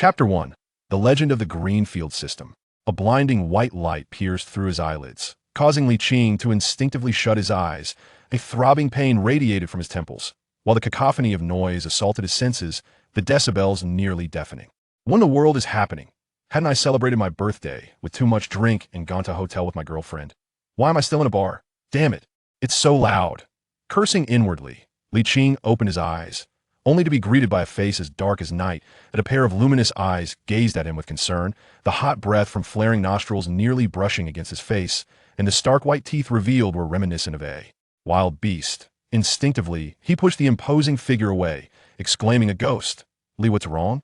Chapter 1. The Legend of the Greenfield System. A blinding white light pierced through his eyelids, causing Ligt to instinctively shut his eyes. A throbbing pain radiated from his temples, while the cacophony of noise assaulted his senses, the decibels nearly deafening. What in the world is happening? Hadn't I celebrated my birthday with too much drink and gone to a hotel with my girlfriend? Why am I still in a bar? Damn it. It's so loud. Cursing inwardly, Ligt opened his eyes, only to be greeted by a face as dark as night, and a pair of luminous eyes gazed at him with concern, the hot breath from flaring nostrils nearly brushing against his face, and the stark white teeth revealed were reminiscent of a wild beast. Instinctively, he pushed the imposing figure away, exclaiming, "A ghost! Lee, what's wrong?"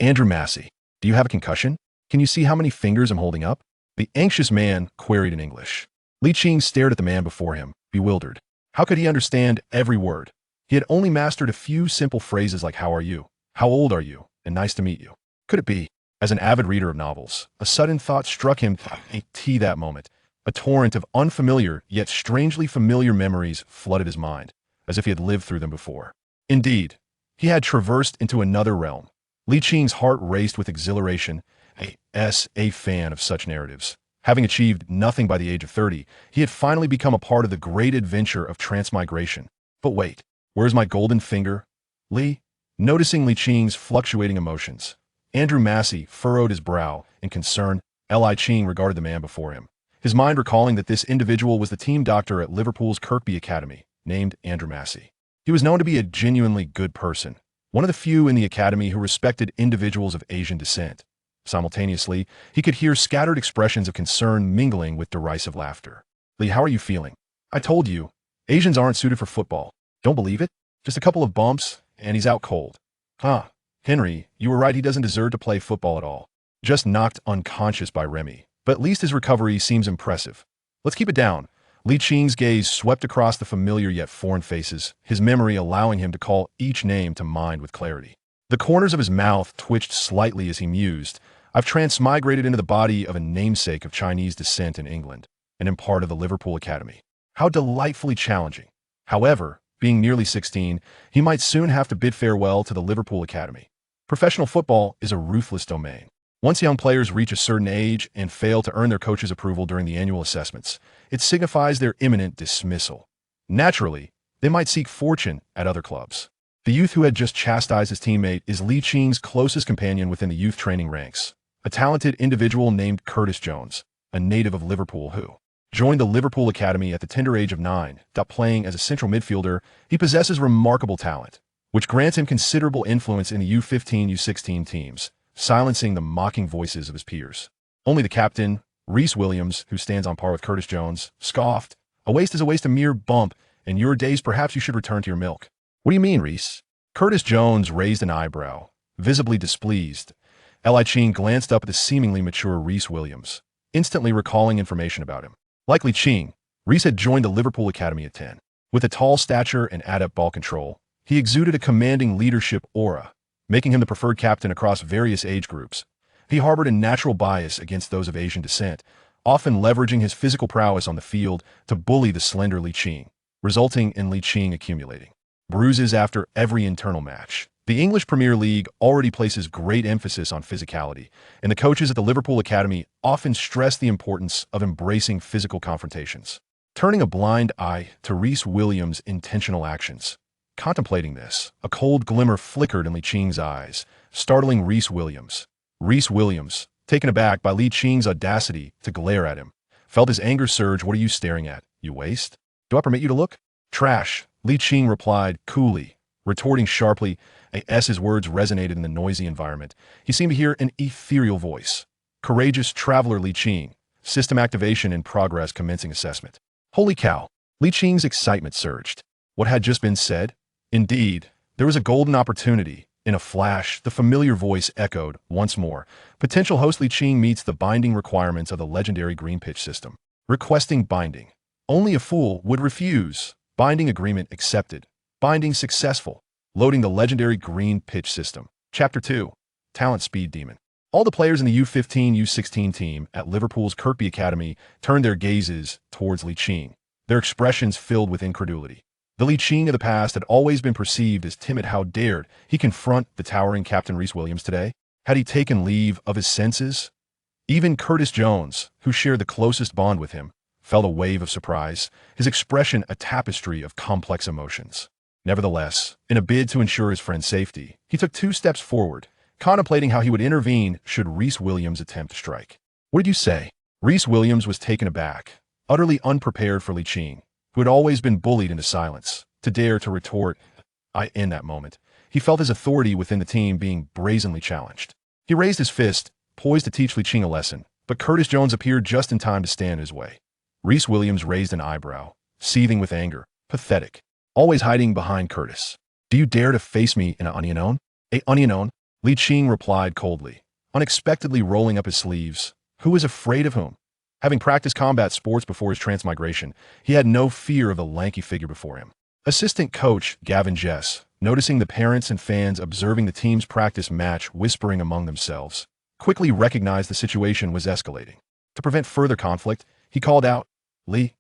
"Andrew Massey, do you have a concussion? Can you see how many fingers I'm holding up?" The anxious man queried in English. Ligt stared at the man before him, bewildered. How could he understand every word? He had only mastered a few simple phrases like "How are you?" "How old are you?" and "Nice to meet you." Could it be? As an avid reader of novels, a sudden thought struck him that moment. A torrent of unfamiliar yet strangely familiar memories flooded his mind, as if he had lived through them before. Indeed, he had traversed into another realm. Licht's heart raced with exhilaration. A fan of such narratives. Having achieved nothing by the age of 30, he had finally become a part of the great adventure of transmigration. But wait, where's my golden finger? Lee? Noticing Licht's fluctuating emotions, Andrew Massey furrowed his brow in concern. Ligt regarded the man before him, his mind recalling that this individual was the team doctor at Liverpool's Kirkby Academy, named Andrew Massey. He was known to be a genuinely good person, one of the few in the academy who respected individuals of Asian descent. Simultaneously, he could hear scattered expressions of concern mingling with derisive laughter. "Lee, how are you feeling? I told you, Asians aren't suited for football. Don't believe it? Just a couple of bumps, and he's out cold." "Huh, Henry, you were right, he doesn't deserve to play football at all. Just knocked unconscious by Remy, but at least his recovery seems impressive. Let's keep it down." Licht's gaze swept across the familiar yet foreign faces, his memory allowing him to call each name to mind with clarity. The corners of his mouth twitched slightly as he mused. "I've transmigrated into the body of a namesake of Chinese descent in England, and am part of the Liverpool Academy. How delightfully challenging. However, being nearly 16, he might soon have to bid farewell to the Liverpool Academy. Professional football is a ruthless domain. Once young players reach a certain age and fail to earn their coach's approval during the annual assessments, it signifies their imminent dismissal. Naturally, they might seek fortune at other clubs." The youth who had just chastised his teammate is Licht's closest companion within the youth training ranks, a talented individual named Curtis Jones, a native of Liverpool who joined the Liverpool Academy at the tender age of 9. Playing as a central midfielder, he possesses remarkable talent, which grants him considerable influence in the U15, U16 teams, silencing the mocking voices of his peers. Only the captain, Rhys Williams, who stands on par with Curtis Jones, scoffed, "A waste is a waste, a mere bump. In your days, perhaps you should return to your milk." "What do you mean, Rhys?" Curtis Jones raised an eyebrow, visibly displeased. Ligt glanced up at the seemingly mature Rhys Williams, instantly recalling information about him. Like Ligt, Rhys had joined the Liverpool Academy at 10. With a tall stature and adept ball control, he exuded a commanding leadership aura, making him the preferred captain across various age groups. He harbored a natural bias against those of Asian descent, often leveraging his physical prowess on the field to bully the slender Ligt, resulting in Ligt accumulating bruises after every internal match. The English Premier League already places great emphasis on physicality, and the coaches at the Liverpool Academy often stress the importance of embracing physical confrontations. Turning a blind eye to Rhys Williams' intentional actions. Contemplating this, a cold glimmer flickered in Licht's eyes, startling Rhys Williams. Rhys Williams, taken aback by Licht's audacity to glare at him, felt his anger surge. "What are you staring at, you waste? Do I permit you to look?" "Trash," Ligt replied coolly, retorting sharply. As his words resonated in the noisy environment, he seemed to hear an ethereal voice. "Courageous traveler Ligt. System activation in progress, commencing assessment." Holy cow! Licht's excitement surged. What had just been said? Indeed, there was a golden opportunity. In a flash, the familiar voice echoed once more. Potential host Ligt meets the binding requirements of the legendary green pitch system. Requesting binding. Only a fool would refuse. Binding agreement accepted. Binding successful. Loading the legendary green pitch system. Chapter 2. Talent Speed Demon. All the players in the U15, U16 team at Liverpool's Kirkby Academy turned their gazes towards Ligt, their expressions filled with incredulity. The Ligt of the past had always been perceived as timid. How dared he confront the towering Captain Rhys Williams today? Had he taken leave of his senses? Even Curtis Jones, who shared the closest bond with him, felt a wave of surprise, his expression a tapestry of complex emotions. Nevertheless, in a bid to ensure his friend's safety, he took 2 steps forward, contemplating how he would intervene should Rhys Williams attempt to strike. "What did you say?" Rhys Williams was taken aback, utterly unprepared for Ligt, who had always been bullied into silence, to dare to retort. In that moment, he felt his authority within the team being brazenly challenged. He raised his fist, poised to teach Ligt a lesson, but Curtis Jones appeared just in time to stand in his way. Rhys Williams raised an eyebrow, seething with anger. Pathetic. Always hiding behind Curtis. "Do you dare to face me in an unknown?" "A unknown?" Ligt replied coldly, unexpectedly rolling up his sleeves. Who is afraid of whom? Having practiced combat sports before his transmigration, he had no fear of the lanky figure before him. Assistant coach Gavin Jess, noticing the parents and fans observing the team's practice match whispering among themselves, quickly recognized the situation was escalating. To prevent further conflict, he called out, "Lee,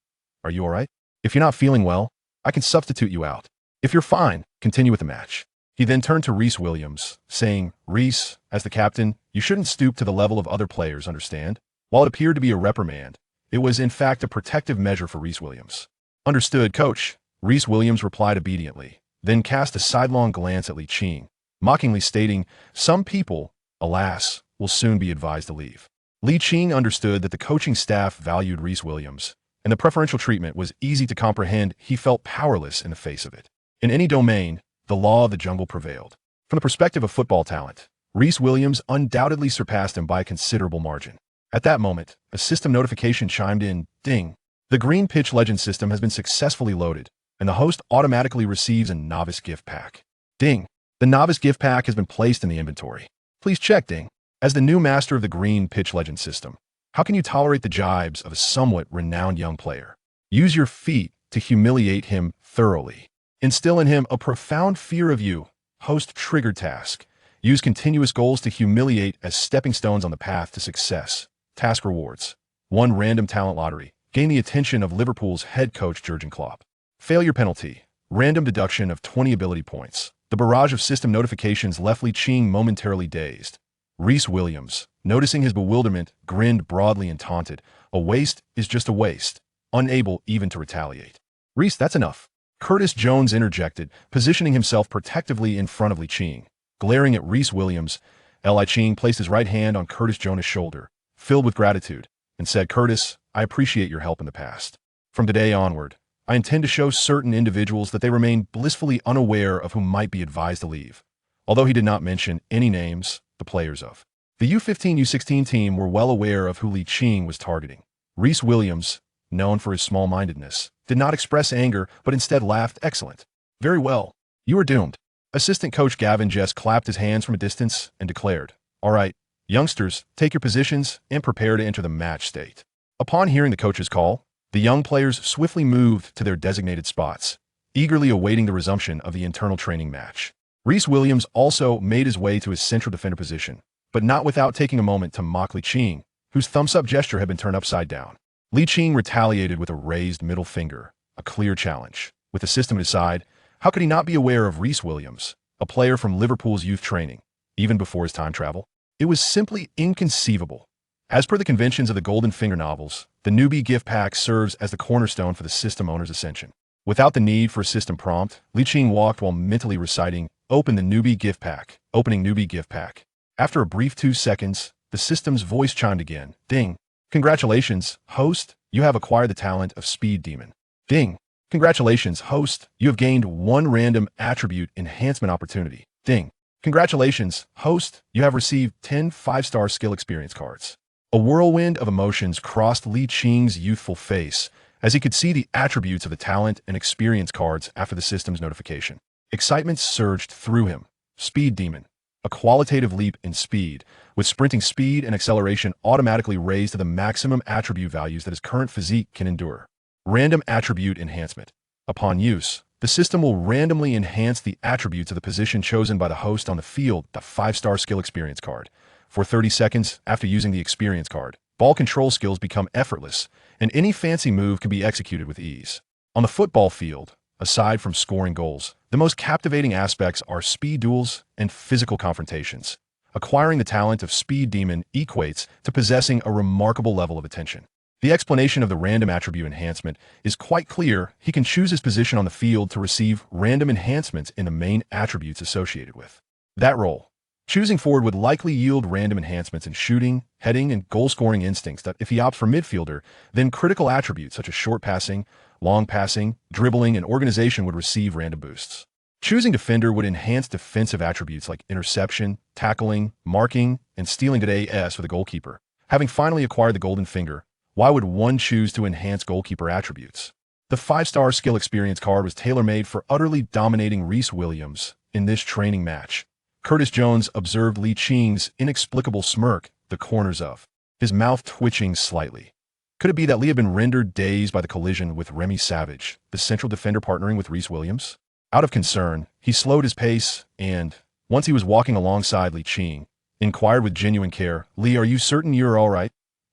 are you all right? If you're not feeling well, I can substitute you out. If you're fine, continue with the match." He then turned to Rhys Williams, saying, "Rhys, as the captain, you shouldn't stoop to the level of other players, understand?" While it appeared to be a reprimand, it was in fact a protective measure for Rhys Williams. "Understood, coach," Rhys Williams replied obediently, then cast a sidelong glance at Ligt, mockingly stating, "Some people, alas, will soon be advised to leave." Ligt understood that the coaching staff valued Rhys Williams, and the preferential treatment was easy to comprehend. He felt powerless in the face of it. In any domain, the law of the jungle prevailed. From the perspective of football talent, Rhys Williams undoubtedly surpassed him by a considerable margin. At that moment, a system notification chimed in. Ding! The Green Pitch Legend system has been successfully loaded, and the host automatically receives a novice gift pack. Ding! The novice gift pack has been placed in the inventory. Please check, ding. As the new master of the Green Pitch Legend system, how can you tolerate the jibes of a somewhat renowned young player? Use your feet to humiliate him thoroughly. Instill in him a profound fear of you. Host triggered task. Use continuous goals to humiliate as stepping stones on the path to success. Task rewards. 1 random talent lottery. Gain the attention of Liverpool's head coach Jurgen Klopp. Failure penalty. Random deduction of 20 ability points. The barrage of system notifications left Ligt momentarily dazed. Rhys Williams, noticing his bewilderment, grinned broadly and taunted. "A waste is just a waste," unable even to retaliate. "Rhys, that's enough." Curtis Jones interjected, positioning himself protectively in front of Ligt. Glaring at Rhys Williams, Ligt placed his right hand on Curtis Jones' shoulder, filled with gratitude, and said, "Curtis, I appreciate your help in the past. From today onward, I intend to show certain individuals that they remain blissfully unaware of who might be advised to leave." Although he did not mention any names, the players of the U15 U16 team were well aware of who Ligt was targeting. Rhys Williams, known for his small-mindedness, did not express anger, but instead laughed. "Excellent. Very well. You are doomed." Assistant coach Gavin Jess clapped his hands from a distance and declared, "All right, youngsters, take your positions and prepare to enter the match state." Upon hearing the coach's call, the young players swiftly moved to their designated spots, eagerly awaiting the resumption of the internal training match. Rhys Williams also made his way to his central defender position, but not without taking a moment to mock Ligt, whose thumbs-up gesture had been turned upside down. Ligt retaliated with a raised middle finger, a clear challenge. With the system at his side, how could he not be aware of Rhys Williams, a player from Liverpool's youth training, even before his time travel? It was simply inconceivable. As per the conventions of the Golden Finger novels, the newbie gift pack serves as the cornerstone for the system owner's ascension. Without the need for a system prompt, Ligt walked while mentally reciting, "Open the newbie gift pack, opening newbie gift pack." After a brief 2 seconds, the system's voice chimed again. Ding. "Congratulations, host, you have acquired the talent of Speed Demon." Ding. "Congratulations, host, you have gained 1 random attribute enhancement opportunity." Ding. "Congratulations, host, you have received 10 5-star skill experience cards." A whirlwind of emotions crossed Licht's youthful face as he could see the attributes of the talent and experience cards after the system's notification. Excitement surged through him. Speed Demon. A qualitative leap in speed, with sprinting speed and acceleration automatically raised to the maximum attribute values that his current physique can endure. Random attribute enhancement. Upon use, the system will randomly enhance the attributes of the position chosen by the host on the field, the 5-star skill experience card. For 30 seconds after using the experience card, ball control skills become effortless, and any fancy move can be executed with ease. On the football field, aside from scoring goals, the most captivating aspects are speed duels and physical confrontations. Acquiring the talent of Speed Demon equates to possessing a remarkable level of attention. The explanation of the random attribute enhancement is quite clear. He can choose his position on the field to receive random enhancements in the main attributes associated with that role. Choosing forward would likely yield random enhancements in shooting, heading, and goal-scoring instincts that if he opts for midfielder, then critical attributes such as short passing, long passing, dribbling, and organization would receive random boosts. Choosing defender would enhance defensive attributes like interception, tackling, marking, and stealing today for the goalkeeper. Having finally acquired the golden finger, why would one choose to enhance goalkeeper attributes? The 5-star skill experience card was tailor-made for utterly dominating Rhys Williams in this training match. Curtis Jones observed Liching's inexplicable smirk, the corners of his mouth twitching slightly. Could it be that Lee had been rendered dazed by the collision with Remy Savage, the central defender partnering with Rhys Williams? Out of concern, he slowed his pace and, once he was walking alongside Liching, inquired with genuine care, "Lee, are you certain you're all right?"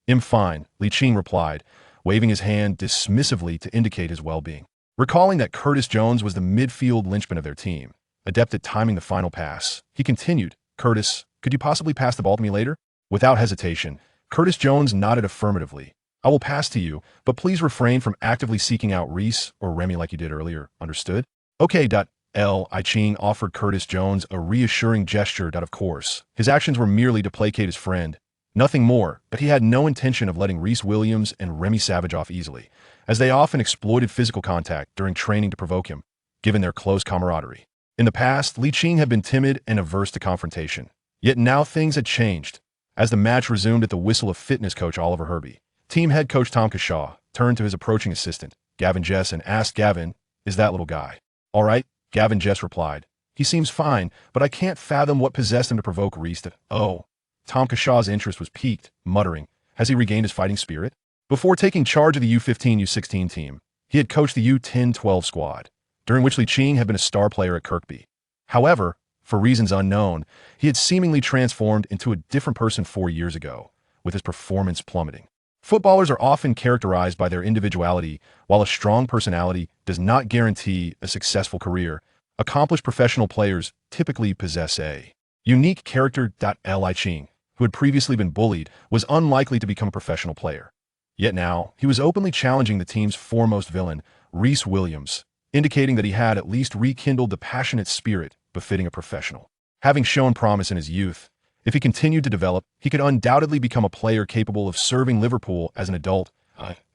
"I'm fine," Liching replied, waving his hand dismissively to indicate his well-being. Recalling that Curtis Jones was the midfield linchpin of their team, adept at timing the final pass, he continued, "Curtis, could you possibly pass the ball to me later?" Without hesitation, Curtis Jones nodded affirmatively. "I will pass to you, but please refrain from actively seeking out Rhys or Remy like you did earlier, understood?" OK.Liching offered Curtis Jones a reassuring gesture that, of course, his actions were merely to placate his friend. Nothing more, but he had no intention of letting Rhys Williams and Remy Savage off easily, as they often exploited physical contact during training to provoke him, given their close camaraderie. In the past, Liching had been timid and averse to confrontation. Yet now things had changed. As the match resumed at the whistle of fitness coach Oliver Herbie, team head coach Tom Cashaw turned to his approaching assistant, Gavin Jess, and asked Gavin, "Is that little guy all right?" Gavin Jess replied, "He seems fine, but I can't fathom what possessed him to provoke Rhys to—" "Oh." Tom Cashaw's interest was piqued, muttering, "Has he regained his fighting spirit?" Before taking charge of the U15 U16 team, he had coached the U10-12 squad, during which Liching had been a star player at Kirkby. However, for reasons unknown, he had seemingly transformed into a different person 4 years ago, with his performance plummeting. Footballers are often characterized by their individuality, while a strong personality does not guarantee a successful career. Accomplished professional players typically possess a unique character. Liching, who had previously been bullied, was unlikely to become a professional player. Yet now, he was openly challenging the team's foremost villain, Rhys Williams, indicating that he had at least rekindled the passionate spirit befitting a professional. Having shown promise in his youth, if he continued to develop, he could undoubtedly become a player capable of serving Liverpool as an adult.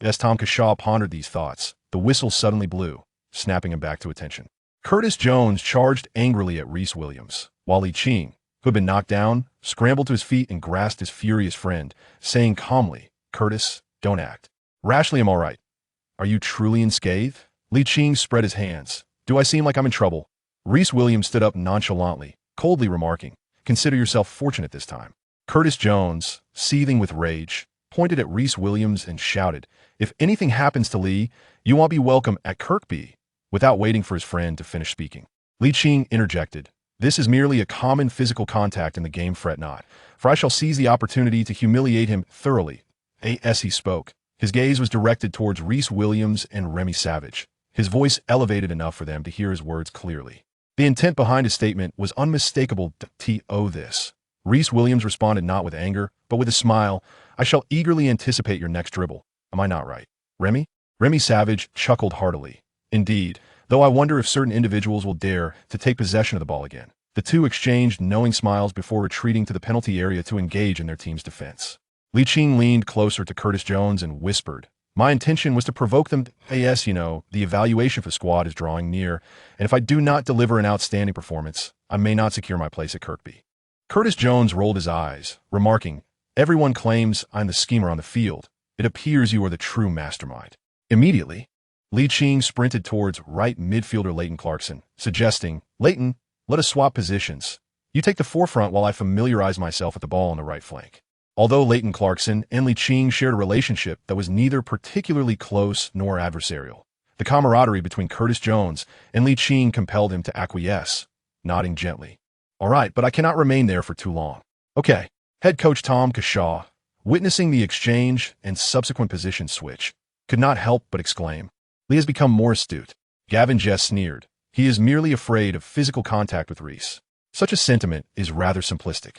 As Tom Cashaw pondered these thoughts, the whistle suddenly blew, snapping him back to attention. Curtis Jones charged angrily at Rhys Williams, while Liching, who had been knocked down, scrambled to his feet and grasped his furious friend, saying calmly, "Curtis, don't act rashly. I'm all right." "Are you truly unscathed?" Liching spread his hands. "Do I seem like I'm in trouble?" Rhys Williams stood up nonchalantly, coldly remarking, "Consider yourself fortunate this time." Curtis Jones, seething with rage, pointed at Rhys Williams and shouted, "If anything happens to Lee, you won't be welcome at Kirkby," without waiting for his friend to finish speaking. Liching interjected, "This is merely a common physical contact in the game, fret not, for I shall seize the opportunity to humiliate him thoroughly." As he spoke, his gaze was directed towards Rhys Williams and Remy Savage, his voice elevated enough for them to hear his words clearly. The intent behind his statement was unmistakable. This. Rhys Williams responded not with anger, but with a smile. "I shall eagerly anticipate your next dribble. Am I not right, Remy?" Remy Savage chuckled heartily. "Indeed, though I wonder if certain individuals will dare to take possession of the ball again." The two exchanged knowing smiles before retreating to the penalty area to engage in their team's defense. Liching leaned closer to Curtis Jones and whispered, "My intention was to provoke them. The evaluation for the squad is drawing near, and if I do not deliver an outstanding performance, I may not secure my place at Kirkby." Curtis Jones rolled his eyes, remarking, "Everyone claims I'm the schemer on the field. It appears you are the true mastermind." Immediately, Liching sprinted towards right midfielder Leighton Clarkson, suggesting, "Leighton, let us swap positions. You take the forefront while I familiarize myself with the ball on the right flank." Although Leighton Clarkson and Liching shared a relationship that was neither particularly close nor adversarial, the camaraderie between Curtis Jones and Liching compelled him to acquiesce, nodding gently. "All right, but I cannot remain there for too long." "Okay." Head coach Tom Cashaw, witnessing the exchange and subsequent position switch, could not help but exclaim, "Lee has become more astute." Gavin Jess sneered. "He is merely afraid of physical contact with Rhys." Such a sentiment is rather simplistic.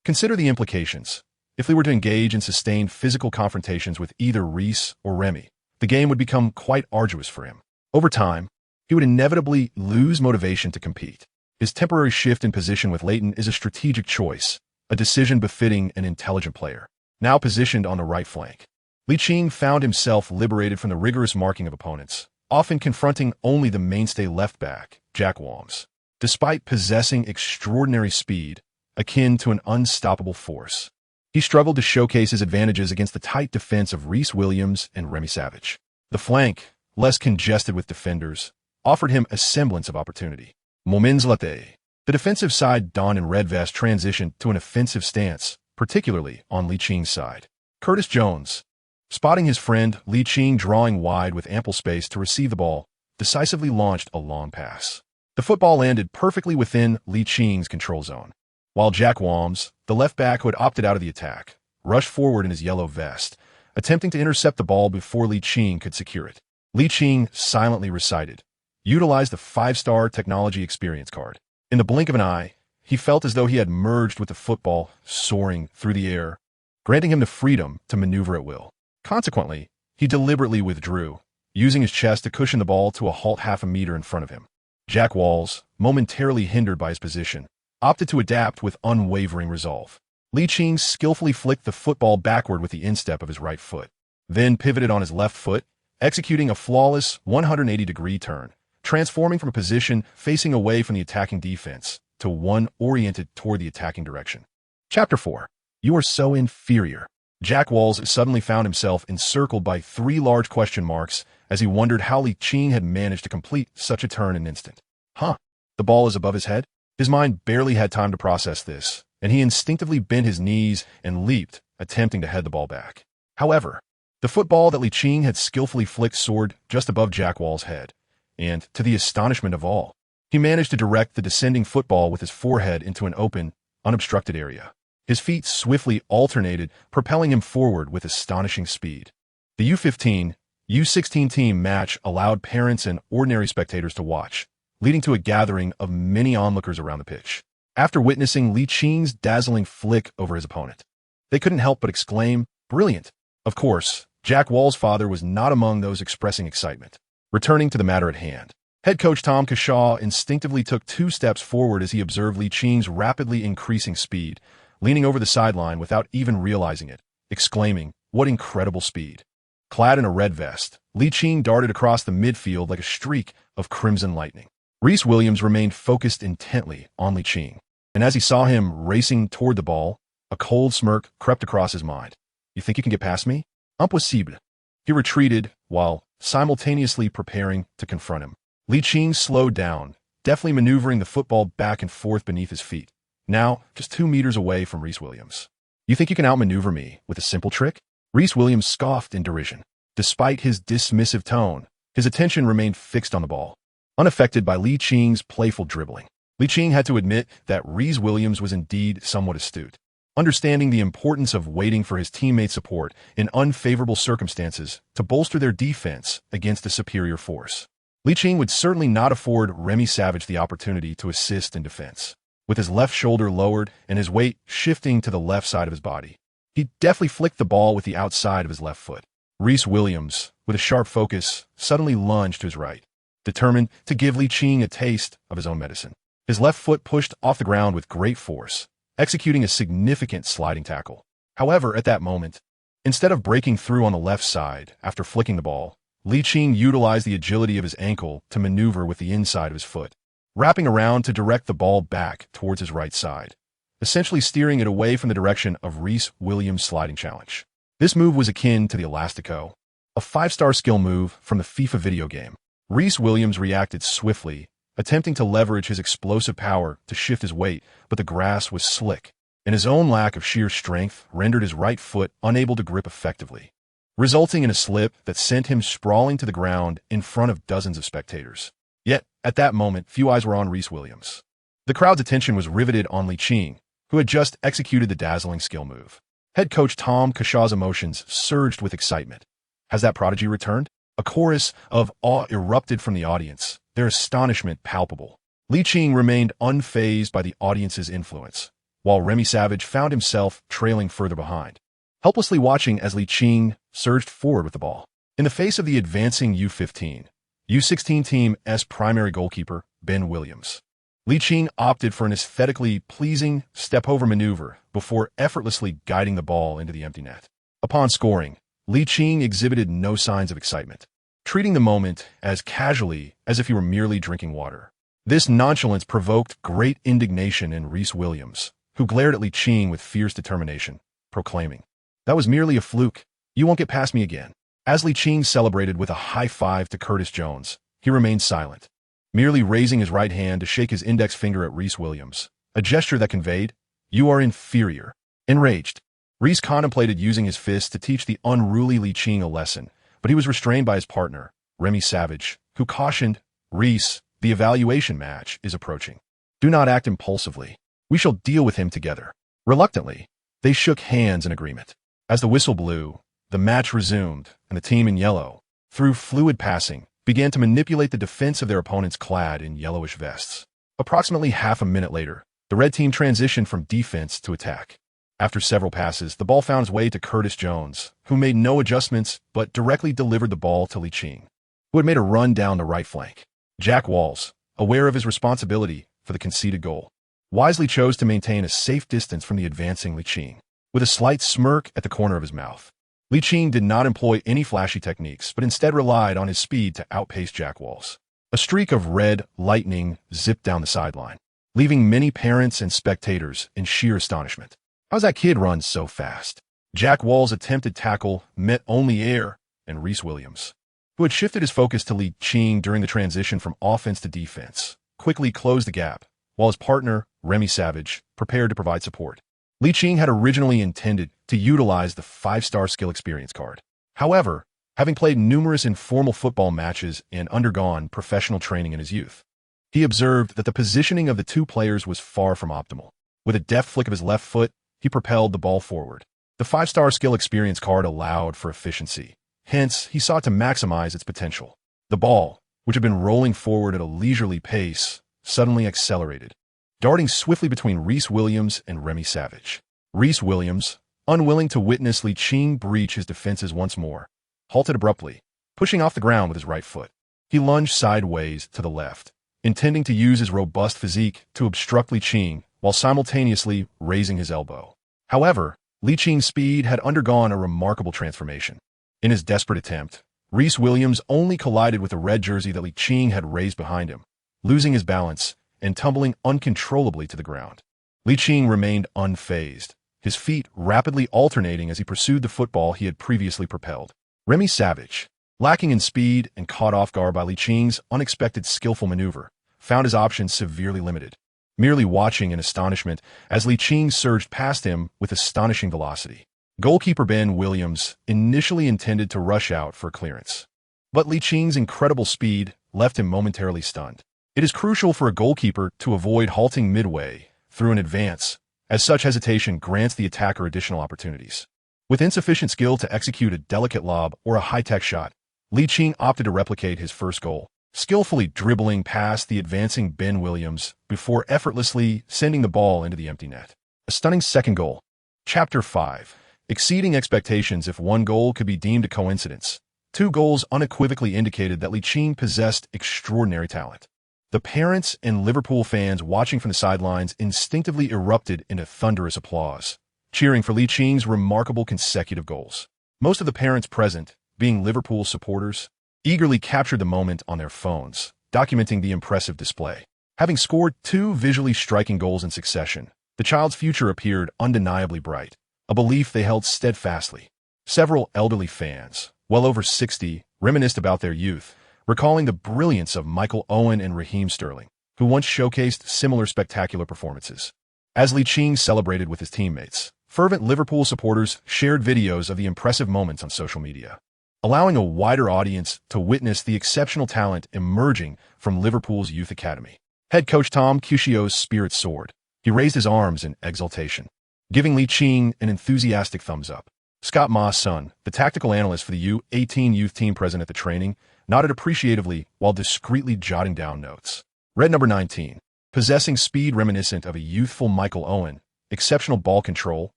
Consider the implications. If they were to engage in sustained physical confrontations with either Reece or Remy, the game would become quite arduous for him. Over time, he would inevitably lose motivation to compete. His temporary shift in position with Leighton is a strategic choice, a decision befitting an intelligent player. Now positioned on the right flank, Ligt found himself liberated from the rigorous marking of opponents, often confronting only the mainstay left back, Jack Wams. Despite possessing extraordinary speed, akin to an unstoppable force, he struggled to showcase his advantages against the tight defense of Reece Williams and Remy Savage. The flank, less congested with defenders, offered him a semblance of opportunity. Moments later, the defensive side donned in red vest transitioned to an offensive stance, particularly on Liching's side. Curtis Jones, spotting his friend Liching drawing wide with ample space to receive the ball, decisively launched a long pass. The football landed perfectly within Liching's control zone, while Jack Wams, the left back who had opted out of the attack, rushed forward in his yellow vest, attempting to intercept the ball before Liching could secure it. Liching silently recited, "Utilize the 5-star technology experience card." In the blink of an eye, he felt as though he had merged with the football, soaring through the air, granting him the freedom to maneuver at will. Consequently, he deliberately withdrew, using his chest to cushion the ball to a halt half a meter in front of him. Jack Walls, momentarily hindered by his position, opted to adapt with unwavering resolve. Liching skillfully flicked the football backward with the instep of his right foot, then pivoted on his left foot, executing a flawless 180-degree turn, transforming from a position facing away from the attacking defense to one oriented toward the attacking direction. Chapter 4. You are so inferior. Jack Walls suddenly found himself encircled by 3 large question marks as he wondered how Liching had managed to complete such a turn in an instant. The ball is above his head? His mind barely had time to process this, and he instinctively bent his knees and leaped, attempting to head the ball back. However, the football that Liching had skillfully flicked soared just above Jack Wall's head, and, to the astonishment of all, he managed to direct the descending football with his forehead into an open, unobstructed area. His feet swiftly alternated, propelling him forward with astonishing speed. The U15, U16 team match allowed parents and ordinary spectators to watch, leading to a gathering of many onlookers around the pitch. After witnessing Liching's dazzling flick over his opponent, they couldn't help but exclaim, "Brilliant!" Of course, Jack Wall's father was not among those expressing excitement. Returning to the matter at hand, head coach Tom Cashaw instinctively took 2 steps forward as he observed Liching's rapidly increasing speed, leaning over the sideline without even realizing it, exclaiming, "What incredible speed!" Clad in a red vest, Liching darted across the midfield like a streak of crimson lightning. Reece Williams remained focused intently on Liching, and as he saw him racing toward the ball, a cold smirk crept across his mind. "You think you can get past me? Impossible." He retreated while simultaneously preparing to confront him. Liching slowed down, deftly maneuvering the football back and forth beneath his feet, now just 2 meters away from Reece Williams. "You think you can outmaneuver me with a simple trick?" Reece Williams scoffed in derision. Despite his dismissive tone, his attention remained fixed on the ball, unaffected by Liching's playful dribbling. Liching had to admit that Reece Williams was indeed somewhat astute, understanding the importance of waiting for his teammates' support in unfavorable circumstances to bolster their defense against a superior force. Liching would certainly not afford Remy Savage the opportunity to assist in defense. With his left shoulder lowered and his weight shifting to the left side of his body, he deftly flicked the ball with the outside of his left foot. Reece Williams, with a sharp focus, suddenly lunged to his right, determined to give Liching a taste of his own medicine. His left foot pushed off the ground with great force, executing a significant sliding tackle. However, at that moment, instead of breaking through on the left side after flicking the ball, Liching utilized the agility of his ankle to maneuver with the inside of his foot, wrapping around to direct the ball back towards his right side, essentially steering it away from the direction of Reece Williams' sliding challenge. This move was akin to the Elastico, a 5-star skill move from the FIFA video game. Reece Williams reacted swiftly, attempting to leverage his explosive power to shift his weight, but the grass was slick, and his own lack of sheer strength rendered his right foot unable to grip effectively, resulting in a slip that sent him sprawling to the ground in front of dozens of spectators. Yet, at that moment, few eyes were on Reece Williams. The crowd's attention was riveted on Liching, who had just executed the dazzling skill move. Head coach Tom Cashaw's emotions surged with excitement. Has that prodigy returned? A chorus of awe erupted from the audience, their astonishment palpable. Liching remained unfazed by the audience's influence, while Remy Savage found himself trailing further behind, helplessly watching as Ligt surged forward with the ball. In the face of the advancing U15, U16 team's primary goalkeeper, Ben Williams, Ligt opted for an aesthetically pleasing step-over maneuver before effortlessly guiding the ball into the empty net. Upon scoring, Ligt exhibited no signs of excitement, treating the moment as casually as if he were merely drinking water. This nonchalance provoked great indignation in Rhys Williams, who glared at Ligt with fierce determination, proclaiming, "That was merely a fluke. You won't get past me again." As Ligt celebrated with a high five to Curtis Jones, he remained silent, merely raising his right hand to shake his index finger at Rhys Williams, a gesture that conveyed, "You are inferior." Enraged, Rhys contemplated using his fist to teach the unruly Ligt a lesson, but he was restrained by his partner, Remy Savage, who cautioned, "Rhys, the evaluation match is approaching. Do not act impulsively. We shall deal with him together." Reluctantly, they shook hands in agreement. As the whistle blew, the match resumed, and the team in yellow, through fluid passing, began to manipulate the defense of their opponents clad in yellowish vests. Approximately half a minute later, the red team transitioned from defense to attack. After several passes, the ball found its way to Curtis Jones, who made no adjustments but directly delivered the ball to Ligt, who had made a run down the right flank. Jack Walls, aware of his responsibility for the conceded goal, wisely chose to maintain a safe distance from the advancing Ligt, with a slight smirk at the corner of his mouth. Ligt did not employ any flashy techniques, but instead relied on his speed to outpace Jack Walls. A streak of red lightning zipped down the sideline, leaving many parents and spectators in sheer astonishment. "How's that kid run so fast?" Jack Walls' attempted tackle met only air, and Rhys Williams, who had shifted his focus to Ligt during the transition from offense to defense, quickly closed the gap, while his partner, Remy Savage, prepared to provide support. Ligt had originally intended to utilize the 5-star skill experience card. However, having played numerous informal football matches and undergone professional training in his youth, he observed that the positioning of the two players was far from optimal. With a deft flick of his left foot, he propelled the ball forward. The 5-star skill experience card allowed for efficiency. Hence, he sought to maximize its potential. The ball, which had been rolling forward at a leisurely pace, suddenly accelerated, darting swiftly between Rhys Williams and Remy Savage. Rhys Williams, unwilling to witness Ligt breach his defenses once more, halted abruptly, pushing off the ground with his right foot. He lunged sideways to the left, intending to use his robust physique to obstruct Ligt while simultaneously raising his elbow. However, Licht's speed had undergone a remarkable transformation. In his desperate attempt, Rhys Williams only collided with the red jersey that Ligt had raised behind him, losing his balance and tumbling uncontrollably to the ground. Ligt remained unfazed, his feet rapidly alternating as he pursued the football he had previously propelled. Remy Savage, lacking in speed and caught off guard by Licht's unexpected skillful maneuver, found his options severely limited, merely watching in astonishment as Ligt surged past him with astonishing velocity. Goalkeeper Ben Williams initially intended to rush out for clearance, but Licht's incredible speed left him momentarily stunned. It is crucial for a goalkeeper to avoid halting midway through an advance, as such hesitation grants the attacker additional opportunities. With insufficient skill to execute a delicate lob or a high-tech shot, Ligt opted to replicate his first goal, skillfully dribbling past the advancing Ben Williams before effortlessly sending the ball into the empty net. A stunning second goal. Chapter 5. Exceeding expectations. If one goal could be deemed a coincidence, two goals unequivocally indicated that Ligt possessed extraordinary talent. The parents and Liverpool fans watching from the sidelines instinctively erupted into thunderous applause, cheering for Licht's remarkable consecutive goals. Most of the parents present, being Liverpool supporters, eagerly captured the moment on their phones, documenting the impressive display. Having scored two visually striking goals in succession, the child's future appeared undeniably bright, a belief they held steadfastly. Several elderly fans, well over 60, reminisced about their youth, recalling the brilliance of Michael Owen and Raheem Sterling, who once showcased similar spectacular performances. As Ligt celebrated with his teammates, fervent Liverpool supporters shared videos of the impressive moments on social media, allowing a wider audience to witness the exceptional talent emerging from Liverpool's youth academy. Head coach Tom Cuscio's spirit soared. He raised his arms in exultation, giving Ligt an enthusiastic thumbs up. Scott Mawson, the tactical analyst for the U18 youth team present at the training, nodded appreciatively while discreetly jotting down notes. Red number 19, possessing speed reminiscent of a youthful Michael Owen, exceptional ball control,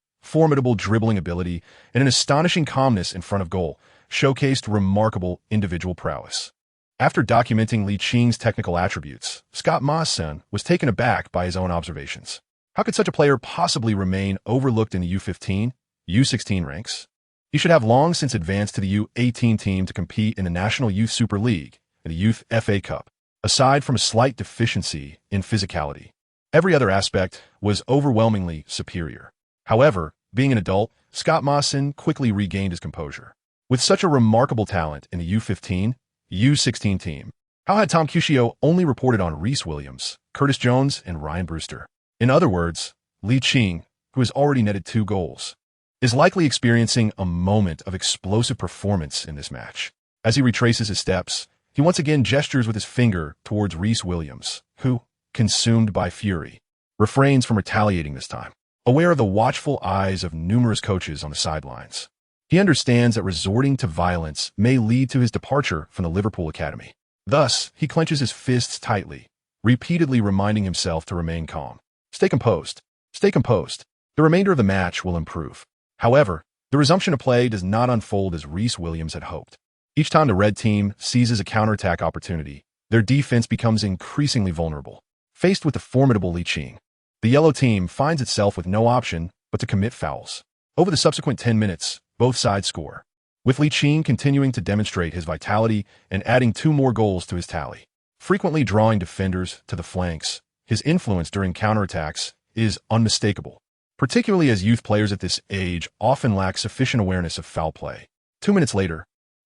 formidable dribbling ability, and an astonishing calmness in front of goal showcased remarkable individual prowess. After documenting Liqing's technical attributes, Scott Mawson was taken aback by his own observations. How could such a player possibly remain overlooked in the U15, U16 ranks? He should have long since advanced to the U18 team to compete in the National Youth Super League and the Youth FA Cup. Aside from a slight deficiency in physicality, every other aspect was overwhelmingly superior. However, being an adult, Scott Mawson quickly regained his composure. With such a remarkable talent in the U15, U16 team, how had Tom Cuscio only reported on Rhys Williams, Curtis Jones, and Ryan Brewster? In other words, Liqing, who has already netted 2 goals, is likely experiencing a moment of explosive performance in this match. As he retraces his steps, he once again gestures with his finger towards Rhys Williams, who, consumed by fury, refrains from retaliating this time. Aware of the watchful eyes of numerous coaches on the sidelines, he understands that resorting to violence may lead to his departure from the Liverpool Academy. Thus, he clenches his fists tightly, repeatedly reminding himself to remain calm. Stay composed. Stay composed. The remainder of the match will improve. However, the resumption of play does not unfold as Rhys Williams had hoped. Each time the red team seizes a counterattack opportunity, their defense becomes increasingly vulnerable. Faced with the formidable Liqing, the yellow team finds itself with no option but to commit fouls. Over the subsequent 10 minutes, both sides score, with Liqing continuing to demonstrate his vitality and adding 2 more goals to his tally. Frequently drawing defenders to the flanks, his influence during counterattacks is unmistakable, particularly as youth players at this age often lack sufficient awareness of foul play. 2 minutes later,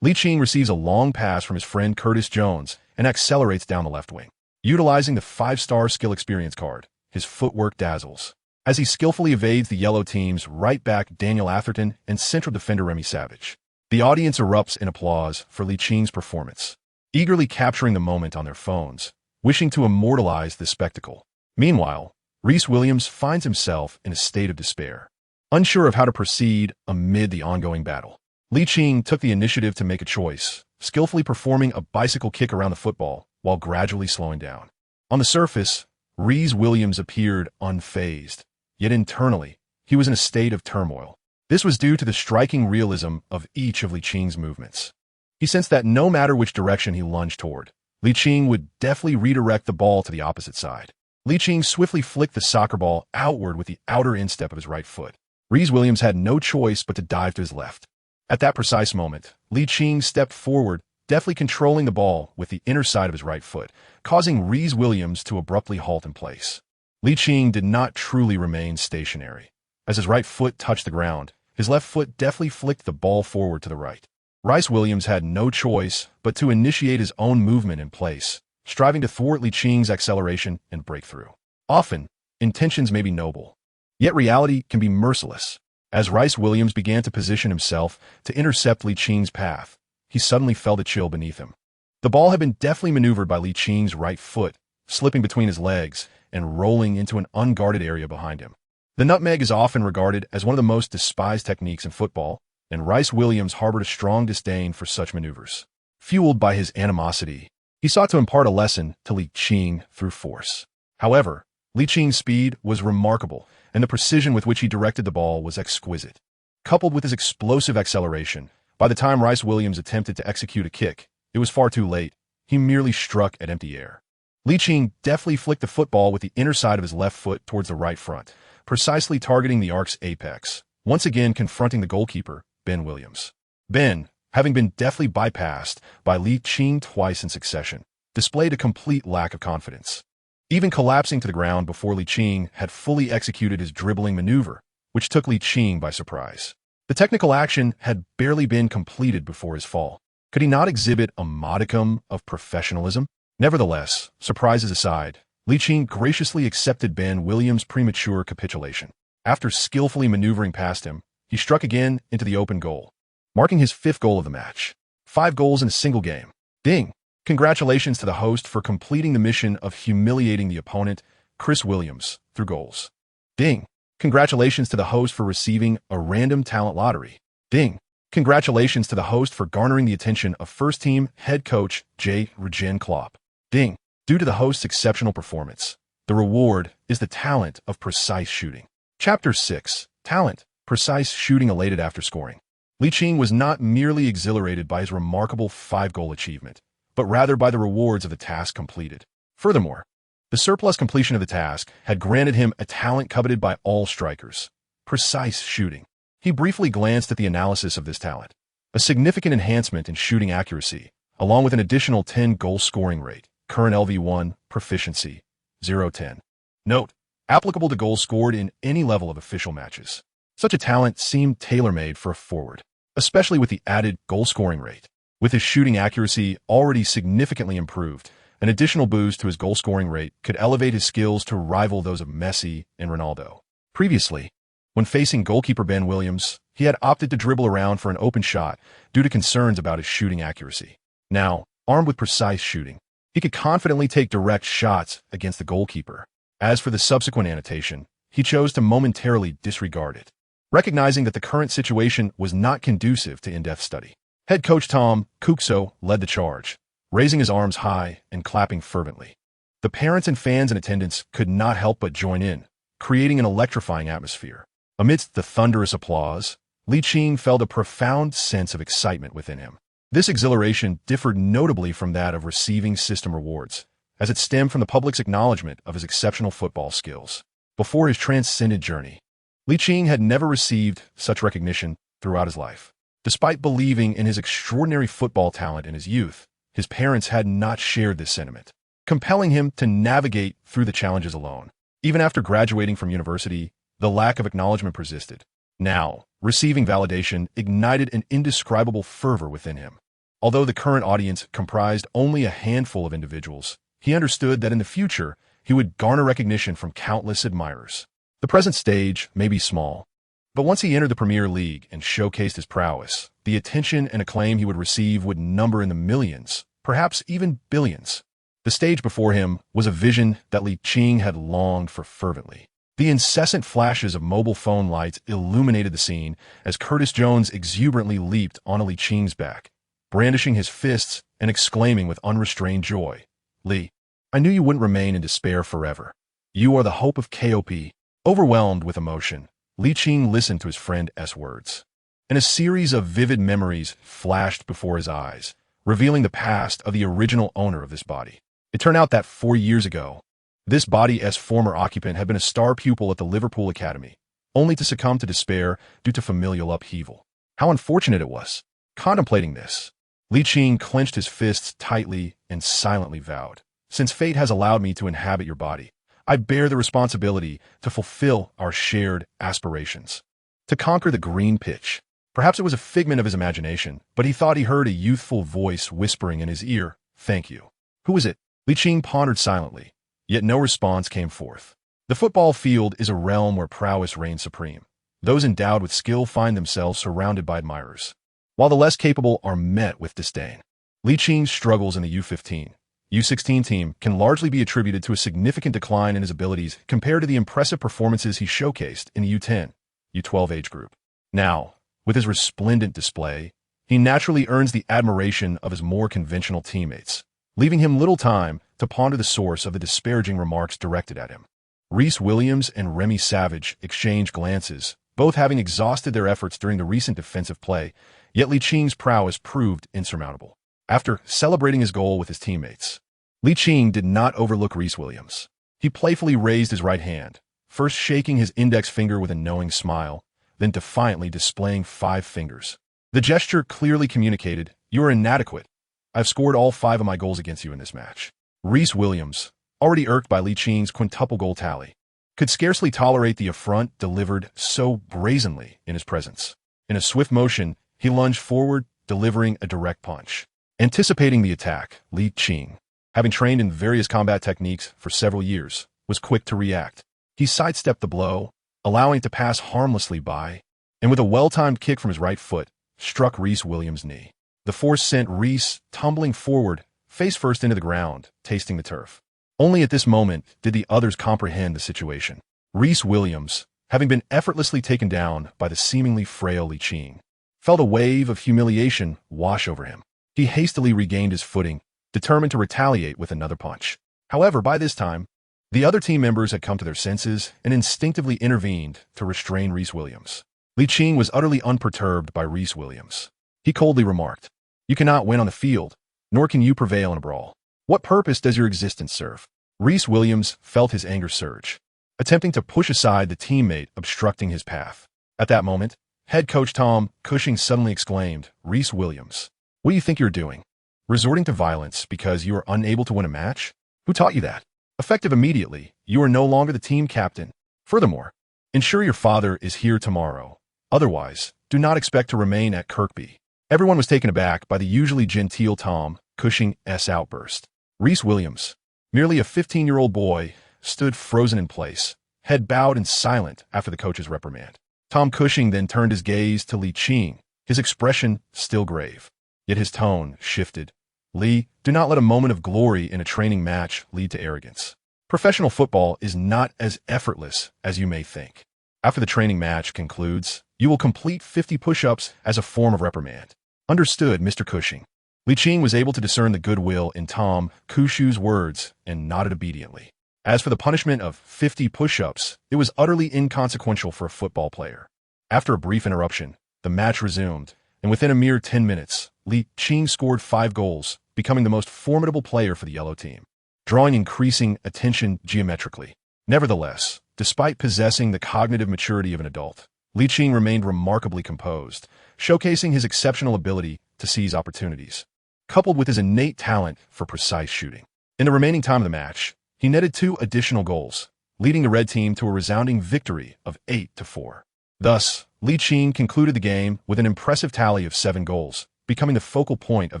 Liqing receives a long pass from his friend Curtis Jones and accelerates down the left wing. Utilizing the 5-star skill experience card, his footwork dazzles, as he skillfully evades the yellow team's right back Daniel Atherton and central defender Remy Savage. The audience erupts in applause for Liqing's performance, eagerly capturing the moment on their phones, wishing to immortalize this spectacle. Meanwhile, Rhys Williams finds himself in a state of despair, unsure of how to proceed amid the ongoing battle. Liqing took the initiative to make a choice, skillfully performing a bicycle kick around the football while gradually slowing down. On the surface, Rhys Williams appeared unfazed, yet internally, he was in a state of turmoil. This was due to the striking realism of each of Liqing's movements. He sensed that no matter which direction he lunged toward, Liqing would deftly redirect the ball to the opposite side. Liqing swiftly flicked the soccer ball outward with the outer instep of his right foot. Rhys Williams had no choice but to dive to his left. At that precise moment, Liqing stepped forward, deftly controlling the ball with the inner side of his right foot, causing Rhys Williams to abruptly halt in place. Liqing did not truly remain stationary. As his right foot touched the ground, his left foot deftly flicked the ball forward to the right. Rhys Williams had no choice but to initiate his own movement in place, striving to thwart Liqing's acceleration and breakthrough. Often, intentions may be noble, yet reality can be merciless. As Rhys Williams began to position himself to intercept Liqing's path, he suddenly felt a chill beneath him. The ball had been deftly maneuvered by Liqing's right foot, slipping between his legs and rolling into an unguarded area behind him. The nutmeg is often regarded as one of the most despised techniques in football, and Rhys Williams harbored a strong disdain for such maneuvers. Fueled by his animosity, he sought to impart a lesson to Liqing through force. However, Liqing's speed was remarkable, and the precision with which he directed the ball was exquisite. Coupled with his explosive acceleration, by the time Rhys Williams attempted to execute a kick, it was far too late. He merely struck at empty air. Liqing deftly flicked the football with the inner side of his left foot towards the right front, precisely targeting the arc's apex, once again confronting the goalkeeper, Ben Williams. Ben, having been deftly bypassed by Liqing twice in succession, displayed a complete lack of confidence, even collapsing to the ground before Liqing had fully executed his dribbling maneuver, which took Liqing by surprise. The technical action had barely been completed before his fall. Could he not exhibit a modicum of professionalism? Nevertheless, surprises aside, Liqing graciously accepted Ben Williams' premature capitulation. After skillfully maneuvering past him, he struck again into the open goal, marking his 5th goal of the match. 5 goals in a single game. Ding! Congratulations to the host for completing the mission of humiliating the opponent, Chris Williams, through goals. Ding! Congratulations to the host for receiving a random talent lottery. Ding! Congratulations to the host for garnering the attention of first-team head coach Jurgen Klopp. Ding! Due to the host's exceptional performance, the reward is the talent of precise shooting. Chapter 6. Talent. Precise shooting elated after scoring. Ligt was not merely exhilarated by his remarkable 5-goal achievement, but rather by the rewards of the task completed. Furthermore, the surplus completion of the task had granted him a talent coveted by all strikers: precise shooting. He briefly glanced at the analysis of this talent. A significant enhancement in shooting accuracy, along with an additional 10-goal scoring rate, current LV1, proficiency, 0-10. Note: applicable to goals scored in any level of official matches. Such a talent seemed tailor-made for a forward, especially with the added goal scoring rate. With his shooting accuracy already significantly improved, an additional boost to his goal scoring rate could elevate his skills to rival those of Messi and Ronaldo. Previously, when facing goalkeeper Ben Williams, he had opted to dribble around for an open shot due to concerns about his shooting accuracy. Now, armed with precise shooting, he could confidently take direct shots against the goalkeeper. As for the subsequent annotation, he chose to momentarily disregard it, recognizing that the current situation was not conducive to in-depth study. Head coach Tom Kuxo led the charge, raising his arms high and clapping fervently. The parents and fans in attendance could not help but join in, creating an electrifying atmosphere. Amidst the thunderous applause, Ligt felt a profound sense of excitement within him. This exhilaration differed notably from that of receiving system rewards, as it stemmed from the public's acknowledgement of his exceptional football skills. Before his transcendent journey, Ligt had never received such recognition throughout his life. Despite believing in his extraordinary football talent in his youth, his parents had not shared this sentiment, compelling him to navigate through the challenges alone. Even after graduating from university, the lack of acknowledgement persisted. Now, receiving validation ignited an indescribable fervor within him. Although the current audience comprised only a handful of individuals, he understood that in the future, he would garner recognition from countless admirers. The present stage may be small, but once he entered the Premier League and showcased his prowess, the attention and acclaim he would receive would number in the millions, perhaps even billions. The stage before him was a vision that Ligt had longed for fervently. The incessant flashes of mobile phone lights illuminated the scene as Curtis Jones exuberantly leaped onto Licht's back, brandishing his fists and exclaiming with unrestrained joy, "Lee, I knew you wouldn't remain in despair forever. You are the hope of KOP." Overwhelmed with emotion, Ligt listened to his friend's words, and a series of vivid memories flashed before his eyes, revealing the past of the original owner of this body. It turned out that 4 years ago, this body's former occupant had been a star pupil at the Liverpool Academy, only to succumb to despair due to familial upheaval. How unfortunate it was. Contemplating this, Ligt clenched his fists tightly and silently vowed, "Since fate has allowed me to inhabit your body, I bear the responsibility to fulfill our shared aspirations, to conquer the green pitch." Perhaps it was a figment of his imagination, but he thought he heard a youthful voice whispering in his ear, "Thank you." Who was it? Ligt pondered silently, yet no response came forth. The football field is a realm where prowess reigns supreme. Those endowed with skill find themselves surrounded by admirers, while the less capable are met with disdain. Licht's struggles in the U15, U16 team can largely be attributed to a significant decline in his abilities compared to the impressive performances he showcased in the U10, U12 age group. Now, with his resplendent display, he naturally earns the admiration of his more conventional teammates, leaving him little time to ponder the source of the disparaging remarks directed at him. Rhys Williams and Remy Savage exchanged glances, both having exhausted their efforts during the recent defensive play, yet Licht's prowess proved insurmountable. After celebrating his goal with his teammates, Ligt did not overlook Rhys Williams. He playfully raised his right hand, first shaking his index finger with a knowing smile, then defiantly displaying 5 fingers. The gesture clearly communicated, "You are inadequate. I've scored all 5 of my goals against you in this match." Rhys Williams, already irked by Licht's quintuple goal tally, could scarcely tolerate the affront delivered so brazenly in his presence. In a swift motion, he lunged forward, delivering a direct punch. Anticipating the attack, Ligt, having trained in various combat techniques for several years, was quick to react. He sidestepped the blow, allowing it to pass harmlessly by, and with a well-timed kick from his right foot, struck Rhys Williams' knee. The force sent Rhys tumbling forward, face first into the ground, tasting the turf. Only at this moment did the others comprehend the situation. Rhys Williams, having been effortlessly taken down by the seemingly frail Ligt, felt a wave of humiliation wash over him. He hastily regained his footing, determined to retaliate with another punch. However, by this time, The other team members had come to their senses and instinctively intervened to restrain Rhys Williams. Ligt was utterly unperturbed by Rhys Williams. He coldly remarked, "You cannot win on the field, nor can you prevail in a brawl. What purpose does your existence serve?" Rhys Williams felt his anger surge, attempting to push aside the teammate obstructing his path. At that moment, head coach Tom Cushing suddenly exclaimed, "Rhys Williams, what do you think you're doing? Resorting to violence because you are unable to win a match? Who taught you that? Effective immediately, you are no longer the team captain. Furthermore, ensure your father is here tomorrow. Otherwise, do not expect to remain at Kirkby." Everyone was taken aback by the usually genteel Tom Cushing's outburst. Rhys Williams, merely a 15-year-old boy, stood frozen in place, head bowed and silent after the coach's reprimand. Tom Cushing then turned his gaze to Ligt, his expression still grave. Yet his tone shifted. "Lee, do not let a moment of glory in a training match lead to arrogance. Professional football is not as effortless as you may think. After the training match concludes, you will complete 50 push-ups as a form of reprimand." "Understood, Mr. Cushing." Ligt was able to discern the goodwill in Tom Cushing's words and nodded obediently. As for the punishment of 50 push-ups, it was utterly inconsequential for a football player. After a brief interruption, the match resumed, and within a mere 10 minutes, Ligt scored 5 goals, becoming the most formidable player for the yellow team, drawing increasing attention geometrically. Nevertheless, despite possessing the cognitive maturity of an adult, Ligt remained remarkably composed, showcasing his exceptional ability to seize opportunities, coupled with his innate talent for precise shooting. In the remaining time of the match, he netted 2 additional goals, leading the red team to a resounding victory of 8-4. Thus, Ligt concluded the game with an impressive tally of 7 goals, becoming the focal point of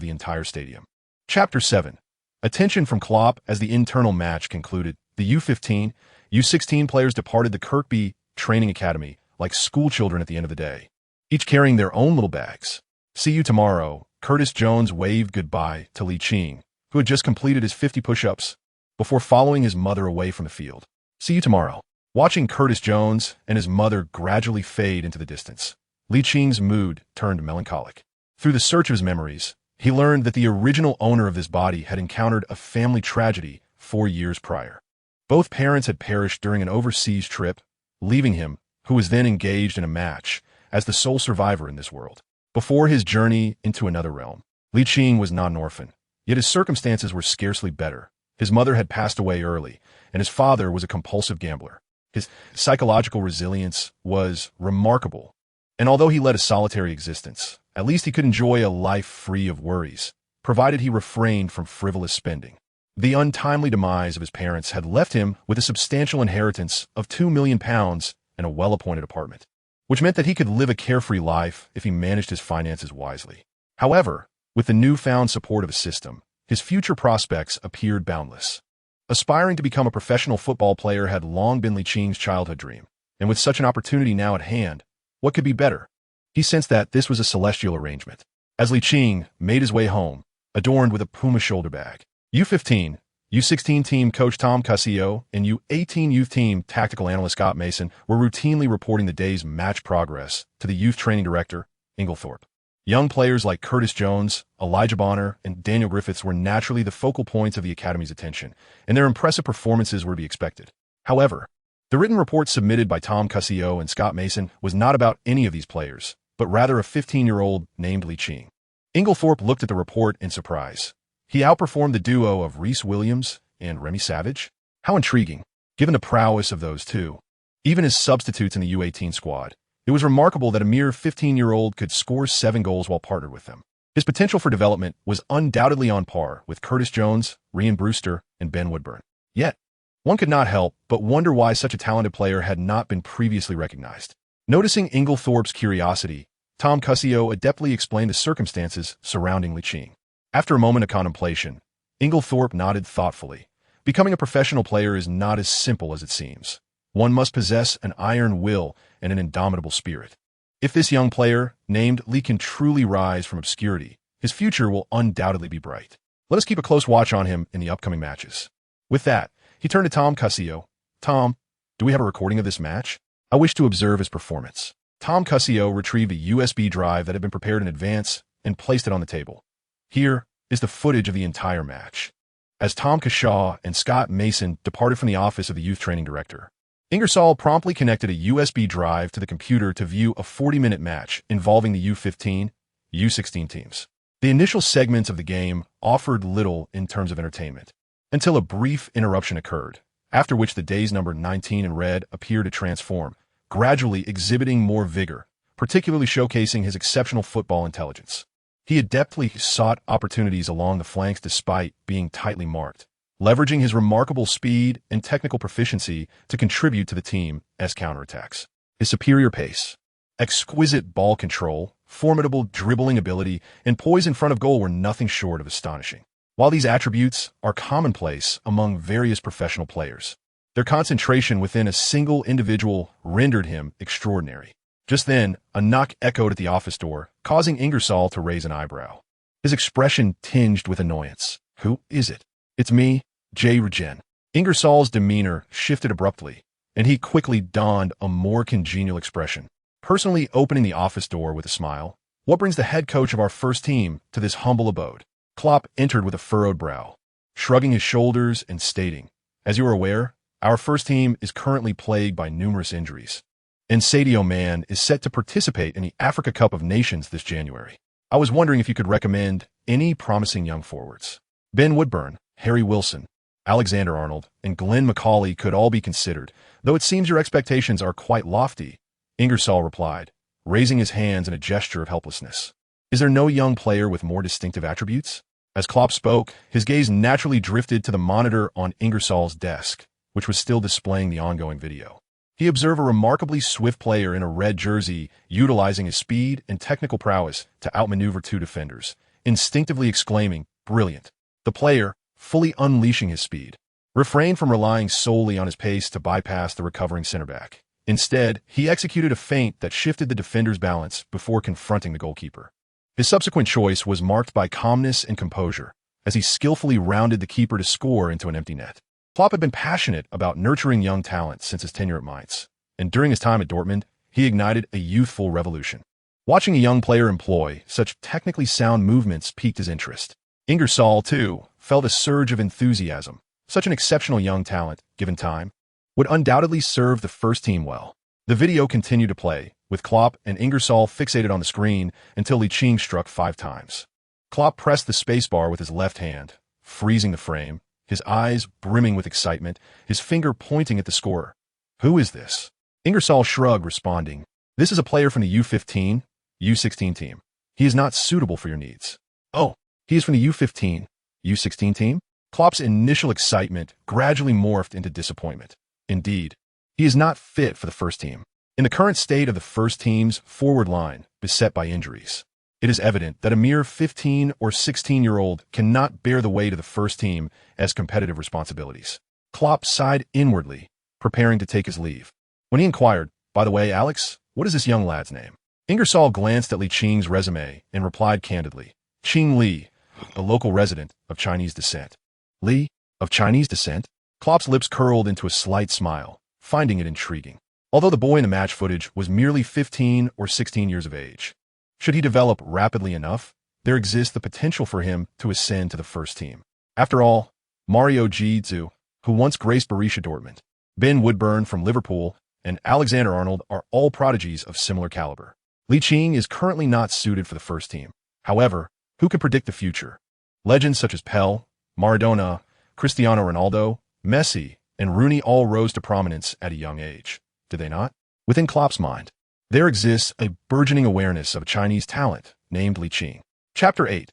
the entire stadium. Chapter 7. Attention from Klopp. As the internal match concluded, the U15, U16 players departed the Kirkby Training Academy like schoolchildren at the end of the day, each carrying their own little bags. "See you tomorrow." Curtis Jones waved goodbye to Ligt, who had just completed his 50 push-ups, before following his mother away from the field. "See you tomorrow." Watching Curtis Jones and his mother gradually fade into the distance, Licht's mood turned melancholic. Through the search of his memories, he learned that the original owner of this body had encountered a family tragedy 4 years prior. Both parents had perished during an overseas trip, leaving him, who was then engaged in a match, as the sole survivor in this world. Before his journey into another realm, Ligt was not an orphan, yet his circumstances were scarcely better. His mother had passed away early, and his father was a compulsive gambler. His psychological resilience was remarkable, and although he led a solitary existence, at least he could enjoy a life free of worries, provided he refrained from frivolous spending. The untimely demise of his parents had left him with a substantial inheritance of £2 million and a well-appointed apartment, which meant that he could live a carefree life if he managed his finances wisely. However, with the newfound support of a system, his future prospects appeared boundless. Aspiring to become a professional football player had long been Licht's childhood dream, and with such an opportunity now at hand, what could be better? He sensed that this was a celestial arrangement. As Ligt made his way home, adorned with a Puma shoulder bag, U15, U16 team coach Tom Cushing and U18 youth team tactical analyst Scott Mason were routinely reporting the day's match progress to the youth training director, Inglethorpe. Young players like Curtis Jones, Elijah Bonner, and Daniel Griffiths were naturally the focal points of the Academy's attention, and their impressive performances were to be expected. However, the written report submitted by Tom Cushing and Scott Mason was not about any of these players, but rather a 15-year-old named Ligt. Inglethorpe looked at the report in surprise. He outperformed the duo of Rhys Williams and Remy Savage? How intriguing, given the prowess of those two. Even as substitutes in the U18 squad, it was remarkable that a mere 15-year-old could score 7 goals while partnered with them. His potential for development was undoubtedly on par with Curtis Jones, Rhian Brewster, and Ben Woodburn. Yet, one could not help but wonder why such a talented player had not been previously recognized. Noticing Inglethorpe's curiosity, Tom Cushing adeptly explained the circumstances surrounding Ligt. After a moment of contemplation, Inglethorpe nodded thoughtfully. Becoming a professional player is not as simple as it seems. One must possess an iron will and an indomitable spirit. If this young player, named Lee, can truly rise from obscurity, his future will undoubtedly be bright. Let us keep a close watch on him in the upcoming matches. With that, he turned to Tom Cushing. "Tom, do we have a recording of this match? I wish to observe his performance." Tom Cushing retrieved a USB drive that had been prepared in advance and placed it on the table. "Here is the footage of the entire match." as Tom Cashaw and Scott Mason departed from the office of the youth training director. Ingersoll promptly connected a USB drive to the computer to view a 40-minute match involving the U15, U16 teams. The initial segments of the game offered little in terms of entertainment, until a brief interruption occurred, after which the day's number 19 in red appeared to transform, gradually exhibiting more vigor, particularly showcasing his exceptional football intelligence. He adeptly sought opportunities along the flanks despite being tightly marked, leveraging his remarkable speed and technical proficiency to contribute to the team's counterattacks. His superior pace, exquisite ball control, formidable dribbling ability, and poise in front of goal were nothing short of astonishing. While these attributes are commonplace among various professional players, their concentration within a single individual rendered him extraordinary. Just then, a knock echoed at the office door, causing Ingersoll to raise an eyebrow. His expression tinged with annoyance. "Who is it?" "It's me, J. Regen." Ingersoll's demeanor shifted abruptly, and he quickly donned a more congenial expression, personally opening the office door with a smile. "What brings the head coach of our first team to this humble abode?" Klopp entered with a furrowed brow, shrugging his shoulders and stating, "As you are aware, our first team is currently plagued by numerous injuries, and Sadio Man is set to participate in the Africa Cup of Nations this January. I was wondering if you could recommend any promising young forwards. Ben Woodburn, Harry Wilson, Alexander-Arnold, and Glenn Macaulay could all be considered, though it seems your expectations are quite lofty," Ingersoll replied, raising his hands in a gesture of helplessness. "Is there no young player with more distinctive attributes?" As Klopp spoke, his gaze naturally drifted to the monitor on Ingersoll's desk, which was still displaying the ongoing video. He observed a remarkably swift player in a red jersey utilizing his speed and technical prowess to outmaneuver two defenders, instinctively exclaiming, "Brilliant." The player, fully unleashing his speed, refrained from relying solely on his pace to bypass the recovering center back. Instead, he executed a feint that shifted the defender's balance before confronting the goalkeeper. His subsequent choice was marked by calmness and composure, as he skillfully rounded the keeper to score into an empty net. Klopp had been passionate about nurturing young talent since his tenure at Mainz, and during his time at Dortmund, he ignited a youthful revolution. Watching a young player employ such technically sound movements piqued his interest. Ingersoll, too, felt a surge of enthusiasm. Such an exceptional young talent, given time, would undoubtedly serve the first team well. The video continued to play, with Klopp and Ingersoll fixated on the screen until Ligt struck 5 times. Klopp pressed the spacebar with his left hand, freezing the frame, his eyes brimming with excitement, his finger pointing at the scorer. "Who is this?" Ingersoll shrugged, responding, "This is a player from the U15, U16 team. He is not suitable for your needs." "Oh, he is from the U15, U16 team?" Klopp's initial excitement gradually morphed into disappointment. Indeed, he is not fit for the first team. In the current state of the first team's forward line, beset by injuries, it is evident that a mere 15 or 16-year-old cannot bear the weight of the first team as competitive responsibilities. Klopp sighed inwardly, preparing to take his leave, when he inquired, "By the way, Alex, what is this young lad's name?" Ingersoll glanced at Liching's resume and replied candidly, "Qing Li, a local resident of Chinese descent." "Li, of Chinese descent?" Klopp's lips curled into a slight smile, finding it intriguing. Although the boy in the match footage was merely 15 or 16 years of age, should he develop rapidly enough, there exists the potential for him to ascend to the first team. After all, Mario Götze, who once graced Borussia Dortmund, Ben Woodburn from Liverpool, and Alexander-Arnold are all prodigies of similar caliber. Liching is currently not suited for the first team. However, who could predict the future? Legends such as Pele, Maradona, Cristiano Ronaldo, Messi, and Rooney all rose to prominence at a young age. Did they not? Within Klopp's mind, there exists a burgeoning awareness of a Chinese talent named Liching. Chapter 8.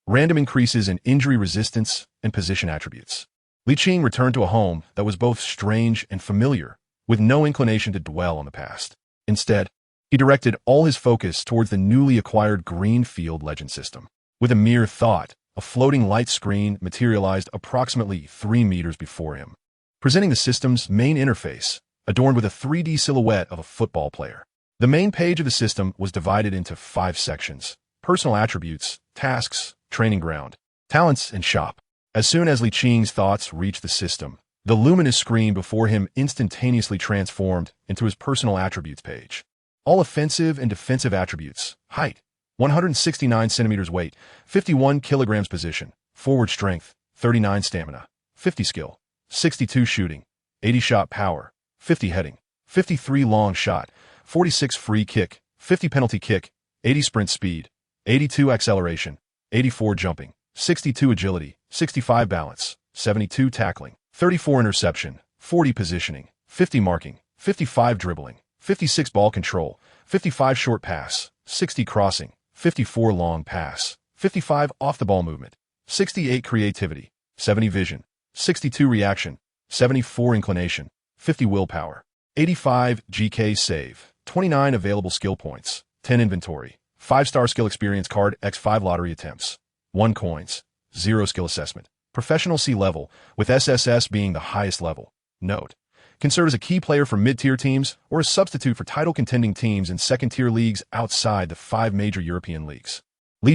Random increases in injury resistance and position attributes. Liching returned to a home that was both strange and familiar, with no inclination to dwell on the past. Instead, he directed all his focus towards the newly acquired Greenfield Legend system. With a mere thought, a floating light screen materialized approximately 3 meters before him, presenting the system's main interface, adorned with a 3D silhouette of a football player. The main page of the system was divided into 5 sections: personal attributes, tasks, training ground, talents, and shop. As soon as Liching's thoughts reached the system, the luminous screen before him instantaneously transformed into his personal attributes page. All offensive and defensive attributes: height, 169 centimeters weight, 51 kilograms position, forward strength, 39 stamina, 50 skill, 62 shooting, 80 shot power, 50 heading, 53 long shot, 46 free kick, 50 penalty kick, 80 sprint speed, 82 acceleration, 84 jumping, 62 agility, 65 balance, 72 tackling, 34 interception, 40 positioning, 50 marking, 55 dribbling, 56 ball control, 55 short pass, 60 crossing, 54 long pass, 55 off-the-ball movement, 68 creativity, 70 vision, 62 reaction, 74 inclination, 50 willpower, 85 GK save, 29 available skill points, 10 inventory, 5-star skill experience card x 5 lottery attempts, 1 coins, 0 skill assessment, professional C level, with SSS being the highest level. Note: can serve as a key player for mid-tier teams or a substitute for title-contending teams in second-tier leagues outside the 5 major European leagues.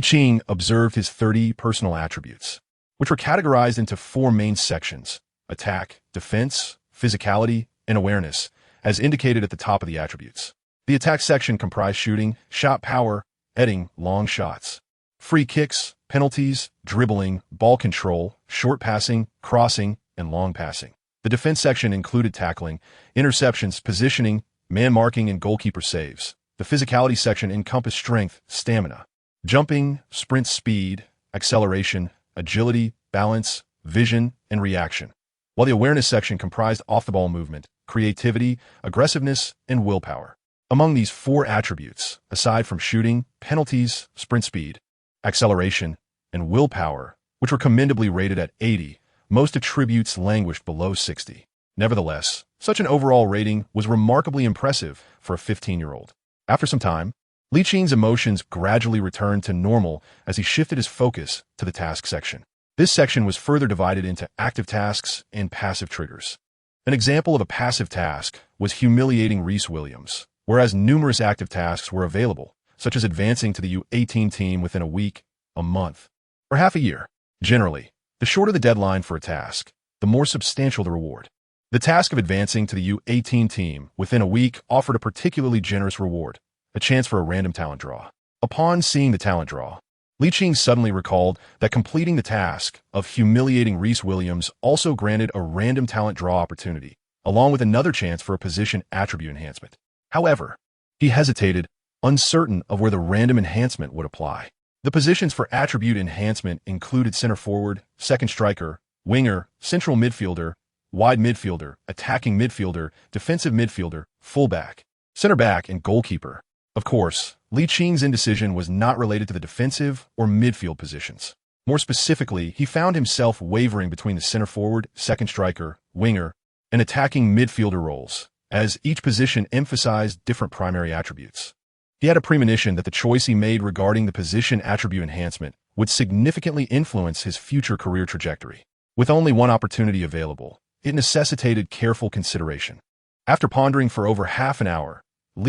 Kean observed his 30 personal attributes, which were categorized into 4 main sections: attack, defense, physicality, and awareness, as indicated at the top of the attributes. The attack section comprised shooting, shot power, heading, long shots, free kicks, penalties, dribbling, ball control, short passing, crossing, and long passing. The defense section included tackling, interceptions, positioning, man marking, and goalkeeper saves. The physicality section encompassed strength, stamina, jumping, sprint speed, acceleration, agility, balance, vision, and reaction. While the awareness section comprised off-the-ball movement, creativity, aggressiveness, and willpower. Among these 4 attributes, aside from shooting, penalties, sprint speed, acceleration, and willpower, which were commendably rated at 80, most attributes languished below 60. Nevertheless, such an overall rating was remarkably impressive for a 15-year-old. After some time, Kean's emotions gradually returned to normal as he shifted his focus to the task section. This section was further divided into active tasks and passive triggers. An example of a passive task was humiliating Rhys Williams, whereas numerous active tasks were available, such as advancing to the U18 team within a week, a month, or half a year. Generally, the shorter the deadline for a task, the more substantial the reward. The task of advancing to the U18 team within a week offered a particularly generous reward, a chance for a random talent draw. Upon seeing the talent draw, Kean suddenly recalled that completing the task of humiliating Rhys Williams also granted a random talent draw opportunity, along with another chance for a position attribute enhancement. However, he hesitated, uncertain of where the random enhancement would apply. The positions for attribute enhancement included center forward, second striker, winger, central midfielder, wide midfielder, attacking midfielder, defensive midfielder, fullback, center back, and goalkeeper. Of course, Kean's indecision was not related to the defensive or midfield positions. More specifically, he found himself wavering between the center forward, second striker, winger, and attacking midfielder roles, as each position emphasized different primary attributes. He had a premonition that the choice he made regarding the position attribute enhancement would significantly influence his future career trajectory. With only one opportunity available, it necessitated careful consideration. After pondering for over half an hour,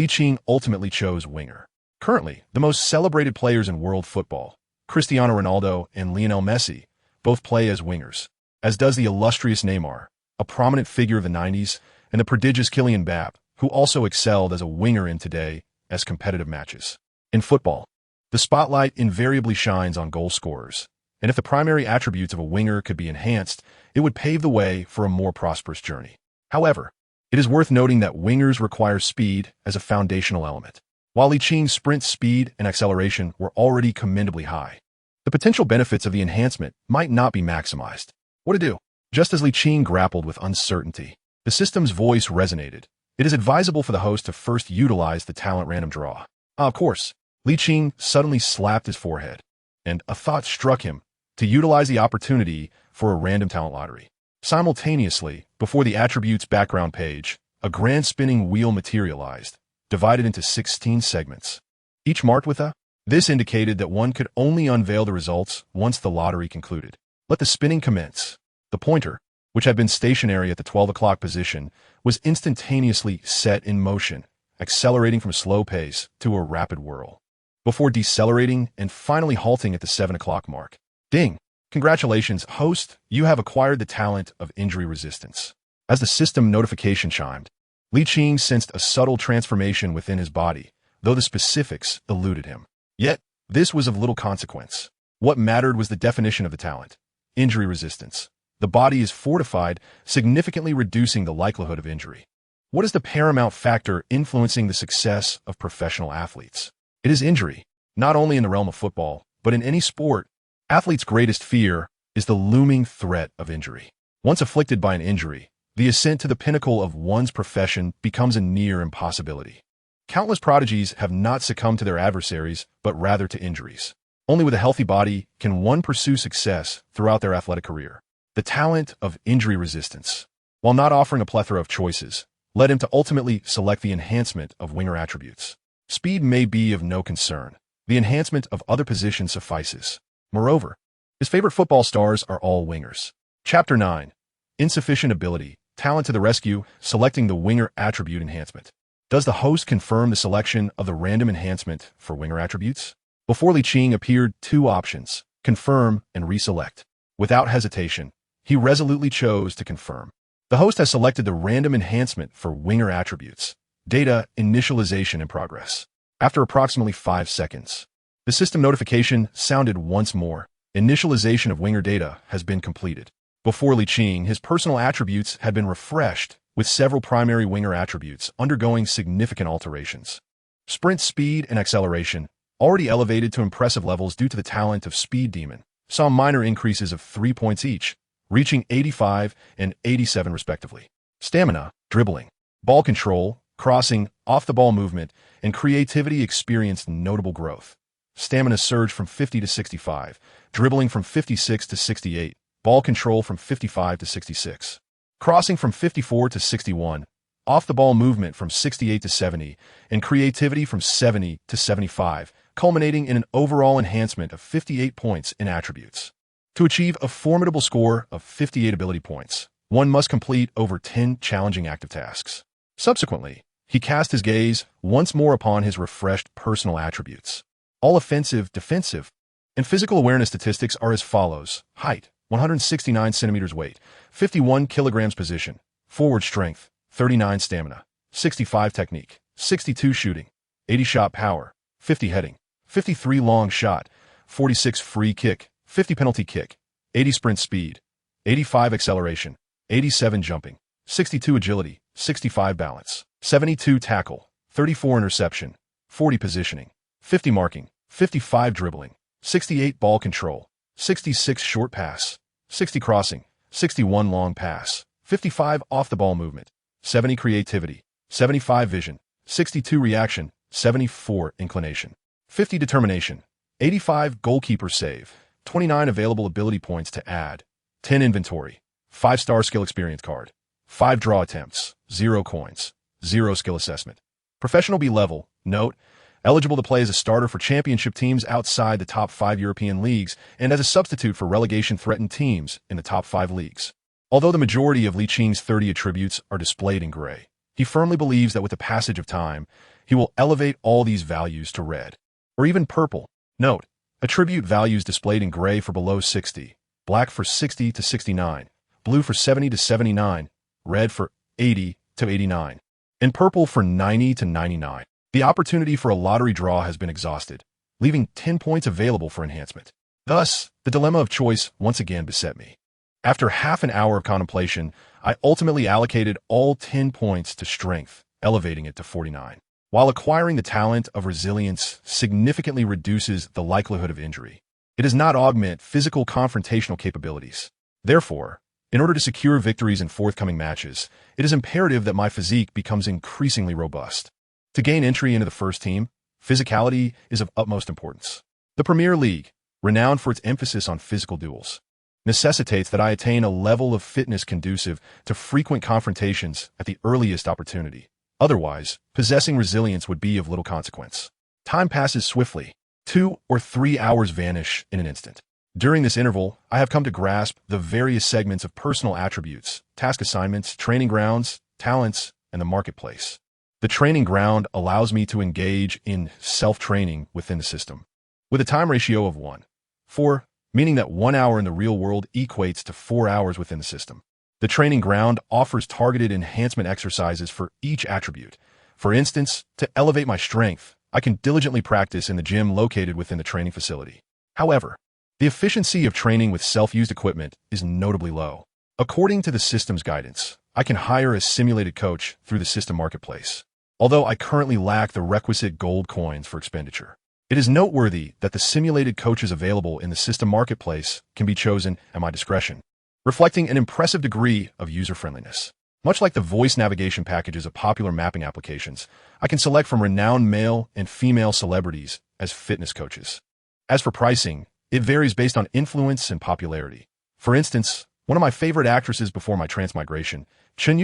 Kean ultimately chose winger. Currently, the most celebrated players in world football, Cristiano Ronaldo and Lionel Messi, both play as wingers, as does the illustrious Neymar, a prominent figure of the 90s, and the prodigious Kylian Mbappé, who also excelled as a winger in today's competitive matches. In football, the spotlight invariably shines on goal scorers, and if the primary attributes of a winger could be enhanced, it would pave the way for a more prosperous journey. However, it is worth noting that wingers require speed as a foundational element. While Kean's sprint speed and acceleration were already commendably high, the potential benefits of the enhancement might not be maximized. What to do? Just as Kean grappled with uncertainty, the system's voice resonated. It is advisable for the host to first utilize the talent random draw. Of course, Kean suddenly slapped his forehead, and a thought struck him to utilize the opportunity for a random talent lottery. Simultaneously, before the attributes background page, a grand spinning wheel materialized, divided into 16 segments, each marked with a. This indicated that one could only unveil the results once the lottery concluded. Let the spinning commence. The pointer, which had been stationary at the 12 o'clock position, was instantaneously set in motion, accelerating from a slow pace to a rapid whirl, before decelerating and finally halting at the 7 o'clock mark. Ding! Congratulations, host, you have acquired the talent of injury resistance. As the system notification chimed, Kean sensed a subtle transformation within his body, though the specifics eluded him. Yet, this was of little consequence. What mattered was the definition of the talent. injury resistance. The body is fortified, significantly reducing the likelihood of injury. What is the paramount factor influencing the success of professional athletes? It is injury. Not only in the realm of football, but in any sport, athletes' greatest fear is the looming threat of injury. Once afflicted by an injury, the ascent to the pinnacle of one's profession becomes a near impossibility. Countless prodigies have not succumbed to their adversaries, but rather to injuries. Only with a healthy body can one pursue success throughout their athletic career. The talent of injury resistance. While not offering a plethora of choices, led him to ultimately select the enhancement of winger attributes. Speed may be of no concern. The enhancement of other positions suffices. Moreover, his favorite football stars are all wingers. Chapter 9. Insufficient ability. Talent to the rescue, selecting the winger attribute enhancement. Does the host confirm the selection of the random enhancement for winger attributes? Before Ligt appeared two options, confirm and reselect. Without hesitation, he resolutely chose to confirm. The host has selected the random enhancement for winger attributes. Data initialization in progress. After approximately 5 seconds, the system notification sounded once more. Initialization of winger data has been completed. Before Ligt, his personal attributes had been refreshed, with several primary winger attributes undergoing significant alterations. Sprint speed and acceleration, already elevated to impressive levels due to the talent of Speed Demon, saw minor increases of 3 points each, reaching 85 and 87 respectively. Stamina, dribbling, ball control, crossing, off-the-ball movement, and creativity experienced notable growth. Stamina surged from 50 to 65, dribbling from 56 to 68, ball control from 55 to 66, crossing from 54 to 61, off-the-ball movement from 68 to 70, and creativity from 70 to 75, culminating in an overall enhancement of 58 points in attributes. To achieve a formidable score of 58 ability points, one must complete over 10 challenging active tasks. Subsequently, he cast his gaze once more upon his refreshed personal attributes. All offensive, defensive, and physical awareness statistics are as follows. Height, 169 centimeters weight, 51 kilograms position, forward strength, 39 stamina, 65 technique, 62 shooting, 80 shot power, 50 heading, 53 long shot, 46 free kick, 50 penalty kick, 80 sprint speed, 85 acceleration, 87 jumping, 62 agility, 65 balance, 72 tackle, 34 interception, 40 positioning, 50 marking, 55 dribbling, 68 ball control, 66 short pass, 60 crossing, 61 long pass, 55 off-the-ball movement, 70 creativity, 75 vision, 62 reaction, 74 inclination, 50 determination, 85 goalkeeper save, 29 available ability points to add, 10 inventory, 5-star skill experience card, 5 draw attempts, 0 coins, 0 skill assessment. Professional B level, note, eligible to play as a starter for championship teams outside the top 5 European leagues and as a substitute for relegation-threatened teams in the top 5 leagues. Although the majority of Licht's 30 attributes are displayed in gray, he firmly believes that with the passage of time, he will elevate all these values to red, or even purple. Note, attribute values displayed in gray for below 60, black for 60 to 69, blue for 70 to 79, red for 80 to 89, and purple for 90 to 99. The opportunity for a lottery draw has been exhausted, leaving 10 points available for enhancement. Thus, the dilemma of choice once again beset me. After half an hour of contemplation, I ultimately allocated all 10 points to strength, elevating it to 49. While acquiring the talent of resilience significantly reduces the likelihood of injury, it does not augment physical confrontational capabilities. Therefore, in order to secure victories in forthcoming matches, it is imperative that my physique becomes increasingly robust. To gain entry into the first team, physicality is of utmost importance. The Premier League, renowned for its emphasis on physical duels, necessitates that I attain a level of fitness conducive to frequent confrontations at the earliest opportunity. Otherwise, possessing resilience would be of little consequence. Time passes swiftly. 2 or 3 hours vanish in an instant. During this interval, I have come to grasp the various segments of personal attributes, task assignments, training grounds, talents, and the marketplace. The training ground allows me to engage in self-training within the system, with a time ratio of 1:4, meaning that 1 hour in the real world equates to 4 hours within the system. The training ground offers targeted enhancement exercises for each attribute. For instance, to elevate my strength, I can diligently practice in the gym located within the training facility. However, The efficiency of training with self-used equipment is notably low. According to the system's guidance, I can hire a simulated coach through the system marketplace, although I currently lack the requisite gold coins for expenditure. It is noteworthy that the simulated coaches available in the system marketplace can be chosen at my discretion, reflecting an impressive degree of user-friendliness. Much like the voice navigation packages of popular mapping applications, I can select from renowned male and female celebrities as fitness coaches. As for pricing, it varies based on influence and popularity. For instance, one of my favorite actresses before my transmigration, Kean,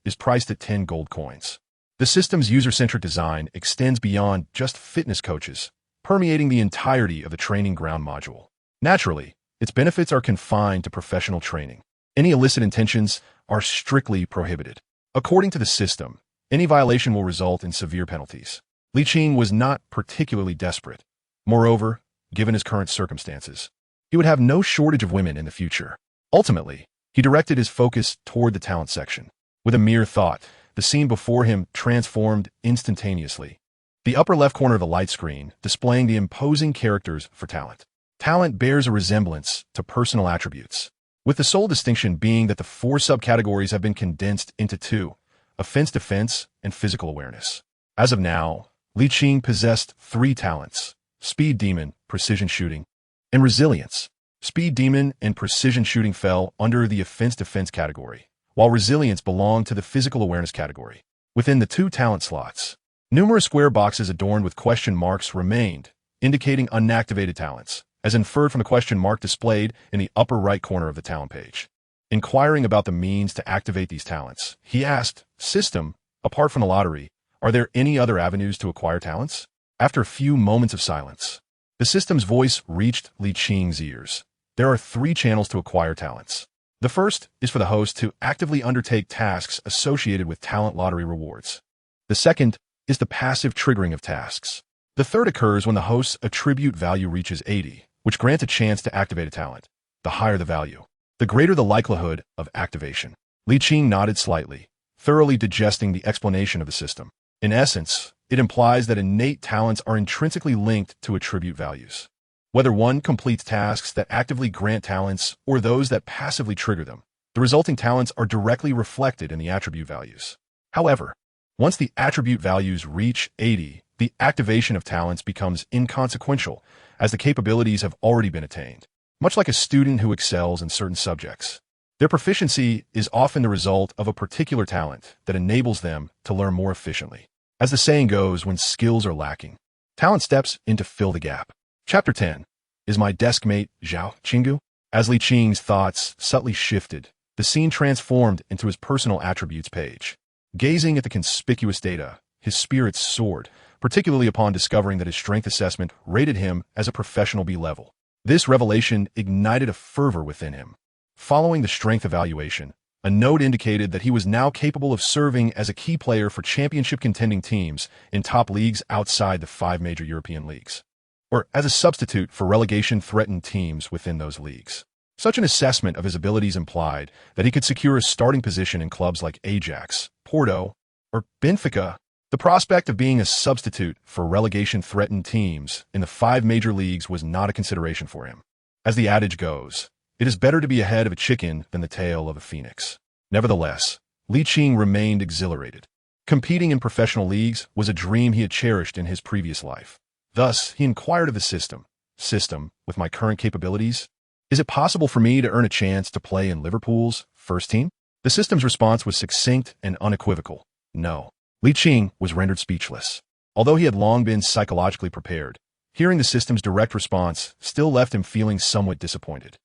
is priced at 10 gold coins. The system's user-centric design extends beyond just fitness coaches, permeating the entirety of the training ground module. Naturally, its benefits are confined to professional training. Any illicit intentions are strictly prohibited. According to the system, any violation will result in severe penalties. Ligt was not particularly desperate. Moreover, given his current circumstances, he would have no shortage of women in the future. Ultimately, he directed his focus toward the talent section. With a mere thought, the scene before him transformed instantaneously. The upper left corner of the light screen displaying the imposing characters for talent. Talent bears a resemblance to personal attributes, with the sole distinction being that the 4 subcategories have been condensed into 2, offense-defense and physical awareness. As of now, Ligt possessed 3 talents: Speed Demon, Precision Shooting, and Resilience. Speed Demon and Precision Shooting fell under the offense-defense category, while Resilience belonged to the physical awareness category. Within the 2 talent slots, numerous square boxes adorned with question marks remained, indicating unactivated talents, as inferred from the question mark displayed in the upper right corner of the talent page. Inquiring about the means to activate these talents, he asked, "System, apart from the lottery, are there any other avenues to acquire talents?" After a few moments of silence, the system's voice reached Light's ears. There are 3 channels to acquire talents. The first is for the host to actively undertake tasks associated with talent lottery rewards. The second is the passive triggering of tasks. The third occurs when the host's attribute value reaches 80, which grants a chance to activate a talent. The higher the value, the greater the likelihood of activation. Ligt nodded slightly, thoroughly digesting the explanation of the system. In essence, it implies that innate talents are intrinsically linked to attribute values. Whether one completes tasks that actively grant talents or those that passively trigger them, the resulting talents are directly reflected in the attribute values. However, once the attribute values reach 80, the activation of talents becomes inconsequential, as the capabilities have already been attained. Much like a student who excels in certain subjects, their proficiency is often the result of a particular talent that enables them to learn more efficiently. As the saying goes, when skills are lacking, talent steps in to fill the gap. Chapter 10. Is my deskmate Zhao Chingu? As Light's thoughts subtly shifted, the scene transformed into his personal attributes page. Gazing at the conspicuous data, his spirits soared, particularly upon discovering that his strength assessment rated him as a professional B level. This revelation ignited a fervor within him. Following the strength evaluation, a note indicated that he was now capable of serving as a key player for championship contending teams in top leagues outside the 5 major European leagues, or as a substitute for relegation-threatened teams within those leagues. Such an assessment of his abilities implied that he could secure a starting position in clubs like Ajax, Porto, or Benfica. The prospect of being a substitute for relegation-threatened teams in the 5 major leagues was not a consideration for him. As the adage goes, it is better to be a head of a chicken than the tail of a phoenix. Nevertheless, Ligt remained exhilarated. Competing in professional leagues was a dream he had cherished in his previous life. Thus, he inquired of the system, with my current capabilities, is it possible for me to earn a chance to play in Liverpool's first team? The system's response was succinct and unequivocal. No. Ligt was rendered speechless. Although he had long been psychologically prepared, hearing the system's direct response still left him feeling somewhat disappointed.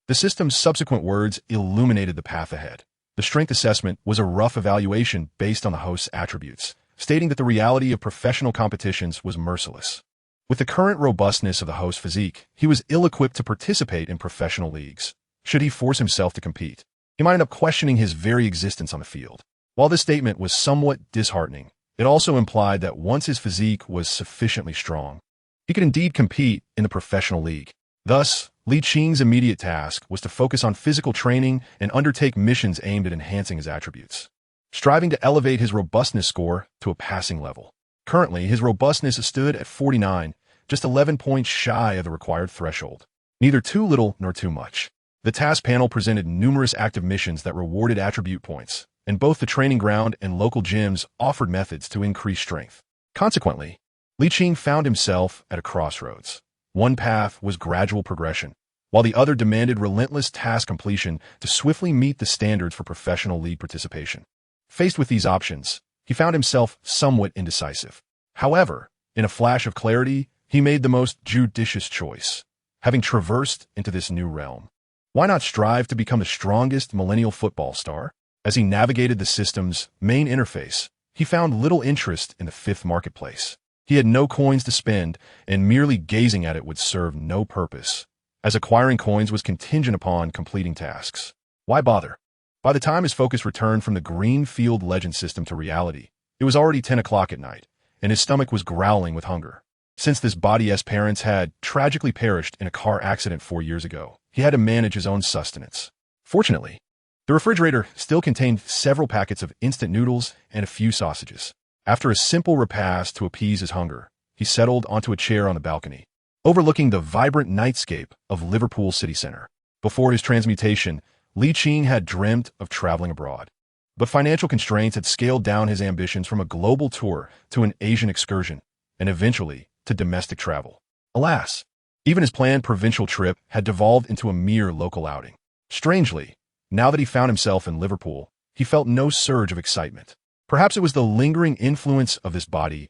The system's subsequent words illuminated the path ahead. The strength assessment was a rough evaluation based on the host's attributes, stating that the reality of professional competitions was merciless. With the current robustness of the host's physique, he was ill-equipped to participate in professional leagues. Should he force himself to compete, he might end up questioning his very existence on the field. While this statement was somewhat disheartening, it also implied that once his physique was sufficiently strong, he could indeed compete in the professional league. Thus, Light's immediate task was to focus on physical training and undertake missions aimed at enhancing his attributes, striving to elevate his robustness score to a passing level. Currently, his robustness stood at 49, just 11 points shy of the required threshold. neither too little nor too much. The task panel presented numerous active missions that rewarded attribute points, and both the training ground and local gyms offered methods to increase strength. Consequently, Ligt found himself at a crossroads. One path was gradual progression, while the other demanded relentless task completion to swiftly meet the standards for professional league participation. Faced with these options, he found himself somewhat indecisive. However, in a flash of clarity, he made the most judicious choice. Having traversed into this new realm, why not strive to become the strongest millennial football star? As he navigated the system's main interface, he found little interest in the fifth marketplace. He had no coins to spend, and merely gazing at it would serve no purpose, as acquiring coins was contingent upon completing tasks. Why bother? By the time his focus returned from the Greenfield legend system to reality, it was already 10 o'clock at night, and his stomach was growling with hunger. Since this body's parents had tragically perished in a car accident 4 years ago, he had to manage his own sustenance. Fortunately, the refrigerator still contained several packets of instant noodles and a few sausages. After a simple repast to appease his hunger, he settled onto a chair on the balcony, overlooking the vibrant nightscape of Liverpool city centre. Before his transmutation, Ligt had dreamt of traveling abroad. But financial constraints had scaled down his ambitions from a global tour to an Asian excursion, and eventually to domestic travel. Alas, even his planned provincial trip had devolved into a mere local outing. Strangely, now that he found himself in Liverpool, he felt no surge of excitement. Perhaps it was the lingering influence of this body's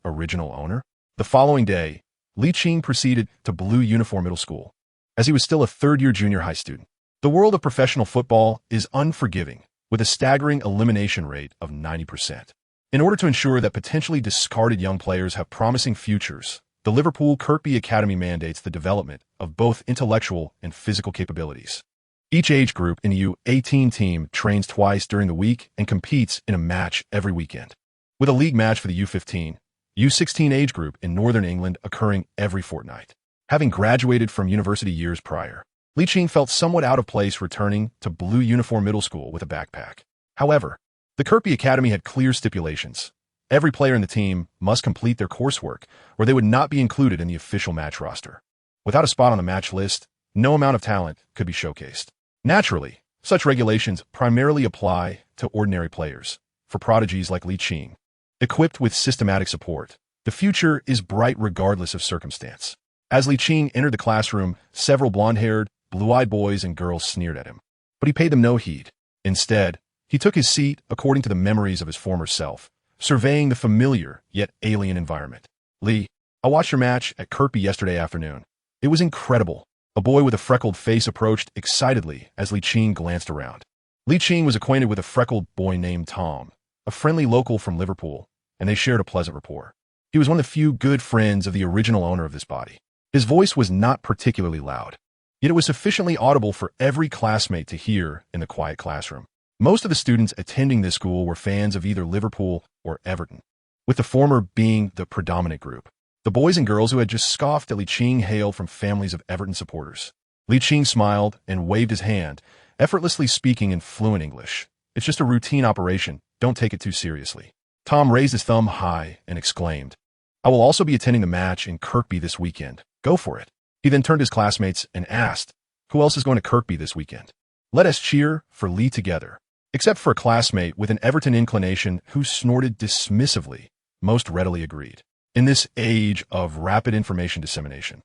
original owner. The following day, Ligt proceeded to Blue Uniform Middle School, as he was still a third-year junior high student. The world of professional football is unforgiving, with a staggering elimination rate of 90%. In order to ensure that potentially discarded young players have promising futures, the Liverpool Kirkby Academy mandates the development of both intellectual and physical capabilities. Each age group in the U18 team trains twice during the week and competes in a match every weekend, with a league match for the U15, U16 age group in Northern England occurring every fortnight. Having graduated from university years prior, Ligt felt somewhat out of place returning to Blue Uniform Middle School with a backpack. However, the Kirkby Academy had clear stipulations. Every player in the team must complete their coursework, or they would not be included in the official match roster. Without a spot on the match list, no amount of talent could be showcased. Naturally, such regulations primarily apply to ordinary players. For prodigies like Ligt, equipped with systematic support, the future is bright regardless of circumstance. As Ligt entered the classroom, several blonde-haired, blue-eyed boys and girls sneered at him, but he paid them no heed. Instead, he took his seat according to the memories of his former self, surveying the familiar yet alien environment. "Lee, I watched your match at Kirkby yesterday afternoon. It was incredible." A boy with a freckled face approached excitedly as Ligt glanced around. Ligt was acquainted with a freckled boy named Tom, a friendly local from Liverpool, and they shared a pleasant rapport. He was one of the few good friends of the original owner of this body. His voice was not particularly loud, yet it was sufficiently audible for every classmate to hear in the quiet classroom. Most of the students attending this school were fans of either Liverpool or Everton, with the former being the predominant group. The boys and girls who had just scoffed at Ligt hailed from families of Everton supporters. Ligt smiled and waved his hand, effortlessly speaking in fluent English. "It's just a routine operation. Don't take it too seriously." Tom raised his thumb high and exclaimed, "I will also be attending the match in Kirkby this weekend. Go for it." He then turned to his classmates and asked, "Who else is going to Kirkby this weekend? Let us cheer for Lee together." Except for a classmate with an Everton inclination who snorted dismissively, most readily agreed. In this age of rapid information dissemination,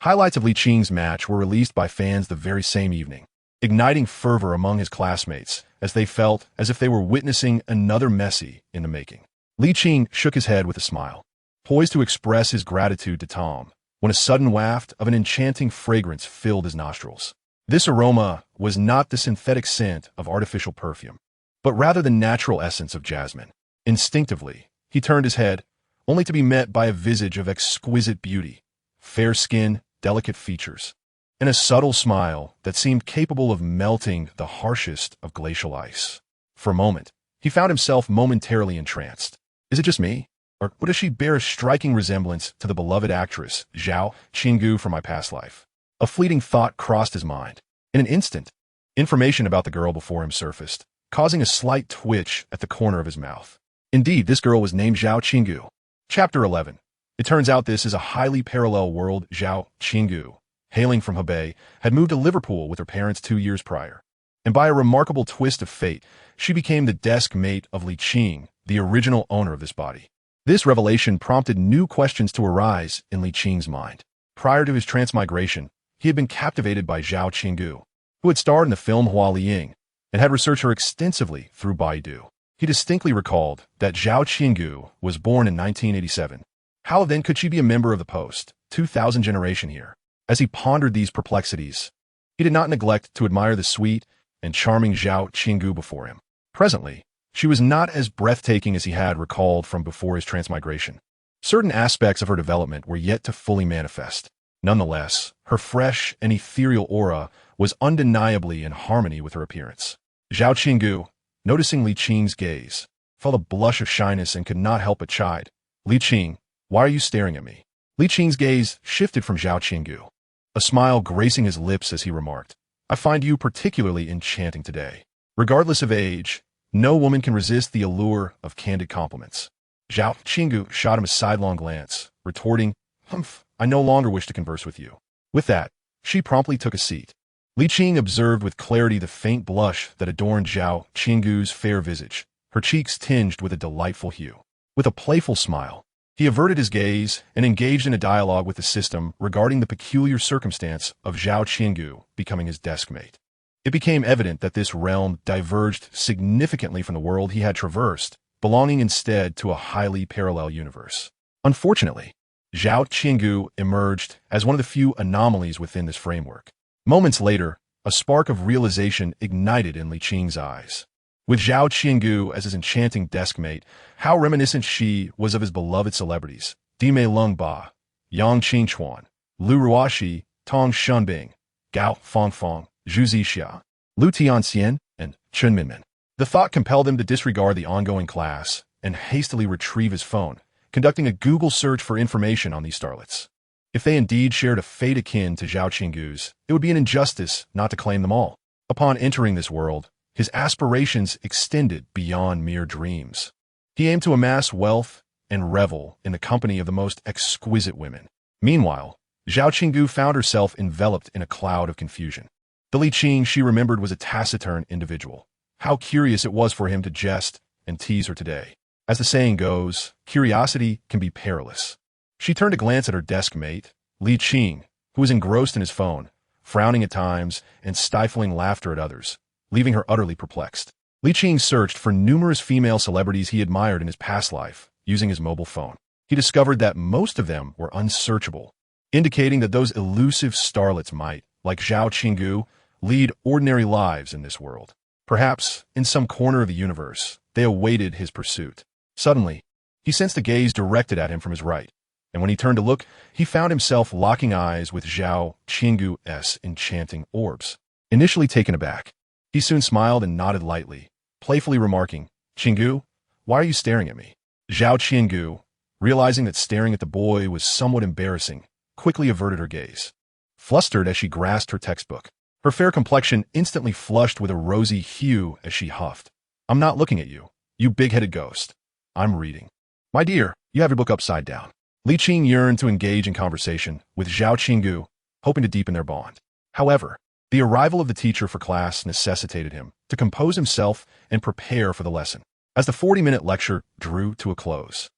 highlights of Licht's match were released by fans the very same evening, igniting fervor among his classmates as they felt as if they were witnessing another Messi in the making. Ligt shook his head with a smile, poised to express his gratitude to Tom, when a sudden waft of an enchanting fragrance filled his nostrils. This aroma was not the synthetic scent of artificial perfume, but rather the natural essence of jasmine. Instinctively, he turned his head, only to be met by a visage of exquisite beauty, fair skin, delicate features, and a subtle smile that seemed capable of melting the harshest of glacial ice. For a moment, he found himself momentarily entranced. Is it just me? Or does she bear a striking resemblance to the beloved actress Zhao Qinggu from my past life? A fleeting thought crossed his mind. In an instant, information about the girl before him surfaced, causing a slight twitch at the corner of his mouth. Indeed, this girl was named Zhao Qinggu. Chapter 11. It turns out this is a highly parallel world. Zhao Qinggu hailing from Hebei, had moved to Liverpool with her parents 2 years prior. And by a remarkable twist of fate, she became the desk mate of Ligt, the original owner of this body. This revelation prompted new questions to arise in Liching's mind. Prior to his transmigration, he had been captivated by Zhao Qinggu, who had starred in the film Hua Liying, and had researched her extensively through Baidu. He distinctly recalled that Zhao Qinggu was born in 1987. How then could she be a member of the post-2000 generation here? As he pondered these perplexities, he did not neglect to admire the sweet and charming Zhao Qinggu before him. Presently, she was not as breathtaking as he had recalled from before his transmigration. Certain aspects of her development were yet to fully manifest. Nonetheless, her fresh and ethereal aura was undeniably in harmony with her appearance. Zhao Qinggu, noticing Liching's gaze, felt a blush of shyness and could not help but chide. Liching, why are you staring at me? Liching's gaze shifted from Zhao Qinggu, a smile gracing his lips as he remarked, I find you particularly enchanting today. Regardless of age, no woman can resist the allure of candid compliments. Zhao Qinggu shot him a sidelong glance, retorting, Humph, I no longer wish to converse with you. With that, she promptly took a seat. Liching observed with clarity the faint blush that adorned Zhao Qinggu's fair visage, her cheeks tinged with a delightful hue. With a playful smile, he averted his gaze and engaged in a dialogue with the system regarding the peculiar circumstance of Zhao Qinggu becoming his desk mate. It became evident that this realm diverged significantly from the world he had traversed, belonging instead to a highly parallel universe. Unfortunately, Zhao Qinggu emerged as one of the few anomalies within this framework. Moments later, a spark of realization ignited in Liching's eyes. With Zhao Qinggu as his enchanting desk mate, how reminiscent she was of his beloved celebrities, Dime Lung Ba, Yang Qingchuan, Lu Ruoxi, Tong Shunbing, Gao Fangfang, Zhu Zixia, Lu Tianxian, and Chen Minmin. The thought compelled him to disregard the ongoing class and hastily retrieve his phone, conducting a Google search for information on these starlets. If they indeed shared a fate akin to Zhao Qinggu's, it would be an injustice not to claim them all. Upon entering this world, his aspirations extended beyond mere dreams. He aimed to amass wealth and revel in the company of the most exquisite women. Meanwhile, Zhao Qinggu found herself enveloped in a cloud of confusion. The Liching she remembered was a taciturn individual. How curious it was for him to jest and tease her today. As the saying goes, curiosity can be perilous. She turned to glance at her desk mate, Liching, who was engrossed in his phone, frowning at times and stifling laughter at others, leaving her utterly perplexed. Liching searched for numerous female celebrities he admired in his past life, using his mobile phone. He discovered that most of them were unsearchable, indicating that those elusive starlets might, like Zhao Qinggu, lead ordinary lives in this world. Perhaps, in some corner of the universe, they awaited his pursuit. Suddenly, he sensed a gaze directed at him from his right, and when he turned to look, he found himself locking eyes with Zhao Qinggu's enchanting orbs. Initially taken aback, he soon smiled and nodded lightly, playfully remarking, Qinggu, why are you staring at me? Zhao Qinggu, realizing that staring at the boy was somewhat embarrassing, quickly averted her gaze. Flustered as she grasped her textbook, her fair complexion instantly flushed with a rosy hue as she huffed. I'm not looking at you, you big-headed ghost. I'm reading. My dear, you have your book upside down. Liching yearned to engage in conversation with Zhao Qinggu, hoping to deepen their bond. However, the arrival of the teacher for class necessitated him to compose himself and prepare for the lesson. As the 40-minute lecture drew to a close,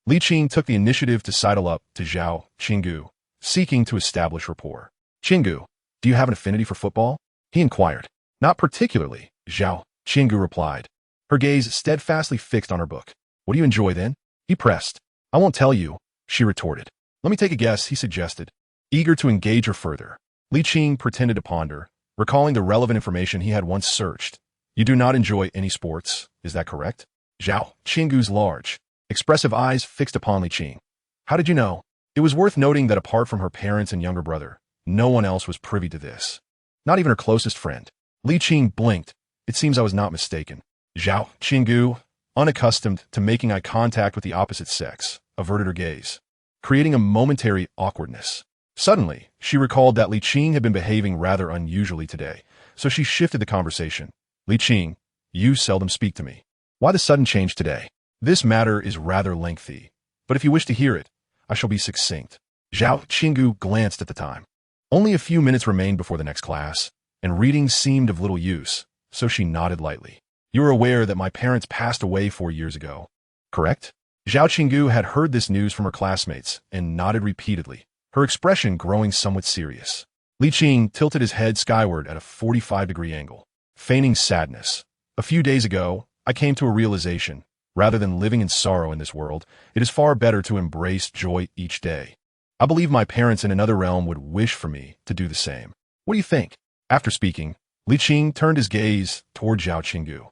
Liching took the initiative to sidle up to Zhao Qinggu, seeking to establish rapport. Qinggu, do you have an affinity for football? He inquired. Not particularly, Zhao Qinggu replied, her gaze steadfastly fixed on her book. What do you enjoy then? He pressed. I won't tell you, she retorted. Let me take a guess, he suggested, eager to engage her further. Liching pretended to ponder, recalling the relevant information he had once searched. You do not enjoy any sports, is that correct? Zhao Qinggu's large, expressive eyes fixed upon Liching. How did you know? It was worth noting that apart from her parents and younger brother, no one else was privy to this. Not even her closest friend. Liching blinked. It seems I was not mistaken. Zhao Qinggu, unaccustomed to making eye contact with the opposite sex, averted her gaze, creating a momentary awkwardness. Suddenly, she recalled that Liching had been behaving rather unusually today, so she shifted the conversation. Liching, you seldom speak to me. Why the sudden change today? This matter is rather lengthy, but if you wish to hear it, I shall be succinct. Zhao Qinggu glanced at the time. Only a few minutes remained before the next class, and reading seemed of little use, so she nodded lightly. You are aware that my parents passed away 4 years ago, correct? Zhao Qinggu had heard this news from her classmates and nodded repeatedly, her expression growing somewhat serious. Li Qing tilted his head skyward at a 45-degree angle, feigning sadness. A few days ago, I came to a realization. Rather than living in sorrow in this world, it is far better to embrace joy each day. I believe my parents in another realm would wish for me to do the same. What do you think? After speaking, Li Qing turned his gaze toward Zhao Qinggu.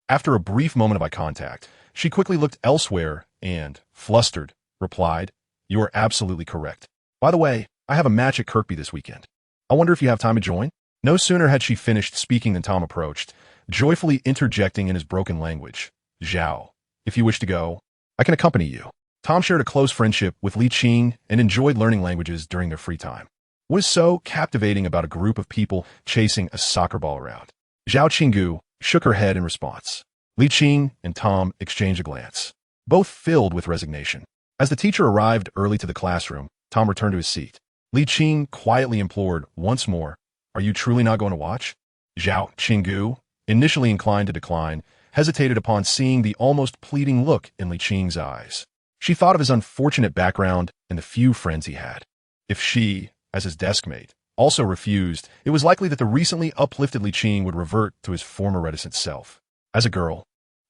After a brief moment of eye contact, she quickly looked elsewhere and, flustered, replied, You are absolutely correct. By the way, I have a match at Kirkby this weekend. I wonder if you have time to join? No sooner had she finished speaking than Tom approached, joyfully interjecting in his broken language. Zhao, if you wish to go, I can accompany you. Tom shared a close friendship with Li Qing and enjoyed learning languages during their free time. What is so captivating about a group of people chasing a soccer ball around? Zhao Qinggu shook her head in response. Li Qing and Tom exchanged a glance, both filled with resignation. As the teacher arrived early to the classroom, Tom returned to his seat. Li Qing quietly implored once more, Are you truly not going to watch? Zhao Qinggu, initially inclined to decline, hesitated upon seeing the almost pleading look in Li Qing's eyes. She thought of his unfortunate background and the few friends he had. If she, as his deskmate, also refused, it was likely that the recently uplifted Li Qing would revert to his former reticent self. As a girl,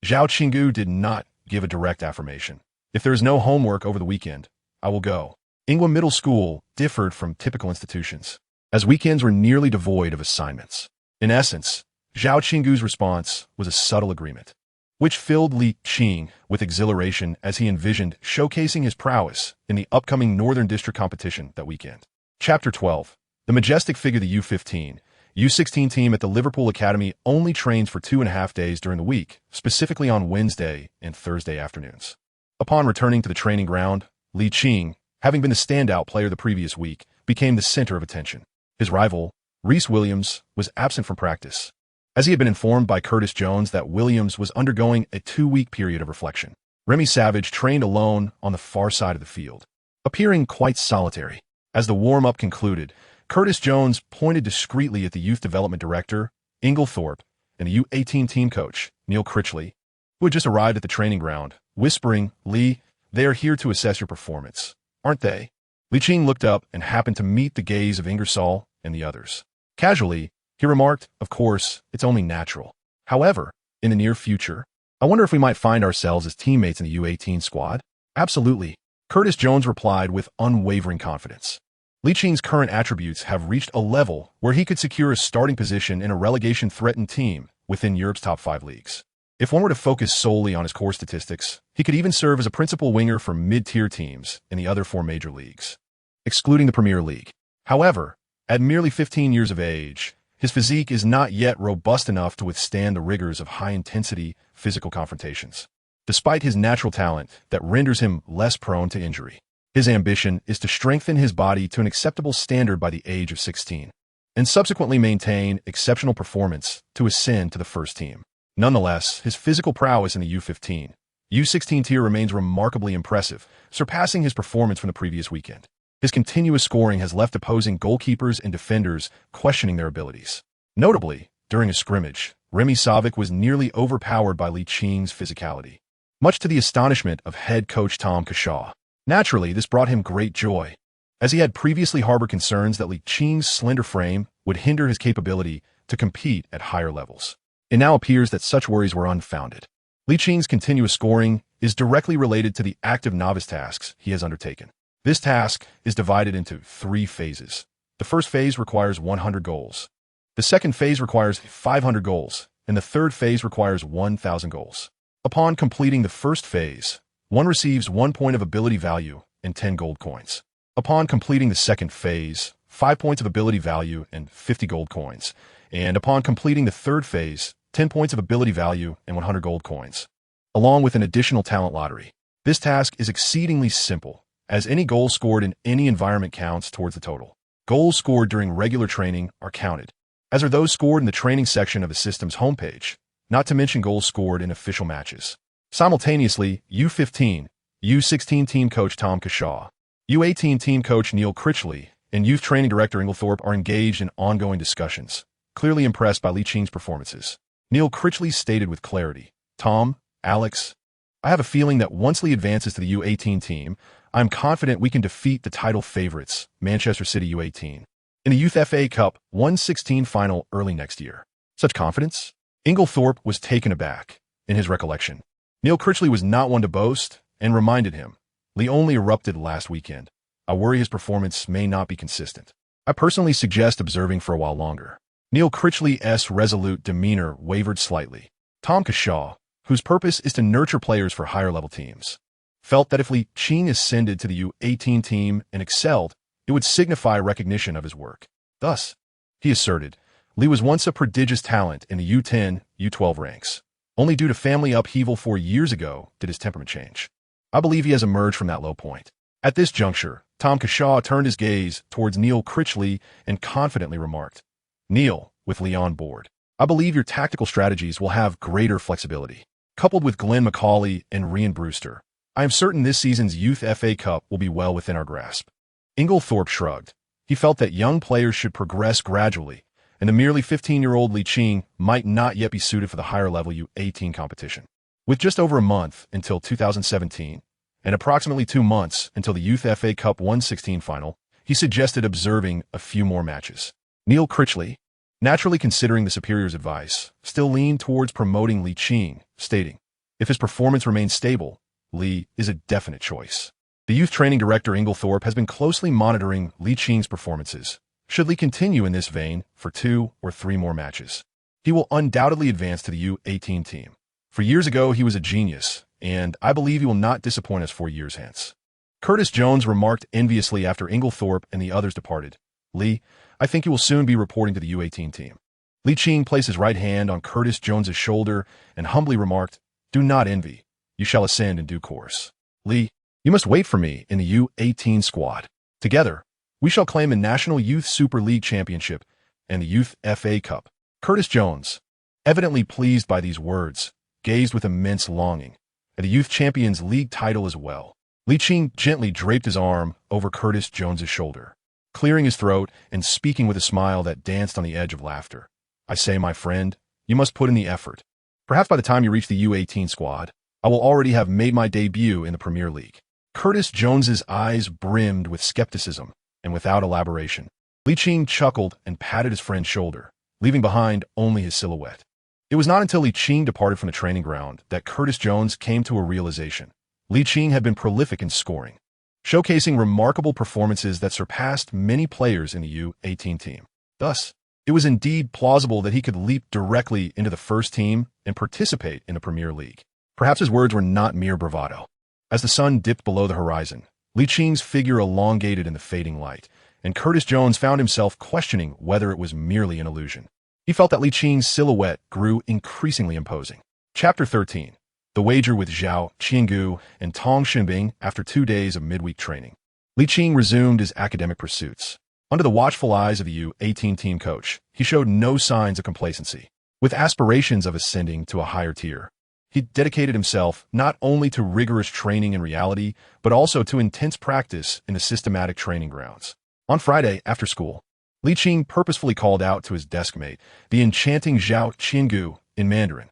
Zhao Qinggu did not give a direct affirmation. If there is no homework over the weekend, I will go. Ingwa Middle School differed from typical institutions, as weekends were nearly devoid of assignments. In essence, Zhao Qinggu's response was a subtle agreement, which filled Li Qing with exhilaration as he envisioned showcasing his prowess in the upcoming Northern District competition that weekend. Chapter 12. The majestic figure the U15, U16 team at the Liverpool Academy only trains for 2.5 days during the week, specifically on Wednesday and Thursday afternoons. Upon returning to the training ground, Li Qing, having been the standout player the previous week, became the center of attention. His rival, Rhys Williams, was absent from practice, as he had been informed by Curtis Jones that Williams was undergoing a 2-week period of reflection. Remy Savage trained alone on the far side of the field, appearing quite solitary. As the warm-up concluded, Curtis Jones pointed discreetly at the youth development director, Inglethorpe, and the U18 team coach, Neil Critchley, who had just arrived at the training ground, whispering, Lee, they are here to assess your performance, aren't they? Li Qing looked up and happened to meet the gaze of Ingersoll and the others. Casually, he remarked, Of course, it's only natural. However, in the near future, I wonder if we might find ourselves as teammates in the U18 squad? Absolutely, Curtis Jones replied with unwavering confidence. Li Qing's current attributes have reached a level where he could secure a starting position in a relegation-threatened team within Europe's top 5 leagues. If one were to focus solely on his core statistics, he could even serve as a principal winger for mid-tier teams in the other 4 major leagues, excluding the Premier League. However, at merely 15 years of age, his physique is not yet robust enough to withstand the rigors of high-intensity physical confrontations. Despite his natural talent that renders him less prone to injury, his ambition is to strengthen his body to an acceptable standard by the age of 16, and subsequently maintain exceptional performance to ascend to the first team. Nonetheless, his physical prowess in the U15, U16 tier remains remarkably impressive, surpassing his performance from the previous weekend. His continuous scoring has left opposing goalkeepers and defenders questioning their abilities. Notably, during a scrimmage, Remy Savage was nearly overpowered by Li Qing's physicality, much to the astonishment of head coach Tom Cashaw. Naturally, this brought him great joy, as he had previously harbored concerns that Li Qing's slender frame would hinder his capability to compete at higher levels. It now appears that such worries were unfounded. Li Qing's continuous scoring is directly related to the active novice tasks he has undertaken. This task is divided into 3 phases. The first phase requires 100 goals. The second phase requires 500 goals, and the third phase requires 1,000 goals. Upon completing the first phase, one receives 1 point of ability value and 10 gold coins. Upon completing the second phase, 5 points of ability value and 50 gold coins. And upon completing the third phase, 10 points of ability value and 100 gold coins, along with an additional talent lottery. This task is exceedingly simple, as any goal scored in any environment counts towards the total. Goals scored during regular training are counted, as are those scored in the training section of the system's homepage, not to mention goals scored in official matches. Simultaneously, U15, U16 team coach Tom Cashaw, U18 team coach Neil Critchley, and youth training director Inglethorpe are engaged in ongoing discussions, clearly impressed by Li Qing's performances. Neil Critchley stated with clarity, "Tom, Alex, I have a feeling that once Lee advances to the U18 team, I'm confident we can defeat the title favorites, Manchester City U18, in the Youth FA Cup 1/16 final early next year." Such confidence? Inglethorpe was taken aback. In his recollection, Neil Critchley was not one to boast and reminded him, "Lee only erupted last weekend. I worry his performance may not be consistent. I personally suggest observing for a while longer." Neil Critchley's resolute demeanor wavered slightly. Tom Cashaw, whose purpose is to nurture players for higher-level teams, felt that if Li Qing ascended to the U18 team and excelled, it would signify recognition of his work. Thus, he asserted, Li was once a prodigious talent in the U10, U12 ranks. Only due to family upheaval 4 years ago did his temperament change. I believe he has emerged from that low point. At this juncture, Tom Cashaw turned his gaze towards Neil Critchley and confidently remarked, "Neil, with Lee on board, I believe your tactical strategies will have greater flexibility. Coupled with Glenn McCauley and Rian Brewster, I am certain this season's Youth FA Cup will be well within our grasp." Inglethorpe shrugged. He felt that young players should progress gradually, and the merely 15-year-old Li Qing might not yet be suited for the higher-level U18 competition. With just over a month until 2017, and approximately 2 months until the Youth FA Cup 1/16 final, he suggested observing a few more matches. Neil Critchley, naturally considering the superior's advice, still leaned towards promoting Li Qing, stating, "If his performance remains stable, Li is a definite choice." The youth training director Inglethorpe has been closely monitoring Li Qing's performances. Should Li continue in this vein for 2 or 3 more matches, he will undoubtedly advance to the U18 team. For years ago, he was a genius, and I believe he will not disappoint us 4 years hence. Curtis Jones remarked enviously after Inglethorpe and the others departed, "Li, I think you will soon be reporting to the U18 team." Li Qing placed his right hand on Curtis Jones's shoulder and humbly remarked, "Do not envy. You shall ascend in due course. Li, you must wait for me in the U18 squad. Together, we shall claim a National Youth Super League Championship and the Youth FA Cup." Curtis Jones, evidently pleased by these words, gazed with immense longing at the Youth Champions League title as well. Li Qing gently draped his arm over Curtis Jones's shoulder, clearing his throat and speaking with a smile that danced on the edge of laughter. "I say, my friend, you must put in the effort. Perhaps by the time you reach the U18 squad, I will already have made my debut in the Premier League." Curtis Jones's eyes brimmed with skepticism, and without elaboration, Li Qing chuckled and patted his friend's shoulder, leaving behind only his silhouette. It was not until Li Qing departed from the training ground that Curtis Jones came to a realization. Li Qing had been prolific in scoring, showcasing remarkable performances that surpassed many players in the U18 team. Thus, it was indeed plausible that he could leap directly into the first team and participate in the Premier League. Perhaps his words were not mere bravado. As the sun dipped below the horizon, Li Qing's figure elongated in the fading light, and Curtis Jones found himself questioning whether it was merely an illusion. He felt that Li Qing's silhouette grew increasingly imposing. Chapter 13. The wager with Zhao Qiangu and Tong Xinbing after 2 days of midweek training. Li Qing resumed his academic pursuits. Under the watchful eyes of the U18 team coach, he showed no signs of complacency. With aspirations of ascending to a higher tier, he dedicated himself not only to rigorous training in reality, but also to intense practice in the systematic training grounds. On Friday, after school, Li Qing purposefully called out to his desk mate, the enchanting Zhao Qiangu, in Mandarin.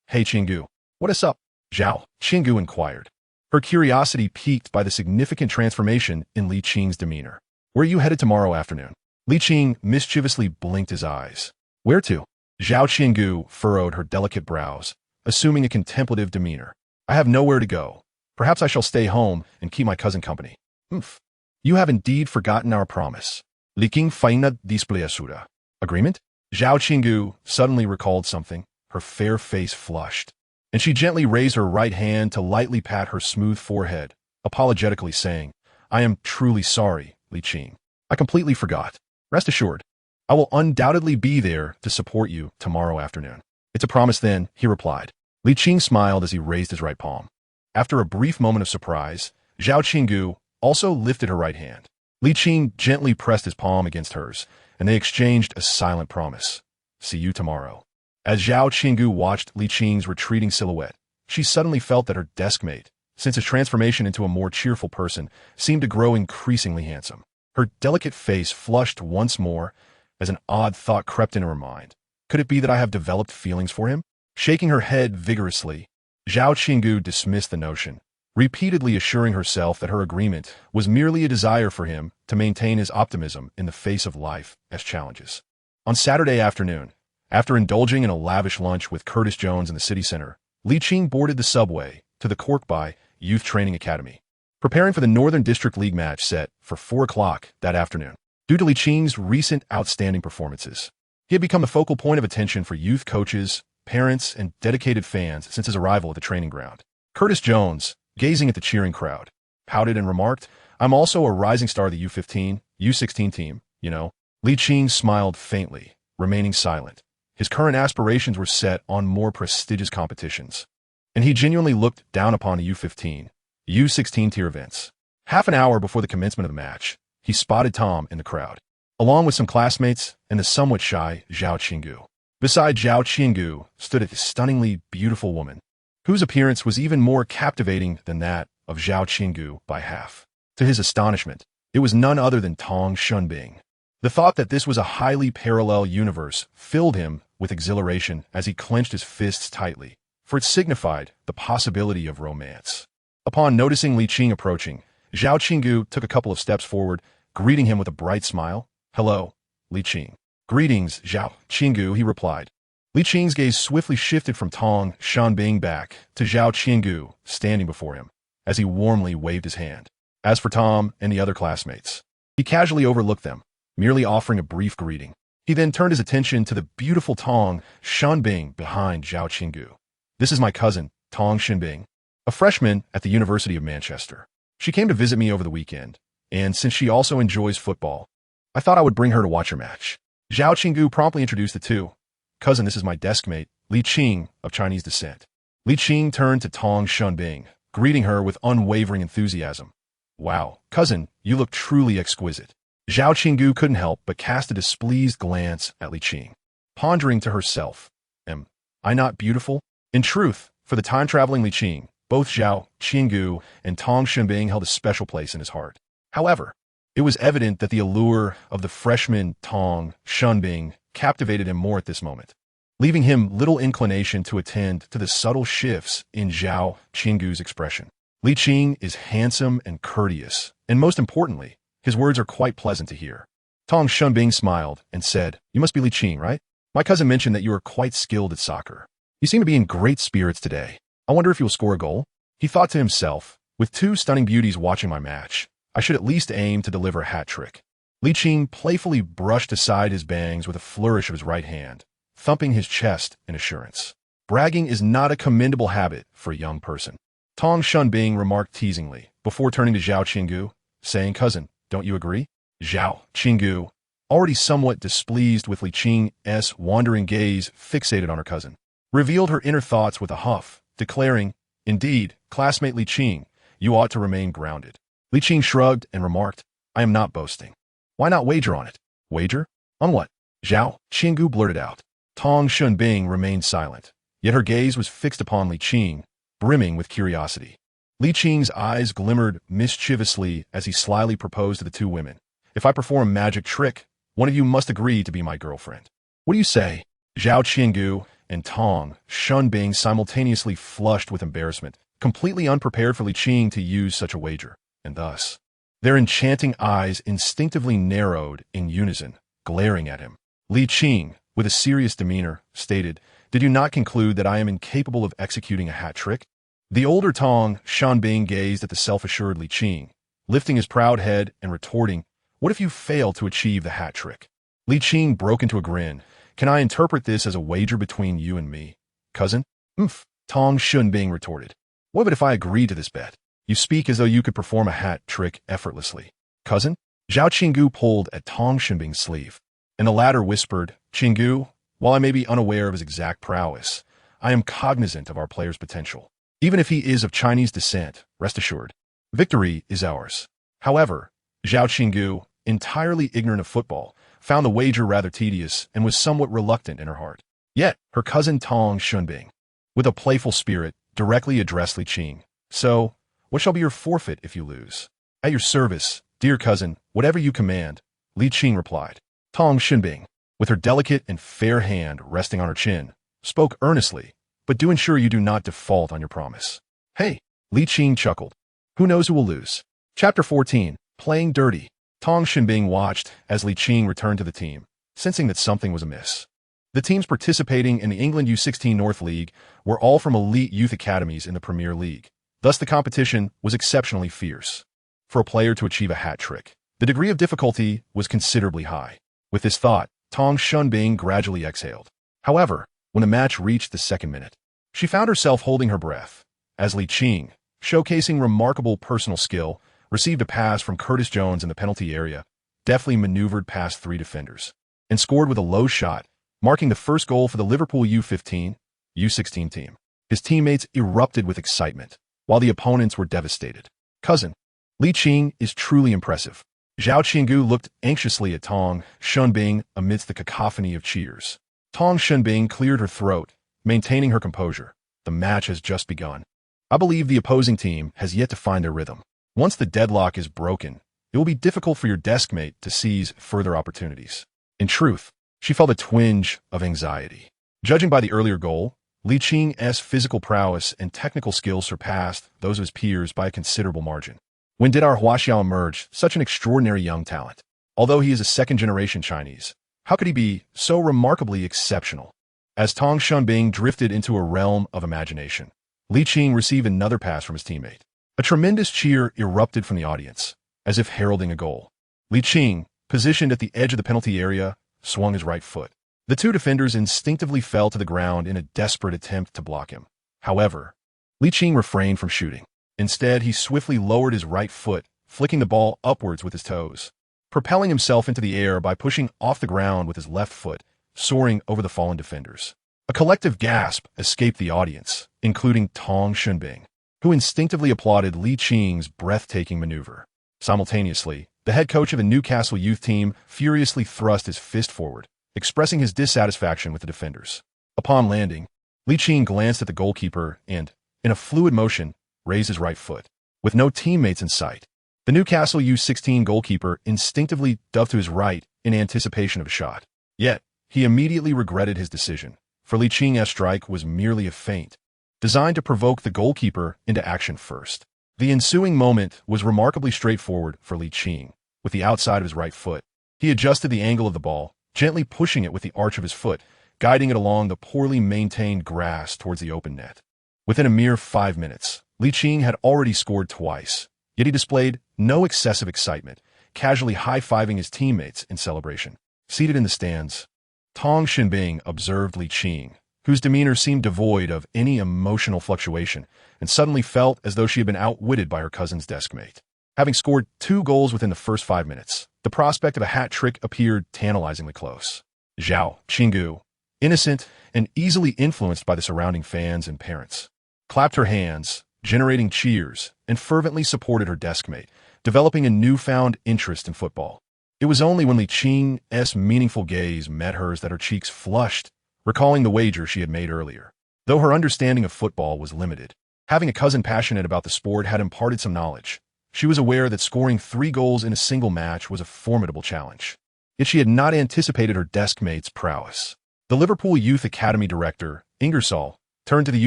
"Hey Qiangu, what is up?" Zhao Qiangu inquired, her curiosity piqued by the significant transformation in Li Qing's demeanor. "Where are you headed tomorrow afternoon?" Li Qing mischievously blinked his eyes. "Where to?" Zhao Qiangu furrowed her delicate brows, assuming a contemplative demeanor. "I have nowhere to go. Perhaps I shall stay home and keep my cousin company." "Umph. You have indeed forgotten our promise. Li Qing faina displeasura." "Agreement?" Zhao Qiangu suddenly recalled something. Her fair face flushed, and she gently raised her right hand to lightly pat her smooth forehead, apologetically saying, "I am truly sorry, Li Qing. I completely forgot. Rest assured, I will undoubtedly be there to support you tomorrow afternoon." "It's a promise then," he replied. Li Qing smiled as he raised his right palm. After a brief moment of surprise, Zhao Qiangu also lifted her right hand. Li Qing gently pressed his palm against hers, and they exchanged a silent promise. "See you tomorrow." As Zhao Qiangu watched Li Qing's retreating silhouette, she suddenly felt that her desk mate, since his transformation into a more cheerful person, seemed to grow increasingly handsome. Her delicate face flushed once more as an odd thought crept into her mind. Could it be that I have developed feelings for him? Shaking her head vigorously, Zhao Qinggu dismissed the notion, repeatedly assuring herself that her agreement was merely a desire for him to maintain his optimism in the face of life as challenges. On Saturday afternoon, after indulging in a lavish lunch with Curtis Jones in the city center, Li Qing boarded the subway to the Korkbai Youth Training Academy, preparing for the Northern District League match set for 4 o'clock that afternoon. Due to Li Qing's recent outstanding performances, he had become the focal point of attention for youth coaches, parents, and dedicated fans since his arrival at the training ground. Curtis Jones, gazing at the cheering crowd, pouted and remarked, "I'm also a rising star of the U15, U16 team, you know." Li Qing smiled faintly, remaining silent. His current aspirations were set on more prestigious competitions, and he genuinely looked down upon the U15, U16 tier events. Half an hour before the commencement of the match, he spotted Tom in the crowd, along with some classmates and the somewhat shy Zhao Qinggu. Beside Zhao Qinggu stood a stunningly beautiful woman, whose appearance was even more captivating than that of Zhao Qinggu by half. To his astonishment, it was none other than Tong Shunbing. The thought that this was a highly parallel universe filled him with exhilaration as he clenched his fists tightly, for it signified the possibility of romance. Upon noticing Li Qing approaching, Zhao Qinggu took a couple of steps forward, greeting him with a bright smile. "Hello, Li Qing." "Greetings, Zhao Qinggu," he replied. Li Qing's gaze swiftly shifted from Tong Shanbing back to Zhao Qinggu standing before him, as he warmly waved his hand. As for Tom and the other classmates, he casually overlooked them, merely offering a brief greeting. He then turned his attention to the beautiful Tong Shanbing behind Zhao Qinggu. "This is my cousin, Tong Shanbing, a freshman at the University of Manchester. She came to visit me over the weekend, and since she also enjoys football, I thought I would bring her to watch her match." Zhao Qinggu promptly introduced the two. "Cousin, this is my desk mate, Li Qing, of Chinese descent." Li Qing turned to Tong Shunbing, greeting her with unwavering enthusiasm. "Wow, cousin, you look truly exquisite." Zhao Qinggu couldn't help but cast a displeased glance at Li Qing, pondering to herself, "Am I not beautiful?" In truth, for the time-traveling Li Qing, both Zhao Qinggu and Tong Shunbing held a special place in his heart. However, it was evident that the allure of the freshman Tong Shunbing captivated him more at this moment, leaving him little inclination to attend to the subtle shifts in Zhao Qinggu's expression. Li Qing is handsome and courteous, and most importantly, his words are quite pleasant to hear. Tong Shunbing smiled and said, "You must be Li Qing, right? My cousin mentioned that you are quite skilled at soccer. You seem to be in great spirits today. I wonder if you'll score a goal." He thought to himself, "With two stunning beauties watching my match, I should at least aim to deliver a hat trick." Li Qing playfully brushed aside his bangs with a flourish of his right hand, thumping his chest in assurance. Bragging is not a commendable habit for a young person. Tong Shunbing remarked teasingly, before turning to Zhao Qinggu, saying, "Cousin, don't you agree?" Zhao Qinggu, already somewhat displeased with Li Qing's wandering gaze fixated on her cousin, revealed her inner thoughts with a huff, declaring, "Indeed, classmate Li Qing, you ought to remain grounded." Li Qing shrugged and remarked, "I am not boasting. Why not wager on it?" "Wager? On what?" Zhao Qinggu blurted out. Tong Shunbing remained silent, yet her gaze was fixed upon Li Qing, brimming with curiosity. Li Qing's eyes glimmered mischievously as he slyly proposed to the two women, "If I perform a magic trick, one of you must agree to be my girlfriend. What do you say?" Zhao Qinggu and Tong Shunbing simultaneously flushed with embarrassment, completely unprepared for Li Qing to use such a wager, and thus, their enchanting eyes instinctively narrowed in unison, glaring at him. Li Qing, with a serious demeanor, stated, "Did you not conclude that I am incapable of executing a hat trick?" The older Tong Shanbing gazed at the self-assured Li Qing, lifting his proud head and retorting, "What if you fail to achieve the hat trick?" Li Qing broke into a grin. "Can I interpret this as a wager between you and me, cousin?" "Umph," Tong Shunbing retorted. "What if I agreed to this bet? You speak as though you could perform a hat trick effortlessly." "Cousin?" Zhao Qinggu pulled at Tong Shunbing's sleeve, and the latter whispered, "Qinggu, while I may be unaware of his exact prowess, I am cognizant of our player's potential. Even if he is of Chinese descent, rest assured, victory is ours." However, Zhao Qinggu, entirely ignorant of football, found the wager rather tedious and was somewhat reluctant in her heart. Yet, her cousin Tong Shunbing, with a playful spirit, directly addressed Li Qing. "So, what shall be your forfeit if you lose?" "At your service, "Dear cousin, whatever you command," Li Qing replied. Tong Xinbing, with her delicate and fair hand resting on her chin, spoke earnestly, "But do ensure you do not default on your promise." "Hey," Li Qing chuckled. "Who knows who will lose?" Chapter 14, Playing Dirty. Tong Xinbing watched as Li Qing returned to the team, sensing that something was amiss. The teams participating in the England U16 North League were all from elite youth academies in the Premier League. Thus, the competition was exceptionally fierce. For a player to achieve a hat trick, the degree of difficulty was considerably high. With this thought, Tong Xinbing gradually exhaled. However, when the match reached the second minute, she found herself holding her breath, as Li Qing, showcasing remarkable personal skill, received a pass from Curtis Jones in the penalty area, deftly maneuvered past 3 defenders, and scored with a low shot, marking the first goal for the Liverpool U15, U16 team. His teammates erupted with excitement, while the opponents were devastated. "Cousin, Li Qing is truly impressive." Zhao Qinggu looked anxiously at Tong Xinbing amidst the cacophony of cheers. Tong Xinbing cleared her throat, maintaining her composure. "The match has just begun. I believe the opposing team has yet to find their rhythm. Once the deadlock is broken, it will be difficult for your deskmate to seize further opportunities." In truth, she felt a twinge of anxiety. Judging by the earlier goal, Li Qing's physical prowess and technical skills surpassed those of his peers by a considerable margin. When did our Huaxiao emerge such an extraordinary young talent? Although he is a second-generation Chinese, how could he be so remarkably exceptional? As Tong Xinbing drifted into a realm of imagination, Li Qing received another pass from his teammate. A tremendous cheer erupted from the audience, as if heralding a goal. Li Qing, positioned at the edge of the penalty area, swung his right foot. The 2 defenders instinctively fell to the ground in a desperate attempt to block him. However, Li Qing refrained from shooting. Instead, he swiftly lowered his right foot, flicking the ball upwards with his toes, propelling himself into the air by pushing off the ground with his left foot, soaring over the fallen defenders. A collective gasp escaped the audience, including Tong Xinbing, who instinctively applauded Li Qing's breathtaking maneuver. Simultaneously, the head coach of the Newcastle youth team furiously thrust his fist forward, expressing his dissatisfaction with the defenders. Upon landing, Li Qing glanced at the goalkeeper and, in a fluid motion, raised his right foot. With no teammates in sight, the Newcastle U16 goalkeeper instinctively dove to his right in anticipation of a shot. Yet, he immediately regretted his decision, for Li Qing's strike was merely a feint, designed to provoke the goalkeeper into action first. The ensuing moment was remarkably straightforward for Li Qing. With the outside of his right foot, he adjusted the angle of the ball, gently pushing it with the arch of his foot, guiding it along the poorly maintained grass towards the open net. Within a mere 5 minutes, Li Qing had already scored twice, yet he displayed no excessive excitement, casually high-fiving his teammates in celebration. Seated in the stands, Tong Xinbing observed Li Qing, whose demeanor seemed devoid of any emotional fluctuation, and suddenly felt as though she had been outwitted by her cousin's deskmate. Having scored 2 goals within the first 5 minutes, the prospect of a hat trick appeared tantalizingly close. Zhao Qinggu, innocent and easily influenced by the surrounding fans and parents, clapped her hands, generating cheers, and fervently supported her deskmate, developing a newfound interest in football. It was only when Li Qing's meaningful gaze met hers that her cheeks flushed, recalling the wager she had made earlier. Though her understanding of football was limited, having a cousin passionate about the sport had imparted some knowledge. She was aware that scoring 3 goals in a single match was a formidable challenge. Yet she had not anticipated her deskmate's prowess. The Liverpool Youth Academy director, Ingersoll, turned to the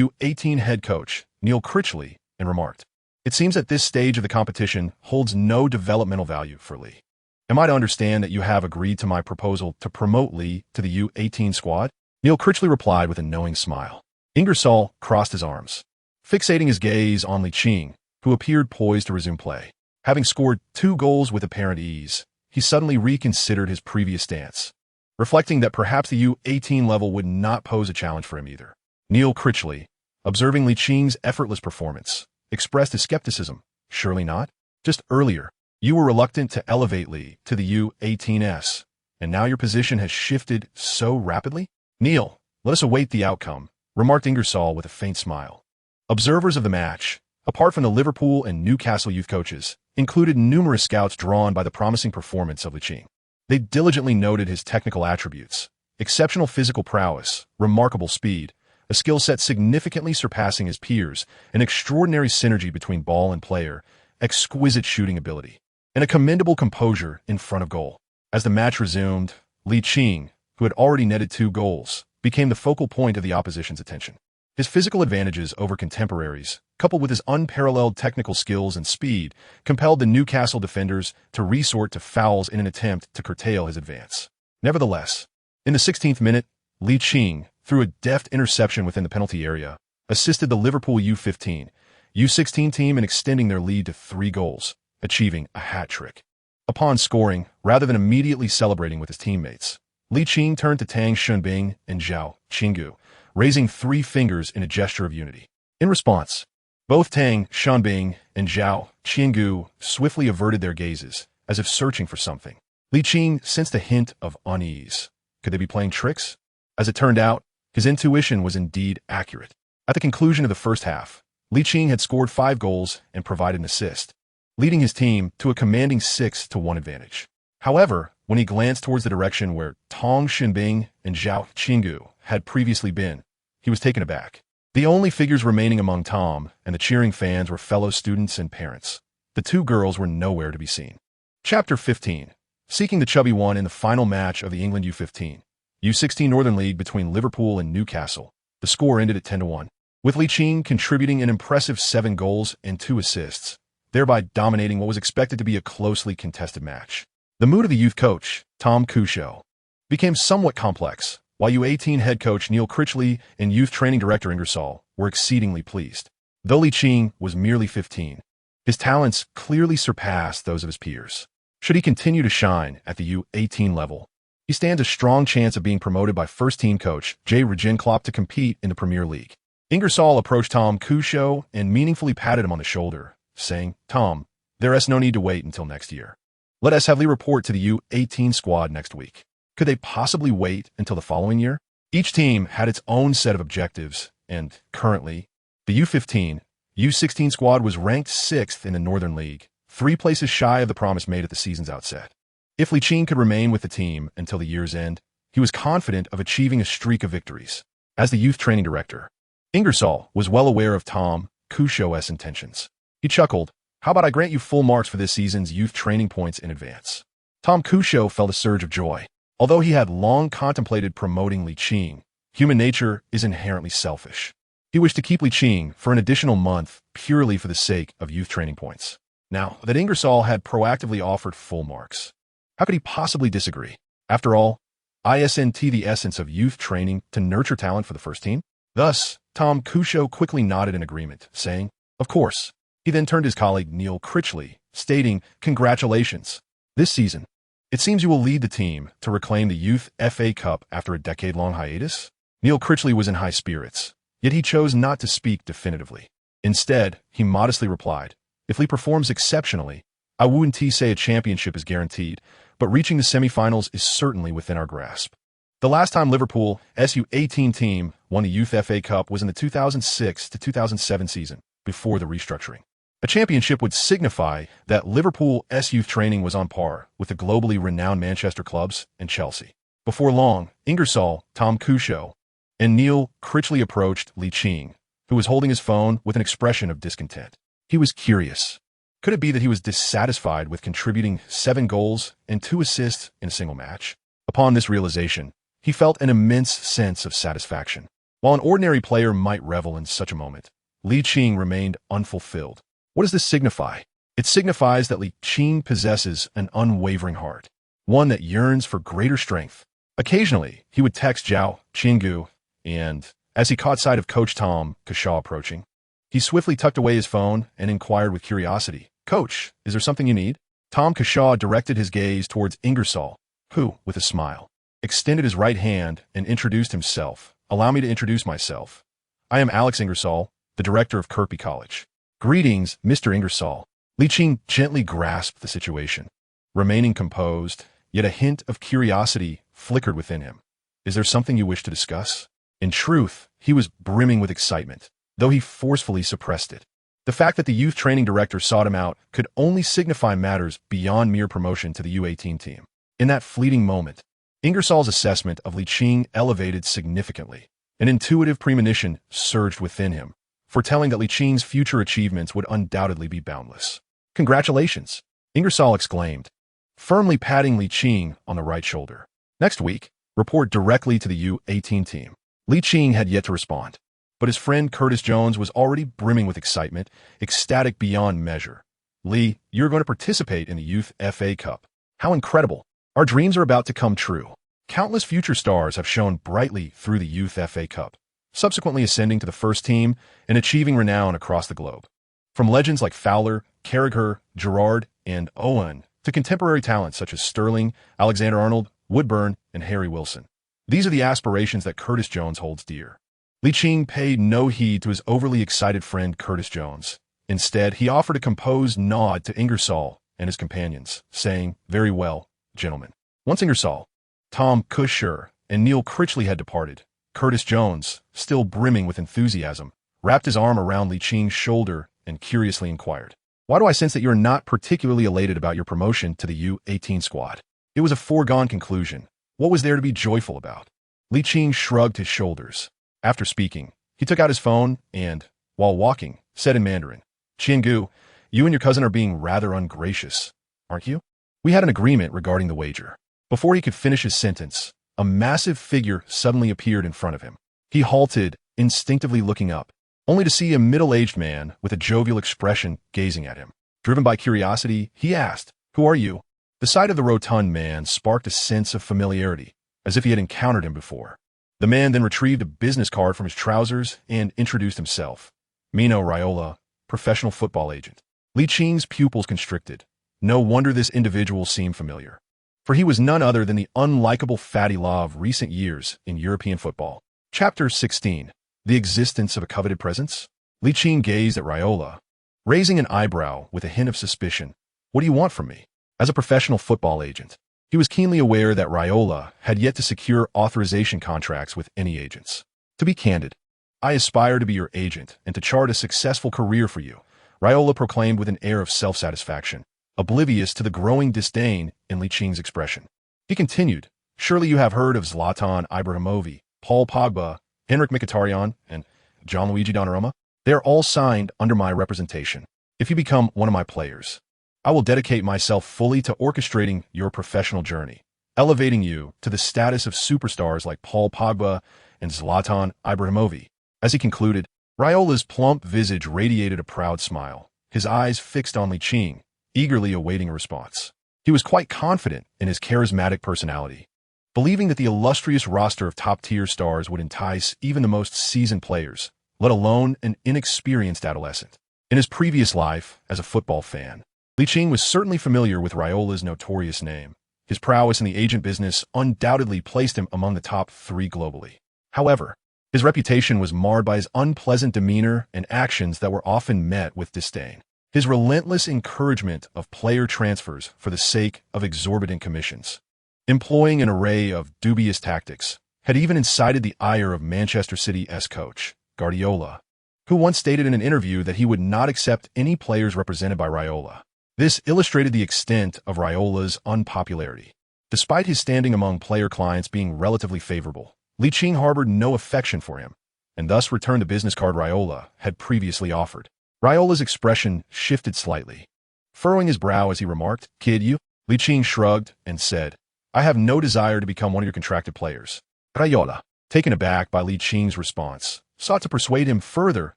U18 head coach, Neil Critchley, and remarked, "It seems that this stage of the competition holds no developmental value for Lee. Am I to understand that you have agreed to my proposal to promote Lee to the U18 squad?" Neil Critchley replied with a knowing smile. Ingersoll crossed his arms, fixating his gaze on Li Qing, who appeared poised to resume play. Having scored 2 goals with apparent ease, he suddenly reconsidered his previous stance, reflecting that perhaps the U18 level would not pose a challenge for him either. Neil Critchley, observing Li Qing's effortless performance, expressed his skepticism. "Surely not? Just earlier, you were reluctant to elevate Lee to the U18s, and now your position has shifted so rapidly?" "Neil, let us await the outcome," remarked Ingersoll with a faint smile. Observers of the match, apart from the Liverpool and Newcastle youth coaches, included numerous scouts drawn by the promising performance of Li Qing. They diligently noted his technical attributes, exceptional physical prowess, remarkable speed, a skill set significantly surpassing his peers, an extraordinary synergy between ball and player, exquisite shooting ability. and a commendable composure in front of goal. As the match resumed, Ligt, who had already netted 2 goals, became the focal point of the opposition's attention. His physical advantages over contemporaries, coupled with his unparalleled technical skills and speed, compelled the Newcastle defenders to resort to fouls in an attempt to curtail his advance. Nevertheless, in the 16th minute, Ligt, through a deft interception within the penalty area, assisted the Liverpool U15, U16 team in extending their lead to 3 goals, achieving a hat-trick. Upon scoring, rather than immediately celebrating with his teammates, Ligt turned to Tang Xunbing and Zhao Qinggu, raising 3 fingers in a gesture of unity. In response, both Tang Xunbing and Zhao Qinggu swiftly averted their gazes, as if searching for something. Ligt sensed a hint of unease. Could they be playing tricks? As it turned out, his intuition was indeed accurate. At the conclusion of the first half, Ligt had scored 5 goals and provided an assist, leading his team to a commanding 6-1 advantage. However, when he glanced towards the direction where Tang Xunbing and Zhao Qinggu had previously been, he was taken aback. The only figures remaining among Tom and the cheering fans were fellow students and parents. The 2 girls were nowhere to be seen. Chapter 15. Seeking the chubby one in the final match of the England U15, U16 Northern League between Liverpool and Newcastle. The score ended at 10-1, with Ligt contributing an impressive 7 goals and 2 assists, thereby dominating what was expected to be a closely contested match. The mood of the youth coach, Tom Cusho, became somewhat complex, while U18 head coach Neil Critchley and youth training director Ingersoll were exceedingly pleased. Though Ligt was merely 15, his talents clearly surpassed those of his peers. Should he continue to shine at the U18 level, he stands a strong chance of being promoted by first-team coach Jurgen Klopp to compete in the Premier League. Ingersoll approached Tom Cusho and meaningfully patted him on the shoulder, saying, "Tom, there is no need to wait until next year. Let us have Lee report to the U18 squad next week." Could they possibly wait until the following year? Each team had its own set of objectives, and currently, the U15, U16 squad was ranked 6th in the Northern League, 3 places shy of the promise made at the season's outset. If Ligt could remain with the team until the year's end, he was confident of achieving a streak of victories. As the youth training director, Ingersoll was well aware of Tom Cusho's intentions. He chuckled, "How about I grant you full marks for this season's youth training points in advance?" Tom Cusho felt a surge of joy. Although he had long contemplated promoting Ligt, human nature is inherently selfish. He wished to keep Ligt for an additional month purely for the sake of youth training points. Now that Ingersoll had proactively offered full marks, how could he possibly disagree? After all, isn't the essence of youth training to nurture talent for the first team? Thus, Tom Cusho quickly nodded in agreement, saying, "Of course." He then turned to his colleague Neil Critchley, stating, "Congratulations. This season, it seems you will lead the team to reclaim the Youth FA Cup after a decade-long hiatus." Neil Critchley was in high spirits, yet he chose not to speak definitively. Instead, he modestly replied, "If Lee performs exceptionally, I wouldn't say a championship is guaranteed, but reaching the semi-finals is certainly within our grasp." The last time Liverpool's U18 team won the Youth FA Cup was in the 2006-2007 season, before the restructuring. A championship would signify that Liverpool's youth training was on par with the globally renowned Manchester clubs and Chelsea. Before long, Ingersoll, Tom Cusho, and Neil Critchley approached Ligt, who was holding his phone with an expression of discontent. He was curious. Could it be that he was dissatisfied with contributing 7 goals and 2 assists in a single match? Upon this realization, he felt an immense sense of satisfaction. While an ordinary player might revel in such a moment, Ligt remained unfulfilled. What does this signify? It signifies that Ligt possesses an unwavering heart, one that yearns for greater strength. Occasionally, he would text Zhao Qinggu, and, as he caught sight of Coach Tom Cusho approaching, he swiftly tucked away his phone and inquired with curiosity, "Coach, is there something you need?" Tom Cusho directed his gaze towards Ingersoll, who, with a smile, extended his right hand and introduced himself. "Allow me to introduce myself. I am Alex Ingersoll, the director of Kirkby College." "Greetings, Mr. Ingersoll." Ligt gently grasped the situation. Remaining composed, yet a hint of curiosity flickered within him. "Is there something you wish to discuss?" In truth, he was brimming with excitement, though he forcefully suppressed it. The fact that the youth training director sought him out could only signify matters beyond mere promotion to the U18 team. In that fleeting moment, Ingersoll's assessment of Ligt elevated significantly. An intuitive premonition surged within him, foretelling that Licht's future achievements would undoubtedly be boundless. "Congratulations. Ingersoll exclaimed, firmly patting Ligt on the right shoulder. Next week, report directly to the U18 team. Ligt had yet to respond, but his friend Curtis Jones was already brimming with excitement, ecstatic beyond measure. Lee, you're going to participate in the Youth FA Cup. How incredible! Our dreams are about to come true. Countless future stars have shone brightly through the Youth FA Cup, subsequently ascending to the first team and achieving renown across the globe. From legends like Fowler, Carragher, Gerrard, and Owen, to contemporary talents such as Sterling, Alexander-Arnold, Woodburn, and Harry Wilson. These are the aspirations that Curtis Jones holds dear. Ligt paid no heed to his overly excited friend Curtis Jones. Instead, he offered a composed nod to Ingersoll and his companions, saying, very well, gentlemen. Once Ingersoll, Tom Cusher, and Neil Critchley had departed, Curtis Jones, still brimming with enthusiasm, wrapped his arm around Liching's shoulder and curiously inquired, why do I sense that you're not particularly elated about your promotion to the U18 squad? It was a foregone conclusion. What was there to be joyful about? Ligt shrugged his shoulders. After speaking, he took out his phone and, while walking, said in Mandarin, Qiangu, you and your cousin are being rather ungracious, aren't you? We had an agreement regarding the wager. Before he could finish his sentence, a massive figure suddenly appeared in front of him. He halted, instinctively looking up, only to see a middle-aged man with a jovial expression gazing at him. Driven by curiosity, he asked, who are you? The sight of the rotund man sparked a sense of familiarity, as if he had encountered him before. The man then retrieved a business card from his trousers and introduced himself. Mino Raiola, professional football agent. Liching's pupils constricted. No wonder this individual seemed familiar, for he was none other than the unlikable fatty law of recent years in European football. Chapter 16. The existence of a coveted presence? Ligt gazed at Raiola, raising an eyebrow with a hint of suspicion. What do you want from me? As a professional football agent, he was keenly aware that Raiola had yet to secure authorization contracts with any agents. To be candid, I aspire to be your agent and to chart a successful career for you, Raiola proclaimed with an air of self-satisfaction, oblivious to the growing disdain in Liching's expression. He continued, surely you have heard of Zlatan Ibrahimovic, Paul Pogba, Henrik Mkhitaryan, and Gianluigi Donnarumma? They are all signed under my representation. If you become one of my players, I will dedicate myself fully to orchestrating your professional journey, elevating you to the status of superstars like Paul Pogba and Zlatan Ibrahimovic. As he concluded, Raiola's plump visage radiated a proud smile, his eyes fixed on Ligt, eagerly awaiting a response. He was quite confident in his charismatic personality, believing that the illustrious roster of top-tier stars would entice even the most seasoned players, let alone an inexperienced adolescent. In his previous life as a football fan, Ligt was certainly familiar with Raiola's notorious name. His prowess in the agent business undoubtedly placed him among the top 3 globally. However, his reputation was marred by his unpleasant demeanor and actions that were often met with disdain. His relentless encouragement of player transfers for the sake of exorbitant commissions, employing an array of dubious tactics, had even incited the ire of Manchester City's coach, Guardiola, who once stated in an interview that he would not accept any players represented by Raiola. This illustrated the extent of Raiola's unpopularity. Despite his standing among player clients being relatively favorable, Ligt harbored no affection for him, and thus returned the business card Raiola had previously offered. Raiola's expression shifted slightly, furrowing his brow as he remarked, Kid, you? Ligt shrugged and said, I have no desire to become one of your contracted players. Raiola, taken aback by Liching's response, sought to persuade him further,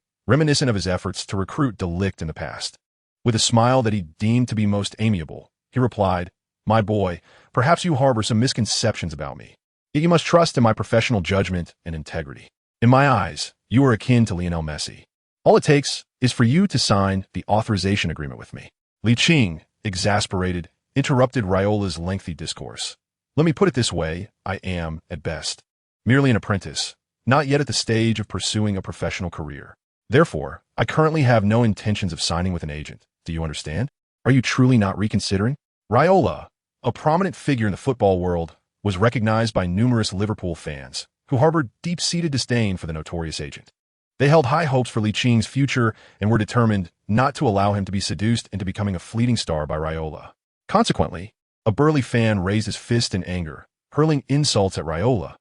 reminiscent of his efforts to recruit Ligt in the past. With a smile that he deemed to be most amiable, he replied, My boy, perhaps you harbor some misconceptions about me. Yet you must trust in my professional judgment and integrity. In my eyes, you are akin to Lionel Messi. All it takes is for you to sign the authorization agreement with me. Ligt, exasperated, interrupted Raiola's lengthy discourse. Let me put it this way, I am, at best, merely an apprentice, not yet at the stage of pursuing a professional career. Therefore, I currently have no intentions of signing with an agent. Do you understand? Are you truly not reconsidering? Raiola, a prominent figure in the football world, was recognized by numerous Liverpool fans, who harbored deep-seated disdain for the notorious agent. They held high hopes for Liching's future and were determined not to allow him to be seduced into becoming a fleeting star by Raiola. Consequently, a burly fan raised his fist in anger, hurling insults at Raiola.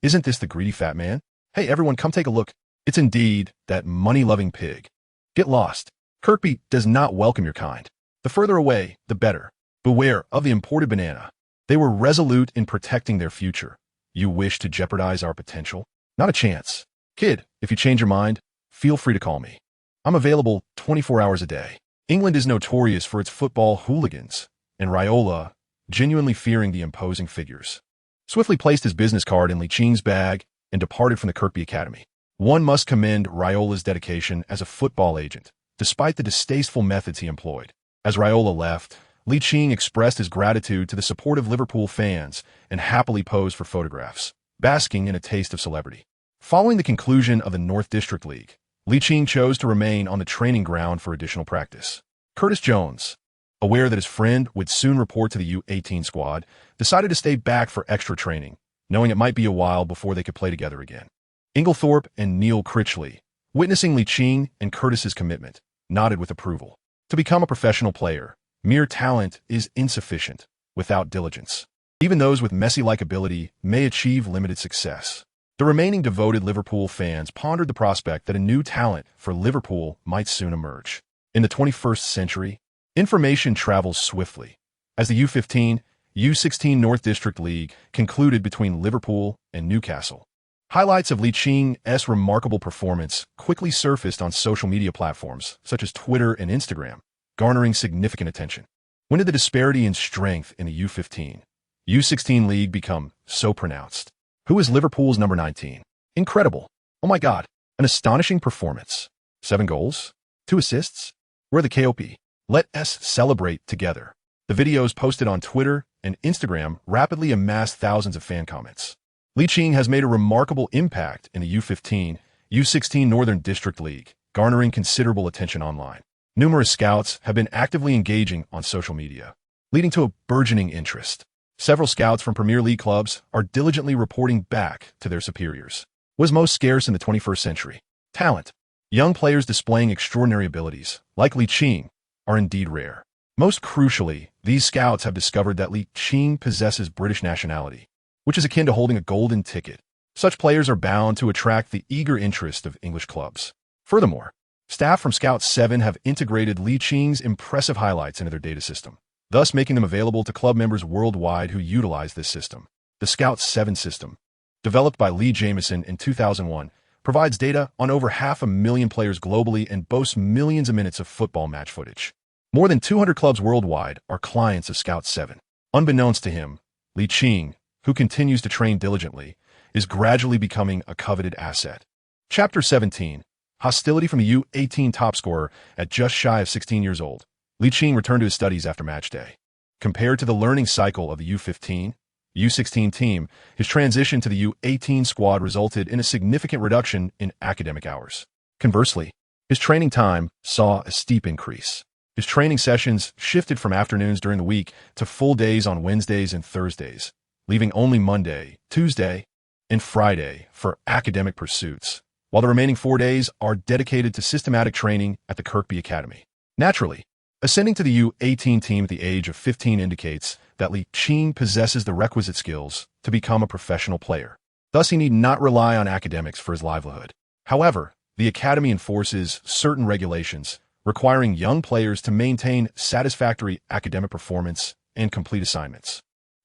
Isn't this the greedy fat man? Hey everyone, come take a look. It's indeed that money-loving pig. Get lost. Kirkby does not welcome your kind. The further away, the better. Beware of the imported banana. They were resolute in protecting their future. You wish to jeopardize our potential? Not a chance. Kid, if you change your mind, feel free to call me. I'm available 24 hours a day. England is notorious for its football hooligans, and Raiola, genuinely fearing the imposing figures, swiftly placed his business card in Liching's bag and departed from the Kirkby Academy. One must commend Raiola's dedication as a football agent, despite the distasteful methods he employed. As Raiola left, Liching expressed his gratitude to the supportive Liverpool fans and happily posed for photographs, basking in a taste of celebrity. Following the conclusion of the North District League, Liching chose to remain on the training ground for additional practice. Curtis Jones, aware that his friend would soon report to the U18 squad, decided to stay back for extra training, knowing it might be a while before they could play together again. Inglethorpe and Neil Critchley, witnessing Liching and Curtis's commitment, nodded with approval. To become a professional player, mere talent is insufficient without diligence. Even those with Messi-like ability may achieve limited success. The remaining devoted Liverpool fans pondered the prospect that a new talent for Liverpool might soon emerge. In the 21st century, information travels swiftly, as the U15, U16 North District League concluded between Liverpool and Newcastle. Highlights of Liching's remarkable performance quickly surfaced on social media platforms such as Twitter and Instagram, garnering significant attention. When did the disparity in strength in the U15, U16 league become so pronounced? Who is Liverpool's number 19? Incredible. Oh my God. An astonishing performance. 7 goals? 2 assists? We're the KOP. Let us celebrate together. The videos posted on Twitter and Instagram rapidly amassed thousands of fan comments. Liching has made a remarkable impact in the U15, U16 Northern District League, garnering considerable attention online. Numerous scouts have been actively engaging on social media, leading to a burgeoning interest. Several scouts from Premier League clubs are diligently reporting back to their superiors. What is most scarce in the 21st century? Talent. Young players displaying extraordinary abilities, like Liching, are indeed rare. Most crucially, these scouts have discovered that Liching possesses British nationality, which is akin to holding a golden ticket. Such players are bound to attract the eager interest of English clubs. Furthermore, staff from Scout 7 have integrated Liching's impressive highlights into their data system, thus making them available to club members worldwide who utilize this system. The Scout 7 system, developed by Lee Jameson in 2001, provides data on over 500,000 players globally and boasts millions of minutes of football match footage. More than 200 clubs worldwide are clients of Scout 7. Unbeknownst to him, Liching, who continues to train diligently, is gradually becoming a coveted asset. Chapter 17. Hostility from the U18 top scorer at just shy of 16 years old. Liching returned to his studies after match day. Compared to the learning cycle of the U15, U16 team, his transition to the U18 squad resulted in a significant reduction in academic hours. Conversely, his training time saw a steep increase. His training sessions shifted from afternoons during the week to full days on Wednesdays and Thursdays, leaving only Monday, Tuesday, and Friday for academic pursuits, while the remaining 4 days are dedicated to systematic training at the Kirkby Academy. Naturally, ascending to the U18 team at the age of 15 indicates that Liching possesses the requisite skills to become a professional player. Thus, he need not rely on academics for his livelihood. However, the academy enforces certain regulations requiring young players to maintain satisfactory academic performance and complete assignments,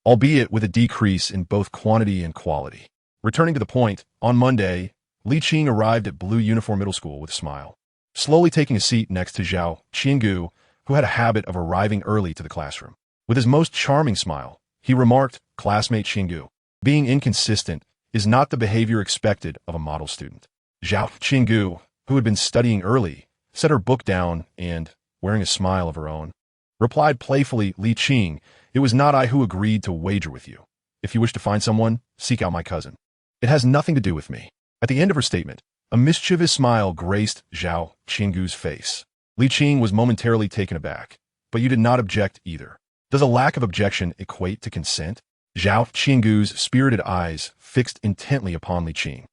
albeit with a decrease in both quantity and quality. Returning to the point, on Monday, Liching arrived at Blue Uniform Middle School with a smile, slowly taking a seat next to Zhao Qiangu, who had a habit of arriving early to the classroom. With his most charming smile, he remarked, "Classmate Qiangu, being inconsistent is not the behavior expected of a model student." Zhao Qiangu, who had been studying early, set her book down and, wearing a smile of her own, replied playfully, "Liching, it was not I who agreed to wager with you. If you wish to find someone, seek out my cousin. It has nothing to do with me." At the end of her statement, a mischievous smile graced Zhao Qiangu's face. Liching was momentarily taken aback, but you did not object either. Does a lack of objection equate to consent? Zhao Qiangu's spirited eyes fixed intently upon Liching.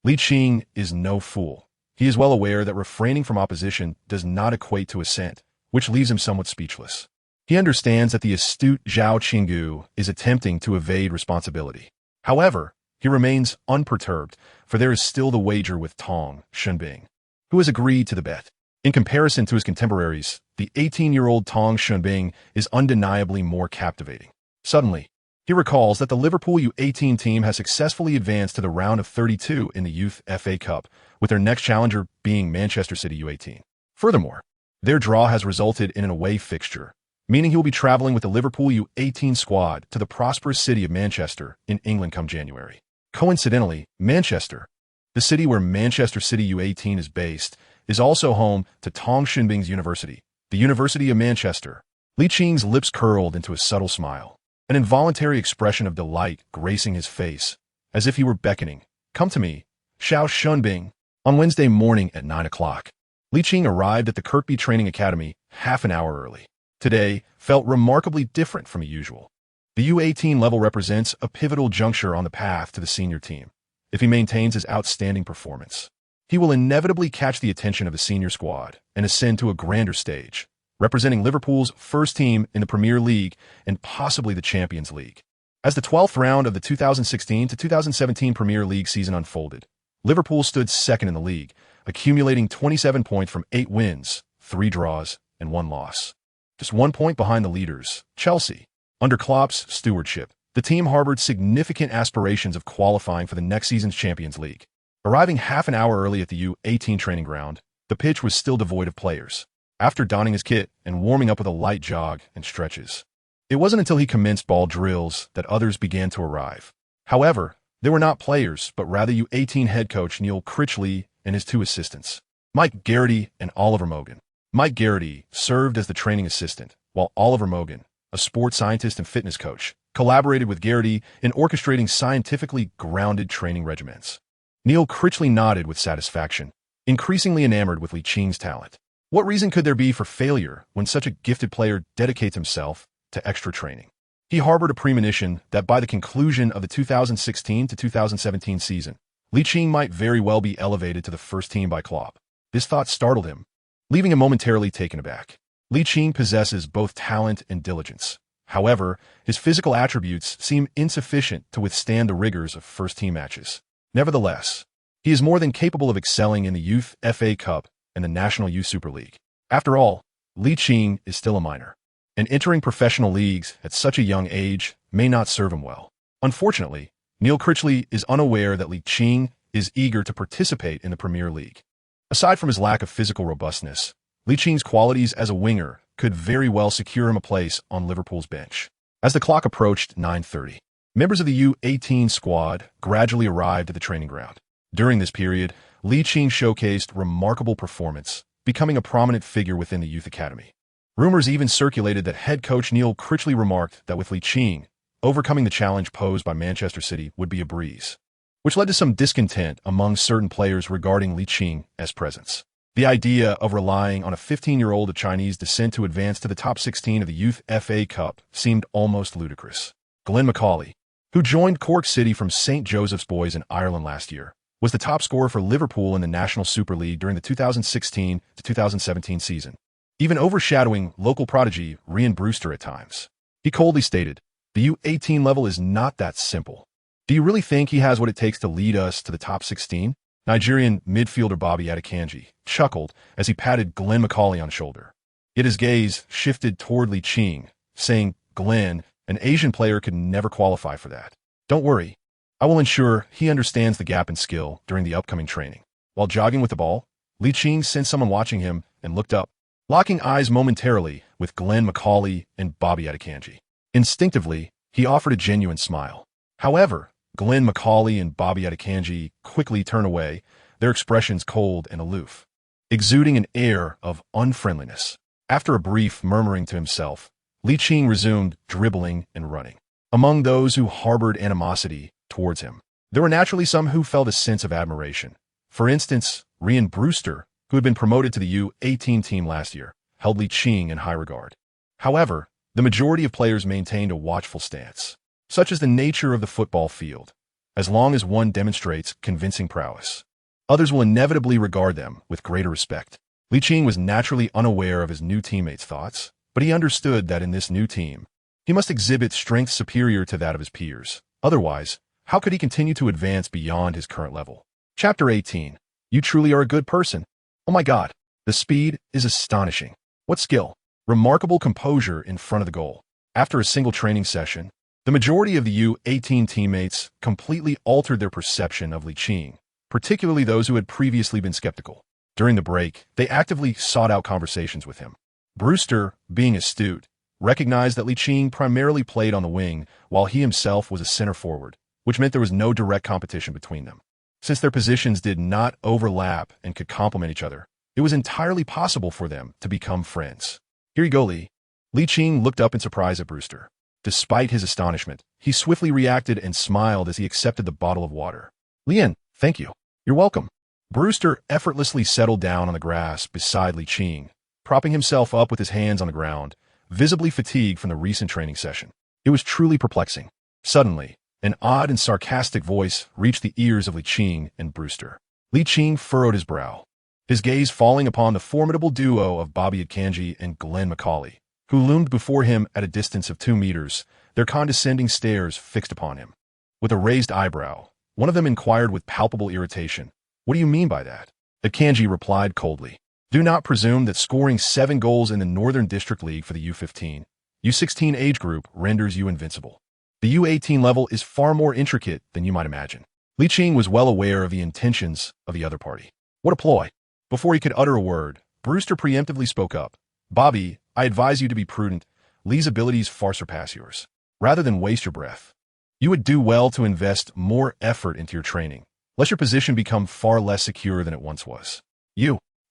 Liching is no fool. He is well aware that refraining from opposition does not equate to assent, which leaves him somewhat speechless. He understands that the astute Zhao Qiangu is attempting to evade responsibility. However, he remains unperturbed, for there is still the wager with Tong Shunbing, who has agreed to the bet. In comparison to his contemporaries, the 18-year-old Tong Shunbing is undeniably more captivating. Suddenly, he recalls that the Liverpool U18 team has successfully advanced to the round of 32 in the Youth FA Cup, with their next challenger being Manchester City U18. Furthermore, their draw has resulted in an away fixture, meaning he will be traveling with the Liverpool U18 squad to the prosperous city of Manchester in England come January. Coincidentally, Manchester, the city where Manchester City U18 is based, is also home to Tong Shunbing's university, the University of Manchester. Li Qing's lips curled into a subtle smile, an involuntary expression of delight gracing his face, as if he were beckoning. "Come to me, Xiao Shunbing." On Wednesday morning at 9 o'clock, Li Qing arrived at the Kirkby Training Academy half an hour early. Today felt remarkably different from the usual. The U18 level represents a pivotal juncture on the path to the senior team. If he maintains his outstanding performance, he will inevitably catch the attention of the senior squad and ascend to a grander stage, representing Liverpool's first team in the Premier League and possibly the Champions League. As the 12th round of the 2016 to 2017 Premier League season unfolded, Liverpool stood second in the league, accumulating 27 points from 8 wins, 3 draws, and 1 loss. Just 1 point behind the leaders, Chelsea. Under Klopp's stewardship, the team harbored significant aspirations of qualifying for the next season's Champions League. Arriving half an hour early at the U18 training ground, the pitch was still devoid of players. After donning his kit and warming up with a light jog and stretches, it wasn't until he commenced ball drills that others began to arrive. However, they were not players, but rather U18 head coach Neil Critchley and his 2 assistants, Mike Garrity and Oliver Mogan. Mike Garrity served as the training assistant, while Oliver Mogan, a sports scientist and fitness coach, collaborated with Garrity in orchestrating scientifically grounded training regimens. Neil Critchley nodded with satisfaction, increasingly enamored with Li Qing's talent. What reason could there be for failure when such a gifted player dedicates himself to extra training? He harbored a premonition that by the conclusion of the 2016 to 2017 season, Li Qing might very well be elevated to the first team by Klopp. This thought startled him, leaving him momentarily taken aback. Li Qing possesses both talent and diligence. However, his physical attributes seem insufficient to withstand the rigors of first-team matches. Nevertheless, he is more than capable of excelling in the Youth FA Cup and the National Youth Super League. After all, Li Qing is still a minor, and entering professional leagues at such a young age may not serve him well. Unfortunately, Neil Critchley is unaware that Li Qing is eager to participate in the Premier League. Aside from his lack of physical robustness, Li Qing's qualities as a winger could very well secure him a place on Liverpool's bench. As the clock approached 9:30, members of the U18 squad gradually arrived at the training ground. During this period, Li Qing showcased remarkable performance, becoming a prominent figure within the youth academy. Rumors even circulated that head coach Neil Critchley remarked that with Li Qing, overcoming the challenge posed by Manchester City would be a breeze, which led to some discontent among certain players regarding Li Qing's presence. The idea of relying on a 15-year-old of Chinese descent to advance to the top 16 of the Youth FA Cup seemed almost ludicrous. Glenn McAuley, who joined Cork City from St. Joseph's Boys in Ireland last year, was the top scorer for Liverpool in the National Super League during the 2016 to 2017 season, even overshadowing local prodigy Ryan Brewster at times. He coldly stated, "The U18 level is not that simple. Do you really think he has what it takes to lead us to the top 16? Nigerian midfielder Bobby Adekanji chuckled as he patted Glenn McAuley on the shoulder. Yet his gaze shifted toward Li Qing, saying, "Glenn, an Asian player could never qualify for that. Don't worry. I will ensure he understands the gap in skill during the upcoming training." While jogging with the ball, Li Qing sensed someone watching him and looked up, locking eyes momentarily with Glenn McAuley and Bobby Adekanji. Instinctively, he offered a genuine smile. However, Glenn McAuley and Bobby Adekanji quickly turned away, their expressions cold and aloof, exuding an air of unfriendliness. After a brief murmuring to himself, Li Qing resumed dribbling and running. Among those who harbored animosity towards him, there were naturally some who felt a sense of admiration. For instance, Ryan Brewster, who had been promoted to the U18 team last year, held Li Qing in high regard. However, the majority of players maintained a watchful stance. Such is the nature of the football field. As long as one demonstrates convincing prowess, others will inevitably regard them with greater respect. Li Qing was naturally unaware of his new teammates' thoughts, but he understood that in this new team, he must exhibit strength superior to that of his peers. Otherwise, how could he continue to advance beyond his current level? Chapter 18. You truly are a good person. Oh my God, the speed is astonishing. What skill? Remarkable composure in front of the goal. After a single training session, the majority of the U18 teammates completely altered their perception of Ligt, particularly those who had previously been skeptical. During the break, they actively sought out conversations with him. Brewster, being astute, recognized that Ligt primarily played on the wing while he himself was a center forward, which meant there was no direct competition between them. Since their positions did not overlap and could complement each other, it was entirely possible for them to become friends. Here you go, Lee. Ligt looked up in surprise at Brewster. Despite his astonishment, he swiftly reacted and smiled as he accepted the bottle of water. Lian, thank you. You're welcome. Brewster effortlessly settled down on the grass beside Ligt, propping himself up with his hands on the ground, visibly fatigued from the recent training session. It was truly perplexing. Suddenly, an odd and sarcastic voice reached the ears of Ligt and Brewster. Ligt furrowed his brow, his gaze falling upon the formidable duo of Bobby Akanji and Glenn Macaulay, who loomed before him at a distance of 2 meters, their condescending stares fixed upon him. With a raised eyebrow, one of them inquired with palpable irritation, "What do you mean by that?" Akanji replied coldly, "Do not presume that scoring 7 goals in the Northern District League for the U15, U16 age group renders you invincible. The U18 level is far more intricate than you might imagine." Ligt was well aware of the intentions of the other party. What a ploy! Before he could utter a word, Brewster preemptively spoke up. "Bobby, I advise you to be prudent. Lee's abilities far surpass yours. Rather than waste your breath, you would do well to invest more effort into your training, lest your position become far less secure than it once was."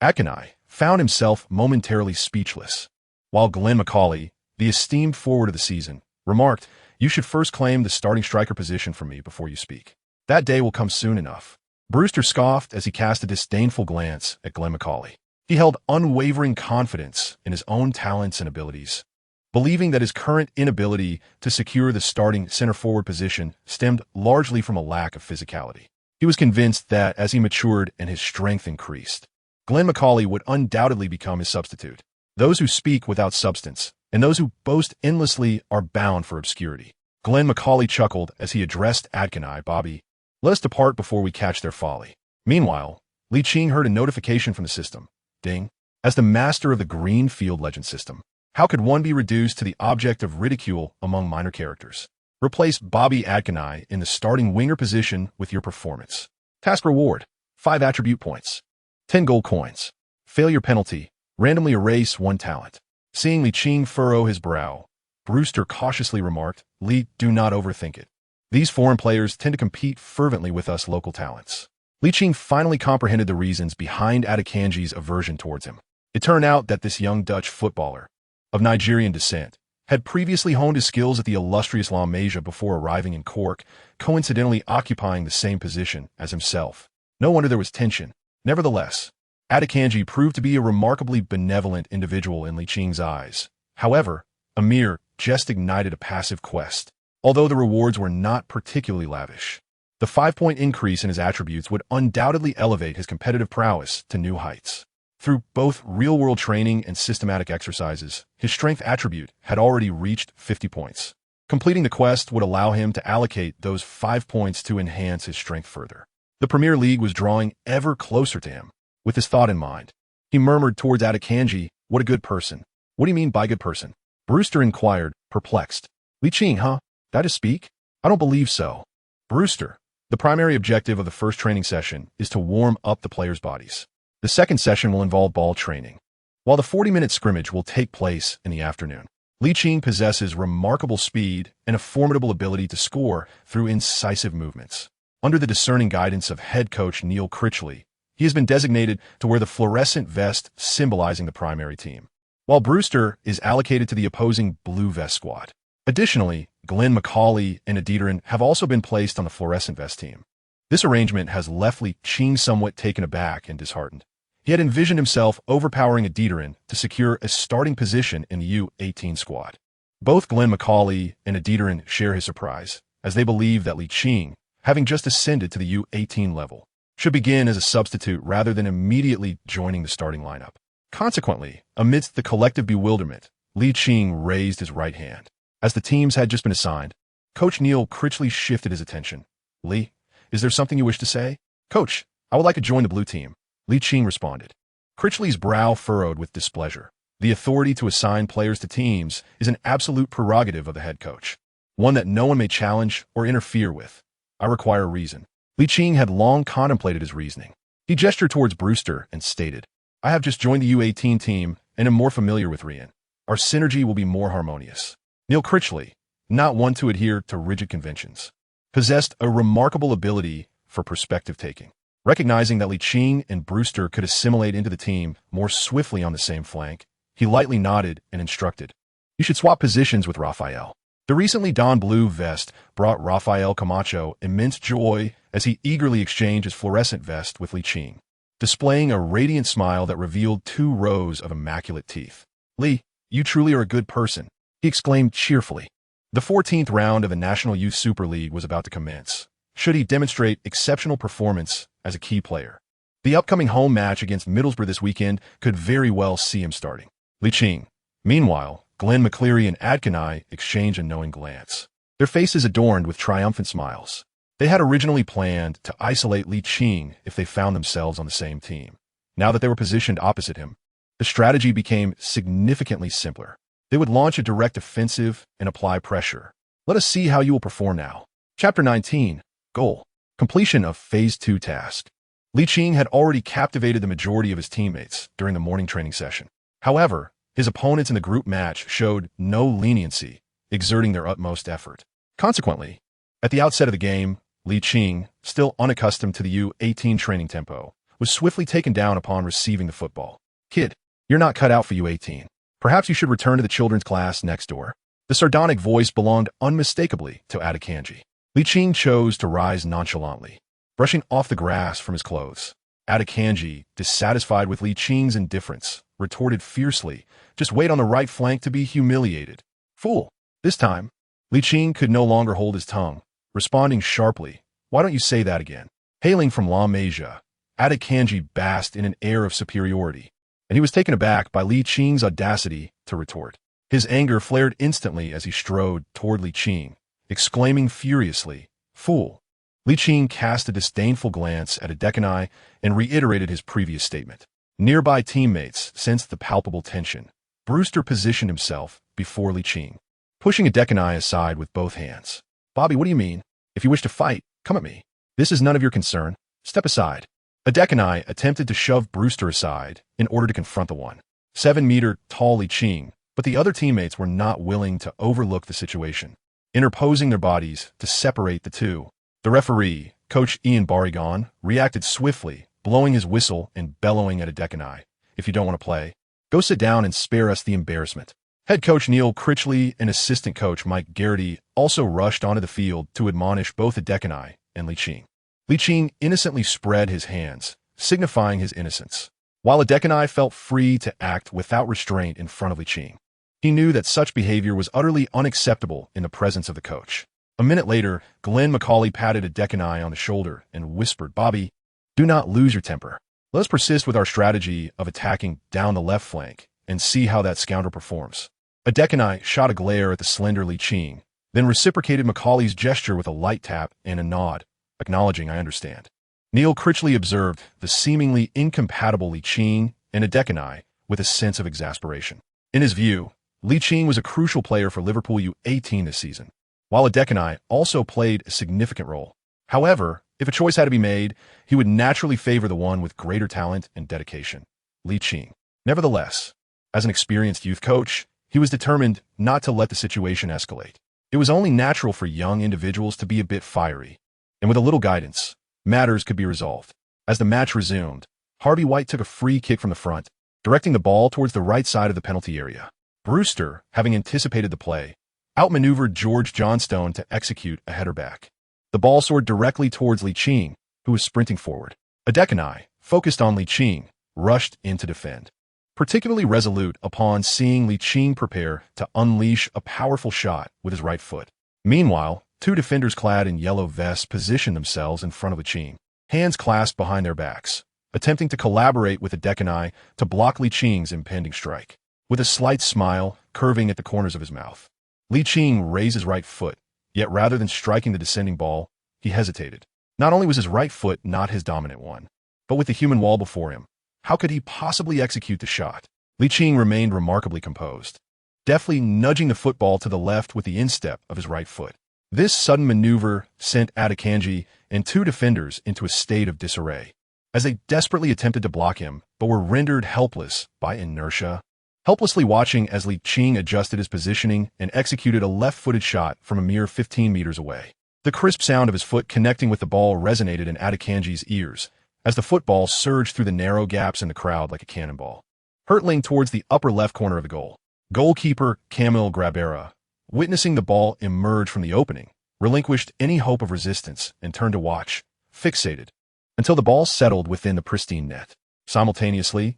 Akanai found himself momentarily speechless, while Glenn Macaulay, the esteemed forward of the season, remarked, "You should first claim the starting striker position from me before you speak. That day will come soon enough." Brewster scoffed as he cast a disdainful glance at Glenn Macaulay. He held unwavering confidence in his own talents and abilities, believing that his current inability to secure the starting center-forward position stemmed largely from a lack of physicality. He was convinced that as he matured and his strength increased, Glenn Macaulay would undoubtedly become his substitute. Those who speak without substance and those who boast endlessly are bound for obscurity. Glenn Macaulay chuckled as he addressed Akanai. "Bobby, let us depart before we catch their folly." Meanwhile, Ligt heard a notification from the system. Ding. As the master of the Green Field Legend system, how could one be reduced to the object of ridicule among minor characters? Replace Bobby Akanai in the starting winger position with your performance. Task reward: 5 attribute points, 10 gold coins. Failure penalty: randomly erase 1 talent. Seeing Ligt furrow his brow, Brewster cautiously remarked, "Lee, do not overthink it. These foreign players tend to compete fervently with us local talents." Ligt finally comprehended the reasons behind Adekanji's aversion towards him. It turned out that this young Dutch footballer, of Nigerian descent, had previously honed his skills at the illustrious La Masia before arriving in Cork, coincidentally occupying the same position as himself. No wonder there was tension. Nevertheless, Adekanji proved to be a remarkably benevolent individual in Liching's eyes. However, a mere jest ignited a passive quest. Although the rewards were not particularly lavish, the 5-point increase in his attributes would undoubtedly elevate his competitive prowess to new heights. Through both real-world training and systematic exercises, his strength attribute had already reached 50 points. Completing the quest would allow him to allocate those 5 points to enhance his strength further. The Premier League was drawing ever closer to him. With this thought in mind, he murmured towards Adekanji, "What a good person." "What do you mean by good person?" Brewster inquired, perplexed. "Ligt, huh? That is speak?" "I don't believe so." "Brewster, the primary objective of the first training session is to warm up the players' bodies. The second session will involve ball training, while the 40-minute scrimmage will take place in the afternoon." Ligt possesses remarkable speed and a formidable ability to score through incisive movements. Under the discerning guidance of head coach Neil Critchley, he has been designated to wear the fluorescent vest symbolizing the primary team, while Brewster is allocated to the opposing blue vest squad. Additionally, Glenn Macaulay and Adederin have also been placed on the fluorescent vest team. This arrangement has left Ligt somewhat taken aback and disheartened. He had envisioned himself overpowering Adederin to secure a starting position in the U18 squad. Both Glenn Macaulay and Adederin share his surprise, as they believe that Ligt, having just ascended to the U18 level, should begin as a substitute rather than immediately joining the starting lineup. Consequently, amidst the collective bewilderment, Ligt raised his right hand. As the teams had just been assigned, Coach Neil Critchley shifted his attention. "Lee, is there something you wish to say?" "Coach, I would like to join the blue team," Ligt responded. Critchley's brow furrowed with displeasure. The authority to assign players to teams is an absolute prerogative of the head coach, one that no one may challenge or interfere with. I require reason. Ligt had long contemplated his reasoning. He gestured towards Brewster and stated, I have just joined the U18 team and am more familiar with Rian. Our synergy will be more harmonious. Neil Critchley, not one to adhere to rigid conventions, possessed a remarkable ability for perspective taking. Recognizing that Ligt and Brewster could assimilate into the team more swiftly on the same flank, he lightly nodded and instructed, You should swap positions with Rafael. The recently donned blue vest brought Rafael Camacho immense joy as he eagerly exchanged his fluorescent vest with Ligt, displaying a radiant smile that revealed 2 rows of immaculate teeth. Lee, you truly are a good person, he exclaimed cheerfully. The 14th round of the National Youth Super League was about to commence, should he demonstrate exceptional performance as a key player. The upcoming home match against Middlesbrough this weekend could very well see him starting. Ligt. Meanwhile, Glenn McCleary and Adkani exchange a knowing glance, their faces adorned with triumphant smiles. They had originally planned to isolate Ligt if they found themselves on the same team. Now that they were positioned opposite him, the strategy became significantly simpler. They would launch a direct offensive and apply pressure. Let us see how you will perform now. Chapter 19. Goal. Completion of Phase 2 task. Ligt had already captivated the majority of his teammates during the morning training session. However, his opponents in the group match showed no leniency, exerting their utmost effort. Consequently, at the outset of the game, Ligt, still unaccustomed to the U18 training tempo, was swiftly taken down upon receiving the football. Kid, you're not cut out for U18. Perhaps you should return to the children's class next door. The sardonic voice belonged unmistakably to Adekanji. Ligt chose to rise nonchalantly, brushing off the grass from his clothes. Adekanji, dissatisfied with Licht's indifference, retorted fiercely, Just wait on the right flank to be humiliated. Fool. This time, Ligt could no longer hold his tongue, responding sharply, Why don't you say that again? Hailing from La Masia, Adekanji basked in an air of superiority, and he was taken aback by Licht's audacity to retort. His anger flared instantly as he strode toward Ligt, exclaiming furiously, Fool. Ligt cast a disdainful glance at Adekanai and reiterated his previous statement. Nearby teammates sensed the palpable tension. Brewster positioned himself before Ligt, pushing Adekanai aside with both hands. Bobby, what do you mean? If you wish to fight, come at me. This is none of your concern. Step aside. Adekanai attempted to shove Brewster aside in order to confront the 1.7-meter-tall Ligt, but the other teammates were not willing to overlook the situation, interposing their bodies to separate the two. The referee, Coach Ian Barrigan, reacted swiftly, blowing his whistle and bellowing at Adekanai, If you don't want to play, go sit down and spare us the embarrassment. Head coach Neil Critchley and assistant coach Mike Garrity also rushed onto the field to admonish both Adekanai and Ligt. Ligt innocently spread his hands, signifying his innocence, while Adekanai felt free to act without restraint in front of Ligt. He knew that such behavior was utterly unacceptable in the presence of the coach. A minute later, Glenn McCauley patted Adekanai on the shoulder and whispered, Bobby, do not lose your temper. Let us persist with our strategy of attacking down the left flank and see how that scoundrel performs. Adekanai shot a glare at the slender Ligt, then reciprocated McCauley's gesture with a light tap and a nod, acknowledging I understand. Neil Critchley observed the seemingly incompatible Ligt and Adekanai with a sense of exasperation. In his view, Ligt was a crucial player for Liverpool U18 this season, while Adekanai also played a significant role. However, if a choice had to be made, he would naturally favor the one with greater talent and dedication, Ligt. Nevertheless, as an experienced youth coach, he was determined not to let the situation escalate. It was only natural for young individuals to be a bit fiery, and with a little guidance, matters could be resolved. As the match resumed, Harvey White took a free kick from the front, directing the ball towards the right side of the penalty area. Brewster, having anticipated the play, outmaneuvered George Johnstone to execute a header back. The ball soared directly towards Ligt, who was sprinting forward. Adekanai, focused on Ligt, rushed in to defend, particularly resolute upon seeing Ligt prepare to unleash a powerful shot with his right foot. Meanwhile, two defenders clad in yellow vests positioned themselves in front of Ligt, hands clasped behind their backs, attempting to collaborate with Adekanai to block Licht's impending strike. With a slight smile curving at the corners of his mouth, Ligt raised his right foot, yet rather than striking the descending ball, he hesitated. Not only was his right foot not his dominant one, but with the human wall before him, how could he possibly execute the shot? Ching remained remarkably composed, deftly nudging the football to the left with the instep of his right foot. This sudden maneuver sent Adekanji and two defenders into a state of disarray, as they desperately attempted to block him but were rendered helpless by inertia. Helplessly watching as Ching adjusted his positioning and executed a left-footed shot from a mere 15 meters away. The crisp sound of his foot connecting with the ball resonated in Adekanji's ears as the football surged through the narrow gaps in the crowd like a cannonball, hurtling towards the upper left corner of the goal. Goalkeeper Camille Grabera, witnessing the ball emerge from the opening, relinquished any hope of resistance and turned to watch, fixated, until the ball settled within the pristine net. Simultaneously,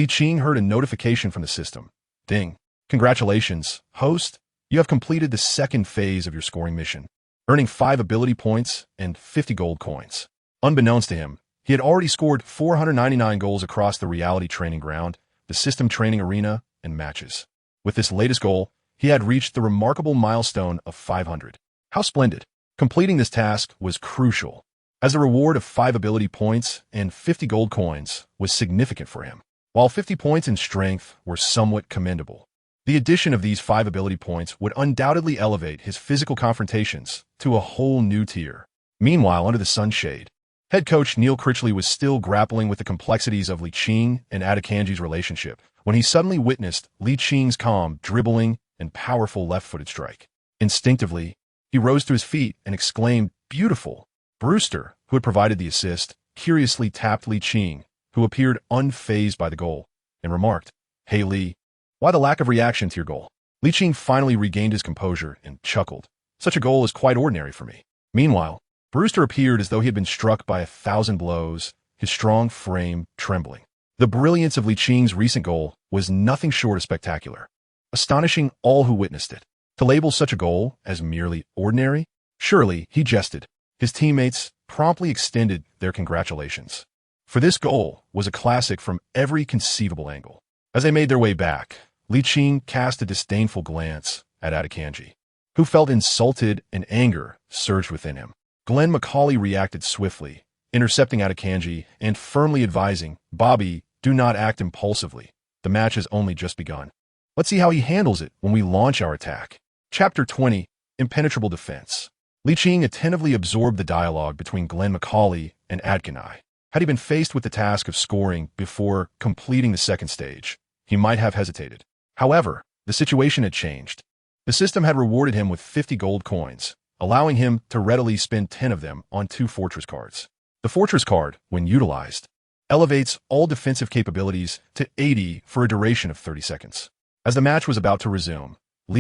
Ching heard a notification from the system. Ding. Congratulations, host. You have completed the second phase of your scoring mission, earning 5 ability points and 50 gold coins. Unbeknownst to him, he had already scored 499 goals across the reality training ground, the system training arena, and matches. With this latest goal, he had reached the remarkable milestone of 500. How splendid! Completing this task was crucial, as the reward of 5 ability points and 50 gold coins was significant for him. While 50 points in strength were somewhat commendable, the addition of these 5 ability points would undoubtedly elevate his physical confrontations to a whole new tier. Meanwhile, under the sunshade, head coach Neil Critchley was still grappling with the complexities of Ching and Adekanji's relationship when he suddenly witnessed Ching's calm, dribbling, and powerful left-footed strike. Instinctively, he rose to his feet and exclaimed, "Beautiful!" Brewster, who had provided the assist, curiously tapped Ching, who appeared unfazed by the goal, and remarked, "Hey Lee, why the lack of reaction to your goal?" Ching finally regained his composure and chuckled. "Such a goal is quite ordinary for me." Meanwhile, Brewster appeared as though he had been struck by 1,000 blows, his strong frame trembling. The brilliance of Ching's recent goal was nothing short of spectacular, astonishing all who witnessed it. To label such a goal as merely ordinary? Surely, he jested. His teammates promptly extended their congratulations, for this goal was a classic from every conceivable angle. As they made their way back, Ching cast a disdainful glance at Adekanji, who felt insulted and anger surged within him. Glenn McCauley reacted swiftly, intercepting Adekanji and firmly advising, "Bobby, do not act impulsively. The match has only just begun. Let's see how he handles it when we launch our attack." Chapter 20, Impenetrable Defense. Ching attentively absorbed the dialogue between Glenn McCauley and Adekanji. Had he been faced with the task of scoring before completing the second stage, he might have hesitated. However, the situation had changed. The system had rewarded him with 50 gold coins, allowing him to readily spend 10 of them on 2 fortress cards. The fortress card, when utilized, elevates all defensive capabilities to 80 for a duration of 30 seconds. As the match was about to resume,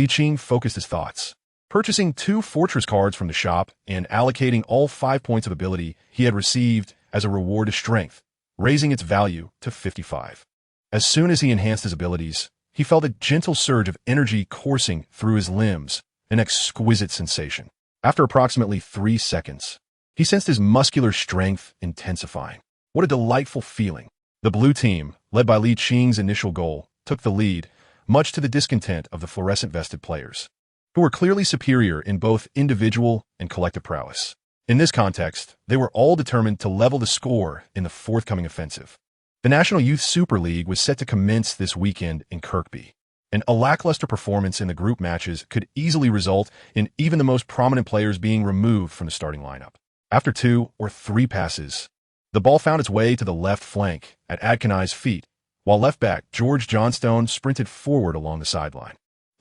Ching focused his thoughts, purchasing 2 fortress cards from the shop and allocating all 5 points of ability he had received as a reward to strength, raising its value to 55. As soon as he enhanced his abilities, he felt a gentle surge of energy coursing through his limbs, an exquisite sensation. After approximately 3 seconds, he sensed his muscular strength intensifying. What a delightful feeling. The blue team, led by Ching's initial goal, took the lead, much to the discontent of the fluorescent-vested players, who were clearly superior in both individual and collective prowess. In this context, they were all determined to level the score in the forthcoming offensive. The National Youth Super League was set to commence this weekend in Kirkby, and a lackluster performance in the group matches could easily result in even the most prominent players being removed from the starting lineup. After 2 or 3 passes, the ball found its way to the left flank at Adekanji's feet, while left back George Johnstone sprinted forward along the sideline.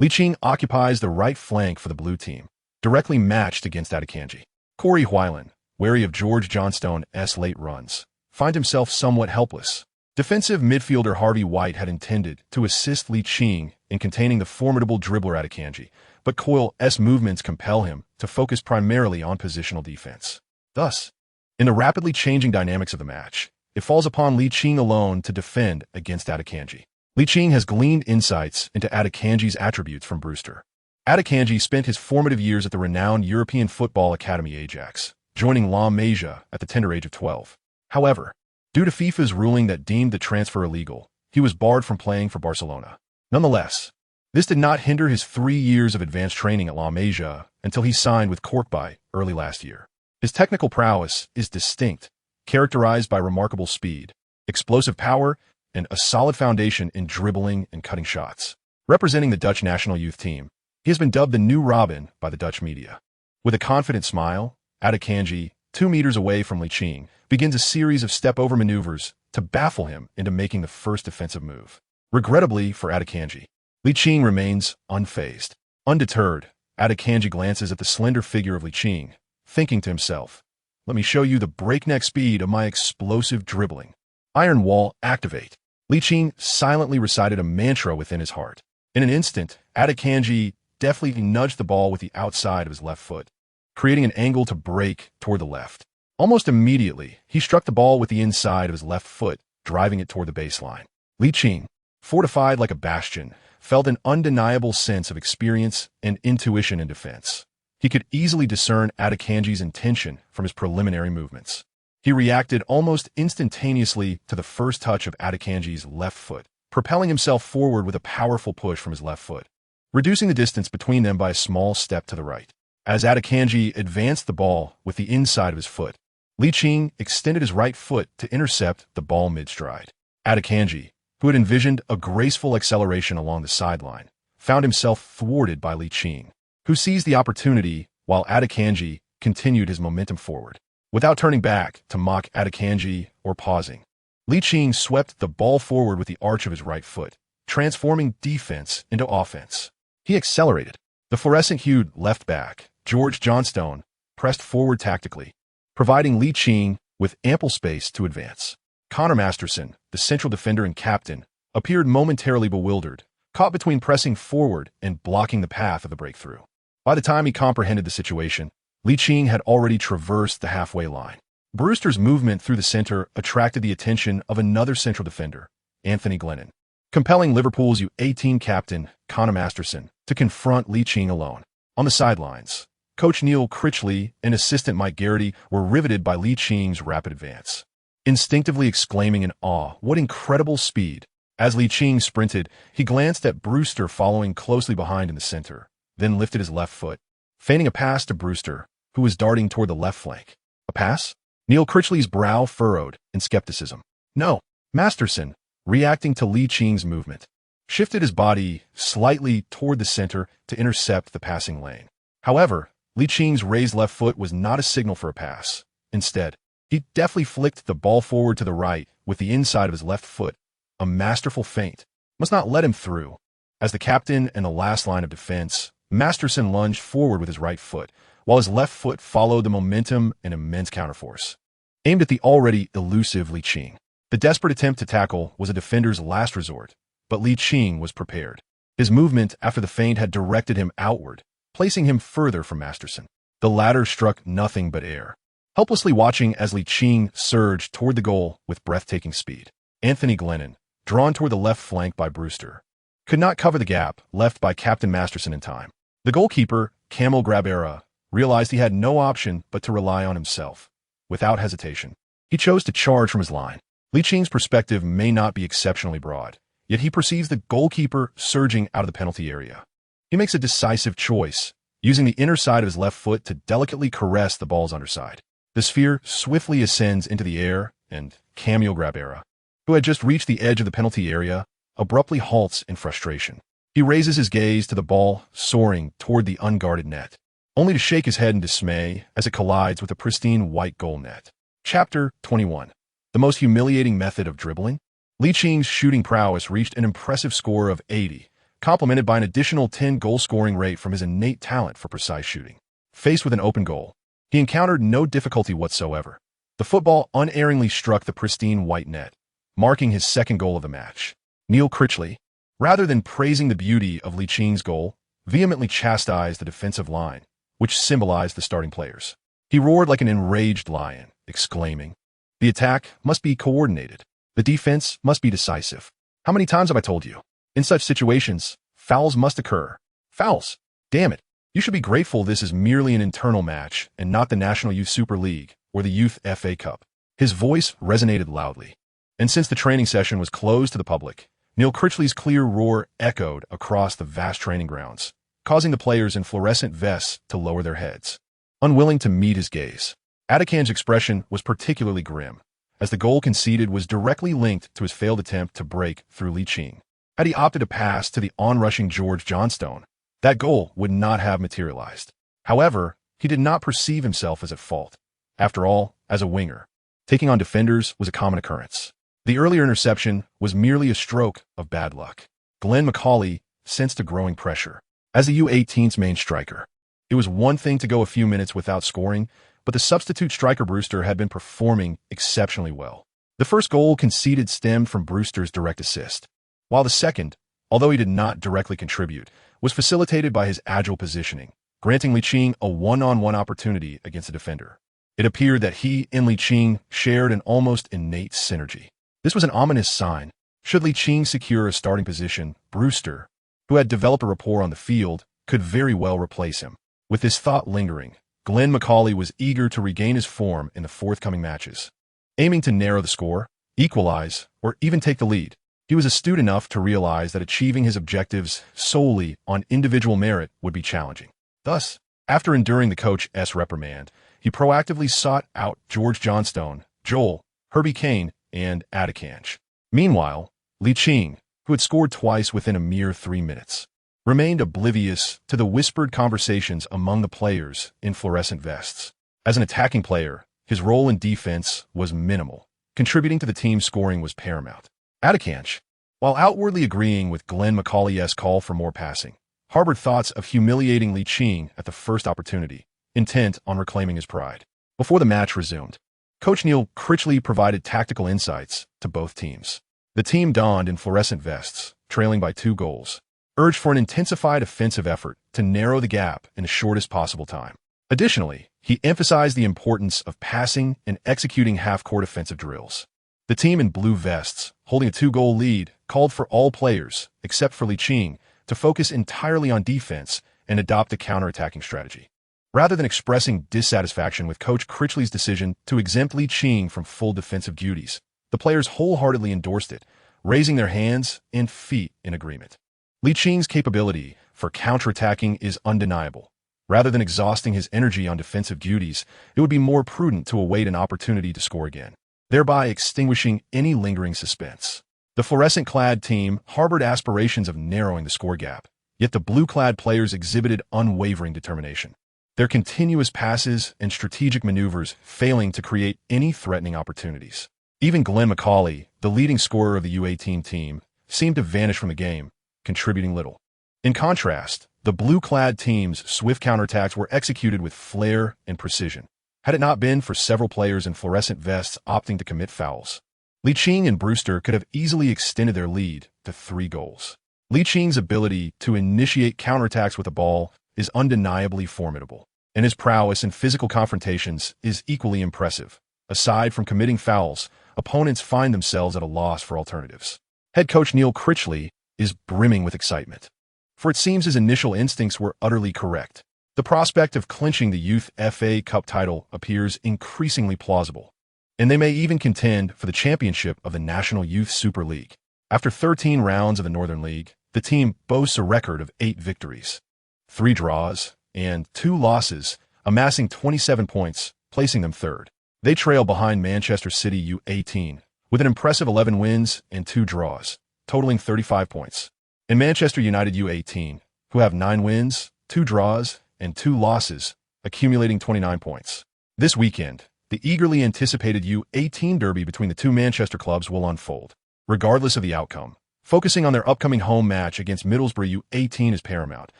Ching occupies the right flank for the blue team, directly matched against Adekanji. Corey Hwylan, wary of George Johnstone's late runs, finds himself somewhat helpless. Defensive midfielder Harvey White had intended to assist Ching in containing the formidable dribbler Adekanji, but Coyle's movements compel him to focus primarily on positional defense. Thus, in the rapidly changing dynamics of the match, it falls upon Ching alone to defend against Adekanji. Ching has gleaned insights into Adekanji's attributes from Brewster. Adekanji spent his formative years at the renowned European Football Academy Ajax, joining La Masia at the tender age of 12. However, due to FIFA's ruling that deemed the transfer illegal, he was barred from playing for Barcelona. Nonetheless, this did not hinder his 3 years of advanced training at La Masia until he signed with Corkby early last year. His technical prowess is distinct, characterized by remarkable speed, explosive power, and a solid foundation in dribbling and cutting shots. Representing the Dutch national youth team, he has been dubbed the new Robin by the Dutch media. With a confident smile, Akanji, 2 meters away from Ligt, begins a series of step-over maneuvers to baffle him into making the first defensive move. Regrettably for Akanji, Ligt remains unfazed. Undeterred, Akanji glances at the slender figure of Ligt, thinking to himself, "Let me show you the breakneck speed of my explosive dribbling." Iron Wall, activate. Ligt silently recited a mantra within his heart. In an instant, Akanji deftly nudged the ball with the outside of his left foot, creating an angle to break toward the left. Almost immediately, he struck the ball with the inside of his left foot, driving it toward the baseline. Ligt, fortified like a bastion, felt an undeniable sense of experience and intuition in defense. He could easily discern Akanji's intention from his preliminary movements. He reacted almost instantaneously to the first touch of Akanji's left foot, propelling himself forward with a powerful push from his left foot, reducing the distance between them by a small step to the right. As Akanji advanced the ball with the inside of his foot, Ligt extended his right foot to intercept the ball mid-stride. Akanji, who had envisioned a graceful acceleration along the sideline, found himself thwarted by Ligt, who seized the opportunity while Akanji continued his momentum forward. Without turning back to mock Akanji or pausing, Ligt swept the ball forward with the arch of his right foot, transforming defense into offense. He accelerated. The fluorescent-hued left back, George Johnstone, pressed forward tactically, providing Ligt with ample space to advance. Conor Masterson, the central defender and captain, appeared momentarily bewildered, caught between pressing forward and blocking the path of the breakthrough. By the time he comprehended the situation, Ligt had already traversed the halfway line. Brewster's movement through the center attracted the attention of another central defender, Anthony Glennon, compelling Liverpool's U18 captain, Conor Masterson, to confront Ligt alone. On the sidelines, coach Neil Critchley and assistant Mike Garrity were riveted by Licht's rapid advance, instinctively exclaiming in awe, "What incredible speed!" As Ligt sprinted, he glanced at Brewster following closely behind in the center, then lifted his left foot, feigning a pass to Brewster, who was darting toward the left flank. A pass? Neil Critchley's brow furrowed in skepticism. No. Masterson, reacting to Licht's movement, shifted his body slightly toward the center to intercept the passing lane. However, Licht's raised left foot was not a signal for a pass. Instead, he deftly flicked the ball forward to the right with the inside of his left foot, a masterful feint. Must not let him through. As the captain and the last line of defense, Masterson lunged forward with his right foot, while his left foot followed the momentum and immense counterforce, aimed at the already elusive Ligt. The desperate attempt to tackle was a defender's last resort, but Ligt was prepared. His movement after the feint had directed him outward, placing him further from Masterson. The latter struck nothing but air, helplessly watching as Ligt surged toward the goal with breathtaking speed. Anthony Glennon, drawn toward the left flank by Brewster, could not cover the gap left by Captain Masterson in time. The goalkeeper, Kamil Grabera, realized he had no option but to rely on himself. Without hesitation, he chose to charge from his line. Licht's perspective may not be exceptionally broad, yet he perceives the goalkeeper surging out of the penalty area. He makes a decisive choice, using the inner side of his left foot to delicately caress the ball's underside. The sphere swiftly ascends into the air, and Kamil Grabera, who had just reached the edge of the penalty area, abruptly halts in frustration. He raises his gaze to the ball soaring toward the unguarded net, only to shake his head in dismay as it collides with the pristine white goal net. Chapter 21. The most humiliating method of dribbling? Licht's shooting prowess reached an impressive score of 80, complemented by an additional 10 goal-scoring rate from his innate talent for precise shooting. Faced with an open goal, he encountered no difficulty whatsoever. The football unerringly struck the pristine white net, marking his second goal of the match. Neil Critchley, rather than praising the beauty of Licht's goal, vehemently chastised the defensive line, which symbolized the starting players. He roared like an enraged lion, exclaiming, "The attack must be coordinated. The defense must be decisive. How many times have I told you? In such situations, fouls must occur. Fouls! Damn it! You should be grateful this is merely an internal match and not the National Youth Super League or the Youth FA Cup." His voice resonated loudly, and since the training session was closed to the public, Neil Critchley's clear roar echoed across the vast training grounds, causing the players in fluorescent vests to lower their heads, unwilling to meet his gaze. Akanji's expression was particularly grim, as the goal conceded was directly linked to his failed attempt to break through Ligt. Had he opted to pass to the onrushing George Johnstone, that goal would not have materialized. However, he did not perceive himself as at fault. After all, as a winger, taking on defenders was a common occurrence. The earlier interception was merely a stroke of bad luck. Glenn McAuley sensed a growing pressure. As the U18's main striker, it was one thing to go a few minutes without scoring, but the substitute striker Brewster had been performing exceptionally well. The first goal conceded stemmed from Brewster's direct assist, while the second, although he did not directly contribute, was facilitated by his agile positioning, granting Ligt a one-on-one opportunity against a defender. It appeared that he and Ligt shared an almost innate synergy. This was an ominous sign. Should Ligt secure a starting position, Brewster, who had developed a rapport on the field, could very well replace him. With this thought lingering, Glenn McAuley was eager to regain his form in the forthcoming matches. Aiming to narrow the score, equalize, or even take the lead, he was astute enough to realize that achieving his objectives solely on individual merit would be challenging. Thus, after enduring the coach's reprimand, he proactively sought out George Johnstone, Joel, Herbie Kean, and Adekanj. Meanwhile, Ligt, who had scored twice within a mere 3 minutes, remained oblivious to the whispered conversations among the players in fluorescent vests. As an attacking player, his role in defense was minimal. Contributing to the team's scoring was paramount. Adekanj, while outwardly agreeing with Glenn McAuley's call for more passing, harbored thoughts of humiliating Ligt at the first opportunity, intent on reclaiming his pride. Before the match resumed, Coach Neil Critchley provided tactical insights to both teams. The team donned in fluorescent vests, trailing by 2 goals, urged for an intensified offensive effort to narrow the gap in the shortest possible time. Additionally, he emphasized the importance of passing and executing half-court offensive drills. The team in blue vests, holding a 2-goal lead, called for all players, except for Ligt, to focus entirely on defense and adopt a counter-attacking strategy. Rather than expressing dissatisfaction with Coach Critchley's decision to exempt Ligt from full defensive duties, the players wholeheartedly endorsed it, raising their hands and feet in agreement. Licht's capability for counterattacking is undeniable. Rather than exhausting his energy on defensive duties, it would be more prudent to await an opportunity to score again, thereby extinguishing any lingering suspense. The fluorescent-clad team harbored aspirations of narrowing the score gap, yet the blue-clad players exhibited unwavering determination, their continuous passes and strategic maneuvers failing to create any threatening opportunities. Even Glenn McAuley, the leading scorer of the U18 team, seemed to vanish from the game, contributing little. In contrast, the blue-clad team's swift counterattacks were executed with flair and precision. Had it not been for several players in fluorescent vests opting to commit fouls, Ligt and Brewster could have easily extended their lead to 3 goals. Licht's ability to initiate counterattacks with the ball is undeniably formidable, and his prowess in physical confrontations is equally impressive. Aside from committing fouls, opponents find themselves at a loss for alternatives. Head coach Neil Critchley is brimming with excitement, for it seems his initial instincts were utterly correct. The prospect of clinching the Youth FA Cup title appears increasingly plausible, and they may even contend for the championship of the National Youth Super League. After 13 rounds of the Northern League, the team boasts a record of 8 victories, 3 draws, and 2 losses, amassing 27 points, placing them third. They trail behind Manchester City U18, with an impressive 11 wins and 2 draws, totaling 35 points. And Manchester United U18, who have 9 wins, 2 draws, and 2 losses, accumulating 29 points. This weekend, the eagerly anticipated U18 derby between the 2 Manchester clubs will unfold. Regardless of the outcome, focusing on their upcoming home match against Middlesbrough U18 is paramount,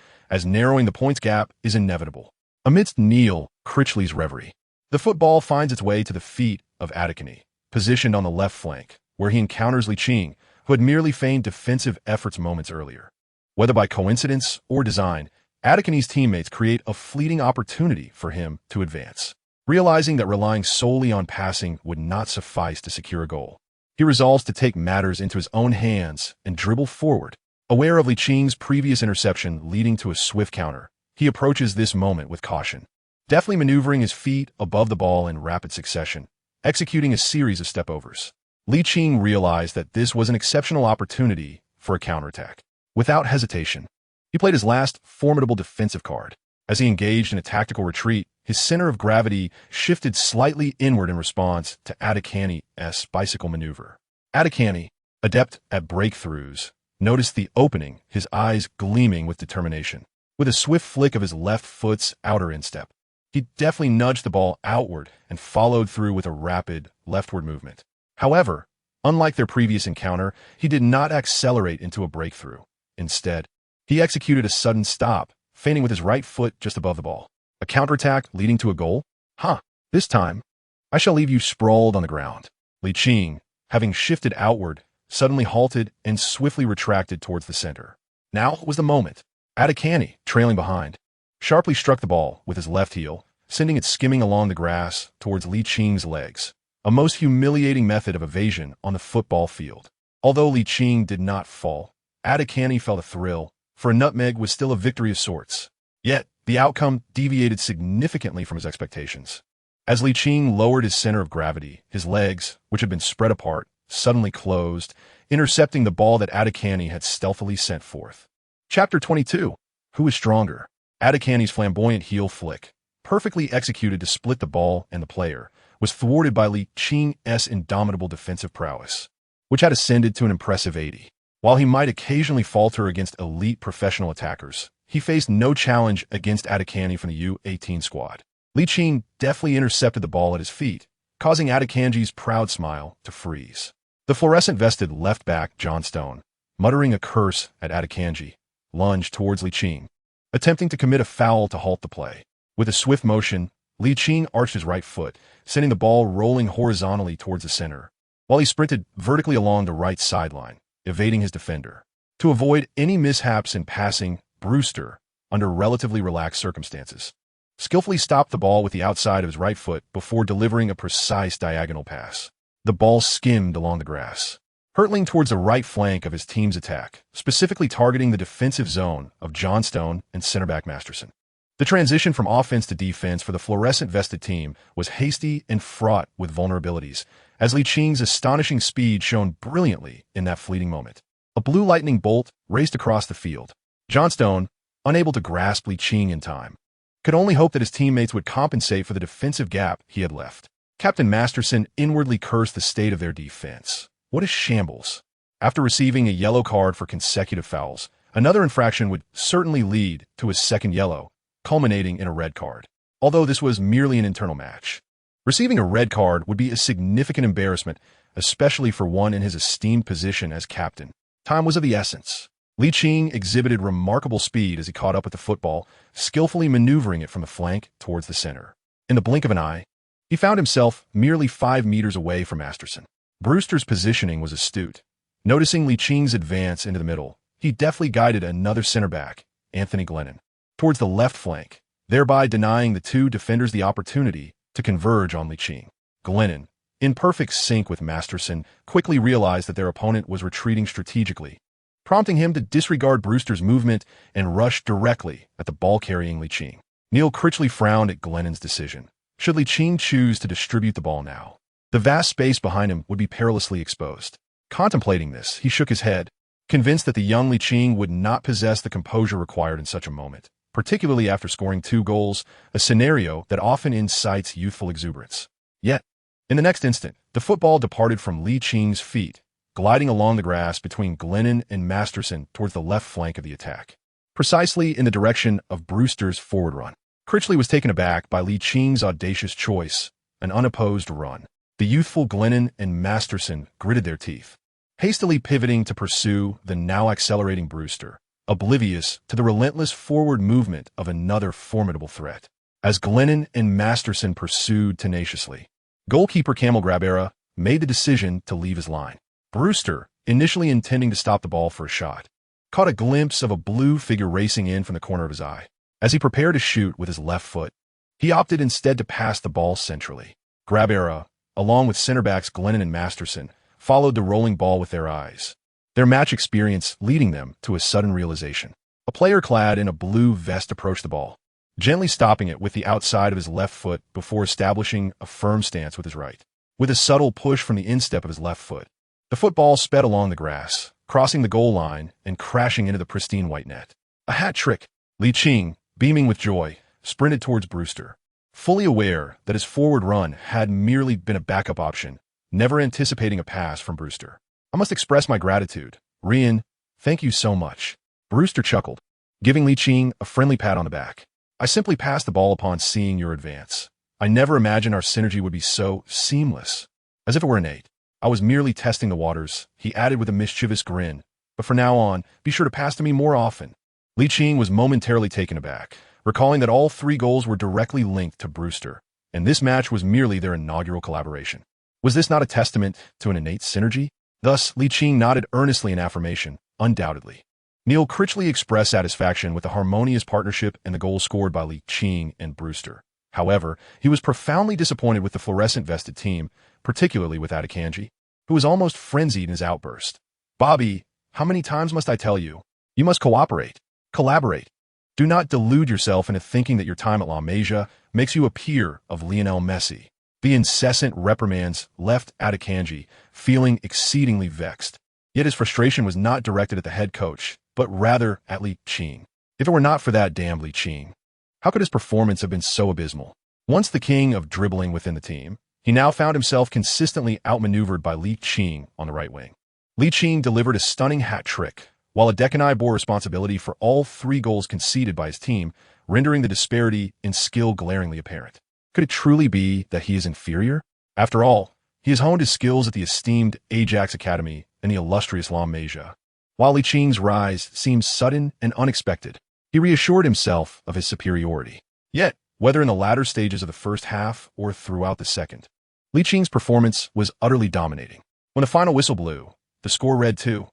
as narrowing the points gap is inevitable. Amidst Neil Critchley's reverie, the football finds its way to the feet of Adekanj, positioned on the left flank, where he encounters Ligt, who had merely feigned defensive efforts moments earlier. Whether by coincidence or design, Adekanj's teammates create a fleeting opportunity for him to advance. Realizing that relying solely on passing would not suffice to secure a goal, he resolves to take matters into his own hands and dribble forward. Aware of Licht's previous interception leading to a swift counter, he approaches this moment with caution, deftly maneuvering his feet above the ball in rapid succession, executing a series of step-overs. Ligt realized that this was an exceptional opportunity for a counterattack. Without hesitation, he played his last formidable defensive card. As he engaged in a tactical retreat, his center of gravity shifted slightly inward in response to Adekani's bicycle maneuver. Adekani, adept at breakthroughs, noticed the opening, his eyes gleaming with determination. With a swift flick of his left foot's outer instep, he deftly nudged the ball outward and followed through with a rapid leftward movement. However, unlike their previous encounter, he did not accelerate into a breakthrough. Instead, he executed a sudden stop, feigning with his right foot just above the ball. A counterattack leading to a goal? This time, I shall leave you sprawled on the ground. Ligt, having shifted outward, suddenly halted and swiftly retracted towards the center. Now was the moment. Adekani, trailing behind, sharply struck the ball with his left heel, sending it skimming along the grass towards Liching's legs, a most humiliating method of evasion on the football field. Although Ligt did not fall, Adekani felt a thrill, for a nutmeg was still a victory of sorts. Yet, the outcome deviated significantly from his expectations. As Ligt lowered his center of gravity, his legs, which had been spread apart, suddenly closed, intercepting the ball that Adekani had stealthily sent forth. Chapter 22. Who is stronger? Adekani's flamboyant heel flick, perfectly executed to split the ball and the player, was thwarted by Liching's indomitable defensive prowess, which had ascended to an impressive 80. While he might occasionally falter against elite professional attackers, he faced no challenge against Adekani from the U-18 squad. Ligt deftly intercepted the ball at his feet, causing Adekani's proud smile to freeze. The fluorescent-vested left-back John Stone, muttering a curse at Adekani, lunged towards Ligt, attempting to commit a foul to halt the play. With a swift motion, Ligt arched his right foot, sending the ball rolling horizontally towards the center, while he sprinted vertically along the right sideline, evading his defender. To avoid any mishaps in passing, Brewster, under relatively relaxed circumstances, skillfully stopped the ball with the outside of his right foot before delivering a precise diagonal pass. The ball skimmed along the grass, hurtling towards the right flank of his team's attack, specifically targeting the defensive zone of Johnstone and center-back Masterson. The transition from offense to defense for the fluorescent-vested team was hasty and fraught with vulnerabilities, as Liching's astonishing speed shone brilliantly in that fleeting moment. A blue lightning bolt raced across the field. Johnstone, unable to grasp Ligt in time, could only hope that his teammates would compensate for the defensive gap he had left. Captain Masterson inwardly cursed the state of their defense. What a shambles! After receiving a yellow card for consecutive fouls, another infraction would certainly lead to a second yellow, culminating in a red card. Although this was merely an internal match, receiving a red card would be a significant embarrassment, especially for one in his esteemed position as captain. Time was of the essence. Ligt exhibited remarkable speed as he caught up with the football, skillfully maneuvering it from the flank towards the center. In the blink of an eye, he found himself merely 5 meters away from Masterson. Brewster's positioning was astute. Noticing Liching's advance into the middle, he deftly guided another center back, Anthony Glennon, towards the left flank, thereby denying the two defenders the opportunity to converge on Ligt. Glennon, in perfect sync with Masterson, quickly realized that their opponent was retreating strategically, prompting him to disregard Brewster's movement and rush directly at the ball-carrying Ligt. Neil Critchley frowned at Glennon's decision. Should Ligt choose to distribute the ball now, the vast space behind him would be perilously exposed. Contemplating this, he shook his head, convinced that the young Ligt would not possess the composure required in such a moment, particularly after scoring 2 goals, a scenario that often incites youthful exuberance. Yet, in the next instant, the football departed from Liching's feet, gliding along the grass between Glennon and Masterson towards the left flank of the attack, precisely in the direction of Brewster's forward run. Critchley was taken aback by Liching's audacious choice, an unopposed run. The youthful Glennon and Masterson gritted their teeth, hastily pivoting to pursue the now accelerating Brewster, oblivious to the relentless forward movement of another formidable threat. As Glennon and Masterson pursued tenaciously, goalkeeper Camel Grabera made the decision to leave his line. Brewster, initially intending to stop the ball for a shot, caught a glimpse of a blue figure racing in from the corner of his eye. As he prepared to shoot with his left foot, he opted instead to pass the ball centrally. Grabera, along with center backs Glennon and Masterson, followed the rolling ball with their eyes, their match experience leading them to a sudden realization. A player clad in a blue vest approached the ball, gently stopping it with the outside of his left foot before establishing a firm stance with his right. With a subtle push from the instep of his left foot, the football sped along the grass, crossing the goal line and crashing into the pristine white net. A hat trick! Ligt, beaming with joy, sprinted towards Brewster, fully aware that his forward run had merely been a backup option, never anticipating a pass from Brewster. I must express my gratitude. Rian, thank you so much. Brewster chuckled, giving Ligt a friendly pat on the back. I simply passed the ball upon seeing your advance. I never imagined our synergy would be so seamless. As if it were innate. I was merely testing the waters, he added with a mischievous grin. But from now on, be sure to pass to me more often. Ligt was momentarily taken aback, recalling that all 3 goals were directly linked to Brewster, and this match was merely their inaugural collaboration. Was this not a testament to an innate synergy? Thus, Ligt nodded earnestly in affirmation, undoubtedly. Neil Critchley expressed satisfaction with the harmonious partnership and the goals scored by Ligt and Brewster. However, he was profoundly disappointed with the fluorescent-vested team, particularly with Adekanji, who was almost frenzied in his outburst. Bobby, how many times must I tell you? You must cooperate. Collaborate. Do not delude yourself into thinking that your time at La Masia makes you a peer of Lionel Messi. The incessant reprimands left Adekanji feeling exceedingly vexed. Yet his frustration was not directed at the head coach, but rather at Ligt. If it were not for that damn Ligt, how could his performance have been so abysmal? Once the king of dribbling within the team, he now found himself consistently outmaneuvered by Ligt on the right wing. Ligt delivered a stunning hat trick, while Adekanai bore responsibility for all 3 goals conceded by his team, rendering the disparity in skill glaringly apparent. Could it truly be that he is inferior? After all, he has honed his skills at the esteemed Ajax Academy in the illustrious La Masia. While Liching's rise seemed sudden and unexpected, he reassured himself of his superiority. Yet, whether in the latter stages of the first half or throughout the second, Liching's performance was utterly dominating. When the final whistle blew, the score read 2-9,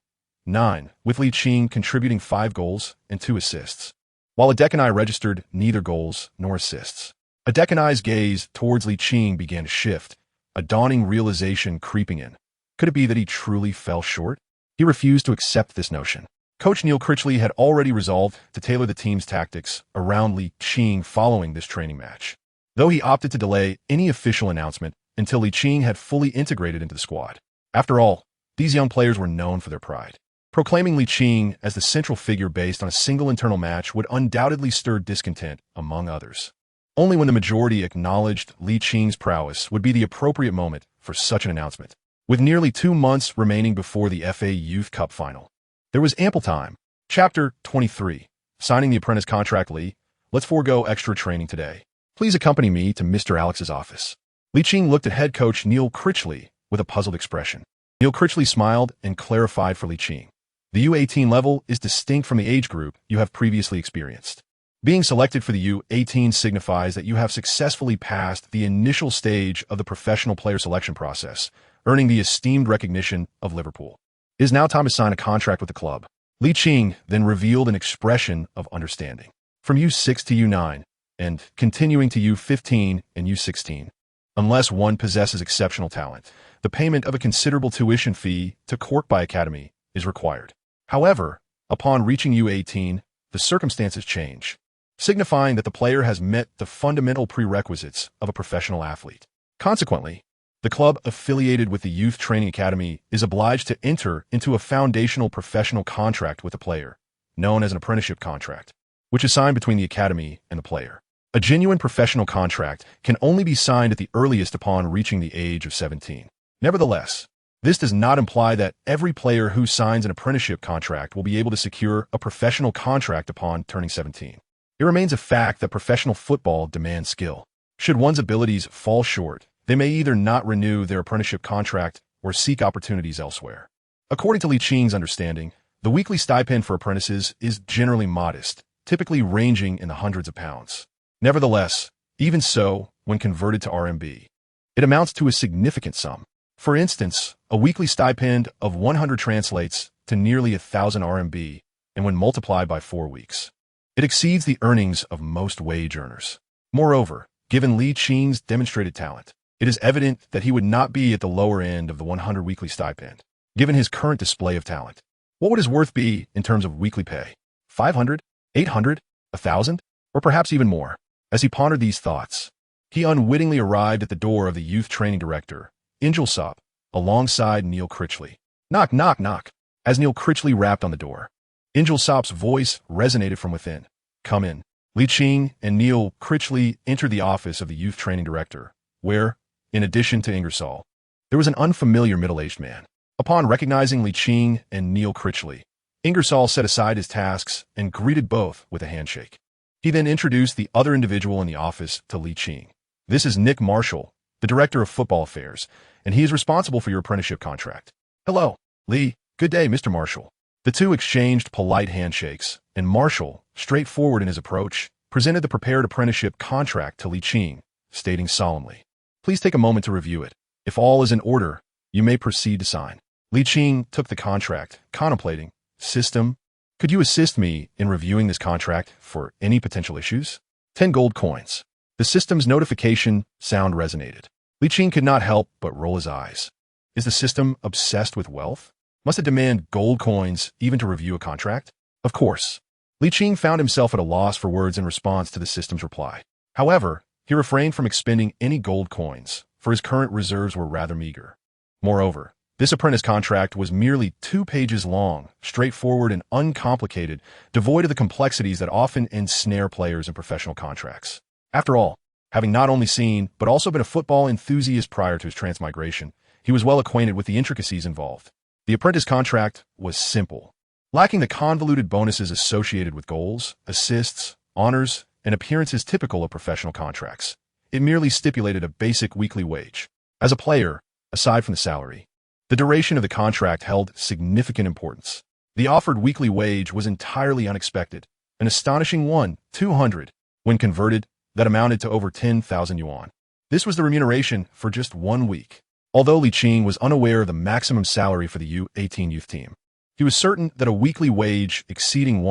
with Ligt contributing 5 goals and 2 assists, while Adekanai registered neither goals nor assists. Adekanai's gaze towards Ligt began to shift, a dawning realization creeping in. Could it be that he truly fell short? He refused to accept this notion. Coach Neil Critchley had already resolved to tailor the team's tactics around Ligt following this training match, though he opted to delay any official announcement until Ligt had fully integrated into the squad. After all, these young players were known for their pride. Proclaiming Ligt as the central figure based on a single internal match would undoubtedly stir discontent among others. Only when the majority acknowledged Liching's prowess would be the appropriate moment for such an announcement. With nearly 2 months remaining before the FA Youth Cup final, there was ample time. Chapter 23. Signing the apprentice contract. Lee, let's forego extra training today. Please accompany me to Mr. Alex's office. Ligt looked at head coach Neil Critchley with a puzzled expression. Neil Critchley smiled and clarified for Ligt. The U18 level is distinct from the age group you have previously experienced. Being selected for the U18 signifies that you have successfully passed the initial stage of the professional player selection process, earning the esteemed recognition of Liverpool. It is now time to sign a contract with the club. Ligt then revealed an expression of understanding. From U6 to U9, and continuing to U15 and U16. Unless one possesses exceptional talent, the payment of a considerable tuition fee to Corkby Academy is required. However, upon reaching U18, the circumstances change, signifying that the player has met the fundamental prerequisites of a professional athlete. Consequently, the club affiliated with the Youth Training Academy is obliged to enter into a foundational professional contract with the player, known as an apprenticeship contract, which is signed between the academy and the player. A genuine professional contract can only be signed at the earliest upon reaching the age of 17. Nevertheless, this does not imply that every player who signs an apprenticeship contract will be able to secure a professional contract upon turning 17. It remains a fact that professional football demands skill. Should one's abilities fall short, they may either not renew their apprenticeship contract or seek opportunities elsewhere. According to Liching's understanding, the weekly stipend for apprentices is generally modest, typically ranging in the hundreds of pounds. Nevertheless, even so, when converted to RMB, it amounts to a significant sum. For instance, a weekly stipend of 100 translates to nearly 1,000 RMB, and when multiplied by 4 weeks, it exceeds the earnings of most wage earners. Moreover, given Liching's demonstrated talent, it is evident that he would not be at the lower end of the 100 weekly stipend, given his current display of talent. What would his worth be in terms of weekly pay? 500? 800? 1,000? Or perhaps even more? As he pondered these thoughts, he unwittingly arrived at the door of the youth training director, Ingelsop, alongside Neil Critchley. Knock, knock, knock. As Neil Critchley rapped on the door, Ingelsop's voice resonated from within. Come in. Ligt and Critchley entered the office of the youth training director, where, in addition to Ingersoll, there was an unfamiliar middle-aged man. Upon recognizing Ligt and Critchley, Ingersoll set aside his tasks and greeted both with a handshake. He then introduced the other individual in the office to Ligt. "This is Nick Marshall, the Director of Football Affairs, and he is responsible for your apprenticeship contract." "Hello, Lee. Good day, Mr. Marshall." The two exchanged polite handshakes, and Marshall, straightforward in his approach, presented the prepared apprenticeship contract to Ligt, stating solemnly, "Please take a moment to review it. If all is in order, you may proceed to sign." Ligt took the contract, contemplating, "System, could you assist me in reviewing this contract for any potential issues?" 10 gold coins. The system's notification sound resonated. Ligt could not help but roll his eyes. Is the system obsessed with wealth? Must it demand gold coins even to review a contract? Of course. Ligt found himself at a loss for words in response to the system's reply. However, he refrained from expending any gold coins, for his current reserves were rather meager. Moreover, this apprentice contract was merely 2 pages long, straightforward and uncomplicated, devoid of the complexities that often ensnare players in professional contracts. After all, having not only seen but also been a football enthusiast prior to his transmigration, he was well acquainted with the intricacies involved. The apprentice contract was simple, lacking the convoluted bonuses associated with goals, assists, honors, and appearances typical of professional contracts. It merely stipulated a basic weekly wage. As a player, aside from the salary, the duration of the contract held significant importance. The offered weekly wage was entirely unexpected, an astonishing 200, when converted, that amounted to over 10,000 yuan. This was the remuneration for just 1 week. Although Ligt was unaware of the maximum salary for the U18 youth team, he was certain that a weekly wage exceeding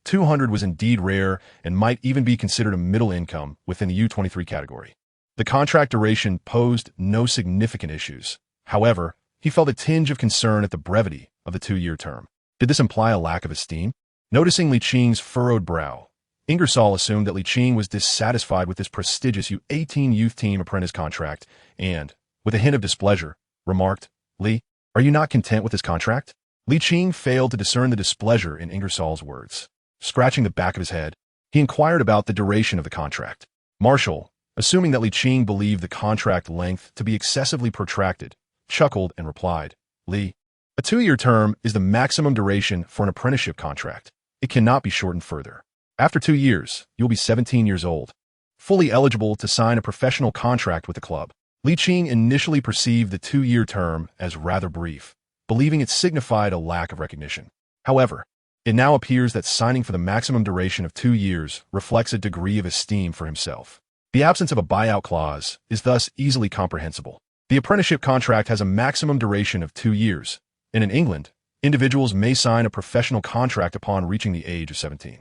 200 was indeed rare and might even be considered a middle income within the U23 category. The contract duration posed no significant issues. However, he felt a tinge of concern at the brevity of the 2-year term. Did this imply a lack of esteem? Noticing Liching's furrowed brow, Ingersoll assumed that Ligt was dissatisfied with this prestigious U18 youth team apprentice contract and, with a hint of displeasure, remarked, "Lee, are you not content with this contract?" Ligt failed to discern the displeasure in Ingersoll's words. Scratching the back of his head, he inquired about the duration of the contract. Marshall, assuming that Ligt believed the contract length to be excessively protracted, chuckled and replied, "Lee, a 2-year term is the maximum duration for an apprenticeship contract. It cannot be shortened further. After 2 years, you'll be 17 years old, fully eligible to sign a professional contract with the club." Ligt initially perceived the 2-year term as rather brief, believing it signified a lack of recognition. However, it now appears that signing for the maximum duration of 2 years reflects a degree of esteem for himself. The absence of a buyout clause is thus easily comprehensible. The apprenticeship contract has a maximum duration of 2 years, and in England, individuals may sign a professional contract upon reaching the age of 17.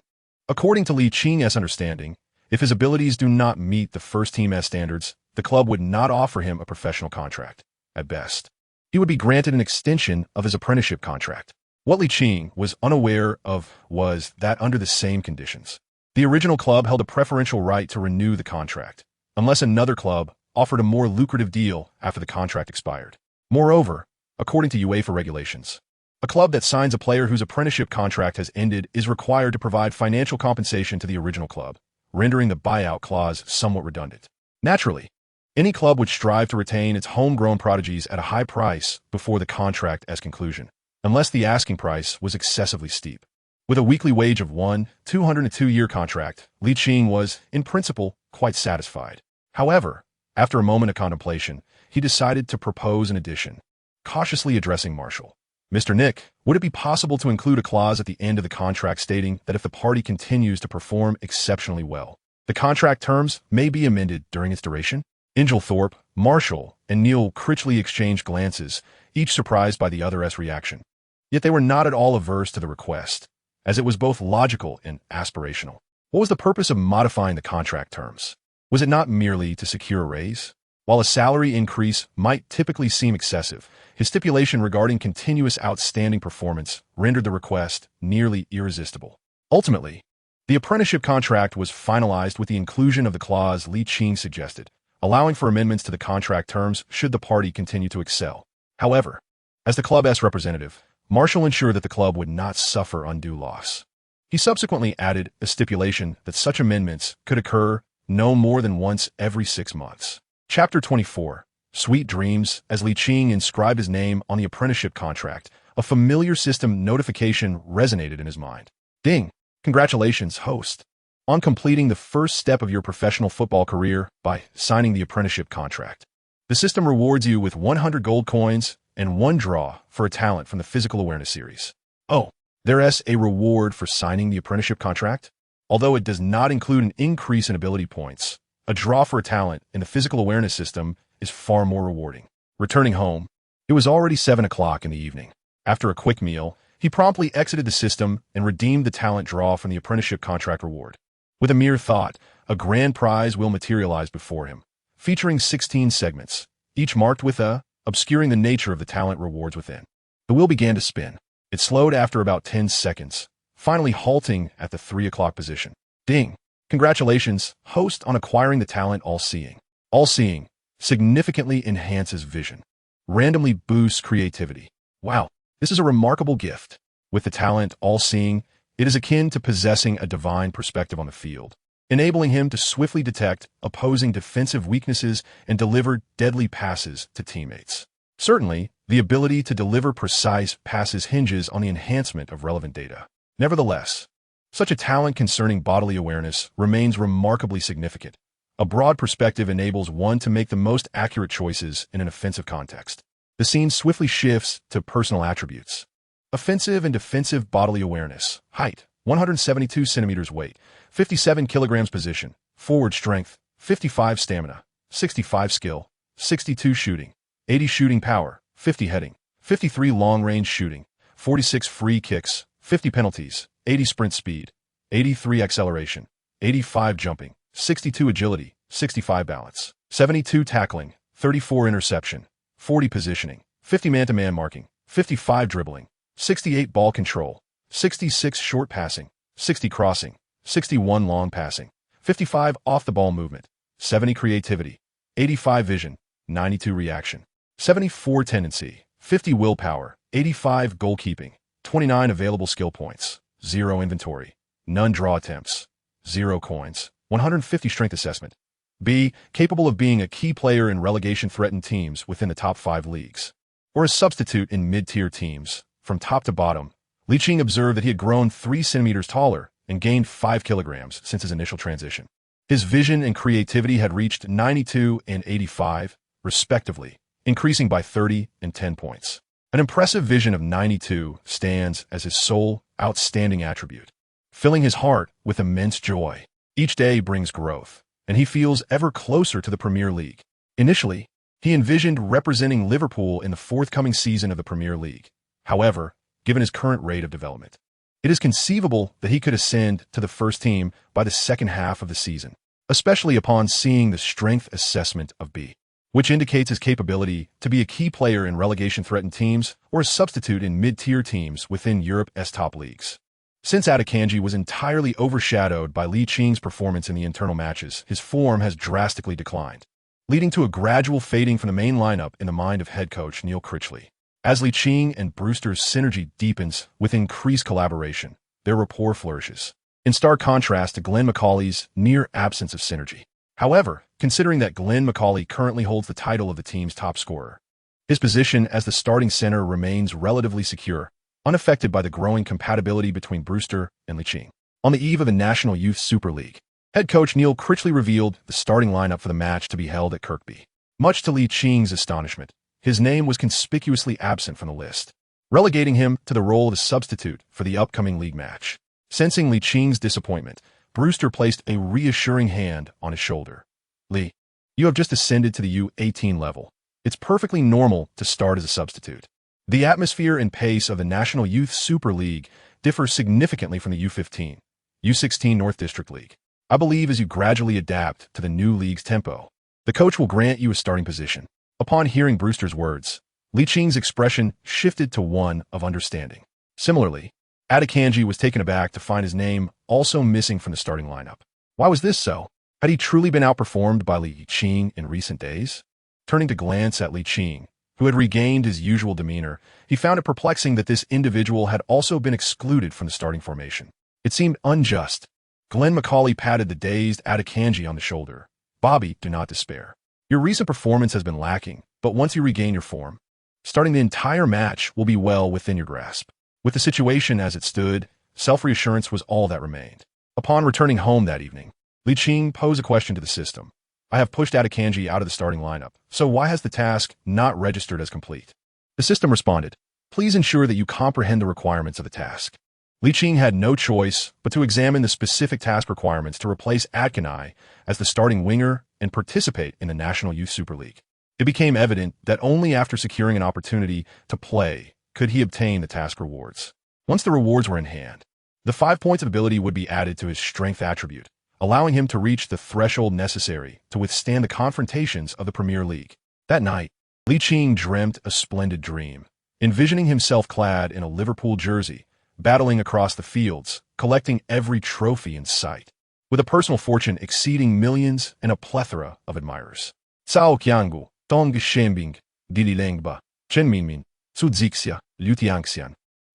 According to Liching's understanding, if his abilities do not meet the first team S standards, the club would not offer him a professional contract. At best, he would be granted an extension of his apprenticeship contract. What Ligt was unaware of was that under the same conditions, the original club held a preferential right to renew the contract, unless another club offered a more lucrative deal after the contract expired. Moreover, according to UEFA regulations, a club that signs a player whose apprenticeship contract has ended is required to provide financial compensation to the original club, rendering the buyout clause somewhat redundant. Naturally, any club would strive to retain its homegrown prodigies at a high price before the contract's conclusion, unless the asking price was excessively steep. With a weekly wage of 200 and a 2-year contract, Ligt was, in principle, quite satisfied. However, after a moment of contemplation, he decided to propose an addition, cautiously addressing Marshall. "Mr. Nick, would it be possible to include a clause at the end of the contract stating that if the party continues to perform exceptionally well, the contract terms may be amended during its duration?" Inglethorpe, Marshall, and Critchley exchanged glances, each surprised by the other's reaction. Yet they were not at all averse to the request, as it was both logical and aspirational. What was the purpose of modifying the contract terms? Was it not merely to secure a raise? While a salary increase might typically seem excessive, his stipulation regarding continuous outstanding performance rendered the request nearly irresistible. Ultimately, the apprenticeship contract was finalized with the inclusion of the clause Ligt suggested, allowing for amendments to the contract terms should the party continue to excel. However, as the club's representative, Marshall ensured that the club would not suffer undue loss. He subsequently added a stipulation that such amendments could occur no more than once every 6 months. Chapter 24. Sweet Dreams. As Ligt inscribed his name on the apprenticeship contract, a familiar system notification resonated in his mind. Ding! Congratulations, host, on completing the first step of your professional football career by signing the apprenticeship contract. The system rewards you with 100 gold coins and 1 draw for a talent from the Physical Awareness series. Oh, there's a reward for signing the apprenticeship contract? Although it does not include an increase in ability points, a draw for a talent in the Physical Awareness system is far more rewarding. Returning home, it was already 7 o'clock in the evening. After a quick meal, he promptly exited the system and redeemed the talent draw from the apprenticeship contract reward. With a mere thought, a grand prize will materialize before him, featuring 16 segments, each marked with a, obscuring the nature of the talent rewards within. The wheel began to spin. It slowed after about 10 seconds, finally halting at the 3 o'clock position. Ding! Congratulations, host, on acquiring the talent All-Seeing. All-Seeing significantly enhances vision, randomly boosts creativity. Wow, this is a remarkable gift. With the talent All-Seeing, it is akin to possessing a divine perspective on the field, enabling him to swiftly detect opposing defensive weaknesses and deliver deadly passes to teammates. Certainly, the ability to deliver precise passes hinges on the enhancement of relevant data. Nevertheless, such a talent concerning bodily awareness remains remarkably significant. A broad perspective enables one to make the most accurate choices in an offensive context. The scene swiftly shifts to personal attributes. Offensive and defensive bodily awareness. Height, 172 centimeters. Weight, 57 kilograms. Position, forward. Strength, 55. Stamina, 65. Skill, 62. Shooting, 80. Shooting power, 50. Heading, 53. Long-range shooting, 46. Free kicks, 50. Penalties, 80. Sprint speed, 83. Acceleration, 85. Jumping, 62. Agility, 65. Balance, 72. Tackling, 34. Interception, 40. Positioning, 50. Man-to-man marking, 55. Dribbling, 68. Ball control, 66. Short passing, 60. Crossing, 61. Long passing, 55. Off-the-ball movement, 70. Creativity, 85. Vision, 92. Reaction, 74. Tendency, 50. Willpower, 85. Goalkeeping, 29. Available skill points, 0. Inventory, none. Draw attempts, 0 coins, 150. Strength assessment. B. Capable of being a key player in relegation-threatened teams within the top 5 leagues, or a substitute in mid-tier teams. From top to bottom, Ligt observed that he had grown 3 centimeters taller and gained 5 kilograms since his initial transition. His vision and creativity had reached 92 and 85, respectively, increasing by 30 and 10 points. An impressive vision of 92 stands as his sole outstanding attribute, filling his heart with immense joy. Each day brings growth, and he feels ever closer to the Premier League. Initially, he envisioned representing Liverpool in the forthcoming season of the Premier League. However, given his current rate of development, it is conceivable that he could ascend to the first team by the second half of the season, especially upon seeing the strength assessment of B, which indicates his capability to be a key player in relegation-threatened teams or a substitute in mid-tier teams within Europe's top leagues. Since Adekanji was entirely overshadowed by Licht's performance in the internal matches, his form has drastically declined, leading to a gradual fading from the main lineup in the mind of head coach Neil Critchley. As Ligt and Brewster's synergy deepens with increased collaboration, their rapport flourishes, in stark contrast to Glenn McCauley's near absence of synergy. However, considering that Glenn McCauley currently holds the title of the team's top scorer, his position as the starting center remains relatively secure, unaffected by the growing compatibility between Brewster and Ligt. On the eve of the National Youth Super League, head coach Neil Critchley revealed the starting lineup for the match to be held at Kirkby. Much to Licht's astonishment, his name was conspicuously absent from the list, relegating him to the role of a substitute for the upcoming league match. Sensing Licht's disappointment, Brewster placed a reassuring hand on his shoulder. "Lee, you have just ascended to the U18 level. It's perfectly normal to start as a substitute. The atmosphere and pace of the National Youth Super League differ significantly from the U15, U16 North District League. I believe as you gradually adapt to the new league's tempo, the coach will grant you a starting position." Upon hearing Brewster's words, Licht's expression shifted to one of understanding. Similarly, Adekanji was taken aback to find his name also missing from the starting lineup. Why was this so? Had he truly been outperformed by Ligt in recent days? Turning to glance at Ligt, who had regained his usual demeanor, he found it perplexing that this individual had also been excluded from the starting formation. It seemed unjust. Glenn Macaulay patted the dazed Adekanji on the shoulder. Bobby, do not despair. Your recent performance has been lacking, but once you regain your form, starting the entire match will be well within your grasp. With the situation as it stood, self-reassurance was all that remained. Upon returning home that evening, Ligt posed a question to the system. I have pushed Adekanji out of the starting lineup, so why has the task not registered as complete? The system responded, please ensure that you comprehend the requirements of the task. Ligt had no choice but to examine the specific task requirements to replace Adekanji as the starting winger and participate in the National Youth Super League. It became evident that only after securing an opportunity to play could he obtain the task rewards. Once the rewards were in hand, the 5 points of ability would be added to his strength attribute, allowing him to reach the threshold necessary to withstand the confrontations of the Premier League. That night, Ligt dreamt a splendid dream, envisioning himself clad in a Liverpool jersey, battling across the fields, collecting every trophy in sight, with a personal fortune exceeding millions and a plethora of admirers. Sao Kiangu, Tong Shembing, Dililengba, Chenminmin, Sudzixia, Lutiangxian,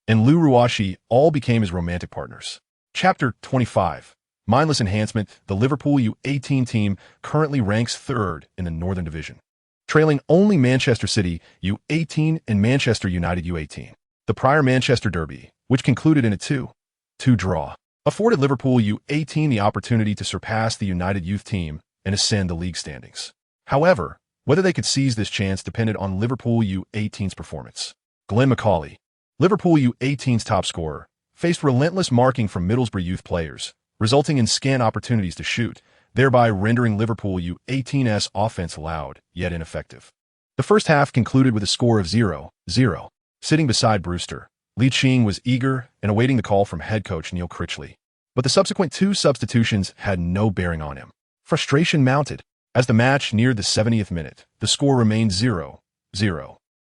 and Lu Ruashi all became his romantic partners. Chapter 25. Mindless Enhancement. The Liverpool U18 team currently ranks third in the Northern Division, trailing only Manchester City U18 and Manchester United U18. The prior Manchester derby, which concluded in a 2-2 draw, afforded Liverpool U18 the opportunity to surpass the United youth team and ascend the league standings. However, whether they could seize this chance depended on Liverpool U18's performance. Glenn Macaulay, Liverpool U18's top scorer, faced relentless marking from Middlesbrough youth players, resulting in scant opportunities to shoot, thereby rendering Liverpool U18's offense loud, yet ineffective. The first half concluded with a score of 0-0. Sitting beside Brewster, Ligt was eager and awaiting the call from head coach Neil Critchley. But the subsequent 2 substitutions had no bearing on him. Frustration mounted. As the match neared the 70th minute, the score remained 0-0.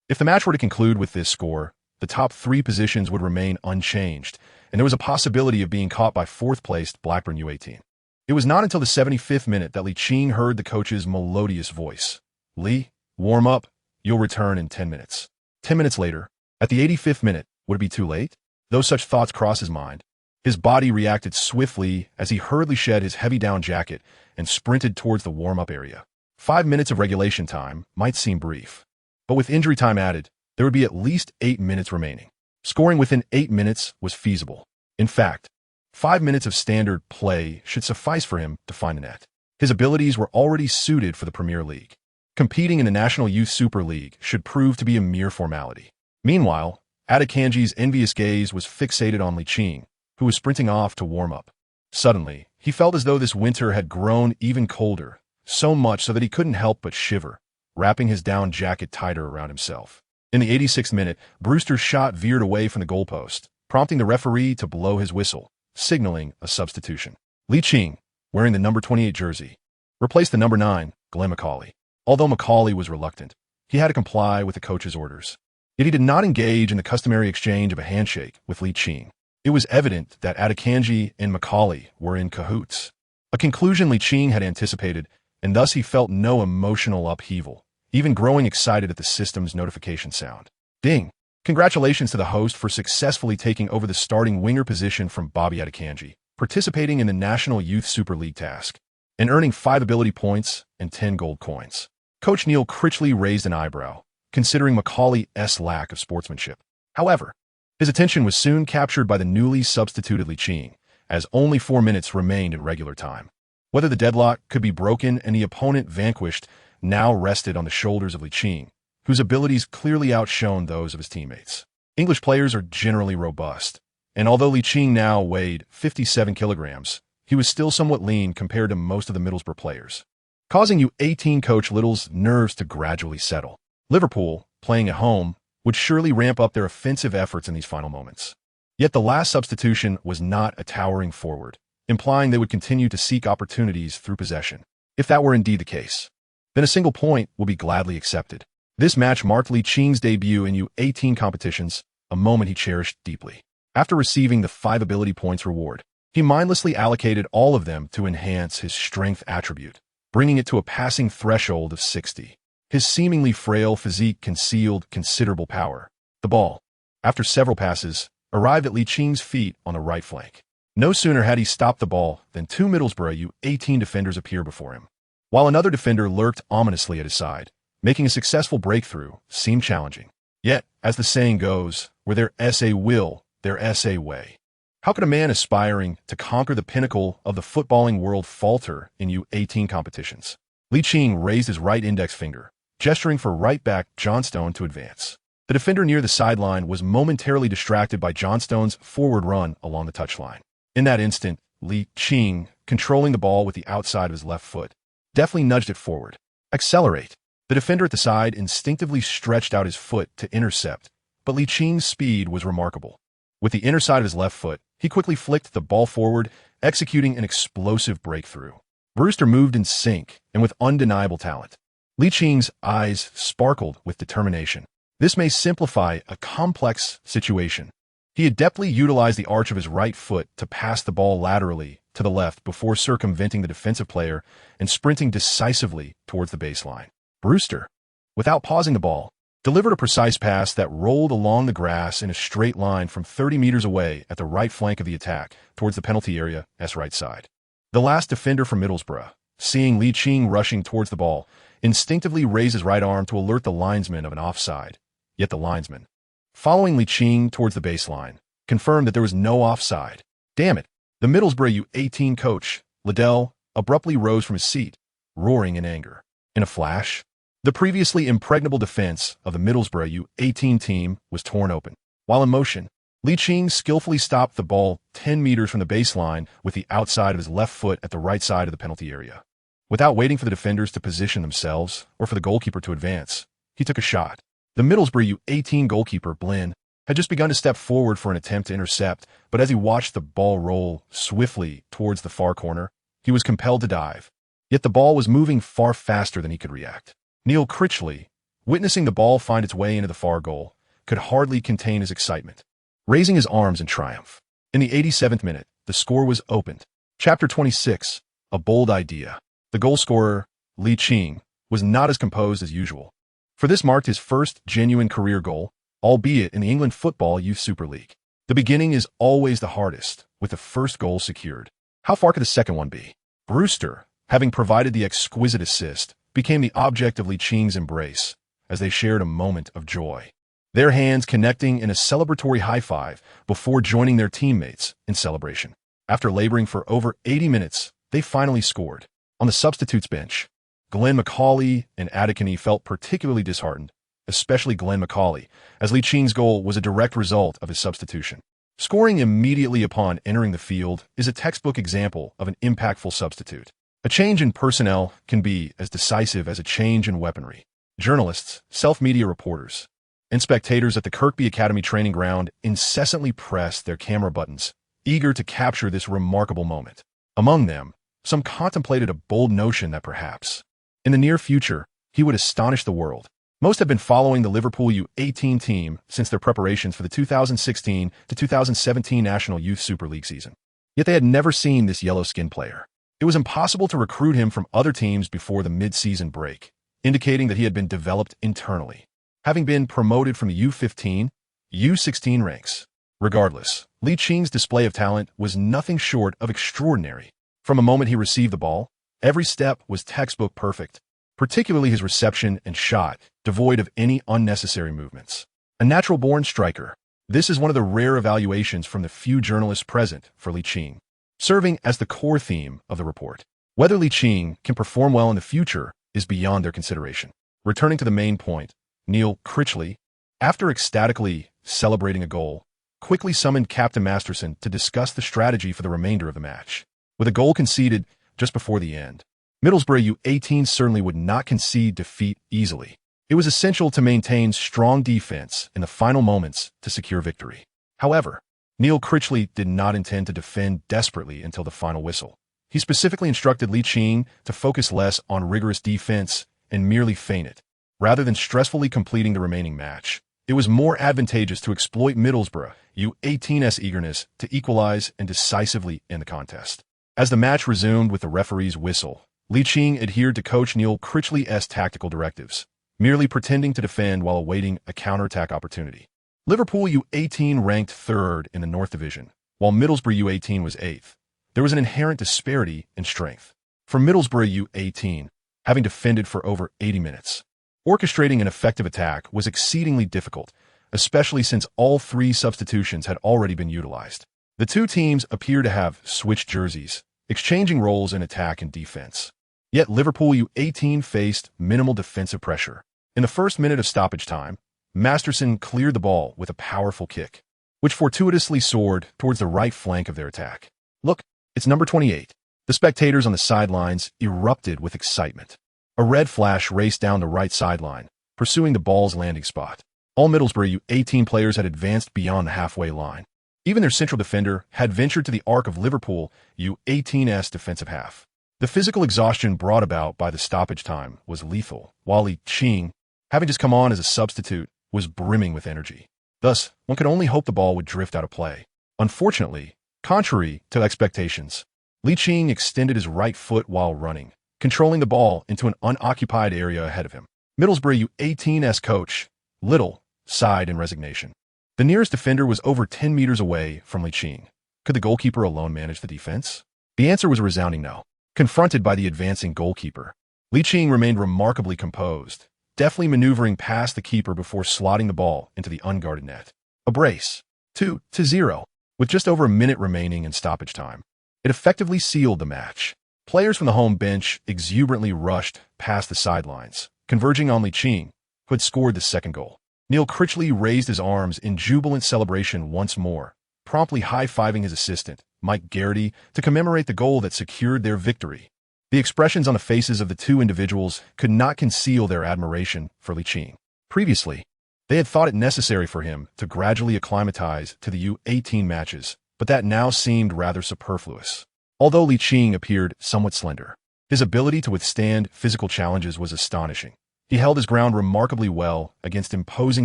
If the match were to conclude with this score, the top 3 positions would remain unchanged, and there was a possibility of being caught by 4th-placed Blackburn U18. It was not until the 75th minute that Ligt heard the coach's melodious voice. Lee, warm up. You'll return in 10 minutes. 10 minutes later, at the 85th minute, would it be too late? Though such thoughts crossed his mind, his body reacted swiftly as he hurriedly shed his heavy down jacket and sprinted towards the warm-up area. 5 minutes of regulation time might seem brief, but with injury time added, there would be at least 8 minutes remaining. Scoring within 8 minutes was feasible. In fact, 5 minutes of standard play should suffice for him to find the net. His abilities were already suited for the Premier League. Competing in the National Youth Super League should prove to be a mere formality. Meanwhile, Adekanji's envious gaze was fixated on Ligt, who was sprinting off to warm up. Suddenly, he felt as though this winter had grown even colder, so much so that he couldn't help but shiver, wrapping his down jacket tighter around himself. In the 86th minute, Brewster's shot veered away from the goalpost, prompting the referee to blow his whistle, signaling a substitution. Ligt, wearing the number 28 jersey, replaced the number 9, Glenn Macaulay. Although Macaulay was reluctant, he had to comply with the coach's orders. Yet he did not engage in the customary exchange of a handshake with Ligt. It was evident that Adekanji and Macaulay were in cahoots, a conclusion Ligt had anticipated, and thus he felt no emotional upheaval, even growing excited at the system's notification sound. Ding! Congratulations to the host for successfully taking over the starting winger position from Bobby Adekanji, participating in the National Youth Super League task, and earning 5 ability points and 10 gold coins. Coach Neil Critchley raised an eyebrow, considering Macaulay's lack of sportsmanship. However, his attention was soon captured by the newly substituted Ligt, as only 4 minutes remained in regular time. Whether the deadlock could be broken and the opponent vanquished now rested on the shoulders of Ligt, whose abilities clearly outshone those of his teammates. English players are generally robust, and although Ligt now weighed 57 kilograms, he was still somewhat lean compared to most of the Middlesbrough players, causing U18 coach Little's nerves to gradually settle. Liverpool, playing at home, would surely ramp up their offensive efforts in these final moments. Yet the last substitution was not a towering forward, implying they would continue to seek opportunities through possession. If that were indeed the case, then a single point will be gladly accepted. This match marked Licht's debut in U18 competitions, a moment he cherished deeply. After receiving the 5 ability points reward, he mindlessly allocated all of them to enhance his strength attribute, bringing it to a passing threshold of 60. His seemingly frail physique concealed considerable power. The ball, after several passes, arrived at Licht's feet on the right flank. No sooner had he stopped the ball than two Middlesbrough U18 defenders appeared before him, while another defender lurked ominously at his side, making a successful breakthrough seem challenging. Yet, as the saying goes, where there's a will, there's a way. How could a man aspiring to conquer the pinnacle of the footballing world falter in U18 competitions? Ligt raised his right index finger, gesturing for right back Johnstone to advance. The defender near the sideline was momentarily distracted by Johnstone's forward run along the touchline. In that instant, Ligt, controlling the ball with the outside of his left foot, deftly nudged it forward. Accelerate. The defender at the side instinctively stretched out his foot to intercept, but Licht's speed was remarkable. With the inner side of his left foot, he quickly flicked the ball forward, executing an explosive breakthrough. Brewster moved in sync and with undeniable talent. Licht's eyes sparkled with determination. This may simplify a complex situation. He adeptly utilized the arch of his right foot to pass the ball laterally to the left before circumventing the defensive player and sprinting decisively towards the baseline. Brewster, without pausing the ball, delivered a precise pass that rolled along the grass in a straight line from 30 meters away at the right flank of the attack towards the penalty area's right side. The last defender from Middlesbrough, seeing Ligt rushing towards the ball, instinctively raised his right arm to alert the linesman of an offside. Yet the linesman, following Ligt towards the baseline, confirmed that there was no offside. Damn it! The Middlesbrough U18 coach, Liddell, abruptly rose from his seat, roaring in anger. In a flash, the previously impregnable defense of the Middlesbrough U18 team was torn open. While in motion, Ligt skillfully stopped the ball 10 meters from the baseline with the outside of his left foot at the right side of the penalty area. Without waiting for the defenders to position themselves or for the goalkeeper to advance, he took a shot. The Middlesbrough U18 goalkeeper, Blin, had just begun to step forward for an attempt to intercept, but as he watched the ball roll swiftly towards the far corner, he was compelled to dive. Yet the ball was moving far faster than he could react. Neil Critchley, witnessing the ball find its way into the far goal, could hardly contain his excitement, raising his arms in triumph. In the 87th minute, the score was opened. Chapter 26, A Bold Idea. The goal scorer, Ligt, was not as composed as usual, for this marked his first genuine career goal, albeit in the England Football Youth Super League. The beginning is always the hardest, with the first goal secured. How far could the second one be? Brewster, having provided the exquisite assist, became the object of Licht's embrace as they shared a moment of joy, their hands connecting in a celebratory high-five before joining their teammates in celebration. After laboring for over 80 minutes, they finally scored. On the substitutes bench, Glenn McCauley and Adekani felt particularly disheartened, especially Glenn McCauley, as Licht's goal was a direct result of his substitution. Scoring immediately upon entering the field is a textbook example of an impactful substitute. A change in personnel can be as decisive as a change in weaponry. Journalists, self-media reporters, and spectators at the Kirkby Academy training ground incessantly pressed their camera buttons, eager to capture this remarkable moment. Among them, some contemplated a bold notion that perhaps, in the near future, he would astonish the world. Most have been following the Liverpool U18 team since their preparations for the 2016 to 2017 National Youth Super League season. Yet they had never seen this yellow-skinned player. It was impossible to recruit him from other teams before the mid-season break, indicating that he had been developed internally, having been promoted from the U15, U16 ranks. Regardless, Licht's display of talent was nothing short of extraordinary. From the moment he received the ball, every step was textbook perfect, particularly his reception and shot, devoid of any unnecessary movements. A natural-born striker, this is one of the rare evaluations from the few journalists present for Ligt, serving as the core theme of the report. Whether Ligt can perform well in the future is beyond their consideration. Returning to the main point, Neil Critchley, after ecstatically celebrating a goal, quickly summoned Captain Masterson to discuss the strategy for the remainder of the match. With a goal conceded just before the end, Middlesbrough U18 certainly would not concede defeat easily. It was essential to maintain strong defense in the final moments to secure victory. However, Neil Critchley did not intend to defend desperately until the final whistle. He specifically instructed Ligt to focus less on rigorous defense and merely feign it. Rather than stressfully completing the remaining match, it was more advantageous to exploit Middlesbrough U18's eagerness to equalize and decisively end the contest. As the match resumed with the referee's whistle, Ligt adhered to Coach Neil Critchley's tactical directives, merely pretending to defend while awaiting a counterattack opportunity. Liverpool U18 ranked third in the North Division, while Middlesbrough U18 was 8th. There was an inherent disparity in strength. For Middlesbrough U18, having defended for over 80 minutes, orchestrating an effective attack was exceedingly difficult, especially since all 3 substitutions had already been utilized. The two teams appear to have switched jerseys, exchanging roles in attack and defense. Yet Liverpool U18 faced minimal defensive pressure. In the first minute of stoppage time, Masterson cleared the ball with a powerful kick, which fortuitously soared towards the right flank of their attack. Look, it's number 28. The spectators on the sidelines erupted with excitement. A red flash raced down the right sideline, pursuing the ball's landing spot. All Middlesbrough U18 players had advanced beyond the halfway line. Even their central defender had ventured to the arc of Liverpool U18's defensive half. The physical exhaustion brought about by the stoppage time was lethal, while Ligt, having just come on as a substitute, was brimming with energy. Thus, one could only hope the ball would drift out of play. Unfortunately, contrary to expectations, Ligt extended his right foot while running, controlling the ball into an unoccupied area ahead of him. Middlesbrough U18's coach, Little, sighed in resignation. The nearest defender was over 10 meters away from Ligt. Could the goalkeeper alone manage the defense? The answer was a resounding no. Confronted by the advancing goalkeeper, Ligt remained remarkably composed, deftly maneuvering past the keeper before slotting the ball into the unguarded net. A brace, 2-0, with just over a minute remaining in stoppage time. It effectively sealed the match. Players from the home bench exuberantly rushed past the sidelines, converging on Ligt, who had scored the second goal. Neil Critchley raised his arms in jubilant celebration once more, promptly high-fiving his assistant, Mike Garrity, to commemorate the goal that secured their victory. The expressions on the faces of the two individuals could not conceal their admiration for Ligt. Previously, they had thought it necessary for him to gradually acclimatize to the U18 matches, but that now seemed rather superfluous. Although Ligt appeared somewhat slender, his ability to withstand physical challenges was astonishing. He held his ground remarkably well against imposing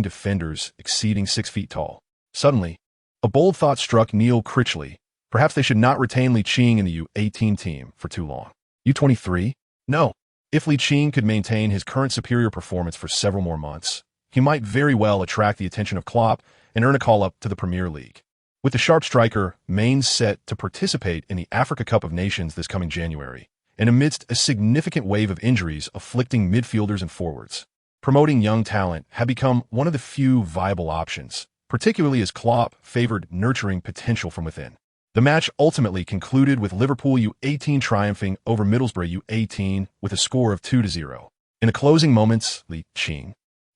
defenders exceeding 6 feet tall. Suddenly, a bold thought struck Neil Critchley. Perhaps they should not retain Ligt in the U18 team for too long. U23? No. If Ligt could maintain his current superior performance for several more months, he might very well attract the attention of Klopp and earn a call-up to the Premier League. With the sharp striker Mainz set to participate in the Africa Cup of Nations this coming January, and amidst a significant wave of injuries afflicting midfielders and forwards, promoting young talent had become one of the few viable options, particularly as Klopp favored nurturing potential from within. The match ultimately concluded with Liverpool U18 triumphing over Middlesbrough U18 with a score of 2-0. In the closing moments, Ligt,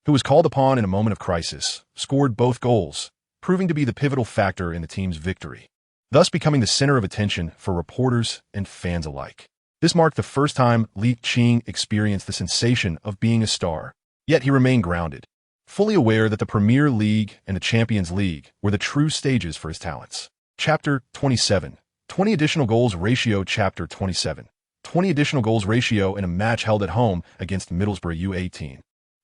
who was called upon in a moment of crisis, scored both goals, proving to be the pivotal factor in the team's victory, thus becoming the center of attention for reporters and fans alike. This marked the first time Ligt experienced the sensation of being a star, yet he remained grounded, fully aware that the Premier League and the Champions League were the true stages for his talents. Chapter 27. 20 additional goals ratio. Chapter 27. 20 additional goals ratio in a match held at home against Middlesbrough U18.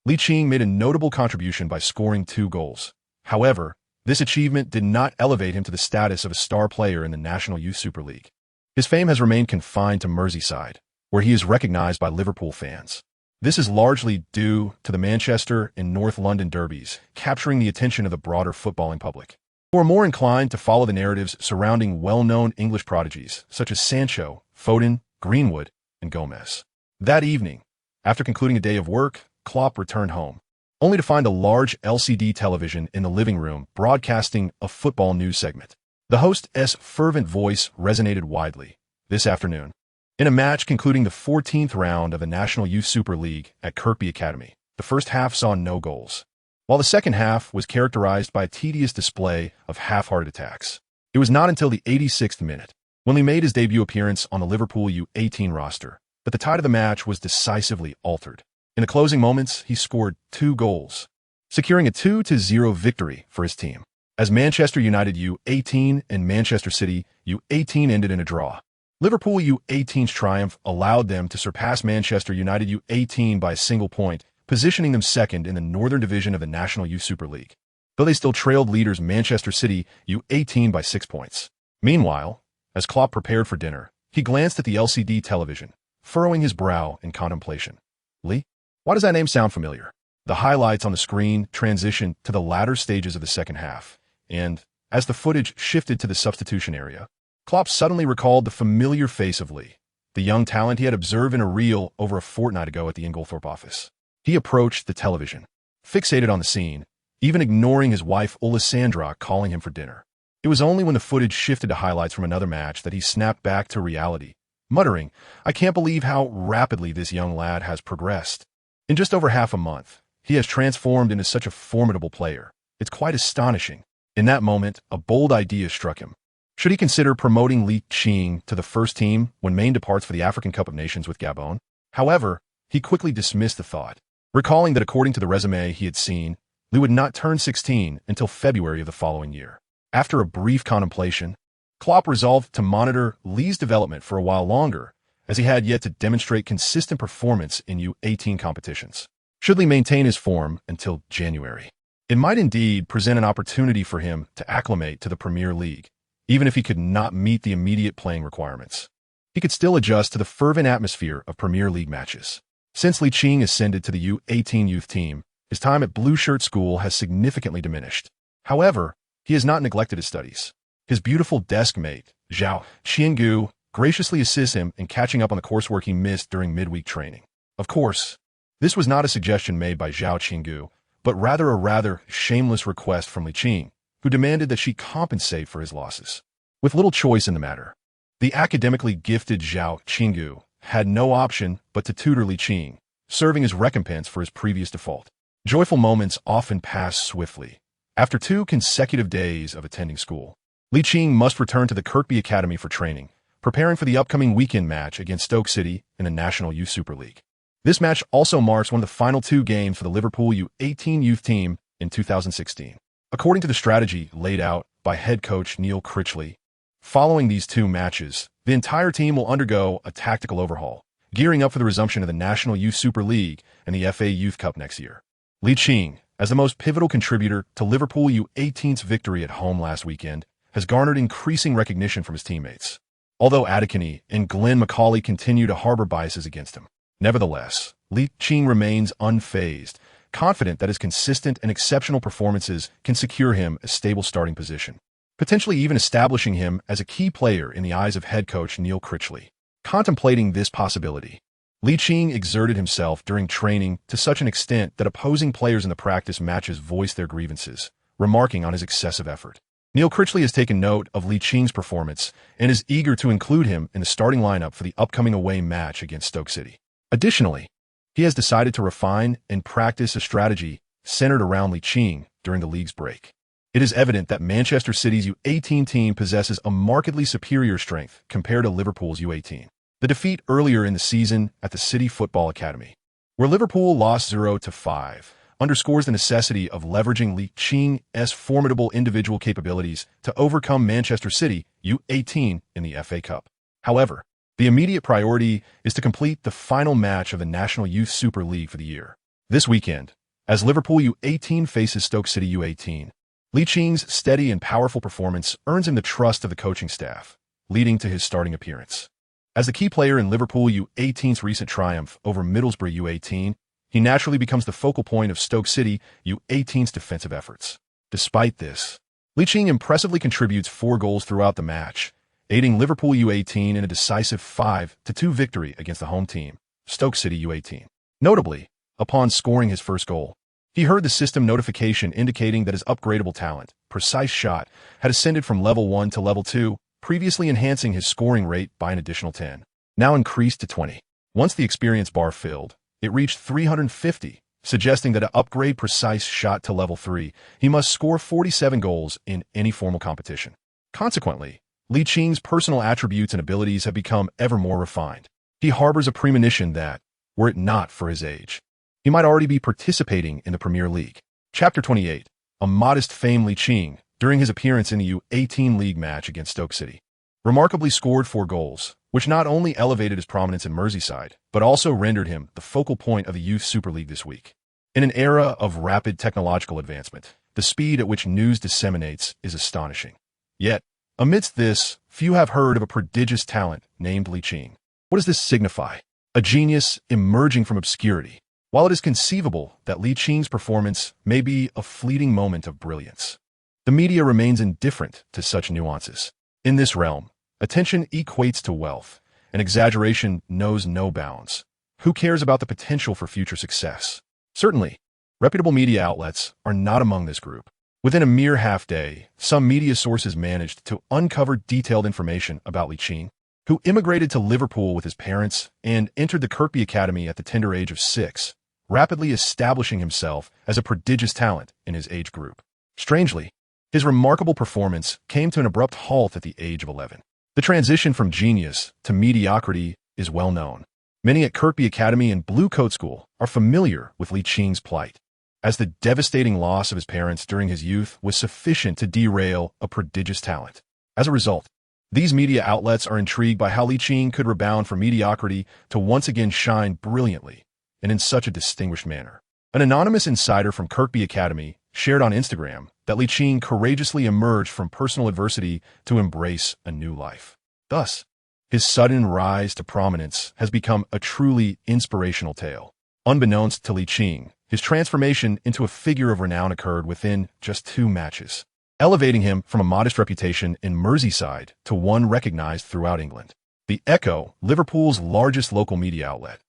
Ligt made a notable contribution by scoring 2 goals. However, this achievement did not elevate him to the status of a star player in the National Youth Super League. His fame has remained confined to Merseyside, where he is recognized by Liverpool fans. This is largely due to the Manchester and North London derbies, capturing the attention of the broader footballing public, who are more inclined to follow the narratives surrounding well-known English prodigies such as Sancho, Foden, Greenwood, and Gomez. That evening, after concluding a day of work, Klopp returned home, only to find a large LCD television in the living room broadcasting a football news segment. The host's fervent voice resonated widely this afternoon. In a match concluding the 14th round of the National Youth Super League at Kirkby Academy, the first half saw no goals, while the second half was characterized by a tedious display of half-hearted attacks. It was not until the 86th minute, when he made his debut appearance on the Liverpool U18 roster, that the tide of the match was decisively altered. In the closing moments, he scored 2 goals, securing a 2-0 victory for his team, as Manchester United U18 and Manchester City U18 ended in a draw. Liverpool U18's triumph allowed them to surpass Manchester United U18 by a single point, positioning them second in the Northern Division of the National Youth Super League, though they still trailed leaders Manchester City U18 by 6 points. Meanwhile, as Klopp prepared for dinner, he glanced at the LCD television, furrowing his brow in contemplation. Lee? Why does that name sound familiar? The highlights on the screen transitioned to the latter stages of the second half, and, As the footage shifted to the substitution area, Klopp suddenly recalled the familiar face of Lee, the young talent he had observed in a reel over a fortnight ago at the Inglethorpe office. He approached the television, fixated on the scene, even ignoring his wife Alessandra calling him for dinner. It was only when the footage shifted to highlights from another match that he snapped back to reality, muttering, "I can't believe how rapidly this young lad has progressed. In just over half a month, he has transformed into such a formidable player. It's quite astonishing." In that moment, a bold idea struck him. Should he consider promoting Ligt to the first team when Maine departs for the African Cup of Nations with Gabon? However, he quickly dismissed the thought, recalling that according to the resume he had seen, Lee would not turn 16 until February of the following year. After a brief contemplation, Klopp resolved to monitor Lee's development for a while longer, as he had yet to demonstrate consistent performance in U18 competitions. Should Lee maintain his form until January, it might indeed present an opportunity for him to acclimate to the Premier League, even if he could not meet the immediate playing requirements. He could still adjust to the fervent atmosphere of Premier League matches. Since Ligt ascended to the U18 youth team, his time at Blue Shirt School has significantly diminished. However, he has not neglected his studies. His beautiful desk mate, Zhao Qiangu, graciously assists him in catching up on the coursework he missed during midweek training. Of course, this was not a suggestion made by Zhao Qiangu, but rather a rather shameless request from Ligt, who demanded that she compensate for his losses. With little choice in the matter, the academically gifted Zhao Qiangu had no option but to tutor Ligt, serving as recompense for his previous default. Joyful moments often pass swiftly. After 2 consecutive days of attending school, Ligt must return to the Kirkby Academy for training, preparing for the upcoming weekend match against Stoke City in the National Youth Super League. This match also marks one of the final 2 games for the Liverpool U18 youth team in 2016. According to the strategy laid out by head coach Neil Critchley, following these 2 matches, the entire team will undergo a tactical overhaul, gearing up for the resumption of the National Youth Super League and the FA Youth Cup next year. Ligt, as the most pivotal contributor to Liverpool U18's victory at home last weekend, has garnered increasing recognition from his teammates. Although Adekani and Glenn McCauley continue to harbor biases against him, nevertheless, Ligt remains unfazed, confident that his consistent and exceptional performances can secure him a stable starting position, potentially even establishing him as a key player in the eyes of head coach Neil Critchley. Contemplating this possibility, Ligt exerted himself during training to such an extent that opposing players in the practice matches voiced their grievances, remarking on his excessive effort. Neil Critchley has taken note of Liching's performance and is eager to include him in the starting lineup for the upcoming away match against Stoke City. Additionally, he has decided to refine and practice a strategy centered around Ligt during the league's break. It is evident that Manchester City's U18 team possesses a markedly superior strength compared to Liverpool's U18. The defeat earlier in the season at the City Football Academy, where Liverpool lost 0-5, underscores the necessity of leveraging Liching's formidable individual capabilities to overcome Manchester City U18 in the FA Cup. However, the immediate priority is to complete the final match of the National Youth Super League for the year. This weekend, as Liverpool U18 faces Stoke City U18, Liching's steady and powerful performance earns him the trust of the coaching staff, leading to his starting appearance. As the key player in Liverpool U18's recent triumph over Middlesbrough U18, he naturally becomes the focal point of Stoke City U18's defensive efforts. Despite this, Ligt impressively contributes 4 goals throughout the match, aiding Liverpool U18 in a decisive 5-2 victory against the home team, Stoke City U18. Notably, upon scoring his first goal, he heard the system notification indicating that his upgradable talent, precise shot, had ascended from level 1 to level 2, previously enhancing his scoring rate by an additional 10, now increased to 20. Once the experience bar filled, it reached 350, suggesting that to upgrade precise shot to level 3, he must score 47 goals in any formal competition. Consequently, Liching's personal attributes and abilities have become ever more refined. He harbors a premonition that, were it not for his age, he might already be participating in the Premier League. Chapter 28. A modest fame Ligt, during his appearance in the U18 League match against Stoke City, remarkably scored 4 goals, which not only elevated his prominence in Merseyside, but also rendered him the focal point of the Youth Super League this week. In an era of rapid technological advancement, the speed at which news disseminates is astonishing. Yet, amidst this, few have heard of a prodigious talent named Ligt. What does this signify? A genius emerging from obscurity. While it is conceivable that Liching's performance may be a fleeting moment of brilliance, the media remains indifferent to such nuances. In this realm, attention equates to wealth, and exaggeration knows no bounds. Who cares about the potential for future success? Certainly, reputable media outlets are not among this group. Within a mere half-day, some media sources managed to uncover detailed information about Ligt, who immigrated to Liverpool with his parents and entered the Kirkby Academy at the tender age of 6, rapidly establishing himself as a prodigious talent in his age group. Strangely, his remarkable performance came to an abrupt halt at the age of 11. The transition from genius to mediocrity is well known. Many at Kirkby Academy and Blue Coat School are familiar with Licht's plight, as the devastating loss of his parents during his youth was sufficient to derail a prodigious talent. As a result, these media outlets are intrigued by how Ligt could rebound from mediocrity to once again shine brilliantly and in such a distinguished manner. An anonymous insider from Kirkby Academy shared on Instagram that Ligt courageously emerged from personal adversity to embrace a new life. Thus, his sudden rise to prominence has become a truly inspirational tale. Unbeknownst to Ligt, his transformation into a figure of renown occurred within just 2 matches, elevating him from a modest reputation in Merseyside to one recognized throughout England. The Echo, Liverpool's largest local media outlet,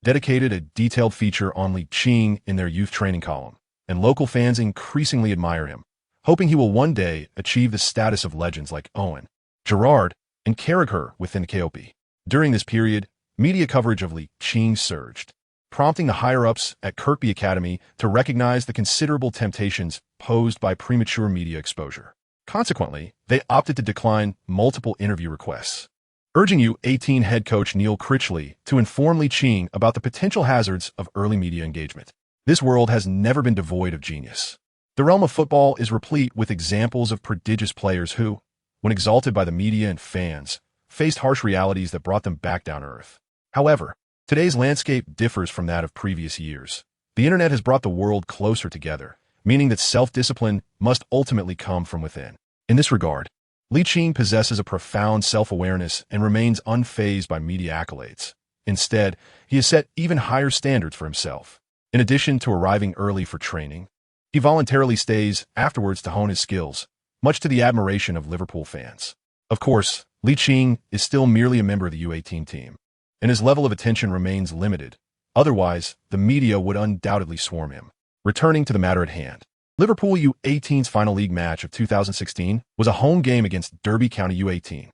dedicated a detailed feature on Ligt in their youth training column, and local fans increasingly admire him, hoping he will one day achieve the status of legends like Owen, Gerrard, and Carragher within KOP. During this period, media coverage of Ligt surged, prompting the higher-ups at Kirkby Academy to recognize the considerable temptations posed by premature media exposure. Consequently, they opted to decline multiple interview requests, urging U18 head coach Neil Critchley to inform Ligt about the potential hazards of early media engagement. This world has never been devoid of genius. The realm of football is replete with examples of prodigious players who, when exalted by the media and fans, faced harsh realities that brought them back down to earth. However, today's landscape differs from that of previous years. The internet has brought the world closer together, meaning that self-discipline must ultimately come from within. In this regard, Ligt possesses a profound self-awareness and remains unfazed by media accolades. Instead, he has set even higher standards for himself. In addition to arriving early for training, he voluntarily stays afterwards to hone his skills, much to the admiration of Liverpool fans. Of course, Ligt is still merely a member of the U18 team, and his level of attention remains limited. Otherwise, the media would undoubtedly swarm him. Returning to the matter at hand, Liverpool U18's final league match of 2016 was a home game against Derby County U18.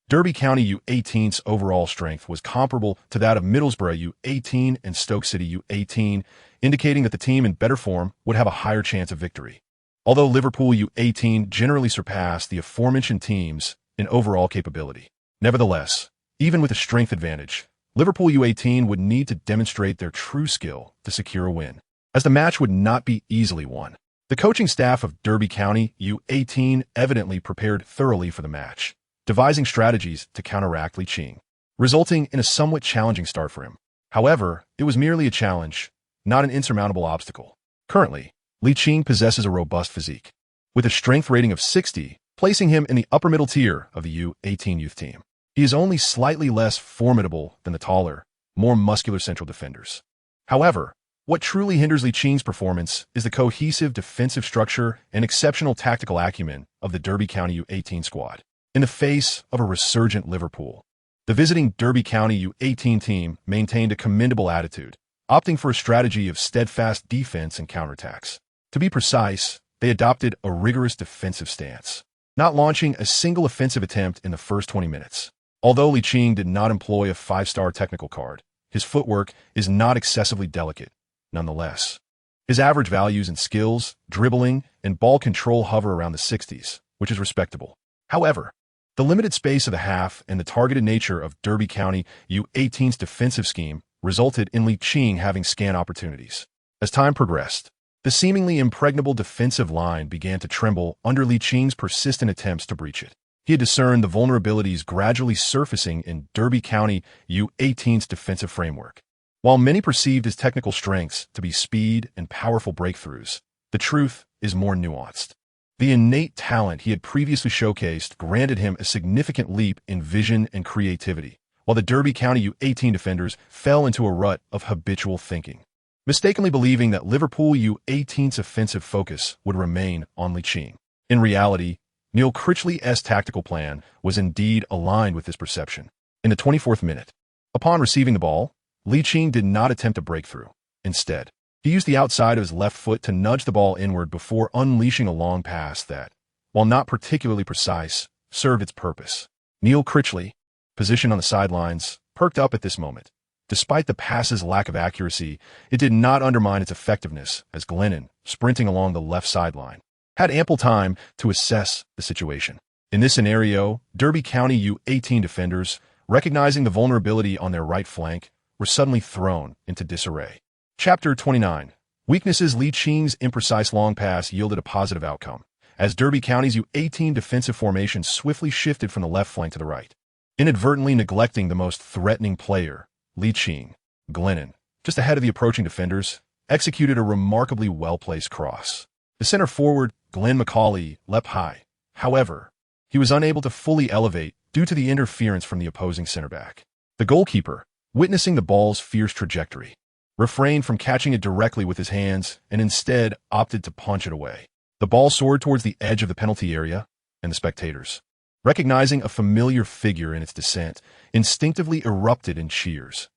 Derby County U18's overall strength was comparable to that of Middlesbrough U18 and Stoke City U18, indicating that the team in better form would have a higher chance of victory. Although Liverpool U18 generally surpassed the aforementioned teams in overall capability. Nevertheless, even with a strength advantage, Liverpool U18 would need to demonstrate their true skill to secure a win, as the match would not be easily won. The coaching staff of Derby County U18 evidently prepared thoroughly for the match, devising strategies to counteract Ligt, resulting in a somewhat challenging start for him. However, it was merely a challenge, not an insurmountable obstacle. Currently, Ligt possesses a robust physique, with a strength rating of 60, placing him in the upper middle tier of the U18 youth team. He is only slightly less formidable than the taller, more muscular central defenders. However, what truly hinders Licht's performance is the cohesive defensive structure and exceptional tactical acumen of the Derby County U18 squad. In the face of a resurgent Liverpool, the visiting Derby County U18 team maintained a commendable attitude, opting for a strategy of steadfast defense and counterattacks. To be precise, they adopted a rigorous defensive stance, not launching a single offensive attempt in the first 20 minutes. Although Ligt did not employ a 5-star technical card, his footwork is not excessively delicate. Nonetheless, his average values in skills, dribbling, and ball control hover around the 60s, which is respectable. However, the limited space of the half and the targeted nature of Derby County U18's defensive scheme resulted in Ligt having scant opportunities. As time progressed, the seemingly impregnable defensive line began to tremble under Licht's persistent attempts to breach it. He had discerned the vulnerabilities gradually surfacing in Derby County U18's defensive framework. While many perceived his technical strengths to be speed and powerful breakthroughs, the truth is more nuanced. The innate talent he had previously showcased granted him a significant leap in vision and creativity, while the Derby County U18 defenders fell into a rut of habitual thinking, mistakenly believing that Liverpool U18's offensive focus would remain on Ligt. In reality, Neil Critchley's tactical plan was indeed aligned with this perception. In the 24th minute, upon receiving the ball, Ligt did not attempt a breakthrough. Instead, he used the outside of his left foot to nudge the ball inward before unleashing a long pass that, while not particularly precise, served its purpose. Neil Critchley, positioned on the sidelines, perked up at this moment. Despite the pass's lack of accuracy, it did not undermine its effectiveness as Glennon, sprinting along the left sideline, had ample time to assess the situation. In this scenario, Derby County U18 defenders, recognizing the vulnerability on their right flank, were suddenly thrown into disarray. Chapter 29. Weaknesses. Liching's imprecise long pass yielded a positive outcome, as Derby County's U18 defensive formation swiftly shifted from the left flank to the right, inadvertently neglecting the most threatening player. Ligt, Glennon, just ahead of the approaching defenders, executed a remarkably well-placed cross. The center forward, Glenn McCauley, leapt high. However, he was unable to fully elevate due to the interference from the opposing center back. The goalkeeper, witnessing the ball's fierce trajectory, refrained from catching it directly with his hands and instead opted to punch it away. The ball soared towards the edge of the penalty area, and the spectators, recognizing a familiar figure in its descent, instinctively erupted in cheers.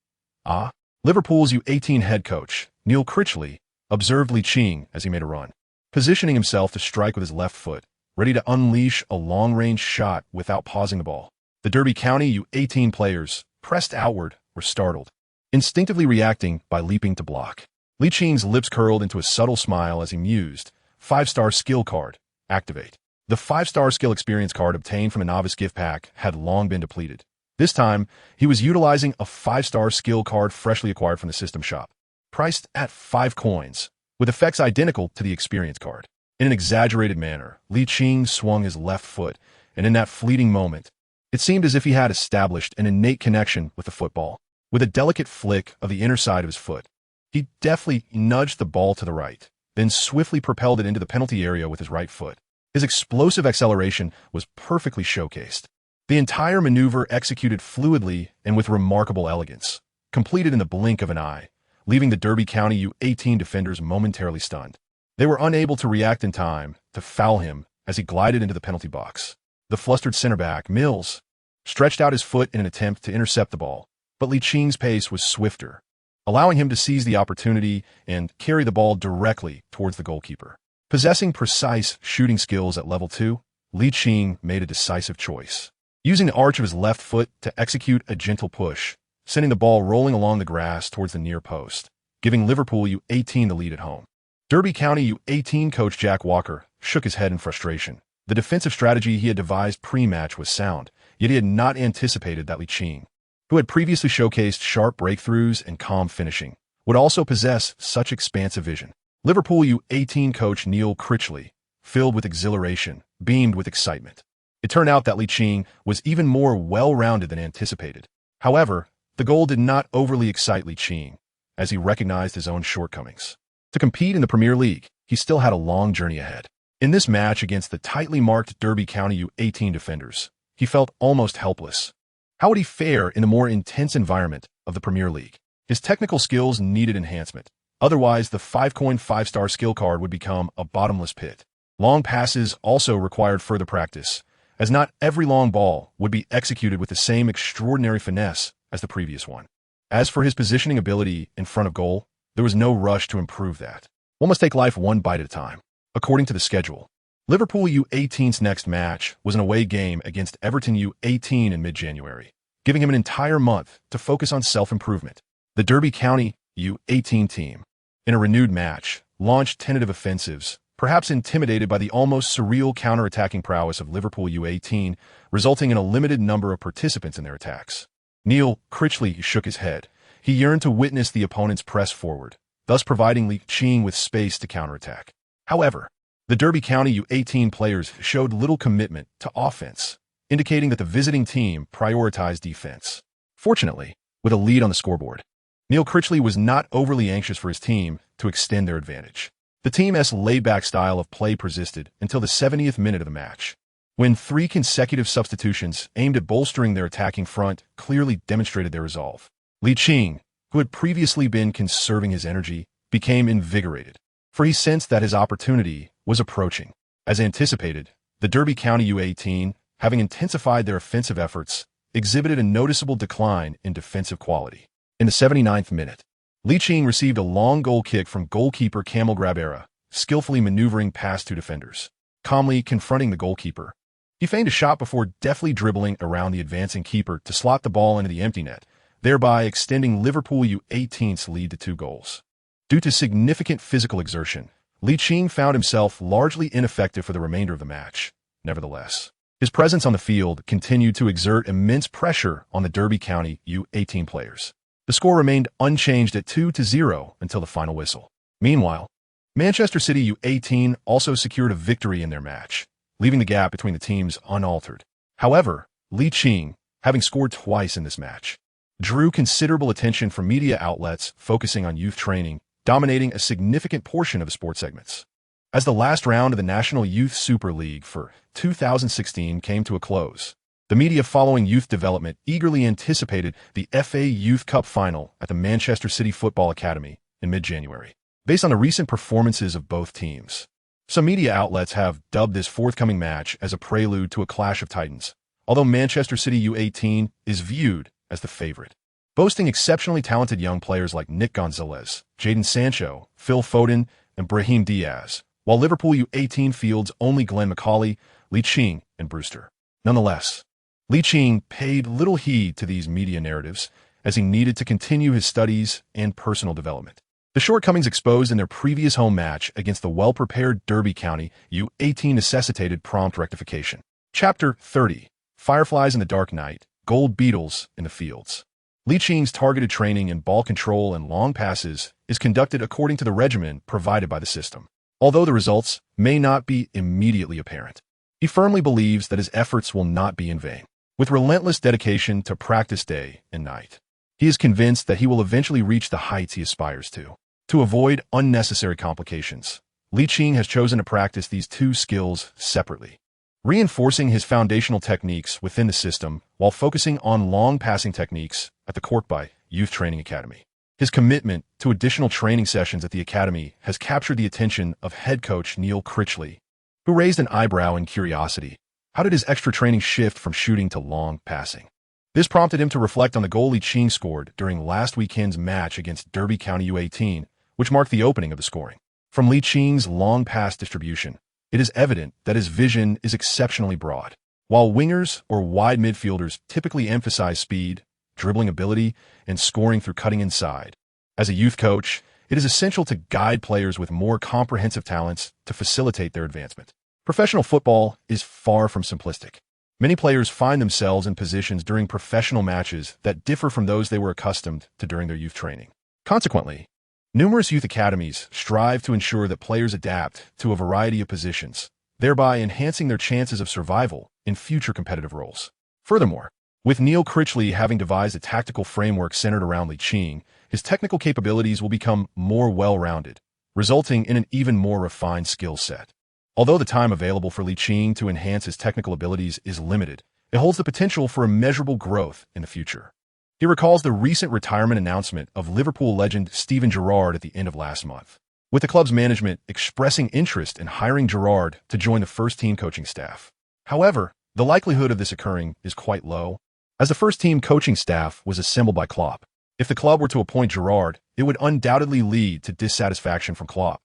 Liverpool's U18 head coach, Neil Critchley, observed Ligt as he made a run, positioning himself to strike with his left foot, ready to unleash a long-range shot without pausing the ball. The Derby County U18 players, pressed outward, were startled, instinctively reacting by leaping to block. Liching's lips curled into a subtle smile as he mused, 5-star skill card, activate. The 5-star skill experience card obtained from a novice gift pack had long been depleted. This time, he was utilizing a 5-star skill card freshly acquired from the system shop, priced at 5 coins, with effects identical to the experience card. In an exaggerated manner, Ligt swung his left foot, and in that fleeting moment, it seemed as if he had established an innate connection with the football. With a delicate flick of the inner side of his foot, he deftly nudged the ball to the right, then swiftly propelled it into the penalty area with his right foot. His explosive acceleration was perfectly showcased. The entire maneuver executed fluidly and with remarkable elegance, completed in the blink of an eye, leaving the Derby County U18 defenders momentarily stunned. They were unable to react in time to foul him as he glided into the penalty box. The flustered center back, Mills, stretched out his foot in an attempt to intercept the ball, but Liching's pace was swifter, allowing him to seize the opportunity and carry the ball directly towards the goalkeeper. Possessing precise shooting skills at level 2, Ligt made a decisive choice, using the arch of his left foot to execute a gentle push, sending the ball rolling along the grass towards the near post, giving Liverpool U18 the lead at home. Derby County U18 coach Jack Walker shook his head in frustration. The defensive strategy he had devised pre-match was sound, yet he had not anticipated that Ligt, who had previously showcased sharp breakthroughs and calm finishing, would also possess such expansive vision. Liverpool U18 coach Neil Critchley, filled with exhilaration, beamed with excitement. It turned out that Ligt was even more well-rounded than anticipated. However, the goal did not overly excite Ligt, as he recognized his own shortcomings. To compete in the Premier League, he still had a long journey ahead. In this match against the tightly marked Derby County U18 defenders, he felt almost helpless. How would he fare in the more intense environment of the Premier League? His technical skills needed enhancement. Otherwise, the 5-coin 5-star skill card would become a bottomless pit. Long passes also required further practice, as not every long ball would be executed with the same extraordinary finesse as the previous one. As for his positioning ability in front of goal, there was no rush to improve that. One must take life one bite at a time. According to the schedule, Liverpool U18's next match was an away game against Everton U18 in mid-January, giving him an entire month to focus on self-improvement. The Derby County U18 team, in a renewed match, launched tentative offensives, perhaps intimidated by the almost surreal counter-attacking prowess of Liverpool U18, resulting in a limited number of participants in their attacks. Neil Critchley shook his head. He yearned to witness the opponent's press forward, thus providing Ligt with space to counterattack. However, the Derby County U18 players showed little commitment to offense, indicating that the visiting team prioritized defense. Fortunately, with a lead on the scoreboard, Neil Critchley was not overly anxious for his team to extend their advantage. The team's laid-back style of play persisted until the 70th minute of the match, when 3 consecutive substitutions aimed at bolstering their attacking front clearly demonstrated their resolve. Ligt, who had previously been conserving his energy, became invigorated, for he sensed that his opportunity was approaching. As anticipated, the Derby County U18, having intensified their offensive efforts, exhibited a noticeable decline in defensive quality. In the 79th minute, Ligt received a long goal kick from goalkeeper Kamil Grabera, skillfully maneuvering past two defenders. Calmly confronting the goalkeeper, he feigned a shot before deftly dribbling around the advancing keeper to slot the ball into the empty net, thereby extending Liverpool U18's lead to 2 goals. Due to significant physical exertion, Ligt found himself largely ineffective for the remainder of the match. Nevertheless, his presence on the field continued to exert immense pressure on the Derby County U18 players. The score remained unchanged at 2-0 until the final whistle. Meanwhile, Manchester City U18 also secured a victory in their match, leaving the gap between the teams unaltered. However, Ligt, having scored twice in this match, drew considerable attention from media outlets focusing on youth training, dominating a significant portion of the sports segments. As the last round of the National Youth Super League for 2016 came to a close, the media following youth development eagerly anticipated the FA Youth Cup final at the Manchester City Football Academy in mid-January. Based on the recent performances of both teams, some media outlets have dubbed this forthcoming match as a prelude to a clash of titans, although Manchester City U18 is viewed as the favorite. Boasting exceptionally talented young players like Nick Gonzalez, Jadon Sancho, Phil Foden, and Brahim Diaz, while Liverpool U18 fields only Glenn McCauley, Ligt, and Brewster. Nonetheless, Ligt paid little heed to these media narratives as he needed to continue his studies and personal development. The shortcomings exposed in their previous home match against the well-prepared Derby County U18 necessitated prompt rectification. Chapter 30. Fireflies in the Dark Night, Gold Beetles in the Fields. Licht's targeted training in ball control and long passes is conducted according to the regimen provided by the system. Although the results may not be immediately apparent, he firmly believes that his efforts will not be in vain. With relentless dedication to practice day and night, he is convinced that he will eventually reach the heights he aspires to. To avoid unnecessary complications, Ligt has chosen to practice these two skills separately, reinforcing his foundational techniques within the system while focusing on long passing techniques at the Corkby Youth Training Academy. His commitment to additional training sessions at the academy has captured the attention of head coach Neil Critchley, who raised an eyebrow in curiosity. How did his extra training shift from shooting to long passing? This prompted him to reflect on the goal Ligt scored during last weekend's match against Derby County U18, which marked the opening of the scoring. From Licht's long pass distribution, it is evident that his vision is exceptionally broad. While wingers or wide midfielders typically emphasize speed, dribbling ability, and scoring through cutting inside, as a youth coach, it is essential to guide players with more comprehensive talents to facilitate their advancement. Professional football is far from simplistic. Many players find themselves in positions during professional matches that differ from those they were accustomed to during their youth training. Consequently, numerous youth academies strive to ensure that players adapt to a variety of positions, thereby enhancing their chances of survival in future competitive roles. Furthermore, with Neil Critchley having devised a tactical framework centered around Ligt, his technical capabilities will become more well-rounded, resulting in an even more refined skill set. Although the time available for Ligt to enhance his technical abilities is limited, it holds the potential for immeasurable growth in the future. He recalls the recent retirement announcement of Liverpool legend Steven Gerrard at the end of last month, with the club's management expressing interest in hiring Gerrard to join the first-team coaching staff. However, the likelihood of this occurring is quite low, as the first-team coaching staff was assembled by Klopp. If the club were to appoint Gerrard, it would undoubtedly lead to dissatisfaction from Klopp,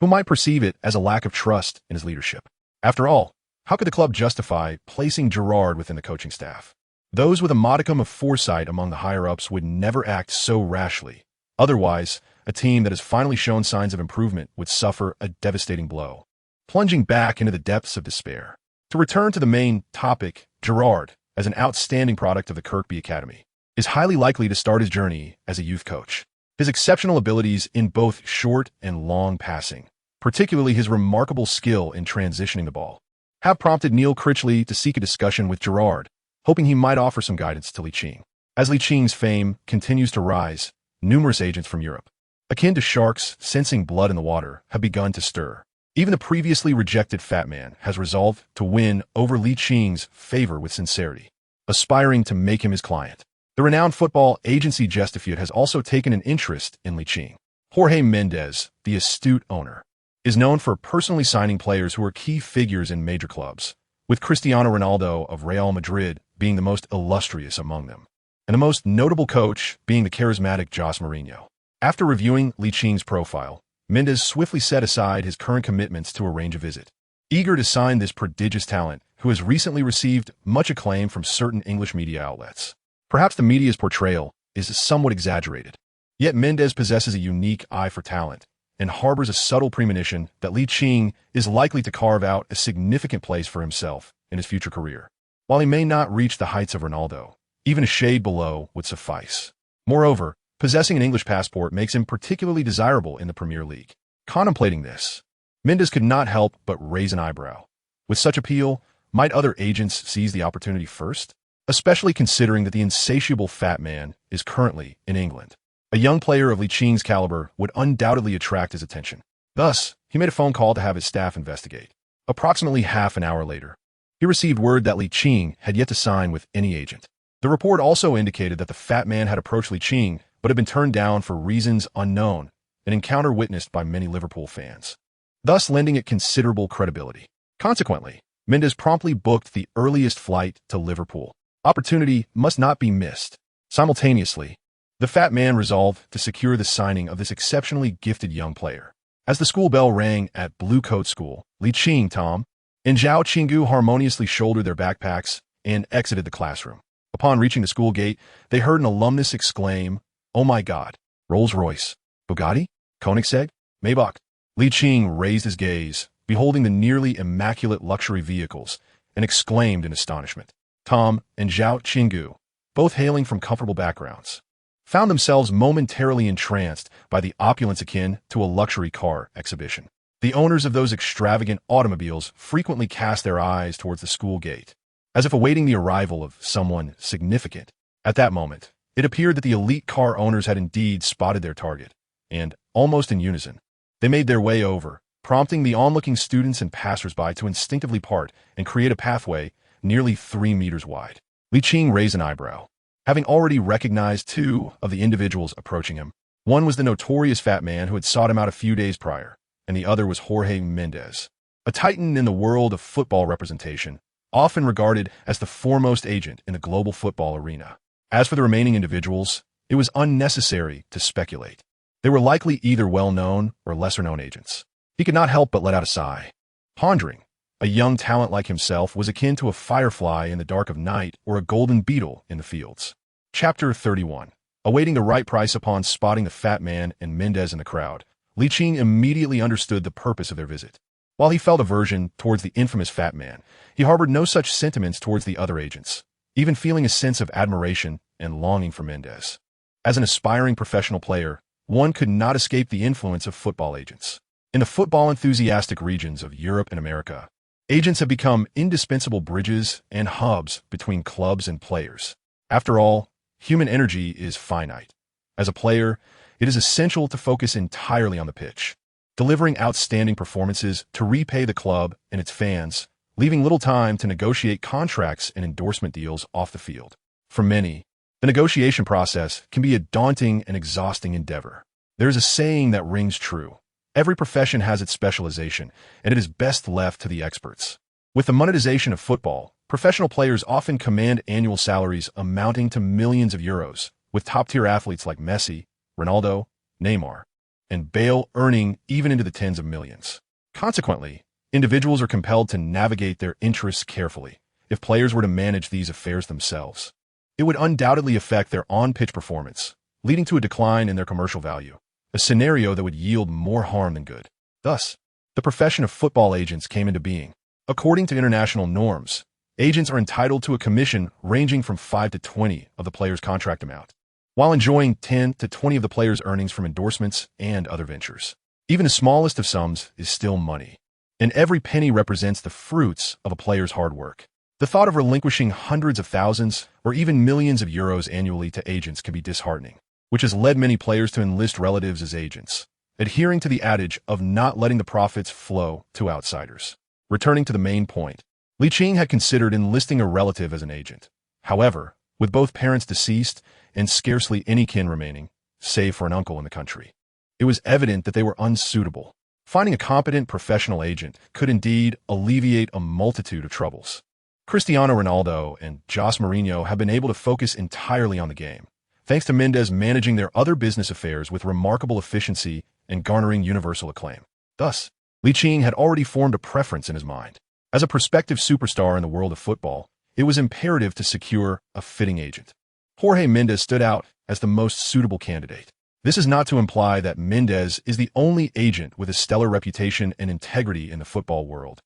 who might perceive it as a lack of trust in his leadership. After all, how could the club justify placing Gerrard within the coaching staff? Those with a modicum of foresight among the higher-ups would never act so rashly. Otherwise, a team that has finally shown signs of improvement would suffer a devastating blow, plunging back into the depths of despair. To return to the main topic, Gerrard, as an outstanding product of the Kirkby Academy, is highly likely to start his journey as a youth coach. His exceptional abilities in both short and long passing, particularly his remarkable skill in transitioning the ball, have prompted Neil Critchley to seek a discussion with Gerrard, hoping he might offer some guidance to Ligt. As Licht's fame continues to rise, numerous agents from Europe, akin to sharks sensing blood in the water, have begun to stir. Even the previously rejected Fat Man has resolved to win over Licht's favor with sincerity, aspiring to make him his client. The renowned football agency Gestified has also taken an interest in Ligt. Jorge Mendes, the astute owner, is known for personally signing players who are key figures in major clubs, with Cristiano Ronaldo of Real Madrid being the most illustrious among them, and the most notable coach being the charismatic Jose Mourinho. After reviewing Liching's profile, Mendes swiftly set aside his current commitments to arrange a visit. Eager to sign this prodigious talent, who has recently received much acclaim from certain English media outlets. Perhaps the media's portrayal is somewhat exaggerated. Yet Mendes possesses a unique eye for talent and harbors a subtle premonition that Liching is likely to carve out a significant place for himself in his future career. While he may not reach the heights of Ronaldo, even a shade below would suffice. Moreover, possessing an English passport makes him particularly desirable in the Premier League. Contemplating this, Mendes could not help but raise an eyebrow. With such appeal, might other agents seize the opportunity first? Especially considering that the insatiable fat man is currently in England. A young player of Liching's caliber would undoubtedly attract his attention. Thus, he made a phone call to have his staff investigate. Approximately half an hour later, he received word that Liching had yet to sign with any agent. The report also indicated that the fat man had approached Liching but had been turned down for reasons unknown, an encounter witnessed by many Liverpool fans, thus lending it considerable credibility. Consequently, Mendes promptly booked the earliest flight to Liverpool. Opportunity must not be missed. Simultaneously, the fat man resolved to secure the signing of this exceptionally gifted young player. As the school bell rang at Blue Coat School, Liching, Tom, and Zhao Qinggu harmoniously shouldered their backpacks and exited the classroom. Upon reaching the school gate, they heard an alumnus exclaim, "Oh my God! Rolls-Royce, Bugatti, Koenigsegg, Maybach." Liching raised his gaze, beholding the nearly immaculate luxury vehicles, and exclaimed in astonishment. Tom and Zhao Qinggu, both hailing from comfortable backgrounds, found themselves momentarily entranced by the opulence akin to a luxury car exhibition. The owners of those extravagant automobiles frequently cast their eyes towards the school gate, as if awaiting the arrival of someone significant. At that moment, it appeared that the elite car owners had indeed spotted their target, and, almost in unison, they made their way over, prompting the onlooking students and passersby to instinctively part and create a pathway nearly 3 meters wide. Liching raised an eyebrow, having already recognized two of the individuals approaching him. One was the notorious fat man who had sought him out a few days prior, and the other was Jorge Mendes, a titan in the world of football representation, often regarded as the foremost agent in the global football arena. As for the remaining individuals, it was unnecessary to speculate. They were likely either well-known or lesser-known agents. He could not help but let out a sigh, pondering. A young talent like himself was akin to a firefly in the dark of night or a golden beetle in the fields. Chapter 31. Awaiting the right price upon spotting the fat man and Mendes in the crowd, Liching immediately understood the purpose of their visit. While he felt aversion towards the infamous fat man, he harbored no such sentiments towards the other agents, even feeling a sense of admiration and longing for Mendes. As an aspiring professional player, one could not escape the influence of football agents. In the football-enthusiastic regions of Europe and America, agents have become indispensable bridges and hubs between clubs and players. After all, human energy is finite. As a player, it is essential to focus entirely on the pitch, delivering outstanding performances to repay the club and its fans, leaving little time to negotiate contracts and endorsement deals off the field. For many, the negotiation process can be a daunting and exhausting endeavor. There is a saying that rings true. Every profession has its specialization, and it is best left to the experts. With the monetization of football, professional players often command annual salaries amounting to millions of euros, with top-tier athletes like Messi, Ronaldo, Neymar, and Bale earning even into the tens of millions. Consequently, individuals are compelled to navigate their interests carefully. If players were to manage these affairs themselves, it would undoubtedly affect their on-pitch performance, leading to a decline in their commercial value, a scenario that would yield more harm than good. Thus, the profession of football agents came into being. According to international norms, agents are entitled to a commission ranging from 5 to 20 of the player's contract amount, while enjoying 10 to 20 of the player's earnings from endorsements and other ventures. Even the smallest of sums is still money, and every penny represents the fruits of a player's hard work. The thought of relinquishing hundreds of thousands or even millions of euros annually to agents can be disheartening, which has led many players to enlist relatives as agents, adhering to the adage of not letting the profits flow to outsiders. Returning to the main point, Liching had considered enlisting a relative as an agent. However, with both parents deceased and scarcely any kin remaining, save for an uncle in the country, it was evident that they were unsuitable. Finding a competent professional agent could indeed alleviate a multitude of troubles. Cristiano Ronaldo and Jose Mourinho have been able to focus entirely on the game, thanks to Mendes managing their other business affairs with remarkable efficiency and garnering universal acclaim. Thus, Ligt had already formed a preference in his mind. As a prospective superstar in the world of football, it was imperative to secure a fitting agent. Jorge Mendes stood out as the most suitable candidate. This is not to imply that Mendes is the only agent with a stellar reputation and integrity in the football world.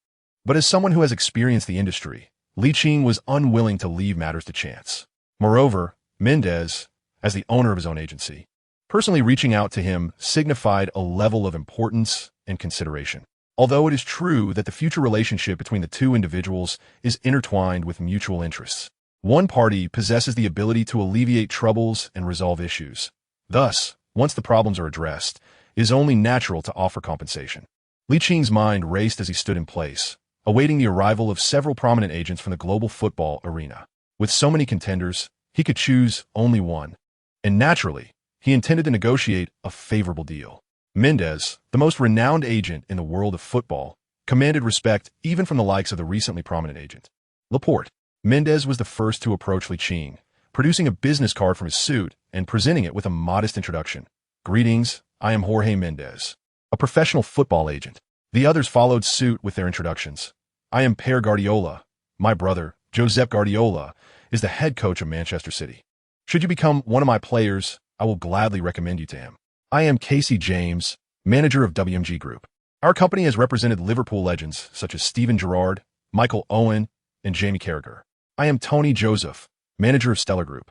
But as someone who has experienced the industry, Ligt was unwilling to leave matters to chance. Moreover, Mendes, as the owner of his own agency, personally reaching out to him signified a level of importance and consideration. Although it is true that the future relationship between the two individuals is intertwined with mutual interests, one party possesses the ability to alleviate troubles and resolve issues. Thus, once the problems are addressed, it is only natural to offer compensation. Licht's mind raced as he stood in place, awaiting the arrival of several prominent agents from the global football arena. With so many contenders, he could choose only one. And naturally, he intended to negotiate a favorable deal. Mendes, the most renowned agent in the world of football, commanded respect even from the likes of the recently prominent agent, Laporte. Mendes was the first to approach Ligt, producing a business card from his suit and presenting it with a modest introduction. "Greetings, I am Jorge Mendes, a professional football agent." The others followed suit with their introductions. "I am Pere Guardiola. My brother, Josep Guardiola, is the head coach of Manchester City. Should you become one of my players, I will gladly recommend you to him. I am Casey James, manager of WMG Group. Our company has represented Liverpool legends such as Steven Gerrard, Michael Owen, and Jamie Carragher. I am Tony Joseph, manager of Stellar Group.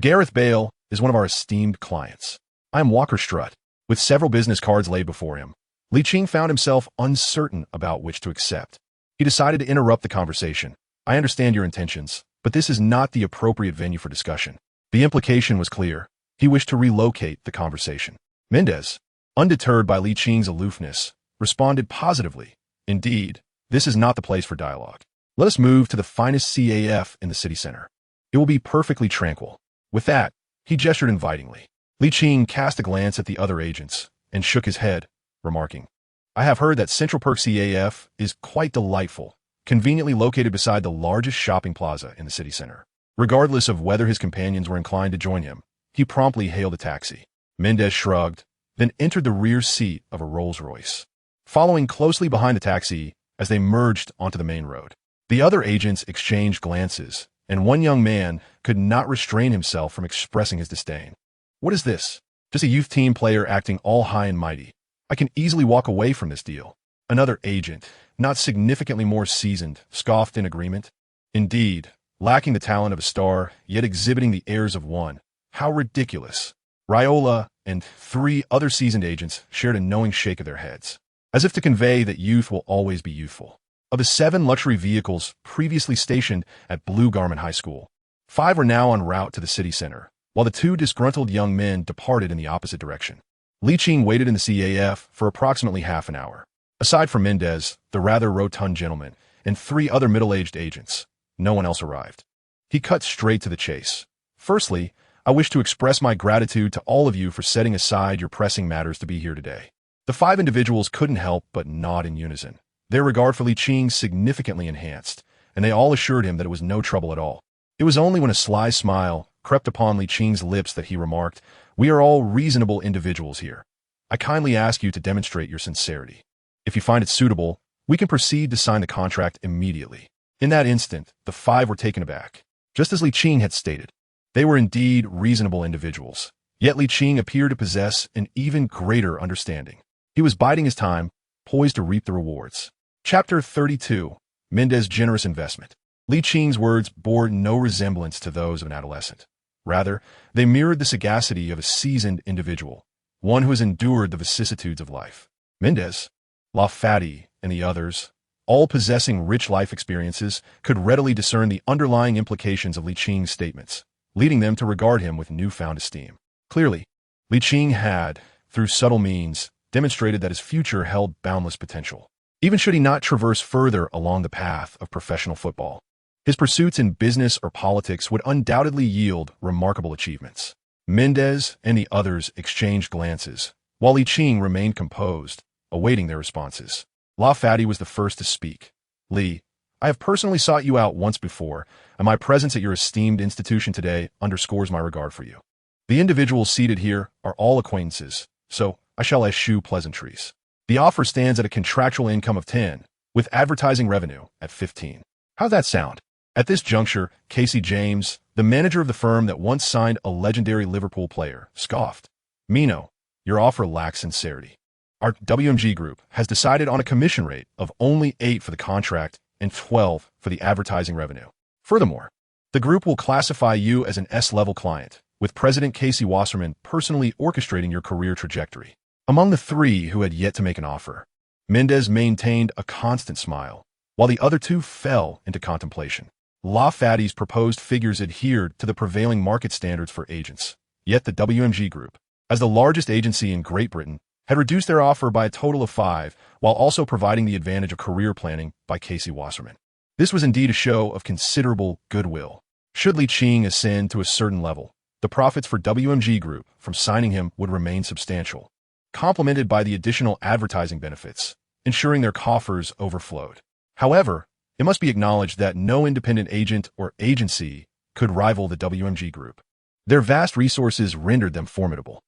Gareth Bale is one of our esteemed clients. I am Walker Strutt." With several business cards laid before him, Ligt found himself uncertain about which to accept. He decided to interrupt the conversation. "I understand your intentions, but this is not the appropriate venue for discussion." The implication was clear. He wished to relocate the conversation. Mendes, undeterred by Licht's aloofness, responded positively. "Indeed, this is not the place for dialogue. Let us move to the finest CAF in the city center. It will be perfectly tranquil." With that, he gestured invitingly. Ligt cast a glance at the other agents and shook his head, remarking, "I have heard that Central Perk CAF is quite delightful, conveniently located beside the largest shopping plaza in the city center." Regardless of whether his companions were inclined to join him, he promptly hailed a taxi. Mendes shrugged, then entered the rear seat of a Rolls-Royce, following closely behind the taxi as they merged onto the main road. The other agents exchanged glances, and one young man could not restrain himself from expressing his disdain. "What is this? Just a youth team player acting all high and mighty. I can easily walk away from this deal." Another agent, not significantly more seasoned, scoffed in agreement. "Indeed, lacking the talent of a star, yet exhibiting the airs of one. How ridiculous." Raiola and 3 other seasoned agents shared a knowing shake of their heads, as if to convey that youth will always be youthful. Of the 7 luxury vehicles previously stationed at Blue Garment High School, 5 were now en route to the city center, while the 2 disgruntled young men departed in the opposite direction. Ligt waited in the CAF for approximately half an hour. Aside from Mendes, the rather rotund gentleman, and 3 other middle-aged agents, no one else arrived. He cut straight to the chase. "Firstly, I wish to express my gratitude to all of you for setting aside your pressing matters to be here today." The 5 individuals couldn't help but nod in unison. Their regard for Ligt significantly enhanced, and they all assured him that it was no trouble at all. It was only when a sly smile crept upon Licht's lips that he remarked, "We are all reasonable individuals here. I kindly ask you to demonstrate your sincerity. If you find it suitable, we can proceed to sign the contract immediately." In that instant, the 5 were taken aback. Just as Ligt had stated, they were indeed reasonable individuals, yet Ligt appeared to possess an even greater understanding. He was biding his time, poised to reap the rewards. Chapter 32. Mendes' Generous Investment. Licht's words bore no resemblance to those of an adolescent. Rather, they mirrored the sagacity of a seasoned individual, one who has endured the vicissitudes of life. Mendes, Lafati, and the others, all possessing rich life experiences, could readily discern the underlying implications of Licht's statements, leading them to regard him with newfound esteem. Clearly, Ligt had, through subtle means, demonstrated that his future held boundless potential, even should he not traverse further along the path of professional football. His pursuits in business or politics would undoubtedly yield remarkable achievements. Mendes and the others exchanged glances, while Ligt remained composed, awaiting their responses. Fatty was the first to speak. Lee, I have personally sought you out once before, and my presence at your esteemed institution today underscores my regard for you. The individuals seated here are all acquaintances, so I shall eschew pleasantries. The offer stands at a contractual income of 10, with advertising revenue at 15. How's that sound? At this juncture, Casey James, the manager of the firm that once signed a legendary Liverpool player, scoffed. Mino, your offer lacks sincerity. Our WMG group has decided on a commission rate of only 8 for the contract and 12 for the advertising revenue. Furthermore, the group will classify you as an S-level client, with President Casey Wasserman personally orchestrating your career trajectory. Among the three who had yet to make an offer, Mendes maintained a constant smile, while the other two fell into contemplation. Fatty's proposed figures adhered to the prevailing market standards for agents. Yet the WMG Group, as the largest agency in Great Britain, had reduced their offer by a total of 5, while also providing the advantage of career planning by Casey Wasserman. This was indeed a show of considerable goodwill. Should Ligt ascend to a certain level, the profits for WMG Group from signing him would remain substantial, complemented by the additional advertising benefits, ensuring their coffers overflowed. However, it must be acknowledged that no independent agent or agency could rival the WMG Group. Their vast resources rendered them formidable.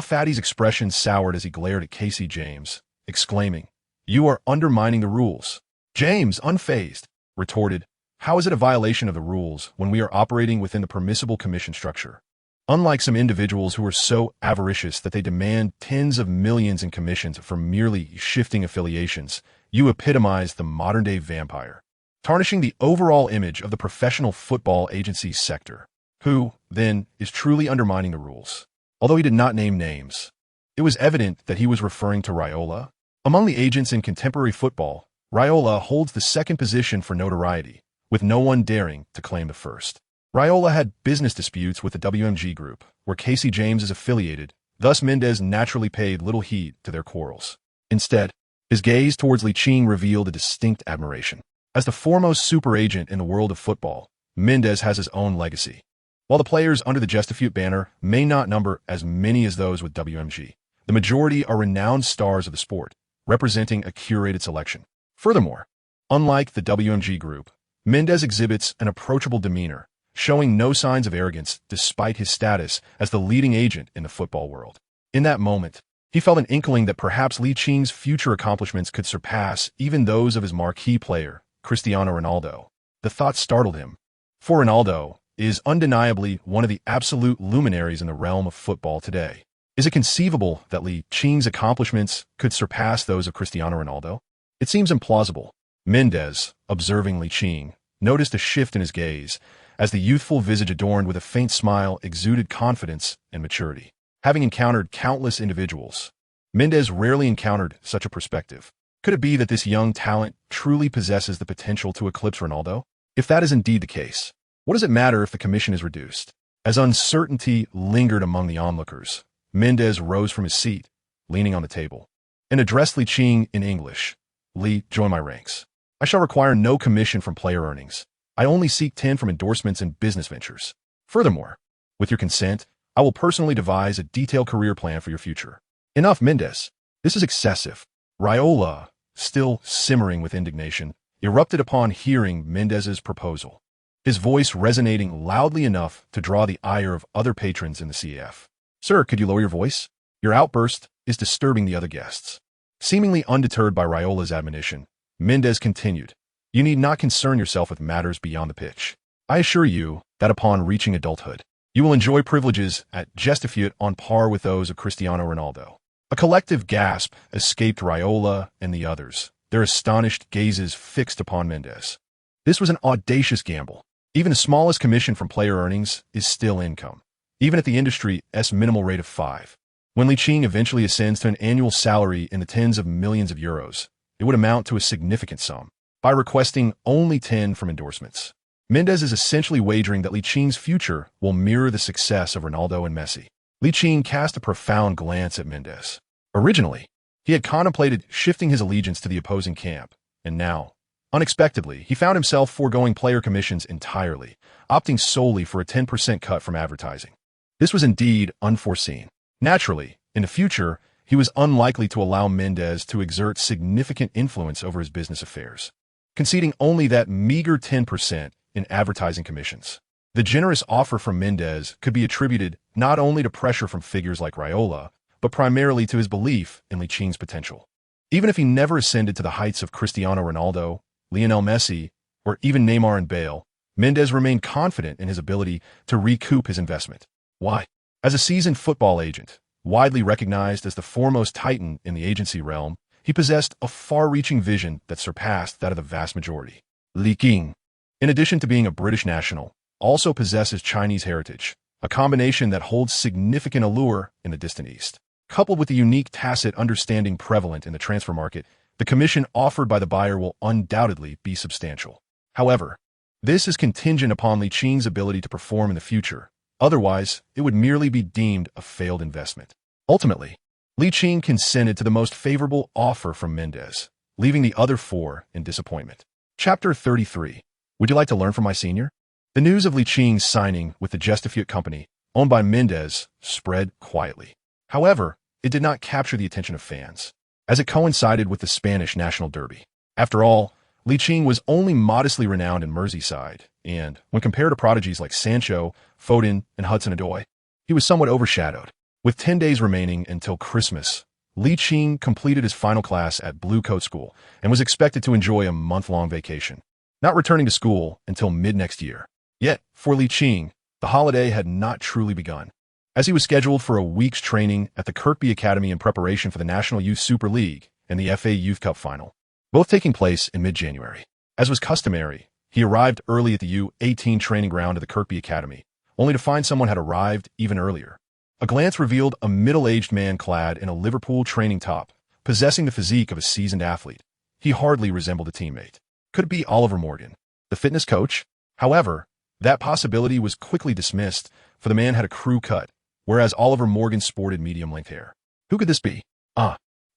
Fatty's expression soured as he glared at Casey James, exclaiming, "You are undermining the rules." James, unfazed, retorted, "How is it a violation of the rules when we are operating within the permissible commission structure? Unlike some individuals who are so avaricious that they demand tens of millions in commissions for merely shifting affiliations, you epitomize the modern-day vampire, tarnishing the overall image of the professional football agency sector. Who, then, is truly undermining the rules?" Although he did not name names, it was evident that he was referring to Raiola. Among the agents in contemporary football, Raiola holds the second position for notoriety, with no one daring to claim the first. Raiola had business disputes with the WMG Group, where Casey James is affiliated, thus Mendes naturally paid little heed to their quarrels. Instead, his gaze towards Ligt revealed a distinct admiration. As the foremost super agent in the world of football, Mendes has his own legacy. While the players under the Gestifute banner may not number as many as those with WMG, the majority are renowned stars of the sport, representing a curated selection. Furthermore, unlike the WMG Group, Mendes exhibits an approachable demeanor, showing no signs of arrogance despite his status as the leading agent in the football world. In that moment, he felt an inkling that perhaps Licht's future accomplishments could surpass even those of his marquee player, Cristiano Ronaldo. The thought startled him, for Ronaldo is undeniably one of the absolute luminaries in the realm of football today. Is it conceivable that Licht's accomplishments could surpass those of Cristiano Ronaldo? It seems implausible. Mendes, observing Ligt, noticed a shift in his gaze, as the youthful visage adorned with a faint smile exuded confidence and maturity. Having encountered countless individuals, Mendes rarely encountered such a perspective. Could it be that this young talent truly possesses the potential to eclipse Ronaldo? If that is indeed the case, what does it matter if the commission is reduced? As uncertainty lingered among the onlookers, Mendes rose from his seat, leaning on the table, and addressed Ligt in English. "Lee, join my ranks. I shall require no commission from player earnings. I only seek 10 from endorsements and business ventures. Furthermore, with your consent, I will personally devise a detailed career plan for your future." "Enough, Mendes. This is excessive." Raiola, still simmering with indignation, erupted upon hearing Mendes's proposal, his voice resonating loudly enough to draw the ire of other patrons in the CAF. "Sir, could you lower your voice? Your outburst is disturbing the other guests." Seemingly undeterred by Raiola's admonition, Mendes continued, "You need not concern yourself with matters beyond the pitch. I assure you that upon reaching adulthood, you will enjoy privileges at Gestifute on par with those of Cristiano Ronaldo." A collective gasp escaped Raiola and the others, their astonished gazes fixed upon Mendes. This was an audacious gamble. Even the smallest commission from player earnings is still income, even at the industry's minimal rate of 5. When Ligt eventually ascends to an annual salary in the tens of millions of euros, it would amount to a significant sum. By requesting only 10 from endorsements, Mendes is essentially wagering that Licht's future will mirror the success of Ronaldo and Messi. Ligt cast a profound glance at Mendes. Originally, he had contemplated shifting his allegiance to the opposing camp, and now, unexpectedly, he found himself foregoing player commissions entirely, opting solely for a 10% cut from advertising. This was indeed unforeseen. Naturally, in the future, he was unlikely to allow Mendes to exert significant influence over his business affairs, conceding only that meager 10% in advertising commissions. The generous offer from Mendes could be attributed not only to pressure from figures like Raiola, but primarily to his belief in Liching's potential. Even if he never ascended to the heights of Cristiano Ronaldo, Lionel Messi, or even Neymar and Bale, Mendes remained confident in his ability to recoup his investment. Why? As a seasoned football agent, widely recognized as the foremost titan in the agency realm, he possessed a far-reaching vision that surpassed that of the vast majority. Kean, in addition to being a British national, also possesses Chinese heritage, a combination that holds significant allure in the distant East. Coupled with the unique tacit understanding prevalent in the transfer market, the commission offered by the buyer will undoubtedly be substantial. However, this is contingent upon Liching's ability to perform in the future. Otherwise, it would merely be deemed a failed investment. Ultimately, Liching consented to the most favorable offer from Mendes, leaving the other four in disappointment. Chapter 33. Would you like to learn from my senior? The news of Liching's signing with the Gestifiant company, owned by Mendes, spread quietly. However, it did not capture the attention of fans, as it coincided with the Spanish National Derby. After all, Liching was only modestly renowned in Merseyside, and when compared to prodigies like Sancho, Foden, and Hudson-Odoi, he was somewhat overshadowed. With 10 days remaining until Christmas, Liching completed his final class at Blue Coat School and was expected to enjoy a month-long vacation, not returning to school until mid-next year. Yet, for Liching, the holiday had not truly begun, as he was scheduled for a week's training at the Kirkby Academy in preparation for the National Youth Super League and the FA Youth Cup final, both taking place in mid-January. As was customary, he arrived early at the U18 training ground of the Kirkby Academy, only to find someone had arrived even earlier. A glance revealed a middle-aged man clad in a Liverpool training top, possessing the physique of a seasoned athlete. He hardly resembled a teammate. Could it be Oliver Morgan, the fitness coach? However, that possibility was quickly dismissed, for the man had a crew cut, whereas Oliver Morgan sported medium-length hair. Who could this be?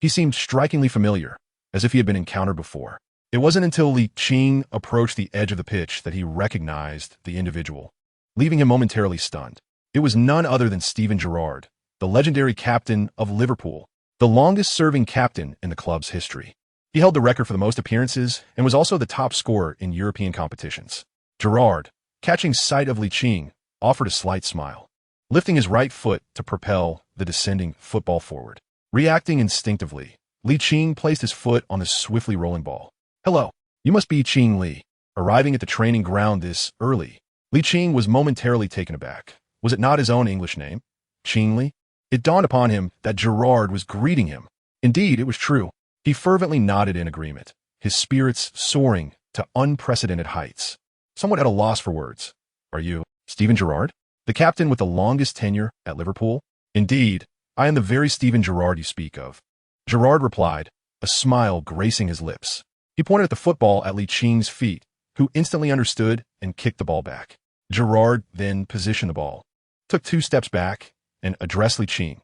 He seemed strikingly familiar, as if he had been encountered before. It wasn't until Liching approached the edge of the pitch that he recognized the individual, leaving him momentarily stunned. It was none other than Steven Gerrard, the legendary captain of Liverpool, the longest-serving captain in the club's history. He held the record for the most appearances and was also the top scorer in European competitions. Gerrard, catching sight of Liching, offered a slight smile, lifting his right foot to propel the descending football forward. Reacting instinctively, Liching placed his foot on the swiftly rolling ball. "Hello, you must be Ching Li." Arriving at the training ground this early, Liching was momentarily taken aback. Was it not his own English name, Ching Li? It dawned upon him that Gerrard was greeting him. Indeed, it was true. He fervently nodded in agreement, his spirits soaring to unprecedented heights. Somewhat at a loss for words. "Are you Steven Gerrard, the captain with the longest tenure at Liverpool?" "Indeed, I am the very Steven Gerrard you speak of," Gerrard replied, a smile gracing his lips. He pointed at the football at Liching's feet, who instantly understood and kicked the ball back. Gerrard then positioned the ball, took 2 steps back, and addressed Liching.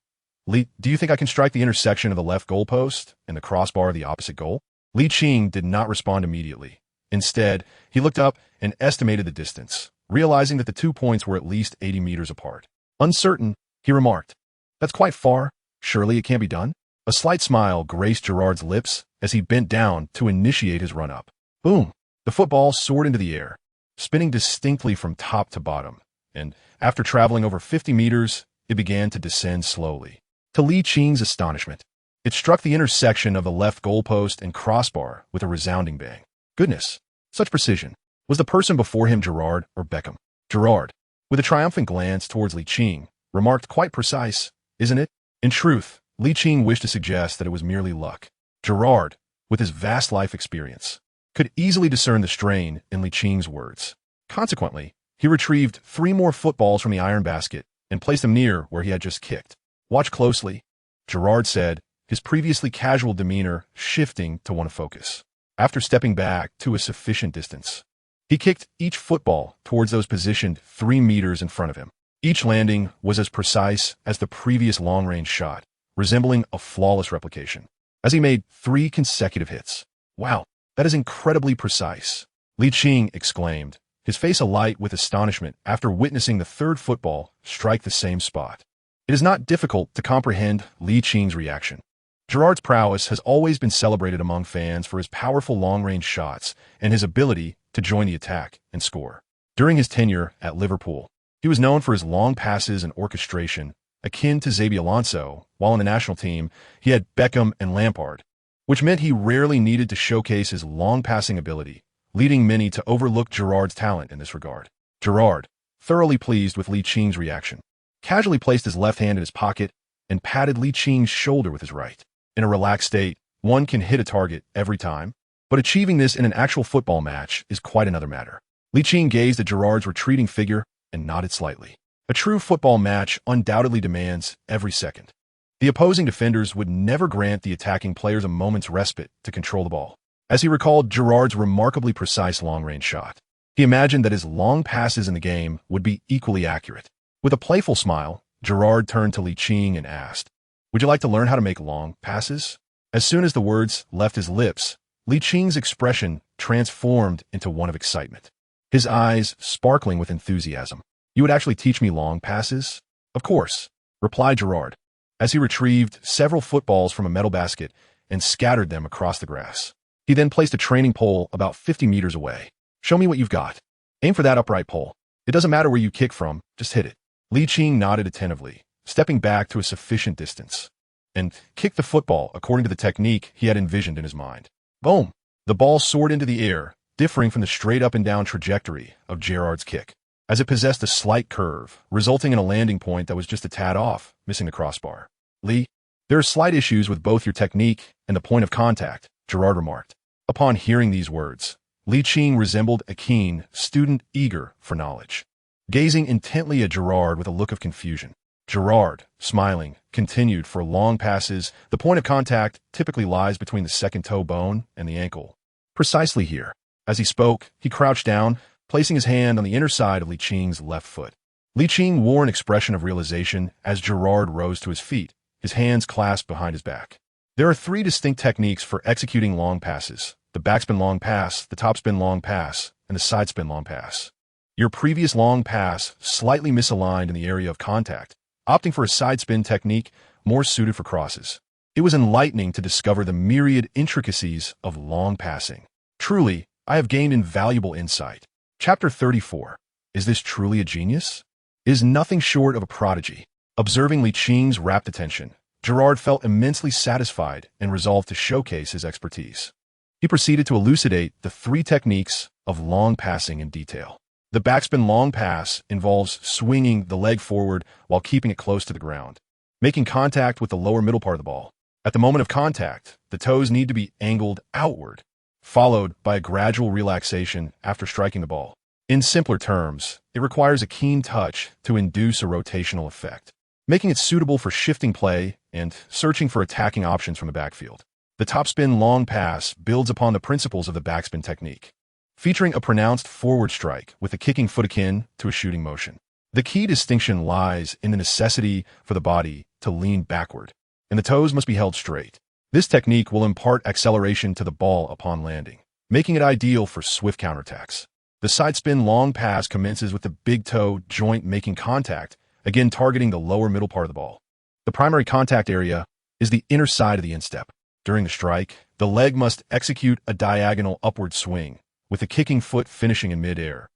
"Do you think I can strike the intersection of the left goalpost and the crossbar of the opposite goal?" Liching did not respond immediately. Instead, he looked up and estimated the distance, realizing that the 2 points were at least 80 meters apart. Uncertain, he remarked, "That's quite far. Surely it can't be done?" A slight smile graced Gerrard's lips as he bent down to initiate his run-up. Boom! The football soared into the air, spinning distinctly from top to bottom, and after traveling over 50 meters, it began to descend slowly. To Liching's astonishment, it struck the intersection of the left goalpost and crossbar with a resounding bang. Goodness, such precision. Was the person before him Gerrard or Beckham? Gerrard, with a triumphant glance towards Liching, remarked, "Quite precise, isn't it?" In truth, Liching wished to suggest that it was merely luck. Gerrard, with his vast life experience, could easily discern the strain in Liching's words. Consequently, he retrieved 3 more footballs from the iron basket and placed them near where he had just kicked. "Watch closely," Gerrard said, his previously casual demeanor shifting to one of focus. After stepping back to a sufficient distance, he kicked each football towards those positioned 3 meters in front of him. Each landing was as precise as the previous long-range shot, resembling a flawless replication, as he made 3 consecutive hits. "Wow, that is incredibly precise," Liching exclaimed, his face alight with astonishment after witnessing the 3rd football strike the same spot. It is not difficult to comprehend Liqing's reaction. Gerrard's prowess has always been celebrated among fans for his powerful long-range shots and his ability to join the attack and score. During his tenure at Liverpool, he was known for his long passes and orchestration, akin to Xabi Alonso. While in the national team, he had Beckham and Lampard, which meant he rarely needed to showcase his long passing ability, leading many to overlook Gerrard's talent in this regard. Gerrard, thoroughly pleased with Liqing's reaction, casually placed his left hand in his pocket and patted Liqing's shoulder with his right. In a relaxed state, one can hit a target every time, but achieving this in an actual football match is quite another matter. Liqing gazed at Gerrard's retreating figure and nodded slightly. A true football match undoubtedly demands every second. The opposing defenders would never grant the attacking players a moment's respite to control the ball. As he recalled Gerrard's remarkably precise long-range shot, he imagined that his long passes in the game would be equally accurate. With a playful smile, Gerrard turned to Liqing and asked, "Would you like to learn how to make long passes?" As soon as the words left his lips, Liqing's expression transformed into one of excitement, his eyes sparkling with enthusiasm. "You would actually teach me long passes?" "Of course," replied Gerrard, as he retrieved several footballs from a metal basket and scattered them across the grass. He then placed a training pole about 50 meters away. "Show me what you've got. Aim for that upright pole. It doesn't matter where you kick from, just hit it." Liqing nodded attentively, stepping back to a sufficient distance, and kicked the football according to the technique he had envisioned in his mind. Boom! The ball soared into the air, differing from the straight up and down trajectory of Gerrard's kick, as it possessed a slight curve, resulting in a landing point that was just a tad off, missing the crossbar. "Lee, there are slight issues with both your technique and the point of contact," Gerrard remarked. Upon hearing these words, Liqing resembled a keen student eager for knowledge, gazing intently at Gerrard with a look of confusion. Gerrard, smiling, continued, "For long passes, the point of contact typically lies between the second toe bone and the ankle. Precisely here." As he spoke, he crouched down, placing his hand on the inner side of Liqing's left foot. Liqing wore an expression of realization as Gerrard rose to his feet, his hands clasped behind his back. There are three distinct techniques for executing long passes: the backspin long pass, the topspin long pass, and the sidespin long pass. Your previous long pass slightly misaligned in the area of contact, opting for a sidespin technique more suited for crosses. It was enlightening to discover the myriad intricacies of long passing. Truly, I have gained invaluable insight. Chapter 34. Is this truly a genius? It is nothing short of a prodigy. Observing Liqing's rapt attention, Gerrard felt immensely satisfied and resolved to showcase his expertise. He proceeded to elucidate the three techniques of long passing in detail. The backspin long pass involves swinging the leg forward while keeping it close to the ground, making contact with the lower middle part of the ball. At the moment of contact, the toes need to be angled outward, followed by a gradual relaxation after striking the ball. In simpler terms, it requires a keen touch to induce a rotational effect, making it suitable for shifting play and searching for attacking options from the backfield. The topspin long pass builds upon the principles of the backspin technique, featuring a pronounced forward strike with a kicking foot akin to a shooting motion. The key distinction lies in the necessity for the body to lean backward, and the toes must be held straight. This technique will impart acceleration to the ball upon landing, making it ideal for swift counterattacks. The sidespin long pass commences with the big toe joint making contact, again targeting the lower middle part of the ball. The primary contact area is the inner side of the instep. During the strike, the leg must execute a diagonal upward swing, with the kicking foot finishing in mid-air,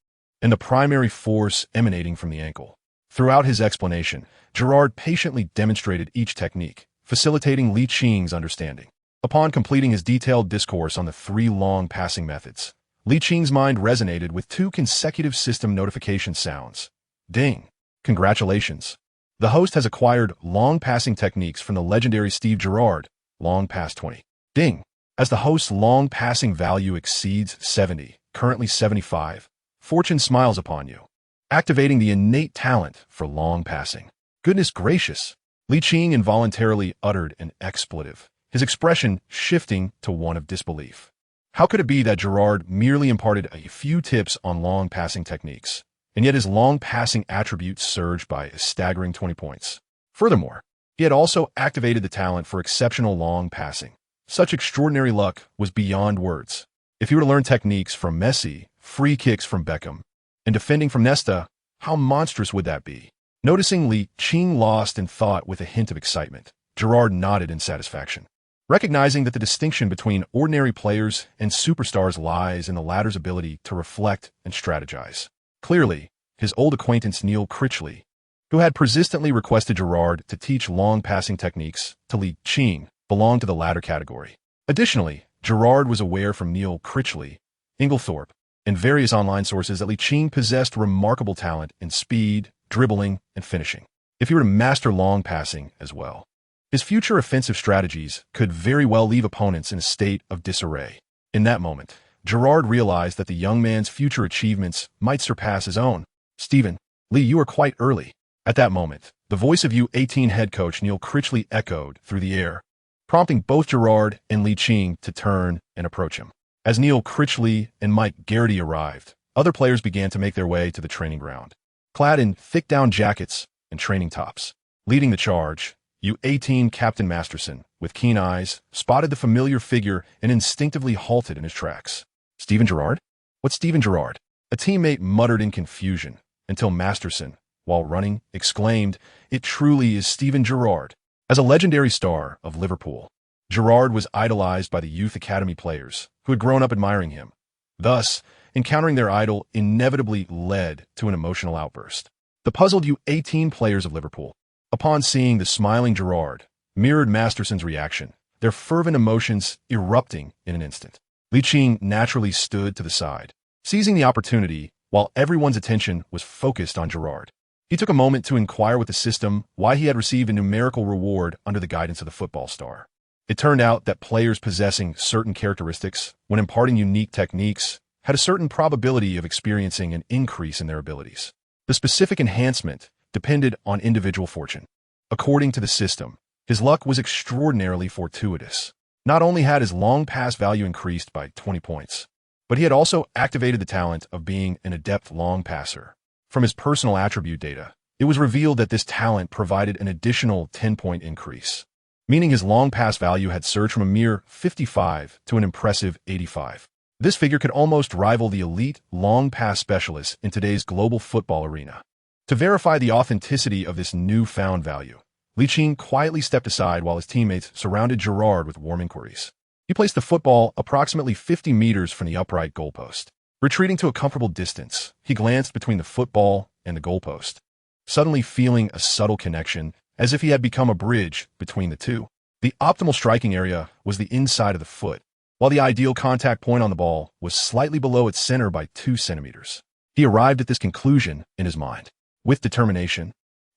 and the primary force emanating from the ankle. Throughout his explanation, Gerrard patiently demonstrated each technique, facilitating Liqing's understanding. Upon completing his detailed discourse on the three long passing methods, Liqing's mind resonated with two consecutive system notification sounds. Ding! Congratulations! The host has acquired long passing techniques from the legendary Steve Gerrard, long pass 20. Ding! As the host's long passing value exceeds 70, currently 75, fortune smiles upon you, activating the innate talent for long passing. Goodness gracious! Liqing involuntarily uttered an expletive, his expression shifting to one of disbelief. How could it be that Gerrard merely imparted a few tips on long passing techniques, and yet his long passing attributes surged by a staggering 20 points? Furthermore, he had also activated the talent for exceptional long passing. Such extraordinary luck was beyond words. If he were to learn techniques from Messi, free kicks from Beckham, and defending from Nesta, how monstrous would that be? Noticing Ligt lost in thought with a hint of excitement, Gerrard nodded in satisfaction. Recognizing that the distinction between ordinary players and superstars lies in the latter's ability to reflect and strategize. Clearly, his old acquaintance Neil Critchley, who had persistently requested Gerrard to teach long passing techniques to Ligt, belonged to the latter category. Additionally, Gerrard was aware from Neil Critchley, Inglethorpe, and various online sources that Ligt possessed remarkable talent in speed, dribbling, and finishing, if he were to master long passing as well. His future offensive strategies could very well leave opponents in a state of disarray. In that moment, Gerrard realized that the young man's future achievements might surpass his own. "Stephen, Lee, you are quite early." At that moment, the voice of U18 head coach Neil Critchley echoed through the air, prompting both Gerrard and Ligt to turn and approach him. As Neil Critchley and Mike Garrity arrived, other players began to make their way to the training ground. Clad in thick down jackets and training tops. Leading the charge, U18 Captain Masterson, with keen eyes, spotted the familiar figure and instinctively halted in his tracks. "Steven Gerrard? What's Steven Gerrard?" A teammate muttered in confusion, until Masterson, while running, exclaimed, "It truly is Steven Gerrard." As a legendary star of Liverpool, Gerrard was idolized by the youth academy players who had grown up admiring him. Thus, encountering their idol inevitably led to an emotional outburst. The puzzled U18 players of Liverpool, upon seeing the smiling Gerrard, mirrored Masterson's reaction, their fervent emotions erupting in an instant. Ligt naturally stood to the side, seizing the opportunity while everyone's attention was focused on Gerrard. He took a moment to inquire with the system why he had received a numerical reward under the guidance of the football star. It turned out that players possessing certain characteristics, when imparting unique techniques, had a certain probability of experiencing an increase in their abilities. The specific enhancement depended on individual fortune. According to the system, his luck was extraordinarily fortuitous. Not only had his long pass value increased by 20 points, but he had also activated the talent of being an adept long passer. From his personal attribute data, it was revealed that this talent provided an additional 10-point increase, meaning his long pass value had surged from a mere 55 to an impressive 85. This figure could almost rival the elite long pass specialists in today's global football arena. To verify the authenticity of this newfound value, Ligt quietly stepped aside while his teammates surrounded Gerrard with warm inquiries. He placed the football approximately 50 meters from the upright goalpost. Retreating to a comfortable distance, he glanced between the football and the goalpost, suddenly feeling a subtle connection, as if he had become a bridge between the two. The optimal striking area was the inside of the foot, while the ideal contact point on the ball was slightly below its center by 2 centimeters. He arrived at this conclusion in his mind. With determination,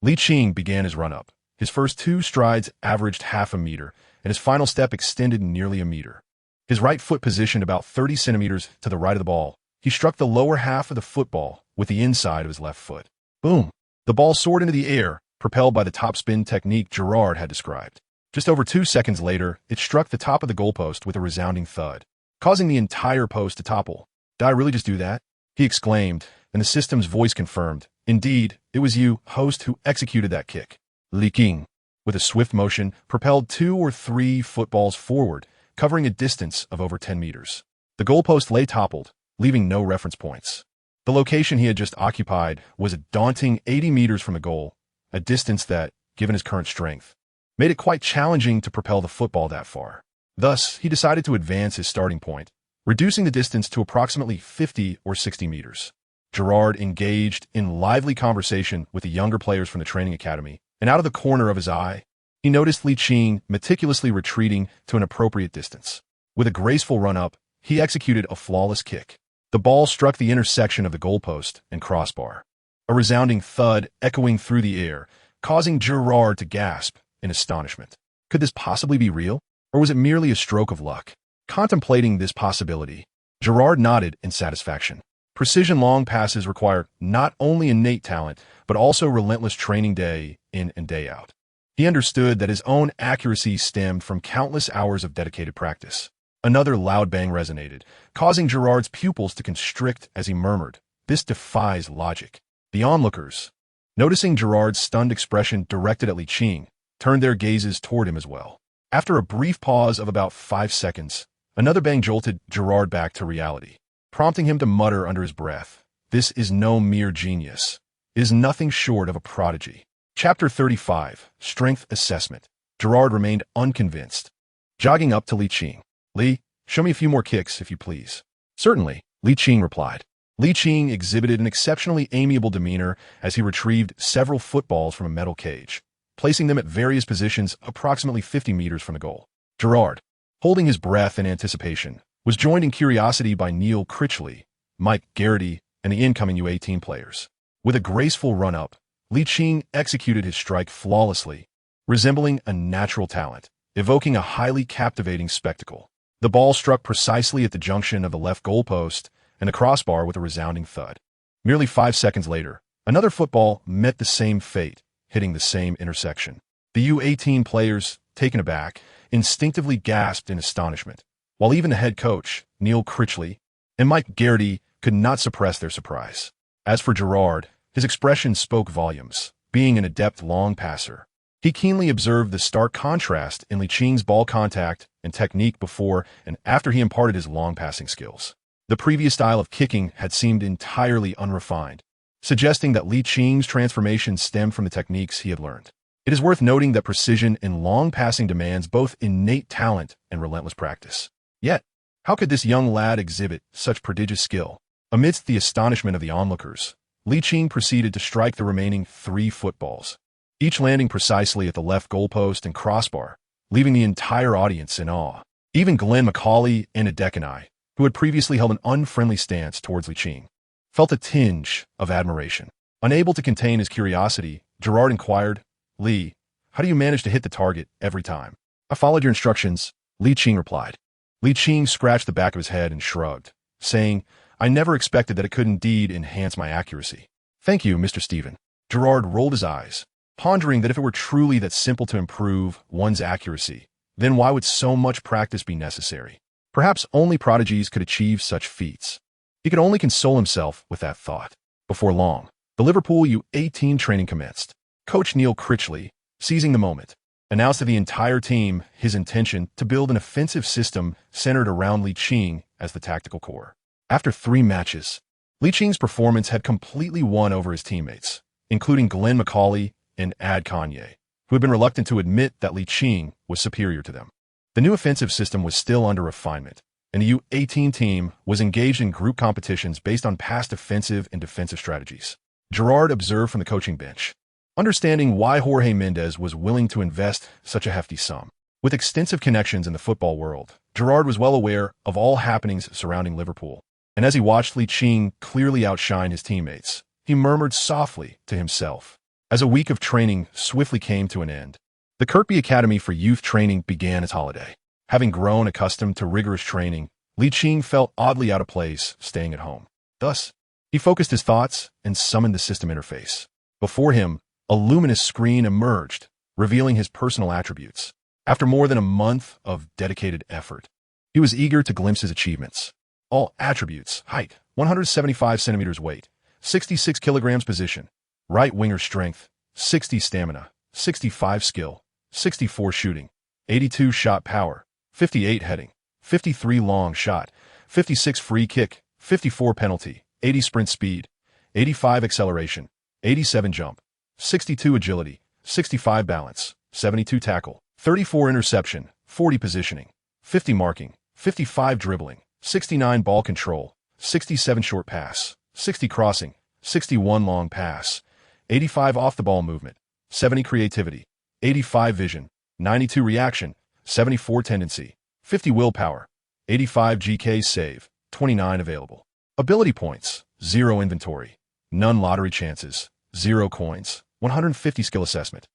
Ligt began his run-up. His first 2 strides averaged half a meter, and his final step extended nearly a meter. His right foot positioned about 30 centimeters to the right of the ball, he struck the lower half of the football with the inside of his left foot. Boom! The ball soared into the air, propelled by the topspin technique Gerrard had described. Just over 2 seconds later, it struck the top of the goalpost with a resounding thud, causing the entire post to topple. "Did I really just do that?" he exclaimed, and the system's voice confirmed. "Indeed, it was you, host, who executed that kick." Ligt, with a swift motion, propelled 2 or 3 footballs forward, covering a distance of over 10 meters. The goalpost lay toppled, leaving no reference points. The location he had just occupied was a daunting 80 meters from the goal, a distance that, given his current strength, made it quite challenging to propel the football that far. Thus, he decided to advance his starting point, reducing the distance to approximately 50 or 60 meters. Gerrard engaged in lively conversation with the younger players from the training academy, and out of the corner of his eye, he noticed Ligt meticulously retreating to an appropriate distance. With a graceful run-up, he executed a flawless kick. The ball struck the intersection of the goalpost and crossbar, a resounding thud echoing through the air, causing Gerrard to gasp in astonishment. Could this possibly be real, or was it merely a stroke of luck? Contemplating this possibility, Gerrard nodded in satisfaction. Precision long passes require not only innate talent, but also relentless training day in and day out. He understood that his own accuracy stemmed from countless hours of dedicated practice. Another loud bang resonated, causing Gerrard's pupils to constrict as he murmured, "This defies logic." The onlookers, noticing Gerrard's stunned expression directed at Ligt, turned their gazes toward him as well. After a brief pause of about 5 seconds, another bang jolted Gerrard back to reality, prompting him to mutter under his breath, "This is no mere genius. is nothing short of a prodigy. Chapter 35, Strength Assessment. Gerrard remained unconvinced. Jogging up to Ligt. "Li, show me a few more kicks, if you please." "Certainly," Ligt replied. Ligt exhibited an exceptionally amiable demeanor as he retrieved several footballs from a metal cage, placing them at various positions approximately 50 meters from the goal. Gerrard, holding his breath in anticipation, was joined in curiosity by Neil Critchley, Mike Garrity, and the incoming U18 players. With a graceful run-up, Ligt executed his strike flawlessly, resembling a natural talent, evoking a highly captivating spectacle. The ball struck precisely at the junction of the left goalpost and the crossbar with a resounding thud. Merely 5 seconds later, another football met the same fate, hitting the same intersection. The U18 players, taken aback, instinctively gasped in astonishment, while even the head coach, Neil Critchley, and Mike Garrity could not suppress their surprise. As for Gerrard, his expression spoke volumes, being an adept long passer. He keenly observed the stark contrast in Liching's ball contact and technique before and after he imparted his long passing skills. The previous style of kicking had seemed entirely unrefined, suggesting that Liching's transformation stemmed from the techniques he had learned. It is worth noting that precision in long passing demands both innate talent and relentless practice. Yet, how could this young lad exhibit such prodigious skill? Amidst the astonishment of the onlookers, Ligt proceeded to strike the remaining 3 footballs, each landing precisely at the left goalpost and crossbar, leaving the entire audience in awe. Even Glenn Macaulay and Adekanai, who had previously held an unfriendly stance towards Ligt, felt a tinge of admiration. Unable to contain his curiosity, Gerrard inquired, "Li, how do you manage to hit the target every time?" "I followed your instructions," Ligt replied. Ligt scratched the back of his head and shrugged, saying, "I never expected that it could indeed enhance my accuracy." "Thank you, Mr. Stephen." Gerrard rolled his eyes, pondering that if it were truly that simple to improve one's accuracy, then why would so much practice be necessary? Perhaps only prodigies could achieve such feats. He could only console himself with that thought. Before long, the Liverpool U18 training commenced. Coach Neil Critchley, seizing the moment, announced to the entire team his intention to build an offensive system centered around Ligt as the tactical core. After 3 matches, Liching's performance had completely won over his teammates, including Glenn Macaulay and Ad Kanye, who had been reluctant to admit that Ligt was superior to them. The new offensive system was still under refinement, and the U18 team was engaged in group competitions based on past offensive and defensive strategies. Gerrard observed from the coaching bench, understanding why Jorge Mendes was willing to invest such a hefty sum. With extensive connections in the football world, Gerrard was well aware of all happenings surrounding Liverpool, and as he watched Ligt clearly outshine his teammates, he murmured softly to himself. As a week of training swiftly came to an end, the Kirkby Academy for Youth Training began its holiday. Having grown accustomed to rigorous training, Ligt felt oddly out of place staying at home. Thus, he focused his thoughts and summoned the system interface. Before him, a luminous screen emerged, revealing his personal attributes. After more than a month of dedicated effort, he was eager to glimpse his achievements. All attributes: height, 175 centimeters weight, 66 kilograms position, right winger strength, 60 stamina, 65 skill, 64 shooting, 82 shot power, 58 heading, 53 long shot, 56 free kick, 54 penalty, 80 sprint speed, 85 acceleration, 87 jump, 62 agility, 65 balance, 72 tackle, 34 interception, 40 positioning, 50 marking, 55 dribbling, 69 ball control, 67 short pass, 60 crossing, 61 long pass, 85 off-the-ball movement, 70 creativity, 85 vision, 92 reaction, 74 tendency, 50 willpower, 85 GK save, 29 available. Ability points: 0 inventory, none lottery chances, 0 coins, 150 skill assessment.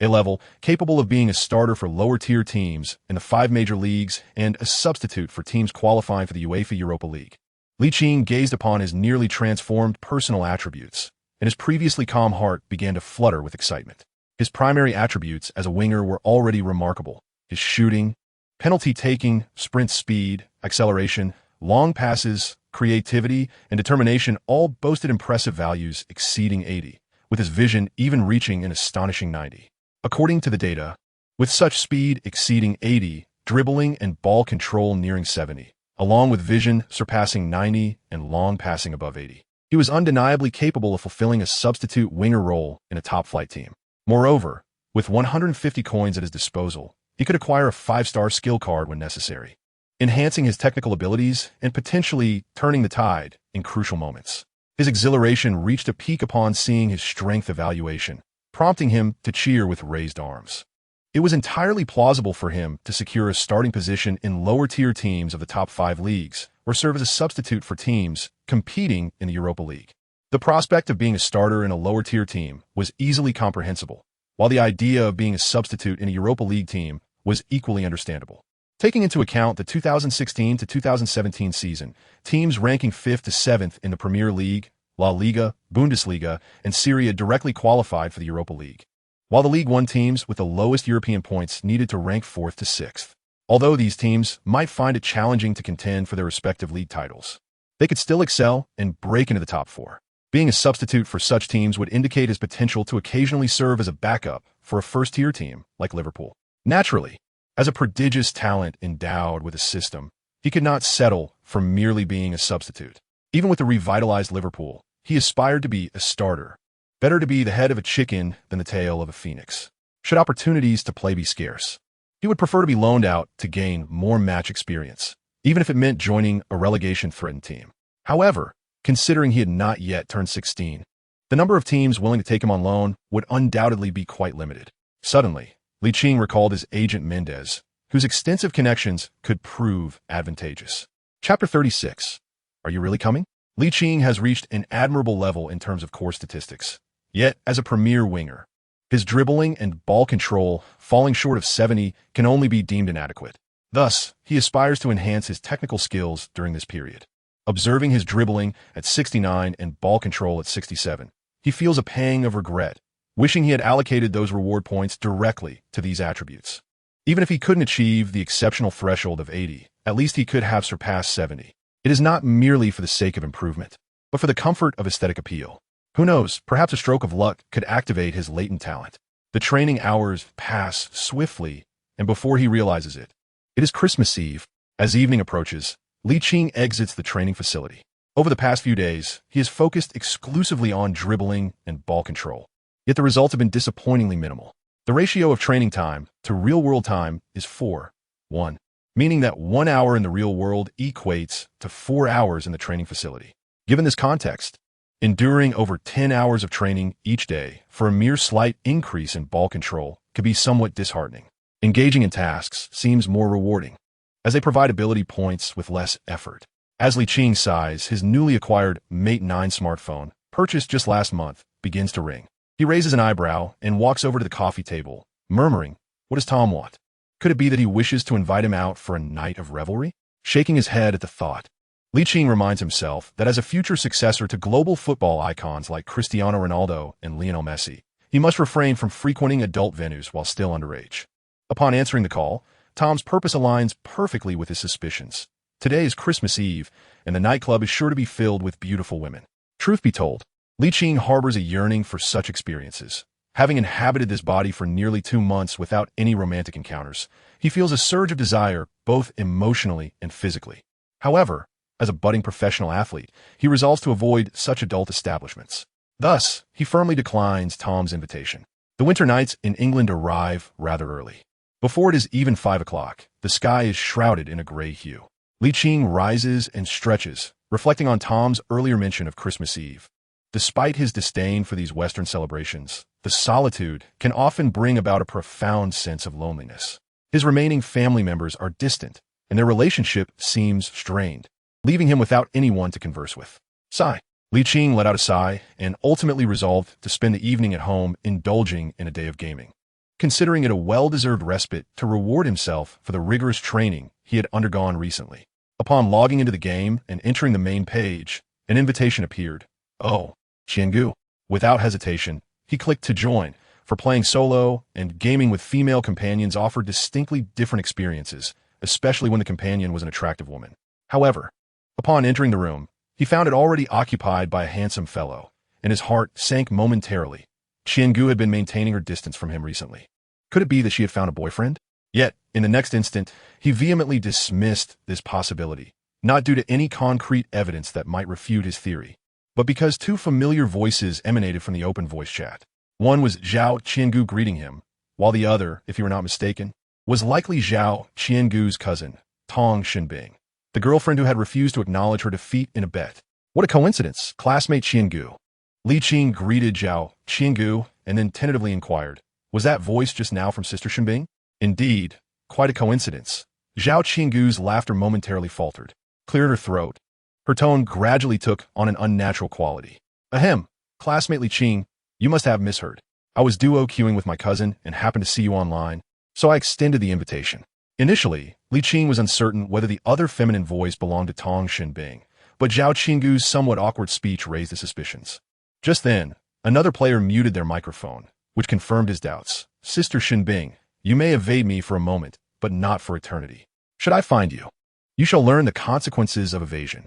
A level capable of being a starter for lower-tier teams in the 5 major leagues and a substitute for teams qualifying for the UEFA Europa League. Ligt gazed upon his nearly transformed personal attributes, and his previously calm heart began to flutter with excitement. His primary attributes as a winger were already remarkable. His shooting, penalty taking, sprint speed, acceleration, long passes, creativity, and determination all boasted impressive values exceeding 80, with his vision even reaching an astonishing 90. According to the data, with such speed exceeding 80, dribbling and ball control nearing 70, along with vision surpassing 90 and long passing above 80, He was undeniably capable of fulfilling a substitute winger role in a top-flight team. Moreover, with 150 coins at his disposal, he could acquire a 5-star skill card when necessary, enhancing his technical abilities and potentially turning the tide in crucial moments. His exhilaration reached a peak upon seeing his strength evaluation, prompting him to cheer with raised arms. It was entirely plausible for him to secure a starting position in lower-tier teams of the top 5 leagues or serve as a substitute for teams competing in the Europa League. The prospect of being a starter in a lower-tier team was easily comprehensible, while the idea of being a substitute in a Europa League team was equally understandable. Taking into account the 2016 to 2017 season, teams ranking 5th to 7th in the Premier League, La Liga, Bundesliga, and Serie A directly qualified for the Europa League, while the League One teams with the lowest European points needed to rank 4th to 6th. Although these teams might find it challenging to contend for their respective league titles, they could still excel and break into the top 4. Being a substitute for such teams would indicate his potential to occasionally serve as a backup for a first-tier team like Liverpool. Naturally, as a prodigious talent endowed with a system, he could not settle for merely being a substitute. Even with the revitalized Liverpool, he aspired to be a starter. Better to be the head of a chicken than the tail of a phoenix, should opportunities to play be scarce. He would prefer to be loaned out to gain more match experience, even if it meant joining a relegation-threatened team. However, considering he had not yet turned 16, the number of teams willing to take him on loan would undoubtedly be quite limited. Suddenly, Ligt recalled his agent Mendes, whose extensive connections could prove advantageous. Chapter 36. Are you really coming? Ligt has reached an admirable level in terms of core statistics. Yet, as a premier winger, his dribbling and ball control, falling short of 70, can only be deemed inadequate. Thus, he aspires to enhance his technical skills during this period. Observing his dribbling at 69 and ball control at 67, he feels a pang of regret, wishing he had allocated those reward points directly to these attributes. Even if he couldn't achieve the exceptional threshold of 80, at least he could have surpassed 70. It is not merely for the sake of improvement, but for the comfort of aesthetic appeal. Who knows, perhaps a stroke of luck could activate his latent talent. The training hours pass swiftly, and before he realizes it, it is Christmas Eve. As evening approaches, Ligt exits the training facility. Over the past few days, he has focused exclusively on dribbling and ball control. Yet the results have been disappointingly minimal. The ratio of training time to real-world time is 4:1, meaning that 1 hour in the real world equates to 4 hours in the training facility. Given this context, enduring over 10 hours of training each day for a mere slight increase in ball control could be somewhat disheartening. Engaging in tasks seems more rewarding, as they provide ability points with less effort. As Ligt sighs, his newly acquired Mate 9 smartphone, purchased just last month, begins to ring. He raises an eyebrow and walks over to the coffee table, murmuring, "What does Tom want?" Could it be that he wishes to invite him out for a night of revelry? Shaking his head at the thought, Ligt reminds himself that as a future successor to global football icons like Cristiano Ronaldo and Lionel Messi, he must refrain from frequenting adult venues while still underage. Upon answering the call, Tom's purpose aligns perfectly with his suspicions. Today is Christmas Eve, and the nightclub is sure to be filled with beautiful women. Truth be told, Ligt harbors a yearning for such experiences. Having inhabited this body for nearly 2 months without any romantic encounters, he feels a surge of desire both emotionally and physically. However, as a budding professional athlete, he resolves to avoid such adult establishments. Thus, he firmly declines Tom's invitation. The winter nights in England arrive rather early. Before it is even 5 o'clock, the sky is shrouded in a gray hue. Ligt rises and stretches, reflecting on Tom's earlier mention of Christmas Eve. Despite his disdain for these Western celebrations, the solitude can often bring about a profound sense of loneliness. His remaining family members are distant, and their relationship seems strained, leaving him without anyone to converse with. Sigh. Ligt let out a sigh and ultimately resolved to spend the evening at home indulging in a day of gaming, considering it a well-deserved respite to reward himself for the rigorous training he had undergone recently. Upon logging into the game and entering the main page, an invitation appeared. Oh, Qiangu. Without hesitation, he clicked to join, for playing solo and gaming with female companions offered distinctly different experiences, especially when the companion was an attractive woman. However, upon entering the room, he found it already occupied by a handsome fellow, and his heart sank momentarily. Qiangu had been maintaining her distance from him recently. Could it be that she had found a boyfriend? Yet, in the next instant, he vehemently dismissed this possibility, not due to any concrete evidence that might refute his theory, but because two familiar voices emanated from the open voice chat. One was Zhao Qiangu greeting him, while the other, if you were not mistaken, was likely Zhao Qiangu's cousin, Tong Xinbing, the girlfriend who had refused to acknowledge her defeat in a bet. What a coincidence, classmate Qiangu. Li Qing greeted Zhao Qiangu and then tentatively inquired, was that voice just now from Sister Xinbing? Indeed, quite a coincidence. Zhao Qiangu's laughter momentarily faltered, cleared her throat. Her tone gradually took on an unnatural quality. Ahem, classmate Li Qing, you must have misheard. I was duo queuing with my cousin and happened to see you online, so I extended the invitation. Initially, Li Qing was uncertain whether the other feminine voice belonged to Tong Xinbing, but Zhao Qiangu's somewhat awkward speech raised the suspicions. Just then, another player muted their microphone, which confirmed his doubts. Sister Xinbing, you may evade me for a moment, but not for eternity. Should I find you? You shall learn the consequences of evasion.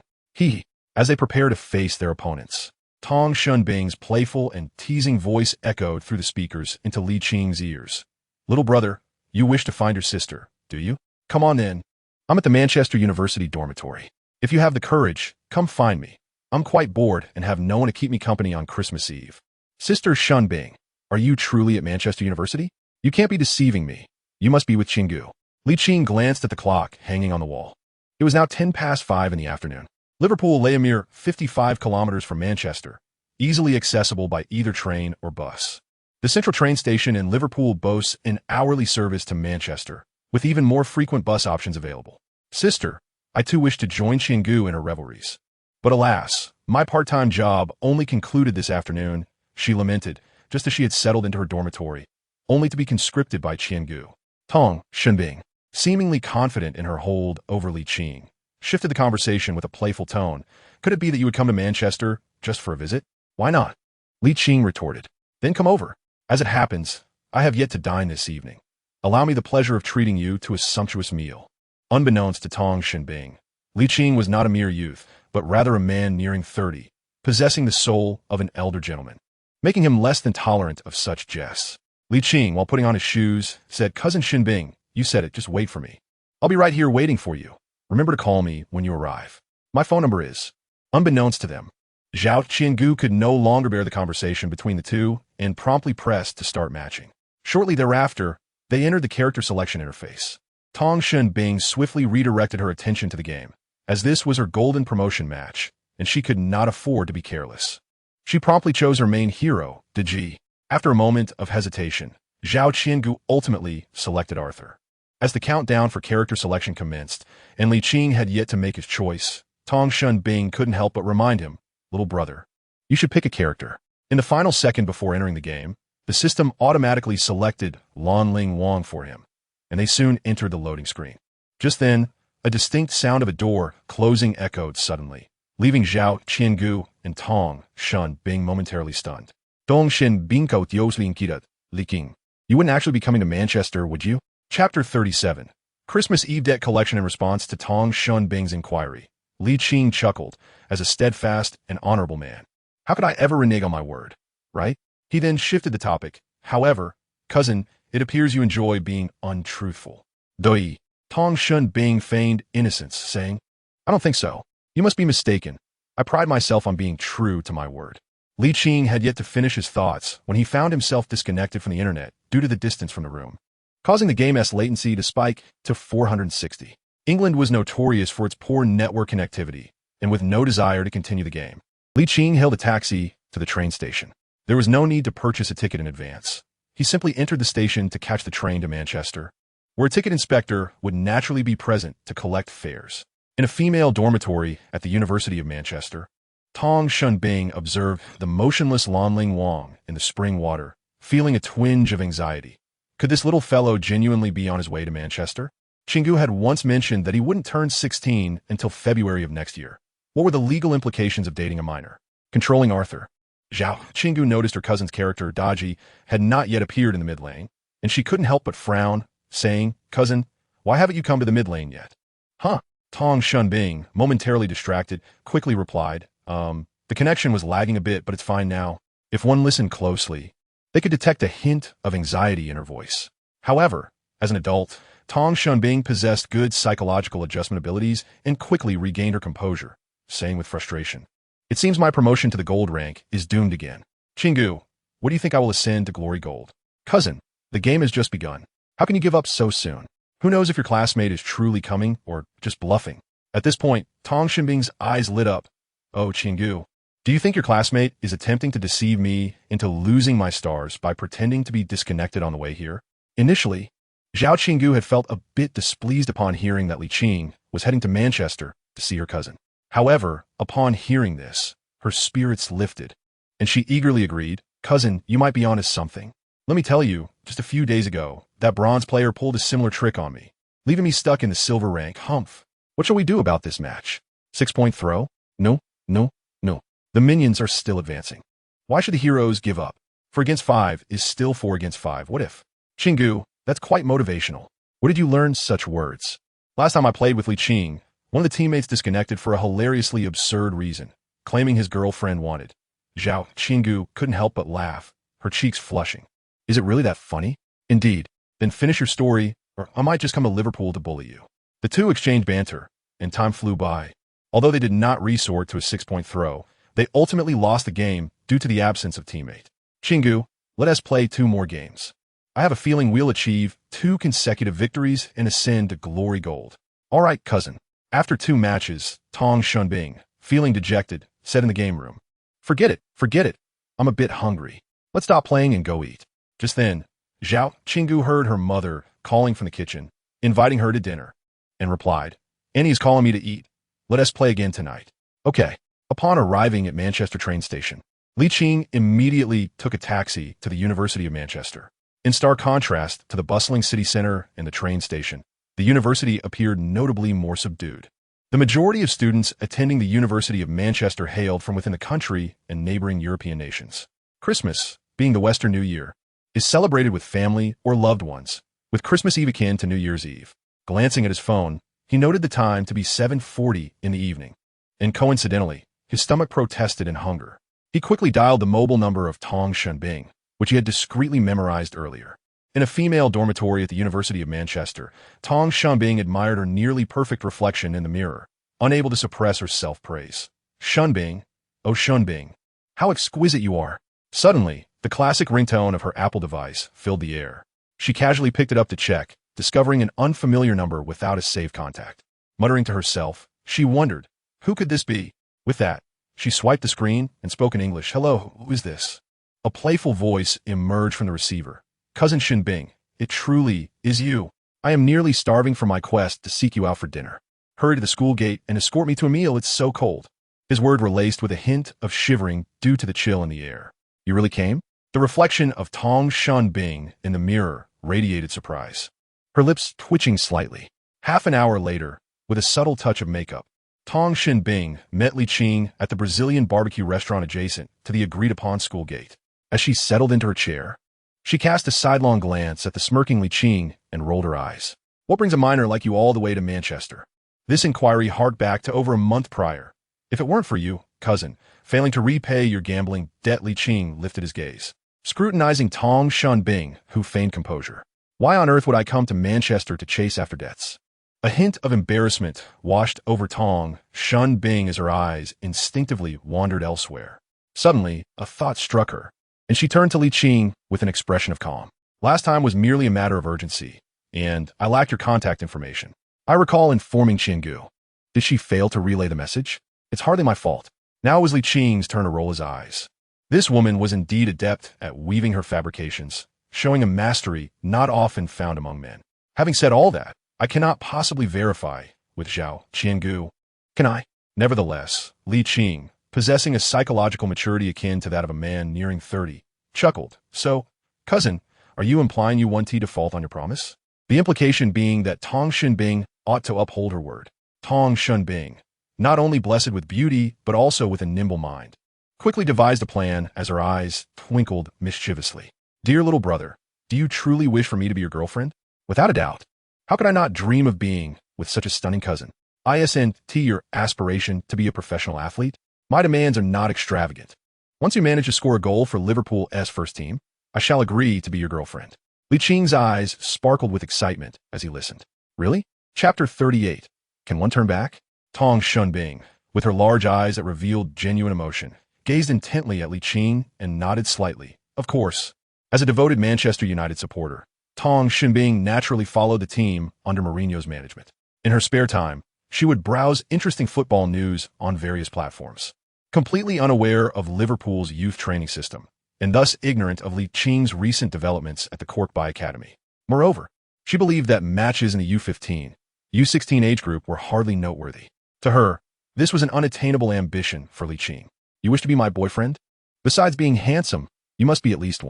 As they prepare to face their opponents. Tong Xinbing's playful and teasing voice echoed through the speakers into Li Qing's ears. Little brother, you wish to find your sister, do you? Come on in. I'm at the Manchester University dormitory. If you have the courage, come find me. I'm quite bored and have no one to keep me company on Christmas Eve. Sister Xinbing, are you truly at Manchester University? You can't be deceiving me. You must be with Qinggu. Li Qing glanced at the clock hanging on the wall. It was now 5:10 in the afternoon. Liverpool lay a mere 55 kilometers from Manchester, easily accessible by either train or bus. The central train station in Liverpool boasts an hourly service to Manchester, with even more frequent bus options available. Sister, I too wish to join Qinggu in her revelries. But alas, my part-time job only concluded this afternoon, she lamented, just as she had settled into her dormitory, only to be conscripted by Qinggu. Tong Xinbing, seemingly confident in her hold over Li Qing, shifted the conversation with a playful tone. Could it be that you would come to Manchester just for a visit? Why not? Li Qing retorted. Then come over. As it happens, I have yet to dine this evening. Allow me the pleasure of treating you to a sumptuous meal. Unbeknownst to Tong Xinbing, Li Qing was not a mere youth, but rather a man nearing 30, possessing the soul of an elder gentleman, making him less than tolerant of such jests. Li Qing, while putting on his shoes, said, Cousin Xinbing, you said it, just wait for me. I'll be right here waiting for you. Remember to call me when you arrive. My phone number is. Unbeknownst to them, Zhao Qiangu could no longer bear the conversation between the two and promptly pressed to start matching. Shortly thereafter, they entered the character selection interface. Tong Xinbing swiftly redirected her attention to the game, as this was her golden promotion match, and she could not afford to be careless. She promptly chose her main hero, Deji. After a moment of hesitation, Zhao Qiangu ultimately selected Arthur. As the countdown for character selection commenced, and Li Qing had yet to make his choice, Tong Xinbing couldn't help but remind him, little brother, you should pick a character. In the final second before entering the game, the system automatically selected Lan Ling Wang for him, and they soon entered the loading screen. Just then, a distinct sound of a door closing echoed suddenly, leaving Zhao Qiangu and Tong Xinbing momentarily stunned. Tong Xinbing ko tiosling kirat, Li Qing. You wouldn't actually be coming to Manchester, would you? Chapter 37. Christmas Eve debt collection. In response to Tong Xinbing's inquiry, Li Qing chuckled, as a steadfast and honorable man. How could I ever renege on my word, right? He then shifted the topic. However, cousin, it appears you enjoy being untruthful. Doi. Tong Xinbing feigned innocence, saying, I don't think so. You must be mistaken. I pride myself on being true to my word. Li Qing had yet to finish his thoughts when he found himself disconnected from the internet due to the distance from the room, causing the game's latency to spike to 460. England was notorious for its poor network connectivity, and with no desire to continue the game, Li Qing hailed a taxi to the train station. There was no need to purchase a ticket in advance. He simply entered the station to catch the train to Manchester, where a ticket inspector would naturally be present to collect fares. In a female dormitory at the University of Manchester, Tong Xinbing observed the motionless Lan Ling Wang in the spring water, feeling a twinge of anxiety. Could this little fellow genuinely be on his way to Manchester? Qinggu had once mentioned that he wouldn't turn 16 until February of next year. What were the legal implications of dating a minor? Controlling Arthur. Zhao Qinggu noticed her cousin's character, Daji, had not yet appeared in the mid lane, and she couldn't help but frown, saying, Cousin, why haven't you come to the mid lane yet? Huh? Tong Xinbing, momentarily distracted, quickly replied, the connection was lagging a bit, but it's fine now. If one listened closely, they could detect a hint of anxiety in her voice. However, as an adult, Tong Xinbing possessed good psychological adjustment abilities and quickly regained her composure, saying with frustration, It seems my promotion to the gold rank is doomed again. Chingu, what do you think I will ascend to glory gold? Cousin, the game has just begun. How can you give up so soon? Who knows if your classmate is truly coming or just bluffing? At this point, Tong Shinbing's eyes lit up. Oh, Chingu, do you think your classmate is attempting to deceive me into losing my stars by pretending to be disconnected on the way here? Initially, Zhao Qinggu had felt a bit displeased upon hearing that Li Qing was heading to Manchester to see her cousin. However, upon hearing this, her spirits lifted, and she eagerly agreed, "Cousin, you might be onto something. Let me tell you, just a few days ago, that bronze player pulled a similar trick on me, leaving me stuck in the silver rank. Humph. What shall we do about this match? 6-point throw? No, no, no. The minions are still advancing. Why should the heroes give up? 4 against 5 is still 4 against 5. What if? Chingu, that's quite motivational. Where did you learn such words? Last time I played with Li Qing, one of the teammates disconnected for a hilariously absurd reason, claiming his girlfriend wanted. Zhao Qinggu couldn't help but laugh, her cheeks flushing. Is it really that funny? Indeed. Then finish your story, or I might just come to Liverpool to bully you. The two exchanged banter, and time flew by. Although they did not resort to a 6-point throw, they ultimately lost the game due to the absence of teammate. Chingu, let us play 2 more games. I have a feeling we'll achieve 2 consecutive victories and ascend to glory gold. All right, cousin. After 2 matches, Tong Shunbing, feeling dejected, said in the game room, Forget it. I'm a bit hungry. Let's stop playing and go eat." Just then, Zhao Qinggu heard her mother calling from the kitchen, inviting her to dinner, and replied, "Annie's calling me to eat. Let us play again tonight." Okay. Upon arriving at Manchester train station, Li Qing immediately took a taxi to the University of Manchester. In stark contrast to the bustling city center and the train station, the university appeared notably more subdued. The majority of students attending the University of Manchester hailed from within the country and neighboring European nations. Christmas, being the Western New Year, is celebrated with family or loved ones, with Christmas Eve akin to New Year's Eve. Glancing at his phone, he noted the time to be 7:40 in the evening, and coincidentally, his stomach protested in hunger. He quickly dialed the mobile number of Tong Shunbing, which he had discreetly memorized earlier. In a female dormitory at the University of Manchester, Tong Shunbing admired her nearly perfect reflection in the mirror, unable to suppress her self-praise. "Shunbing, oh Shunbing, how exquisite you are." Suddenly, the classic ringtone of her Apple device filled the air. She casually picked it up to check, discovering an unfamiliar number without a save contact. Muttering to herself, she wondered, who could this be? With that, she swiped the screen and spoke in English. "Hello, who is this?" A playful voice emerged from the receiver. "Cousin Shinbing, it truly is you. I am nearly starving from my quest to seek you out for dinner. Hurry to the school gate and escort me to a meal, it's so cold." His words were laced with a hint of shivering due to the chill in the air. "You really came?" The reflection of Tong Shunbing in the mirror radiated surprise, her lips twitching slightly. Half an hour later, with a subtle touch of makeup, Tong Shunbing met Li Qing at the Brazilian barbecue restaurant adjacent to the agreed-upon school gate. As she settled into her chair, she cast a sidelong glance at the smirking Li Qing and rolled her eyes. "What brings a minor like you all the way to Manchester?" This inquiry harked back to over a month prior. "If it weren't for you, cousin, failing to repay your gambling debt," Li Qing lifted his gaze, scrutinizing Tong Shunbing, who feigned composure. "Why on earth would I come to Manchester to chase after debts?" A hint of embarrassment washed over Tong Shunbing as her eyes instinctively wandered elsewhere. Suddenly, a thought struck her, and she turned to Li Qing with an expression of calm. "Last time was merely a matter of urgency, and I lacked your contact information. I recall informing Qinggu. Did she fail to relay the message? It's hardly my fault." Now it was Li Qing's turn to roll his eyes. This woman was indeed adept at weaving her fabrications, showing a mastery not often found among men. "Having said all that, I cannot possibly verify with Zhao Qinggu. Can I?" Nevertheless, Li Qing, possessing a psychological maturity akin to that of a man nearing 30, chuckled. "So, cousin, are you implying you want to default on your promise?" The implication being that Tong Shunbing ought to uphold her word. Tong Shunbing, not only blessed with beauty, but also with a nimble mind, quickly devised a plan as her eyes twinkled mischievously. "Dear little brother, do you truly wish for me to be your girlfriend?" "Without a doubt. How could I not dream of being with such a stunning cousin? Isn't your aspiration to be a professional athlete? My demands are not extravagant. Once you manage to score a goal for Liverpool's first team, I shall agree to be your girlfriend." Li Qing's eyes sparkled with excitement as he listened. "Really?" Chapter 38. Can one turn back? Tong Shunbing, with her large eyes that revealed genuine emotion, gazed intently at Li Qing and nodded slightly. Of course. As a devoted Manchester United supporter, Tong Xinbing naturally followed the team under Mourinho's management. In her spare time, she would browse interesting football news on various platforms, completely unaware of Liverpool's youth training system, and thus ignorant of Li Qing's recent developments at the Corkby Academy. Moreover, she believed that matches in the U15, U16 age group were hardly noteworthy. To her, this was an unattainable ambition for Li Qing. You wish to be my boyfriend? Besides being handsome, you must be at least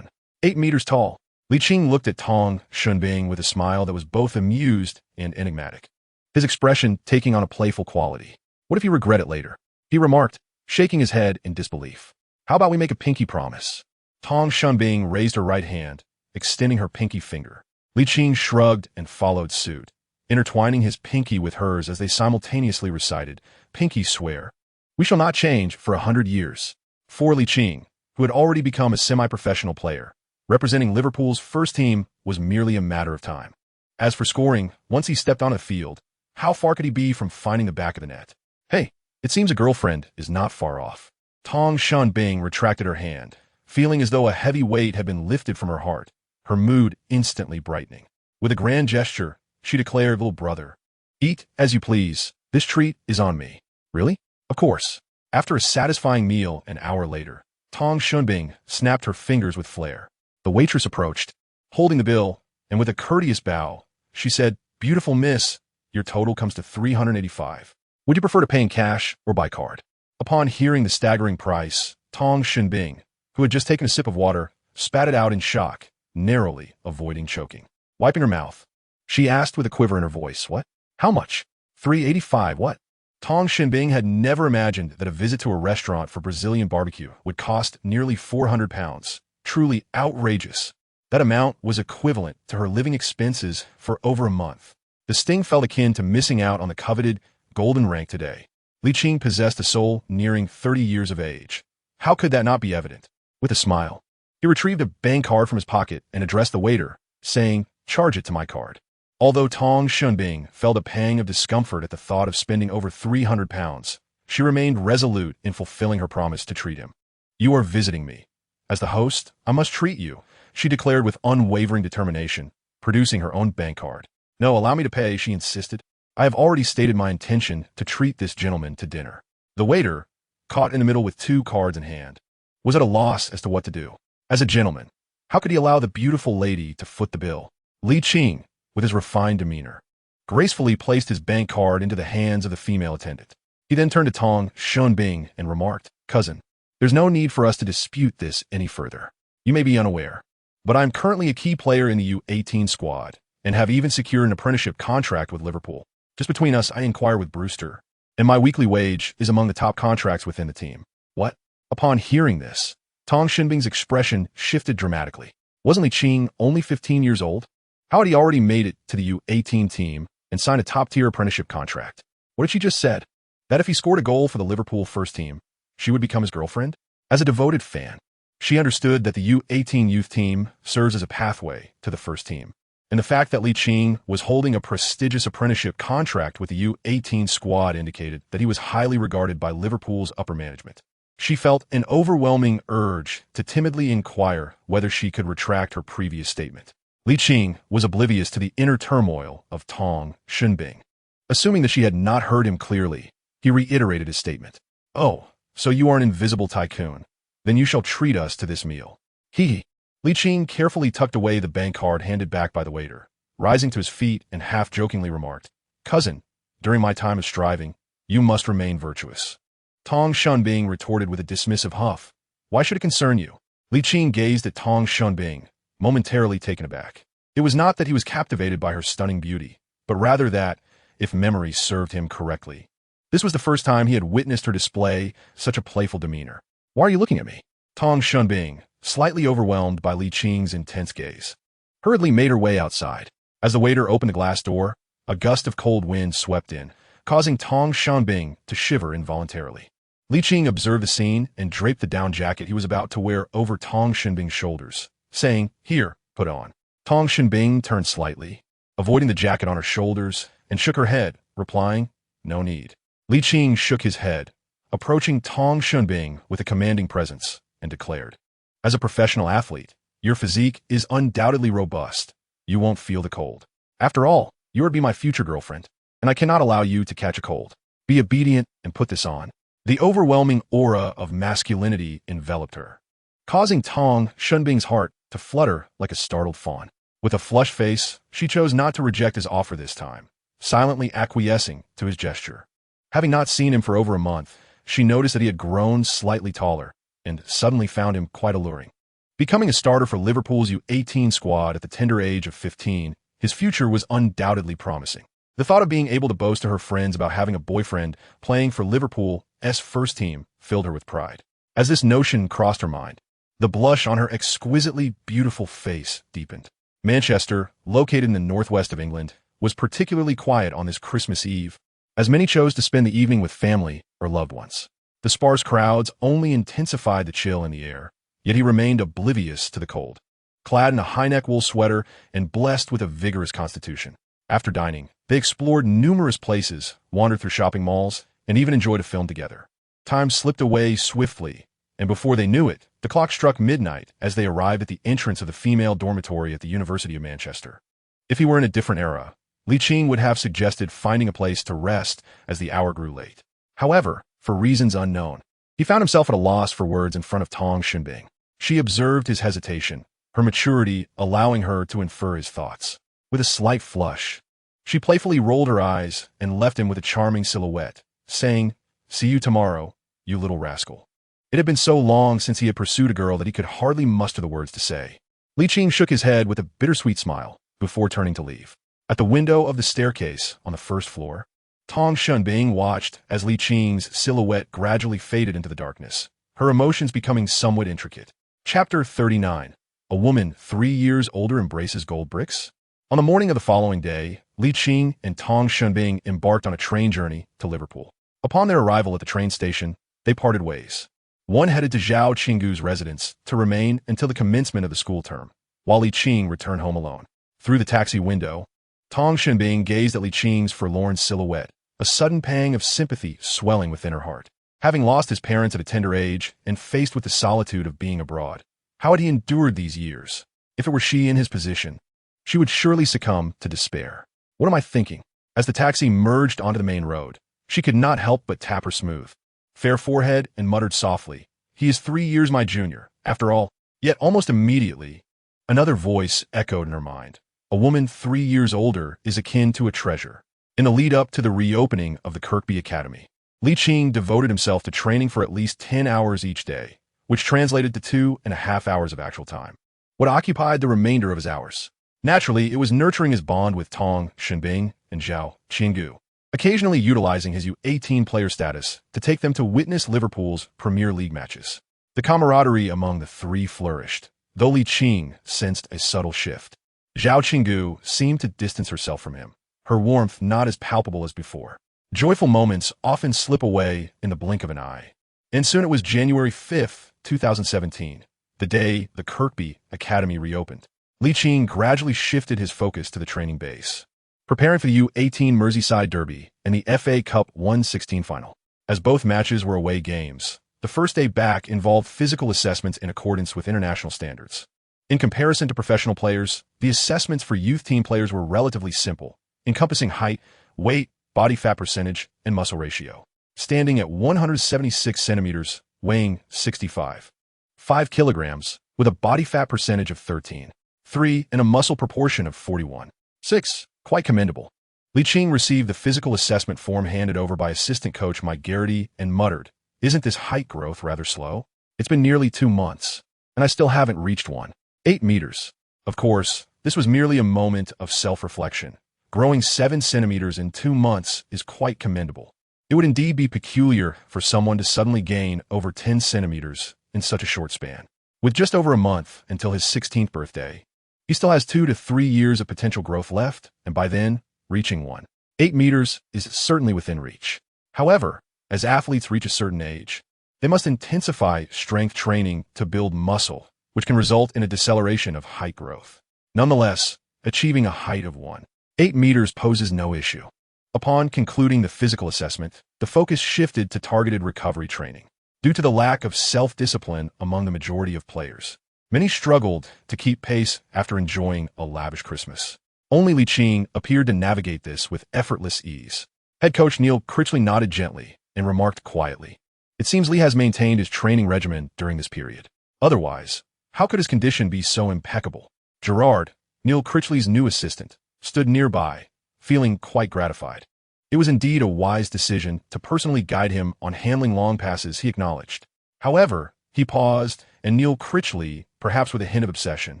8 meters tall. Li Qing looked at Tong Xinbing with a smile that was both amused and enigmatic, his expression taking on a playful quality. What if you regret it later? He remarked, shaking his head in disbelief. How about we make a pinky promise? Tong Xinbing raised her right hand, extending her pinky finger. Li Qing shrugged and followed suit, intertwining his pinky with hers as they simultaneously recited, "Pinky swear. We shall not change for 100 years." For Li Qing, who had already become a semi-professional player, representing Liverpool's first team was merely a matter of time. As for scoring, once he stepped on a field, how far could he be from finding the back of the net? Hey, it seems a girlfriend is not far off. Tong Xinbing retracted her hand, feeling as though a heavy weight had been lifted from her heart, her mood instantly brightening. With a grand gesture, she declared, "Little brother, eat as you please. This treat is on me." Really? Of course. After a satisfying meal an hour later, Tong Xinbing snapped her fingers with flair. The waitress approached, holding the bill, and with a courteous bow, she said, "Beautiful miss, your total comes to $385. Would you prefer to pay in cash or by card?" Upon hearing the staggering price, Tong Xinbing, who had just taken a sip of water, spat it out in shock, narrowly avoiding choking. Wiping her mouth, she asked with a quiver in her voice, "What? How much?" $385, what? Tong Xinbing had never imagined that a visit to a restaurant for Brazilian barbecue would cost nearly £400. Truly outrageous. That amount was equivalent to her living expenses for over a month. The sting felt akin to missing out on the coveted golden rank today. Li Qing possessed a soul nearing 30 years of age. How could that not be evident? With a smile, he retrieved a bank card from his pocket and addressed the waiter, saying, "Charge it to my card." Although Tong Xinbing felt a pang of discomfort at the thought of spending over £300, she remained resolute in fulfilling her promise to treat him. "You are visiting me. As the host, I must treat you," she declared with unwavering determination, producing her own bank card. "No, allow me to pay," she insisted. "I have already stated my intention to treat this gentleman to dinner." The waiter, caught in the middle with 2 cards in hand, was at a loss as to what to do. As a gentleman, how could he allow the beautiful lady to foot the bill? Li Qing, with his refined demeanor, gracefully placed his bank card into the hands of the female attendant. He then turned to Tong Xinbing and remarked, "Cousin, there's no need for us to dispute this any further. You may be unaware, but I'm currently a key player in the U18 squad and have even secured an apprenticeship contract with Liverpool. Just between us, I inquire with Brewster, and my weekly wage is among the top contracts within the team." What? Upon hearing this, Tong Xinbing's expression shifted dramatically. Wasn't Li Qing only 15 years old? How had he already made it to the U18 team and signed a top-tier apprenticeship contract? What had she just said? That if he scored a goal for the Liverpool first team, she would become his girlfriend? As a devoted fan, she understood that the U18 youth team serves as a pathway to the first team, and the fact that Li Qing was holding a prestigious apprenticeship contract with the U18 squad indicated that he was highly regarded by Liverpool's upper management. She felt an overwhelming urge to timidly inquire whether she could retract her previous statement. Li Qing was oblivious to the inner turmoil of Tong Xinbing. Assuming that she had not heard him clearly, he reiterated his statement. "Oh, so you are an invisible tycoon. Then you shall treat us to this meal." He. Li Qing carefully tucked away the bank card handed back by the waiter, rising to his feet and half-jokingly remarked, "Cousin, during my time of striving, you must remain virtuous." Tong Xinbing retorted with a dismissive huff, "Why should it concern you?" Li Qing gazed at Tong Xinbing, momentarily taken aback. It was not that he was captivated by her stunning beauty, but rather that, if memory served him correctly, this was the first time he had witnessed her display such a playful demeanor. "Why are you looking at me?" Tong Xinbing, slightly overwhelmed by Li Qing's intense gaze, hurriedly made her way outside. As the waiter opened the glass door, a gust of cold wind swept in, causing Tong Xinbing to shiver involuntarily. Li Qing observed the scene and draped the down jacket he was about to wear over Tong Xinbing's shoulders, saying, "Here, put on." Tong Xinbing turned slightly, avoiding the jacket on her shoulders, and shook her head, replying, "No need." Li Qing shook his head, approaching Tong Shunbing with a commanding presence, and declared, "As a professional athlete, your physique is undoubtedly robust. You won't feel the cold. After all, you are to be my future girlfriend, and I cannot allow you to catch a cold. Be obedient and put this on." The overwhelming aura of masculinity enveloped her, causing Tong Shunbing's heart to flutter like a startled fawn. With a flushed face, she chose not to reject his offer this time, silently acquiescing to his gesture. Having not seen him for over a month, she noticed that he had grown slightly taller, and suddenly found him quite alluring. Becoming a starter for Liverpool's U18 squad at the tender age of 15, his future was undoubtedly promising. The thought of being able to boast to her friends about having a boyfriend playing for Liverpool's first team filled her with pride. As this notion crossed her mind, the blush on her exquisitely beautiful face deepened. Manchester, located in the northwest of England, was particularly quiet on this Christmas Eve, as many chose to spend the evening with family or loved ones. The sparse crowds only intensified the chill in the air, yet he remained oblivious to the cold. Clad in a high-neck wool sweater and blessed with a vigorous constitution. After dining, they explored numerous places, wandered through shopping malls, and even enjoyed a film together. Time slipped away swiftly, and before they knew it, the clock struck midnight as they arrived at the entrance of the female dormitory at the University of Manchester. If he were in a different era, Li Qing would have suggested finding a place to rest as the hour grew late. However, for reasons unknown, he found himself at a loss for words in front of Tong Shunbing. She observed his hesitation, her maturity allowing her to infer his thoughts. With a slight flush, she playfully rolled her eyes and left him with a charming silhouette, saying, "See you tomorrow, you little rascal." It had been so long since he had pursued a girl that he could hardly muster the words to say. Li Qing shook his head with a bittersweet smile before turning to leave. At the window of the staircase on the first floor, Tong Shunbing watched as Li Qing's silhouette gradually faded into the darkness, her emotions becoming somewhat intricate. Chapter 39. A woman 3 years older embraces gold bricks? On the morning of the following day, Li Qing and Tong Shunbing embarked on a train journey to Liverpool. Upon their arrival at the train station, they parted ways. One headed to Zhao Qinggu's residence to remain until the commencement of the school term, while Li Qing returned home alone. Through the taxi window, Tong Shunbing gazed at Li Qing's forlorn silhouette, a sudden pang of sympathy swelling within her heart. Having lost his parents at a tender age and faced with the solitude of being abroad, how had he endured these years? If it were she in his position, she would surely succumb to despair. What am I thinking? As the taxi merged onto the main road, she could not help but tap her smooth, fair forehead and muttered softly, "He is 3 years my junior, after all." Yet almost immediately, another voice echoed in her mind. A woman 3 years older is akin to a treasure. In the lead-up to the reopening of the Kirkby Academy, Li Qing devoted himself to training for at least 10 hours each day, which translated to 2.5 hours of actual time. What occupied the remainder of his hours? Naturally, it was nurturing his bond with Tong Shunbing and Zhao Qinggu, occasionally utilizing his U18 player status to take them to witness Liverpool's Premier League matches. The camaraderie among the three flourished, though Li Qing sensed a subtle shift. Zhao Qinggu seemed to distance herself from him, her warmth not as palpable as before. Joyful moments often slip away in the blink of an eye. And soon it was January 5th, 2017, the day the Kirkby Academy reopened. Li Qing gradually shifted his focus to the training base, preparing for the U18 Merseyside Derby and the FA Cup 1/16 final. As both matches were away games, the first day back involved physical assessments in accordance with international standards. In comparison to professional players, the assessments for youth team players were relatively simple, encompassing height, weight, body fat percentage, and muscle ratio. Standing at 176 centimeters, weighing 65.5 kilograms, with a body fat percentage of 13.3 and a muscle proportion of 41.6. Quite commendable. Li Qing received the physical assessment form handed over by assistant coach Mike Garrity and muttered, "Isn't this height growth rather slow? It's been nearly 2 months, and I still haven't reached 1.8 meters. Of course, this was merely a moment of self-reflection. Growing 7 centimeters in 2 months is quite commendable. It would indeed be peculiar for someone to suddenly gain over 10 centimeters in such a short span. With just over a month until his 16th birthday, he still has 2 to 3 years of potential growth left, and by then, reaching 1.8 meters is certainly within reach. However, as athletes reach a certain age, they must intensify strength training to build muscle, which can result in a deceleration of height growth. Nonetheless, achieving a height of 1.8 meters poses no issue. Upon concluding the physical assessment, the focus shifted to targeted recovery training. Due to the lack of self-discipline among the majority of players, many struggled to keep pace after enjoying a lavish Christmas. Only Ligt appeared to navigate this with effortless ease. Head coach Neil Critchley nodded gently and remarked quietly, "It seems Lee has maintained his training regimen during this period. Otherwise, how could his condition be so impeccable?" Gerard, Neil Critchley's new assistant, stood nearby, feeling quite gratified. It was indeed a wise decision to personally guide him on handling long passes, he acknowledged. However, he paused, and Neil Critchley, perhaps with a hint of obsession,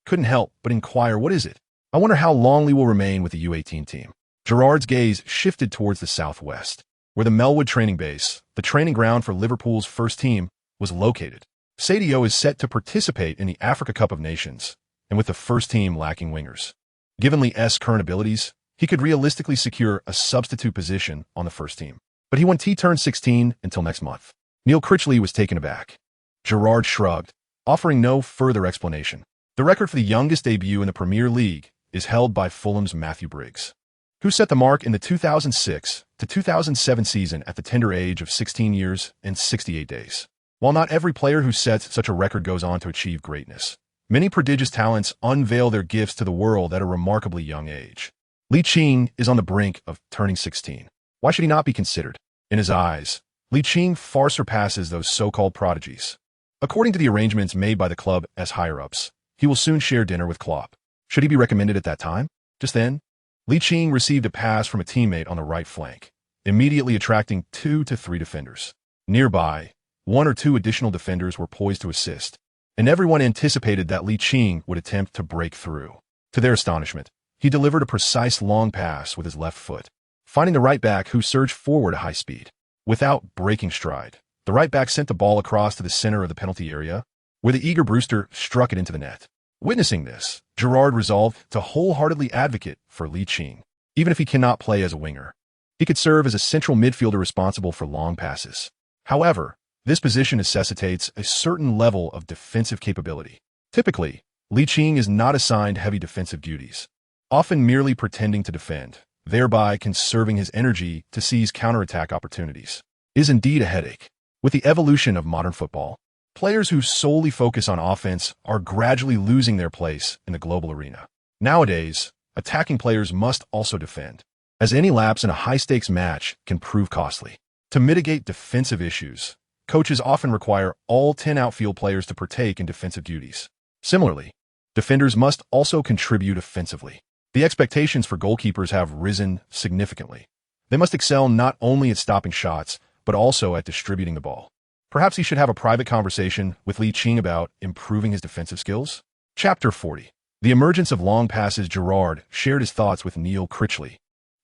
couldn't help but inquire, "What is it? I wonder how long Lee will remain with the U18 team." Gerard's gaze shifted towards the southwest, where the Melwood training base, the training ground for Liverpool's first team, was located. Sadio is set to participate in the Africa Cup of Nations, and with the first team lacking wingers. Given Lee's current abilities, he could realistically secure a substitute position on the first team. But he won't turn 16 until next month. Neil Critchley was taken aback. Gerard shrugged, offering no further explanation. The record for the youngest debut in the Premier League is held by Fulham's Matthew Briggs, who set the mark in the 2006 to 2007 season at the tender age of 16 years and 68 days. While not every player who sets such a record goes on to achieve greatness, many prodigious talents unveil their gifts to the world at a remarkably young age. Ligt is on the brink of turning 16. Why should he not be considered? In his eyes, Ligt far surpasses those so-called prodigies. According to the arrangements made by the club as higher-ups, he will soon share dinner with Klopp. Should he be recommended at that time? Just then, Ligt received a pass from a teammate on the right flank, immediately attracting 2 to 3 defenders. Nearby, 1 or 2 additional defenders were poised to assist, and everyone anticipated that Ligt would attempt to break through. To their astonishment, he delivered a precise long pass with his left foot, finding the right back, who surged forward at high speed. Without breaking stride, the right back sent the ball across to the center of the penalty area, where the eager Brewster struck it into the net. Witnessing this, Gerard resolved to wholeheartedly advocate for Ligt. Even if he cannot play as a winger, he could serve as a central midfielder responsible for long passes. However, this position necessitates a certain level of defensive capability. Typically, Ligt is not assigned heavy defensive duties, often merely pretending to defend, thereby conserving his energy to seize counterattack opportunities. It is indeed a headache. With the evolution of modern football, players who solely focus on offense are gradually losing their place in the global arena. Nowadays, attacking players must also defend, as any lapse in a high-stakes match can prove costly. To mitigate defensive issues, coaches often require all 10 outfield players to partake in defensive duties. Similarly, defenders must also contribute offensively. The expectations for goalkeepers have risen significantly. They must excel not only at stopping shots, but also at distributing the ball. Perhaps he should have a private conversation with Ligt about improving his defensive skills? Chapter 40. The emergence of long passes. Gerard shared his thoughts with Neil Critchley,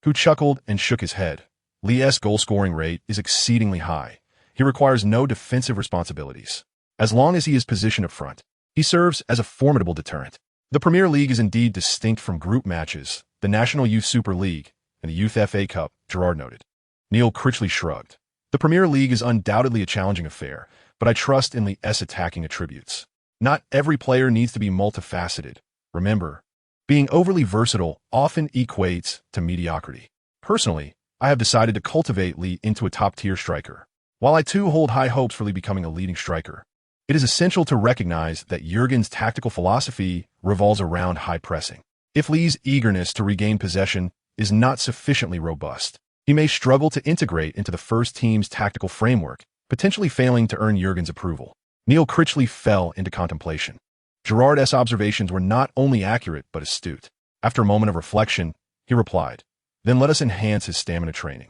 who chuckled and shook his head. Lee's goal-scoring rate is exceedingly high. He requires no defensive responsibilities. As long as he is positioned up front, he serves as a formidable deterrent. The Premier League is indeed distinct from group matches, the National Youth Super League, and the Youth FA Cup, Gerard noted. Neil Critchley shrugged. The Premier League is undoubtedly a challenging affair, but I trust in Lee's attacking attributes. Not every player needs to be multifaceted. Remember, being overly versatile often equates to mediocrity. Personally, I have decided to cultivate Lee into a top-tier striker. While I too hold high hopes for Lee becoming a leading striker, it is essential to recognize that Jurgen's tactical philosophy revolves around high pressing. If Lee's eagerness to regain possession is not sufficiently robust, he may struggle to integrate into the first team's tactical framework, potentially failing to earn Jurgen's approval. Neil Critchley fell into contemplation. Gerard's observations were not only accurate but astute. After a moment of reflection, he replied, "Then let us enhance his stamina training."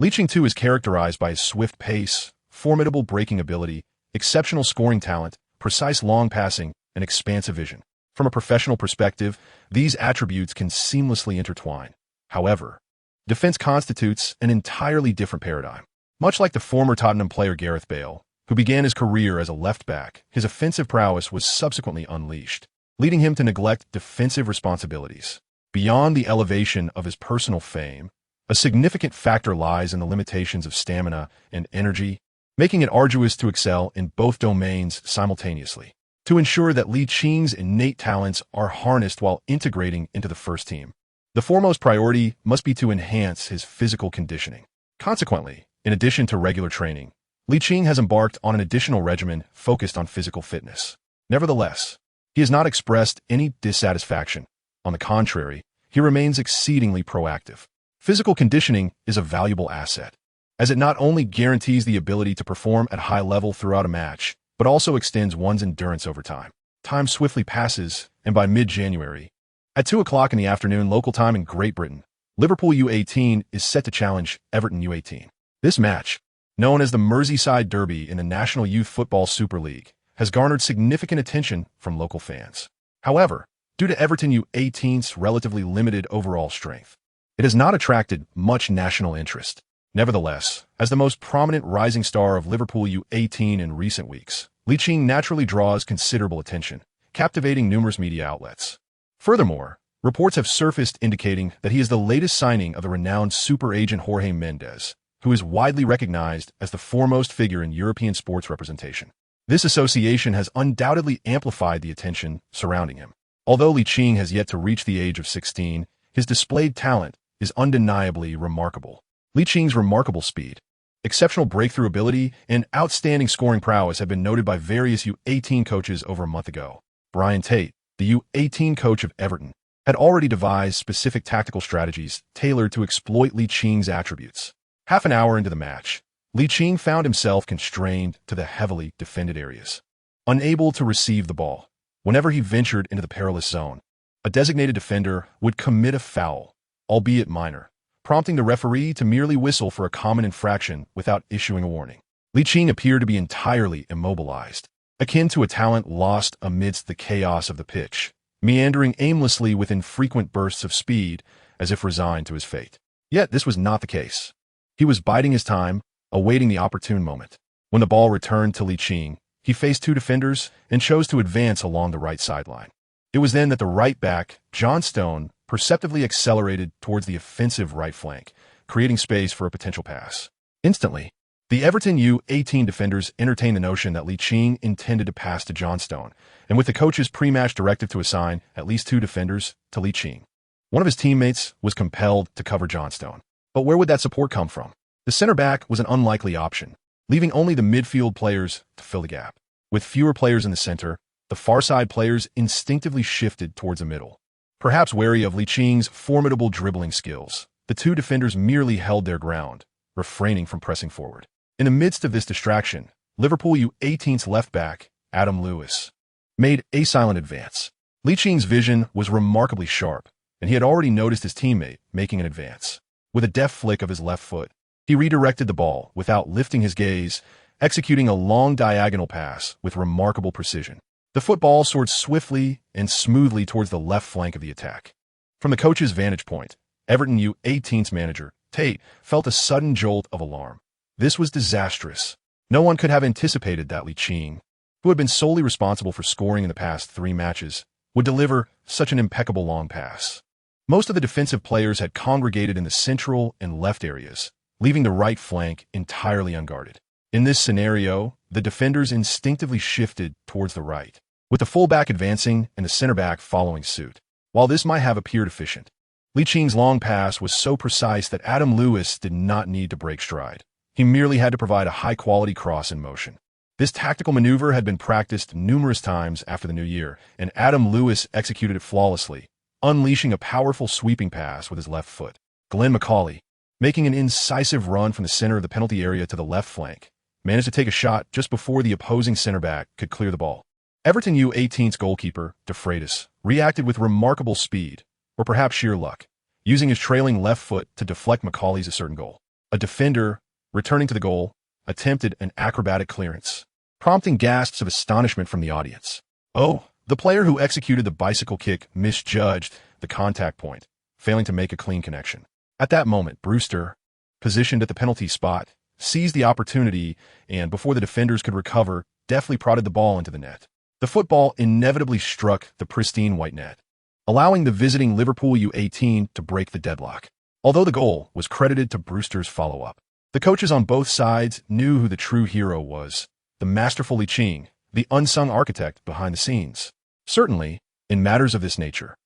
Ligt too is characterized by his swift pace, formidable breaking ability, exceptional scoring talent, precise long passing, and expansive vision. From a professional perspective, these attributes can seamlessly intertwine. However, defense constitutes an entirely different paradigm. Much like the former Tottenham player Gareth Bale, who began his career as a left-back, his offensive prowess was subsequently unleashed, leading him to neglect defensive responsibilities. Beyond the elevation of his personal fame, a significant factor lies in the limitations of stamina and energy, making it arduous to excel in both domains simultaneously. To ensure that Ligt's innate talents are harnessed while integrating into the first team, The foremost priority must be to enhance his physical conditioning. Consequently, in addition to regular training, Ligt has embarked on an additional regimen focused on physical fitness. Nevertheless, he has not expressed any dissatisfaction. On the contrary, he remains exceedingly proactive. Physical conditioning is a valuable asset, as it not only guarantees the ability to perform at high level throughout a match, but also extends one's endurance over time. Time swiftly passes, and by mid-January, at 2 o'clock in the afternoon local time in Great Britain, Liverpool U18 is set to challenge Everton U18. This match, known as the Merseyside Derby in the National Youth Football Super League, has garnered significant attention from local fans. However, due to Everton U18's relatively limited overall strength, it has not attracted much national interest. Nevertheless, as the most prominent rising star of Liverpool U18 in recent weeks, Ligt naturally draws considerable attention, captivating numerous media outlets. Furthermore, reports have surfaced indicating that he is the latest signing of the renowned super agent Jorge Mendes, who is widely recognized as the foremost figure in European sports representation. This association has undoubtedly amplified the attention surrounding him. Although Ligt has yet to reach the age of 16, his displayed talent is undeniably remarkable. Licht's remarkable speed, exceptional breakthrough ability, and outstanding scoring prowess have been noted by various U18 coaches over a month ago. Brian Tate, the U18 coach of Everton, had already devised specific tactical strategies tailored to exploit Licht's attributes. Half an hour into the match, Ligt found himself constrained to the heavily defended areas. Unable to receive the ball, whenever he ventured into the perilous zone, a designated defender would commit a foul, albeit minor, prompting the referee to merely whistle for a common infraction without issuing a warning. Ligt appeared to be entirely immobilized, akin to a talent lost amidst the chaos of the pitch, meandering aimlessly with infrequent bursts of speed as if resigned to his fate. Yet this was not the case. He was biding his time, awaiting the opportune moment. When the ball returned to Ligt, he faced two defenders and chose to advance along the right sideline. It was then that the right back, John Stone, perceptibly accelerated towards the offensive right flank, creating space for a potential pass. Instantly, the Everton U18 defenders entertained the notion that Ligt intended to pass to John Stone, and with the coach's pre-match directive to assign at least two defenders to Ligt, one of his teammates was compelled to cover John Stone. But where would that support come from? The center back was an unlikely option, leaving only the midfield players to fill the gap. With fewer players in the center, the far side players instinctively shifted towards the middle. Perhaps wary of Licht's formidable dribbling skills, the two defenders merely held their ground, refraining from pressing forward. In the midst of this distraction, Liverpool U18's left back, Adam Lewis, made a silent advance. Licht's vision was remarkably sharp, and he had already noticed his teammate making an advance. With a deft flick of his left foot, he redirected the ball without lifting his gaze, executing a long diagonal pass with remarkable precision. The football soared swiftly and smoothly towards the left flank of the attack. From the coach's vantage point, Everton U18's manager, Tate, felt a sudden jolt of alarm. This was disastrous. No one could have anticipated that Ligt, who had been solely responsible for scoring in the past 3 matches, would deliver such an impeccable long pass. Most of the defensive players had congregated in the central and left areas, leaving the right flank entirely unguarded. In this scenario, the defenders instinctively shifted towards the right, with the fullback advancing and the center back following suit. While this might have appeared efficient, Licht's long pass was so precise that Adam Lewis did not need to break stride. He merely had to provide a high-quality cross in motion. This tactical maneuver had been practiced numerous times after the new year, and Adam Lewis executed it flawlessly, unleashing a powerful sweeping pass with his left foot. Glenn McCauley, making an incisive run from the center of the penalty area to the left flank, managed to take a shot just before the opposing center back could clear the ball. Everton U18's goalkeeper, De Freitas, reacted with remarkable speed, or perhaps sheer luck, using his trailing left foot to deflect McCauley's certain goal. A defender, returning to the goal, attempted an acrobatic clearance, prompting gasps of astonishment from the audience. Oh, the player who executed the bicycle kick misjudged the contact point, failing to make a clean connection. At that moment, Brewster, positioned at the penalty spot, seized the opportunity and, before the defenders could recover, deftly prodded the ball into the net. The football inevitably struck the pristine white net, allowing the visiting Liverpool U18 to break the deadlock. Although the goal was credited to Brewster's follow-up, the coaches on both sides knew who the true hero was, the masterful Ligt, the unsung architect behind the scenes. Certainly, in matters of this nature,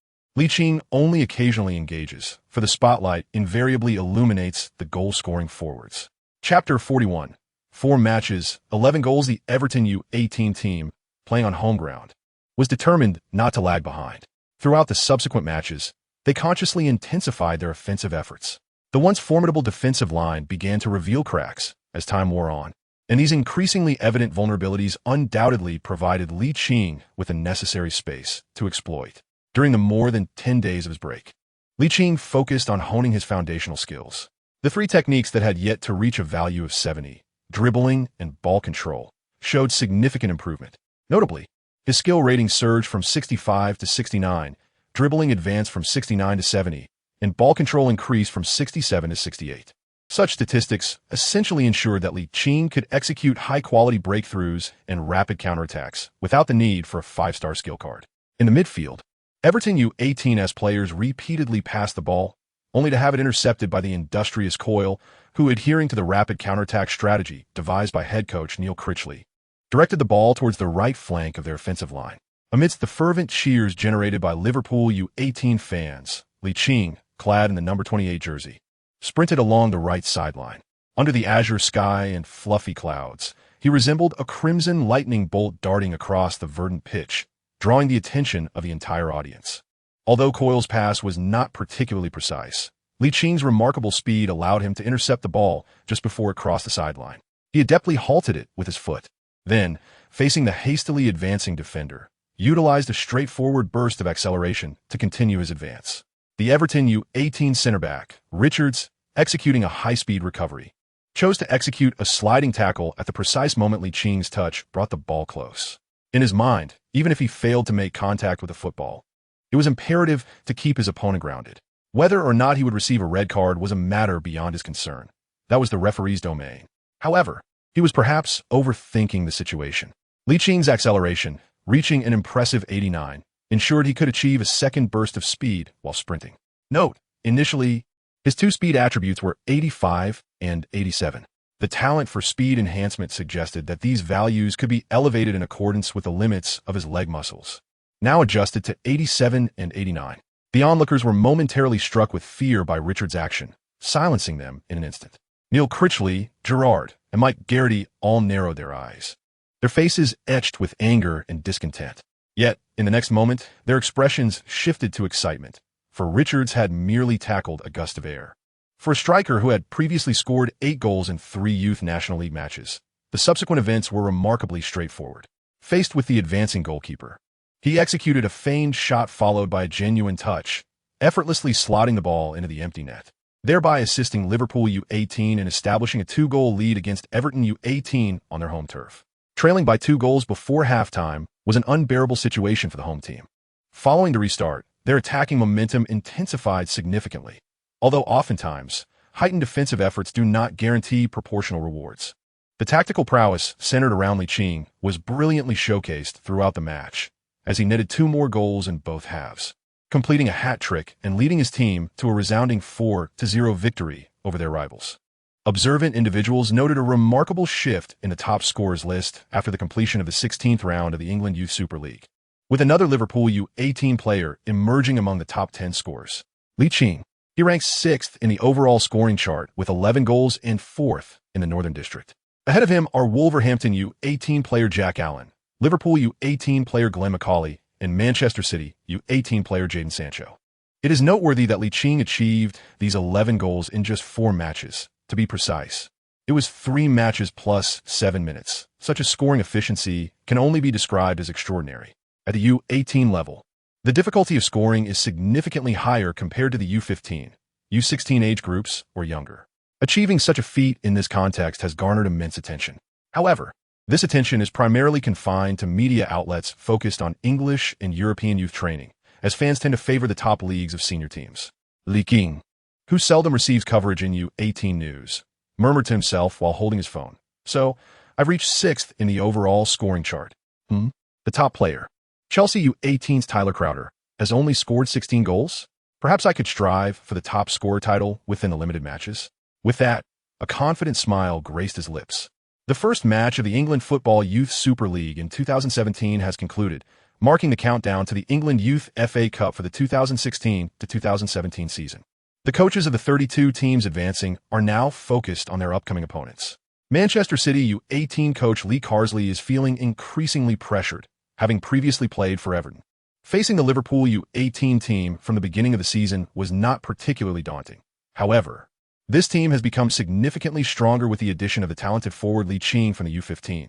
Qing only occasionally engages, for the spotlight invariably illuminates the goal-scoring forwards. Chapter 41. 4 matches, 11 goals. The Everton U18 team, playing on home ground, was determined not to lag behind. Throughout the subsequent matches, they consciously intensified their offensive efforts. The once formidable defensive line began to reveal cracks as time wore on, and these increasingly evident vulnerabilities undoubtedly provided Qing with the necessary space to exploit. During the more than 10 days of his break, Qing focused on honing his foundational skills. The 3 techniques that had yet to reach a value of 70, dribbling and ball control, showed significant improvement. Notably, his skill rating surged from 65 to 69, dribbling advanced from 69 to 70, and ball control increased from 67 to 68. Such statistics essentially ensured that Qing could execute high-quality breakthroughs and rapid counterattacks without the need for a 5-star skill card. In the midfield, Everton U18's players repeatedly passed the ball, only to have it intercepted by the industrious Coyle, who, adhering to the rapid counterattack strategy devised by head coach Neil Critchley, directed the ball towards the right flank of their offensive line. Amidst the fervent cheers generated by Liverpool U18 fans, Qing, clad in the number 28 jersey, sprinted along the right sideline. Under the azure sky and fluffy clouds, he resembled a crimson lightning bolt darting across the verdant pitch, drawing the attention of the entire audience. Although Coyle's pass was not particularly precise, Qing's remarkable speed allowed him to intercept the ball just before it crossed the sideline. He adeptly halted it with his foot. Then, facing the hastily advancing defender, utilized a straightforward burst of acceleration to continue his advance. The Everton U18 center-back, Richards, executing a high-speed recovery, chose to execute a sliding tackle at the precise moment Qing's touch brought the ball close. In his mind, even if he failed to make contact with the football, it was imperative to keep his opponent grounded. Whether or not he would receive a red card was a matter beyond his concern. That was the referee's domain. However, he was perhaps overthinking the situation. Qing's acceleration, reaching an impressive 89, ensured he could achieve a second burst of speed while sprinting. Note, initially, his 2 speed attributes were 85 and 87. The talent for speed enhancement suggested that these values could be elevated in accordance with the limits of his leg muscles, now adjusted to 87 and 89. The onlookers were momentarily struck with fear by Richard's action, silencing them in an instant. Neil Critchley, Gerrard, and Mike Garrity all narrowed their eyes, their faces etched with anger and discontent. Yet, in the next moment, their expressions shifted to excitement, for Richards had merely tackled a gust of air. For a striker who had previously scored 8 goals in 3 Youth National League matches, the subsequent events were remarkably straightforward. Faced with the advancing goalkeeper, he executed a feigned shot followed by a genuine touch, effortlessly slotting the ball into the empty net, thereby assisting Liverpool U18 in establishing a 2-goal lead against Everton U18 on their home turf. Trailing by 2 goals before halftime was an unbearable situation for the home team. Following the restart, their attacking momentum intensified significantly, although oftentimes, heightened defensive efforts do not guarantee proportional rewards. The tactical prowess centered around Qing was brilliantly showcased throughout the match, as he netted 2 more goals in both halves, completing a hat trick and leading his team to a resounding 4-0 victory over their rivals. Observant individuals noted a remarkable shift in the top scorers list after the completion of the 16th round of the England Youth Super League, with another Liverpool U18 player emerging among the top 10 scorers. Qing. He ranks 6th in the overall scoring chart with 11 goals and 4th in the Northern District. Ahead of him are Wolverhampton U18 player Jack Allen, Liverpool U18 player Glenn McCauley, and Manchester City U18 player Jadon Sancho. It is noteworthy that Qing achieved these 11 goals in just 4 matches. To be precise, it was 3 matches plus 7 minutes. Such a scoring efficiency can only be described as extraordinary. At the U18 level, the difficulty of scoring is significantly higher compared to the U15, U16 age groups, or younger. Achieving such a feat in this context has garnered immense attention. However, this attention is primarily confined to media outlets focused on English and European youth training, as fans tend to favor the top leagues of senior teams. Kean, who seldom receives coverage in U18 news, murmured to himself while holding his phone. So, I've reached 6th in the overall scoring chart. The top player, Chelsea U18's Tyler Crowder, has only scored 16 goals? Perhaps I could strive for the top scorer title within the limited matches. With that, a confident smile graced his lips. The first match of the England Football Youth Super League in 2017 has concluded, marking the countdown to the England Youth FA Cup for the 2016 to 2017 season. The coaches of the 32 teams advancing are now focused on their upcoming opponents. Manchester City U18 coach Lee Carsley is feeling increasingly pressured, having previously played for Everton. Facing the Liverpool U18 team from the beginning of the season was not particularly daunting. However, this team has become significantly stronger with the addition of the talented forward Ligt from the U15,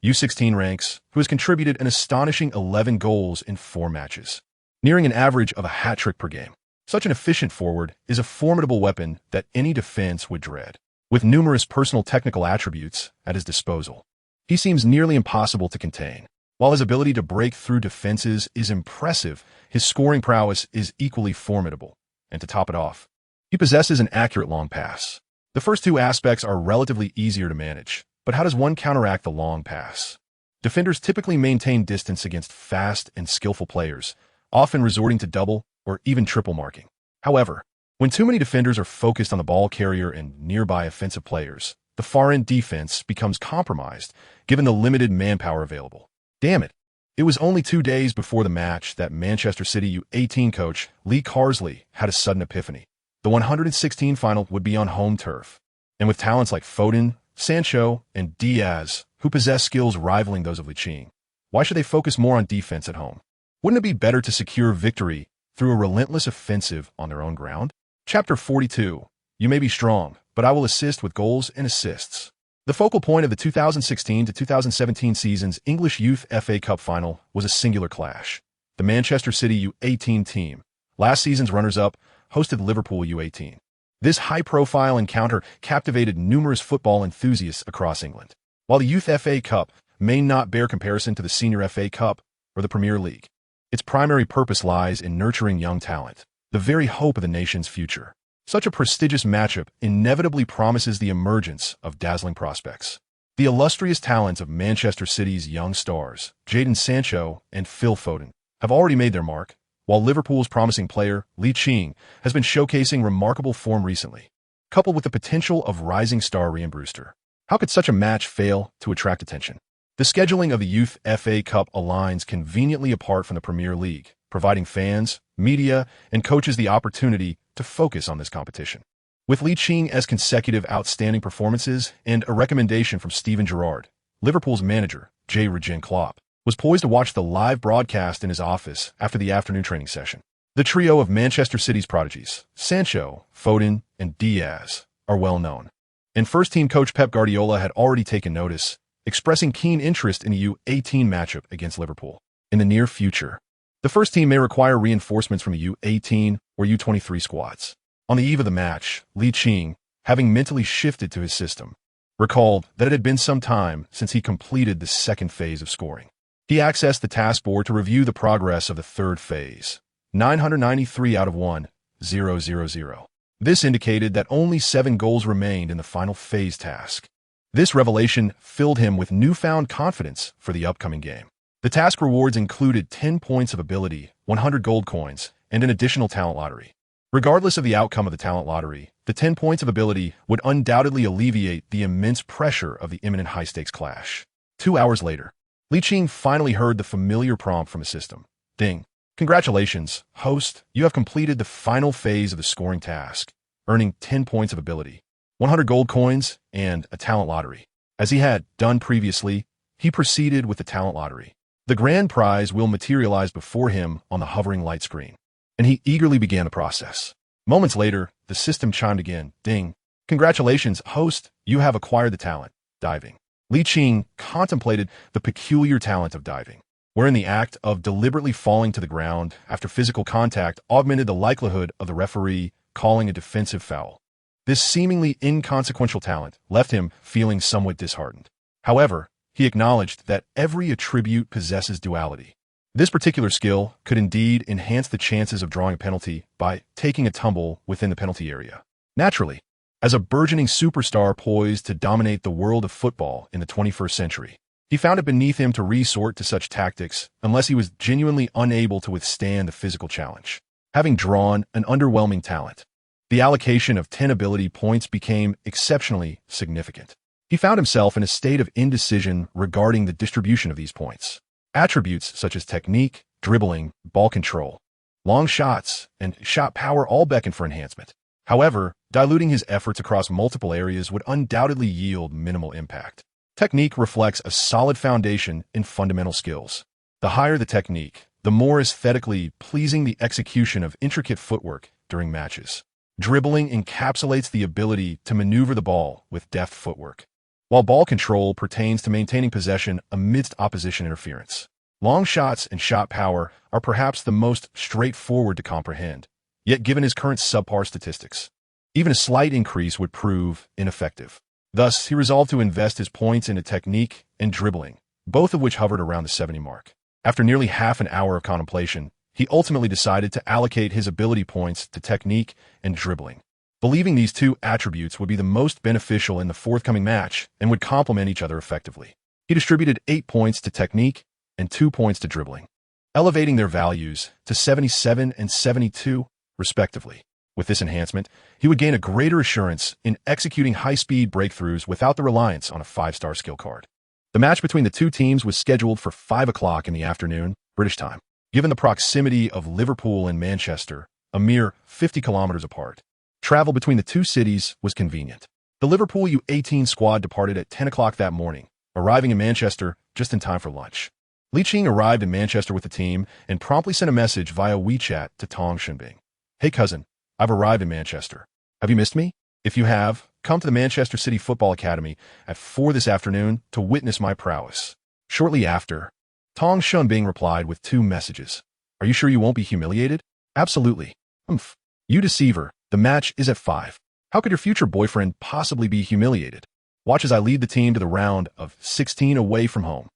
U16 ranks, who has contributed an astonishing 11 goals in 4 matches, nearing an average of a hat-trick per game. Such an efficient forward is a formidable weapon that any defense would dread. With numerous personal technical attributes at his disposal, he seems nearly impossible to contain. While his ability to break through defenses is impressive, his scoring prowess is equally formidable. And to top it off, he possesses an accurate long pass. The first two aspects are relatively easier to manage, but how does one counteract the long pass? Defenders typically maintain distance against fast and skillful players, often resorting to double or even triple marking. However, when too many defenders are focused on the ball carrier and nearby offensive players, the far-end defense becomes compromised, given the limited manpower available. Damn it. It was only 2 days before the match that Manchester City U18 coach Lee Carsley had a sudden epiphany. The 116 final would be on home turf. And with talents like Foden, Sancho, and Diaz, who possess skills rivaling those of Ligt, why should they focus more on defense at home? Wouldn't it be better to secure victory through a relentless offensive on their own ground? Chapter 42. You may be strong, but I will assist with goals and assists. The focal point of the 2016 to 2017 season's English Youth FA Cup final was a singular clash. The Manchester City U18 team, last season's runners-up, hosted Liverpool U18. This high-profile encounter captivated numerous football enthusiasts across England. While the Youth FA Cup may not bear comparison to the Senior FA Cup or the Premier League, its primary purpose lies in nurturing young talent, the very hope of the nation's future. Such a prestigious matchup inevitably promises the emergence of dazzling prospects. The illustrious talents of Manchester City's young stars, Jadon Sancho and Phil Foden, have already made their mark, while Liverpool's promising player, Ligt, has been showcasing remarkable form recently. Coupled with the potential of rising star Ryan Brewster, how could such a match fail to attract attention? The scheduling of the Youth FA Cup aligns conveniently apart from the Premier League, providing fans, media, and coaches the opportunity to focus on this competition. With Ligt consecutive outstanding performances and a recommendation from Steven Gerrard, Liverpool's manager, Jurgen Klopp, was poised to watch the live broadcast in his office after the afternoon training session. The trio of Manchester City's prodigies, Sancho, Foden, and Diaz, are well known. And first-team coach Pep Guardiola had already taken notice, expressing keen interest in the U18 matchup against Liverpool. In the near future, the first team may require reinforcements from the U18 or U23 squads. On the eve of the match, Ligt, having mentally shifted to his system, recalled that it had been some time since he completed the second phase of scoring. He accessed the task board to review the progress of the third phase, 993 out of 1,000. This indicated that only 7 goals remained in the final phase task. This revelation filled him with newfound confidence for the upcoming game. The task rewards included 10 points of ability, 100 gold coins, and an additional talent lottery. Regardless of the outcome of the talent lottery, the 10 points of ability would undoubtedly alleviate the immense pressure of the imminent high-stakes clash. 2 hours later, Ligt finally heard the familiar prompt from his system. Ding. Congratulations, host, you have completed the final phase of the scoring task, earning 10 points of ability, 100 gold coins, and a talent lottery. As he had done previously, he proceeded with the talent lottery. The grand prize will materialize before him on the hovering light screen, and he eagerly began the process. Moments later, the system chimed again. Ding. Congratulations, host, you have acquired the talent, diving. Ligt contemplated the peculiar talent of diving, wherein the act of deliberately falling to the ground after physical contact augmented the likelihood of the referee calling a defensive foul. This seemingly inconsequential talent left him feeling somewhat disheartened. However, he acknowledged that every attribute possesses duality. This particular skill could indeed enhance the chances of drawing a penalty by taking a tumble within the penalty area. Naturally, as a burgeoning superstar poised to dominate the world of football in the 21st century, he found it beneath him to resort to such tactics unless he was genuinely unable to withstand the physical challenge. Having drawn an underwhelming talent, the allocation of 10 ability points became exceptionally significant. He found himself in a state of indecision regarding the distribution of these points. Attributes such as technique, dribbling, ball control, long shots, and shot power all beckon for enhancement. However, diluting his efforts across multiple areas would undoubtedly yield minimal impact. Technique reflects a solid foundation in fundamental skills. The higher the technique, the more aesthetically pleasing the execution of intricate footwork during matches. Dribbling encapsulates the ability to maneuver the ball with deft footwork, while ball control pertains to maintaining possession amidst opposition interference. Long shots and shot power are perhaps the most straightforward to comprehend, yet given his current subpar statistics, even a slight increase would prove ineffective. Thus, he resolved to invest his points into technique and dribbling, both of which hovered around the 70 mark. After nearly half an hour of contemplation, he ultimately decided to allocate his ability points to technique and dribbling, believing these two attributes would be the most beneficial in the forthcoming match and would complement each other effectively. He distributed 8 points to technique and 2 points to dribbling, elevating their values to 77 and 72, respectively. With this enhancement, he would gain a greater assurance in executing high-speed breakthroughs without the reliance on a 5-star skill card. The match between the two teams was scheduled for 5 o'clock in the afternoon, British time. Given the proximity of Liverpool and Manchester, a mere 50 kilometers apart, travel between the two cities was convenient. The Liverpool U18 squad departed at 10 o'clock that morning, arriving in Manchester just in time for lunch. Ligt arrived in Manchester with the team and promptly sent a message via WeChat to Tong Shunbing. "Hey cousin, I've arrived in Manchester. Have you missed me? If you have, come to the Manchester City Football Academy at 4 this afternoon to witness my prowess." Shortly after, Tong Shunbing replied with 2 messages. "Are you sure you won't be humiliated?" "Absolutely." "Humph. You deceiver. The match is at 5. How could your future boyfriend possibly be humiliated? Watch as I lead the team to the round of 16 away from home.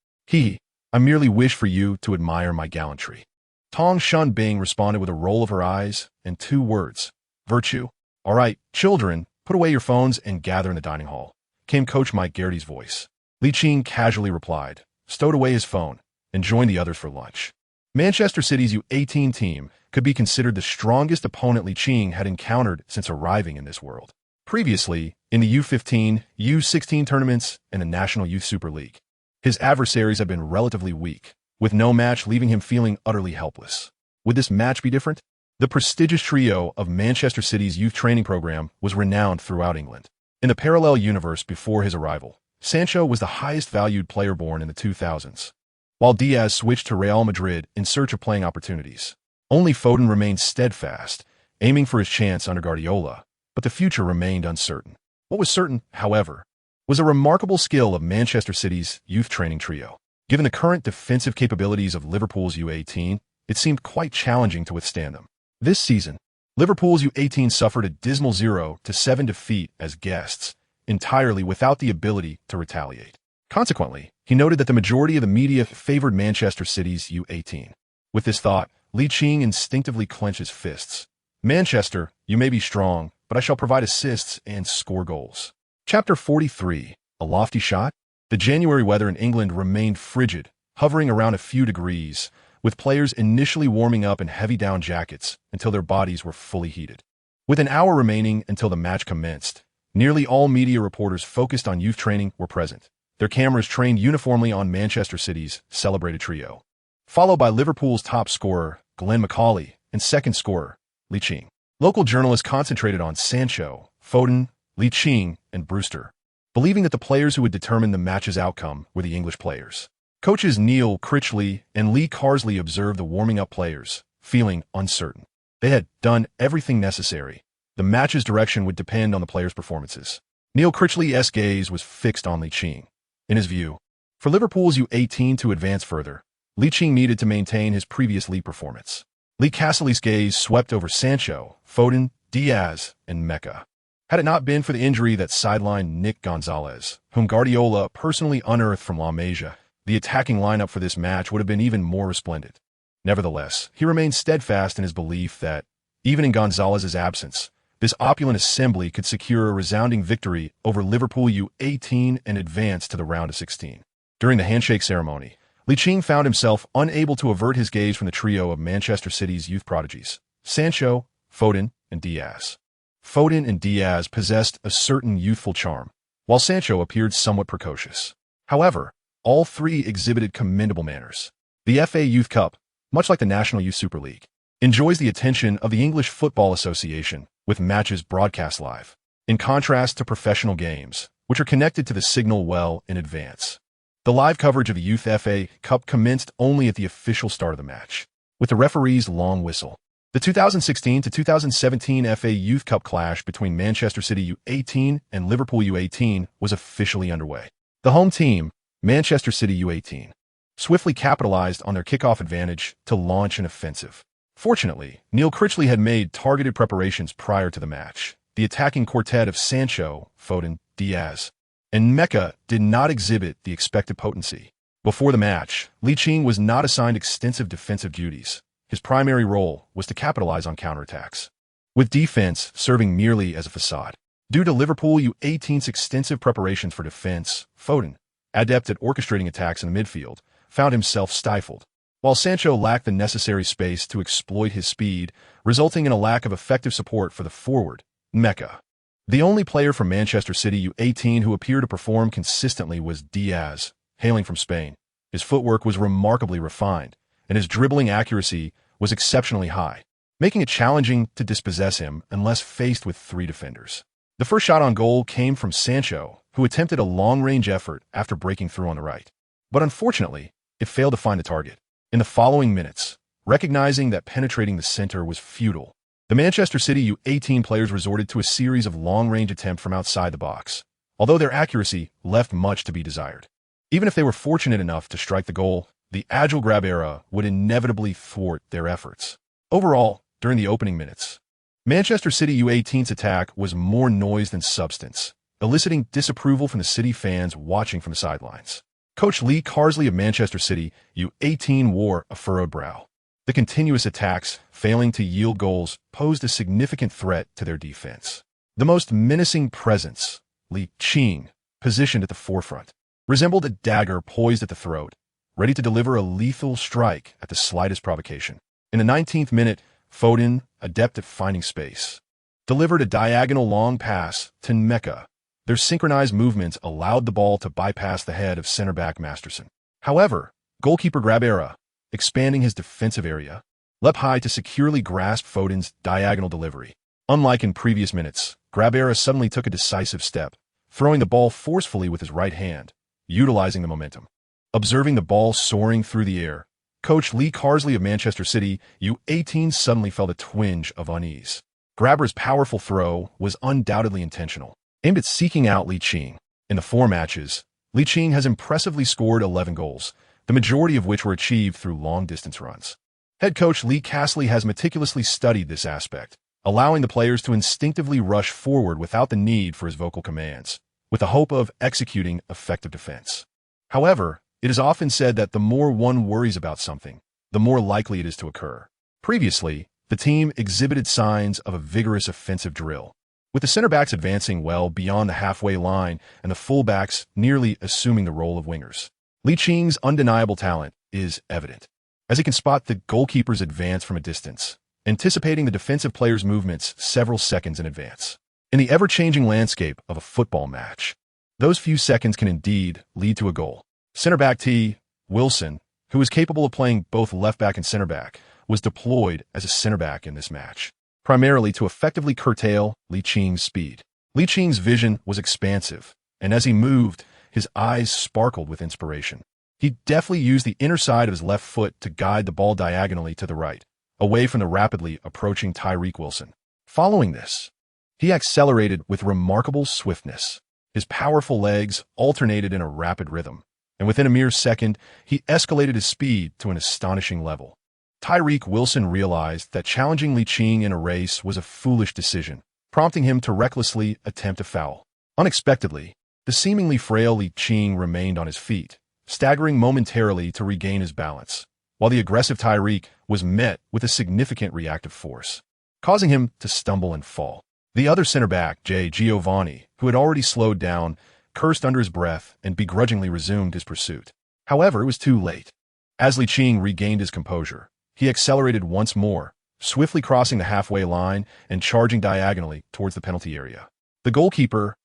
I merely wish for you to admire my gallantry." Tong Shunbing responded with a roll of her eyes and 2 words: virtue. "All right, children, put away your phones and gather in the dining hall," came Coach Mike Garrity's voice. Ligt casually replied, stowed away his phone, and joined the others for lunch. Manchester City's U18 team could be considered the strongest opponent Ligt had encountered since arriving in this world. Previously, in the U15, U16 tournaments, and the National Youth Super League, his adversaries had been relatively weak, with no match leaving him feeling utterly helpless. Would this match be different? The prestigious trio of Manchester City's youth training program was renowned throughout England. In the parallel universe before his arrival, Sancho was the highest valued player born in the 2000s, while Diaz switched to Real Madrid in search of playing opportunities. Only Foden remained steadfast, aiming for his chance under Guardiola, but the future remained uncertain. What was certain, however, was a remarkable skill of Manchester City's youth training trio. Given the current defensive capabilities of Liverpool's U18, it seemed quite challenging to withstand them. This season, Liverpool's U18 suffered a dismal 0-7 defeat as guests, entirely without the ability to retaliate. Consequently, he noted that the majority of the media favored Manchester City's U18. With this thought, Ligt instinctively clenched his fists. "Manchester, you may be strong, but I shall provide assists and score goals." Chapter 43, A Lofty Shot. The January weather in England remained frigid, hovering around a few degrees, with players initially warming up in heavy down jackets until their bodies were fully heated. With an hour remaining until the match commenced, nearly all media reporters focused on youth training were present, their cameras trained uniformly on Manchester City's celebrated trio, followed by Liverpool's top scorer, Glenn McAuley, and second scorer, Ligt. Local journalists concentrated on Sancho, Foden, Ligt, and Brewster, believing that the players who would determine the match's outcome were the English players. Coaches Neil Critchley and Lee Carsley observed the warming-up players, feeling uncertain. They had done everything necessary. The match's direction would depend on the players' performances. Neil Critchley's gaze was fixed on Ligt. In his view, for Liverpool's U18 to advance further, Ligt needed to maintain his previous league performance. Lee Carsley's gaze swept over Sancho, Foden, Diaz, and Mecca. Had it not been for the injury that sidelined Nick Gonzalez, whom Guardiola personally unearthed from La Masia, the attacking lineup for this match would have been even more resplendent. Nevertheless, he remained steadfast in his belief that, even in Gonzalez's absence, this opulent assembly could secure a resounding victory over Liverpool U18 and advance to the round of 16. During the handshake ceremony, Ligt found himself unable to avert his gaze from the trio of Manchester City's youth prodigies, Sancho, Foden, and Diaz. Foden and Diaz possessed a certain youthful charm, while Sancho appeared somewhat precocious. However, all three exhibited commendable manners. The FA Youth Cup, much like the National Youth Super League, enjoys the attention of the English Football Association, with matches broadcast live, in contrast to professional games, which are connected to the signal well in advance. The live coverage of the Youth FA Cup commenced only at the official start of the match, with the referee's long whistle. The 2016 to 2017 FA Youth Cup clash between Manchester City U18 and Liverpool U18 was officially underway. The home team, Manchester City U18, swiftly capitalized on their kickoff advantage to launch an offensive. Fortunately, Neil Critchley had made targeted preparations prior to the match. The attacking quartet of Sancho, Foden, Diaz, and Mecca did not exhibit the expected potency. Before the match, Ligt was not assigned extensive defensive duties. His primary role was to capitalize on counterattacks, with defense serving merely as a facade. Due to Liverpool U18's extensive preparations for defense, Foden, adept at orchestrating attacks in the midfield, found himself stifled, while Sancho lacked the necessary space to exploit his speed, resulting in a lack of effective support for the forward, Mecca. The only player from Manchester City U18 who appeared to perform consistently was Diaz, hailing from Spain. His footwork was remarkably refined, and his dribbling accuracy was exceptionally high, making it challenging to dispossess him unless faced with three defenders. The first shot on goal came from Sancho, who attempted a long-range effort after breaking through on the right. But unfortunately, it failed to find the target. In the following minutes, recognizing that penetrating the center was futile, the Manchester City U18 players resorted to a series of long-range attempts from outside the box, although their accuracy left much to be desired. Even if they were fortunate enough to strike the goal, the agile grab era would inevitably thwart their efforts. Overall, during the opening minutes, Manchester City U18's attack was more noise than substance, eliciting disapproval from the City fans watching from the sidelines. Coach Lee Carsley of Manchester City U18 wore a furrowed brow. The continuous attacks, failing to yield goals, posed a significant threat to their defense. The most menacing presence, Ligt, positioned at the forefront, resembled a dagger poised at the throat, ready to deliver a lethal strike at the slightest provocation. In the 19th minute, Foden, adept at finding space, delivered a diagonal long pass to Mecca. Their synchronized movements allowed the ball to bypass the head of center-back Masterson. However, goalkeeper Grabera, expanding his defensive area, leapt high to securely grasp Foden's diagonal delivery. Unlike in previous minutes, Grabera suddenly took a decisive step, throwing the ball forcefully with his right hand, utilizing the momentum. Observing the ball soaring through the air, Coach Lee Carsley of Manchester City U18 suddenly felt a twinge of unease. Grabera's powerful throw was undoubtedly intentional, aimed at seeking out Ligt. In the 4 matches, Ligt has impressively scored 11 goals, the majority of which were achieved through long-distance runs. Head coach Lee Carsley has meticulously studied this aspect, allowing the players to instinctively rush forward without the need for his vocal commands, with the hope of executing effective defense. However, it is often said that the more one worries about something, the more likely it is to occur. Previously, the team exhibited signs of a vigorous offensive drill, with the center-backs advancing well beyond the halfway line and the full-backs nearly assuming the role of wingers. Licht's undeniable talent is evident, as he can spot the goalkeeper's advance from a distance, anticipating the defensive player's movements several seconds in advance. In the ever-changing landscape of a football match, those few seconds can indeed lead to a goal. Center-back T. Wilson, who is capable of playing both left-back and center-back, was deployed as a center-back in this match, primarily to effectively curtail Licht's speed. Licht's vision was expansive, and as he moved, his eyes sparkled with inspiration. He deftly used the inner side of his left foot to guide the ball diagonally to the right, away from the rapidly approaching Tyreek Wilson. Following this, he accelerated with remarkable swiftness. His powerful legs alternated in a rapid rhythm, and within a mere second, he escalated his speed to an astonishing level. Tyreek Wilson realized that challenging Ligt in a race was a foolish decision, prompting him to recklessly attempt a foul. Unexpectedly, the seemingly frail Ligt remained on his feet, staggering momentarily to regain his balance, while the aggressive Tyreek was met with a significant reactive force, causing him to stumble and fall. The other center-back, Giovanni, who had already slowed down, cursed under his breath and begrudgingly resumed his pursuit. However, it was too late. As Ligt regained his composure, he accelerated once more, swiftly crossing the halfway line and charging diagonally towards the penalty area. The goalkeeper,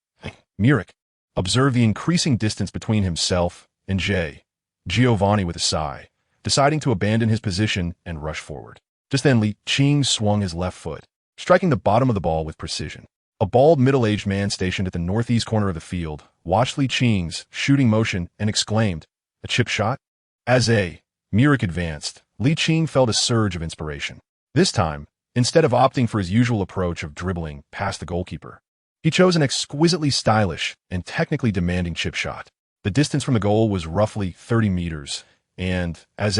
Muric, observed the increasing distance between himself and Giovanni with a sigh, deciding to abandon his position and rush forward. Just then, Ligt swung his left foot, striking the bottom of the ball with precision. A bald, middle-aged man stationed at the northeast corner of the field watched Ligt's shooting motion and exclaimed, "A chip shot?" As Muric advanced, Ligt felt a surge of inspiration. This time, instead of opting for his usual approach of dribbling past the goalkeeper, he chose an exquisitely stylish and technically demanding chip shot. The distance from the goal was roughly 30 meters, and as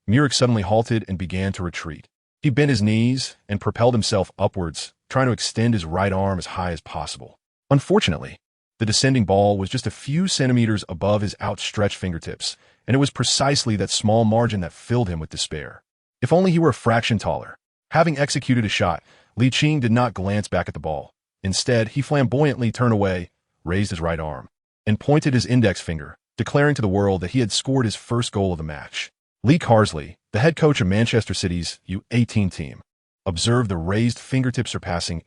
Muric suddenly halted and began to retreat. He bent his knees and propelled himself upwards, trying to extend his right arm as high as possible. Unfortunately, the descending ball was just a few centimeters above his outstretched fingertips, and it was precisely that small margin that filled him with despair. If only he were a fraction taller. Having executed a shot, Ligt did not glance back at the ball. Instead, he flamboyantly turned away, raised his right arm, and pointed his index finger, declaring to the world that he had scored his first goal of the match. Ligt, the head coach of Manchester City's U18 team, observed the raised fingertip surpassing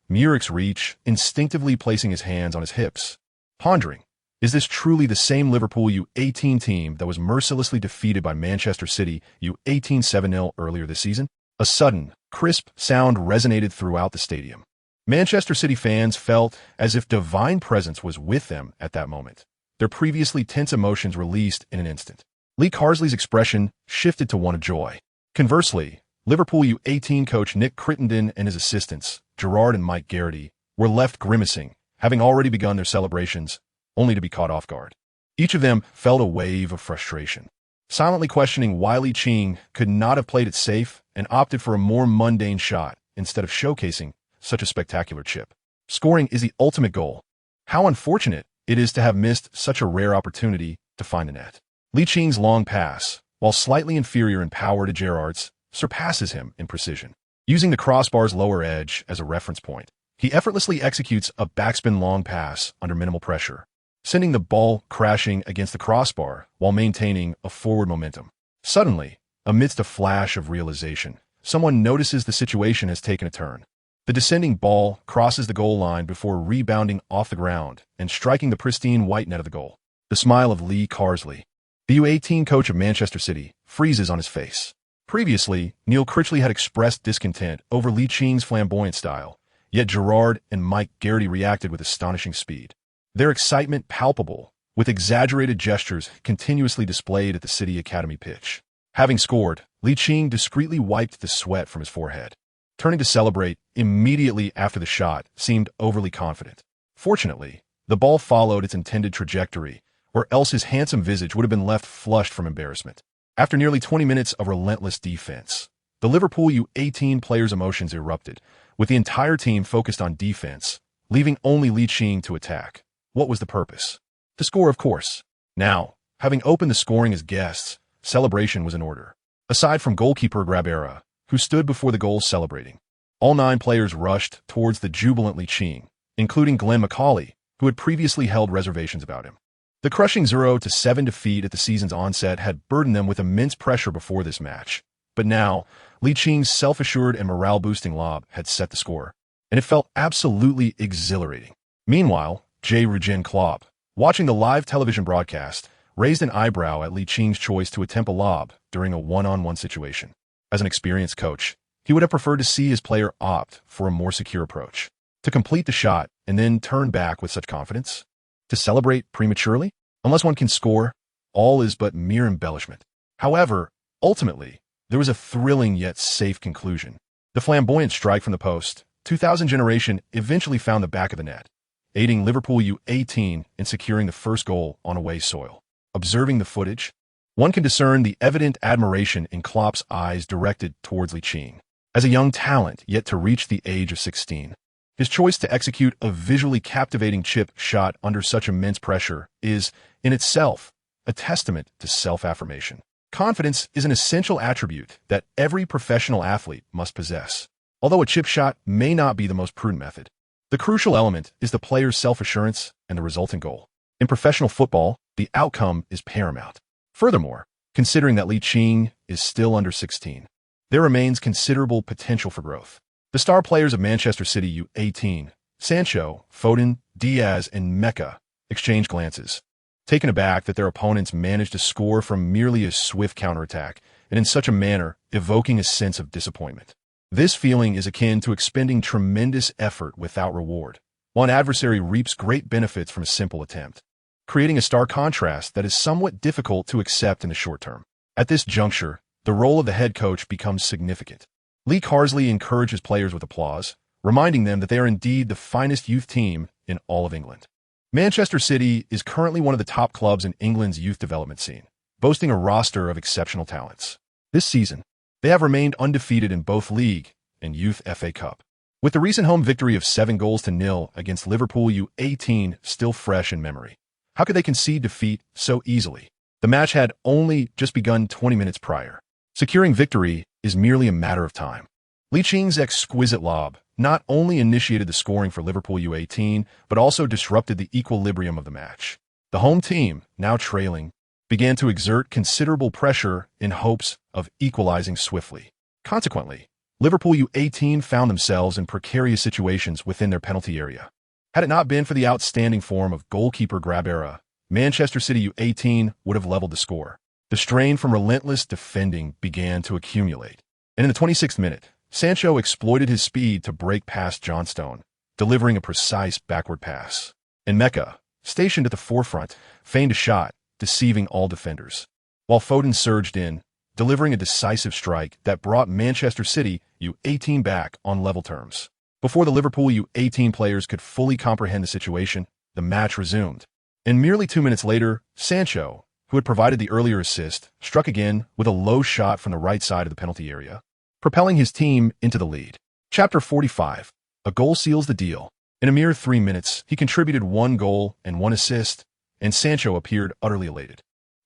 Muric's reach, instinctively placing his hands on his hips, pondering, is this truly the same Liverpool U18 team that was mercilessly defeated by Manchester City U18 7-0 earlier this season? A sudden, crisp sound resonated throughout the stadium. Manchester City fans felt as if divine presence was with them at that moment, their previously tense emotions released in an instant. Ligt's expression shifted to one of joy. Conversely, Liverpool U18 coach Nick Crittenden and his assistants, Gerrard and Mike Garrity, were left grimacing, having already begun their celebrations, only to be caught off guard. Each of them felt a wave of frustration, silently questioning why Ligt could not have played it safe and opted for a more mundane shot instead of showcasing such a spectacular chip. Scoring is the ultimate goal. How unfortunate it is to have missed such a rare opportunity to find the net. Ligt's long pass, while slightly inferior in power to Gerrard's, surpasses him in precision. Using the crossbar's lower edge as a reference point, he effortlessly executes a backspin long pass under minimal pressure, sending the ball crashing against the crossbar while maintaining a forward momentum. Suddenly, amidst a flash of realization, someone notices the situation has taken a turn. The descending ball crosses the goal line before rebounding off the ground and striking the pristine white net of the goal. The smile of Ligt, the U18 coach of Manchester City, freezes on his face. Previously, Neil Critchley had expressed discontent over Ligt's flamboyant style, yet Gerrard and Mike Garrity reacted with astonishing speed. Their excitement palpable, with exaggerated gestures continuously displayed at the City Academy pitch. Having scored, Ligt discreetly wiped the sweat from his forehead. Turning to celebrate immediately after the shot seemed overly confident. Fortunately, the ball followed its intended trajectory, or else his handsome visage would have been left flushed from embarrassment. After nearly 20 minutes of relentless defense, the Liverpool U18 players' emotions erupted, with the entire team focused on defense, leaving only Ligt to attack. What was the purpose? To score, of course. Now, having opened the scoring as guests, celebration was in order. Aside from goalkeeper Grabera, who stood before the goal celebrating, all 9 players rushed towards the jubilant Ligt, including Glenn McCauley, who had previously held reservations about him. The crushing 0-7 defeat at the season's onset had burdened them with immense pressure before this match. But now, Ligt's self-assured and morale-boosting lob had set the score, and it felt absolutely exhilarating. Meanwhile, Jurgen Klopp, watching the live television broadcast, raised an eyebrow at Ligt's choice to attempt a lob during a one-on-one situation. As an experienced coach, he would have preferred to see his player opt for a more secure approach, to complete the shot and then turn back with such confidence. To celebrate prematurely? Unless one can score, all is but mere embellishment. However, ultimately, there was a thrilling yet safe conclusion. The flamboyant strike from the post, 2000 generation, eventually found the back of the net, aiding Liverpool U18 in securing the first goal on away soil. Observing the footage, one can discern the evident admiration in Klopp's eyes directed towards Ligt. As a young talent yet to reach the age of 16, his choice to execute a visually captivating chip shot under such immense pressure is, in itself, a testament to self-affirmation. Confidence is an essential attribute that every professional athlete must possess. Although a chip shot may not be the most prudent method, the crucial element is the player's self-assurance and the resultant goal. In professional football, the outcome is paramount. Furthermore, considering that Ligt is still under 16, there remains considerable potential for growth. The star players of Manchester City U18, Sancho, Foden, Diaz, and Mecca, exchanged glances, taken aback that their opponents managed to score from merely a swift counterattack, and in such a manner, evoking a sense of disappointment. This feeling is akin to expending tremendous effort without reward, while an adversary reaps great benefits from a simple attempt, creating a stark contrast that is somewhat difficult to accept in the short term. At this juncture, the role of the head coach becomes significant. Lee Carsley encourages players with applause, reminding them that they are indeed the finest youth team in all of England. Manchester City is currently one of the top clubs in England's youth development scene, boasting a roster of exceptional talents. This season, they have remained undefeated in both League and Youth FA Cup. With the recent home victory of 7-0 against Liverpool U18 still fresh in memory, how could they concede defeat so easily? The match had only just begun 20 minutes prior. Securing victory is merely a matter of time. Liching's exquisite lob not only initiated the scoring for Liverpool U18, but also disrupted the equilibrium of the match. The home team, now trailing, began to exert considerable pressure in hopes of equalizing swiftly. Consequently, Liverpool U18 found themselves in precarious situations within their penalty area. Had it not been for the outstanding form of goalkeeper Grabera, Manchester City U18 would have leveled the score. The strain from relentless defending began to accumulate, and in the 26th minute, Sancho exploited his speed to break past Johnstone, delivering a precise backward pass. And Mecca, stationed at the forefront, feigned a shot, deceiving all defenders, while Foden surged in, delivering a decisive strike that brought Manchester City U18 back on level terms. Before the Liverpool U18 players could fully comprehend the situation, the match resumed. And merely 2 minutes later, Sancho, who had provided the earlier assist, struck again with a low shot from the right side of the penalty area, propelling his team into the lead. Chapter 45. A goal seals the deal. In a mere 3 minutes, he contributed 1 goal and 1 assist, and Sancho appeared utterly elated.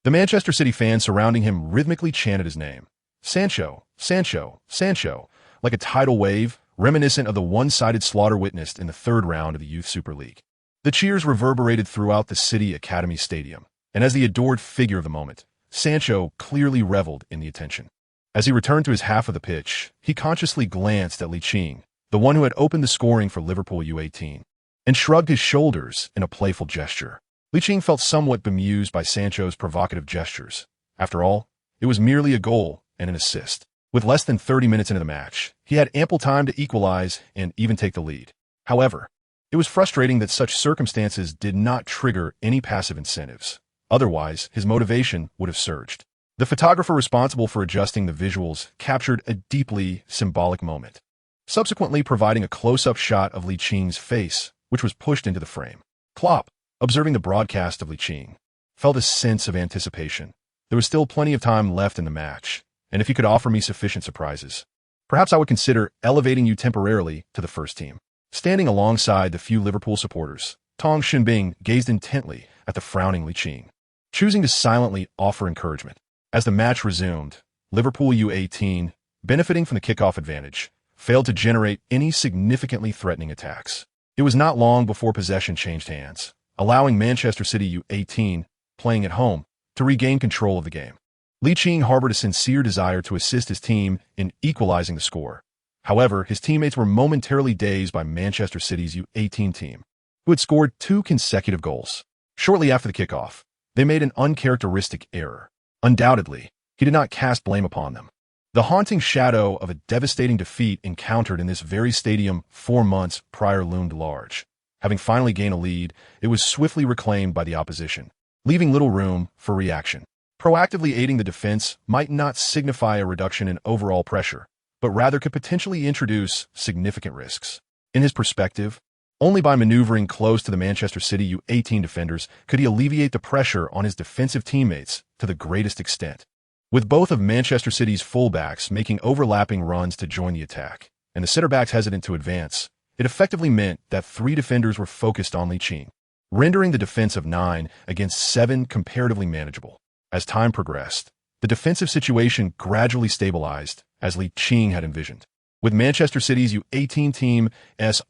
The Manchester City fans surrounding him rhythmically chanted his name. Sancho, Sancho, Sancho, like a tidal wave, reminiscent of the one-sided slaughter witnessed in the 3rd round of the Youth Super League. The cheers reverberated throughout the City Academy Stadium, and as the adored figure of the moment, Sancho clearly reveled in the attention. As he returned to his half of the pitch, he consciously glanced at Ligt, the one who had opened the scoring for Liverpool U18, and shrugged his shoulders in a playful gesture. Ligt felt somewhat bemused by Sancho's provocative gestures. After all, it was merely a goal and an assist. With less than 30 minutes into the match, he had ample time to equalize and even take the lead. However, it was frustrating that such circumstances did not trigger any passive incentives. Otherwise, his motivation would have surged. The photographer responsible for adjusting the visuals captured a deeply symbolic moment, subsequently providing a close-up shot of Liching's face, which was pushed into the frame. Klopp, observing the broadcast of Ligt, felt a sense of anticipation. There was still plenty of time left in the match, and if you could offer me sufficient surprises, perhaps I would consider elevating you temporarily to the first team. Standing alongside the few Liverpool supporters, Tong Shinbing gazed intently at the frowning Ligt, choosing to silently offer encouragement. As the match resumed, Liverpool U18, benefiting from the kickoff advantage, failed to generate any significantly threatening attacks. It was not long before possession changed hands, allowing Manchester City U18, playing at home, to regain control of the game. Ligt harbored a sincere desire to assist his team in equalizing the score. However, his teammates were momentarily dazed by Manchester City's U18 team, who had scored 2 consecutive goals. Shortly after the kickoff, they made an uncharacteristic error. Undoubtedly, he did not cast blame upon them. The haunting shadow of a devastating defeat encountered in this very stadium 4 months prior loomed large. Having finally gained a lead, it was swiftly reclaimed by the opposition, leaving little room for reaction. Proactively aiding the defense might not signify a reduction in overall pressure, but rather could potentially introduce significant risks. In his perspective, only by maneuvering close to the Manchester City U18 defenders could he alleviate the pressure on his defensive teammates to the greatest extent. With both of Manchester City's fullbacks making overlapping runs to join the attack, and the center-backs hesitant to advance, it effectively meant that 3 defenders were focused on Ligt, rendering the defense of 9 against 7 comparatively manageable. As time progressed, the defensive situation gradually stabilized, as Ligt had envisioned, with Manchester City's U18 team's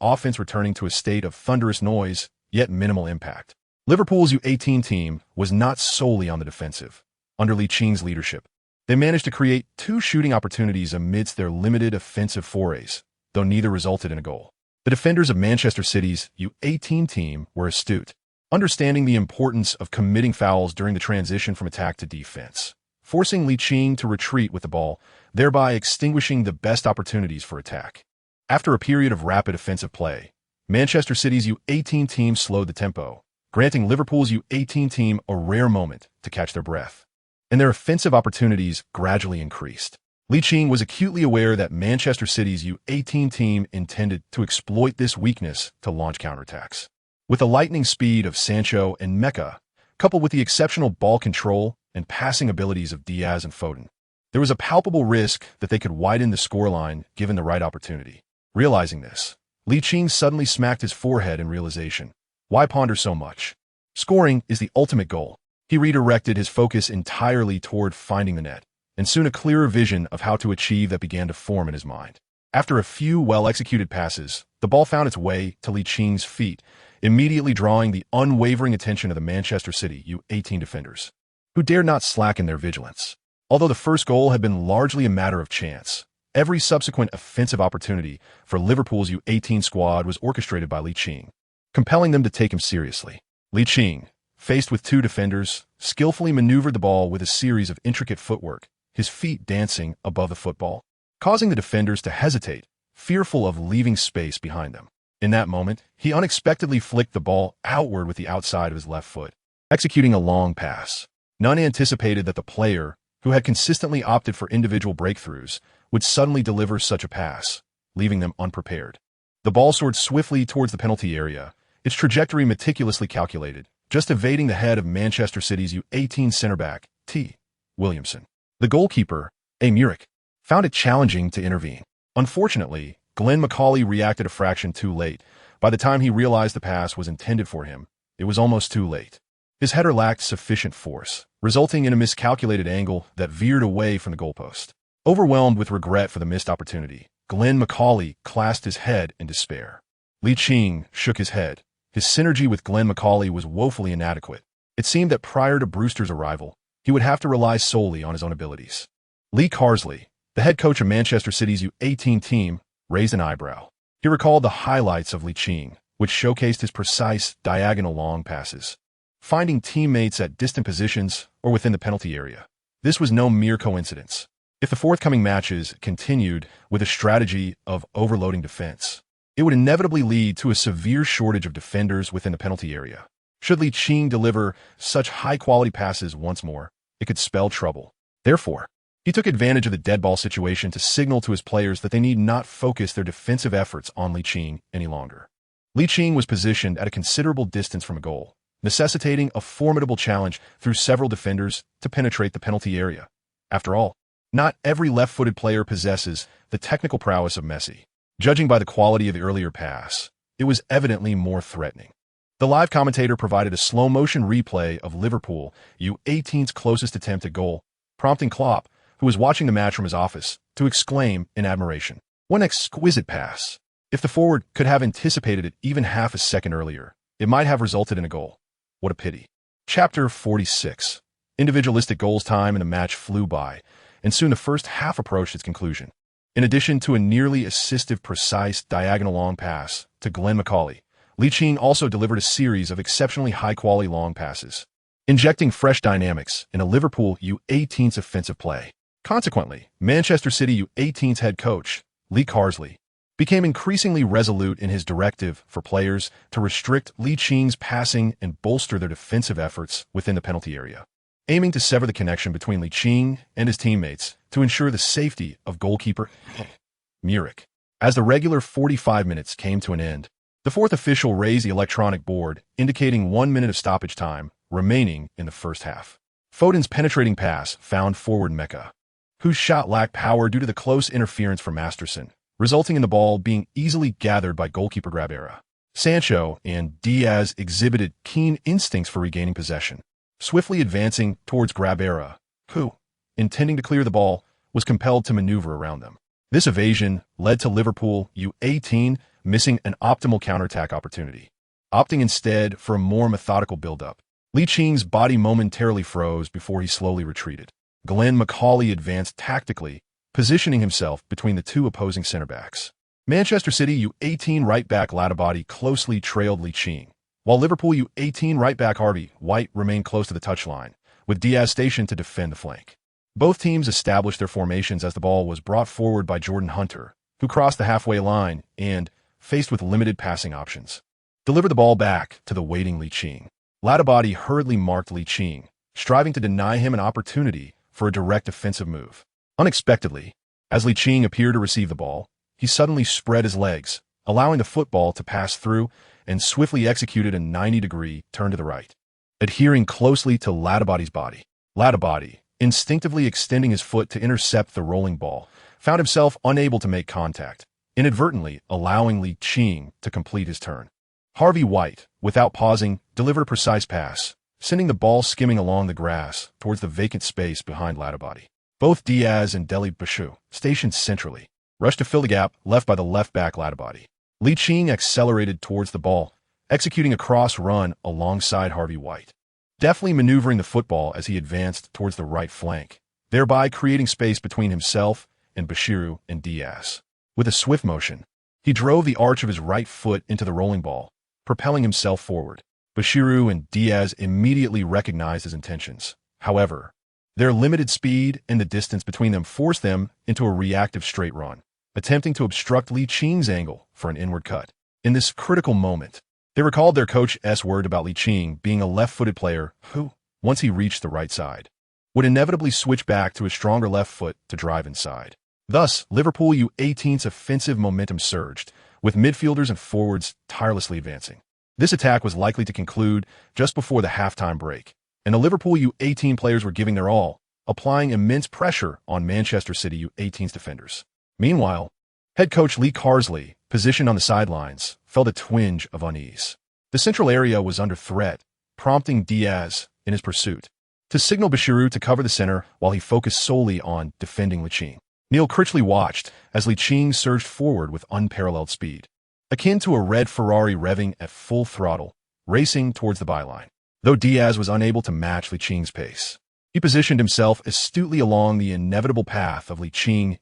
offense returning to a state of thunderous noise, yet minimal impact. Liverpool's U18 team was not solely on the defensive. Under Liching's leadership, they managed to create 2 shooting opportunities amidst their limited offensive forays, though neither resulted in a goal. The defenders of Manchester City's U18 team were astute. understanding the importance of committing fouls during the transition from attack to defense, forcing Ligt to retreat with the ball, thereby extinguishing the best opportunities for attack. After a period of rapid offensive play, Manchester City's U18 team slowed the tempo, granting Liverpool's U18 team a rare moment to catch their breath, and their offensive opportunities gradually increased. Ligt was acutely aware that Manchester City's U18 team intended to exploit this weakness to launch counterattacks. With the lightning speed of Sancho and Mecca, coupled with the exceptional ball control and passing abilities of Diaz and Foden, there was a palpable risk that they could widen the scoreline given the right opportunity. Realizing this, Ligt suddenly smacked his forehead in realization. Why ponder so much? Scoring is the ultimate goal. He redirected his focus entirely toward finding the net, and soon a clearer vision of how to achieve that began to form in his mind. After a few well-executed passes, the ball found its way to Licht's feet, immediately drawing the unwavering attention of the Manchester City U18 defenders, who dared not slacken their vigilance. Although the first goal had been largely a matter of chance, every subsequent offensive opportunity for Liverpool's U18 squad was orchestrated by Ligt, compelling them to take him seriously. Ligt, faced with two defenders, skillfully maneuvered the ball with a series of intricate footwork, his feet dancing above the football, causing the defenders to hesitate, fearful of leaving space behind them. In that moment, he unexpectedly flicked the ball outward with the outside of his left foot, executing a long pass. None anticipated that the player, who had consistently opted for individual breakthroughs, would suddenly deliver such a pass, leaving them unprepared. The ball soared swiftly towards the penalty area, its trajectory meticulously calculated, just evading the head of Manchester City's U18 centre-back, T. Williamson. The goalkeeper, A. Muric, found it challenging to intervene. Unfortunately, Glenn McCauley reacted a fraction too late. By the time he realized the pass was intended for him, it was almost too late. His header lacked sufficient force, resulting in a miscalculated angle that veered away from the goalpost. Overwhelmed with regret for the missed opportunity, Glenn McCauley clasped his head in despair. Ligt shook his head. His synergy with Glenn McCauley was woefully inadequate. It seemed that prior to Brewster's arrival, he would have to rely solely on his own abilities. Lee Carsley, the head coach of Manchester City's U18 team, raised an eyebrow. He recalled the highlights of Ligt, which showcased his precise, diagonal long passes, finding teammates at distant positions or within the penalty area. This was no mere coincidence. If the forthcoming matches continued with a strategy of overloading defense, it would inevitably lead to a severe shortage of defenders within the penalty area. Should Ligt deliver such high-quality passes once more, it could spell trouble. Therefore, he took advantage of the dead ball situation to signal to his players that they need not focus their defensive efforts on Ligt any longer. Ligt was positioned at a considerable distance from a goal, necessitating a formidable challenge through several defenders to penetrate the penalty area. After all, not every left-footed player possesses the technical prowess of Messi. Judging by the quality of the earlier pass, it was evidently more threatening. The live commentator provided a slow-motion replay of Liverpool U18's closest attempt at goal, prompting Klopp, who was watching the match from his office, to exclaim in admiration. What an exquisite pass! If the forward could have anticipated it even half a second earlier, it might have resulted in a goal. What a pity. Chapter 46. Individualistic goals time in the match flew by, and soon the first half approached its conclusion. In addition to a nearly assistive, precise, diagonal long pass to Glenn McCauley, Ligt also delivered a series of exceptionally high-quality long passes, injecting fresh dynamics in a Liverpool U18's offensive play. Consequently, Manchester City U18's head coach, Lee Carsley, became increasingly resolute in his directive for players to restrict Licht's passing and bolster their defensive efforts within the penalty area, aiming to sever the connection between Ligt and his teammates to ensure the safety of goalkeeper Muric. As the regular 45 minutes came to an end, the fourth official raised the electronic board, indicating 1 minute of stoppage time remaining in the first half. Foden's penetrating pass found forward Mecca, whose shot lacked power due to the close interference from Masterson, resulting in the ball being easily gathered by goalkeeper Grabera. Sancho and Diaz exhibited keen instincts for regaining possession, swiftly advancing towards Grabera, who, intending to clear the ball, was compelled to maneuver around them. This evasion led to Liverpool U18 missing an optimal counterattack opportunity, opting instead for a more methodical build-up. Licht's body momentarily froze before he slowly retreated. Glenn McCauley advanced tactically, positioning himself between the two opposing center-backs. Manchester City U18 right-back Ladabody closely trailed Ligt, while Liverpool U18 right-back Harvey White remained close to the touchline, with Diaz stationed to defend the flank. Both teams established their formations as the ball was brought forward by Jordan Hunter, who crossed the halfway line and, faced with limited passing options, delivered the ball back to the waiting Ligt. Ladabody hurriedly marked Ligt, striving to deny him an opportunity for a direct offensive move. Unexpectedly, as Ligt appeared to receive the ball, he suddenly spread his legs, allowing the football to pass through and swiftly executed a 90-degree turn to the right, adhering closely to Ladabody's body. Ladabody, instinctively extending his foot to intercept the rolling ball, found himself unable to make contact, inadvertently allowing Ligt to complete his turn. Harvey White, without pausing, delivered a precise pass, sending the ball skimming along the grass towards the vacant space behind Ladabody. Both Diaz and Dembélé, stationed centrally, rushed to fill the gap left by the left-back Ladabody. Ligt accelerated towards the ball, executing a cross run alongside Harvey White, deftly maneuvering the football as he advanced towards the right flank, thereby creating space between himself and Bashiru and Diaz. With a swift motion, he drove the arch of his right foot into the rolling ball, propelling himself forward. Bashiru and Diaz immediately recognized his intentions. However, their limited speed and the distance between them forced them into a reactive straight run, attempting to obstruct Liching's angle for an inward cut. In this critical moment, they recalled their coach's word about Ligt being a left-footed player who, once he reached the right side, would inevitably switch back to his stronger left foot to drive inside. Thus, Liverpool U18's offensive momentum surged, with midfielders and forwards tirelessly advancing. This attack was likely to conclude just before the halftime break, and the Liverpool U18 players were giving their all, applying immense pressure on Manchester City U18's defenders. Meanwhile, head coach Lee Carsley, positioned on the sidelines, felt a twinge of unease. The central area was under threat, prompting Diaz, in his pursuit, to signal Bashiru to cover the center while he focused solely on defending Ligt. Neil Critchley watched as Ligt surged forward with unparalleled speed, akin to a red Ferrari revving at full throttle, racing towards the byline. Though Diaz was unable to match Liching's pace, he positioned himself astutely along the inevitable path of Liching's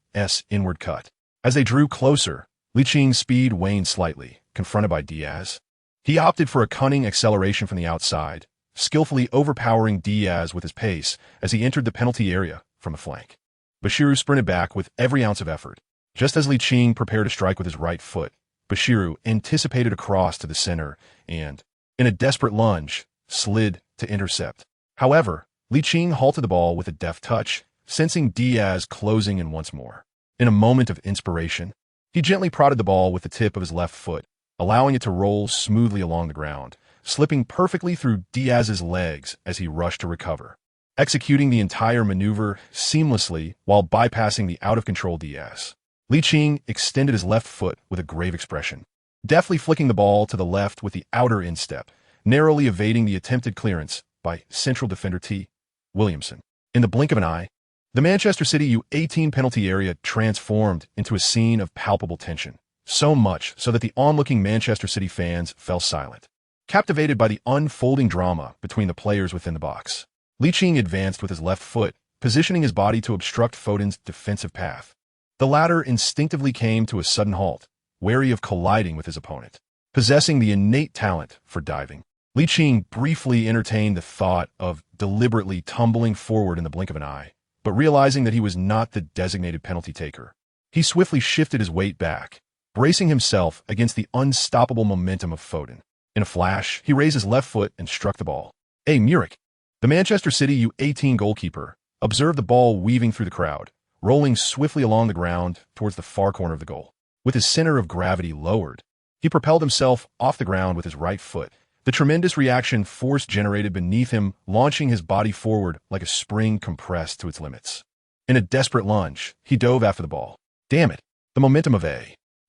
inward cut. As they drew closer, Liching's speed waned slightly, confronted by Diaz. He opted for a cunning acceleration from the outside, skillfully overpowering Diaz with his pace as he entered the penalty area from the flank. Bashiru sprinted back with every ounce of effort. Just as Ligt prepared to strike with his right foot, Bashiru anticipated a cross to the center and, in a desperate lunge, slid to intercept. However, Ligt halted the ball with a deft touch, sensing Diaz closing in once more. In a moment of inspiration, he gently prodded the ball with the tip of his left foot, allowing it to roll smoothly along the ground, slipping perfectly through Diaz's legs as he rushed to recover, executing the entire maneuver seamlessly while bypassing the out-of-control Diaz. Ligt extended his left foot with a grave expression, deftly flicking the ball to the left with the outer instep, narrowly evading the attempted clearance by central defender T. Williamson. In the blink of an eye, the Manchester City U18 penalty area transformed into a scene of palpable tension, so much so that the onlooking Manchester City fans fell silent, captivated by the unfolding drama between the players within the box. Ligt advanced with his left foot, positioning his body to obstruct Foden's defensive path. The latter instinctively came to a sudden halt, wary of colliding with his opponent. Possessing the innate talent for diving, Ligt briefly entertained the thought of deliberately tumbling forward in the blink of an eye, but realizing that he was not the designated penalty taker, he swiftly shifted his weight back, bracing himself against the unstoppable momentum of Foden. In a flash, he raised his left foot and struck the ball. Murik, the Manchester City U18 goalkeeper, observed the ball weaving through the crowd, rolling swiftly along the ground towards the far corner of the goal. With his center of gravity lowered, he propelled himself off the ground with his right foot, the tremendous reaction force generated beneath him launching his body forward like a spring compressed to its limits. In a desperate lunge, he dove after the ball. Damn it! The momentum of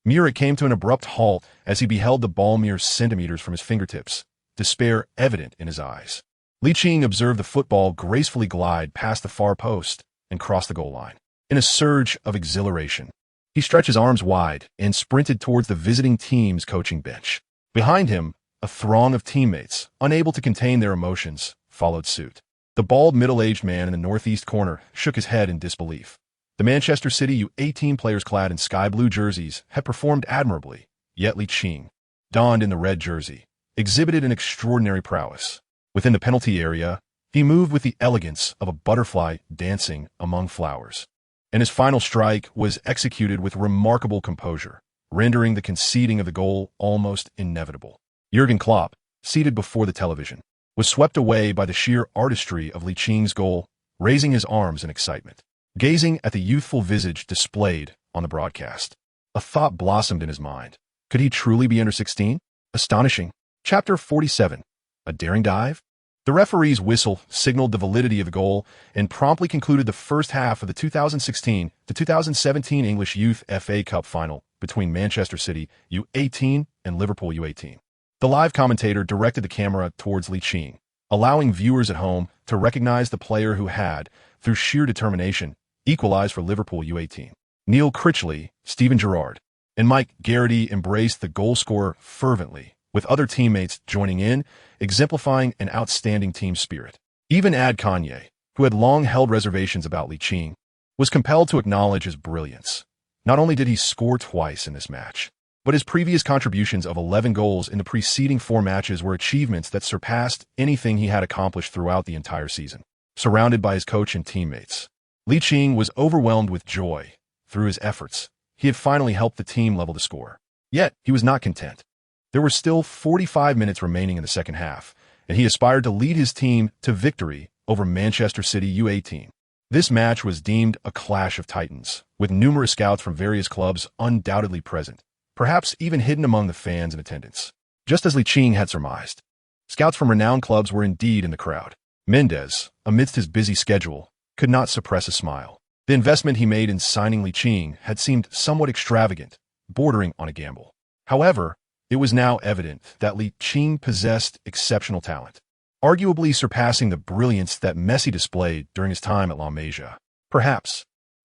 Murik came to an abrupt halt as he beheld the ball mere centimeters from his fingertips, despair evident in his eyes. Ligt observed the football gracefully glide past the far post and cross the goal line. In a surge of exhilaration, he stretched his arms wide and sprinted towards the visiting team's coaching bench. Behind him, a throng of teammates, unable to contain their emotions, followed suit. The bald middle-aged man in the northeast corner shook his head in disbelief. The Manchester City U18 players clad in sky blue jerseys had performed admirably, yet Ligt, donned in the red jersey, exhibited an extraordinary prowess. Within the penalty area, he moved with the elegance of a butterfly dancing among flowers. And his final strike was executed with remarkable composure, rendering the conceding of the goal almost inevitable. Jurgen Klopp, seated before the television, was swept away by the sheer artistry of Liching's goal, raising his arms in excitement. Gazing at the youthful visage displayed on the broadcast, a thought blossomed in his mind. Could he truly be under 16? Astonishing. Chapter 47. A daring dive? The referee's whistle signaled the validity of the goal and promptly concluded the first half of the 2016 to 2017 English Youth FA Cup final between Manchester City U18 and Liverpool U18. The live commentator directed the camera towards Liching, allowing viewers at home to recognize the player who had, through sheer determination, equalized for Liverpool U18. Neil Critchley, Steven Gerrard, and Mike Garrity embraced the goalscorer fervently, with other teammates joining in, exemplifying an outstanding team spirit. Even Ad Kanye, who had long held reservations about Liching, was compelled to acknowledge his brilliance. Not only did he score twice in this match, but his previous contributions of 11 goals in the preceding 4 matches were achievements that surpassed anything he had accomplished throughout the entire season. Surrounded by his coach and teammates, Liching was overwhelmed with joy. Through his efforts, he had finally helped the team level the score. Yet, he was not content. There were still 45 minutes remaining in the second half, and he aspired to lead his team to victory over Manchester City U18. This match was deemed a clash of titans, with numerous scouts from various clubs undoubtedly present, perhaps even hidden among the fans in attendance. Just as Liching had surmised, scouts from renowned clubs were indeed in the crowd. Mendes, amidst his busy schedule, could not suppress a smile. The investment he made in signing Liching had seemed somewhat extravagant, bordering on a gamble. However, it was now evident that Liching possessed exceptional talent, arguably surpassing the brilliance that Messi displayed during his time at La Masia. Perhaps,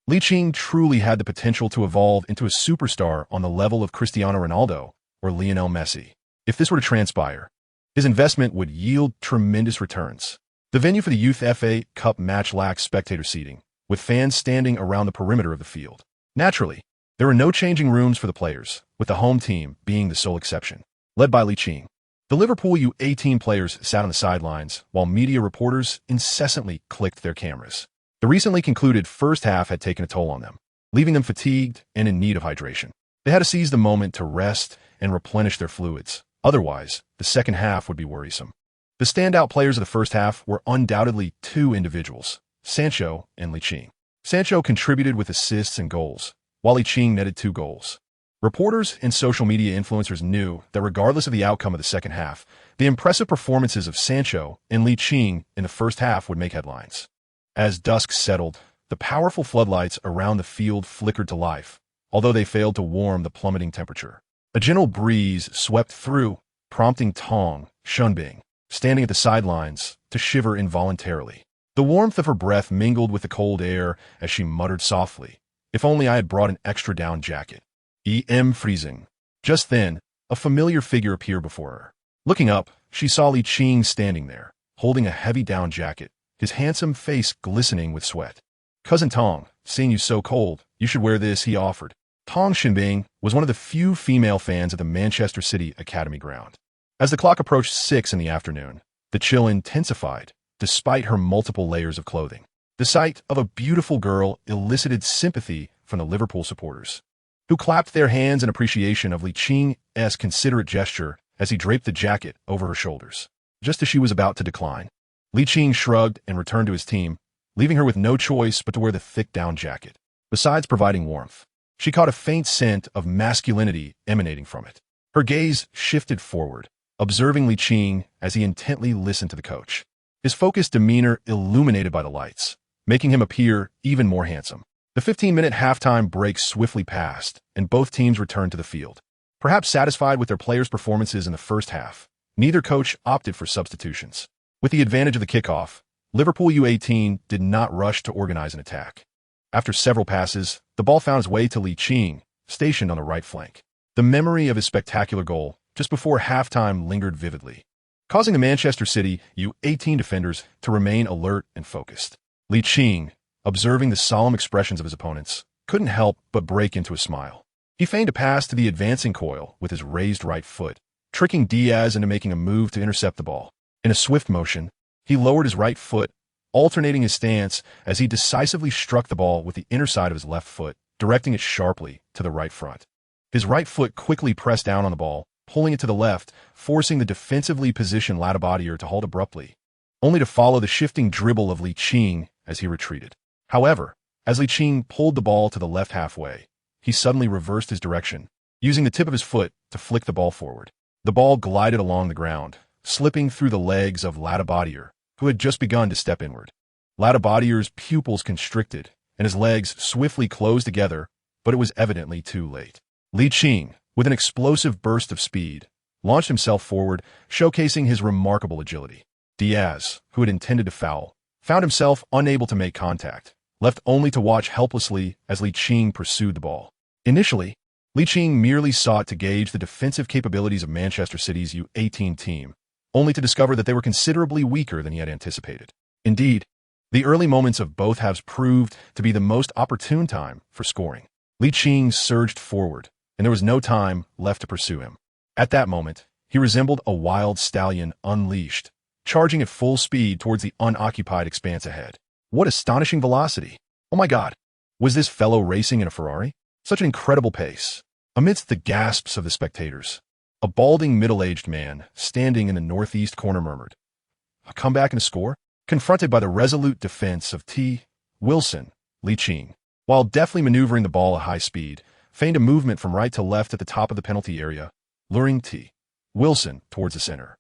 Liching truly had the potential to evolve into a superstar on the level of Cristiano Ronaldo or Lionel Messi. If this were to transpire, his investment would yield tremendous returns. The venue for the Youth FA Cup match lacked spectator seating, with fans standing around the perimeter of the field. Naturally, there were no changing rooms for the players, with the home team being the sole exception. Led by Liching, the Liverpool U18 players sat on the sidelines, while media reporters incessantly clicked their cameras. The recently concluded first half had taken a toll on them, leaving them fatigued and in need of hydration. They had to seize the moment to rest and replenish their fluids. Otherwise, the second half would be worrisome. The standout players of the first half were undoubtedly 2 individuals, Sancho and Liching. Sancho contributed with assists and goals, while Liching netted 2 goals. Reporters and social media influencers knew that regardless of the outcome of the second half, the impressive performances of Sancho and Liching in the first half would make headlines. As dusk settled, the powerful floodlights around the field flickered to life, although they failed to warm the plummeting temperature. A gentle breeze swept through, prompting Tong Shunbing, standing at the sidelines, to shiver involuntarily. The warmth of her breath mingled with the cold air as she muttered softly, "If only I had brought an extra down jacket." Freezing. Just then, a familiar figure appeared before her. Looking up, she saw Liching standing there, holding a heavy down jacket, his handsome face glistening with sweat. "Cousin Tong, seeing you so cold, you should wear this," he offered. Tong Xinbing was one of the few female fans at the Manchester City Academy ground. As the clock approached 6 in the afternoon, the chill intensified, despite her multiple layers of clothing. The sight of a beautiful girl elicited sympathy from the Liverpool supporters, who clapped their hands in appreciation of Liching's considerate gesture as he draped the jacket over her shoulders. Just as she was about to decline, Liching shrugged and returned to his team, leaving her with no choice but to wear the thick down jacket. Besides providing warmth, she caught a faint scent of masculinity emanating from it. Her gaze shifted forward, observing Liching as he intently listened to the coach, his focused demeanor illuminated by the lights, making him appear even more handsome. The 15-minute halftime break swiftly passed, and both teams returned to the field. Perhaps satisfied with their players' performances in the first half, neither coach opted for substitutions. With the advantage of the kickoff, Liverpool U18 did not rush to organize an attack. After several passes, the ball found its way to Liching, stationed on the right flank. The memory of his spectacular goal just before halftime lingered vividly, causing the Manchester City U18 defenders to remain alert and focused. Liching, observing the solemn expressions of his opponents, couldn't help but break into a smile. He feigned a pass to the advancing coil with his raised right foot, tricking Diaz into making a move to intercept the ball. In a swift motion, he lowered his right foot, alternating his stance as he decisively struck the ball with the inner side of his left foot, directing it sharply to the right front. His right foot quickly pressed down on the ball, pulling it to the left, forcing the defensively positioned Latabadier to halt abruptly, only to follow the shifting dribble of Ligt as he retreated. However, as Ligt pulled the ball to the left halfway, he suddenly reversed his direction, using the tip of his foot to flick the ball forward. The ball glided along the ground, slipping through the legs of Latabadier, who had just begun to step inward. Latabadier's pupils constricted, and his legs swiftly closed together, but it was evidently too late. Ligt, with an explosive burst of speed, launched himself forward, showcasing his remarkable agility. Diaz, who had intended to foul, found himself unable to make contact, left only to watch helplessly as Ligt pursued the ball. Initially, Ligt merely sought to gauge the defensive capabilities of Manchester City's U18 team, only to discover that they were considerably weaker than he had anticipated. Indeed, the early moments of both halves proved to be the most opportune time for scoring. Ligt surged forward, and there was no time left to pursue him. At that moment, he resembled a wild stallion unleashed, charging at full speed towards the unoccupied expanse ahead. What astonishing velocity! Oh my God! Was this fellow racing in a Ferrari? Such an incredible pace. Amidst the gasps of the spectators, a balding middle-aged man standing in the northeast corner murmured, "A comeback and a score?" Confronted by the resolute defense of T. Wilson, Ligt, while deftly maneuvering the ball at high speed, feigned a movement from right to left at the top of the penalty area, luring T. Wilson towards the center.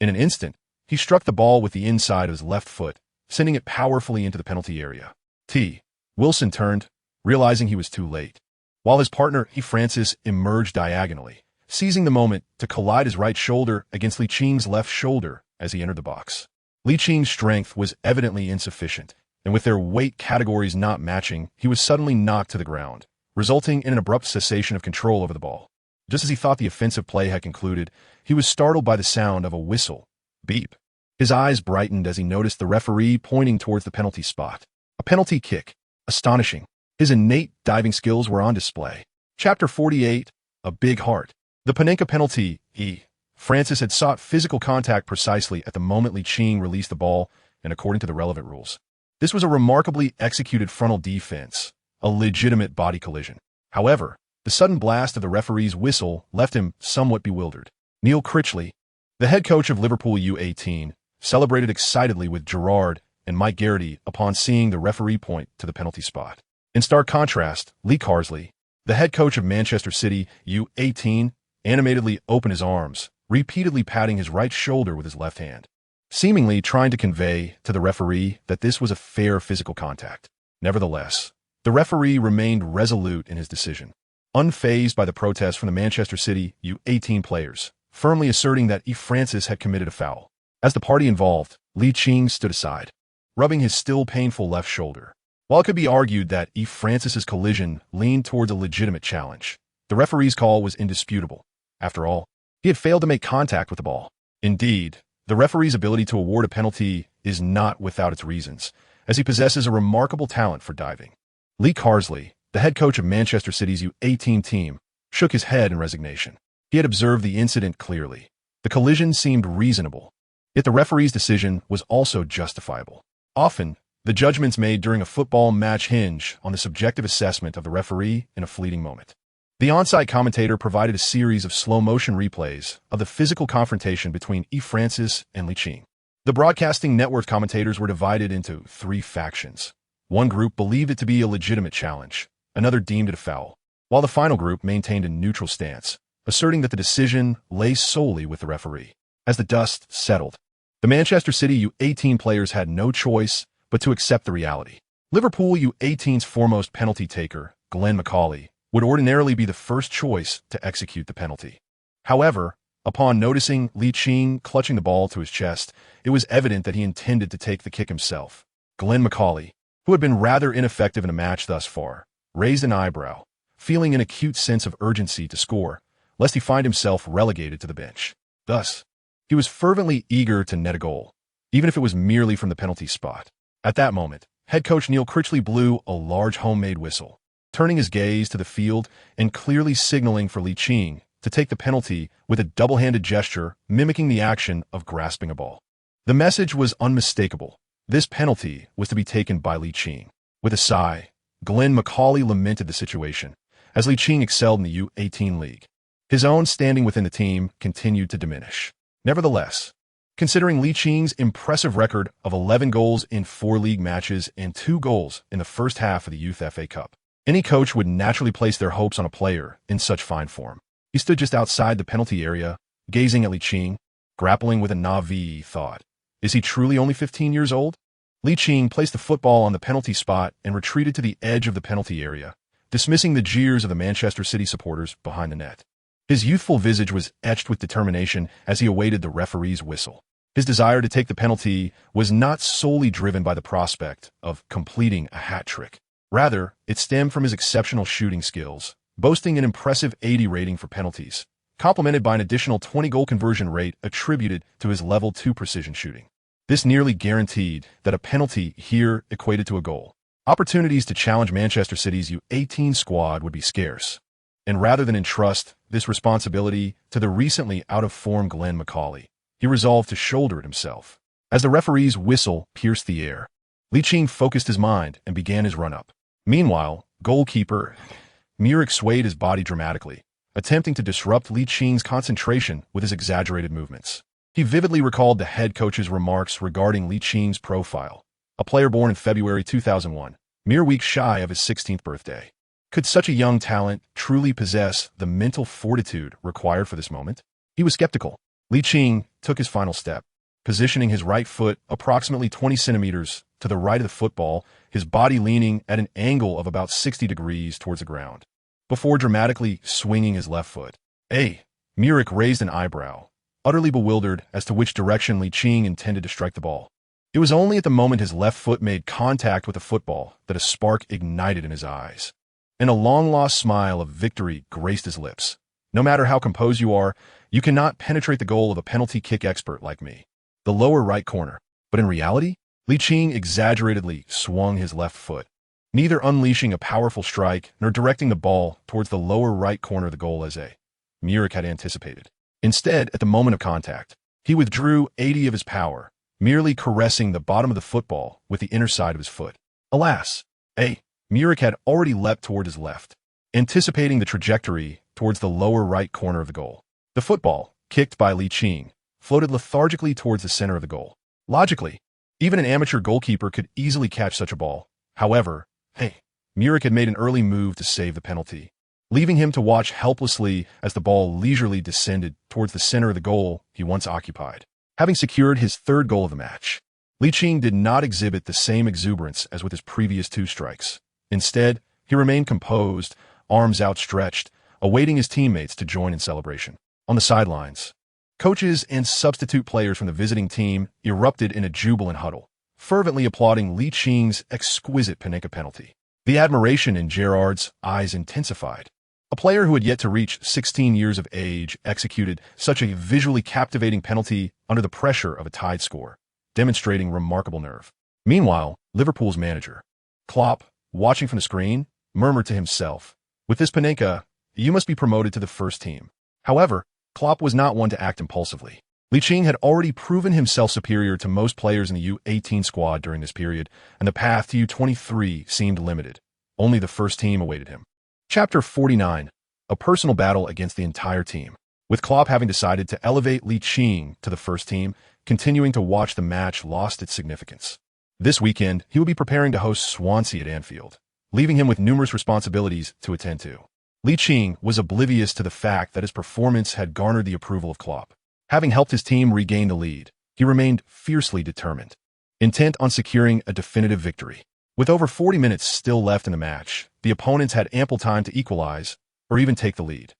In an instant, he struck the ball with the inside of his left foot, sending it powerfully into the penalty area. T. Wilson turned, realizing he was too late, while his partner, E. Francis, emerged diagonally, seizing the moment to collide his right shoulder against Licht's left shoulder as he entered the box. Licht's strength was evidently insufficient, and with their weight categories not matching, he was suddenly knocked to the ground, resulting in an abrupt cessation of control over the ball. Just as he thought the offensive play had concluded, he was startled by the sound of a whistle. Beep. His eyes brightened as he noticed the referee pointing towards the penalty spot. A penalty kick. Astonishing. His innate diving skills were on display. Chapter 48, A Big Heart. The Panenka penalty, E. Francis had sought physical contact precisely at the moment Ligt released the ball, and according to the relevant rules. This was a remarkably executed frontal defense, a legitimate body collision. However, the sudden blast of the referee's whistle left him somewhat bewildered. Neil Critchley, the head coach of Liverpool U18, celebrated excitedly with Gerrard and Mike Garrity upon seeing the referee point to the penalty spot. In stark contrast, Lee Carsley, the head coach of Manchester City U18, animatedly opened his arms, repeatedly patting his right shoulder with his left hand, seemingly trying to convey to the referee that this was a fair physical contact. Nevertheless, the referee remained resolute in his decision, unfazed by the protests from the Manchester City U18 players, firmly asserting that E. Francis had committed a foul. As the party involved, Ligt stood aside, rubbing his still painful left shoulder. While it could be argued that E. Francis's collision leaned towards a legitimate challenge, the referee's call was indisputable. After all, he had failed to make contact with the ball. Indeed, the referee's ability to award a penalty is not without its reasons, as he possesses a remarkable talent for diving. Lee Carsley, the head coach of Manchester City's U18 team, shook his head in resignation. He had observed the incident clearly. The collision seemed reasonable, yet the referee's decision was also justifiable. Often, the judgments made during a football match hinge on the subjective assessment of the referee in a fleeting moment. The on-site commentator provided a series of slow-motion replays of the physical confrontation between E. Francis and Ligt. The broadcasting network commentators were divided into three factions. One group believed it to be a legitimate challenge, another deemed it a foul, while the final group maintained a neutral stance, asserting that the decision lay solely with the referee. As the dust settled, the Manchester City U18 players had no choice but to accept the reality. Liverpool U18's foremost penalty taker, Glenn McAuley, would ordinarily be the first choice to execute the penalty. However, upon noticing Ligt clutching the ball to his chest, it was evident that he intended to take the kick himself. Glenn McAuley, who had been rather ineffective in a match thus far, raised an eyebrow, feeling an acute sense of urgency to score, lest he find himself relegated to the bench. Thus, he was fervently eager to net a goal, even if it was merely from the penalty spot. At that moment, head coach Neil Critchley blew a large homemade whistle, turning his gaze to the field and clearly signaling for Ligt to take the penalty with a double-handed gesture mimicking the action of grasping a ball. The message was unmistakable. This penalty was to be taken by Ligt. With a sigh, Glenn Macaulay lamented the situation, as Ligt excelled in the U18 league. His own standing within the team continued to diminish. Nevertheless, considering Licht's impressive record of 11 goals in 4 league matches and 2 goals in the first half of the Youth FA Cup, any coach would naturally place their hopes on a player in such fine form. He stood just outside the penalty area, gazing at Ligt, grappling with a naive thought. Is he truly only 15 years old? Ligt placed the football on the penalty spot and retreated to the edge of the penalty area, dismissing the jeers of the Manchester City supporters behind the net. His youthful visage was etched with determination as he awaited the referee's whistle. His desire to take the penalty was not solely driven by the prospect of completing a hat trick. Rather, it stemmed from his exceptional shooting skills, boasting an impressive 80 rating for penalties, complemented by an additional 20-goal conversion rate attributed to his level 2 precision shooting. This nearly guaranteed that a penalty here equated to a goal. Opportunities to challenge Manchester City's U18 squad would be scarce, and rather than entrust this responsibility to the recently out-of-form Glenn Macaulay, he resolved to shoulder it himself. As the referee's whistle pierced the air, Ligt focused his mind and began his run-up. Meanwhile, goalkeeper Muric swayed his body dramatically, attempting to disrupt Licht's concentration with his exaggerated movements. He vividly recalled the head coach's remarks regarding Licht's profile, a player born in February 2001, mere weeks shy of his 16th birthday. Could such a young talent truly possess the mental fortitude required for this moment? He was skeptical. Ligt took his final step, positioning his right foot approximately 20 centimeters to the right of the football, his body leaning at an angle of about 60 degrees towards the ground, before dramatically swinging his left foot. Muric raised an eyebrow, utterly bewildered as to which direction Ligt intended to strike the ball. It was only at the moment his left foot made contact with the football that a spark ignited in his eyes, and a long-lost smile of victory graced his lips. No matter how composed you are, you cannot penetrate the goal of a penalty kick expert like me. The lower right corner. But in reality, Ligt exaggeratedly swung his left foot, neither unleashing a powerful strike nor directing the ball towards the lower right corner of the goal as Muric had anticipated. Instead, at the moment of contact, he withdrew 80 of his power, merely caressing the bottom of the football with the inner side of his foot. Alas, Muric had already leapt toward his left, anticipating the trajectory towards the lower right corner of the goal. The football, kicked by Ligt, floated lethargically towards the center of the goal. Logically, even an amateur goalkeeper could easily catch such a ball. However, Muric had made an early move to save the penalty, leaving him to watch helplessly as the ball leisurely descended towards the center of the goal he once occupied. Having secured his 3rd goal of the match, Ligt did not exhibit the same exuberance as with his previous 2 strikes. Instead, he remained composed, arms outstretched, awaiting his teammates to join in celebration. On the sidelines, coaches and substitute players from the visiting team erupted in a jubilant huddle, fervently applauding Licht's exquisite Panenka penalty. The admiration in Gerrard's eyes intensified. A player who had yet to reach 16 years of age executed such a visually captivating penalty under the pressure of a tied score, demonstrating remarkable nerve. Meanwhile, Liverpool's manager, Klopp, watching from the screen, murmured to himself, "With this Panenka, you must be promoted to the first team." However, Klopp was not one to act impulsively. Ligt had already proven himself superior to most players in the U18 squad during this period, and the path to U23 seemed limited. Only the first team awaited him. Chapter 49. A personal battle against the entire team. With Klopp having decided to elevate Ligt to the first team, continuing to watch the match lost its significance. This weekend, he would be preparing to host Swansea at Anfield, leaving him with numerous responsibilities to attend to. Ligt was oblivious to the fact that his performance had garnered the approval of Klopp. Having helped his team regain the lead, he remained fiercely determined, intent on securing a definitive victory. With over 40 minutes still left in the match, the opponents had ample time to equalize or even take the lead.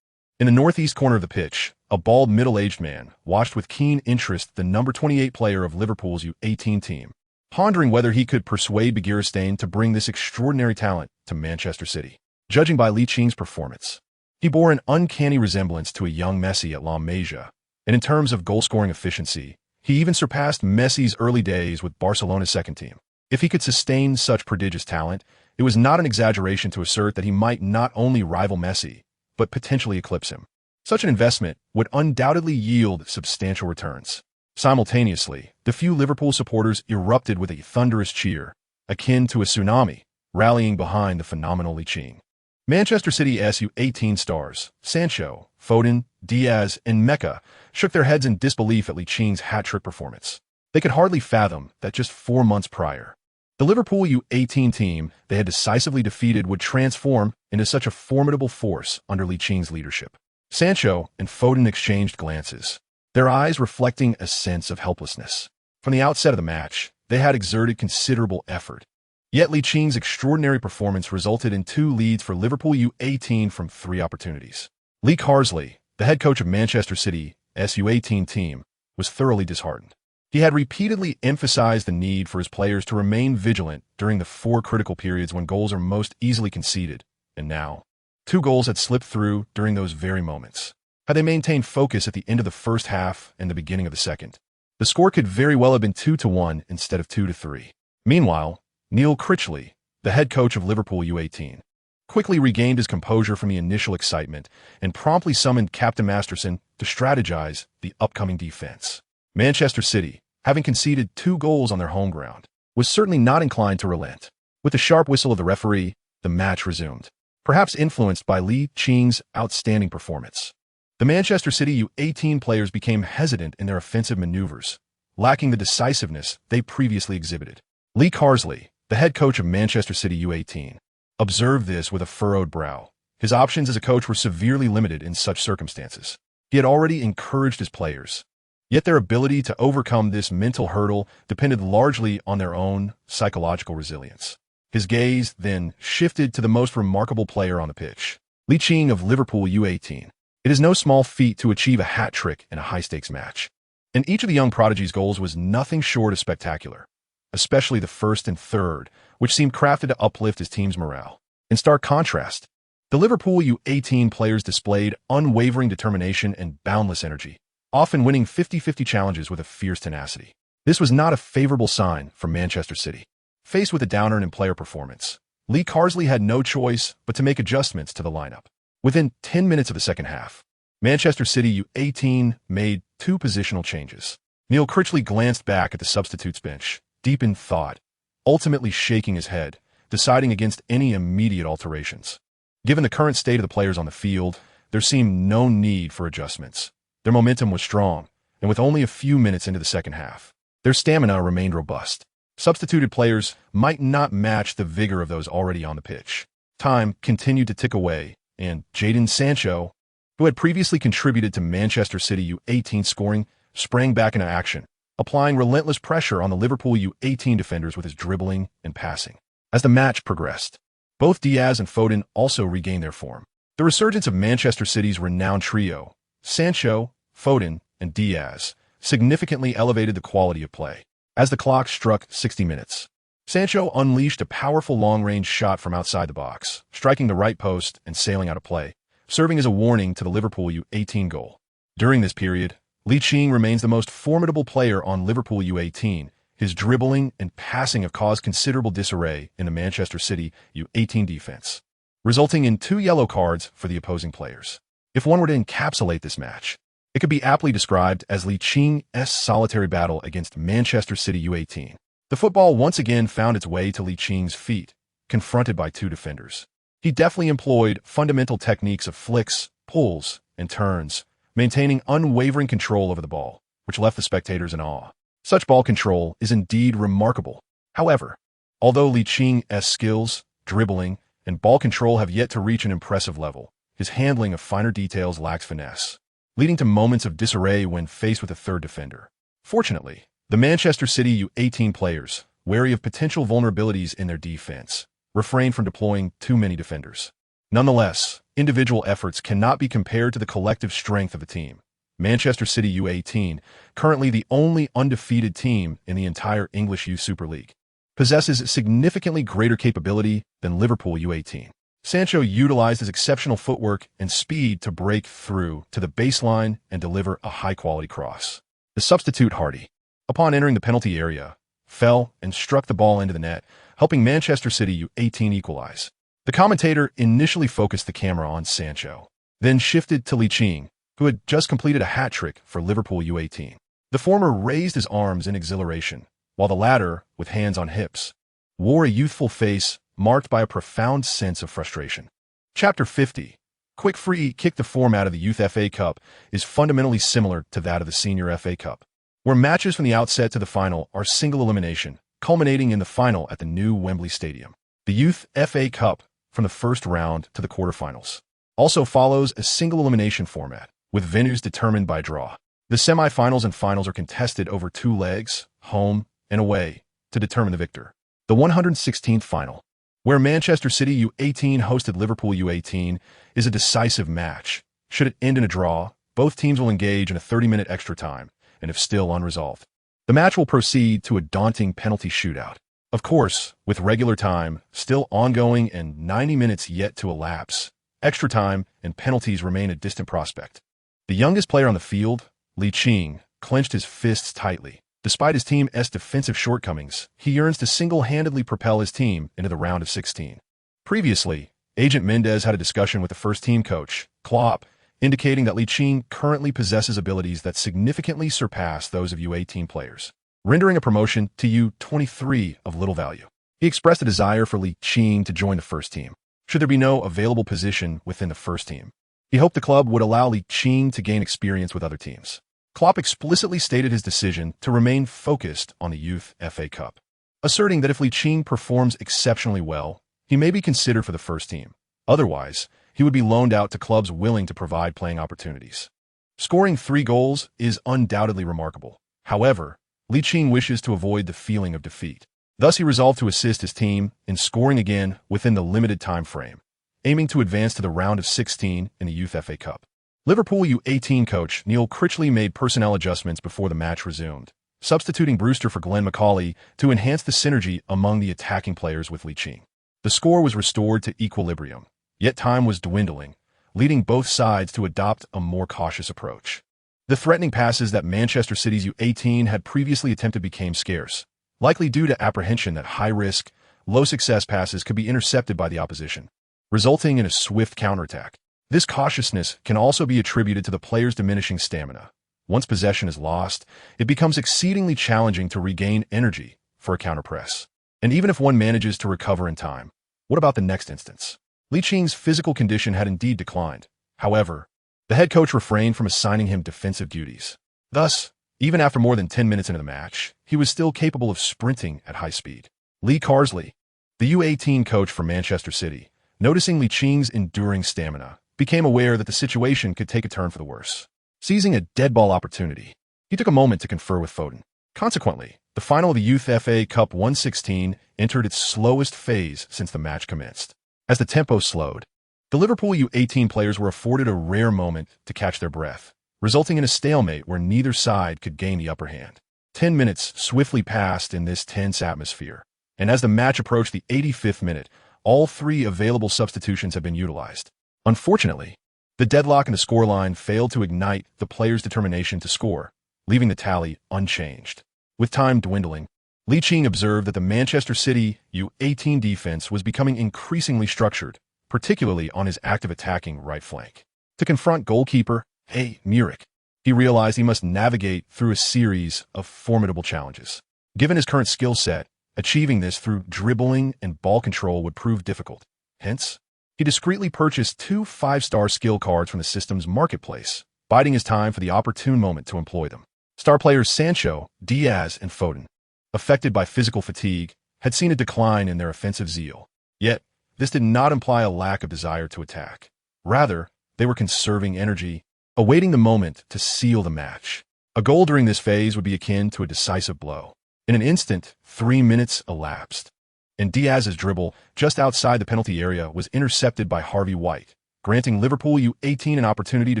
In the northeast corner of the pitch, a bald middle-aged man watched with keen interest the number 28 player of Liverpool's U18 team, pondering whether he could persuade Begiristain to bring this extraordinary talent to Manchester City. Judging by Licht's performance, he bore an uncanny resemblance to a young Messi at La Masia, and in terms of goal-scoring efficiency, he even surpassed Messi's early days with Barcelona's second team. If he could sustain such prodigious talent, it was not an exaggeration to assert that he might not only rival Messi, but potentially eclipse him. Such an investment would undoubtedly yield substantial returns. Simultaneously, the few Liverpool supporters erupted with a thunderous cheer, akin to a tsunami, rallying behind the phenomenal Ligt. Manchester City's U18 stars, Sancho, Foden, Diaz, and Mecca, shook their heads in disbelief at Licht's hat-trick performance. They could hardly fathom that just 4 months prior, the Liverpool U18 team they had decisively defeated would transform into such a formidable force under Licht's leadership. Sancho and Foden exchanged glances, their eyes reflecting a sense of helplessness. From the outset of the match, they had exerted considerable effort. Yet Licht's extraordinary performance resulted in 2 leads for Liverpool U18 from 3 opportunities. Lee Carsley, the head coach of Manchester City's U18 team, was thoroughly disheartened. He had repeatedly emphasized the need for his players to remain vigilant during the 4 critical periods when goals are most easily conceded, and now, 2 goals had slipped through during those very moments. Had they maintained focus at the end of the first half and the beginning of the second, the score could very well have been 2-1 instead of 2-3. Meanwhile, Neil Critchley, the head coach of Liverpool U18, quickly regained his composure from the initial excitement and promptly summoned Captain Masterson to strategize the upcoming defense. Manchester City, having conceded 2 goals on their home ground, was certainly not inclined to relent. With the sharp whistle of the referee, the match resumed, perhaps influenced by Licht's outstanding performance. The Manchester City U18 players became hesitant in their offensive maneuvers, lacking the decisiveness they previously exhibited. Lee Carsley, the head coach of Manchester City U18, observed this with a furrowed brow. His options as a coach were severely limited in such circumstances. He had already encouraged his players, yet their ability to overcome this mental hurdle depended largely on their own psychological resilience. His gaze then shifted to the most remarkable player on the pitch, Ligt of Liverpool U18. It is no small feat to achieve a hat-trick in a high-stakes match, and each of the young prodigy's goals was nothing short of spectacular, especially the first and third, which seemed crafted to uplift his team's morale. In stark contrast, the Liverpool U18 players displayed unwavering determination and boundless energy, often winning 50-50 challenges with a fierce tenacity. This was not a favorable sign for Manchester City. Faced with a downer in player performance, Lee Carsley had no choice but to make adjustments to the lineup. Within 10 minutes of the second half, Manchester City U18 made 2 positional changes. Neil Critchley glanced back at the substitutes bench, deep in thought, ultimately shaking his head, deciding against any immediate alterations. Given the current state of the players on the field, there seemed no need for adjustments. Their momentum was strong, and with only a few minutes into the second half, their stamina remained robust. Substituted players might not match the vigor of those already on the pitch. Time continued to tick away, and Jadon Sancho, who had previously contributed to Manchester City U18 scoring, sprang back into action, applying relentless pressure on the Liverpool U18 defenders with his dribbling and passing. As the match progressed, both Diaz and Foden also regained their form. The resurgence of Manchester City's renowned trio, Sancho, Foden, and Diaz, significantly elevated the quality of play. As the clock struck 60 minutes, Sancho unleashed a powerful long-range shot from outside the box, striking the right post and sailing out of play, serving as a warning to the Liverpool U18 goal. During this period, Ligt remains the most formidable player on Liverpool U18. His dribbling and passing have caused considerable disarray in the Manchester City U18 defense, resulting in 2 yellow cards for the opposing players. If one were to encapsulate this match, it could be aptly described as Licht's solitary battle against Manchester City U18. The football once again found its way to Licht's feet, confronted by 2 defenders. He deftly employed fundamental techniques of flicks, pulls, and turns, maintaining unwavering control over the ball, which left the spectators in awe. Such ball control is indeed remarkable. However, although Licht's skills, dribbling, and ball control have yet to reach an impressive level, his handling of finer details lacks finesse, leading to moments of disarray when faced with a third defender. Fortunately, the Manchester City U18 players, wary of potential vulnerabilities in their defense, refrained from deploying too many defenders. Nonetheless, individual efforts cannot be compared to the collective strength of the team. Manchester City U18, currently the only undefeated team in the entire English Youth Super League, possesses significantly greater capability than Liverpool U18. Sancho utilized his exceptional footwork and speed to break through to the baseline and deliver a high-quality cross. The substitute Hardy, upon entering the penalty area, fell and struck the ball into the net, helping Manchester City U18 equalize. The commentator initially focused the camera on Sancho, then shifted to Ligt, who had just completed a hat-trick for Liverpool U18. The former raised his arms in exhilaration, while the latter, with hands on hips, wore a youthful face marked by a profound sense of frustration. Chapter 50. Quick free kick. The format of the Youth FA Cup is fundamentally similar to that of the Senior FA Cup, where matches from the outset to the final are single elimination, culminating in the final at the new Wembley Stadium. The Youth FA Cup, from the first round to the quarterfinals, also follows a single elimination format, with venues determined by draw. The semi-finals and finals are contested over 2 legs, home and away, to determine the victor. The 116th final, where Manchester City U18 hosted Liverpool U18, is a decisive match. Should it end in a draw, both teams will engage in a 30-minute extra time, and if still unresolved, the match will proceed to a daunting penalty shootout. Of course, with regular time still ongoing and 90 minutes yet to elapse, extra time and penalties remain a distant prospect. The youngest player on the field, Ligt, clenched his fists tightly. Despite his team's defensive shortcomings, he yearns to single-handedly propel his team into the round of 16. Previously, Agent Mendes had a discussion with the first-team coach, Klopp, indicating that Ligt currently possesses abilities that significantly surpass those of U18 players, rendering a promotion to U23 of little value. He expressed a desire for Ligt to join the first team, should there be no available position within the first team. He hoped the club would allow Ligt to gain experience with other teams. Klopp explicitly stated his decision to remain focused on the Youth FA Cup, asserting that if Ligt performs exceptionally well, he may be considered for the first team. Otherwise, he would be loaned out to clubs willing to provide playing opportunities. Scoring 3 goals is undoubtedly remarkable. However, Ligt wishes to avoid the feeling of defeat. Thus, he resolved to assist his team in scoring again within the limited time frame, aiming to advance to the round of 16 in the Youth FA Cup. Liverpool U18 coach Neil Critchley made personnel adjustments before the match resumed, substituting Brewster for Glenn McCauley to enhance the synergy among the attacking players with Ligt. The score was restored to equilibrium, yet time was dwindling, leading both sides to adopt a more cautious approach. The threatening passes that Manchester City's U18 had previously attempted became scarce, likely due to apprehension that high-risk, low-success passes could be intercepted by the opposition, resulting in a swift counterattack. This cautiousness can also be attributed to the players' diminishing stamina. Once possession is lost, it becomes exceedingly challenging to regain energy for a counterpress. And even if one manages to recover in time, what about the next instance? Licht's physical condition had indeed declined. However, the head coach refrained from assigning him defensive duties. Thus, even after more than 10 minutes into the match, he was still capable of sprinting at high speed. Lee Carsley, the U18 coach for Manchester City, noticing Licht's enduring stamina, became aware that the situation could take a turn for the worse. Seizing a dead ball opportunity, he took a moment to confer with Foden. Consequently, the final of the Youth FA Cup 116 entered its slowest phase since the match commenced. As the tempo slowed, the Liverpool U18 players were afforded a rare moment to catch their breath, resulting in a stalemate where neither side could gain the upper hand. 10 minutes swiftly passed in this tense atmosphere, and as the match approached the 85th minute, all 3 available substitutions had been utilized. Unfortunately, the deadlock in the scoreline failed to ignite the players' determination to score, leaving the tally unchanged. With time dwindling, Ligt observed that the Manchester City U18 defense was becoming increasingly structured, particularly on his active attacking right flank. To confront goalkeeper Muric, he realized he must navigate through a series of formidable challenges. Given his current skill set, achieving this through dribbling and ball control would prove difficult. Hence, he discreetly purchased 2 5-star skill cards from the system's marketplace, biding his time for the opportune moment to employ them. Star players Sancho, Diaz, and Foden, affected by physical fatigue, had seen a decline in their offensive zeal. Yet, this did not imply a lack of desire to attack. Rather, they were conserving energy, awaiting the moment to seal the match. A goal during this phase would be akin to a decisive blow. In an instant, 3 minutes elapsed, and Diaz's dribble just outside the penalty area was intercepted by Harvey White, granting Liverpool U18 an opportunity to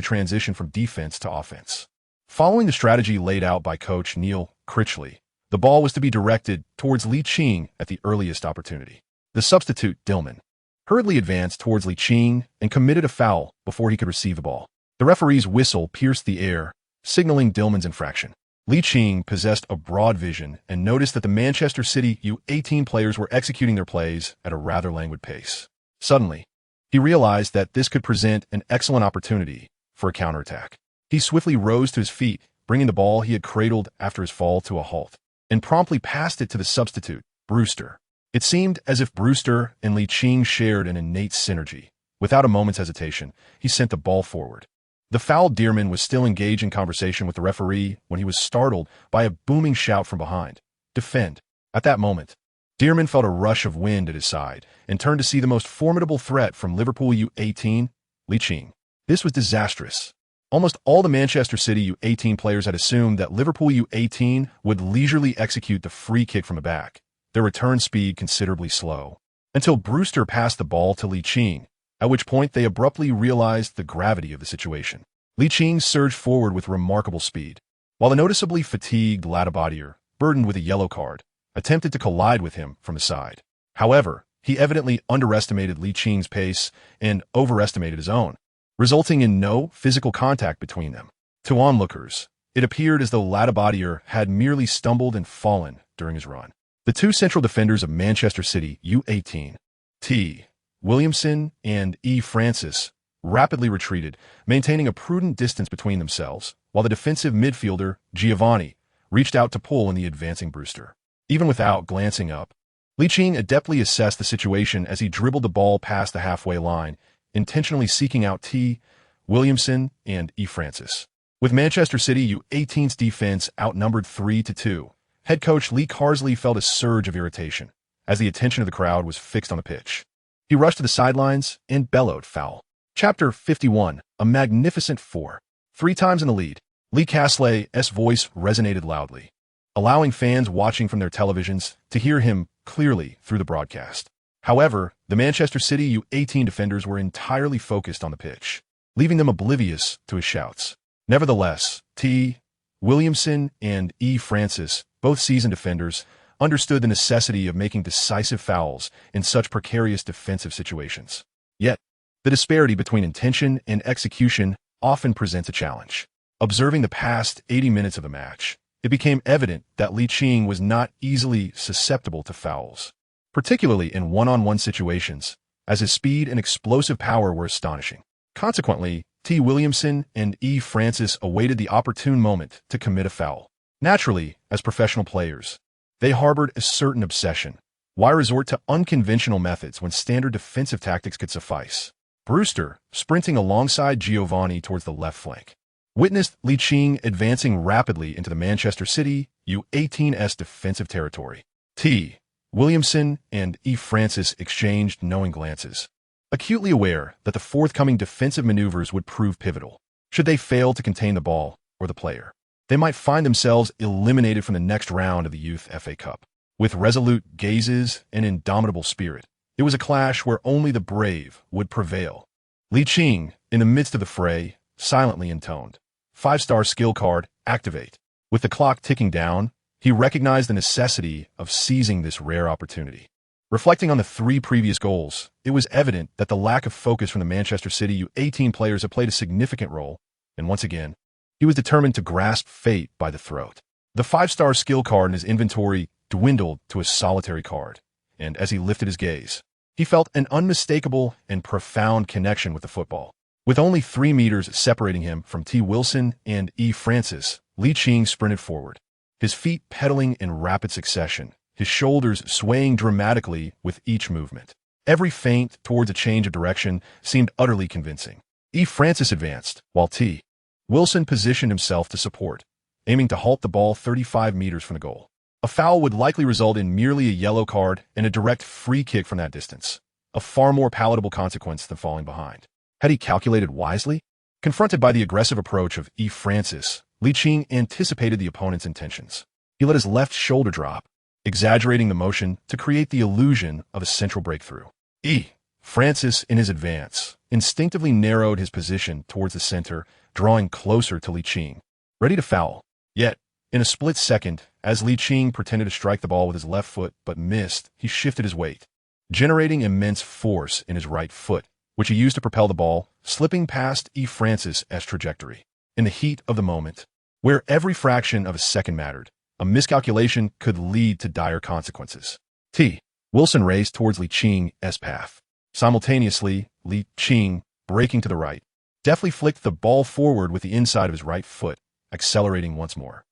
transition from defense to offense. Following the strategy laid out by coach Neil Critchley, the ball was to be directed towards Ligt at the earliest opportunity. The substitute, Dillman, hurriedly advanced towards Ligt and committed a foul before he could receive the ball. The referee's whistle pierced the air, signaling Dillman's infraction. Ligt possessed a broad vision and noticed that the Manchester City U18 players were executing their plays at a rather languid pace. Suddenly, he realized that this could present an excellent opportunity for a counterattack. He swiftly rose to his feet, bringing the ball he had cradled after his fall to a halt, and promptly passed it to the substitute, Brewster. It seemed as if Brewster and Ligt shared an innate synergy. Without a moment's hesitation, he sent the ball forward. The foul Dearman was still engaged in conversation with the referee when he was startled by a booming shout from behind. Defend. At that moment, Dearman felt a rush of wind at his side and turned to see the most formidable threat from Liverpool U18, Ligt. This was disastrous. Almost all the Manchester City U18 players had assumed that Liverpool U18 would leisurely execute the free kick from the back, their return speed considerably slow, until Brewster passed the ball to Ligt, at which point they abruptly realized the gravity of the situation. Ligt surged forward with remarkable speed, while the noticeably fatigued Ladabadier, burdened with a yellow card, attempted to collide with him from the side. However, he evidently underestimated Licht's pace and overestimated his own, resulting in no physical contact between them. To onlookers, it appeared as though Ladabadier had merely stumbled and fallen during his run. The two central defenders of Manchester City U18, T. Williamson and E. Francis, rapidly retreated, maintaining a prudent distance between themselves, while the defensive midfielder, Giovanni, reached out to pull in the advancing Brewster. Even without glancing up, Ligt adeptly assessed the situation as he dribbled the ball past the halfway line, intentionally seeking out T. Williamson and E. Francis. With Manchester City U18's defense outnumbered 3-2, head coach Lee Carsley felt a surge of irritation as the attention of the crowd was fixed on the pitch. He rushed to the sidelines and bellowed foul. Chapter 51, a magnificent 4. 3 times in the lead, Lee Carsley's voice resonated loudly, allowing fans watching from their televisions to hear him clearly through the broadcast. However, the Manchester City U18 defenders were entirely focused on the pitch, leaving them oblivious to his shouts. Nevertheless, T. Williamson and E. Francis, both seasoned defenders, understood the necessity of making decisive fouls in such precarious defensive situations. Yet, the disparity between intention and execution often presents a challenge. Observing the past 80 minutes of the match, it became evident that Ligt was not easily susceptible to fouls, particularly in one-on-one situations, as his speed and explosive power were astonishing. Consequently, T. Williamson and E. Francis awaited the opportune moment to commit a foul. Naturally, as professional players, they harbored a certain obsession. Why resort to unconventional methods when standard defensive tactics could suffice? Brewster, sprinting alongside Giovanni towards the left flank, witnessed Ligt advancing rapidly into the Manchester City U18's defensive territory. T. Williamson and E. Francis exchanged knowing glances, acutely aware that the forthcoming defensive maneuvers would prove pivotal. Should they fail to contain the ball or the player, they might find themselves eliminated from the next round of the Youth FA Cup. With resolute gazes and indomitable spirit, it was a clash where only the brave would prevail. Ligt, in the midst of the fray, silently intoned, 5-star skill card, activate. With the clock ticking down, he recognized the necessity of seizing this rare opportunity. Reflecting on the 3 previous goals, it was evident that the lack of focus from the Manchester City U18 players had played a significant role, and once again, he was determined to grasp fate by the throat. The 5-star skill card in his inventory dwindled to a solitary card, and as he lifted his gaze, he felt an unmistakable and profound connection with the football. With only 3 meters separating him from T. Wilson and E. Francis, Ligt sprinted forward, his feet pedaling in rapid succession, his shoulders swaying dramatically with each movement. Every feint towards a change of direction seemed utterly convincing. E. Francis advanced, while T. Wilson positioned himself to support, aiming to halt the ball 35 meters from the goal. A foul would likely result in merely a yellow card and a direct free kick from that distance, a far more palatable consequence than falling behind. Had he calculated wisely? Confronted by the aggressive approach of E. Francis, Ligt anticipated the opponent's intentions. He let his left shoulder drop, exaggerating the motion to create the illusion of a central breakthrough. E. Francis, in his advance, instinctively narrowed his position towards the center, drawing closer to Ligt, ready to foul. Yet, in a split second, as Ligt pretended to strike the ball with his left foot but missed, he shifted his weight, generating immense force in his right foot, which he used to propel the ball, slipping past E. Francis' trajectory. In the heat of the moment, where every fraction of a second mattered, a miscalculation could lead to dire consequences. T. Wilson raced towards Licht's path. Simultaneously, Ligt, breaking to the right, deftly flicked the ball forward with the inside of his right foot, accelerating once more.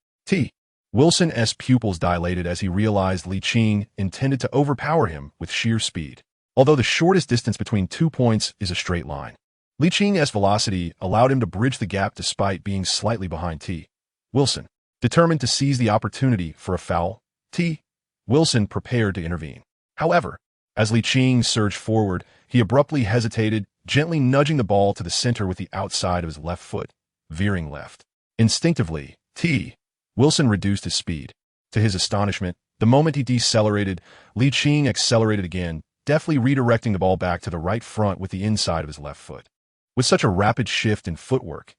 Wilson's pupils dilated as he realized Ligt intended to overpower him with sheer speed. Although the shortest distance between 2 points is a straight line, Liching's velocity allowed him to bridge the gap despite being slightly behind Wilson. Determined to seize the opportunity for a foul, Wilson prepared to intervene. However, as Ligt surged forward, he abruptly hesitated, gently nudging the ball to the center with the outside of his left foot, veering left. Instinctively, Wilson reduced his speed. To his astonishment, the moment he decelerated, Ligt accelerated again, deftly redirecting the ball back to the right front with the inside of his left foot. With such a rapid shift in footwork,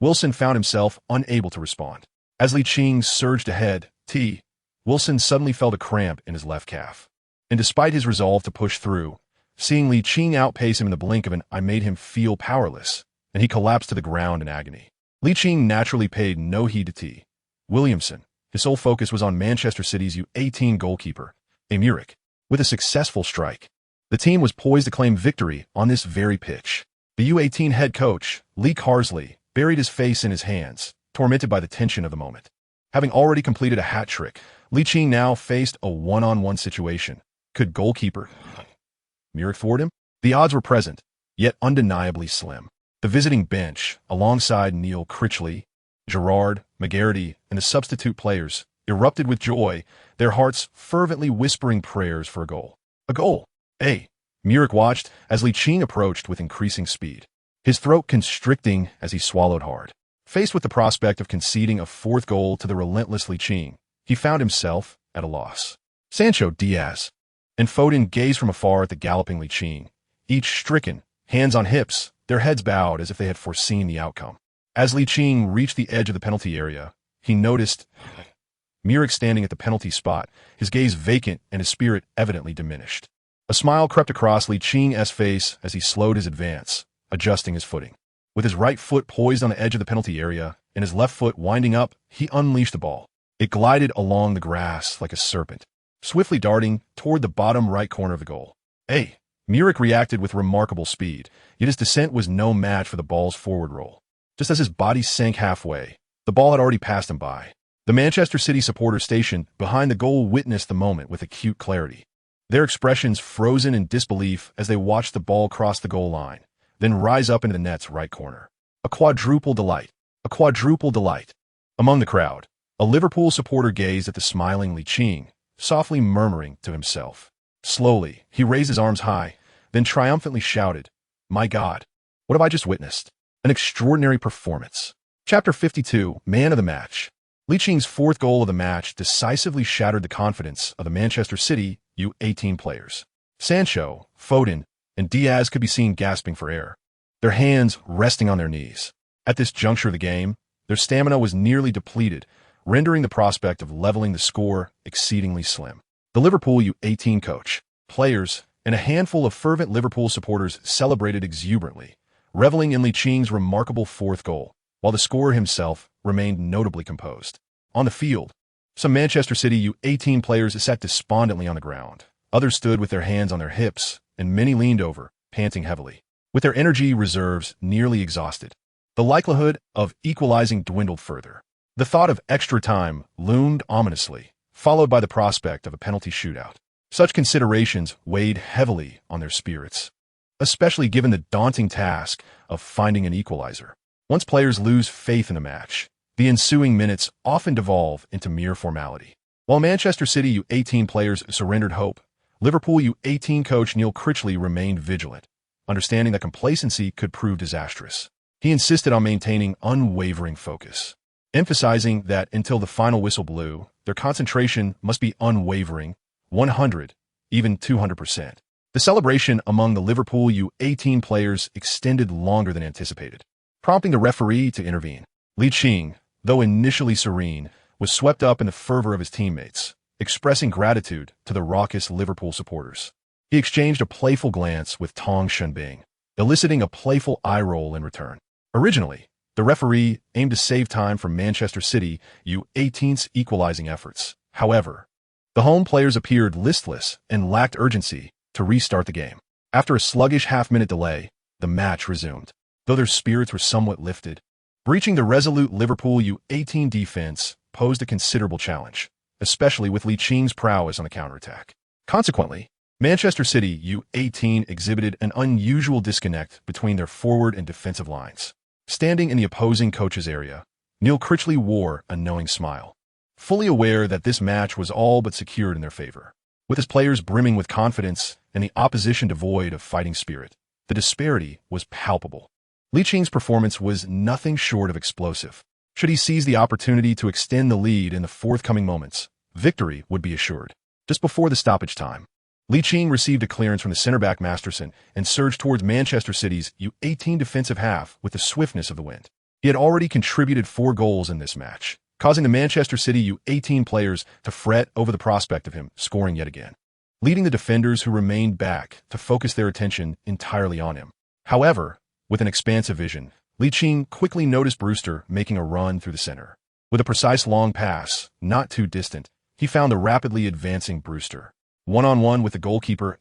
Wilson found himself unable to respond. As Ligt surged ahead, Wilson suddenly felt a cramp in his left calf. And despite his resolve to push through, seeing Ligt outpace him in the blink of an eye made him feel powerless, and he collapsed to the ground in agony. Ligt naturally paid no heed to Williamson. His sole focus was on Manchester City's U18 goalkeeper, Muric. With a successful strike, the team was poised to claim victory on this very pitch. The U18 head coach, Lee Carsley, buried his face in his hands, tormented by the tension of the moment. Having already completed a hat trick, Ligt now faced a one-on-one situation. Could goalkeeper Muric thwart him? The odds were present, yet undeniably slim. The visiting bench, alongside Neil Critchley, Gerard, McGarity, and the substitute players, erupted with joy, their hearts fervently whispering prayers for a goal. A goal! Muric watched as Ligt approached with increasing speed, his throat constricting as he swallowed hard. Faced with the prospect of conceding a fourth goal to the relentless Ligt, he found himself at a loss. Sancho, Diaz, and Foden gazed from afar at the galloping Ligt, each stricken, hands on hips, their heads bowed as if they had foreseen the outcome. As Ligt reached the edge of the penalty area, he noticed Muric standing at the penalty spot, his gaze vacant and his spirit evidently diminished. A smile crept across Liching's face as he slowed his advance, adjusting his footing. With his right foot poised on the edge of the penalty area and his left foot winding up, he unleashed the ball. It glided along the grass like a serpent, swiftly darting toward the bottom right corner of the goal. Muric reacted with remarkable speed, yet his descent was no match for the ball's forward roll. Just as his body sank halfway, the ball had already passed him by. The Manchester City supporters stationed behind the goal witnessed the moment with acute clarity, their expressions frozen in disbelief as they watched the ball cross the goal line, then rise up into the net's right corner. A quadruple delight. A quadruple delight. Among the crowd, a Liverpool supporter gazed at the smiling Ligt, softly murmuring to himself. Slowly, he raised his arms high, then triumphantly shouted, "My God, what have I just witnessed? An extraordinary performance." Chapter 52, Man of the Match. Liching's fourth goal of the match decisively shattered the confidence of the Manchester City U18 players. Sancho, Foden, and Diaz could be seen gasping for air, their hands resting on their knees. At this juncture of the game, their stamina was nearly depleted, rendering the prospect of leveling the score exceedingly slim. The Liverpool U18 coach, players, and a handful of fervent Liverpool supporters celebrated exuberantly, reveling in Liching's remarkable fourth goal, while the scorer himself remained notably composed. On the field, some Manchester City U18 players sat despondently on the ground. Others stood with their hands on their hips, and many leaned over, panting heavily, with their energy reserves nearly exhausted. The likelihood of equalizing dwindled further. The thought of extra time loomed ominously, followed by the prospect of a penalty shootout. Such considerations weighed heavily on their spirits, especially given the daunting task of finding an equalizer. Once players lose faith in a match, the ensuing minutes often devolve into mere formality. While Manchester City U18 players surrendered hope, Liverpool U18 coach Neil Critchley remained vigilant, understanding that complacency could prove disastrous. He insisted on maintaining unwavering focus, emphasizing that until the final whistle blew, their concentration must be unwavering, 100, even 200%. The celebration among the Liverpool U18 players extended longer than anticipated, prompting the referee to intervene. Ligt, though initially serene, was swept up in the fervor of his teammates, expressing gratitude to the raucous Liverpool supporters. He exchanged a playful glance with Tong Shunbing, eliciting a playful eye roll in return. Originally, the referee aimed to save time for Manchester City U18's equalizing efforts. However, the home players appeared listless and lacked urgency to restart the game. After a sluggish half-minute delay, the match resumed. though their spirits were somewhat lifted. Breaching the resolute Liverpool U18 defense posed a considerable challenge, especially with Liching's prowess on the counterattack. Consequently, Manchester City U18 exhibited an unusual disconnect between their forward and defensive lines. Standing in the opposing coach's area, Neil Critchley wore a knowing smile, fully aware that this match was all but secured in their favor. With his players brimming with confidence and the opposition devoid of fighting spirit, the disparity was palpable. Liching's performance was nothing short of explosive. Should he seize the opportunity to extend the lead in the forthcoming moments, victory would be assured. Just before the stoppage time, Liching received a clearance from the center-back Masterson and surged towards Manchester City's U18 defensive half with the swiftness of the wind. He had already contributed 4 goals in this match, causing the Manchester City U18 players to fret over the prospect of him scoring yet again, leading the defenders who remained back to focus their attention entirely on him. However, with an expansive vision, Liching quickly noticed Brewster making a run through the center. With a precise long pass, not too distant, he found the rapidly advancing Brewster. One-on-one with the goalkeeper,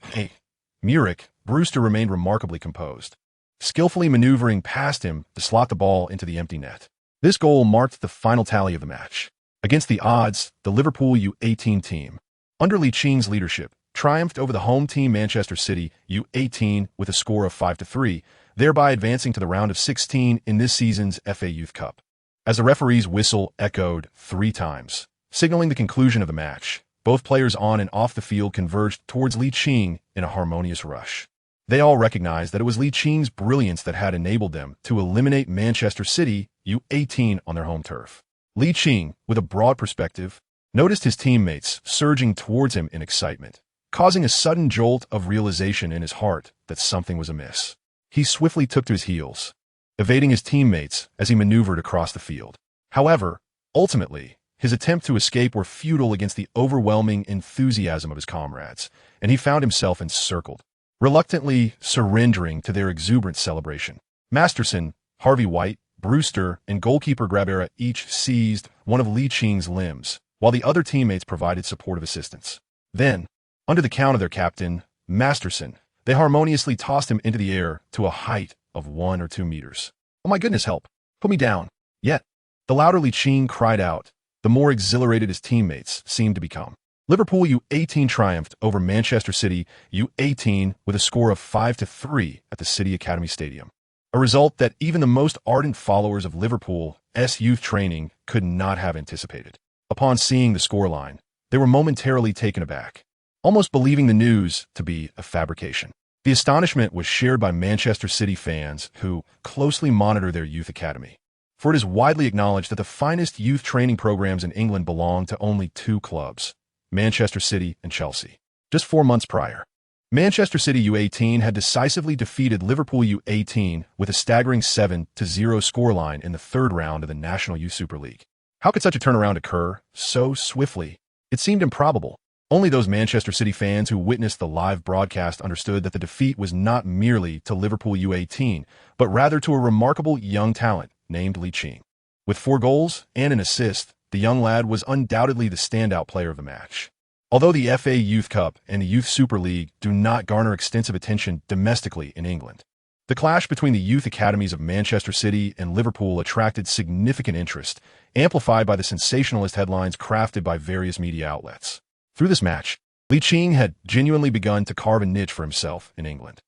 Muric, Brewster remained remarkably composed, skillfully maneuvering past him to slot the ball into the empty net. This goal marked the final tally of the match. Against the odds, the Liverpool U18 team, under Liching's leadership, triumphed over the home team Manchester City U18 with a score of 5-3, thereby advancing to the round of 16 in this season's FA Youth Cup. As the referee's whistle echoed 3 times, signaling the conclusion of the match, both players on and off the field converged towards Liching in a harmonious rush. They all recognized that it was Liching's brilliance that had enabled them to eliminate Manchester City U18 on their home turf. Liching, with a broad perspective, noticed his teammates surging towards him in excitement, causing a sudden jolt of realization in his heart that something was amiss. He swiftly took to his heels, evading his teammates as he maneuvered across the field. However, ultimately, his attempts to escape were futile against the overwhelming enthusiasm of his comrades, and he found himself encircled, reluctantly surrendering to their exuberant celebration. Masterson, Harvey White, Brewster, and goalkeeper Grabera each seized one of Liching's limbs, while the other teammates provided supportive assistance. Then, under the count of their captain, Masterson, they harmoniously tossed him into the air to a height of 1 or 2 meters. "Oh my goodness, help! Put me down!" Yet, the louder Liching cried out, the more exhilarated his teammates seemed to become. Liverpool U18 triumphed over Manchester City U18 with a score of 5-3 at the City Academy Stadium, a result that even the most ardent followers of Liverpool's youth training could not have anticipated. Upon seeing the scoreline, they were momentarily taken aback, almost believing the news to be a fabrication. The astonishment was shared by Manchester City fans who closely monitor their youth academy, for it is widely acknowledged that the finest youth training programs in England belong to only 2 clubs, Manchester City and Chelsea. Just 4 months prior, Manchester City U18 had decisively defeated Liverpool U18 with a staggering 7-0 scoreline in the 3rd round of the National Youth Super League. How could such a turnaround occur so swiftly? It seemed improbable. Only those Manchester City fans who witnessed the live broadcast understood that the defeat was not merely to Liverpool U18, but rather to a remarkable young talent named Liching. With 4 goals and an assist, the young lad was undoubtedly the standout player of the match. Although the FA Youth Cup and the Youth Super League do not garner extensive attention domestically in England, the clash between the youth academies of Manchester City and Liverpool attracted significant interest, amplified by the sensationalist headlines crafted by various media outlets. Through this match, Liching had genuinely begun to carve a niche for himself in England.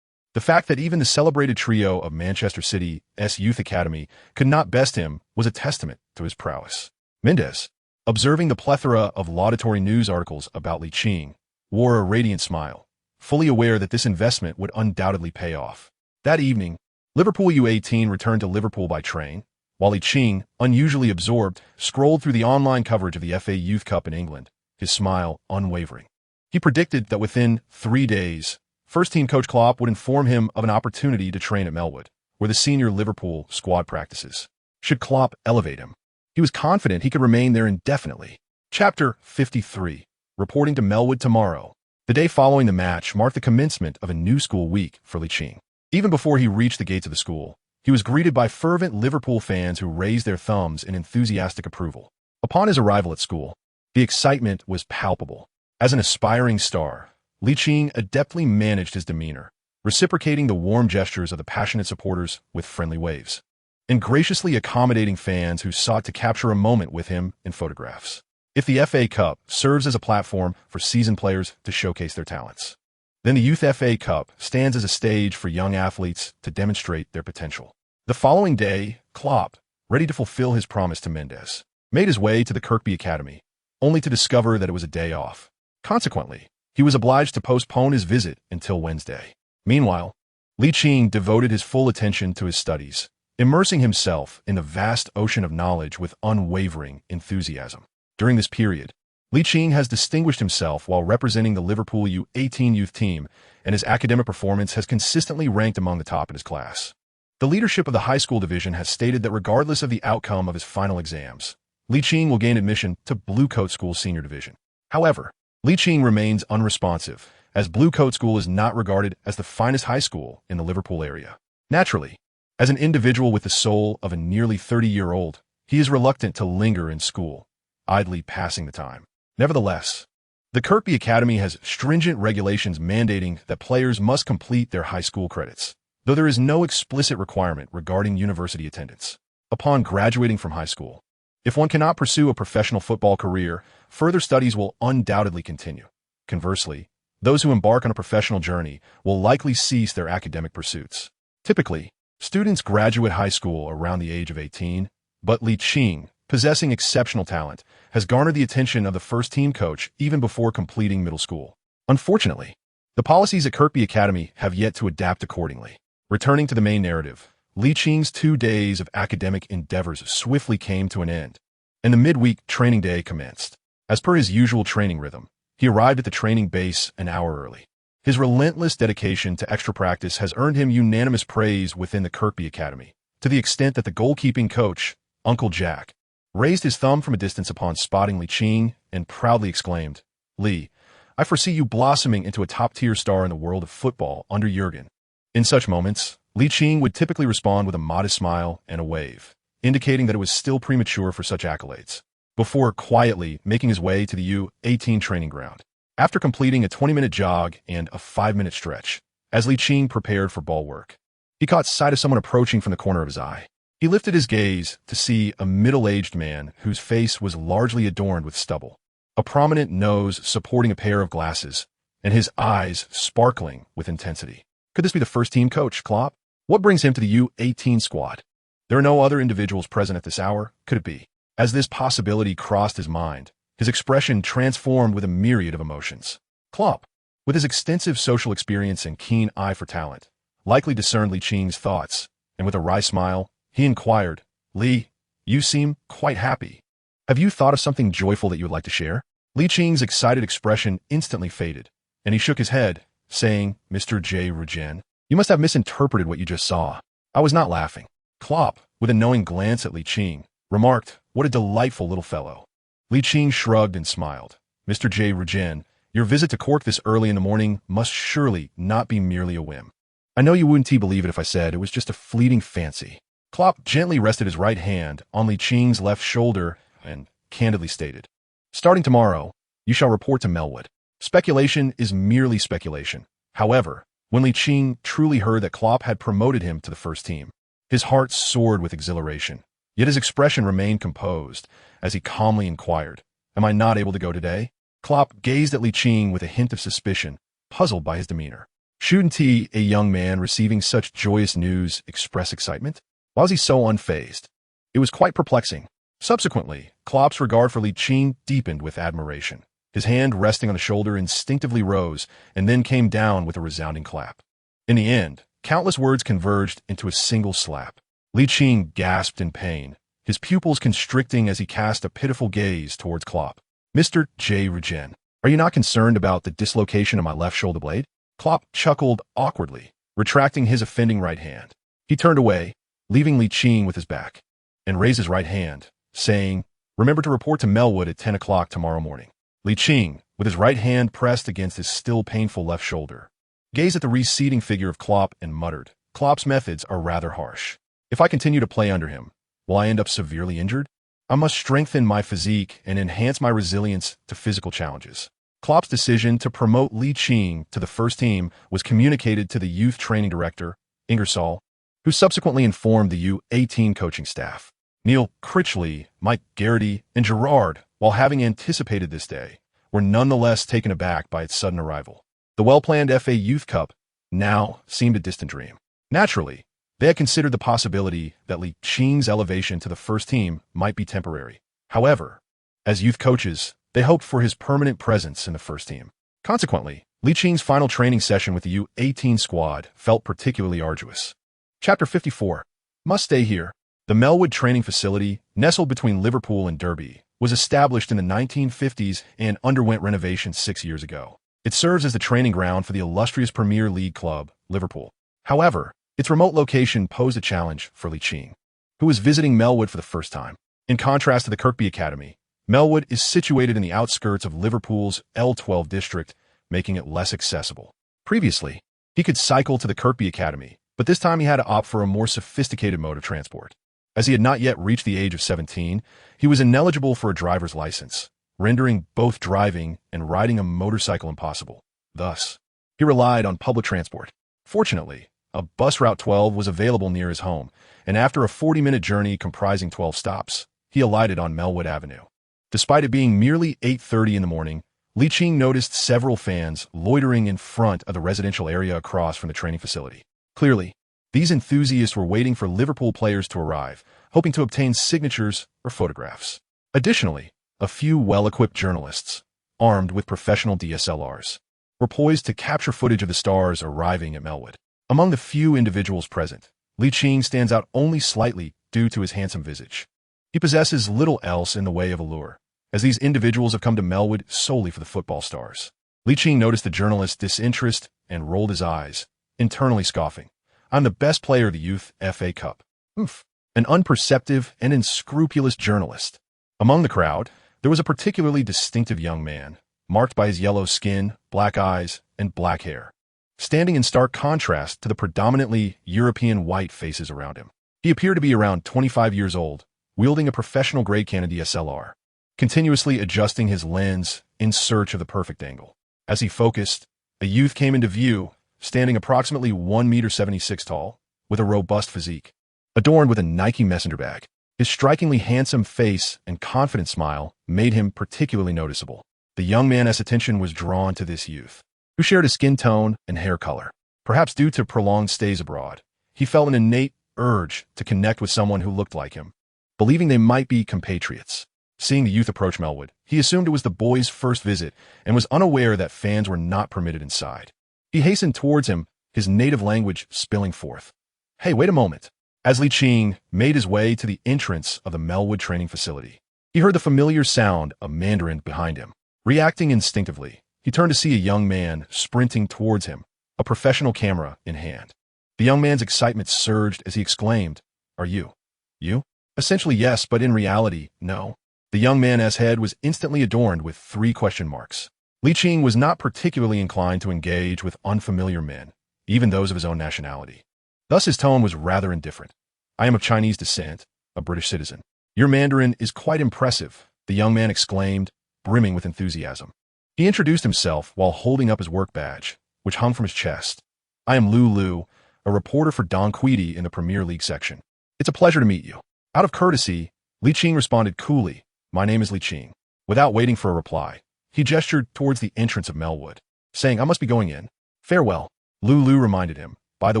The fact that even the celebrated trio of Manchester City's youth academy could not best him was a testament to his prowess. Mendes, observing the plethora of laudatory news articles about Liching, wore a radiant smile, fully aware that this investment would undoubtedly pay off. That evening, Liverpool U18 returned to Liverpool by train, while Liching, unusually absorbed, scrolled through the online coverage of the FA Youth Cup in England, his smile unwavering. He predicted that within 3 days, first-team coach Klopp would inform him of an opportunity to train at Melwood, where the senior Liverpool squad practices. Should Klopp elevate him, he was confident he could remain there indefinitely. Chapter 53. Reporting to Melwood tomorrow. The day following the match marked the commencement of a new school week for Liching. Even before he reached the gates of the school, he was greeted by fervent Liverpool fans who raised their thumbs in enthusiastic approval. Upon his arrival at school, the excitement was palpable. As an aspiring star, Liching adeptly managed his demeanor, reciprocating the warm gestures of the passionate supporters with friendly waves, and graciously accommodating fans who sought to capture a moment with him in photographs. If the FA Cup serves as a platform for seasoned players to showcase their talents, then the Youth FA Cup stands as a stage for young athletes to demonstrate their potential. The following day, Klopp, ready to fulfill his promise to Mendes, made his way to the Kirkby Academy, only to discover that it was a day off. Consequently, he was obliged to postpone his visit until Wednesday. Meanwhile, Ligt devoted his full attention to his studies, immersing himself in the vast ocean of knowledge with unwavering enthusiasm. During this period, Ligt has distinguished himself while representing the Liverpool U18 youth team, and his academic performance has consistently ranked among the top in his class. The leadership of the high school division has stated that regardless of the outcome of his final exams, Ligt will gain admission to Blue Coat School's senior division. However, Ligt remains unresponsive, as Blue Coat School is not regarded as the finest high school in the Liverpool area. Naturally, as an individual with the soul of a nearly 30-year-old, he is reluctant to linger in school, idly passing the time. Nevertheless, the Kirkby Academy has stringent regulations mandating that players must complete their high school credits, though there is no explicit requirement regarding university attendance. Upon graduating from high school, if one cannot pursue a professional football career, further studies will undoubtedly continue. Conversely, those who embark on a professional journey will likely cease their academic pursuits. Typically, students graduate high school around the age of 18, but Ligt, possessing exceptional talent, has garnered the attention of the first-team coach even before completing middle school. Unfortunately, the policies at Kirkby Academy have yet to adapt accordingly. Returning to the main narrative, Licht's 2 days of academic endeavors swiftly came to an end, and the midweek training day commenced. As per his usual training rhythm, he arrived at the training base an hour early. His relentless dedication to extra practice has earned him unanimous praise within the Kirkby Academy, to the extent that the goalkeeping coach, Uncle Jack, raised his thumb from a distance upon spotting Ligt and proudly exclaimed, "Lee, I foresee you blossoming into a top-tier star in the world of football under Jurgen." In such moments, Ligt would typically respond with a modest smile and a wave, indicating that it was still premature for such accolades, before quietly making his way to the U18 training ground. After completing a 20-minute jog and a 5-minute stretch, as Ligt prepared for ball work, he caught sight of someone approaching from the corner of his eye. He lifted his gaze to see a middle-aged man whose face was largely adorned with stubble, a prominent nose supporting a pair of glasses, and his eyes sparkling with intensity. Could this be the first-team coach, Klopp? What brings him to the U18 squad? There are no other individuals present at this hour. Could it be? As this possibility crossed his mind, his expression transformed with a myriad of emotions. Klopp, with his extensive social experience and keen eye for talent, likely discerned Licht's thoughts, and with a wry smile, he inquired, "Lee, you seem quite happy. Have you thought of something joyful that you would like to share?" Licht's excited expression instantly faded, and he shook his head, saying, "Mr. J. Regen, you must have misinterpreted what you just saw. I was not laughing." Klopp, with a knowing glance at Ligt, remarked, "What a delightful little fellow." Ligt shrugged and smiled. "Mr. J. Regen, your visit to Cork this early in the morning must surely not be merely a whim. I know you wouldn't believe it if I said it was just a fleeting fancy." Klopp gently rested his right hand on Licht's left shoulder and candidly stated, "Starting tomorrow, you shall report to Melwood. Speculation is merely speculation." However, when Ligt truly heard that Klopp had promoted him to the first team, his heart soared with exhilaration, yet his expression remained composed as he calmly inquired, "Am I not able to go today?" Klopp gazed at Ligt with a hint of suspicion, puzzled by his demeanor. Shouldn't a young man receiving such joyous news express excitement? Why was he so unfazed? It was quite perplexing. Subsequently, Klopp's regard for Ligt deepened with admiration. His hand resting on the shoulder instinctively rose and then came down with a resounding clap. In the end, countless words converged into a single slap. Ligt gasped in pain, his pupils constricting as he cast a pitiful gaze towards Klopp. "Mr. J. Regen, are you not concerned about the dislocation of my left shoulder blade?" Klopp chuckled awkwardly, retracting his offending right hand. He turned away, leaving Ligt with his back, and raised his right hand, saying, "Remember to report to Melwood at 10 o'clock tomorrow morning." Ligt, with his right hand pressed against his still painful left shoulder, gazed at the receding figure of Klopp and muttered, "Klopp's methods are rather harsh. If I continue to play under him, will I end up severely injured? I must strengthen my physique and enhance my resilience to physical challenges." Klopp's decision to promote Ligt to the first team was communicated to the youth training director, Ingersoll, who subsequently informed the U18 coaching staff. Neil Critchley, Mike Garrity, and Gerrard, while having anticipated this day, were nonetheless taken aback by its sudden arrival. The well-planned FA Youth Cup now seemed a distant dream. Naturally, they had considered the possibility that Liching's elevation to the first team might be temporary. However, as youth coaches, they hoped for his permanent presence in the first team. Consequently, Liching's final training session with the U18 squad felt particularly arduous. Chapter 54. Must stay here. The Melwood training facility, nestled between Liverpool and Derby, was established in the 1950s and underwent renovations 6 years ago. It serves as the training ground for the illustrious Premier League club, Liverpool. However, its remote location posed a challenge for Liching, who was visiting Melwood for the first time. In contrast to the Kirkby Academy, Melwood is situated in the outskirts of Liverpool's L12 district, making it less accessible. Previously, he could cycle to the Kirkby Academy, but this time he had to opt for a more sophisticated mode of transport. As he had not yet reached the age of 17, he was ineligible for a driver's license, rendering both driving and riding a motorcycle impossible. Thus, he relied on public transport. Fortunately, a bus route 12 was available near his home, and after a 40-minute journey comprising 12 stops, he alighted on Melwood Avenue. Despite it being merely 8:30 in the morning, Liching noticed several fans loitering in front of the residential area across from the training facility. Clearly, these enthusiasts were waiting for Liverpool players to arrive, hoping to obtain signatures or photographs. Additionally, a few well-equipped journalists, armed with professional DSLRs, were poised to capture footage of the stars arriving at Melwood. Among the few individuals present, Liching stands out only slightly due to his handsome visage. He possesses little else in the way of allure, as these individuals have come to Melwood solely for the football stars. Liching noticed the journalist's disinterest and rolled his eyes, internally scoffing. I'm the best player of the Youth FA Cup. Oof. An unperceptive and unscrupulous journalist. Among the crowd, there was a particularly distinctive young man, marked by his yellow skin, black eyes, and black hair, standing in stark contrast to the predominantly European white faces around him. He appeared to be around 25 years old, wielding a professional-grade Canon DSLR, continuously adjusting his lens in search of the perfect angle. As he focused, a youth came into view, standing approximately 1.76 meters tall, with a robust physique, adorned with a Nike messenger bag. His strikingly handsome face and confident smile made him particularly noticeable. The young man's attention was drawn to this youth, who shared his skin tone and hair color. Perhaps due to prolonged stays abroad, he felt an innate urge to connect with someone who looked like him, believing they might be compatriots. Seeing the youth approach Melwood, he assumed it was the boy's first visit and was unaware that fans were not permitted inside. He hastened towards him, his native language spilling forth. Hey, wait a moment. As Liching made his way to the entrance of the Melwood training facility, he heard the familiar sound of Mandarin behind him. Reacting instinctively, he turned to see a young man sprinting towards him, a professional camera in hand. The young man's excitement surged as he exclaimed, "Are you? You?" Essentially yes, but in reality, no. The young man's head was instantly adorned with 3 question marks. Liching was not particularly inclined to engage with unfamiliar men, even those of his own nationality. Thus his tone was rather indifferent. I am of Chinese descent, a British citizen. Your Mandarin is quite impressive, the young man exclaimed, brimming with enthusiasm. He introduced himself while holding up his work badge, which hung from his chest. I am Lu, a reporter for Don Quidi in the Premier League section. It's a pleasure to meet you. Out of courtesy, Liching responded coolly, my name is Liching. Without waiting for a reply, he gestured towards the entrance of Melwood, saying, I must be going in. Farewell. Lu reminded him, by the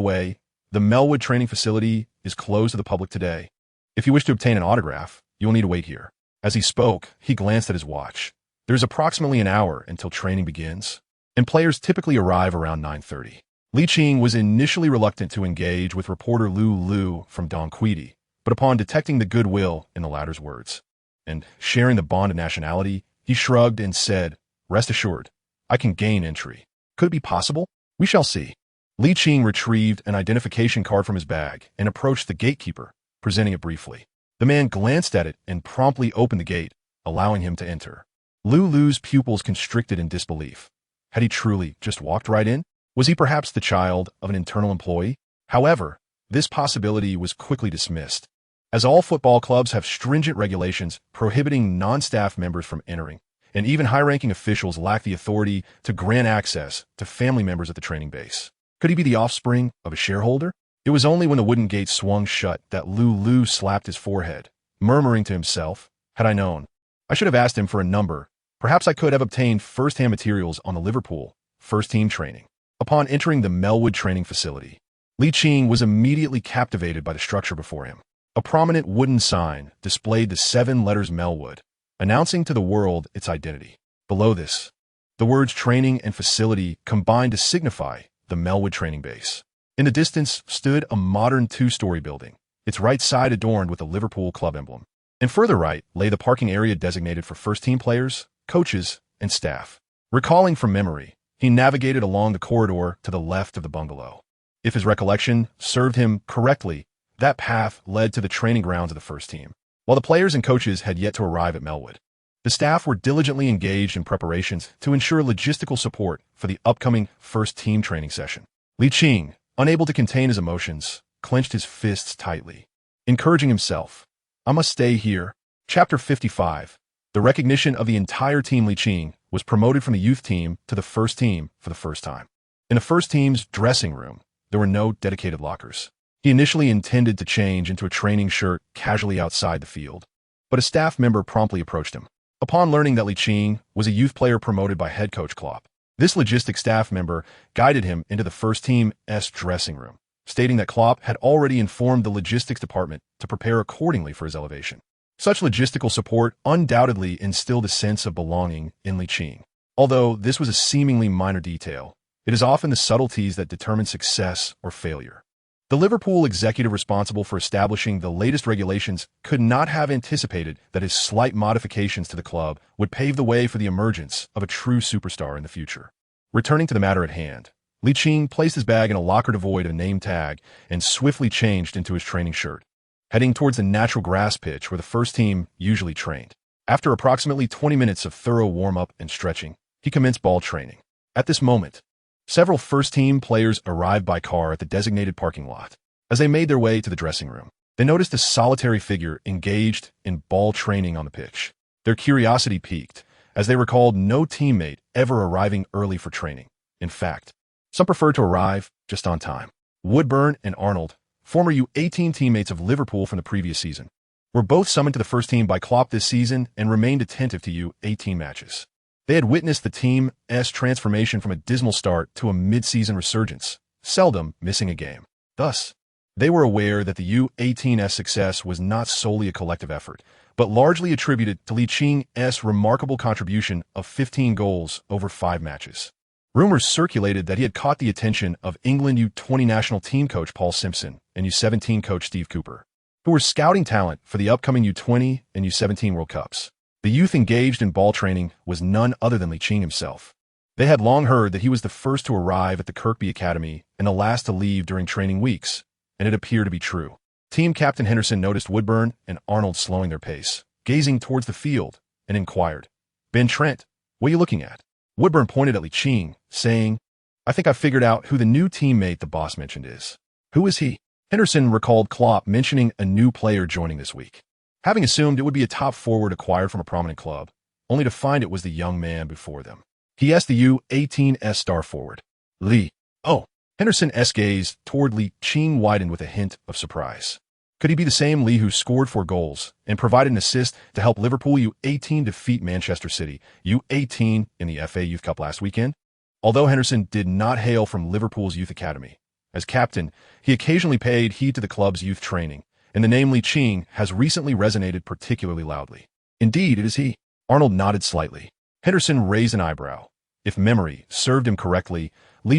way, the Melwood training facility is closed to the public today. If you wish to obtain an autograph, you will need to wait here. As he spoke, he glanced at his watch. There's approximately an hour until training begins, and players typically arrive around 9:30. Liching was initially reluctant to engage with reporter Lu from Don Quidi, but upon detecting the goodwill in the latter's words, and sharing the bond of nationality, he shrugged and said, rest assured, I can gain entry. Could it be possible? We shall see. Liching retrieved an identification card from his bag and approached the gatekeeper, presenting it briefly. The man glanced at it and promptly opened the gate, allowing him to enter. Lu's pupils constricted in disbelief. Had he truly just walked right in? Was he perhaps the child of an internal employee? However, this possibility was quickly dismissed, as all football clubs have stringent regulations prohibiting non-staff members from entering, and even high-ranking officials lack the authority to grant access to family members at the training base. Could he be the offspring of a shareholder? It was only when the wooden gate swung shut that Lulu slapped his forehead, murmuring to himself, "Had I known, I should have asked him for a number. Perhaps I could have obtained first-hand materials on the Liverpool first-team training." Upon entering the Melwood training facility, Kean was immediately captivated by the structure before him. A prominent wooden sign displayed the 7 letters Melwood, announcing to the world its identity. Below this, the words training and facility combined to signify the Melwood training base. In the distance stood a modern 2-story building, its right side adorned with the Liverpool club emblem. And further right lay the parking area designated for first-team players, coaches, and staff. Recalling from memory, he navigated along the corridor to the left of the bungalow. If his recollection served him correctly, that path led to the training grounds of the first team. While the players and coaches had yet to arrive at Melwood, the staff were diligently engaged in preparations to ensure logistical support for the upcoming first-team training session. Kean, unable to contain his emotions, clenched his fists tightly, encouraging himself, "I must stay here." Chapter 55. The recognition of the entire team. Kean was promoted from the youth team to the first team for the first time. In the first team's dressing room, there were no dedicated lockers. He initially intended to change into a training shirt casually outside the field, but a staff member promptly approached him. Upon learning that Kean was a youth player promoted by head coach Klopp, this logistic staff member guided him into the first team's dressing room, stating that Klopp had already informed the logistics department to prepare accordingly for his elevation. Such logistical support undoubtedly instilled a sense of belonging in Kean. Although this was a seemingly minor detail, it is often the subtleties that determine success or failure. The Liverpool executive responsible for establishing the latest regulations could not have anticipated that his slight modifications to the club would pave the way for the emergence of a true superstar in the future. Returning to the matter at hand, Kean placed his bag in a locker devoid of a name tag and swiftly changed into his training shirt, heading towards the natural grass pitch where the first team usually trained. After approximately 20 minutes of thorough warm-up and stretching, he commenced ball training. At this moment, several first-team players arrived by car at the designated parking lot. As they made their way to the dressing room, they noticed a solitary figure engaged in ball training on the pitch. Their curiosity piqued, as they recalled no teammate ever arriving early for training. In fact, some preferred to arrive just on time. Woodburn and Arnold, former U18 teammates of Liverpool from the previous season, were both summoned to the first team by Klopp this season and remained attentive to U18 matches. They had witnessed the team's transformation from a dismal start to a mid-season resurgence, seldom missing a game. Thus, they were aware that the U18's success was not solely a collective effort, but largely attributed to Kean's remarkable contribution of 15 goals over 5 matches. Rumors circulated that he had caught the attention of England U20 national team coach Paul Simpson and U17 coach Steve Cooper, who were scouting talent for the upcoming U20 and U17 World Cups. The youth engaged in ball training was none other than Kean himself. They had long heard that he was the first to arrive at the Kirkby Academy and the last to leave during training weeks, and it appeared to be true. Team captain Henderson noticed Woodburn and Arnold slowing their pace, gazing towards the field, and inquired, "Ben Trent, what are you looking at?" Woodburn pointed at Kean, saying, "I think I've figured out who the new teammate the boss mentioned is." "Who is he?" Henderson recalled Klopp mentioning a new player joining this week, having assumed it would be a top forward acquired from a prominent club, only to find it was the young man before them. He asked the U18's star forward, "Lee." "Oh." Henderson's gaze toward Kean widened with a hint of surprise. Could he be the same Lee who scored 4 goals and provided an assist to help Liverpool U18 defeat Manchester City U18 in the FA Youth Cup last weekend? Although Henderson did not hail from Liverpool's youth academy, as captain, he occasionally paid heed to the club's youth training, and the name Kean has recently resonated particularly loudly. "Indeed, it is he." Arnold nodded slightly. Henderson raised an eyebrow. If memory served him correctly,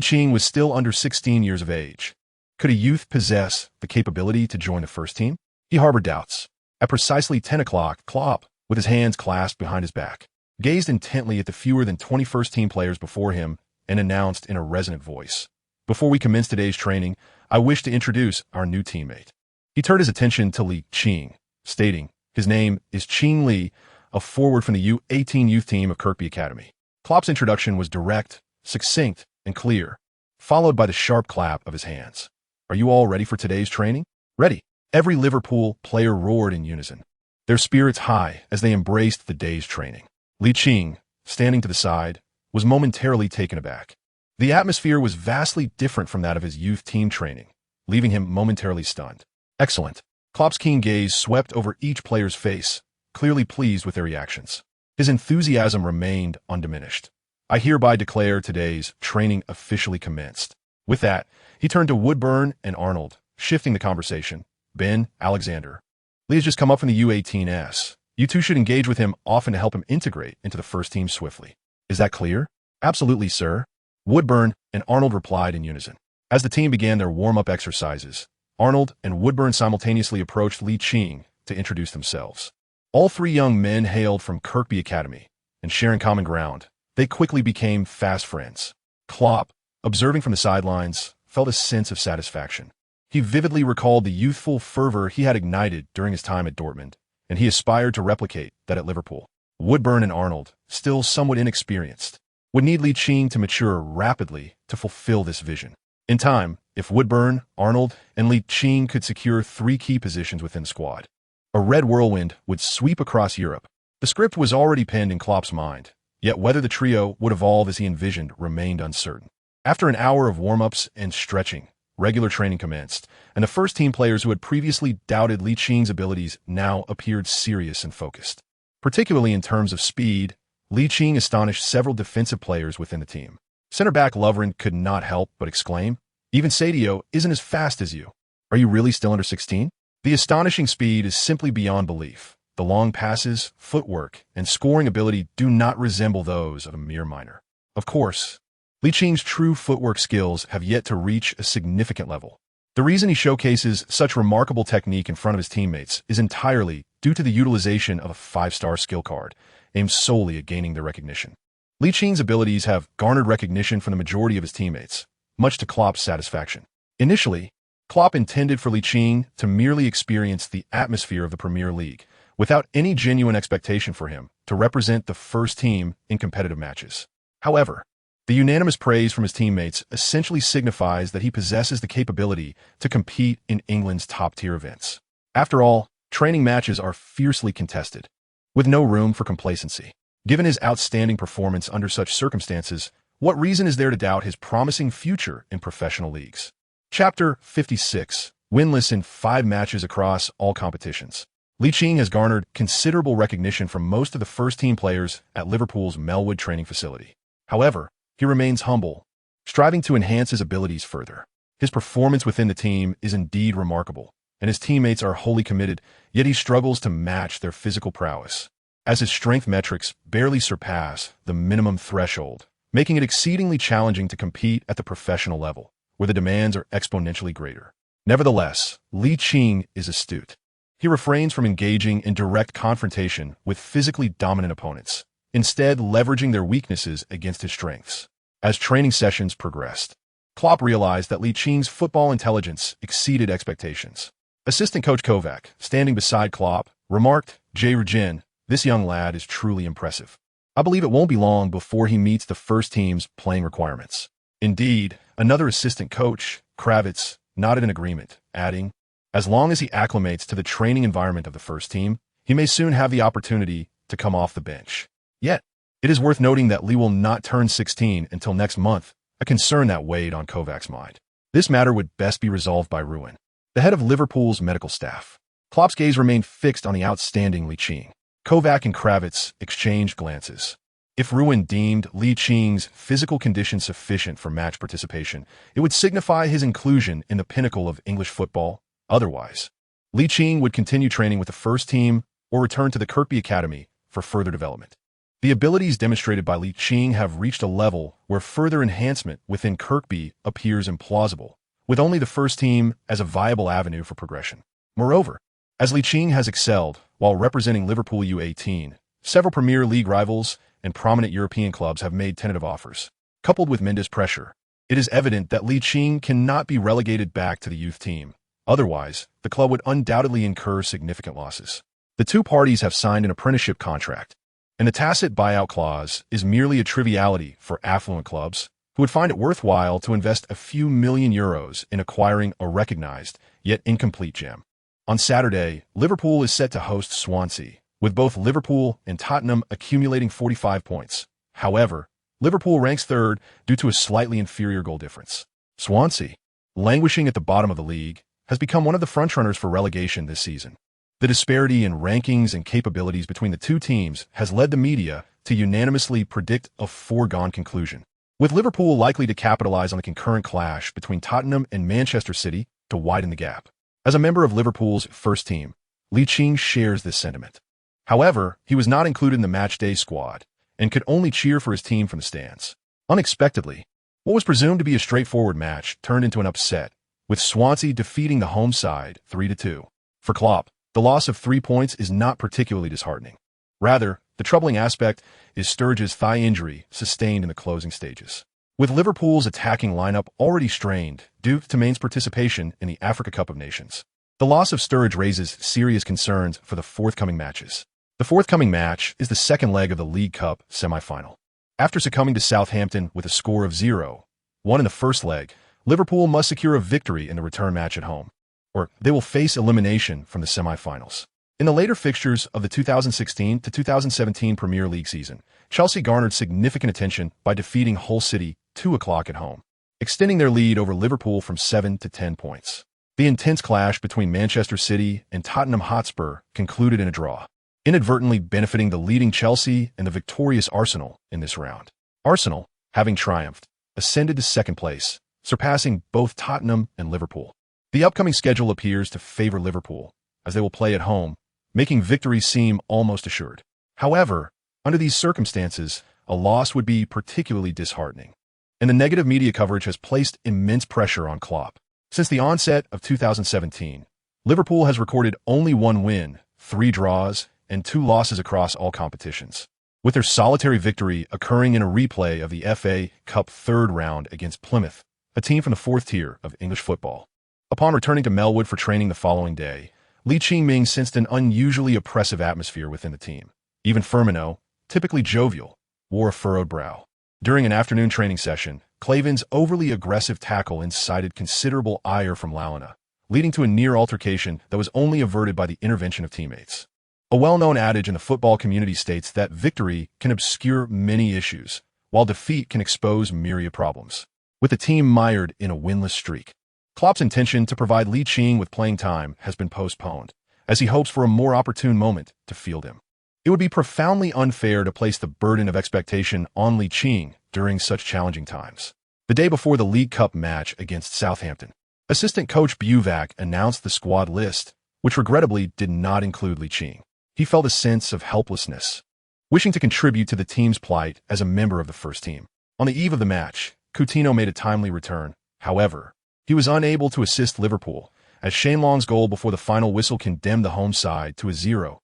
Kean was still under 16 years of age. Could a youth possess the capability to join the first team? He harbored doubts. At precisely 10 o'clock, Klopp, with his hands clasped behind his back, gazed intently at the fewer than 20 first-team players before him and announced in a resonant voice, "Before we commence today's training, I wish to introduce our new teammate." He turned his attention to Kean, stating, "His name is Kean Lee, a forward from the U18 youth team of Kirkby Academy." Klopp's introduction was direct, succinct, and clear, followed by the sharp clap of his hands. "Are you all ready for today's training?" "Ready." Every Liverpool player roared in unison, their spirits high as they embraced the day's training. Qing, standing to the side, was momentarily taken aback. The atmosphere was vastly different from that of his youth team training, leaving him momentarily stunned. Excellent. Klopp's keen gaze swept over each player's face, clearly pleased with their reactions. His enthusiasm remained undiminished. I hereby declare today's training officially commenced. With that, he turned to Woodburn and Arnold, shifting the conversation. Ben, Alexander. Lee has just come up from the U18s. You two should engage with him often to help him integrate into the first team swiftly. Is that clear? Absolutely, sir. Woodburn and Arnold replied in unison. As the team began their warm-up exercises, Arnold and Woodburn simultaneously approached Qing to introduce themselves. All three young men hailed from Kirkby Academy, and sharing common ground, they quickly became fast friends. Klopp, observing from the sidelines, felt a sense of satisfaction. He vividly recalled the youthful fervor he had ignited during his time at Dortmund, and he aspired to replicate that at Liverpool. Woodburn and Arnold, still somewhat inexperienced, would need Qing to mature rapidly to fulfill this vision. In time, if Woodburn, Arnold, and Qing could secure 3 key positions within the squad, a red whirlwind would sweep across Europe. The script was already penned in Klopp's mind, yet whether the trio would evolve as he envisioned remained uncertain. After an hour of warm-ups and stretching, regular training commenced, and the first-team players who had previously doubted Qing's abilities now appeared serious and focused. Particularly in terms of speed, Qing astonished several defensive players within the team. Center-back Lovren could not help but exclaim, "Even Sadio isn't as fast as you. Are you really still under 16? The astonishing speed is simply beyond belief. The long passes, footwork, and scoring ability do not resemble those of a mere minor. Of course, Qing's true footwork skills have yet to reach a significant level. The reason he showcases such remarkable technique in front of his teammates is entirely due to the utilization of a 5-star skill card, aimed solely at gaining their recognition. Qing's abilities have garnered recognition from the majority of his teammates, much to Klopp's satisfaction. Initially, Klopp intended for Qing to merely experience the atmosphere of the Premier League, without any genuine expectation for him to represent the first team in competitive matches. However, the unanimous praise from his teammates essentially signifies that he possesses the capability to compete in England's top-tier events. After all, training matches are fiercely contested, with no room for complacency. Given his outstanding performance under such circumstances, what reason is there to doubt his promising future in professional leagues? Chapter 56. Winless in 5 matches across all competitions. Qing has garnered considerable recognition from most of the first-team players at Liverpool's Melwood training facility. However, he remains humble, striving to enhance his abilities further. His performance within the team is indeed remarkable, and his teammates are wholly committed, yet he struggles to match their physical prowess, as his strength metrics barely surpass the minimum threshold, making it exceedingly challenging to compete at the professional level, where the demands are exponentially greater. Nevertheless, Qing is astute. He refrains from engaging in direct confrontation with physically dominant opponents, instead leveraging their weaknesses against his strengths. As training sessions progressed, Klopp realized that Qing's football intelligence exceeded expectations. Assistant coach Kovac, standing beside Klopp, remarked, "Jurgen, this young lad is truly impressive. I believe it won't be long before he meets the first team's playing requirements." Indeed, another assistant coach, Kravitz, nodded in agreement, adding, "As long as he acclimates to the training environment of the first team, he may soon have the opportunity to come off the bench." Yet, it is worth noting that Lee will not turn 16 until next month, a concern that weighed on Kovac's mind. This matter would best be resolved by Ruin, the head of Liverpool's medical staff. Klopp's gaze remained fixed on the outstanding Qing. Kovac and Kravitz exchanged glances. If Ruin deemed Qing's physical condition sufficient for match participation, it would signify his inclusion in the pinnacle of English football. Otherwise, Qing would continue training with the first team or return to the Kirkby Academy for further development. The abilities demonstrated by Qing have reached a level where further enhancement within Kirkby appears implausible, with only the first team as a viable avenue for progression. Moreover, as Qing has excelled while representing Liverpool U18, several Premier League rivals and prominent European clubs have made tentative offers. Coupled with Mendes' pressure, it is evident that Qing cannot be relegated back to the youth team. Otherwise, the club would undoubtedly incur significant losses. The two parties have signed an apprenticeship contract, and the tacit buyout clause is merely a triviality for affluent clubs who would find it worthwhile to invest a few million euros in acquiring a recognized, yet incomplete gem. On Saturday, Liverpool is set to host Swansea, with both Liverpool and Tottenham accumulating 45 points. However, Liverpool ranks third due to a slightly inferior goal difference. Swansea, languishing at the bottom of the league, has become one of the frontrunners for relegation this season. The disparity in rankings and capabilities between the two teams has led the media to unanimously predict a foregone conclusion, with Liverpool likely to capitalize on the concurrent clash between Tottenham and Manchester City to widen the gap. As a member of Liverpool's first team, Ligt shares this sentiment. However, he was not included in the matchday squad and could only cheer for his team from the stands. Unexpectedly, what was presumed to be a straightforward match turned into an upset, with Swansea defeating the home side 3-2. For Klopp, the loss of 3 points is not particularly disheartening. Rather, the troubling aspect is Sturridge's thigh injury sustained in the closing stages. With Liverpool's attacking lineup already strained due to Maine's participation in the Africa Cup of Nations, the loss of Sturridge raises serious concerns for the forthcoming matches. The forthcoming match is the second leg of the League Cup semi-final. After succumbing to Southampton with a score of 0-1 in the first leg, Liverpool must secure a victory in the return match at home, or they will face elimination from the semi-finals. In the later fixtures of the 2016 to 2017 Premier League season, Chelsea garnered significant attention by defeating Hull City 2 o'clock at home, extending their lead over Liverpool from 7 to 10 points. The intense clash between Manchester City and Tottenham Hotspur concluded in a draw, inadvertently benefiting the leading Chelsea and the victorious Arsenal in this round. Arsenal, having triumphed, ascended to second place, surpassing both Tottenham and Liverpool. The upcoming schedule appears to favor Liverpool, as they will play at home, making victory seem almost assured. However, under these circumstances, a loss would be particularly disheartening, and the negative media coverage has placed immense pressure on Klopp. Since the onset of 2017, Liverpool has recorded only 1 win, 3 draws, and 2 losses across all competitions, with their solitary victory occurring in a replay of the FA Cup third round against Plymouth, a team from the 4th tier of English football. Upon returning to Melwood for training the following day, Lee Ching-ming sensed an unusually oppressive atmosphere within the team. Even Firmino, typically jovial, wore a furrowed brow. During an afternoon training session, Clavin's overly aggressive tackle incited considerable ire from Lalana, leading to a near altercation that was only averted by the intervention of teammates. A well-known adage in the football community states that victory can obscure many issues, while defeat can expose myriad problems. With the team mired in a winless streak, Klopp's intention to provide Lee Ching with playing time has been postponed, as he hopes for a more opportune moment to field him. It would be profoundly unfair to place the burden of expectation on Lee Ching during such challenging times. The day before the League Cup match against Southampton, assistant coach Buvac announced the squad list, which regrettably did not include Lee Ching. He felt a sense of helplessness, wishing to contribute to the team's plight as a member of the first team. On the eve of the match, Coutinho made a timely return. However, he was unable to assist Liverpool, as Shane Long's goal before the final whistle condemned the home side to a 0-2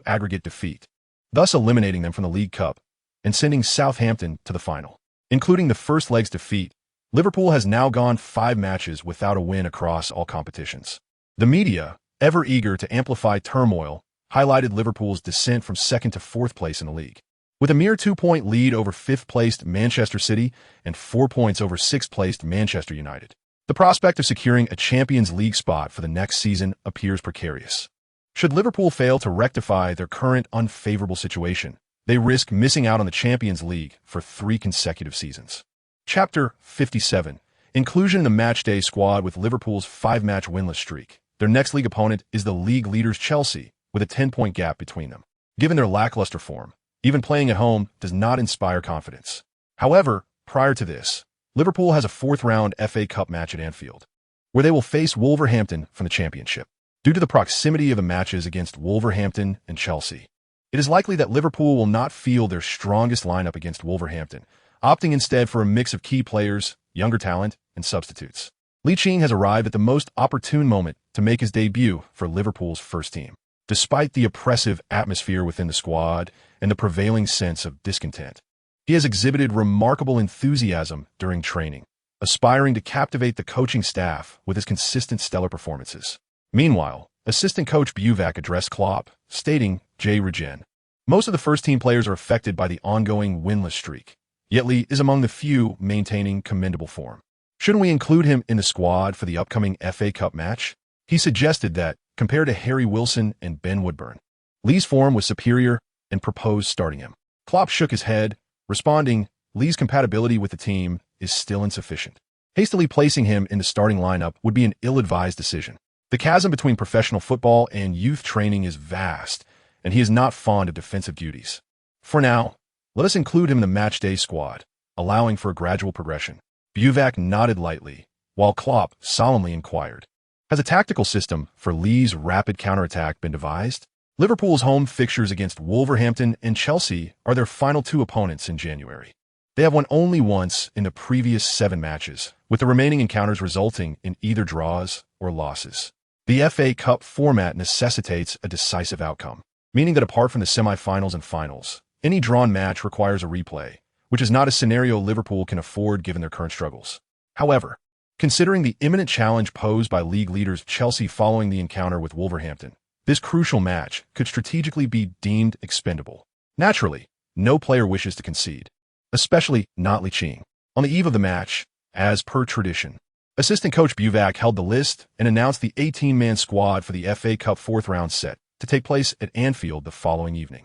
aggregate defeat, thus eliminating them from the League Cup and sending Southampton to the final. Including the first leg's defeat, Liverpool has now gone 5 matches without a win across all competitions. The media, ever eager to amplify turmoil, highlighted Liverpool's descent from 2nd to 4th place in the league, with a mere 2-point lead over 5th-placed Manchester City and 4 points over 6th-placed Manchester United. The prospect of securing a Champions League spot for the next season appears precarious. Should Liverpool fail to rectify their current unfavorable situation, they risk missing out on the Champions League for 3 consecutive seasons. Chapter 57. Inclusion in the matchday squad with Liverpool's 5-match winless streak. Their next league opponent is the league leaders Chelsea, with a 10-point gap between them. Given their lackluster form, even playing at home does not inspire confidence. However, prior to this, Liverpool has a 4th-round FA Cup match at Anfield, where they will face Wolverhampton from the Championship. Due to the proximity of the matches against Wolverhampton and Chelsea, it is likely that Liverpool will not field their strongest lineup against Wolverhampton, opting instead for a mix of key players, younger talent, and substitutes. Lee Ching has arrived at the most opportune moment to make his debut for Liverpool's first team. Despite the oppressive atmosphere within the squad and the prevailing sense of discontent, he has exhibited remarkable enthusiasm during training, aspiring to captivate the coaching staff with his consistent stellar performances. Meanwhile, assistant coach Buvac addressed Klopp, stating, J. Regen. Most of the first-team players are affected by the ongoing winless streak, yet Lee is among the few maintaining commendable form. Shouldn't we include him in the squad for the upcoming FA Cup match? He suggested that, compared to Harry Wilson and Ben Woodburn, Li's form was superior and proposed starting him. Klopp shook his head, responding, Li's compatibility with the team is still insufficient. Hastily placing him in the starting lineup would be an ill-advised decision. The chasm between professional football and youth training is vast, and he is not fond of defensive duties. For now, let us include him in the matchday squad, allowing for a gradual progression. Buvac nodded lightly, while Klopp solemnly inquired, has a tactical system for Li's rapid counterattack been devised? Liverpool's home fixtures against Wolverhampton and Chelsea are their final two opponents in January. They have won only once in the previous 7 matches, with the remaining encounters resulting in either draws or losses. The FA Cup format necessitates a decisive outcome, meaning that apart from the semi-finals and finals, any drawn match requires a replay, which is not a scenario Liverpool can afford given their current struggles. However, considering the imminent challenge posed by league leaders Chelsea following the encounter with Wolverhampton, this crucial match could strategically be deemed expendable. Naturally, no player wishes to concede, especially not Ligt. On the eve of the match, as per tradition, assistant coach Buvac held the list and announced the 18-man squad for the FA Cup 4th round set to take place at Anfield the following evening.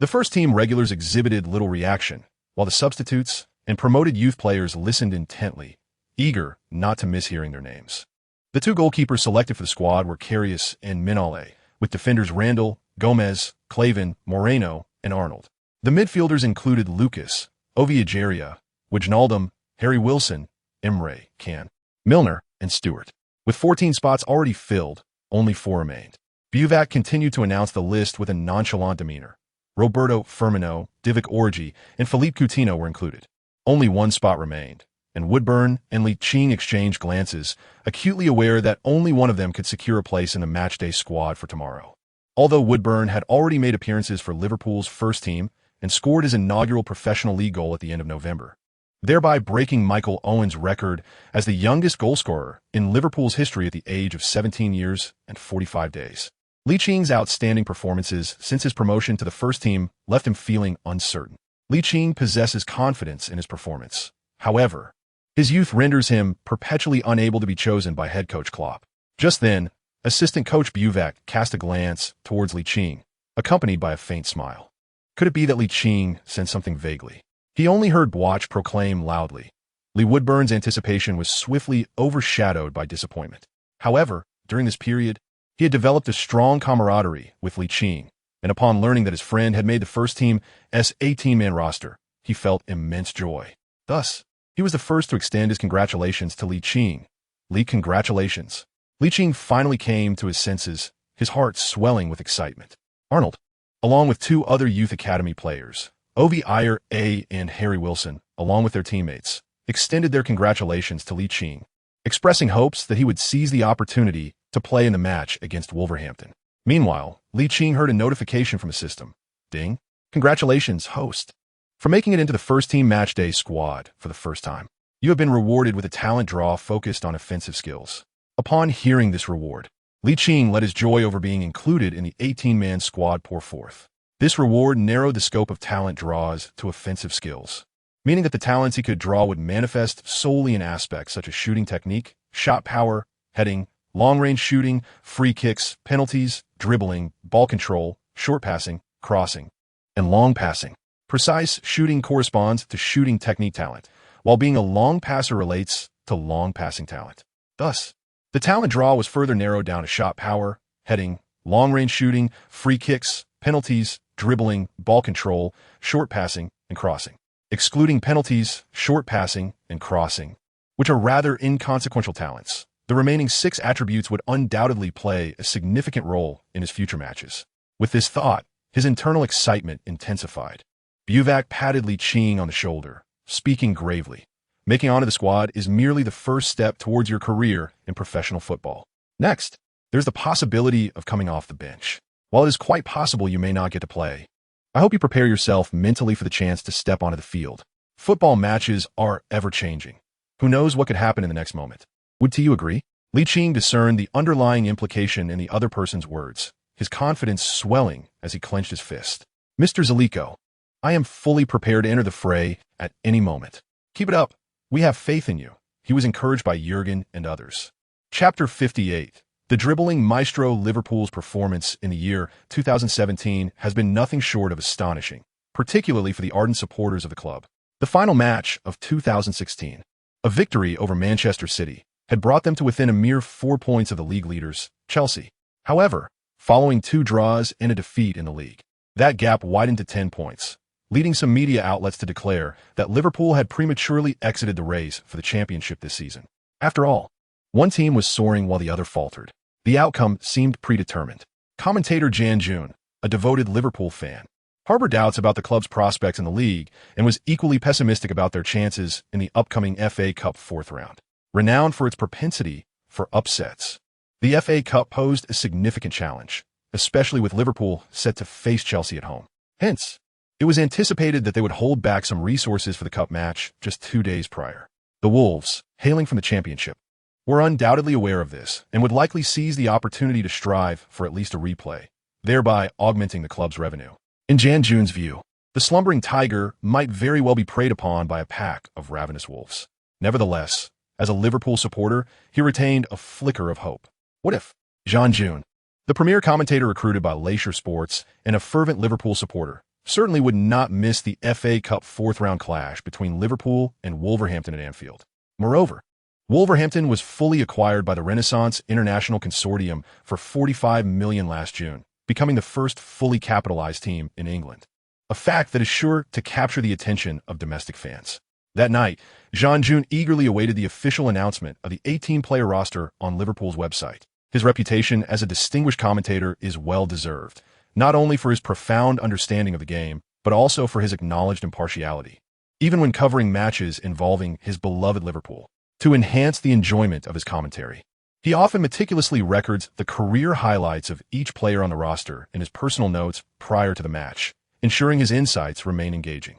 The first-team regulars exhibited little reaction, while the substitutes and promoted youth players listened intently, eager not to miss hearing their names. The 2 goalkeepers selected for the squad were Karius and Minale, with defenders Randall, Gomez, Clavin, Moreno, and Arnold. The midfielders included Lucas, Oviageria, Wijnaldum, Harry Wilson, Emre, Kean, Milner, and Stewart. With 14 spots already filled, only 4 remained. Buvac continued to announce the list with a nonchalant demeanor. Roberto Firmino, Divock Origi, and Philippe Coutinho were included. Only 1 spot remained, and Woodburn and Ligt exchanged glances, acutely aware that only one of them could secure a place in the matchday squad for tomorrow. Although Woodburn had already made appearances for Liverpool's first team and scored his inaugural professional league goal at the end of November, thereby breaking Michael Owen's record as the youngest goalscorer in Liverpool's history at the age of 17 years and 45 days. Licht's outstanding performances since his promotion to the first team left him feeling uncertain. Ligt possesses confidence in his performance. However, his youth renders him perpetually unable to be chosen by head coach Klopp. Just then, assistant coach Buvac cast a glance towards Ligt, accompanied by a faint smile. Could it be that Ligt sensed something vaguely? He only heard Bwatch proclaim loudly. Lee Woodburn's anticipation was swiftly overshadowed by disappointment. However, during this period, he had developed a strong camaraderie with Ligt, and upon learning that his friend had made the first team's 18-man roster, he felt immense joy. Thus, he was the first to extend his congratulations to Ligt. Lee, congratulations. Ligt finally came to his senses, his heart swelling with excitement. Arnold, along with 2 other youth academy players, Ovi Ayer A and Harry Wilson, along with their teammates, extended their congratulations to Ligt, expressing hopes that he would seize the opportunity to play in the match against Wolverhampton. Meanwhile, Ligt heard a notification from his system. Ding. Congratulations, host. For making it into the first-team matchday squad for the first time, you have been rewarded with a talent draw focused on offensive skills. Upon hearing this reward, Ligt let his joy over being included in the 18-man squad pour forth. This reward narrowed the scope of talent draws to offensive skills, meaning that the talents he could draw would manifest solely in aspects such as shooting technique, shot power, heading, long-range shooting, free kicks, penalties, dribbling, ball control, short passing, crossing, and long passing. Precise shooting corresponds to shooting technique talent, while being a long passer relates to long passing talent. Thus, the talent draw was further narrowed down to shot power, heading, long-range shooting, free kicks, penalties, dribbling, ball control, short passing, and crossing. Excluding penalties, short passing, and crossing, which are rather inconsequential talents, the remaining 6 attributes would undoubtedly play a significant role in his future matches. With this thought, his internal excitement intensified. Buvac patted Ligt on the shoulder, speaking gravely. Making onto the squad is merely the first step towards your career in professional football. Next, there's the possibility of coming off the bench. While it is quite possible you may not get to play, I hope you prepare yourself mentally for the chance to step onto the field. Football matches are ever-changing. Who knows what could happen in the next moment? Would you agree? Ligt discerned the underlying implication in the other person's words, his confidence swelling as he clenched his fist. Mr. Zeliko, I am fully prepared to enter the fray at any moment. Keep it up. We have faith in you. He was encouraged by Jurgen and others. Chapter 58. The dribbling maestro Liverpool's performance in the year 2017 has been nothing short of astonishing, particularly for the ardent supporters of the club. The final match of 2016, a victory over Manchester City, had brought them to within a mere 4 points of the league leaders, Chelsea. However, following 2 draws and a defeat in the league, that gap widened to 10 points, leading some media outlets to declare that Liverpool had prematurely exited the race for the championship this season. After all, one team was soaring while the other faltered. The outcome seemed predetermined. Commentator Jan June, a devoted Liverpool fan, harbored doubts about the club's prospects in the league and was equally pessimistic about their chances in the upcoming FA Cup 4th round. Renowned for its propensity for upsets, the FA Cup posed a significant challenge, especially with Liverpool set to face Chelsea at home. Hence, it was anticipated that they would hold back some resources for the cup match just 2 days prior. The Wolves, hailing from the championship, were undoubtedly aware of this and would likely seize the opportunity to strive for at least a replay, thereby augmenting the club's revenue. In Jan June's view, the slumbering tiger might very well be preyed upon by a pack of ravenous wolves. Nevertheless, as a Liverpool supporter, he retained a flicker of hope. What if? Jan June, the premier commentator recruited by Leicester Sports and a fervent Liverpool supporter, certainly would not miss the FA Cup 4th round clash between Liverpool and Wolverhampton at Anfield. Moreover, Wolverhampton was fully acquired by the Renaissance International Consortium for $45 million last June, becoming the first fully capitalized team in England, a fact that is sure to capture the attention of domestic fans. That night, Jan June eagerly awaited the official announcement of the 18-player roster on Liverpool's website. His reputation as a distinguished commentator is well-deserved, not only for his profound understanding of the game, but also for his acknowledged impartiality, even when covering matches involving his beloved Liverpool. To enhance the enjoyment of his commentary, he often meticulously records the career highlights of each player on the roster in his personal notes prior to the match, ensuring his insights remain engaging.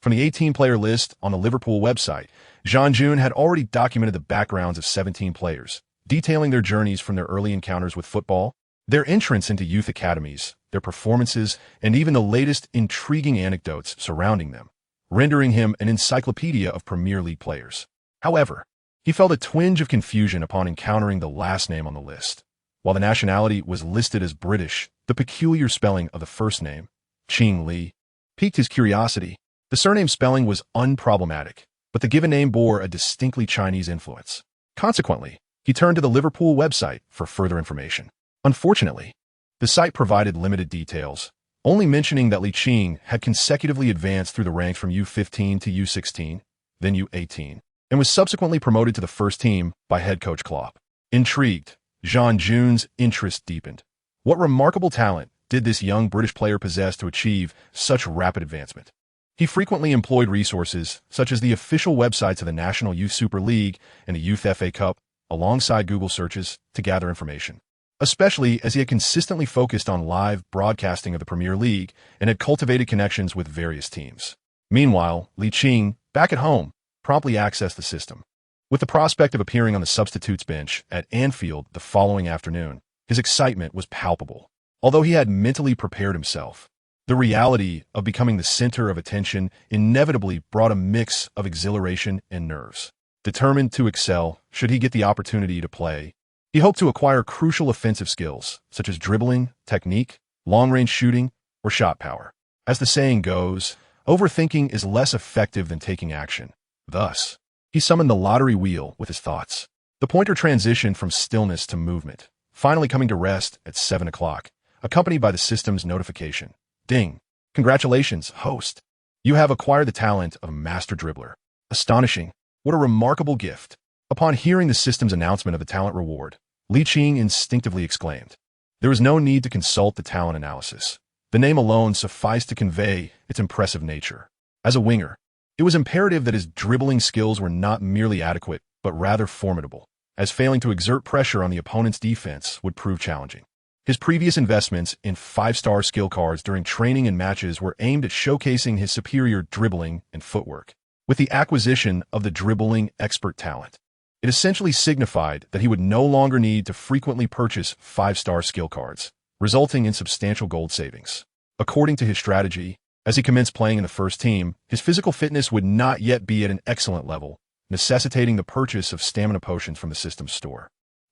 From the 18-player list on the Liverpool website, Jan June had already documented the backgrounds of 17 players, detailing their journeys from their early encounters with football, their entrance into youth academies, their performances, and even the latest intriguing anecdotes surrounding them, rendering him an encyclopedia of Premier League players. However, he felt a twinge of confusion upon encountering the last name on the list. While the nationality was listed as British, the peculiar spelling of the first name, Ching Li, piqued his curiosity. The surname spelling was unproblematic, but the given name bore a distinctly Chinese influence. Consequently, he turned to the Liverpool website for further information. Unfortunately, the site provided limited details, only mentioning that Li Qing had consecutively advanced through the ranks from U15 to U16, then U18, and was subsequently promoted to the first team by head coach Klopp. Intrigued, Jan June's interest deepened. What remarkable talent did this young British player possess to achieve such rapid advancement? He frequently employed resources such as the official websites of the National Youth Super League and the Youth FA Cup, alongside Google searches, to gather information, especially as he had consistently focused on live broadcasting of the Premier League and had cultivated connections with various teams. Meanwhile, Li Qing, back at home, promptly accessed the system. With the prospect of appearing on the substitutes bench at Anfield the following afternoon, his excitement was palpable. Although he had mentally prepared himself, the reality of becoming the center of attention inevitably brought a mix of exhilaration and nerves. Determined to excel, should he get the opportunity to play, he hoped to acquire crucial offensive skills, such as dribbling, technique, long-range shooting, or shot power. As the saying goes, overthinking is less effective than taking action. Thus, he summoned the lottery wheel with his thoughts. The pointer transitioned from stillness to movement, finally coming to rest at 7 o'clock, accompanied by the system's notification. Ding! Congratulations, host! You have acquired the talent of a master dribbler. Astonishing! What a remarkable gift! Upon hearing the system's announcement of the talent reward, Li Qing instinctively exclaimed. There was no need to consult the talent analysis. The name alone sufficed to convey its impressive nature. As a winger, it was imperative that his dribbling skills were not merely adequate, but rather formidable, as failing to exert pressure on the opponent's defense would prove challenging. His previous investments in 5-star skill cards during training and matches were aimed at showcasing his superior dribbling and footwork. With the acquisition of the dribbling expert talent, it essentially signified that he would no longer need to frequently purchase 5-star skill cards, resulting in substantial gold savings. According to his strategy, as he commenced playing in the first team, his physical fitness would not yet be at an excellent level, necessitating the purchase of stamina potions from the system's store.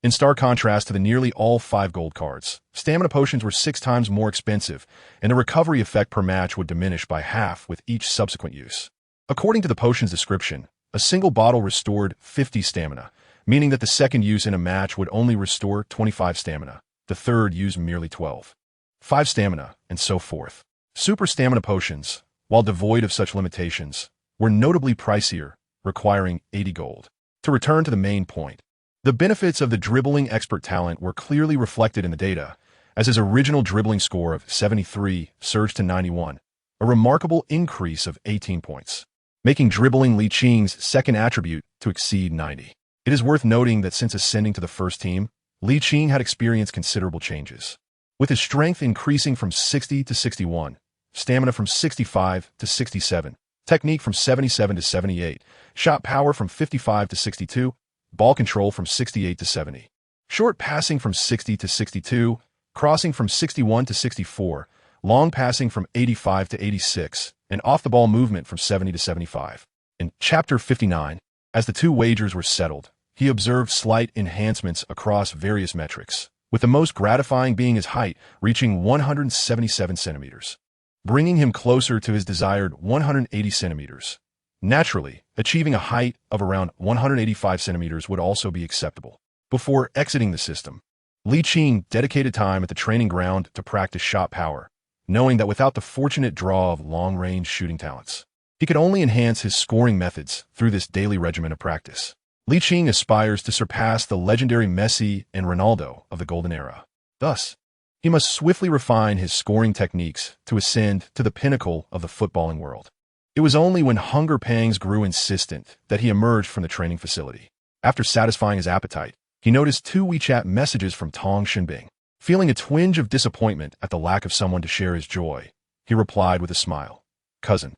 In stark contrast to the nearly all 5 gold cards, stamina potions were 6 times more expensive, and the recovery effect per match would diminish by half with each subsequent use. According to the potion's description, a single bottle restored 50 stamina, meaning that the second use in a match would only restore 25 stamina, the third use merely 12. 5 stamina, and so forth. Super stamina potions, while devoid of such limitations, were notably pricier, requiring 80 gold. To return to the main point, the benefits of the dribbling expert talent were clearly reflected in the data, as his original dribbling score of 73 surged to 91, a remarkable increase of 18 points, making dribbling Li Qing's second attribute to exceed 90. It is worth noting that since ascending to the first team, Li Qing had experienced considerable changes, with his strength increasing from 60 to 61, stamina from 65 to 67, technique from 77 to 78, shot power from 55 to 62, ball control from 68 to 70, short passing from 60 to 62, crossing from 61 to 64, long passing from 85 to 86, and off-the-ball movement from 70 to 75. In Chapter 59, as the 2 wagers were settled, he observed slight enhancements across various metrics, with the most gratifying being his height reaching 177 centimeters, bringing him closer to his desired 180 centimeters. Naturally, achieving a height of around 185 centimeters would also be acceptable. Before exiting the system, Li Qing dedicated time at the training ground to practice shot power, knowing that without the fortunate draw of long-range shooting talents, he could only enhance his scoring methods through this daily regimen of practice. Li Qing aspires to surpass the legendary Messi and Ronaldo of the Golden Era. Thus, he must swiftly refine his scoring techniques to ascend to the pinnacle of the footballing world. It was only when hunger pangs grew insistent that he emerged from the training facility. After satisfying his appetite, he noticed 2 WeChat messages from Tong Xinbing. Feeling a twinge of disappointment at the lack of someone to share his joy, he replied with a smile. "Cousin,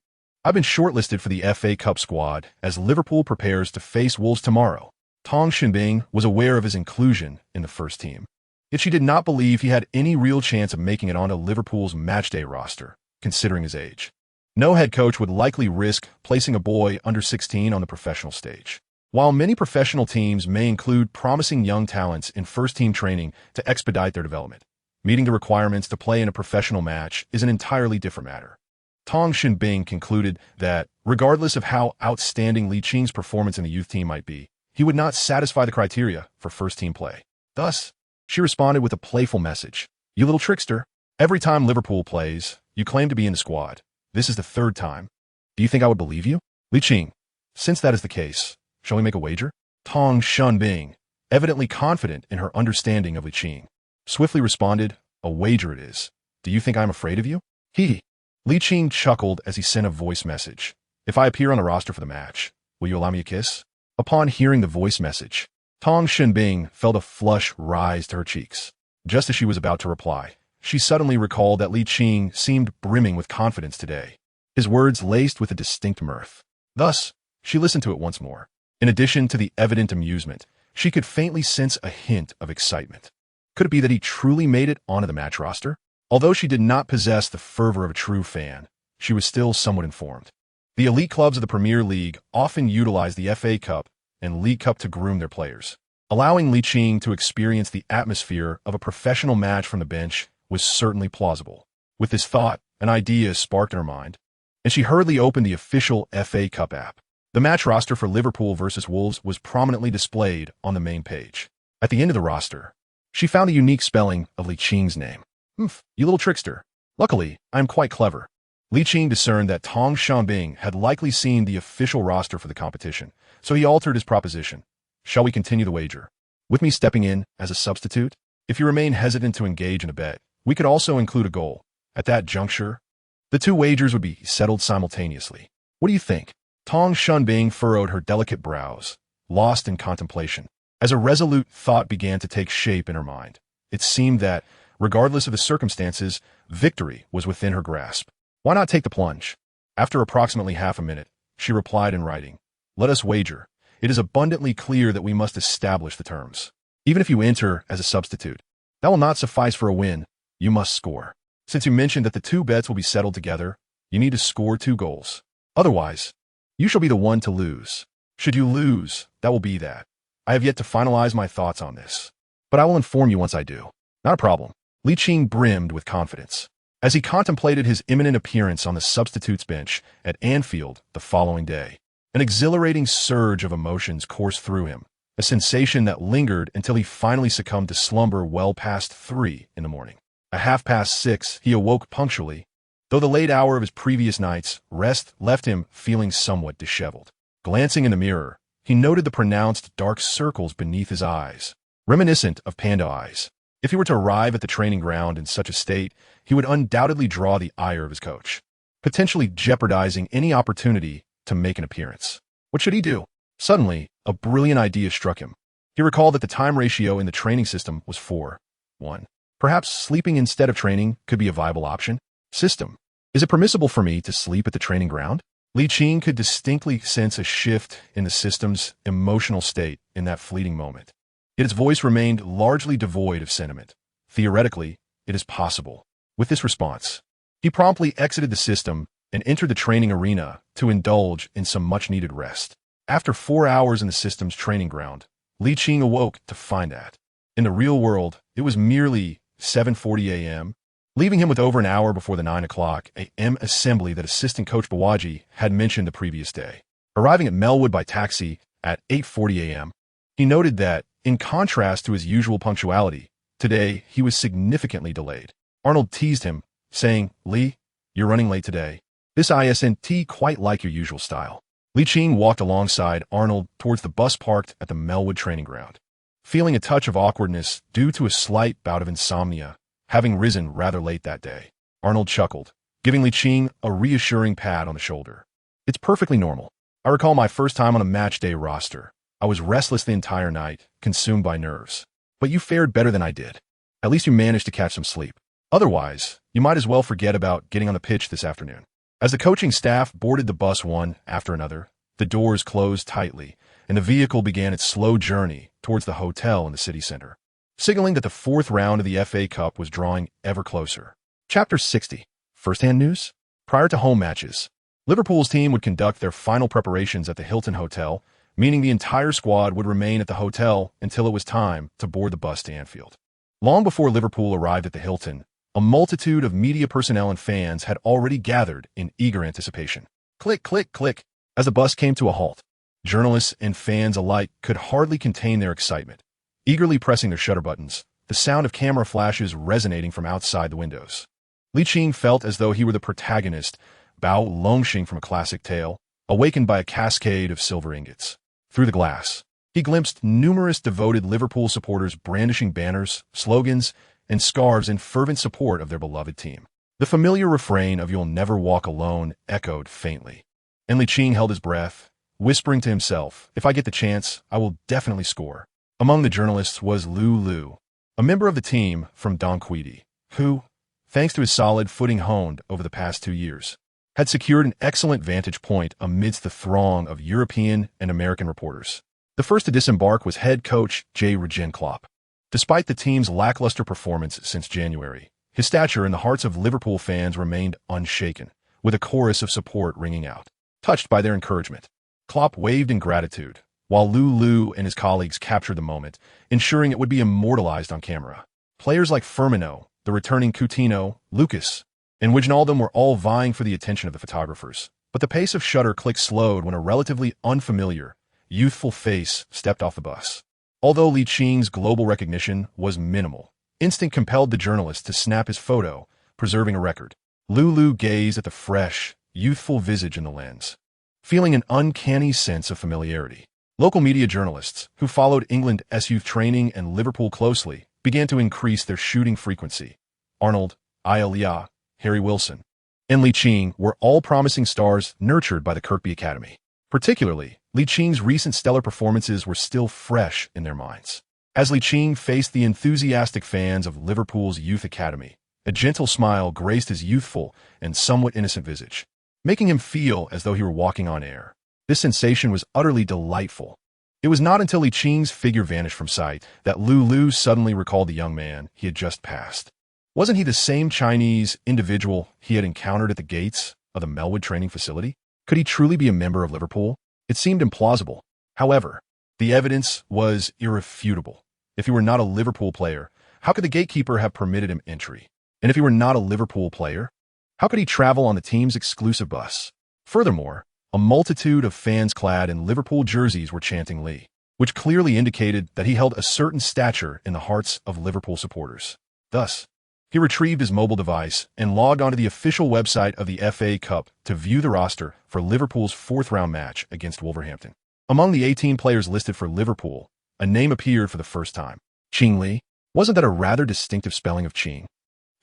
I've been shortlisted for the FA Cup squad as Liverpool prepares to face Wolves tomorrow." Tong Xinbing was aware of his inclusion in the first team, yet she did not believe he had any real chance of making it onto Liverpool's matchday roster, considering his age. No head coach would likely risk placing a boy under 16 on the professional stage. While many professional teams may include promising young talents in first-team training to expedite their development, meeting the requirements to play in a professional match is an entirely different matter. Tong Xinbing concluded that, regardless of how outstanding Li Qing's performance in the youth team might be, he would not satisfy the criteria for first-team play. Thus, she responded with a playful message. "You little trickster, every time Liverpool plays, you claim to be in the squad. This is the 3rd time. Do you think I would believe you?" Li Qing, since that is the case, shall we make a wager? Tong Xinbing, evidently confident in her understanding of Li Qing, swiftly responded, "A wager it is. Do you think I am afraid of you?" He. Li Qing chuckled as he sent a voice message. "If I appear on the roster for the match, will you allow me a kiss?" Upon hearing the voice message, Tong Xinbing felt a flush rise to her cheeks. Just as she was about to reply, she suddenly recalled that Li Qing seemed brimming with confidence today, his words laced with a distinct mirth. Thus, she listened to it once more. In addition to the evident amusement, she could faintly sense a hint of excitement. Could it be that he truly made it onto the match roster? Although she did not possess the fervor of a true fan, she was still somewhat informed. The elite clubs of the Premier League often utilize the FA Cup and League Cup to groom their players. Allowing Li Qing to experience the atmosphere of a professional match from the bench was certainly plausible. With this thought, an idea sparked in her mind, and she hurriedly opened the official FA Cup app. The match roster for Liverpool versus Wolves was prominently displayed on the main page. At the end of the roster, she found a unique spelling of Li Qing's name. "Humph, you little trickster. Luckily, I am quite clever." Li Qing discerned that Tong Xinbing had likely seen the official roster for the competition, so he altered his proposition. "Shall we continue the wager? With me stepping in as a substitute? If you remain hesitant to engage in a bet, we could also include a goal. At that juncture, the 2 wagers would be settled simultaneously. What do you think?" Tong Xinbing furrowed her delicate brows, lost in contemplation. As a resolute thought began to take shape in her mind, it seemed that, regardless of the circumstances, victory was within her grasp. Why not take the plunge? After approximately half a minute, she replied in writing, "Let us wager. It is abundantly clear that we must establish the terms. Even if you enter as a substitute, that will not suffice for a win. You must score. Since you mentioned that the 2 bets will be settled together, you need to score 2 goals. Otherwise, you shall be the one to lose. Should you lose, that will be that. I have yet to finalize my thoughts on this. but I will inform you once I do. Not a problem. Ligt brimmed with confidence as he contemplated his imminent appearance on the substitutes bench at Anfield the following day. An exhilarating surge of emotions coursed through him, a sensation that lingered until he finally succumbed to slumber well past 3 in the morning. At 6:30, he awoke punctually, though the late hour of his previous night's rest left him feeling somewhat disheveled. Glancing in the mirror, he noted the pronounced dark circles beneath his eyes, reminiscent of panda eyes. If he were to arrive at the training ground in such a state, he would undoubtedly draw the ire of his coach, potentially jeopardizing any opportunity to make an appearance. What should he do? Suddenly, a brilliant idea struck him. He recalled that the time ratio in the training system was 4:1. Perhaps sleeping instead of training could be a viable option. System. Is it permissible for me to sleep at the training ground? Ligt could distinctly sense a shift in the system's emotional state in that fleeting moment. Yet its voice remained largely devoid of sentiment. Theoretically, it is possible. With this response, he promptly exited the system and entered the training arena to indulge in some much-needed rest. After 4 hours in the system's training ground, Ligt awoke to find that, in the real world, it was merely 7:40 a.m., leaving him with over an hour before the 9 a.m. assembly that assistant coach Bawaji had mentioned the previous day. Arriving at Melwood by taxi at 8:40 a.m., he noted that, in contrast to his usual punctuality, today he was significantly delayed. Arnold teased him, saying, "Lee, you're running late today. This isn't quite like your usual style." Ligt walked alongside Arnold towards the bus parked at the Melwood training ground. Feeling a touch of awkwardness due to a slight bout of insomnia, having risen rather late that day, Arnold chuckled, giving Ligt a reassuring pat on the shoulder. "It's perfectly normal. I recall my first time on a match day roster. I was restless the entire night, consumed by nerves. But you fared better than I did. At least you managed to catch some sleep. Otherwise, you might as well forget about getting on the pitch this afternoon." As the coaching staff boarded the bus one after another, the doors closed tightly, and the vehicle began its slow journey towards the hotel in the city center, signaling that the 4th round of the FA Cup was drawing ever closer. Chapter 60. First-hand news? Prior to home matches, Liverpool's team would conduct their final preparations at the Hilton Hotel, meaning the entire squad would remain at the hotel until it was time to board the bus to Anfield. Long before Liverpool arrived at the Hilton, a multitude of media personnel and fans had already gathered in eager anticipation. Click, click, click. As the bus came to a halt, journalists and fans alike could hardly contain their excitement, eagerly pressing their shutter buttons, the sound of camera flashes resonating from outside the windows. Ligt felt as though he were the protagonist, Bao Longxing from a classic tale, awakened by a cascade of silver ingots. Through the glass, he glimpsed numerous devoted Liverpool supporters brandishing banners, slogans, and scarves in fervent support of their beloved team. The familiar refrain of "You'll never walk alone" echoed faintly, and Ligt held his breath, whispering to himself, "If I get the chance, I will definitely score." Among the journalists was Lu, a member of the team from Donquidi, who, thanks to his solid footing honed over the past 2 years, had secured an excellent vantage point amidst the throng of European and American reporters. The first to disembark was head coach Jurgen Klopp. Despite the team's lackluster performance since January, his stature in the hearts of Liverpool fans remained unshaken, with a chorus of support ringing out. Touched by their encouragement, Klopp waved in gratitude, while Lu and his colleagues captured the moment, ensuring it would be immortalized on camera. Players like Firmino, the returning Coutinho, Lucas, and Wijnaldum were all vying for the attention of the photographers, but the pace of shutter click slowed when a relatively unfamiliar, youthful face stepped off the bus. Although Licht's global recognition was minimal, instinct compelled the journalist to snap his photo, preserving a record. Lu gazed at the fresh, youthful visage in the lens, feeling an uncanny sense of familiarity. Local media journalists, who followed England's youth training and Liverpool closely, began to increase their shooting frequency. Arnold, Lia, Harry Wilson, and Ligt were all promising stars nurtured by the Kirkby Academy. Particularly, Licht's recent stellar performances were still fresh in their minds. As Ligt faced the enthusiastic fans of Liverpool's youth academy, a gentle smile graced his youthful and somewhat innocent visage, making him feel as though he were walking on air. This sensation was utterly delightful. It was not until Licht's figure vanished from sight that Lu suddenly recalled the young man he had just passed. Wasn't he the same Chinese individual he had encountered at the gates of the Melwood training facility? Could he truly be a member of Liverpool? It seemed implausible. However, the evidence was irrefutable. If he were not a Liverpool player, how could the gatekeeper have permitted him entry? And if he were not a Liverpool player, how could he travel on the team's exclusive bus? Furthermore, a multitude of fans clad in Liverpool jerseys were chanting Lee, which clearly indicated that he held a certain stature in the hearts of Liverpool supporters. Thus, he retrieved his mobile device and logged onto the official website of the FA Cup to view the roster for Liverpool's fourth-round match against Wolverhampton. Among the 18 players listed for Liverpool, a name appeared for the first time. Qing Li. Wasn't that a rather distinctive spelling of Qing?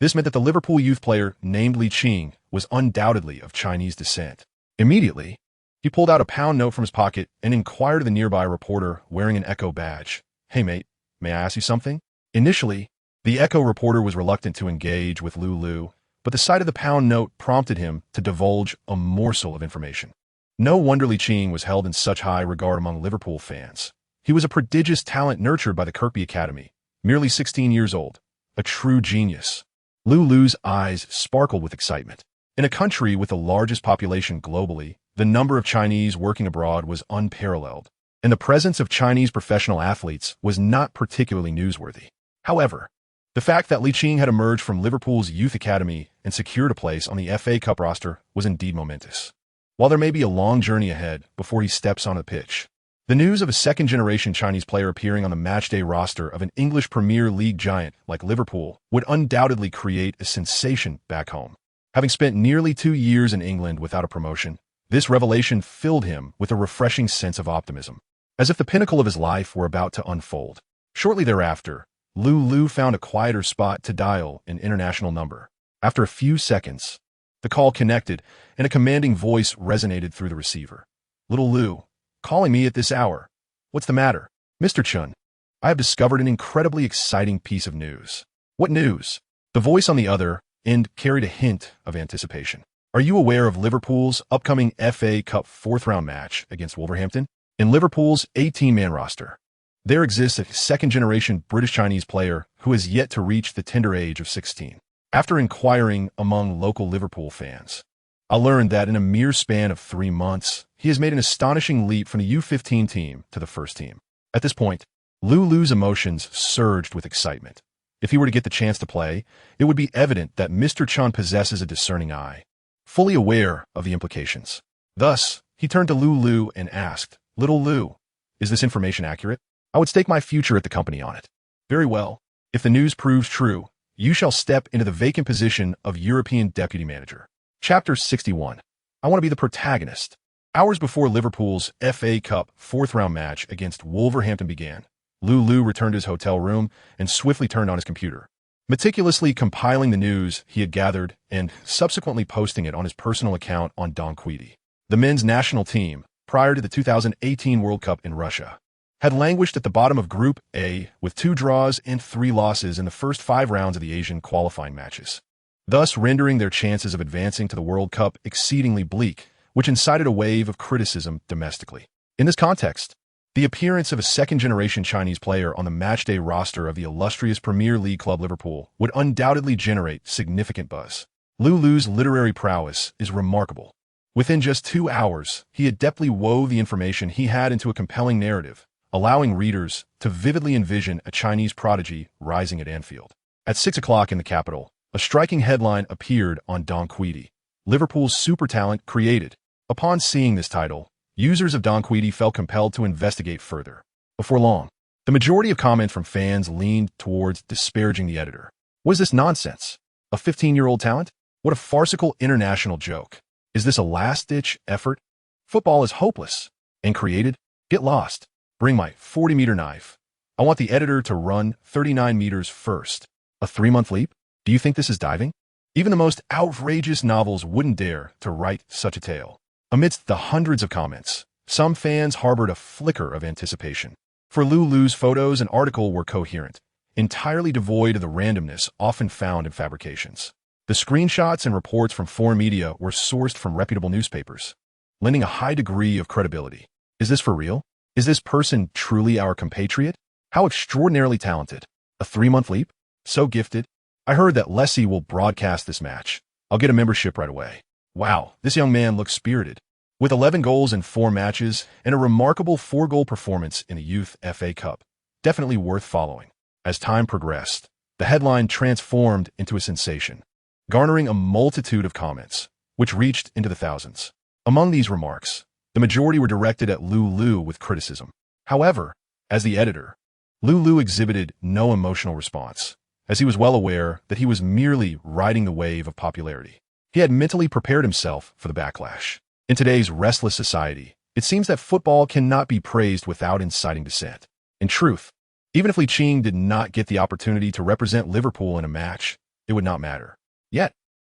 This meant that the Liverpool youth player named Li Qing was undoubtedly of Chinese descent. Immediately, he pulled out a pound note from his pocket and inquired of the nearby reporter wearing an Echo badge. "Hey mate, may I ask you something?" Initially, the Echo reporter was reluctant to engage with Lulu, but the sight of the pound note prompted him to divulge a morsel of information. No wonder Li Qing was held in such high regard among Liverpool fans. He was a prodigious talent nurtured by the Kirkby Academy, merely 16 years old, a true genius. Lulu's eyes sparkled with excitement. In a country with the largest population globally, the number of Chinese working abroad was unparalleled, and the presence of Chinese professional athletes was not particularly newsworthy. However, the fact that Li Qing had emerged from Liverpool's youth academy and secured a place on the FA Cup roster was indeed momentous. While there may be a long journey ahead before he steps on the pitch, the news of a second-generation Chinese player appearing on the matchday roster of an English Premier League giant like Liverpool would undoubtedly create a sensation back home. Having spent nearly 2 years in England without a promotion, this revelation filled him with a refreshing sense of optimism, as if the pinnacle of his life were about to unfold. Shortly thereafter, Lulu found a quieter spot to dial an international number. After a few seconds, the call connected, and a commanding voice resonated through the receiver. "Little Lu, calling me at this hour. What's the matter?" "Mr. Chun, I have discovered an incredibly exciting piece of news." "What news?" The voice on the other end carried a hint of anticipation. "Are you aware of Liverpool's upcoming FA Cup fourth-round match against Wolverhampton? In Liverpool's 18-man roster, there exists a second-generation British-Chinese player who has yet to reach the tender age of 16. After inquiring among local Liverpool fans, I learned that in a mere span of 3 months, he has made an astonishing leap from the U15 team to the first team." At this point, Lulu's emotions surged with excitement. If he were to get the chance to play, it would be evident that Mr. Chun possesses a discerning eye, fully aware of the implications. Thus, he turned to Lulu and asked, "Little Lu, is this information accurate? I would stake my future at the company on it." "Very well. If the news proves true, you shall step into the vacant position of European Deputy Manager." Chapter 61. I want to be the protagonist. Hours before Liverpool's FA Cup fourth-round match against Wolverhampton began, Lulu returned to his hotel room and swiftly turned on his computer, meticulously compiling the news he had gathered and subsequently posting it on his personal account on Donquidi. The men's national team, prior to the 2018 World Cup in Russia, had languished at the bottom of Group A with 2 draws and 3 losses in the first 5 rounds of the Asian qualifying matches, thus rendering their chances of advancing to the World Cup exceedingly bleak, which incited a wave of criticism domestically. In this context, the appearance of a second-generation Chinese player on the matchday roster of the illustrious Premier League club Liverpool would undoubtedly generate significant buzz. Lulu's literary prowess is remarkable. Within just 2 hours, he adeptly wove the information he had into a compelling narrative, allowing readers to vividly envision a Chinese prodigy rising at Anfield. At 6 o'clock in the capital, a striking headline appeared on Donquidi: "Liverpool's super talent created." Upon seeing this title, users of Donquidi felt compelled to investigate further. Before long, the majority of comments from fans leaned towards disparaging the editor. What is this nonsense? A 15-year-old talent? What a farcical international joke. Is this a last-ditch effort? Football is hopeless and created. Get lost. Bring my 40-meter knife. I want the editor to run 39 meters first. A 3-month leap? Do you think this is diving? Even the most outrageous novels wouldn't dare to write such a tale. Amidst the hundreds of comments, some fans harbored a flicker of anticipation. For Lulu's photos and article were coherent, entirely devoid of the randomness often found in fabrications. The screenshots and reports from foreign media were sourced from reputable newspapers, lending a high degree of credibility. Is this for real? Is this person truly our compatriot? How extraordinarily talented. A 3-month leap? So gifted. I heard that Messi will broadcast this match. I'll get a membership right away. Wow, this young man looks spirited. With 11 goals in 4 matches and a remarkable 4-goal performance in the Youth FA Cup, definitely worth following. As time progressed, the headline transformed into a sensation, garnering a multitude of comments, which reached into the thousands. Among these remarks, the majority were directed at Lulu with criticism. However, as the editor, Lulu exhibited no emotional response, as he was well aware that he was merely riding the wave of popularity. He had mentally prepared himself for the backlash. In today's restless society, it seems that football cannot be praised without inciting dissent. In truth, even if Ligt did not get the opportunity to represent Liverpool in a match, it would not matter. Yet,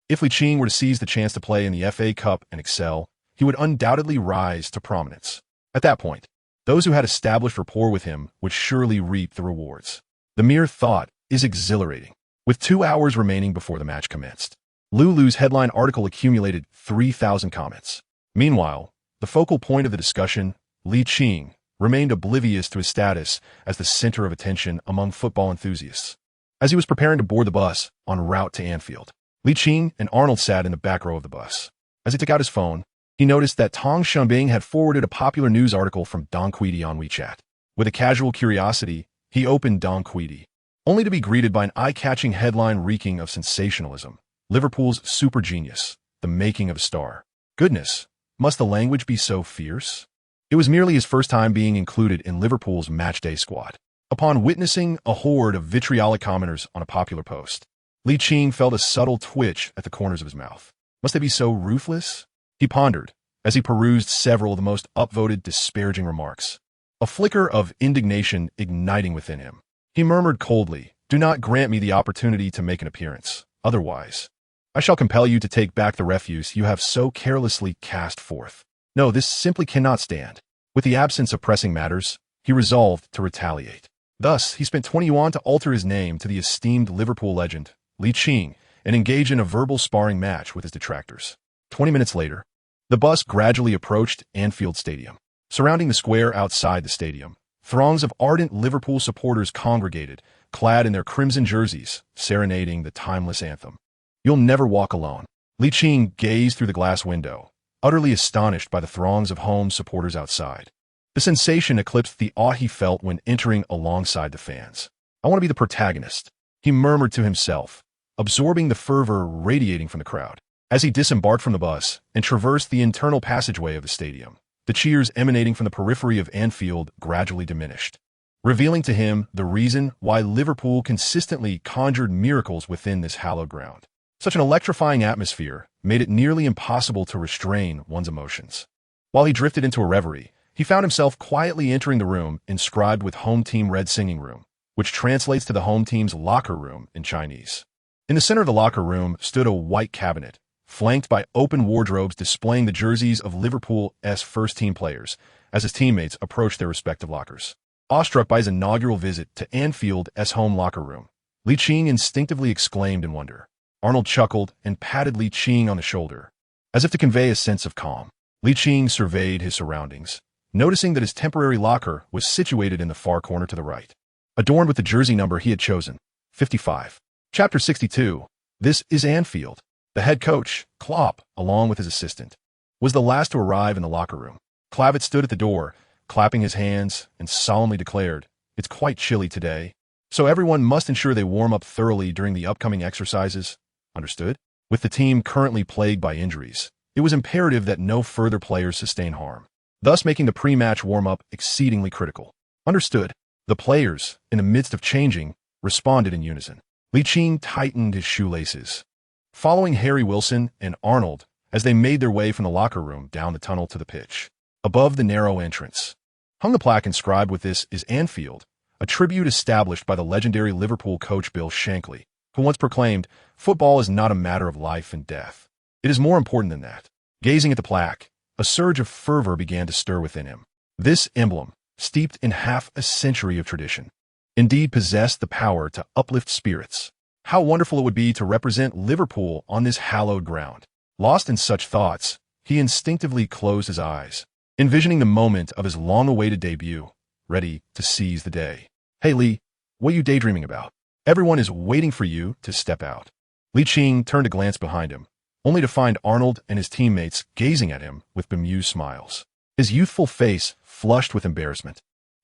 if Ligt were to seize the chance to play in the FA Cup and excel, he would undoubtedly rise to prominence. At that point, those who had established rapport with him would surely reap the rewards. The mere thought is exhilarating. With 2 hours remaining before the match commenced, Lulu's headline article accumulated 3,000 comments. Meanwhile, the focal point of the discussion, Ligt, remained oblivious to his status as the center of attention among football enthusiasts. As he was preparing to board the bus en route to Anfield, Ligt and Arnold sat in the back row of the bus. As he took out his phone, he noticed that Tong Xianbing had forwarded a popular news article from Don Quidi on WeChat. With a casual curiosity, he opened Don Quidi, only to be greeted by an eye-catching headline reeking of sensationalism. Liverpool's super genius, the making of a star. Goodness, must the language be so fierce? It was merely his first time being included in Liverpool's matchday squad. Upon witnessing a horde of vitriolic commenters on a popular post, Ligt felt a subtle twitch at the corners of his mouth. Must they be so ruthless? He pondered, as he perused several of the most upvoted disparaging remarks. A flicker of indignation igniting within him. He murmured coldly, "Do not grant me the opportunity to make an appearance. Otherwise, I shall compel you to take back the refuse you have so carelessly cast forth. No, this simply cannot stand." With the absence of pressing matters, he resolved to retaliate. Thus, he spent 20 yuan to alter his name to the esteemed Liverpool legend, Ligt, and engage in a verbal sparring match with his detractors. 20 minutes later, the bus gradually approached Anfield Stadium. Surrounding the square outside the stadium, throngs of ardent Liverpool supporters congregated, clad in their crimson jerseys, serenading the timeless anthem. "You'll never walk alone." Ligt gazed through the glass window, utterly astonished by the throngs of home supporters outside. The sensation eclipsed the awe he felt when entering alongside the fans. "I want to be the protagonist," he murmured to himself, absorbing the fervor radiating from the crowd. As he disembarked from the bus and traversed the internal passageway of the stadium, the cheers emanating from the periphery of Anfield gradually diminished, revealing to him the reason why Liverpool consistently conjured miracles within this hallowed ground. Such an electrifying atmosphere made it nearly impossible to restrain one's emotions. While he drifted into a reverie, he found himself quietly entering the room inscribed with Home Team Red Singing Room, which translates to the home team's locker room in Chinese. In the center of the locker room stood a white cabinet, flanked by open wardrobes displaying the jerseys of Liverpool's first-team players as his teammates approached their respective lockers. Awestruck by his inaugural visit to Anfield's home locker room, Ligt instinctively exclaimed in wonder. Arnold chuckled and patted Ligt on the shoulder, as if to convey a sense of calm. Ligt surveyed his surroundings, noticing that his temporary locker was situated in the far corner to the right, adorned with the jersey number he had chosen, 55. Chapter 62. This is Anfield. The head coach, Klopp, along with his assistant, was the last to arrive in the locker room. Clavitt stood at the door, clapping his hands, and solemnly declared, "It's quite chilly today, so everyone must ensure they warm up thoroughly during the upcoming exercises. Understood?" With the team currently plagued by injuries, it was imperative that no further players sustain harm, thus making the pre-match warm-up exceedingly critical. Understood. The players, in the midst of changing, responded in unison. Ligt tightened his shoelaces, following Harry Wilson and Arnold as they made their way from the locker room down the tunnel to the pitch. Above the narrow entrance hung the plaque inscribed with "This is Anfield," a tribute established by the legendary Liverpool coach Bill Shankly, who once proclaimed, "Football is not a matter of life and death. It is more important than that." Gazing at the plaque, a surge of fervor began to stir within him. This emblem, steeped in half a century of tradition, indeed possessed the power to uplift spirits. How wonderful it would be to represent Liverpool on this hallowed ground. Lost in such thoughts, he instinctively closed his eyes, envisioning the moment of his long-awaited debut, ready to seize the day. "Hey Lee, what are you daydreaming about? Everyone is waiting for you to step out." Ligt turned to glance behind him, only to find Arnold and his teammates gazing at him with bemused smiles. His youthful face flushed with embarrassment.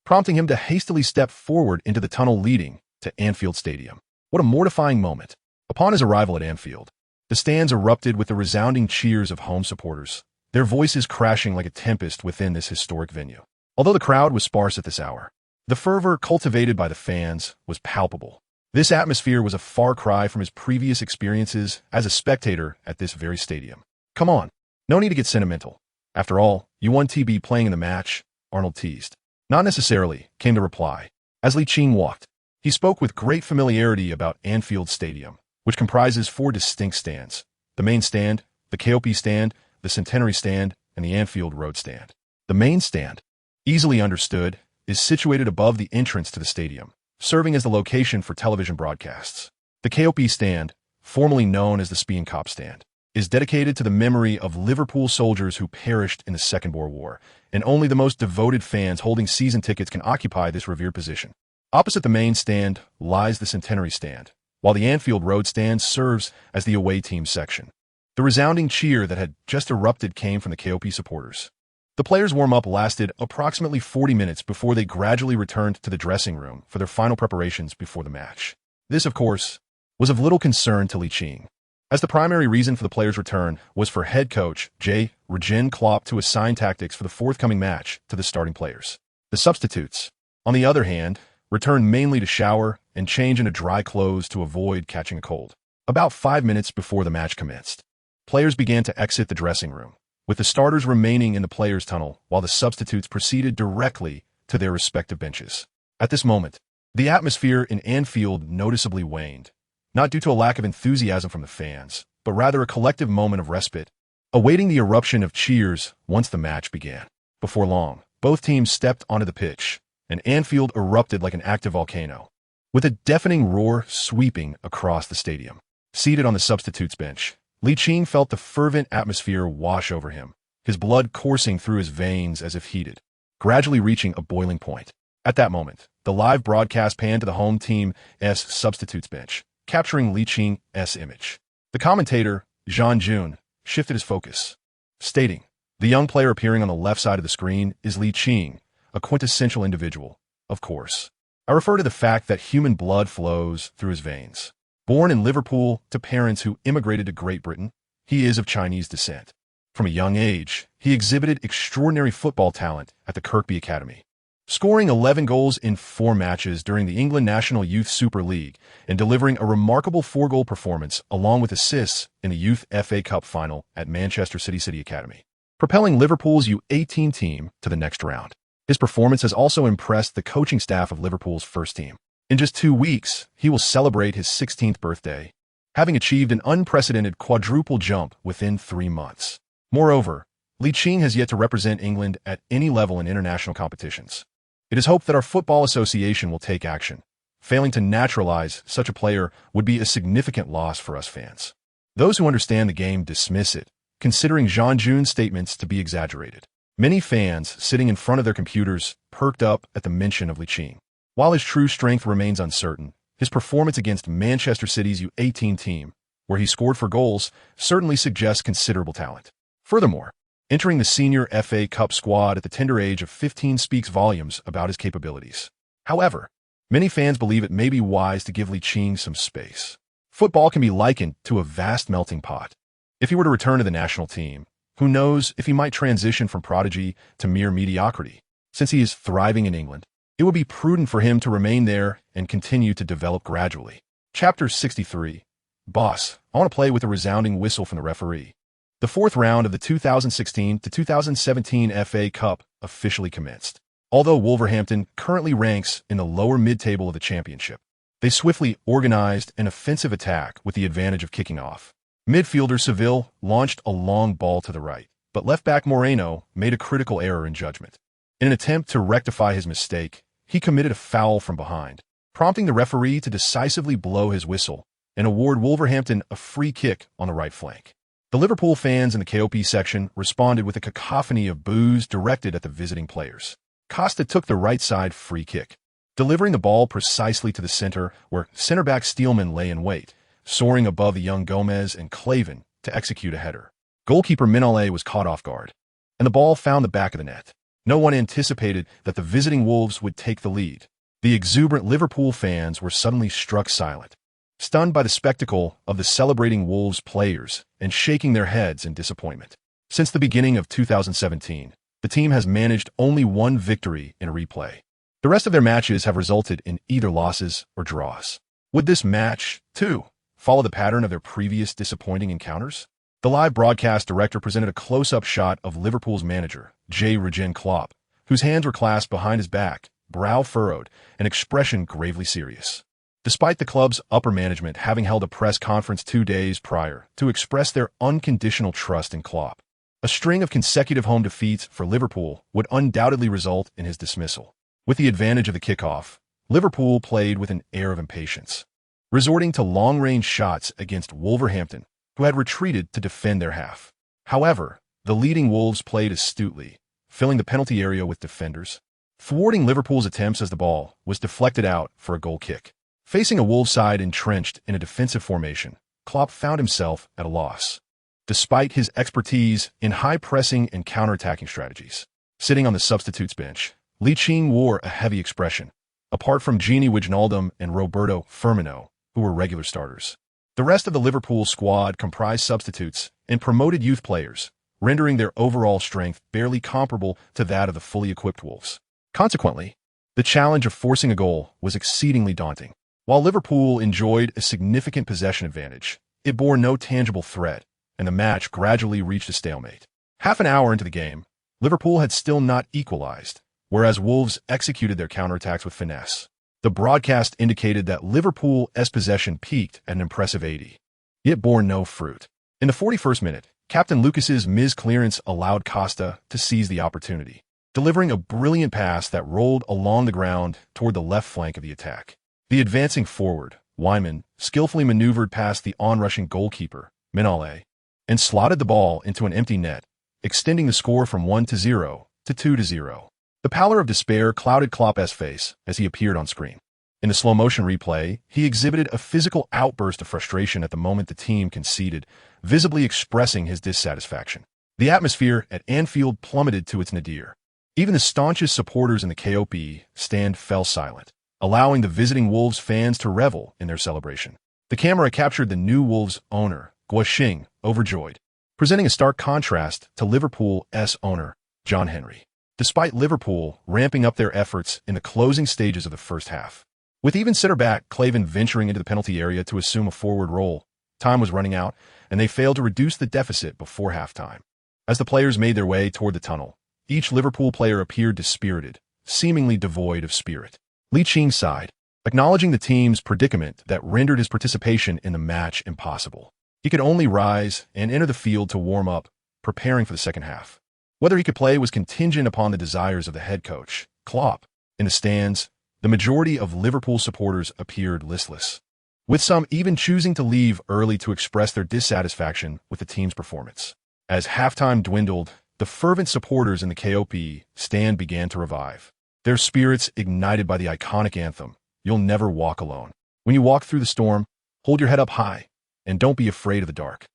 prompting him to hastily step forward into the tunnel leading to Anfield Stadium. What a mortifying moment. Upon his arrival at Anfield, the stands erupted with the resounding cheers of home supporters, their voices crashing like a tempest within this historic venue. Although the crowd was sparse at this hour, the fervor cultivated by the fans was palpable. This atmosphere was a far cry from his previous experiences as a spectator at this very stadium. Come on, no need to get sentimental. After all, you won TB playing in the match, Arnold teased. Not necessarily, came the reply. As Ligt walked, he spoke with great familiarity about Anfield Stadium, which comprises 4 distinct stands: the main stand, the KOP stand, the Centenary stand, and the Anfield Road stand. The main stand, easily understood, is situated above the entrance to the stadium, serving as the location for television broadcasts. The KOP stand, formerly known as the Spienkop stand, is dedicated to the memory of Liverpool soldiers who perished in the Second Boer War, and only the most devoted fans holding season tickets can occupy this revered position. Opposite the main stand lies the Centenary stand, while the Anfield Road stand serves as the away team section. The resounding cheer that had just erupted came from the KOP supporters. The players' warm-up lasted approximately 40 minutes before they gradually returned to the dressing room for their final preparations before the match. This, of course, was of little concern to Ligt, as the primary reason for the players' return was for head coach Jurgen Klopp to assign tactics for the forthcoming match to the starting players. The substitutes, on the other hand, returned mainly to shower and change into dry clothes to avoid catching a cold. About 5 minutes before the match commenced, players began to exit the dressing room, with the starters remaining in the players' tunnel while the substitutes proceeded directly to their respective benches. At this moment, the atmosphere in Anfield noticeably waned, not due to a lack of enthusiasm from the fans, but rather a collective moment of respite, awaiting the eruption of cheers once the match began. Before long, both teams stepped onto the pitch, and Anfield erupted like an active volcano, with a deafening roar sweeping across the stadium. Seated on the substitutes bench, Ligt felt the fervent atmosphere wash over him, his blood coursing through his veins as if heated, gradually reaching a boiling point. At that moment, the live broadcast panned to the home team's substitutes bench, capturing Ligt's image. The commentator, Jean Jun, shifted his focus, stating, "The young player appearing on the left side of the screen is Ligt, a quintessential individual, of course. I refer to the fact that human blood flows through his veins. Born in Liverpool to parents who immigrated to Great Britain, he is of Chinese descent. From a young age, he exhibited extraordinary football talent at the Kirkby Academy, scoring 11 goals in 4 matches during the England National Youth Super League and delivering a remarkable 4-goal performance along with assists in the Youth FA Cup final at Manchester City Academy, propelling Liverpool's U18 team to the next round. His performance has also impressed the coaching staff of Liverpool's first team. In just 2 weeks, he will celebrate his 16th birthday, having achieved an unprecedented quadruple jump within 3 months. Moreover, Ligt has yet to represent England at any level in international competitions. It is hoped that our Football Association will take action. Failing to naturalize such a player would be a significant loss for us fans. Those who understand the game dismiss it, considering Jean Jun's statements to be exaggerated. Many fans sitting in front of their computers perked up at the mention of Ligt. While his true strength remains uncertain, his performance against Manchester City's U18 team, where he scored 4 goals, certainly suggests considerable talent. Furthermore, entering the senior FA Cup squad at the tender age of 15 speaks volumes about his capabilities. However, many fans believe it may be wise to give Ligt some space. Football can be likened to a vast melting pot. If he were to return to the national team, who knows if he might transition from prodigy to mere mediocrity. Since he is thriving in England, it would be prudent for him to remain there and continue to develop gradually. Chapter 63. Boss, I want to play with a resounding whistle from the referee. The 4th round of the 2016 to 2017 FA Cup officially commenced. Although Wolverhampton currently ranks in the lower mid-table of the championship, they swiftly organized an offensive attack with the advantage of kicking off. Midfielder Seville launched a long ball to the right, but left-back Moreno made a critical error in judgment. In an attempt to rectify his mistake, he committed a foul from behind, prompting the referee to decisively blow his whistle and award Wolverhampton a free kick on the right flank. The Liverpool fans in the KOP section responded with a cacophony of boos directed at the visiting players. Costa took the right side free kick, delivering the ball precisely to the center where centre-back Steelman lay in wait, soaring above the young Gomez and Klavan to execute a header. Goalkeeper Mignolet was caught off guard, and the ball found the back of the net. No one anticipated that the visiting Wolves would take the lead. The exuberant Liverpool fans were suddenly struck silent, stunned by the spectacle of the celebrating Wolves players and shaking their heads in disappointment. Since the beginning of 2017, the team has managed only one victory in replay. The rest of their matches have resulted in either losses or draws. Would this match, too, follow the pattern of their previous disappointing encounters? The live broadcast director presented a close-up shot of Liverpool's manager, Jurgen Klopp, whose hands were clasped behind his back, brow furrowed, and expression gravely serious. Despite the club's upper management having held a press conference 2 days prior to express their unconditional trust in Klopp, a string of consecutive home defeats for Liverpool would undoubtedly result in his dismissal. With the advantage of the kickoff, Liverpool played with an air of impatience, resorting to long-range shots against Wolverhampton, who had retreated to defend their half. However, the leading Wolves played astutely, filling the penalty area with defenders, thwarting Liverpool's attempts as the ball was deflected out for a goal kick. Facing a Wolves side entrenched in a defensive formation, Klopp found himself at a loss. Despite his expertise in high-pressing and counter-attacking strategies, sitting on the substitutes bench, Ligt wore a heavy expression, apart from Gini Wijnaldum and Roberto Firmino, who were regular starters. The rest of the Liverpool squad comprised substitutes and promoted youth players, rendering their overall strength barely comparable to that of the fully equipped Wolves. Consequently, the challenge of forcing a goal was exceedingly daunting. While Liverpool enjoyed a significant possession advantage, it bore no tangible threat, and the match gradually reached a stalemate. Half an hour into the game, Liverpool had still not equalized, whereas Wolves executed their counterattacks with finesse. The broadcast indicated that Liverpool's possession peaked at an impressive 80. It bore no fruit. In the 41st minute, Captain Lucas's mis-clearance allowed Costa to seize the opportunity, delivering a brilliant pass that rolled along the ground toward the left flank of the attack. The advancing forward, Wyman, skillfully maneuvered past the onrushing goalkeeper, Minale, and slotted the ball into an empty net, extending the score from 1-0 to 2-0. The pallor of despair clouded Klopp's face as he appeared on screen. In the slow-motion replay, he exhibited a physical outburst of frustration at the moment the team conceded, visibly expressing his dissatisfaction. The atmosphere at Anfield plummeted to its nadir. Even the staunchest supporters in the KOP stand fell silent, allowing the visiting Wolves fans to revel in their celebration. The camera captured the new Wolves owner, Guoxing, overjoyed, presenting a stark contrast to Liverpool's owner, John Henry. Despite Liverpool ramping up their efforts in the closing stages of the first half, with even center-back Klavan venturing into the penalty area to assume a forward role, time was running out, and they failed to reduce the deficit before halftime. As the players made their way toward the tunnel, each Liverpool player appeared dispirited, seemingly devoid of spirit. Ligt sighed, acknowledging the team's predicament that rendered his participation in the match impossible. He could only rise and enter the field to warm up, preparing for the second half. Whether he could play was contingent upon the desires of the head coach, Klopp. In the stands, the majority of Liverpool supporters appeared listless, with some even choosing to leave early to express their dissatisfaction with the team's performance. As halftime dwindled, the fervent supporters in the KOP stand began to revive, their spirits ignited by the iconic anthem, "You'll Never Walk Alone." When you walk through the storm, hold your head up high, and don't be afraid of the dark.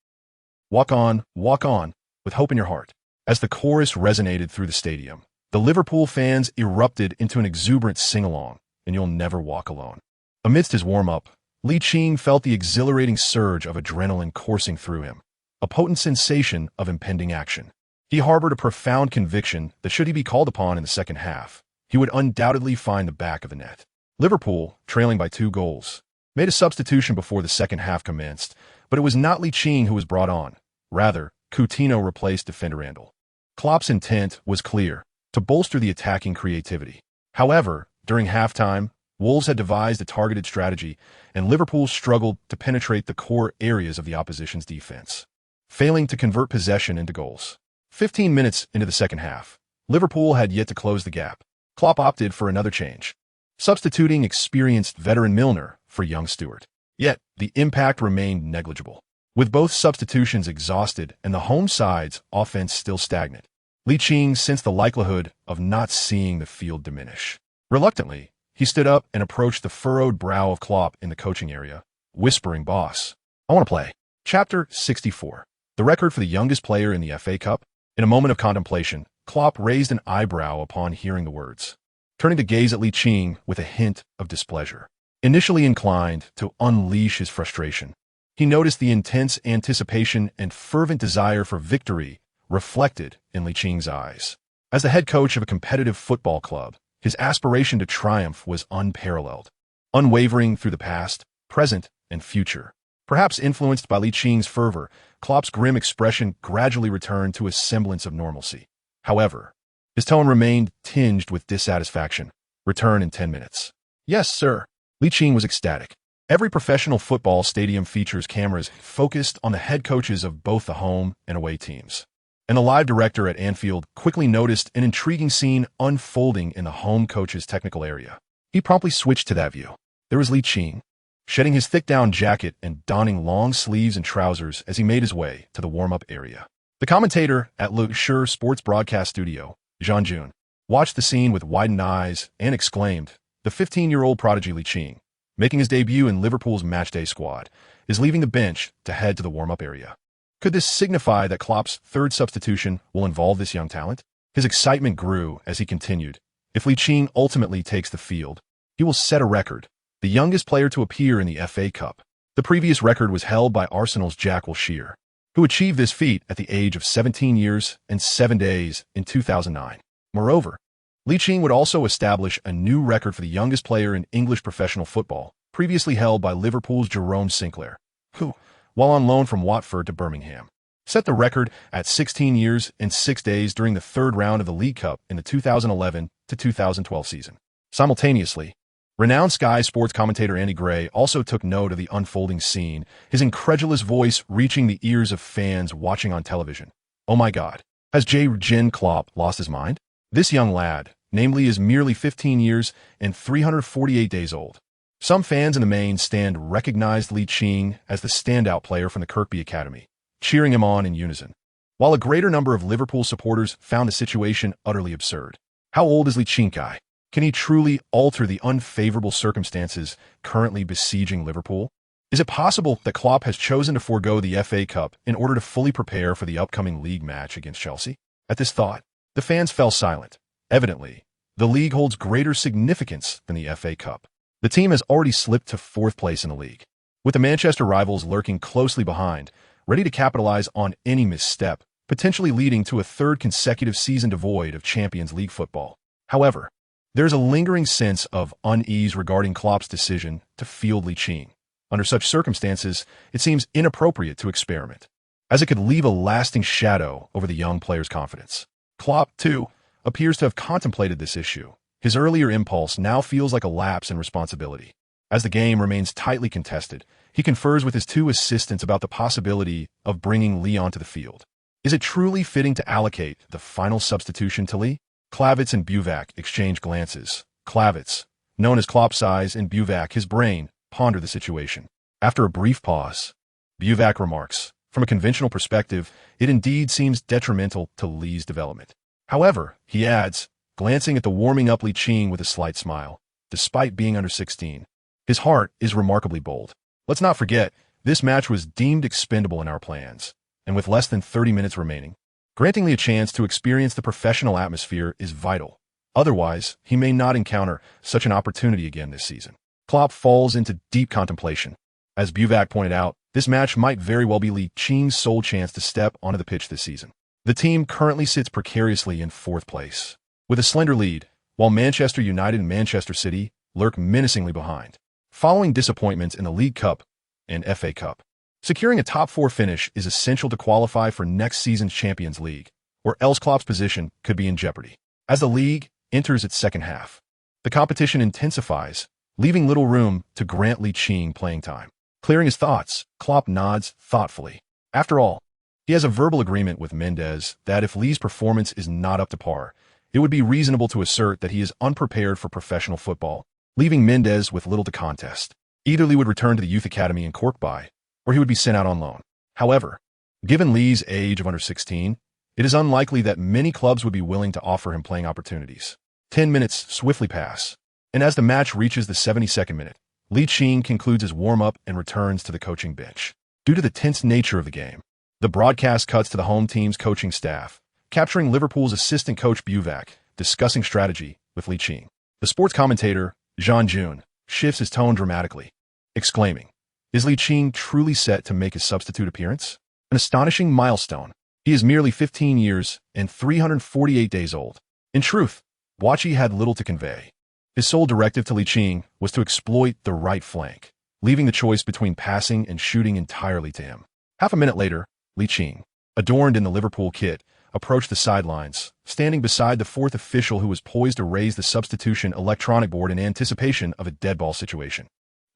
Walk on, with hope in your heart. As the chorus resonated through the stadium, the Liverpool fans erupted into an exuberant sing-along, and "You'll Never Walk Alone." Amidst his warm-up, Ligt felt the exhilarating surge of adrenaline coursing through him, a potent sensation of impending action. He harbored a profound conviction that should he be called upon in the second half, he would undoubtedly find the back of the net. Liverpool, trailing by 2 goals, made a substitution before the second half commenced, but it was not Ligt who was brought on. Rather, Coutinho replaced defender Randall. Klopp's intent was clear, to bolster the attacking creativity. However, during halftime, Wolves had devised a targeted strategy, and Liverpool struggled to penetrate the core areas of the opposition's defense, failing to convert possession into goals. 15 minutes into the second half, Liverpool had yet to close the gap. Klopp opted for another change, substituting experienced veteran Milner for young Stewart. Yet, the impact remained negligible. With both substitutions exhausted and the home side's offense still stagnant, Ligt sensed the likelihood of not seeing the field diminish. Reluctantly, he stood up and approached the furrowed brow of Klopp in the coaching area, whispering, "Boss, I want to play." Chapter 64. The record for the youngest player in the FA Cup. In a moment of contemplation, Klopp raised an eyebrow upon hearing the words, turning to gaze at Ligt with a hint of displeasure. Initially inclined to unleash his frustration, he noticed the intense anticipation and fervent desire for victory reflected in Liching's eyes. As the head coach of a competitive football club, his aspiration to triumph was unparalleled, unwavering through the past, present, and future. Perhaps influenced by Liching's fervor, Klopp's grim expression gradually returned to a semblance of normalcy. However, his tone remained tinged with dissatisfaction. Return in 10 minutes. Yes, sir. Liching was ecstatic. Every professional football stadium features cameras focused on the head coaches of both the home and away teams. And the live director at Anfield quickly noticed an intriguing scene unfolding in the home coach's technical area. He promptly switched to that view. There was Ligt, shedding his thick-down jacket and donning long sleeves and trousers as he made his way to the warm-up area. The commentator at Leicester Sports Broadcast Studio, Jean Jun, watched the scene with widened eyes and exclaimed, "The 15-year-old prodigy Ligt, making his debut in Liverpool's matchday squad, is leaving the bench to head to the warm-up area. Could this signify that Klopp's third substitution will involve this young talent?" His excitement grew as he continued. If Ligt ultimately takes the field, he will set a record, the youngest player to appear in the FA Cup. The previous record was held by Arsenal's Jack Wilshere, who achieved this feat at the age of 17 years and 7 days in 2009. Moreover, Ligt would also establish a new record for the youngest player in English professional football, previously held by Liverpool's Jerome Sinclair, who, while on loan from Watford to Birmingham, set the record at 16 years and 6 days during the third round of the League Cup in the 2011 to 2012 season. Simultaneously, renowned Sky Sports commentator Andy Gray also took note of the unfolding scene, his incredulous voice reaching the ears of fans watching on television. "Oh my God, has Jurgen Klopp lost his mind? This young lad, namely, is merely 15 years and 348 days old." Some fans in the main stand recognized Ligt as the standout player from the Kirkby Academy, cheering him on in unison, while a greater number of Liverpool supporters found the situation utterly absurd. How old is Ligt? Can he truly alter the unfavorable circumstances currently besieging Liverpool? Is it possible that Klopp has chosen to forego the FA Cup in order to fully prepare for the upcoming league match against Chelsea? At this thought, the fans fell silent. Evidently, the league holds greater significance than the FA Cup. The team has already slipped to 4th place in the league, with the Manchester rivals lurking closely behind, ready to capitalize on any misstep, potentially leading to a third consecutive season devoid of Champions League football. However, there's a lingering sense of unease regarding Klopp's decision to field Ligt. Under such circumstances, it seems inappropriate to experiment, as it could leave a lasting shadow over the young player's confidence. Klopp, too, appears to have contemplated this issue. His earlier impulse now feels like a lapse in responsibility. As the game remains tightly contested, he confers with his 2 assistants about the possibility of bringing Lee onto the field. Is it truly fitting to allocate the final substitution to Lee? Klavitz and Buvac exchange glances. Klavitz, known as Klopp's eyes, and Buvac, his brain, ponder the situation. After a brief pause, Buvac remarks, "From a conventional perspective, it indeed seems detrimental to Lee's development. However," he adds, glancing at the warming-up Ligt with a slight smile, "despite being under 16, his heart is remarkably bold. Let's not forget, this match was deemed expendable in our plans, and with less than 30 minutes remaining, granting Lee a chance to experience the professional atmosphere is vital. Otherwise, he may not encounter such an opportunity again this season." Klopp falls into deep contemplation. As Buvac pointed out, this match might very well be Liching's sole chance to step onto the pitch this season. The team currently sits precariously in 4th place, with a slender lead, while Manchester United and Manchester City lurk menacingly behind. Following disappointments in the League Cup and FA Cup, securing a top 4 finish is essential to qualify for next season's Champions League, or else Klopp's position could be in jeopardy. As the league enters its second half, the competition intensifies, leaving little room to grant Ligt playing time. Clearing his thoughts, Klopp nods thoughtfully. After all, he has a verbal agreement with Mendes that if Lee's performance is not up to par, it would be reasonable to assert that he is unprepared for professional football, leaving Mendes with little to contest. Either Lee would return to the youth academy in Kirkby, or he would be sent out on loan. However, given Lee's age of under 16, it is unlikely that many clubs would be willing to offer him playing opportunities. 10 minutes swiftly pass, and as the match reaches the 72nd minute, Ligt concludes his warm-up and returns to the coaching bench. Due to the tense nature of the game, the broadcast cuts to the home team's coaching staff, capturing Liverpool's assistant coach Buvac, discussing strategy with Ligt. The sports commentator, Jean June, shifts his tone dramatically, exclaiming, "Is Ligt truly set to make his substitute appearance? An astonishing milestone. He is merely 15 years and 348 days old." In truth, Wachi had little to convey. His sole directive to Ligt was to exploit the right flank, leaving the choice between passing and shooting entirely to him. Half a minute later, Ligt, adorned in the Liverpool kit, approached the sidelines, standing beside the fourth official who was poised to raise the substitution electronic board in anticipation of a dead ball situation.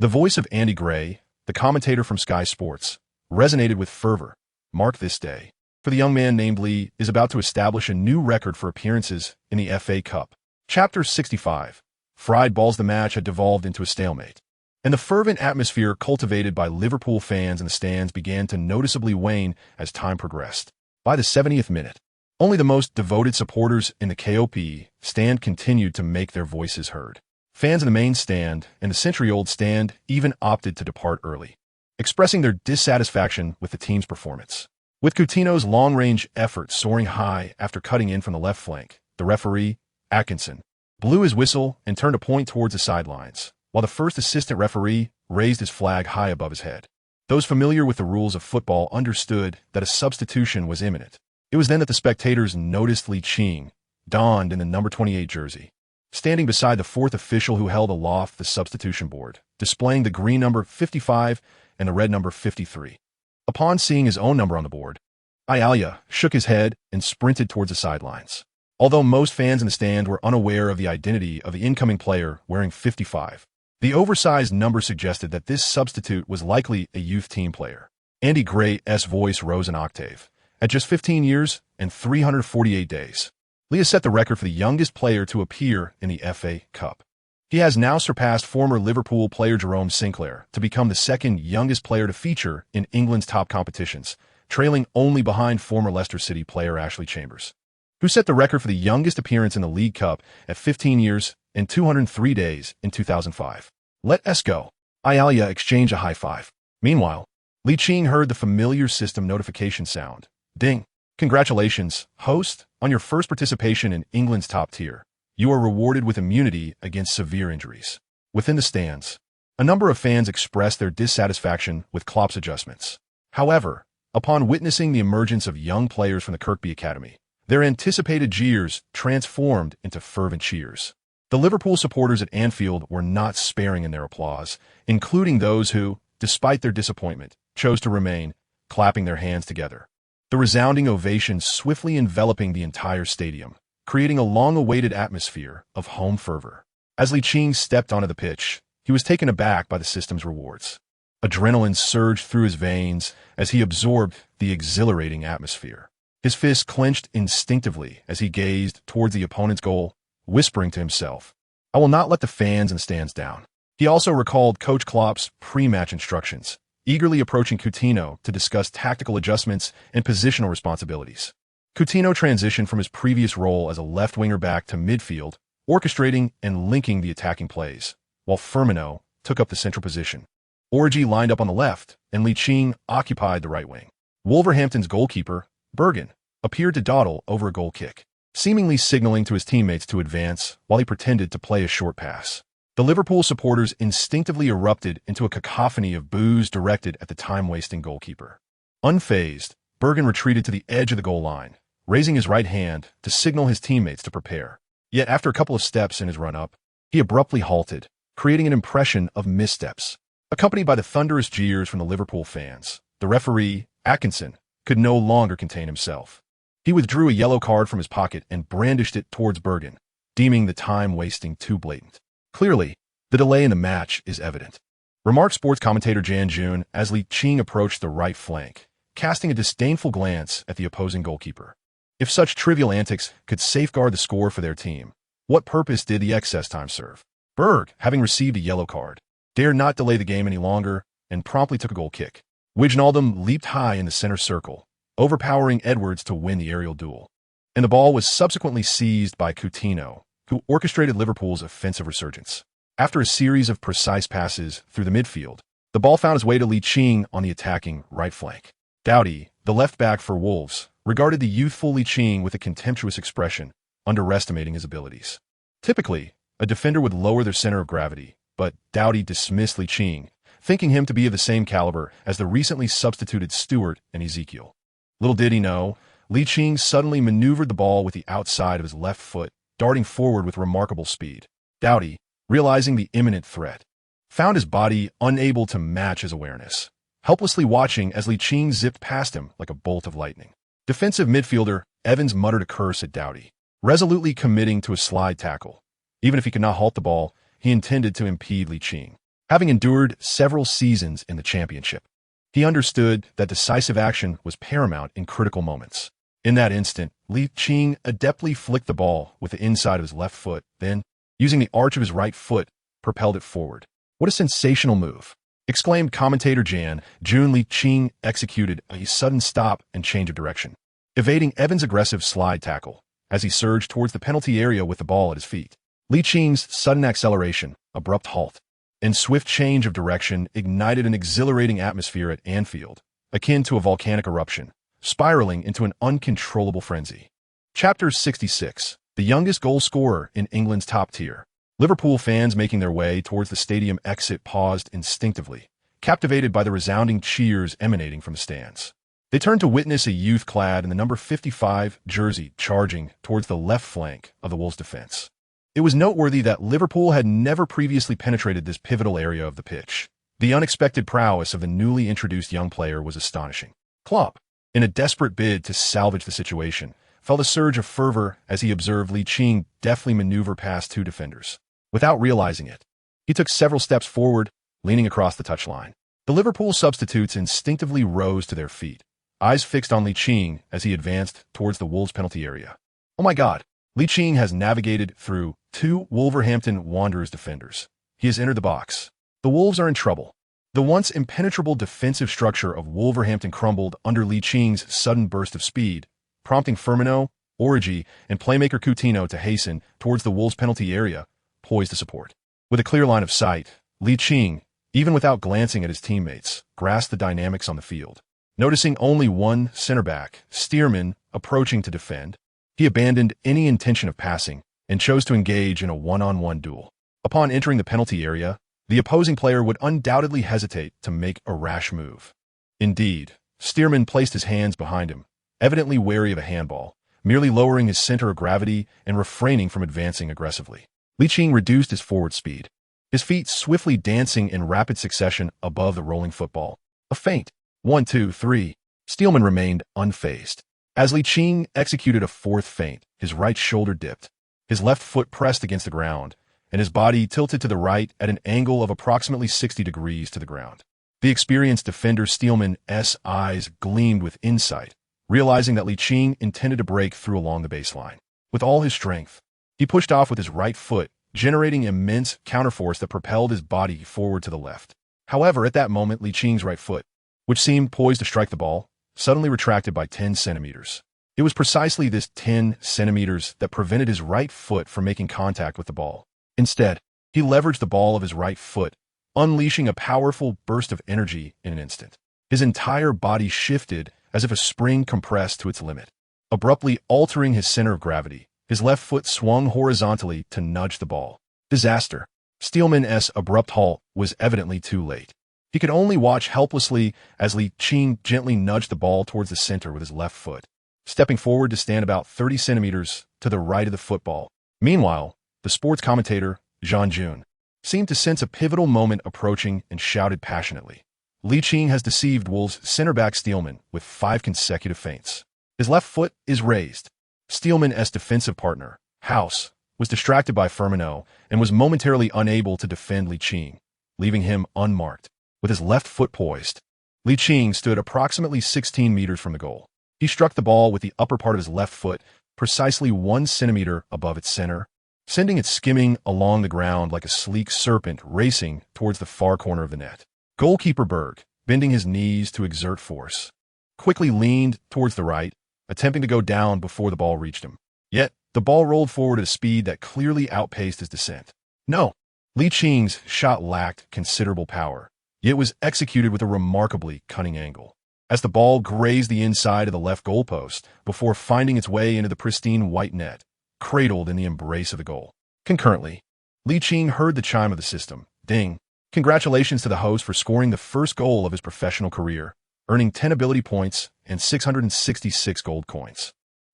The voice of Andy Gray, the commentator from Sky Sports, resonated with fervor. "Mark this day, for the young man named Lee is about to establish a new record for appearances in the FA Cup." Chapter 65. Fried balls. The match had devolved into a stalemate, and the fervent atmosphere cultivated by Liverpool fans in the stands began to noticeably wane as time progressed. By the 70th minute, only the most devoted supporters in the KOP stand continued to make their voices heard. Fans in the main stand and the century-old stand even opted to depart early, expressing their dissatisfaction with the team's performance. With Coutinho's long-range effort soaring high after cutting in from the left flank, the referee, Atkinson, blew his whistle and turned a point towards the sidelines, while the first assistant referee raised his flag high above his head. Those familiar with the rules of football understood that a substitution was imminent. It was then that the spectators noticed Ligt, donned in the number 28 jersey, standing beside the fourth official who held aloft the substitution board, displaying the green number 55 and the red number 53. Upon seeing his own number on the board, Ayala shook his head and sprinted towards the sidelines. Although most fans in the stand were unaware of the identity of the incoming player wearing 55, the oversized number suggested that this substitute was likely a youth team player. Andy Gray's voice rose an octave. At just 15 years and 348 days, Lee has set the record for the youngest player to appear in the FA Cup. He has now surpassed former Liverpool player Jerome Sinclair to become the second youngest player to feature in England's top competitions, trailing only behind former Leicester City player Ashley Chambers, who set the record for the youngest appearance in the League Cup at 15 years and 203 days in 2005. "Let's go." Ayala exchanged a high five. Meanwhile, Ligt heard the familiar system notification sound. "Ding. Congratulations, host, on your first participation in England's top tier. You are rewarded with immunity against severe injuries." Within the stands, a number of fans expressed their dissatisfaction with Klopp's adjustments. However, upon witnessing the emergence of young players from the Kirkby Academy, their anticipated jeers transformed into fervent cheers. The Liverpool supporters at Anfield were not sparing in their applause, including those who, despite their disappointment, chose to remain, clapping their hands together. The resounding ovation swiftly enveloping the entire stadium, creating a long-awaited atmosphere of home fervor. As Ligt stepped onto the pitch, he was taken aback by the system's rewards. Adrenaline surged through his veins as he absorbed the exhilarating atmosphere. His fists clenched instinctively as he gazed towards the opponent's goal, whispering to himself, "I will not let the fans in the stands down." He also recalled Coach Klopp's pre-match instructions, eagerly approaching Coutinho to discuss tactical adjustments and positional responsibilities. Coutinho transitioned from his previous role as a left winger back to midfield, orchestrating and linking the attacking plays, while Firmino took up the central position. Origi lined up on the left, and Ligt occupied the right wing. Wolverhampton's goalkeeper, Bergen, appeared to dawdle over a goal kick, seemingly signaling to his teammates to advance while he pretended to play a short pass. The Liverpool supporters instinctively erupted into a cacophony of boos directed at the time-wasting goalkeeper. Unfazed, Bergen retreated to the edge of the goal line, raising his right hand to signal his teammates to prepare. Yet after a couple of steps in his run-up, he abruptly halted, creating an impression of missteps. Accompanied by the thunderous jeers from the Liverpool fans, the referee, Atkinson, could no longer contain himself. He withdrew a yellow card from his pocket and brandished it towards Bergen, deeming the time-wasting too blatant. "Clearly, the delay in the match is evident," remarked sports commentator Jan June as Ligt approached the right flank, casting a disdainful glance at the opposing goalkeeper. If such trivial antics could safeguard the score for their team, what purpose did the excess time serve? Berg, having received a yellow card, dared not delay the game any longer and promptly took a goal kick. Wijnaldum leaped high in the center circle, overpowering Edwards to win the aerial duel, and the ball was subsequently seized by Coutinho, who orchestrated Liverpool's offensive resurgence. After a series of precise passes through the midfield, the ball found its way to Ligt on the attacking right flank. Doughty, the left back for Wolves, regarded the youthful Li Qing with a contemptuous expression, underestimating his abilities. Typically, a defender would lower their center of gravity, but Doughty dismissed Li Qing, thinking him to be of the same caliber as the recently substituted Stewart and Ezekiel. Little did he know, Li Qing suddenly maneuvered the ball with the outside of his left foot, darting forward with remarkable speed. Doughty, realizing the imminent threat, found his body unable to match his awareness, helplessly watching as Li Qing zipped past him like a bolt of lightning. Defensive midfielder Evans muttered a curse at Doughty, resolutely committing to a slide tackle. Even if he could not halt the ball, he intended to impede Li Qing. Having endured several seasons in the championship, he understood that decisive action was paramount in critical moments. In that instant, Li Qing adeptly flicked the ball with the inside of his left foot, then, using the arch of his right foot, propelled it forward. "What a sensational move!" exclaimed commentator Jan. Li Qing executed a sudden stop and change of direction, evading Evans' aggressive slide tackle as he surged towards the penalty area with the ball at his feet. Li Qing's sudden acceleration, abrupt halt, and swift change of direction ignited an exhilarating atmosphere at Anfield, akin to a volcanic eruption, spiraling into an uncontrollable frenzy. Chapter 66. The youngest goal scorer in England's top tier. Liverpool fans making their way towards the stadium exit paused instinctively, captivated by the resounding cheers emanating from the stands. They turned to witness a youth clad in the number 55 jersey charging towards the left flank of the Wolves' defense. It was noteworthy that Liverpool had never previously penetrated this pivotal area of the pitch. The unexpected prowess of the newly introduced young player was astonishing. Klopp, in a desperate bid to salvage the situation, felt a surge of fervor as he observed Li Qing deftly maneuver past two defenders. Without realizing it, he took several steps forward, leaning across the touchline. The Liverpool substitutes instinctively rose to their feet, eyes fixed on Li Qing as he advanced towards the Wolves' penalty area. "Oh my God!" Li Qing has navigated through two Wolverhampton Wanderers defenders. He has entered the box. The Wolves are in trouble. The once impenetrable defensive structure of Wolverhampton crumbled under Li Qing's sudden burst of speed, prompting Firmino, Origi, and playmaker Coutinho to hasten towards the Wolves' penalty area, poised to support. With a clear line of sight, Li Qing, even without glancing at his teammates, grasped the dynamics on the field. Noticing only one center-back, Stearman, approaching to defend, he abandoned any intention of passing and chose to engage in a one-on-one duel. Upon entering the penalty area, the opposing player would undoubtedly hesitate to make a rash move. Indeed, Stearman placed his hands behind him, evidently wary of a handball, merely lowering his center of gravity and refraining from advancing aggressively. Li Qing reduced his forward speed, his feet swiftly dancing in rapid succession above the rolling football. A feint. 1, 2, 3. Stearman remained unfazed. As Li Qing executed a fourth feint, his right shoulder dipped, his left foot pressed against the ground, and his body tilted to the right at an angle of approximately 60 degrees to the ground. The experienced defender Stearman's eyes gleamed with insight, realizing that Li Qing intended to break through along the baseline. With all his strength, he pushed off with his right foot, generating immense counterforce that propelled his body forward to the left. However, at that moment, Li Qing's right foot, which seemed poised to strike the ball, suddenly retracted by 10 centimeters. It was precisely this 10 centimeters that prevented his right foot from making contact with the ball. Instead, he leveraged the ball of his right foot, unleashing a powerful burst of energy in an instant. His entire body shifted as if a spring compressed to its limit. Abruptly altering his center of gravity, his left foot swung horizontally to nudge the ball. Disaster. Stearman's abrupt halt was evidently too late. He could only watch helplessly as Li Qing gently nudged the ball towards the center with his left foot, stepping forward to stand about 30 centimeters to the right of the football. Meanwhile, the sports commentator, Jean Jun, seemed to sense a pivotal moment approaching and shouted passionately. Li Qing has deceived Wolves' center-back Stearman with 5 consecutive feints. His left foot is raised. Stearman's defensive partner, House, was distracted by Firmino and was momentarily unable to defend Li Qing, leaving him unmarked. With his left foot poised, Li Qing stood approximately 16 meters from the goal. He struck the ball with the upper part of his left foot, precisely 1 centimeter above its center, sending it skimming along the ground like a sleek serpent racing towards the far corner of the net. Goalkeeper Berg, bending his knees to exert force, quickly leaned towards the right, attempting to go down before the ball reached him. Yet, the ball rolled forward at a speed that clearly outpaced his descent. No, Li Qing's shot lacked considerable power, yet was executed with a remarkably cunning angle. as the ball grazed the inside of the left goalpost before finding its way into the pristine white net, cradled in the embrace of the goal. Concurrently, Ligt heard the chime of the system. Ding! Congratulations to the host for scoring the first goal of his professional career, earning 10 ability points and 666 gold coins.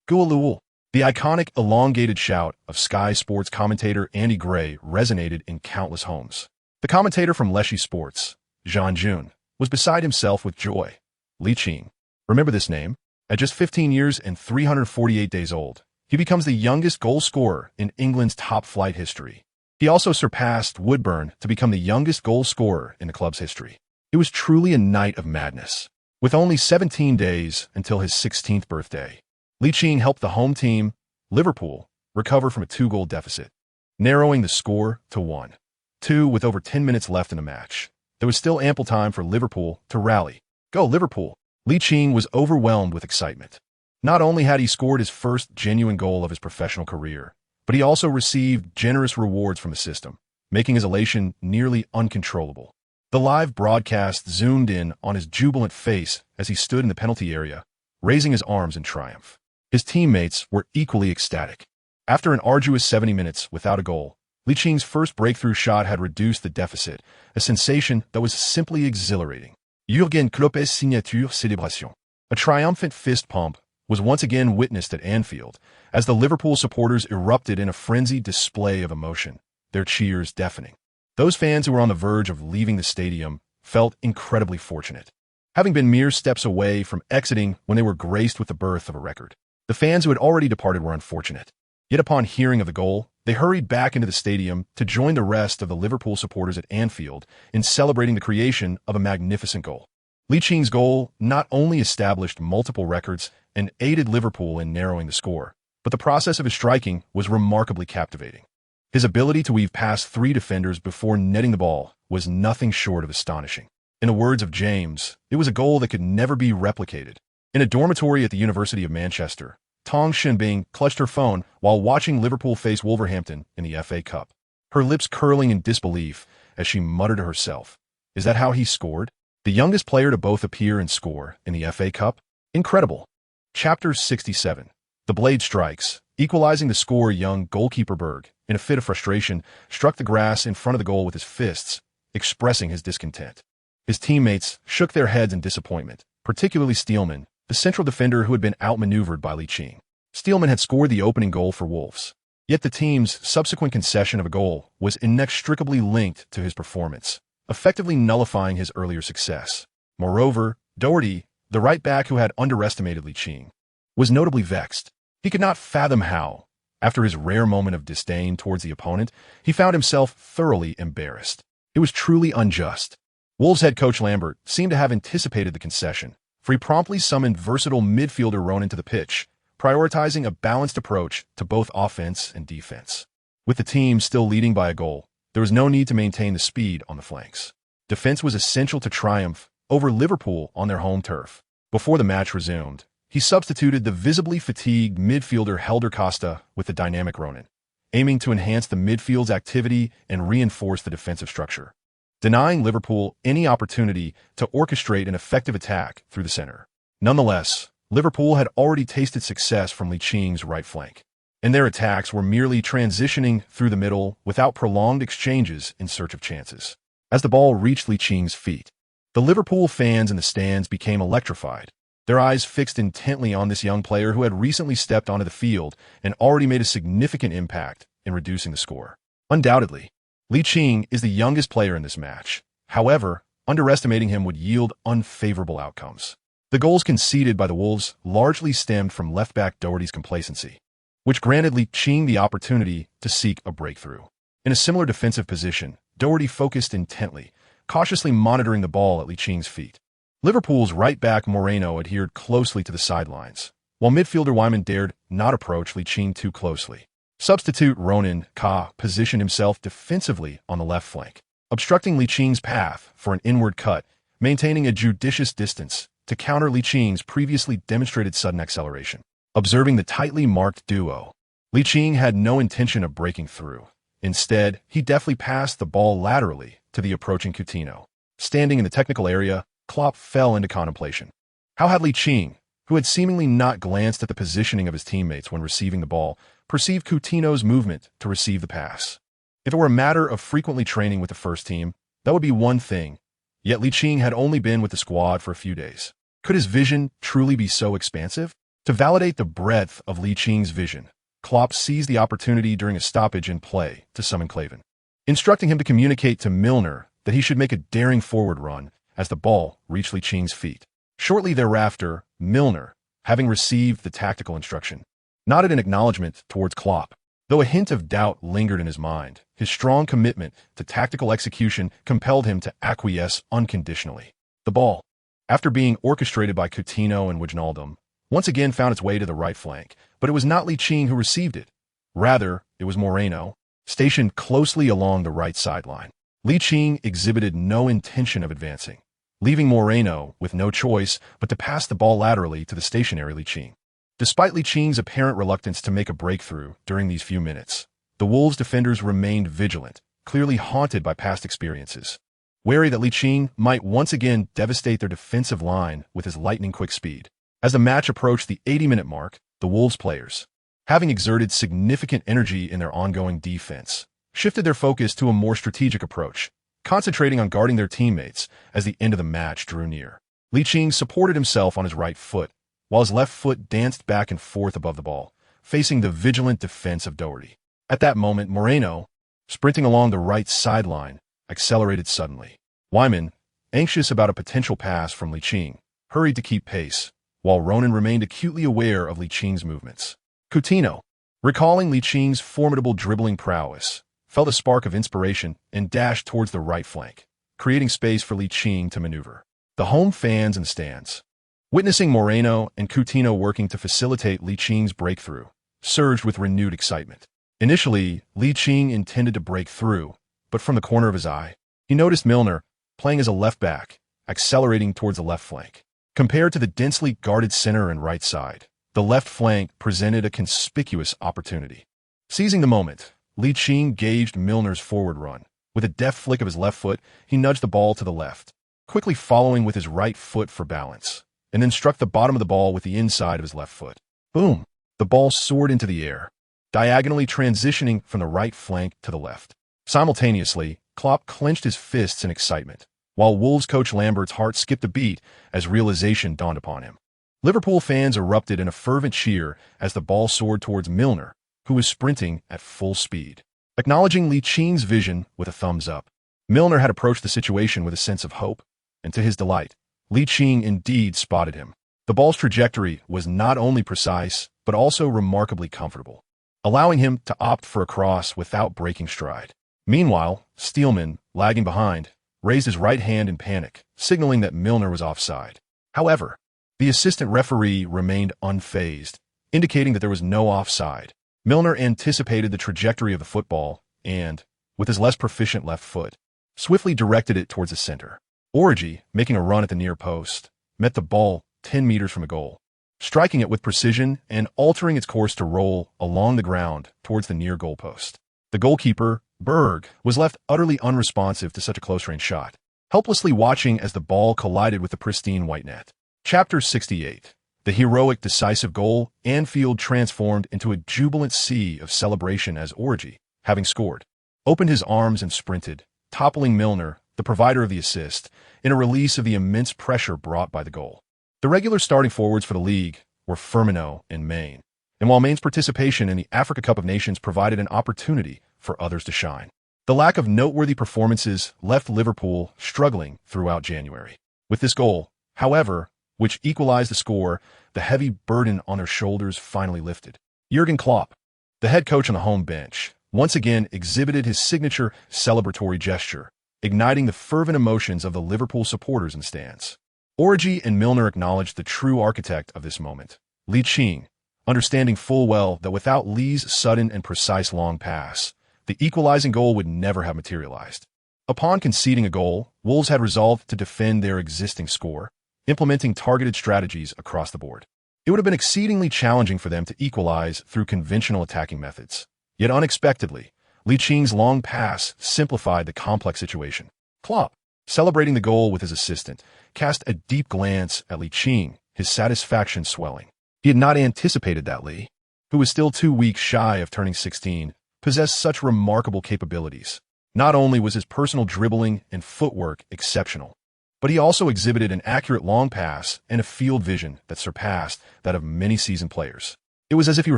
Gulul. The iconic, elongated shout of Sky Sports commentator Andy Gray resonated in countless homes. The commentator from Leicester Sports, Jean Jun, was beside himself with joy. Ligt. Remember this name? At just 15 years and 348 days old, he becomes the youngest goal scorer in England's top-flight history. He also surpassed Woodburn to become the youngest goal scorer in the club's history. It was truly a night of madness. With only 17 days until his 16th birthday, Ligt helped the home team, Liverpool, recover from a 2-goal deficit, narrowing the score to 1-2 with over 10 minutes left in the match. There was still ample time for Liverpool to rally. Go Liverpool! Ligt was overwhelmed with excitement. Not only had he scored his first genuine goal of his professional career, but he also received generous rewards from the system, making his elation nearly uncontrollable. The live broadcast zoomed in on his jubilant face as he stood in the penalty area, raising his arms in triumph. His teammates were equally ecstatic. After an arduous 70 minutes without a goal, Licht's first breakthrough shot had reduced the deficit, a sensation that was simply exhilarating. Jürgen Klopp's signature célébration. A triumphant fist pump was once again witnessed at Anfield as the Liverpool supporters erupted in a frenzied display of emotion, their cheers deafening. Those fans who were on the verge of leaving the stadium felt incredibly fortunate, having been mere steps away from exiting when they were graced with the birth of a record. The fans who had already departed were unfortunate. Yet upon hearing of the goal, they hurried back into the stadium to join the rest of the Liverpool supporters at Anfield in celebrating the creation of a magnificent goal. Licht's goal not only established multiple records and aided Liverpool in narrowing the score, but the process of his striking was remarkably captivating. His ability to weave past 3 defenders before netting the ball was nothing short of astonishing. In the words of James, it was a goal that could never be replicated. In a dormitory at the University of Manchester, Tong Shinbing clutched her phone while watching Liverpool face Wolverhampton in the FA Cup, her lips curling in disbelief as she muttered to herself, "Is that how he scored? The youngest player to both appear and score in the FA Cup? Incredible." Chapter 67. The blade strikes, equalizing the score. Young goalkeeper Berg, in a fit of frustration, struck the grass in front of the goal with his fists, expressing his discontent. His teammates shook their heads in disappointment, particularly Steelman, the central defender who had been outmaneuvered by Ligt. Steelman had scored the opening goal for Wolves, yet the team's subsequent concession of a goal was inextricably linked to his performance, effectively nullifying his earlier success. Moreover, Doherty, the right back who had underestimated Ligt, was notably vexed. He could not fathom how, after his rare moment of disdain towards the opponent, he found himself thoroughly embarrassed. It was truly unjust. Wolves head coach Lambert seemed to have anticipated the concession, for he promptly summoned versatile midfielder Ronan to the pitch, prioritizing a balanced approach to both offense and defense. With the team still leading by a goal, there was no need to maintain the speed on the flanks. Defense was essential to triumph over Liverpool on their home turf. Before the match resumed, he substituted the visibly fatigued midfielder Helder Costa with the dynamic Ronan, aiming to enhance the midfield's activity and reinforce the defensive structure, denying Liverpool any opportunity to orchestrate an effective attack through the center. Nonetheless, Liverpool had already tasted success from Licht's right flank, and their attacks were merely transitioning through the middle without prolonged exchanges in search of chances. As the ball reached Licht's feet, the Liverpool fans in the stands became electrified, their eyes fixed intently on this young player who had recently stepped onto the field and already made a significant impact in reducing the score. Undoubtedly, Ligt is the youngest player in this match. However, underestimating him would yield unfavorable outcomes. The goals conceded by the Wolves largely stemmed from left-back Doherty's complacency, which granted Ligt the opportunity to seek a breakthrough. In a similar defensive position, Doherty focused intently, cautiously monitoring the ball at Licht's feet. Liverpool's right-back Moreno adhered closely to the sidelines, while midfielder Wyman dared not approach Ligt too closely. Substitute Ronan Ka positioned himself defensively on the left flank, obstructing Licht's path for an inward cut, maintaining a judicious distance to counter Licht's previously demonstrated sudden acceleration. Observing the tightly marked duo, Ligt had no intention of breaking through. Instead, he deftly passed the ball laterally to the approaching Coutinho. Standing in the technical area, Klopp fell into contemplation. How had Ligt, who had seemingly not glanced at the positioning of his teammates when receiving the ball, perceived Coutinho's movement to receive the pass? If it were a matter of frequently training with the first team, that would be one thing, yet Ligt had only been with the squad for a few days. Could his vision truly be so expansive? To validate the breadth of Liching's vision, Klopp seized the opportunity during a stoppage in play to summon Klavan, instructing him to communicate to Milner that he should make a daring forward run as the ball reached Liching's feet. Shortly thereafter, Milner, having received the tactical instruction, nodded in acknowledgement towards Klopp. Though a hint of doubt lingered in his mind, his strong commitment to tactical execution compelled him to acquiesce unconditionally. The ball, after being orchestrated by Coutinho and Wijnaldum, once again found its way to the right flank, but it was not Ligt who received it. Rather, it was Moreno, stationed closely along the right sideline. Ligt exhibited no intention of advancing, leaving Moreno with no choice but to pass the ball laterally to the stationary Ligt. Despite Liching's apparent reluctance to make a breakthrough during these few minutes, the Wolves' defenders remained vigilant, clearly haunted by past experiences, wary that Ligt might once again devastate their defensive line with his lightning-quick speed. As the match approached the 80-minute mark, the Wolves players, having exerted significant energy in their ongoing defense, shifted their focus to a more strategic approach, concentrating on guarding their teammates as the end of the match drew near. Ligt supported himself on his right foot, while his left foot danced back and forth above the ball, facing the vigilant defense of Doherty. At that moment, Moreno, sprinting along the right sideline, accelerated suddenly. Wyman, anxious about a potential pass from Ligt, hurried to keep pace, while Ronan remained acutely aware of Liching's movements. Coutinho, recalling Liching's formidable dribbling prowess, felt a spark of inspiration and dashed towards the right flank, creating space for Ligt to maneuver. The home fans and stands, witnessing Moreno and Coutinho working to facilitate Liching's breakthrough, surged with renewed excitement. Initially, Ligt intended to break through, but from the corner of his eye, he noticed Milner, playing as a left back, accelerating towards the left flank. Compared to the densely guarded center and right side, the left flank presented a conspicuous opportunity. Seizing the moment, Ligt gauged Milner's forward run. With a deft flick of his left foot, he nudged the ball to the left, quickly following with his right foot for balance, and then struck the bottom of the ball with the inside of his left foot. Boom! The ball soared into the air, diagonally transitioning from the right flank to the left. Simultaneously, Klopp clenched his fists in excitement, while Wolves coach Lambert's heart skipped a beat as realization dawned upon him. Liverpool fans erupted in a fervent cheer as the ball soared towards Milner, who was sprinting at full speed. Acknowledging Liching's vision with a thumbs up, Milner had approached the situation with a sense of hope, and to his delight, Ligt indeed spotted him. The ball's trajectory was not only precise, but also remarkably comfortable, allowing him to opt for a cross without breaking stride. Meanwhile, Steelman, lagging behind, raised his right hand in panic, signaling that Milner was offside. However, the assistant referee remained unfazed, indicating that there was no offside. Milner anticipated the trajectory of the football and, with his less proficient left foot, swiftly directed it towards the center. Origi, making a run at the near post, met the ball 10 meters from the goal, striking it with precision and altering its course to roll along the ground towards the near goal post. The goalkeeper, Berg, was left utterly unresponsive to such a close-range shot, helplessly watching as the ball collided with the pristine white net. Chapter 68. The heroic, decisive goal. Anfield transformed into a jubilant sea of celebration as Origi, having scored, opened his arms and sprinted, toppling Milner, the provider of the assist, in a release of the immense pressure brought by the goal. The regular starting forwards for the league were Firmino and Maine, and while Maine's participation in the Africa Cup of Nations provided an opportunity for others to shine, the lack of noteworthy performances left Liverpool struggling throughout January. With this goal, however, which equalized the score, the heavy burden on their shoulders finally lifted. Jurgen Klopp, the head coach on the home bench, once again exhibited his signature celebratory gesture, igniting the fervent emotions of the Liverpool supporters in the stands. Origi and Milner acknowledged the true architect of this moment, Ligt, understanding full well that without Lee's sudden and precise long pass, the equalizing goal would never have materialized. Upon conceding a goal, Wolves had resolved to defend their existing score, implementing targeted strategies across the board. It would have been exceedingly challenging for them to equalize through conventional attacking methods. Yet unexpectedly, Liching's long pass simplified the complex situation. Klopp, celebrating the goal with his assistant, cast a deep glance at Ligt, his satisfaction swelling. He had not anticipated that Lee, who was still 2 weeks shy of turning 16, possessed such remarkable capabilities. Not only was his personal dribbling and footwork exceptional, but he also exhibited an accurate long pass and a field vision that surpassed that of many seasoned players. It was as if he were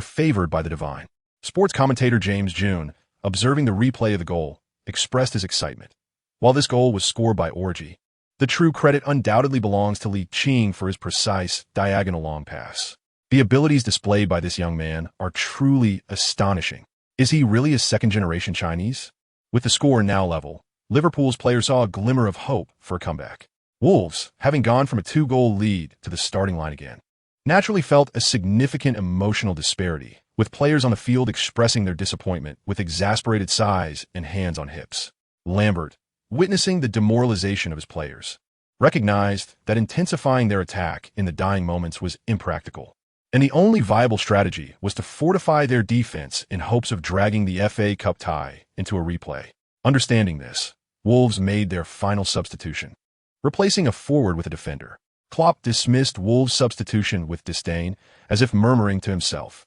favored by the divine. Sports commentator James June, observing the replay of the goal, expressed his excitement. While this goal was scored by Origi, the true credit undoubtedly belongs to Ligt for his precise, diagonal long pass. The abilities displayed by this young man are truly astonishing. Is he really a second-generation Chinese? With the score now level, Liverpool's players saw a glimmer of hope for a comeback. Wolves, having gone from a 2-goal lead to the starting line again, naturally felt a significant emotional disparity, with players on the field expressing their disappointment with exasperated sighs and hands on hips. Lambert, witnessing the demoralization of his players, recognized that intensifying their attack in the dying moments was impractical, and the only viable strategy was to fortify their defense in hopes of dragging the FA Cup tie into a replay. Understanding this, Wolves made their final substitution, replacing a forward with a defender. Klopp dismissed Wolves' substitution with disdain, as if murmuring to himself,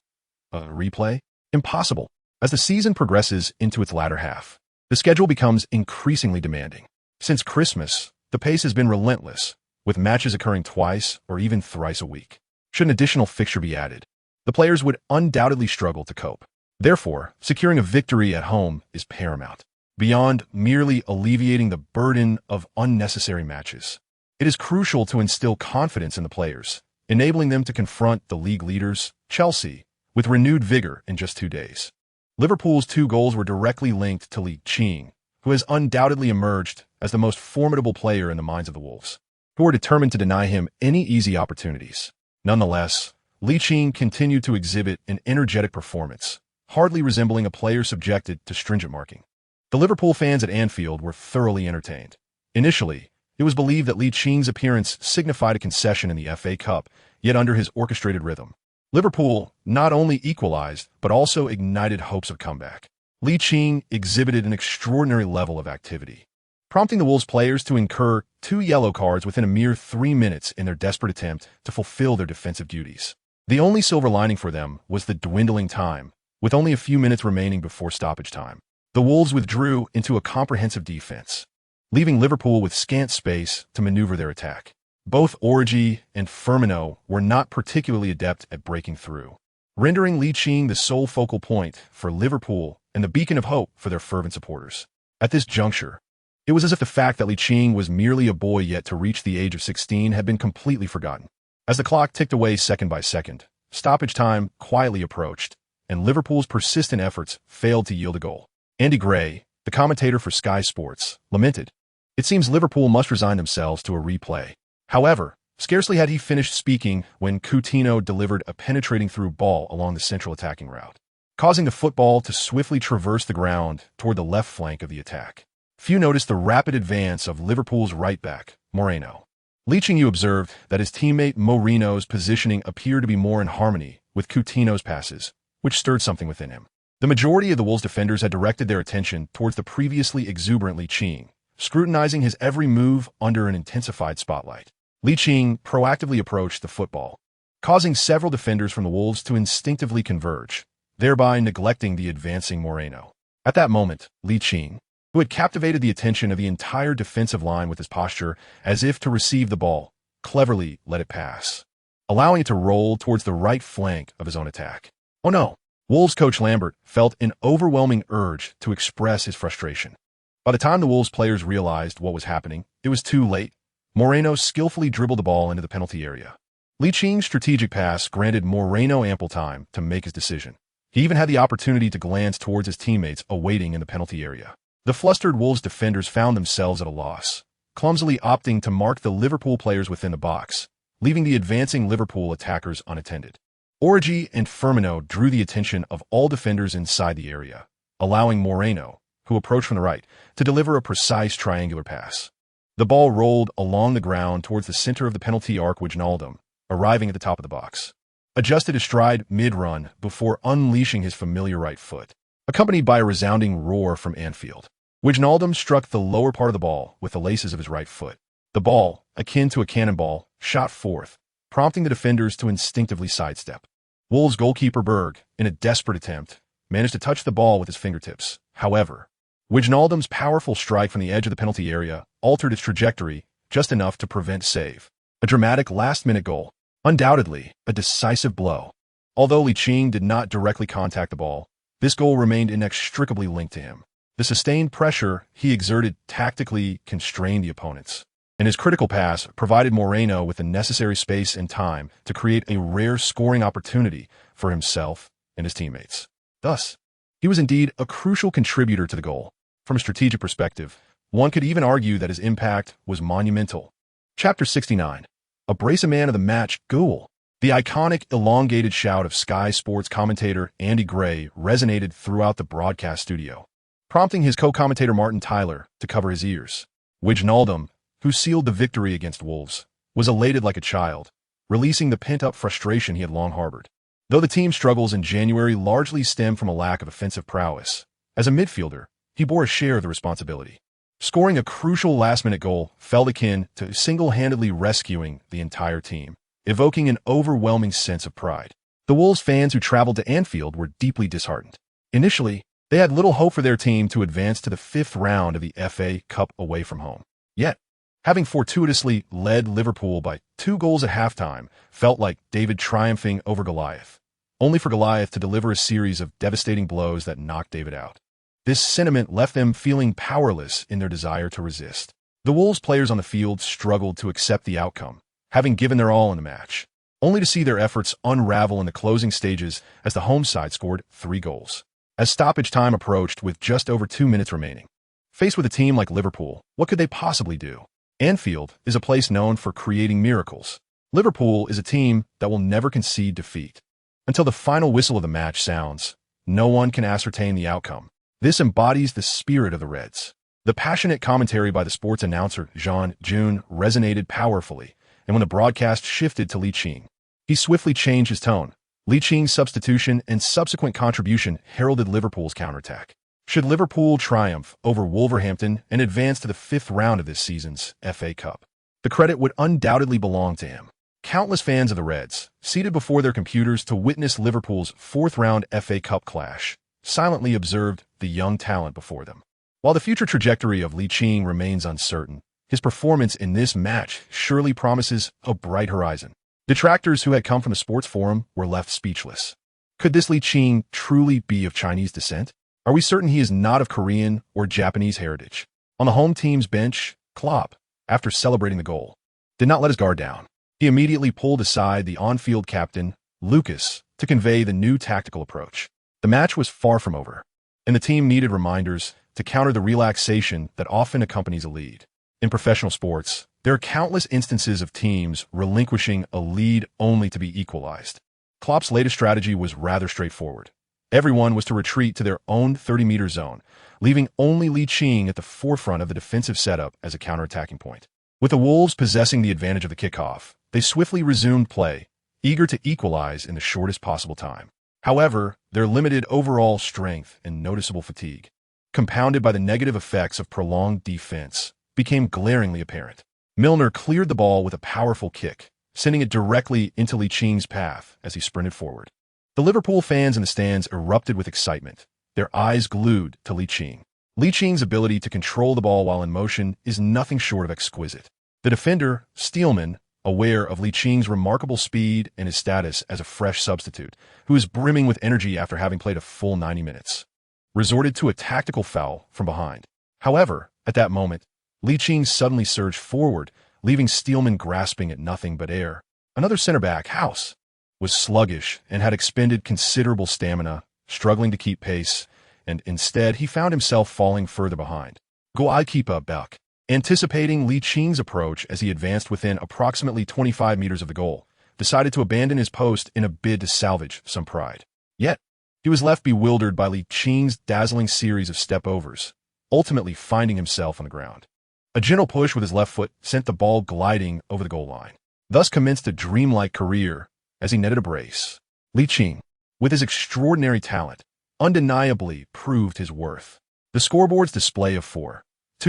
"A replay? Impossible." As the season progresses into its latter half, the schedule becomes increasingly demanding. Since Christmas, the pace has been relentless, with matches occurring twice or even thrice a week. Should an additional fixture be added, the players would undoubtedly struggle to cope. Therefore, securing a victory at home is paramount. Beyond merely alleviating the burden of unnecessary matches, it is crucial to instill confidence in the players, enabling them to confront the league leaders, Chelsea, with renewed vigor in just 2 days. Liverpool's 2 goals were directly linked to Ligt, who has undoubtedly emerged as the most formidable player in the minds of the Wolves, who are determined to deny him any easy opportunities. Nonetheless, Ligt continued to exhibit an energetic performance, hardly resembling a player subjected to stringent marking. The Liverpool fans at Anfield were thoroughly entertained. Initially, it was believed that Ligt's appearance signified a concession in the FA Cup, yet under his orchestrated rhythm, Liverpool not only equalized, but also ignited hopes of comeback. Ligt exhibited an extraordinary level of activity, prompting the Wolves players to incur 2 yellow cards within a mere 3 minutes in their desperate attempt to fulfill their defensive duties. The only silver lining for them was the dwindling time, with only a few minutes remaining before stoppage time. The Wolves withdrew into a comprehensive defense, leaving Liverpool with scant space to maneuver their attack. Both Origi and Firmino were not particularly adept at breaking through, rendering Ligt the sole focal point for Liverpool and the beacon of hope for their fervent supporters. At this juncture, it was as if the fact that Ligt was merely a boy yet to reach the age of 16 had been completely forgotten. As the clock ticked away second by second, stoppage time quietly approached, and Liverpool's persistent efforts failed to yield a goal. Andy Gray, the commentator for Sky Sports, lamented, "It seems Liverpool must resign themselves to a replay." However, scarcely had he finished speaking when Coutinho delivered a penetrating through ball along the central attacking route, causing the football to swiftly traverse the ground toward the left flank of the attack. Few noticed the rapid advance of Liverpool's right-back, Moreno. Ligt observed that his teammate Moreno's positioning appeared to be more in harmony with Coutinho's passes, which stirred something within him. The majority of the Wolves defenders had directed their attention towards the previously exuberant Ligt, scrutinizing his every move under an intensified spotlight. Ligt proactively approached the football, causing several defenders from the Wolves to instinctively converge, thereby neglecting the advancing Moreno. At that moment, Ligt, who had captivated the attention of the entire defensive line with his posture as if to receive the ball, cleverly let it pass, allowing it to roll towards the right flank of his own attack. Oh no! Wolves coach Lambert felt an overwhelming urge to express his frustration. By the time the Wolves players realized what was happening, it was too late. Moreno skillfully dribbled the ball into the penalty area. Ligt's strategic pass granted Moreno ample time to make his decision. He even had the opportunity to glance towards his teammates awaiting in the penalty area. The flustered Wolves defenders found themselves at a loss, clumsily opting to mark the Liverpool players within the box, leaving the advancing Liverpool attackers unattended. Origi and Firmino drew the attention of all defenders inside the area, allowing Moreno, who approached from the right, to deliver a precise triangular pass. The ball rolled along the ground towards the center of the penalty arc Wijnaldum, arriving at the top of the box. Adjusted his stride mid-run before unleashing his familiar right foot, accompanied by a resounding roar from Anfield. Wijnaldum struck the lower part of the ball with the laces of his right foot. The ball, akin to a cannonball, shot forth, prompting the defenders to instinctively sidestep. Wolves goalkeeper Berg, in a desperate attempt, managed to touch the ball with his fingertips. However, Wijnaldum's powerful strike from the edge of the penalty area altered its trajectory just enough to prevent save. A dramatic last-minute goal. Undoubtedly, a decisive blow. Although Ligt did not directly contact the ball, this goal remained inextricably linked to him. The sustained pressure he exerted tactically constrained the opponents, and his critical pass provided Moreno with the necessary space and time to create a rare scoring opportunity for himself and his teammates. Thus, he was indeed a crucial contributor to the goal. From a strategic perspective, one could even argue that his impact was monumental. Chapter 69. A brace a man of the match goal. The iconic elongated shout of Sky Sports commentator Andy Gray resonated throughout the broadcast studio, prompting his co-commentator Martin Tyler to cover his ears. Wijnaldum, who sealed the victory against Wolves, was elated like a child, releasing the pent-up frustration he had long harbored. Though the team's struggles in January largely stemmed from a lack of offensive prowess, as a midfielder, he bore a share of the responsibility. Scoring a crucial last-minute goal felt akin to single-handedly rescuing the entire team, evoking an overwhelming sense of pride. The Wolves fans who traveled to Anfield were deeply disheartened. Initially, they had little hope for their team to advance to the fifth round of the FA Cup away from home. Yet, having fortuitously led Liverpool by 2 goals at halftime felt like David triumphing over Goliath, only for Goliath to deliver a series of devastating blows that knocked David out. This sentiment left them feeling powerless in their desire to resist. The Wolves players on the field struggled to accept the outcome, having given their all in the match, only to see their efforts unravel in the closing stages as the home side scored 3 goals. As stoppage time approached with just over 2 minutes remaining, faced with a team like Liverpool, what could they possibly do? Anfield is a place known for creating miracles. Liverpool is a team that will never concede defeat. Until the final whistle of the match sounds, no one can ascertain the outcome. This embodies the spirit of the Reds. The passionate commentary by the sports announcer Jean June resonated powerfully, and when the broadcast shifted to Ligt, he swiftly changed his tone. Licht's substitution and subsequent contribution heralded Liverpool's counterattack. Should Liverpool triumph over Wolverhampton and advance to the 5th round of this season's FA Cup, the credit would undoubtedly belong to him. Countless fans of the Reds, seated before their computers to witness Liverpool's 4th-round FA Cup clash, silently observed the young talent before them. While the future trajectory of Ligt remains uncertain, his performance in this match surely promises a bright horizon. Detractors who had come from the sports forum were left speechless. Could this Ligt truly be of Chinese descent? Are we certain he is not of Korean or Japanese heritage? On the home team's bench, Klopp, after celebrating the goal, did not let his guard down. He immediately pulled aside the on-field captain, Lucas, to convey the new tactical approach. The match was far from over, and the team needed reminders to counter the relaxation that often accompanies a lead. In professional sports, there are countless instances of teams relinquishing a lead only to be equalized. Klopp's latest strategy was rather straightforward. Everyone was to retreat to their own 30-meter zone, leaving only Ligt at the forefront of the defensive setup as a counterattacking point. With the Wolves possessing the advantage of the kickoff, they swiftly resumed play, eager to equalize in the shortest possible time. However, their limited overall strength and noticeable fatigue, compounded by the negative effects of prolonged defense, became glaringly apparent. Milner cleared the ball with a powerful kick, sending it directly into Licht's path as he sprinted forward. The Liverpool fans in the stands erupted with excitement, their eyes glued to Ligt. Licht's ability to control the ball while in motion is nothing short of exquisite. The defender, Steelman, aware of Licht's remarkable speed and his status as a fresh substitute, who is brimming with energy after having played a full 90 minutes, resorted to a tactical foul from behind. However, at that moment, Ligt suddenly surged forward, leaving Steelman grasping at nothing but air. Another center-back, House, was sluggish and had expended considerable stamina, struggling to keep pace, and instead he found himself falling further behind. Goalkeeper Buck, anticipating Licht's approach as he advanced within approximately 25 meters of the goal, decided to abandon his post in a bid to salvage some pride. Yet, he was left bewildered by Licht's dazzling series of step-overs, ultimately finding himself on the ground. A gentle push with his left foot sent the ball gliding over the goal line. Thus commenced a dreamlike career as he netted a brace. Ligt, with his extraordinary talent, undeniably proved his worth. The scoreboard's display of 4-2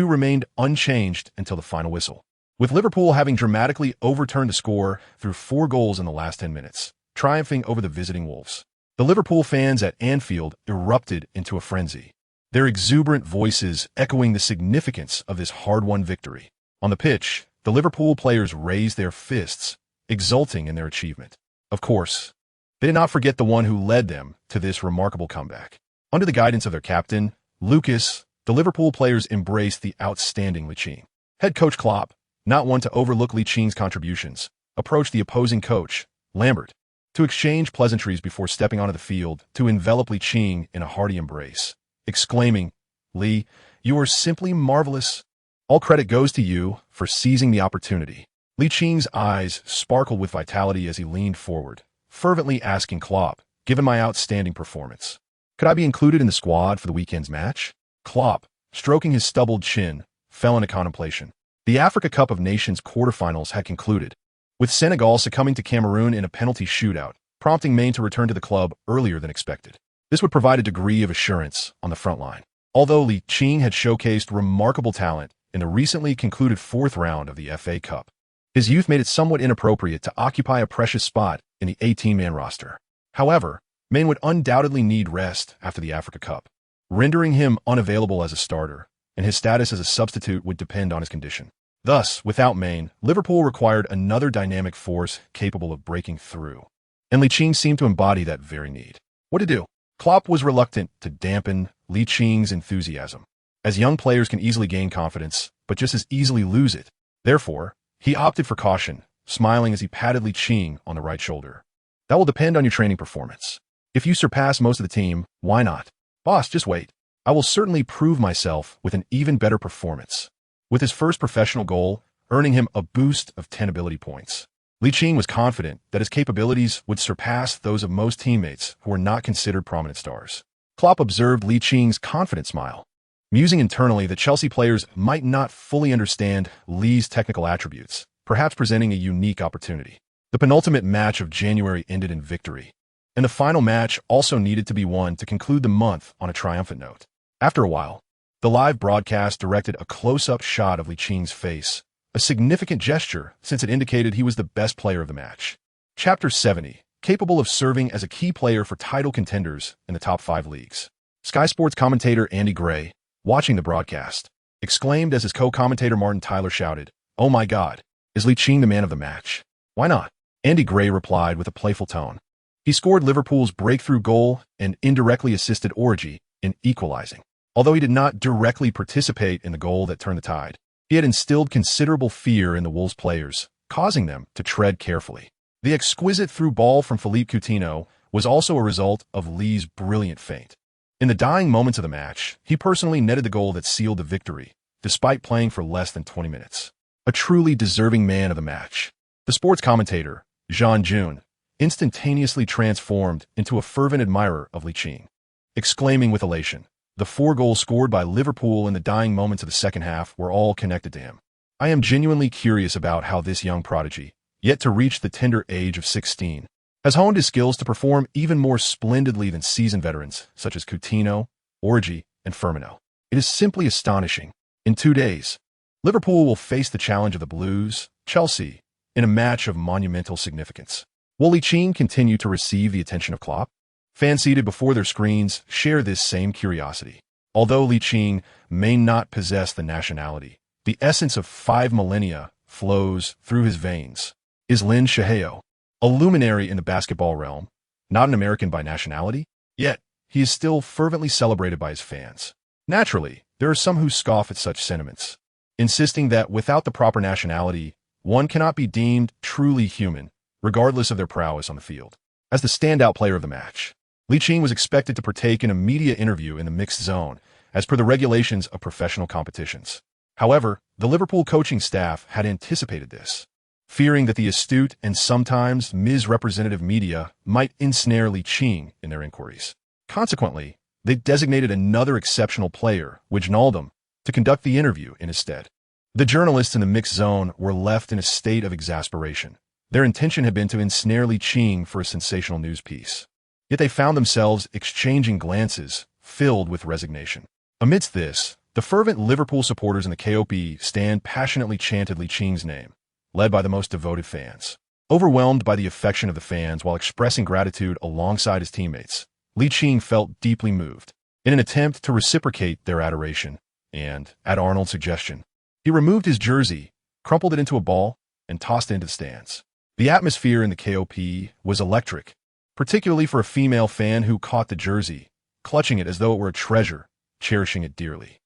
remained unchanged until the final whistle. with Liverpool having dramatically overturned the score through 4 goals in the last 10 minutes, triumphing over the visiting Wolves. The Liverpool fans at Anfield erupted into a frenzy, their exuberant voices echoing the significance of this hard-won victory. On the pitch, the Liverpool players raised their fists, exulting in their achievement. Of course, they did not forget the one who led them to this remarkable comeback. Under the guidance of their captain, Lucas, the Liverpool players embraced the outstanding Ligt. Head coach Klopp, not one to overlook Licht's contributions, approached the opposing coach, Lambert, to exchange pleasantries before stepping onto the field to envelop Ligt in a hearty embrace, exclaiming, "Lee, you are simply marvelous. All credit goes to you for seizing the opportunity." Licht's eyes sparkled with vitality as he leaned forward, fervently asking Klopp, "Given my outstanding performance, could I be included in the squad for the weekend's match?" Klopp, stroking his stubbled chin, fell into contemplation. The Africa Cup of Nations quarterfinals had concluded, with Senegal succumbing to Cameroon in a penalty shootout, prompting Maine to return to the club earlier than expected. This would provide a degree of assurance on the front line. Although Ligt had showcased remarkable talent in the recently concluded 4th round of the FA Cup, his youth made it somewhat inappropriate to occupy a precious spot in the 18-man roster. However, Maine would undoubtedly need rest after the Africa Cup, rendering him unavailable as a starter, and his status as a substitute would depend on his condition. Thus, without Maine, Liverpool required another dynamic force capable of breaking through, and Ligt seemed to embody that very need. What to do? Klopp was reluctant to dampen Licht's enthusiasm, as young players can easily gain confidence, but just as easily lose it. Therefore, he opted for caution, smiling as he patted Ligt on the right shoulder. "That will depend on your training performance. If you surpass most of the team, why not? Boss, just wait. I will certainly prove myself with an even better performance." With his first professional goal, earning him a boost of 10 ability points, Ligt was confident that his capabilities would surpass those of most teammates who were not considered prominent stars. Klopp observed Licht's confident smile, musing internally that Chelsea players might not fully understand Lee's technical attributes, perhaps presenting a unique opportunity. The penultimate match of January ended in victory, and the final match also needed to be won to conclude the month on a triumphant note. After a while, the live broadcast directed a close-up shot of Licht's face, a significant gesture since it indicated he was the best player of the match. Chapter 70, capable of serving as a key player for title contenders in the top 5 leagues. Sky Sports commentator Andy Gray, watching the broadcast, exclaimed as his co-commentator Martin Tyler shouted, "Oh my God, is Ligt the man of the match?" "Why not?" Andy Gray replied with a playful tone. He scored Liverpool's breakthrough goal and indirectly assisted Origi in equalizing. Although he did not directly participate in the goal that turned the tide, he had instilled considerable fear in the Wolves players, causing them to tread carefully. The exquisite through ball from Philippe Coutinho was also a result of Lee's brilliant feint. In the dying moments of the match, he personally netted the goal that sealed the victory, despite playing for less than 20 minutes. A truly deserving man of the match. The sports commentator, Jean June, instantaneously transformed into a fervent admirer of Ligt, exclaiming with elation, "The 4 goals scored by Liverpool in the dying moments of the second half were all connected to him. I am genuinely curious about how this young prodigy, yet to reach the tender age of 16, has honed his skills to perform even more splendidly than seasoned veterans such as Coutinho, Origi, and Firmino. It is simply astonishing. In 2 days, Liverpool will face the challenge of the Blues, Chelsea, in a match of monumental significance. Will Ligt continue to receive the attention of Klopp?" Fans seated before their screens share this same curiosity. Although Ligt may not possess the nationality, the essence of 5 millennia flows through his veins. Is Lin Shaheo, a luminary in the basketball realm, not an American by nationality? Yet, he is still fervently celebrated by his fans. Naturally, there are some who scoff at such sentiments, insisting that without the proper nationality, one cannot be deemed truly human, regardless of their prowess on the field. As the standout player of the match, Ligt was expected to partake in a media interview in the mixed zone, as per the regulations of professional competitions. However, the Liverpool coaching staff had anticipated this, fearing that the astute and sometimes misrepresentative media might ensnare Ligt in their inquiries. Consequently, they designated another exceptional player, Wijnaldum, to conduct the interview in his stead. The journalists in the mixed zone were left in a state of exasperation. Their intention had been to ensnare Ligt for a sensational news piece. Yet they found themselves exchanging glances filled with resignation. Amidst this, The fervent Liverpool supporters in the KOP stand passionately chanted Ligt Ching's name, led by the most devoted fans. Overwhelmed by the affection of the fans while expressing gratitude alongside his teammates, Ligt Ching felt deeply moved. In an attempt to reciprocate their adoration, and, at Arnold's suggestion, he removed his jersey, crumpled it into a ball, and tossed it into the stands. The atmosphere in the KOP was electric, particularly for a female fan who caught the jersey, clutching it as though it were a treasure, cherishing it dearly.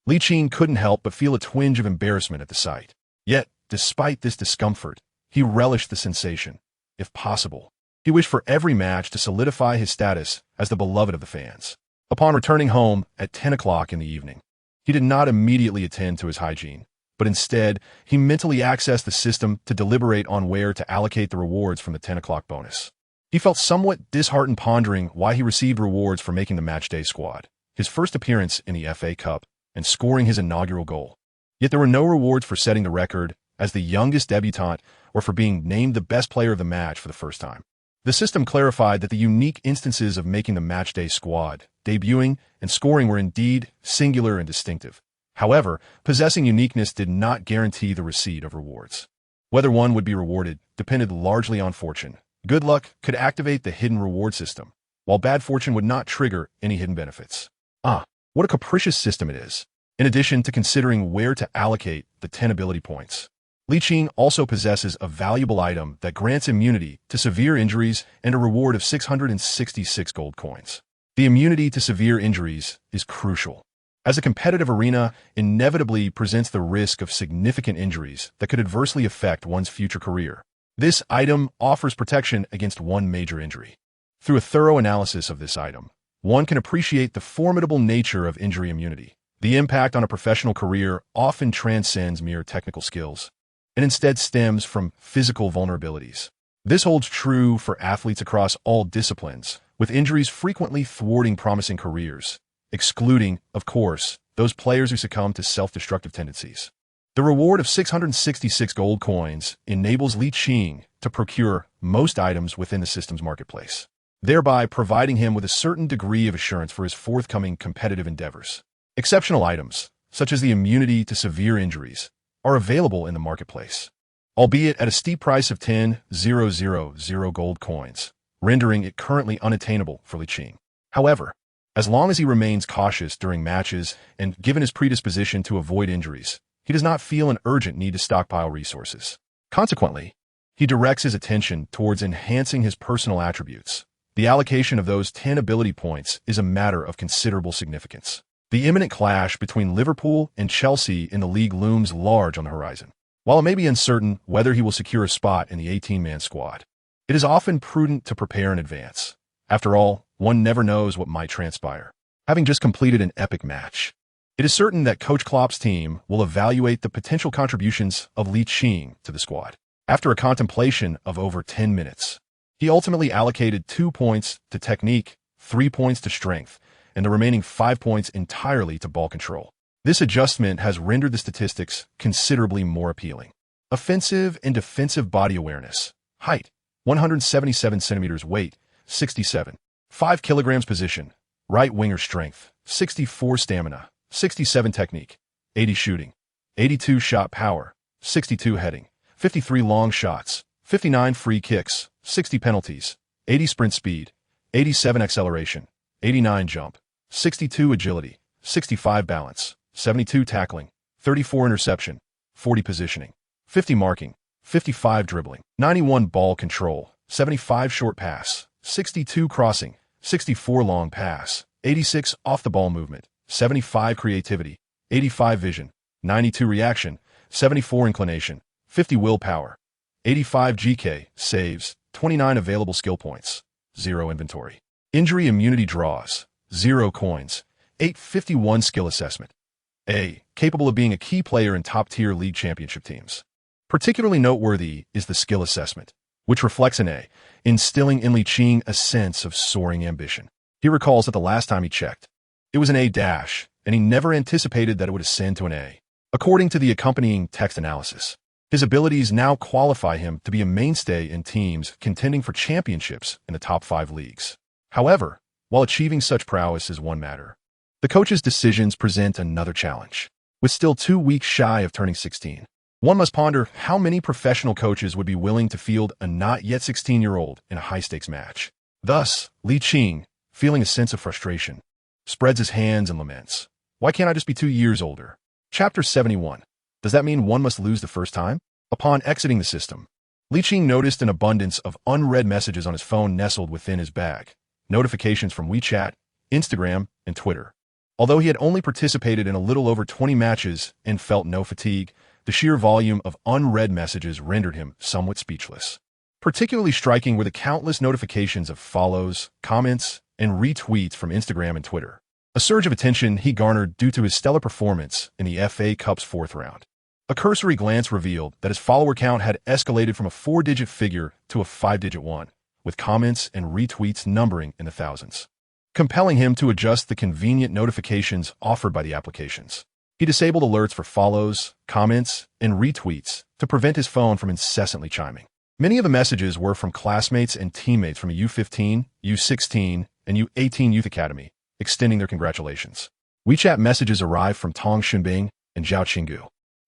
Ligt Ching couldn't help but feel a twinge of embarrassment at the sight. Yet, despite this discomfort, he relished the sensation. If possible, he wished for every match to solidify his status as the beloved of the fans. Upon returning home at 10 o'clock in the evening, he did not immediately attend to his hygiene, but instead, he mentally accessed the system to deliberate on where to allocate the rewards from the 10 o'clock bonus. He felt somewhat disheartened pondering why he received rewards for making the matchday squad, his first appearance in the FA Cup, and scoring his inaugural goal. Yet there were no rewards for setting the record as the youngest debutant or for being named the best player of the match for the first time. The system clarified that the unique instances of making the matchday squad, debuting, and scoring were indeed singular and distinctive. However, possessing uniqueness did not guarantee the receipt of rewards. Whether one would be rewarded depended largely on fortune. Good luck could activate the hidden reward system, while bad fortune would not trigger any hidden benefits. What a capricious system it is. In addition to considering where to allocate the 10 ability points, Ligt Ching also possesses a valuable item that grants immunity to severe injuries and a reward of 666 gold coins. The immunity to severe injuries is crucial, as a competitive arena inevitably presents the risk of significant injuries that could adversely affect one's future career. This item offers protection against one major injury. Through a thorough analysis of this item, one can appreciate the formidable nature of injury immunity. The impact on a professional career often transcends mere technical skills, and instead stems from physical vulnerabilities. This holds true for athletes across all disciplines, with injuries frequently thwarting promising careers, excluding, of course, those players who succumb to self-destructive tendencies. The reward of 666 gold coins enables Ligt Ching to procure most items within the system's marketplace, thereby providing him with a certain degree of assurance for his forthcoming competitive endeavors. Exceptional items, such as the immunity to severe injuries, are available in the marketplace, albeit at a steep price of 10,000 gold coins, rendering it currently unattainable for Ligt Ching. However, as long as he remains cautious during matches and given his predisposition to avoid injuries, he does not feel an urgent need to stockpile resources. Consequently, he directs his attention towards enhancing his personal attributes. The allocation of those 10 ability points is a matter of considerable significance. The imminent clash between Liverpool and Chelsea in the league looms large on the horizon. While it may be uncertain whether he will secure a spot in the 18-man squad, it is often prudent to prepare in advance. After all, one never knows what might transpire. Having just completed an epic match, it is certain that Coach Klopp's team will evaluate the potential contributions of Ligt Ching to the squad. After a contemplation of over 10 minutes, he ultimately allocated 2 points to technique, 3 points to strength, and the remaining 5 points entirely to ball control. This adjustment has rendered the statistics considerably more appealing. Offensive and defensive body awareness. Height, 177 centimeters. Weight, 67. 5 kilograms. Position, right winger. Strength, 64. Stamina, 67. Technique, 80. Shooting, 82. Shot power, 62. Heading, 53. Long shots, 59. Free kicks, 60. Penalties, 80. Sprint speed, 87. Acceleration, 89. Jump, 62. Agility, 65. Balance, 72. Tackling, 34. Interception, 40. Positioning, 50. Marking, 55. Dribbling, 91. Ball control, 75. Short pass, 62. Crossing, 64. Long pass, 86. Off the ball movement, 75. Creativity, 85. Vision, 92. Reaction, 74. Inclination, 50. Willpower, 85. GK, saves, 29. Available skill points, 0. Inventory. Injury immunity draws, 0 coins, 851. Skill assessment. A. Capable of being a key player in top-tier league championship teams. Particularly noteworthy is the skill assessment, which reflects an A, instilling in Ligt Ching a sense of soaring ambition. He recalls that the last time he checked, it was an A-, and he never anticipated that it would ascend to an A. According to the accompanying text analysis, his abilities now qualify him to be a mainstay in teams contending for championships in the top 5 leagues. However, while achieving such prowess is one matter, The coach's decisions present another challenge. With still 2 weeks shy of turning 16, one must ponder how many professional coaches would be willing to field a not yet 16-year-old in a high-stakes match. Thus, Ligt, feeling a sense of frustration, spreads his hands and laments. Why can't I just be 2 years older? Chapter 71. Does that mean one must lose the first time? Upon exiting the system, Ligt noticed an abundance of unread messages on his phone nestled within his bag. Notifications from WeChat, Instagram, and Twitter. Although he had only participated in a little over 20 matches and felt no fatigue, the sheer volume of unread messages rendered him somewhat speechless. Particularly striking were the countless notifications of follows, comments, and retweets from Instagram and Twitter. A surge of attention he garnered due to his stellar performance in the FA Cup's 4th round. A cursory glance revealed that his follower count had escalated from a 4-digit figure to a 5-digit one, with comments and retweets numbering in the thousands, compelling him to adjust the convenient notifications offered by the applications. He disabled alerts for follows, comments, and retweets to prevent his phone from incessantly chiming. Many of the messages were from classmates and teammates from a U15, U16, and U18 youth academy, extending their congratulations. WeChat messages arrived from Tong Xunbing and Zhao Qinggu.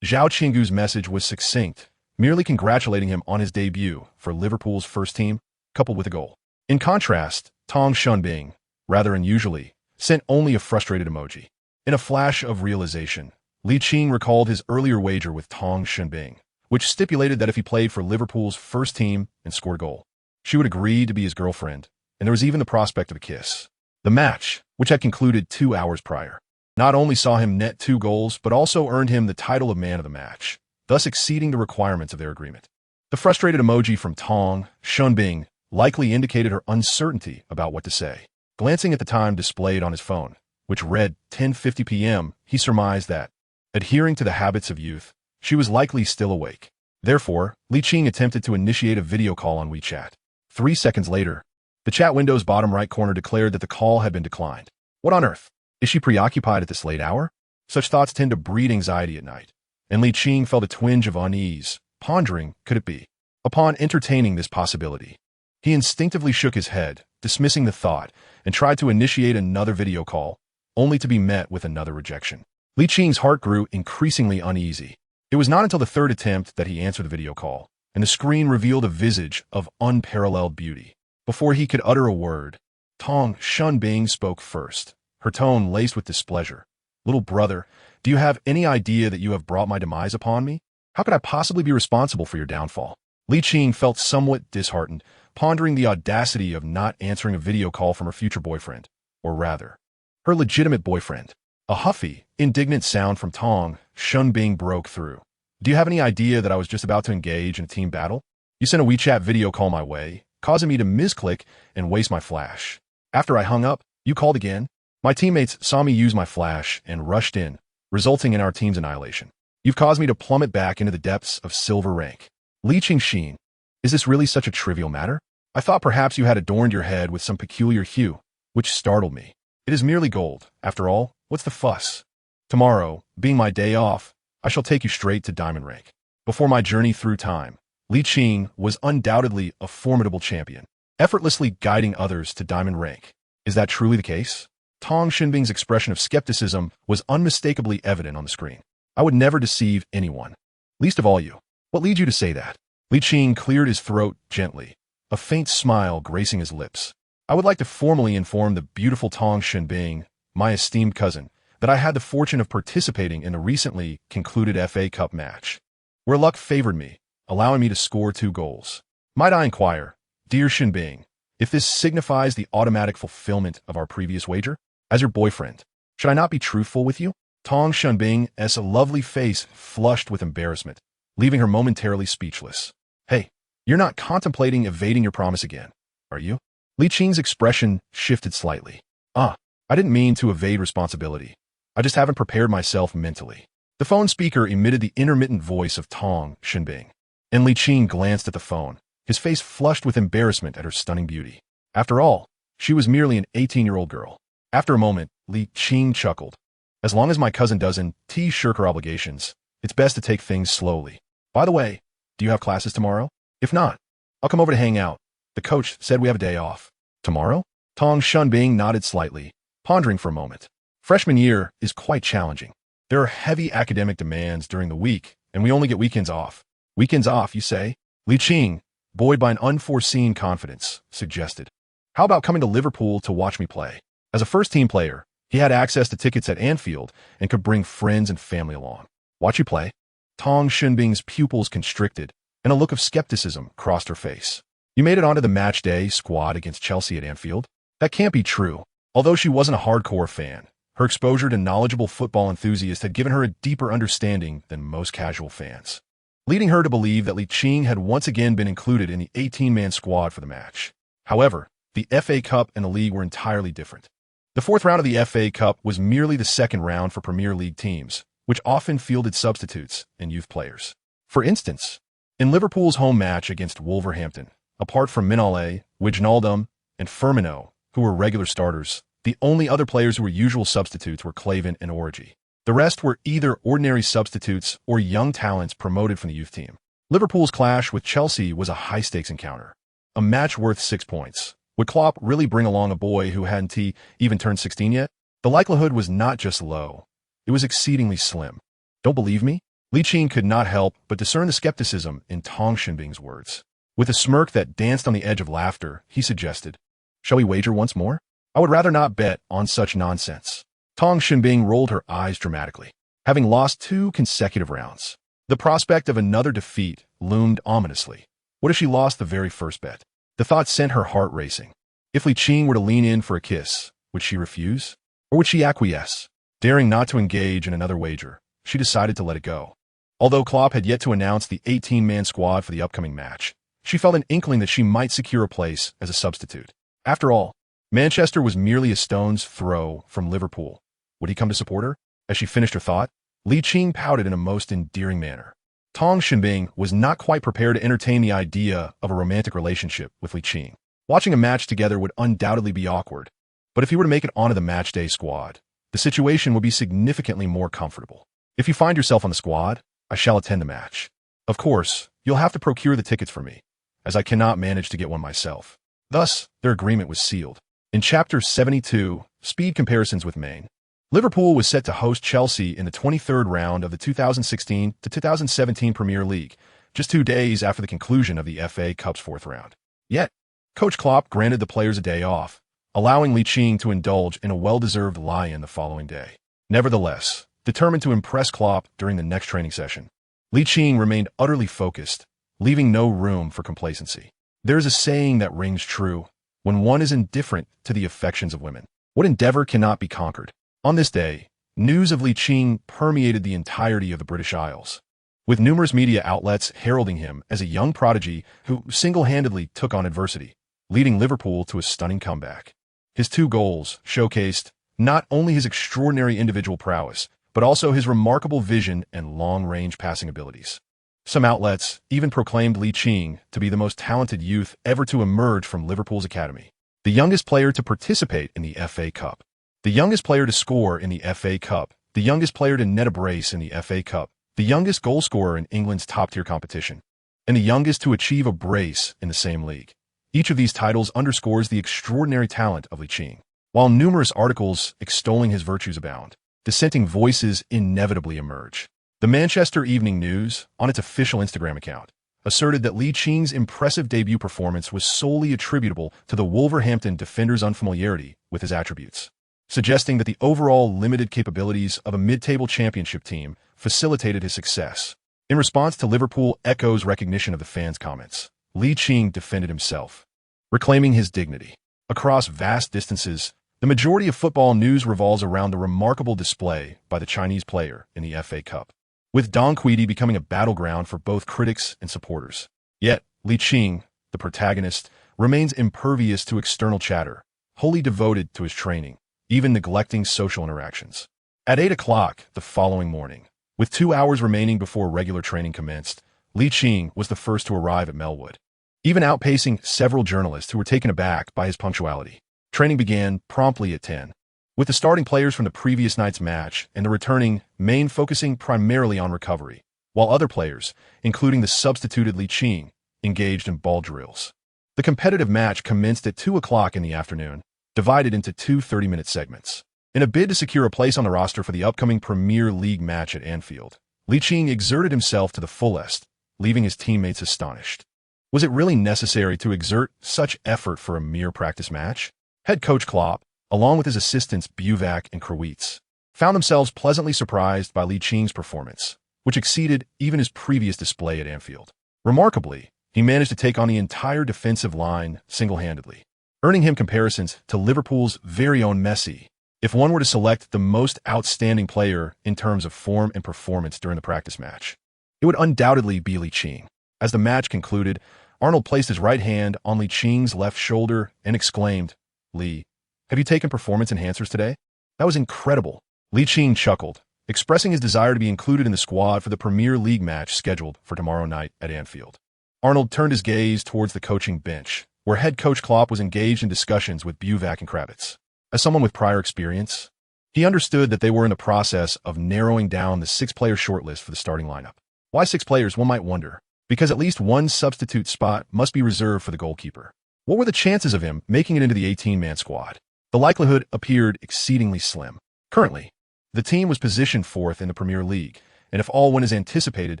Zhao Qinggu's message was succinct, merely congratulating him on his debut for Liverpool's first team, coupled with a goal. In contrast, Tong Xunbing, rather unusually, sent only a frustrated emoji. In a flash of realization, Ligt recalled his earlier wager with Tong Xunbing, which stipulated that if he played for Liverpool's first team and scored a goal, she would agree to be his girlfriend, and there was even the prospect of a kiss. The match, which had concluded 2 hours prior, not only saw him net 2 goals, but also earned him the title of man of the match, thus exceeding the requirements of their agreement. The frustrated emoji from Tong Xunbing likely indicated her uncertainty about what to say. Glancing at the time displayed on his phone, which read 10:50 p.m., he surmised that, adhering to the habits of youth, she was likely still awake. Therefore, Ligt attempted to initiate a video call on WeChat. 3 seconds later, the chat window's bottom right corner declared that the call had been declined. What on earth? Is she preoccupied at this late hour? Such thoughts tend to breed anxiety at night, and Ligt felt a twinge of unease, pondering, could it be? Upon entertaining this possibility, he instinctively shook his head, dismissing the thought, and tried to initiate another video call, only to be met with another rejection. Liching's heart grew increasingly uneasy. It was not until the 3rd attempt that he answered the video call, and the screen revealed a visage of unparalleled beauty. Before he could utter a word, Tong Xunbing spoke first, her tone laced with displeasure. Little brother, do you have any idea that you have brought my demise upon me? How could I possibly be responsible for your downfall? Ligt felt somewhat disheartened, pondering the audacity of not answering a video call from her future boyfriend, or rather, her legitimate boyfriend. A huffy, indignant sound from Tong Xunbing broke through. Do you have any idea that I was just about to engage in a team battle? You sent a WeChat video call my way, causing me to misclick and waste my flash. After I hung up, you called again. My teammates saw me use my flash and rushed in, resulting in our team's annihilation. You've caused me to plummet back into the depths of silver rank. Ligt, is this really such a trivial matter? I thought perhaps you had adorned your head with some peculiar hue, which startled me. It is merely gold, after all. What's the fuss? Tomorrow, being my day off, I shall take you straight to diamond rank. Before my journey through time, Ligt was undoubtedly a formidable champion, effortlessly guiding others to diamond rank. Is that truly the case? Tong Xunbing's expression of skepticism was unmistakably evident on the screen. I would never deceive anyone, least of all you. What leads you to say that? Ligt cleared his throat gently, a faint smile gracing his lips. I would like to formally inform the beautiful Tong Xunbing, my esteemed cousin, that I had the fortune of participating in the recently concluded FA Cup match, where luck favored me, allowing me to score 2 goals. Might I inquire, dear Xunbing, if this signifies the automatic fulfillment of our previous wager? As your boyfriend, should I not be truthful with you? Tong Xunbing's lovely face flushed with embarrassment, leaving her momentarily speechless. Hey, you're not contemplating evading your promise again, are you? Liching's expression shifted slightly. I didn't mean to evade responsibility. I just haven't prepared myself mentally. The phone speaker emitted the intermittent voice of Tong Xunbing, and Liching glanced at the phone, his face flushed with embarrassment at her stunning beauty. After all, she was merely an 18-year-old girl. After a moment, Liching chuckled. As long as my cousin doesn't shirk her obligations, it's best to take things slowly. By the way, do you have classes tomorrow? If not, I'll come over to hang out. The coach said we have a day off. Tomorrow? Tong Xunbing nodded slightly, pondering for a moment. Freshman year is quite challenging. There are heavy academic demands during the week, and we only get weekends off. Weekends off, you say? Ligt, buoyed by an unforeseen confidence, suggested. How about coming to Liverpool to watch me play? As a first-team player, he had access to tickets at Anfield and could bring friends and family along. Watch you play? Tong Xinbing's pupils constricted, and a look of skepticism crossed her face. You made it onto the match-day squad against Chelsea at Anfield? That can't be true. Although she wasn't a hardcore fan, her exposure to knowledgeable football enthusiasts had given her a deeper understanding than most casual fans, leading her to believe that Ligt had once again been included in the 18-man squad for the match. However, the FA Cup and the league were entirely different. The fourth round of the FA Cup was merely the second round for Premier League teams, which often fielded substitutes and youth players. For instance, in Liverpool's home match against Wolverhampton, apart from Mignolet, Wijnaldum, and Firmino, who were regular starters, the only other players who were usual substitutes were Klavan and Origi. The rest were either ordinary substitutes or young talents promoted from the youth team. Liverpool's clash with Chelsea was a high-stakes encounter, a match worth 6 points. Would Klopp really bring along a boy who hadn't even turned 16 yet? The likelihood was not just low, it was exceedingly slim. Don't believe me? Ligt could not help but discern the skepticism in Tong Xinbing's words. With a smirk that danced on the edge of laughter, he suggested, "Shall we wager once more? I would rather not bet on such nonsense." Tong Xinbing rolled her eyes dramatically. Having lost 2 consecutive rounds, the prospect of another defeat loomed ominously. What if she lost the very first bet? The thought sent her heart racing. If Ligt were to lean in for a kiss, would she refuse? Or would she acquiesce? Daring not to engage in another wager, she decided to let it go. Although Klopp had yet to announce the 18-man squad for the upcoming match, she felt an inkling that she might secure a place as a substitute. After all, Manchester was merely a stone's throw from Liverpool. Would he come to support her? As she finished her thought, Ligt pouted in a most endearing manner. Tong Xinbing was not quite prepared to entertain the idea of a romantic relationship with Ligt. Watching a match together would undoubtedly be awkward, but if he were to make it onto the matchday squad, the situation would be significantly more comfortable. If you find yourself on the squad, I shall attend the match. Of course, you'll have to procure the tickets for me, as I cannot manage to get one myself. Thus, their agreement was sealed. In Chapter 72, Speed Comparisons with Maine, Liverpool was set to host Chelsea in the 23rd round of the 2016-2017 Premier League, just 2 days after the conclusion of the FA Cup's 4th round. Yet, Coach Klopp granted the players a day off, allowing Ligt to indulge in a well-deserved lie-in the following day. Nevertheless, determined to impress Klopp during the next training session, Ligt remained utterly focused, leaving no room for complacency. There is a saying that rings true: when one is indifferent to the affections of women, what endeavor cannot be conquered? On this day, news of Ligt permeated the entirety of the British Isles, with numerous media outlets heralding him as a young prodigy who single-handedly took on adversity, leading Liverpool to a stunning comeback. His 2 goals showcased not only his extraordinary individual prowess, but also his remarkable vision and long-range passing abilities. Some outlets even proclaimed Ligt to be the most talented youth ever to emerge from Liverpool's academy, the youngest player to participate in the FA Cup, the youngest player to score in the FA Cup, the youngest player to net a brace in the FA Cup, the youngest goal scorer in England's top-tier competition, and the youngest to achieve a brace in the same league. Each of these titles underscores the extraordinary talent of Ligt. While numerous articles extolling his virtues abound, dissenting voices inevitably emerge. The Manchester Evening News, on its official Instagram account, asserted that Ligt's impressive debut performance was solely attributable to the Wolverhampton defender's unfamiliarity with his attributes, suggesting that the overall limited capabilities of a mid-table championship team facilitated his success. In response to Liverpool Echo's recognition of the fans' comments, Ligt defended himself, reclaiming his dignity. Across vast distances, the majority of football news revolves around the remarkable display by the Chinese player in the FA Cup, with Donquidi becoming a battleground for both critics and supporters. Yet, Ligt, the protagonist, remains impervious to external chatter, wholly devoted to his training, even neglecting social interactions. At 8 o'clock the following morning, with 2 hours remaining before regular training commenced, Ligt was the first to arrive at Melwood, even outpacing several journalists who were taken aback by his punctuality. Training began promptly at 10, with the starting players from the previous night's match and the returning main focusing primarily on recovery, while other players, including the substituted Ligt, engaged in ball drills. The competitive match commenced at 2 o'clock in the afternoon, divided into 2 30-minute segments. In a bid to secure a place on the roster for the upcoming Premier League match at Anfield, Ligt exerted himself to the fullest, leaving his teammates astonished. Was it really necessary to exert such effort for a mere practice match? Head coach Klopp, along with his assistants Buvac and Krawietz, found themselves pleasantly surprised by Licht's performance, which exceeded even his previous display at Anfield. Remarkably, he managed to take on the entire defensive line single-handedly, earning him comparisons to Liverpool's very own Messi. If one were to select the most outstanding player in terms of form and performance during the practice match, it would undoubtedly be Ligt. As the match concluded, Arnold placed his right hand on Licht's left shoulder and exclaimed, "Lee, have you taken performance enhancers today? That was incredible." Ligt chuckled, expressing his desire to be included in the squad for the Premier League match scheduled for tomorrow night at Anfield. Arnold turned his gaze towards the coaching bench, where head coach Klopp was engaged in discussions with Buvac and Krawietz. As someone with prior experience, he understood that they were in the process of narrowing down the six-player shortlist for the starting lineup. Why 6 players, one might wonder? Because at least one substitute spot must be reserved for the goalkeeper. What were the chances of him making it into the 18-man squad? The likelihood appeared exceedingly slim. Currently, the team was positioned 4th in the Premier League, and if all went as anticipated,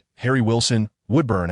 Harry Wilson, Woodburn,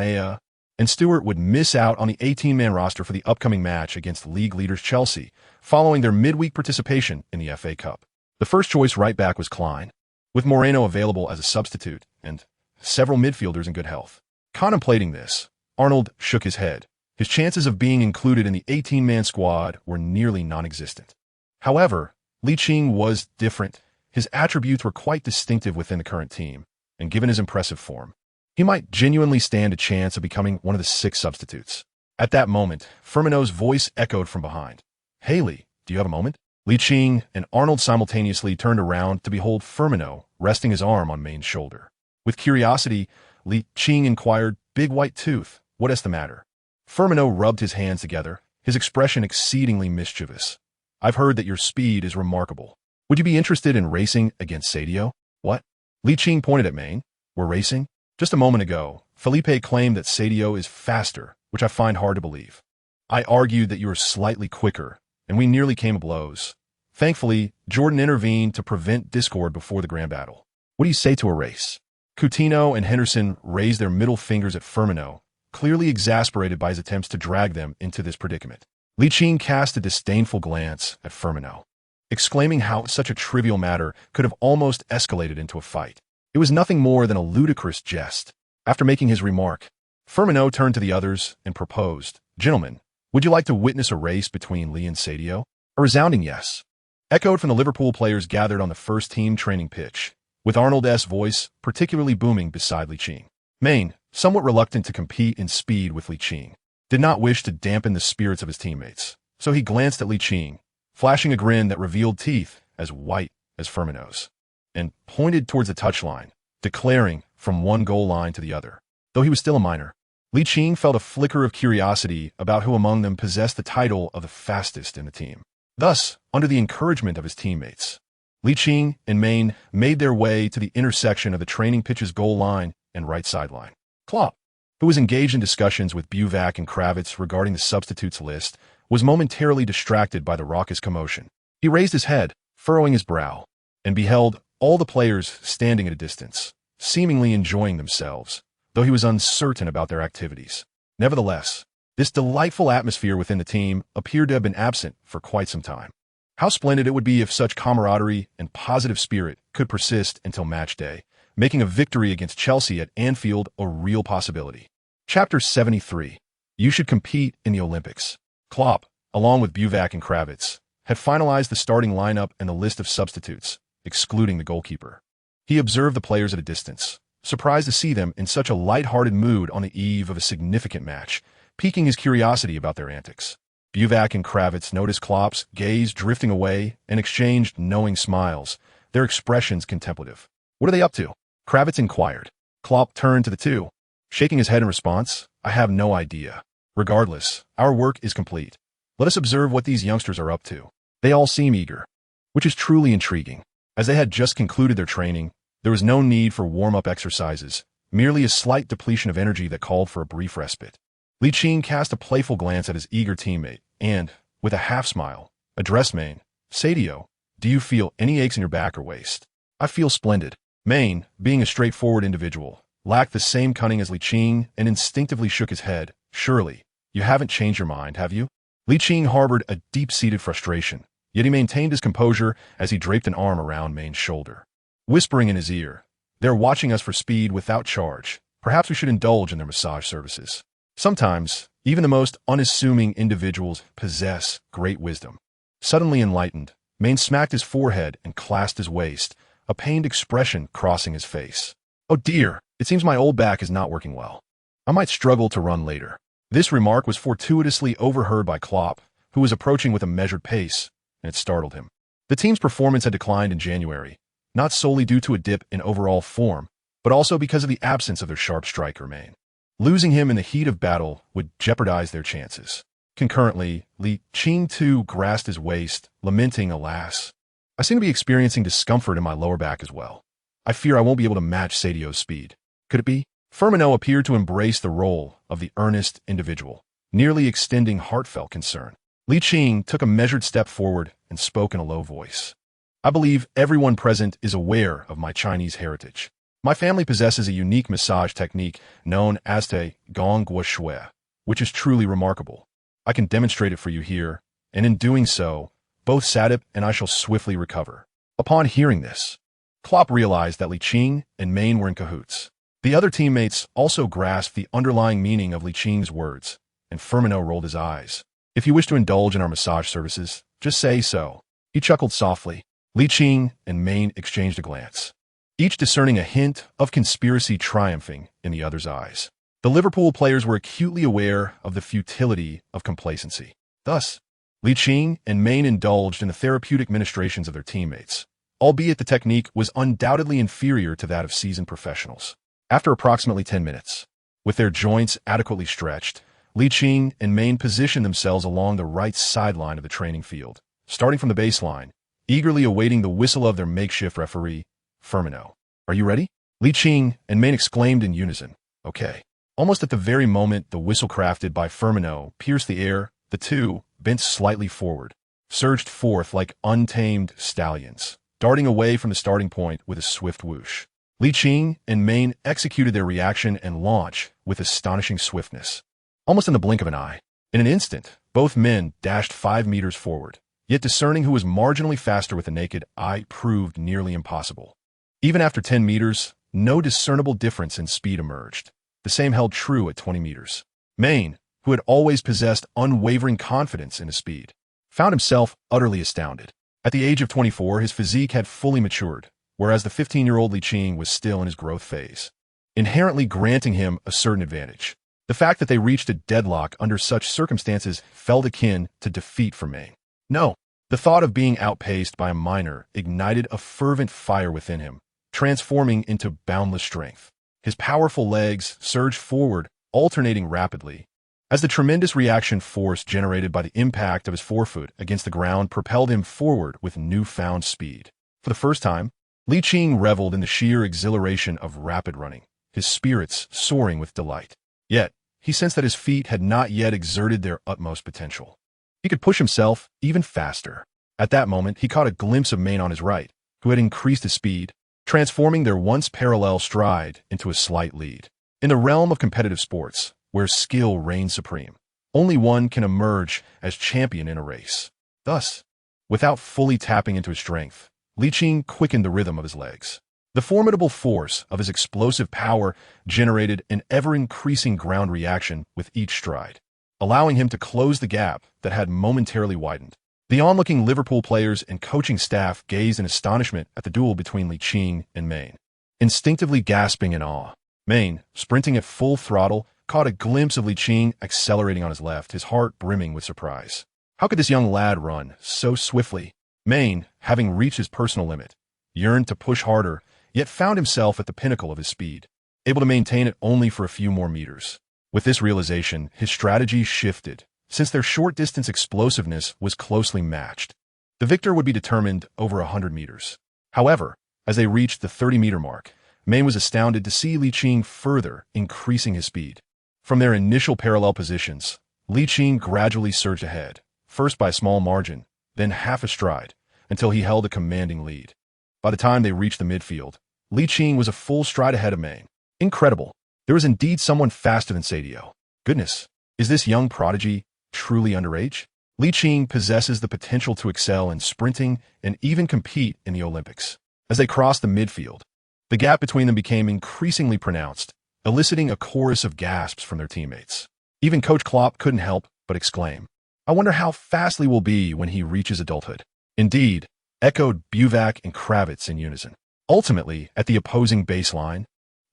and Stewart would miss out on the 18-man roster for the upcoming match against league leaders Chelsea, following their midweek participation in the FA Cup. The first-choice right-back was Klein, with Moreno available as a substitute and several midfielders in good health. Contemplating this, Arnold shook his head. His chances of being included in the 18-man squad were nearly non-existent. However, Ligt was different. His attributes were quite distinctive within the current team, and given his impressive form, he might genuinely stand a chance of becoming one of the 6 substitutes. At that moment, Firmino's voice echoed from behind. "Hey Lee, do you have a moment?" Ligt and Arnold simultaneously turned around to behold Firmino resting his arm on Main's shoulder. With curiosity, Ligt inquired, "Big white tooth, what is the matter?" Firmino rubbed his hands together, his expression exceedingly mischievous. "I've heard that your speed is remarkable. Would you be interested in racing against Sadio?" "What?" Ligt pointed at Main. "We're racing? Just a moment ago, Felipe claimed that Sadio is faster, which I find hard to believe. I argued that you were slightly quicker, and we nearly came to blows. Thankfully, Jordan intervened to prevent discord before the grand battle. What do you say to a race?" Coutinho and Henderson raised their middle fingers at Firmino, clearly exasperated by his attempts to drag them into this predicament. Ligt cast a disdainful glance at Firmino, exclaiming how such a trivial matter could have almost escalated into a fight. It was nothing more than a ludicrous jest. After making his remark, Firmino turned to the others and proposed, "Gentlemen, would you like to witness a race between Lee and Sadio?" A resounding yes echoed from the Liverpool players gathered on the first-team training pitch, with Arnold's voice particularly booming beside Ligt. Main, somewhat reluctant to compete in speed with Ligt, did not wish to dampen the spirits of his teammates, so he glanced at Ligt, flashing a grin that revealed teeth as white as Firmino's, and pointed towards the touchline, declaring from one goal line to the other. Though he was still a minor, Ligt felt a flicker of curiosity about who among them possessed the title of the fastest in the team. Thus, under the encouragement of his teammates, Ligt and Main made their way to the intersection of the training pitch's goal line and right sideline. Klopp, who was engaged in discussions with Buvac and Krawietz regarding the substitutes list, was momentarily distracted by the raucous commotion. He raised his head, furrowing his brow, and beheld all the players standing at a distance, seemingly enjoying themselves, though he was uncertain about their activities. Nevertheless, this delightful atmosphere within the team appeared to have been absent for quite some time. How splendid it would be if such camaraderie and positive spirit could persist until match day, making a victory against Chelsea at Anfield a real possibility. Chapter 73. You should compete in the Olympics. Klopp, along with Buvac and Krawietz, had finalized the starting lineup and the list of substitutes, excluding the goalkeeper. He observed the players at a distance, surprised to see them in such a light-hearted mood on the eve of a significant match, piquing his curiosity about their antics. Buvac and Krawietz noticed Klopp's gaze drifting away and exchanged knowing smiles, their expressions contemplative. "What are they up to?" Krawietz inquired. Klopp turned to the two, shaking his head in response. "I have no idea. Regardless, our work is complete. Let us observe what these youngsters are up to." They all seem eager, which is truly intriguing. As they had just concluded their training, there was no need for warm-up exercises, merely a slight depletion of energy that called for a brief respite. Ligt cast a playful glance at his eager teammate and, with a half-smile, addressed Main. "Sadio, Do you feel any aches in your back or waist? I feel splendid. Main, being a straightforward individual, lacked the same cunning as Ligt and instinctively shook his head. Surely, you haven't changed your mind, have you? Ligt harbored a deep-seated frustration, yet he maintained his composure as he draped an arm around Main's shoulder. Whispering in his ear, "They're watching us for speed without charge. Perhaps we should indulge in their massage services." Sometimes, even the most unassuming individuals possess great wisdom. Suddenly enlightened, Main smacked his forehead and clasped his waist, a pained expression crossing his face. "Oh dear, it seems my old back is not working well. I might struggle to run later." This remark was fortuitously overheard by Klopp, who was approaching with a measured pace, and it startled him. The team's performance had declined in January, not solely due to a dip in overall form, but also because of the absence of their sharp striker Main. Losing him in the heat of battle would jeopardize their chances. Concurrently, Ligt too grasped his waist, lamenting, "Alas, I seem to be experiencing discomfort in my lower back as well. I fear I won't be able to match Sadio's speed." Could it be? Firmino appeared to embrace the role of the earnest individual, nearly extending heartfelt concern. Ligt took a measured step forward and spoke in a low voice. "I believe everyone present is aware of my Chinese heritage. My family possesses a unique massage technique known as the gong guo shui, which is truly remarkable. I can demonstrate it for you here, and in doing so, both Sadip and I shall swiftly recover." Upon hearing this, Klopp realized that Ligt and Main were in cahoots. The other teammates also grasped the underlying meaning of Liching's words, and Firmino rolled his eyes. "If you wish to indulge in our massage services, just say so." He chuckled softly. Ligt and Main exchanged a glance, each discerning a hint of conspiracy triumphing in the other's eyes. The Liverpool players were acutely aware of the futility of complacency. Thus, Ligt and Main indulged in the therapeutic ministrations of their teammates, albeit the technique was undoubtedly inferior to that of seasoned professionals. After approximately 10 minutes, with their joints adequately stretched, Ligt and Main positioned themselves along the right sideline of the training field, starting from the baseline, eagerly awaiting the whistle of their makeshift referee, Firmino. "Are you ready?" Ligt and Main exclaimed in unison. "Okay." Almost at the very moment the whistle crafted by Firmino pierced the air, the two, bent slightly forward, surged forth like untamed stallions, darting away from the starting point with a swift whoosh. Ligt and Main executed their reaction and launch with astonishing swiftness, almost in the blink of an eye. In an instant, both men dashed 5 meters forward, yet discerning who was marginally faster with the naked eye proved nearly impossible. Even after 10 meters, no discernible difference in speed emerged. The same held true at 20 meters. Main, who had always possessed unwavering confidence in his speed, found himself utterly astounded. At the age of 24, his physique had fully matured, whereas the 15-year-old Ligt was still in his growth phase, inherently granting him a certain advantage. The fact that they reached a deadlock under such circumstances felt akin to defeat for Main. No, the thought of being outpaced by a minor ignited a fervent fire within him, transforming into boundless strength. His powerful legs surged forward, alternating rapidly, as the tremendous reaction force generated by the impact of his forefoot against the ground propelled him forward with newfound speed. For the first time, Ligt reveled in the sheer exhilaration of rapid running, his spirits soaring with delight. Yet, he sensed that his feet had not yet exerted their utmost potential. He could push himself even faster. At that moment, he caught a glimpse of Main on his right, who had increased his speed, transforming their once parallel stride into a slight lead. In the realm of competitive sports, where skill reigns supreme, only one can emerge as champion in a race. Thus, without fully tapping into his strength, Ligt quickened the rhythm of his legs. The formidable force of his explosive power generated an ever-increasing ground reaction with each stride, allowing him to close the gap that had momentarily widened. The onlooking Liverpool players and coaching staff gazed in astonishment at the duel between Ligt and Main, instinctively gasping in awe. Main, sprinting at full throttle, caught a glimpse of Ligt accelerating on his left, his heart brimming with surprise. How could this young lad run so swiftly? Main, having reached his personal limit, yearned to push harder, yet found himself at the pinnacle of his speed, able to maintain it only for a few more meters. With this realization, his strategy shifted, since their short-distance explosiveness was closely matched. The victor would be determined over 100 meters. However, as they reached the 30-meter mark, Main was astounded to see Ligt further increasing his speed. From their initial parallel positions, Ligt gradually surged ahead, first by a small margin, then half a stride, until he held a commanding lead. By the time they reached the midfield, Ligt was a full stride ahead of Main. Incredible. There was indeed someone faster than Sadio. Goodness, is this young prodigy truly underage? Ligt possesses the potential to excel in sprinting and even compete in the Olympics. As they crossed the midfield, the gap between them became increasingly pronounced, eliciting a chorus of gasps from their teammates. Even Coach Klopp couldn't help but exclaim, "I wonder how fast Lee will be when he reaches adulthood." Indeed, echoed Buvac and Kravitz in unison. Ultimately, at the opposing baseline,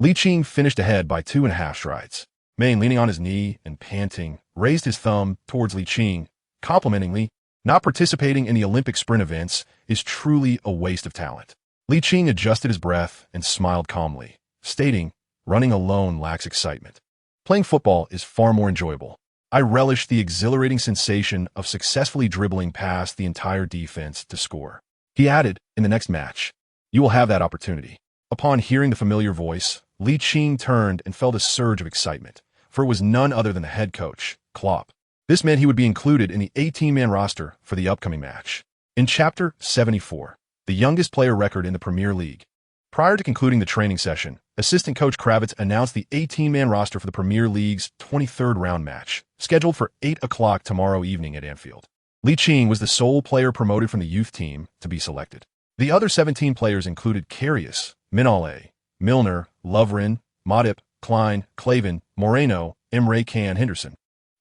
Ligt finished ahead by 2.5 strides. Main, leaning on his knee and panting, raised his thumb towards Ligt, complimenting Lee. Not participating in the Olympic sprint events is truly a waste of talent. Ligt adjusted his breath and smiled calmly, stating, "Running alone lacks excitement. Playing football is far more enjoyable. I relish the exhilarating sensation of successfully dribbling past the entire defense to score." He added, "In the next match, you will have that opportunity." Upon hearing the familiar voice, Ligt turned and felt a surge of excitement, for it was none other than the head coach, Klopp. This meant he would be included in the 18-man roster for the upcoming match. In Chapter 74, the youngest player record in the Premier League. Prior to concluding the training session, assistant coach Kravitz announced the 18-man roster for the Premier League's 23rd round match, scheduled for 8 o'clock tomorrow evening at Anfield. Ligt was the sole player promoted from the youth team to be selected. The other 17 players included Karius, Minale, Milner, Lovren, Matip, Klein, Clavin, Moreno, Emre Can Henderson,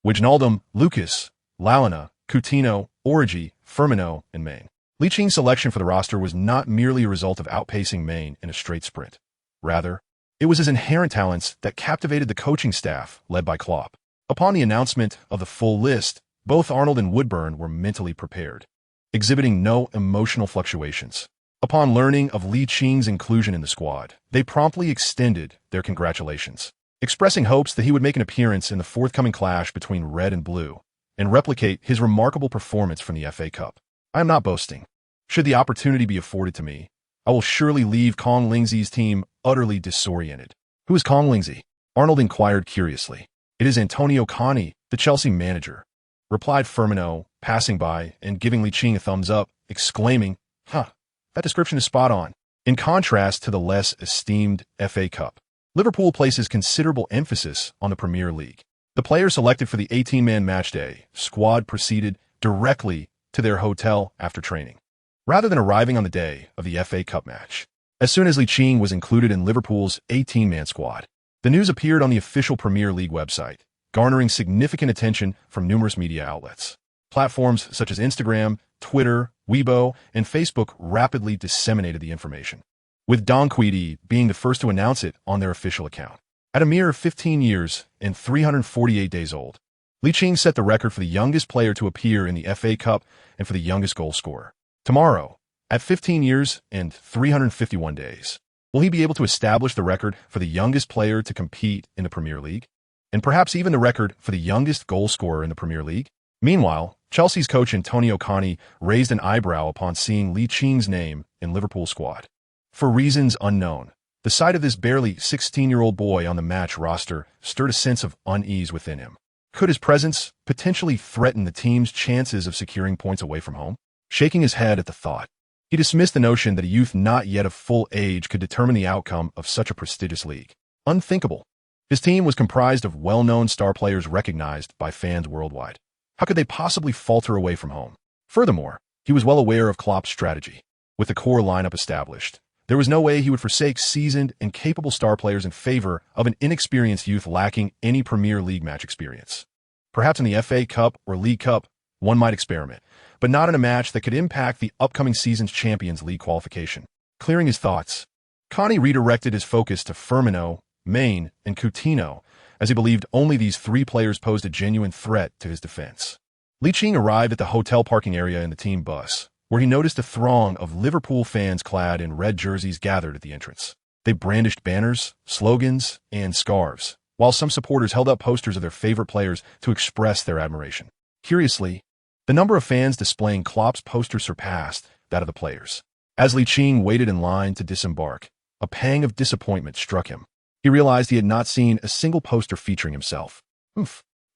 Wijnaldum, Lucas, Lalana, Coutinho, Origi, Firmino, and Main. Licht's selection for the roster was not merely a result of outpacing Main in a straight sprint. Rather, it was his inherent talents that captivated the coaching staff led by Klopp. Upon the announcement of the full list, both Arnold and Woodburn were mentally prepared, exhibiting no emotional fluctuations. Upon learning of Licht's inclusion in the squad, they promptly extended their congratulations, expressing hopes that he would make an appearance in the forthcoming clash between red and blue and replicate his remarkable performance from the FA Cup. "I am not boasting. Should the opportunity be afforded to me, I will surely leave Kong Lingzi's team utterly disoriented." "Who is Kong Lingzi?" Arnold inquired curiously. "It is Antonio Conte, the Chelsea manager," replied Firmino, passing by and giving Ligt a thumbs up, exclaiming, "Huh, that description is spot on." In contrast to the less esteemed FA Cup, Liverpool places considerable emphasis on the Premier League. The players selected for the 18-man matchday squad proceeded directly to their hotel after training, rather than arriving on the day of the FA Cup match. As soon as Ligt was included in Liverpool's 18-man squad, the news appeared on the official Premier League website, garnering significant attention from numerous media outlets. Platforms such as Instagram, Twitter, Weibo, and Facebook rapidly disseminated the information, with Don Quidi being the first to announce it on their official account. At a mere 15 years and 348 days old, Ligt set the record for the youngest player to appear in the FA Cup and for the youngest goal scorer. Tomorrow, at 15 years and 351 days, will he be able to establish the record for the youngest player to compete in the Premier League? And perhaps even the record for the youngest goal scorer in the Premier League? Meanwhile, Chelsea's coach Antonio Conte raised an eyebrow upon seeing Licht's name in Liverpool's squad. For reasons unknown, the sight of this barely 16-year-old boy on the match roster stirred a sense of unease within him. Could his presence potentially threaten the team's chances of securing points away from home? Shaking his head at the thought, he dismissed the notion that a youth not yet of full age could determine the outcome of such a prestigious league. Unthinkable. His team was comprised of well-known star players recognized by fans worldwide. How could they possibly falter away from home? Furthermore, he was well aware of Klopp's strategy. With the core lineup established, there was no way he would forsake seasoned and capable star players in favor of an inexperienced youth lacking any Premier League match experience. Perhaps in the FA Cup or League Cup, one might experiment, but not in a match that could impact the upcoming season's Champions League qualification. Clearing his thoughts, Conte redirected his focus to Firmino, Main, and Coutinho, as he believed only these three players posed a genuine threat to his defense. Ligt arrived at the hotel parking area in the team bus, where he noticed a throng of Liverpool fans clad in red jerseys gathered at the entrance. They brandished banners, slogans, and scarves, while some supporters held up posters of their favorite players to express their admiration. Curiously, the number of fans displaying Klopp's poster surpassed that of the players. As Ligt waited in line to disembark, a pang of disappointment struck him. He realized he had not seen a single poster featuring himself.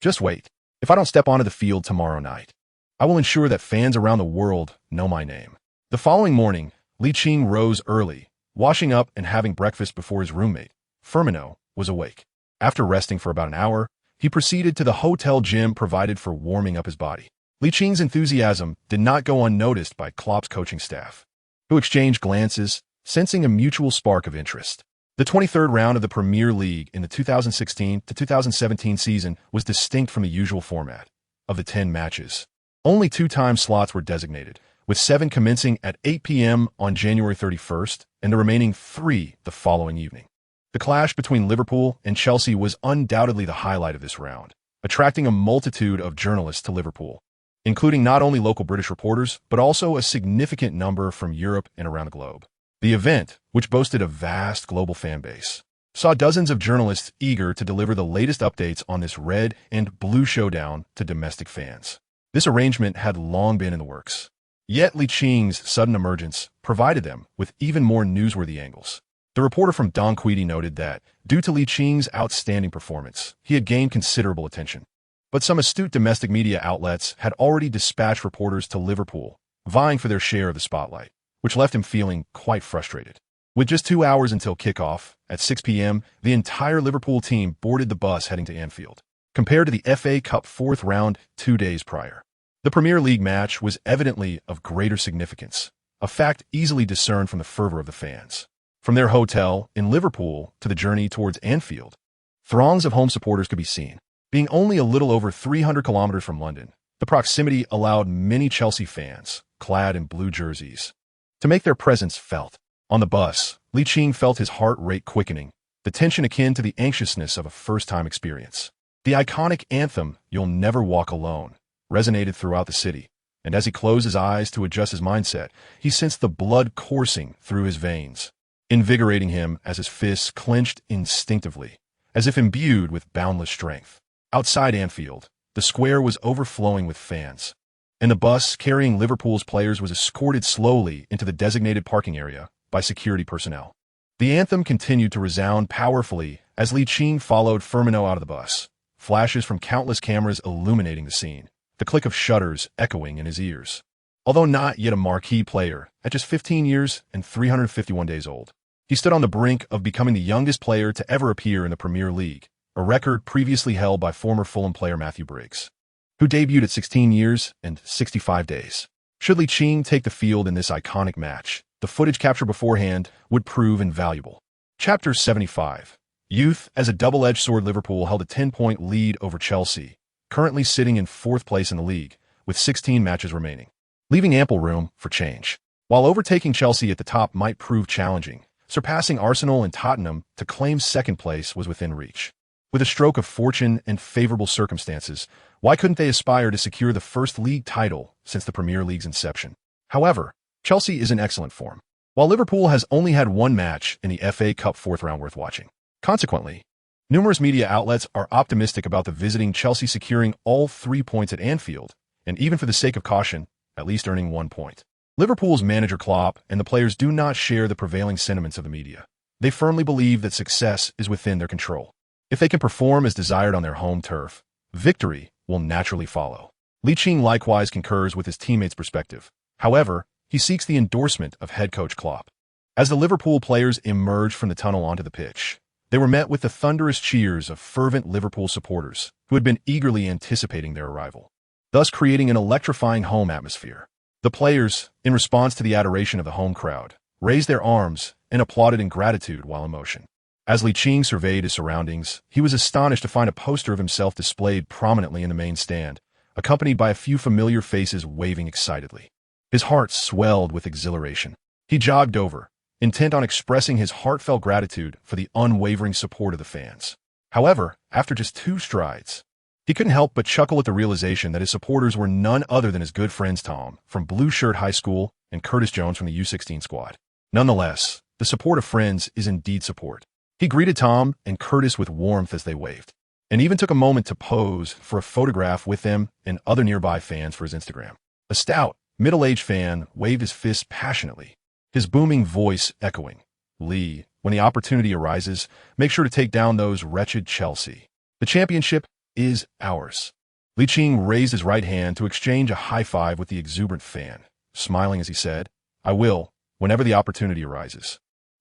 Just wait. If I don't step onto the field tomorrow night, I will ensure that fans around the world know my name. The following morning, Ligt rose early, washing up and having breakfast before his roommate, Firmino, was awake. After resting for about an hour, he proceeded to the hotel gym provided for warming up his body. Licht's enthusiasm did not go unnoticed by Klopp's coaching staff, who exchanged glances, sensing a mutual spark of interest. The 23rd round of the Premier League in the 2016 to 2017 season was distinct from the usual format. Of the 10 matches, only 2 time slots were designated, with 7 commencing at 8 p.m. on January 31st and the remaining 3 the following evening. The clash between Liverpool and Chelsea was undoubtedly the highlight of this round, attracting a multitude of journalists to Liverpool, including not only local British reporters, but also a significant number from Europe and around the globe. The event, which boasted a vast global fan base, saw dozens of journalists eager to deliver the latest updates on this red and blue showdown to domestic fans. This arrangement had long been in the works. Yet Licht's sudden emergence provided them with even more newsworthy angles. The reporter from Don Quidi noted that, due to Licht's outstanding performance, he had gained considerable attention. But some astute domestic media outlets had already dispatched reporters to Liverpool, vying for their share of the spotlight, which left him feeling quite frustrated. With just 2 hours until kickoff, at 6 p.m., the entire Liverpool team boarded the bus heading to Anfield, compared to the FA Cup 4th round 2 days prior. The Premier League match was evidently of greater significance, a fact easily discerned from the fervor of the fans. From their hotel in Liverpool to the journey towards Anfield, throngs of home supporters could be seen. Being only a little over 300 kilometers from London, the proximity allowed many Chelsea fans, clad in blue jerseys, to make their presence felt. On the bus, Ligt felt his heart rate quickening, the tension akin to the anxiousness of a first-time experience. The iconic anthem, "You'll Never Walk Alone," resonated throughout the city, and as he closed his eyes to adjust his mindset, he sensed the blood coursing through his veins, invigorating him as his fists clenched instinctively, as if imbued with boundless strength. Outside Anfield, the square was overflowing with fans, and the bus carrying Liverpool's players was escorted slowly into the designated parking area by security personnel. The anthem continued to resound powerfully as Ligt followed Firmino out of the bus, flashes from countless cameras illuminating the scene, the click of shutters echoing in his ears. Although not yet a marquee player, at just 15 years and 351 days old, he stood on the brink of becoming the youngest player to ever appear in the Premier League, a record previously held by former Fulham player Matthew Briggs, who debuted at 16 years and 65 days. Should Ligt take the field in this iconic match, the footage captured beforehand would prove invaluable. Chapter 75. Youth as a double-edged sword. Liverpool held a 10-point lead over Chelsea, currently sitting in 4th place in the league, with 16 matches remaining, leaving ample room for change. While overtaking Chelsea at the top might prove challenging, surpassing Arsenal and Tottenham to claim 2nd place was within reach. With a stroke of fortune and favorable circumstances, why couldn't they aspire to secure the first league title since the Premier League's inception? However, Chelsea is in excellent form, while Liverpool has only had 1 match in the FA Cup 4th round worth watching. Consequently, numerous media outlets are optimistic about the visiting Chelsea securing all 3 points at Anfield, and even for the sake of caution, at least earning 1 point. Liverpool's manager Klopp and the players do not share the prevailing sentiments of the media. They firmly believe that success is within their control. If they can perform as desired on their home turf, victory will naturally follow. Ligt likewise concurs with his teammates' perspective. However, he seeks the endorsement of head coach Klopp. As the Liverpool players emerged from the tunnel onto the pitch, they were met with the thunderous cheers of fervent Liverpool supporters who had been eagerly anticipating their arrival, thus creating an electrifying home atmosphere. The players, in response to the adoration of the home crowd, raised their arms and applauded in gratitude while in motion. As Ligt surveyed his surroundings, he was astonished to find a poster of himself displayed prominently in the main stand, accompanied by a few familiar faces waving excitedly. His heart swelled with exhilaration. He jogged over, intent on expressing his heartfelt gratitude for the unwavering support of the fans. However, after just 2 strides, he couldn't help but chuckle at the realization that his supporters were none other than his good friends Tom from Blue Shirt High School and Curtis Jones from the U16 squad. Nonetheless, the support of friends is indeed support. He greeted Tom and Curtis with warmth as they waved, and even took a moment to pose for a photograph with them and other nearby fans for his Instagram. A stout, middle-aged fan waved his fists passionately, his booming voice echoing, "Lee, when the opportunity arises, make sure to take down those wretched Chelsea. The championship is ours." Ligt raised his right hand to exchange a high five with the exuberant fan, smiling as he said, I will, whenever the opportunity arises.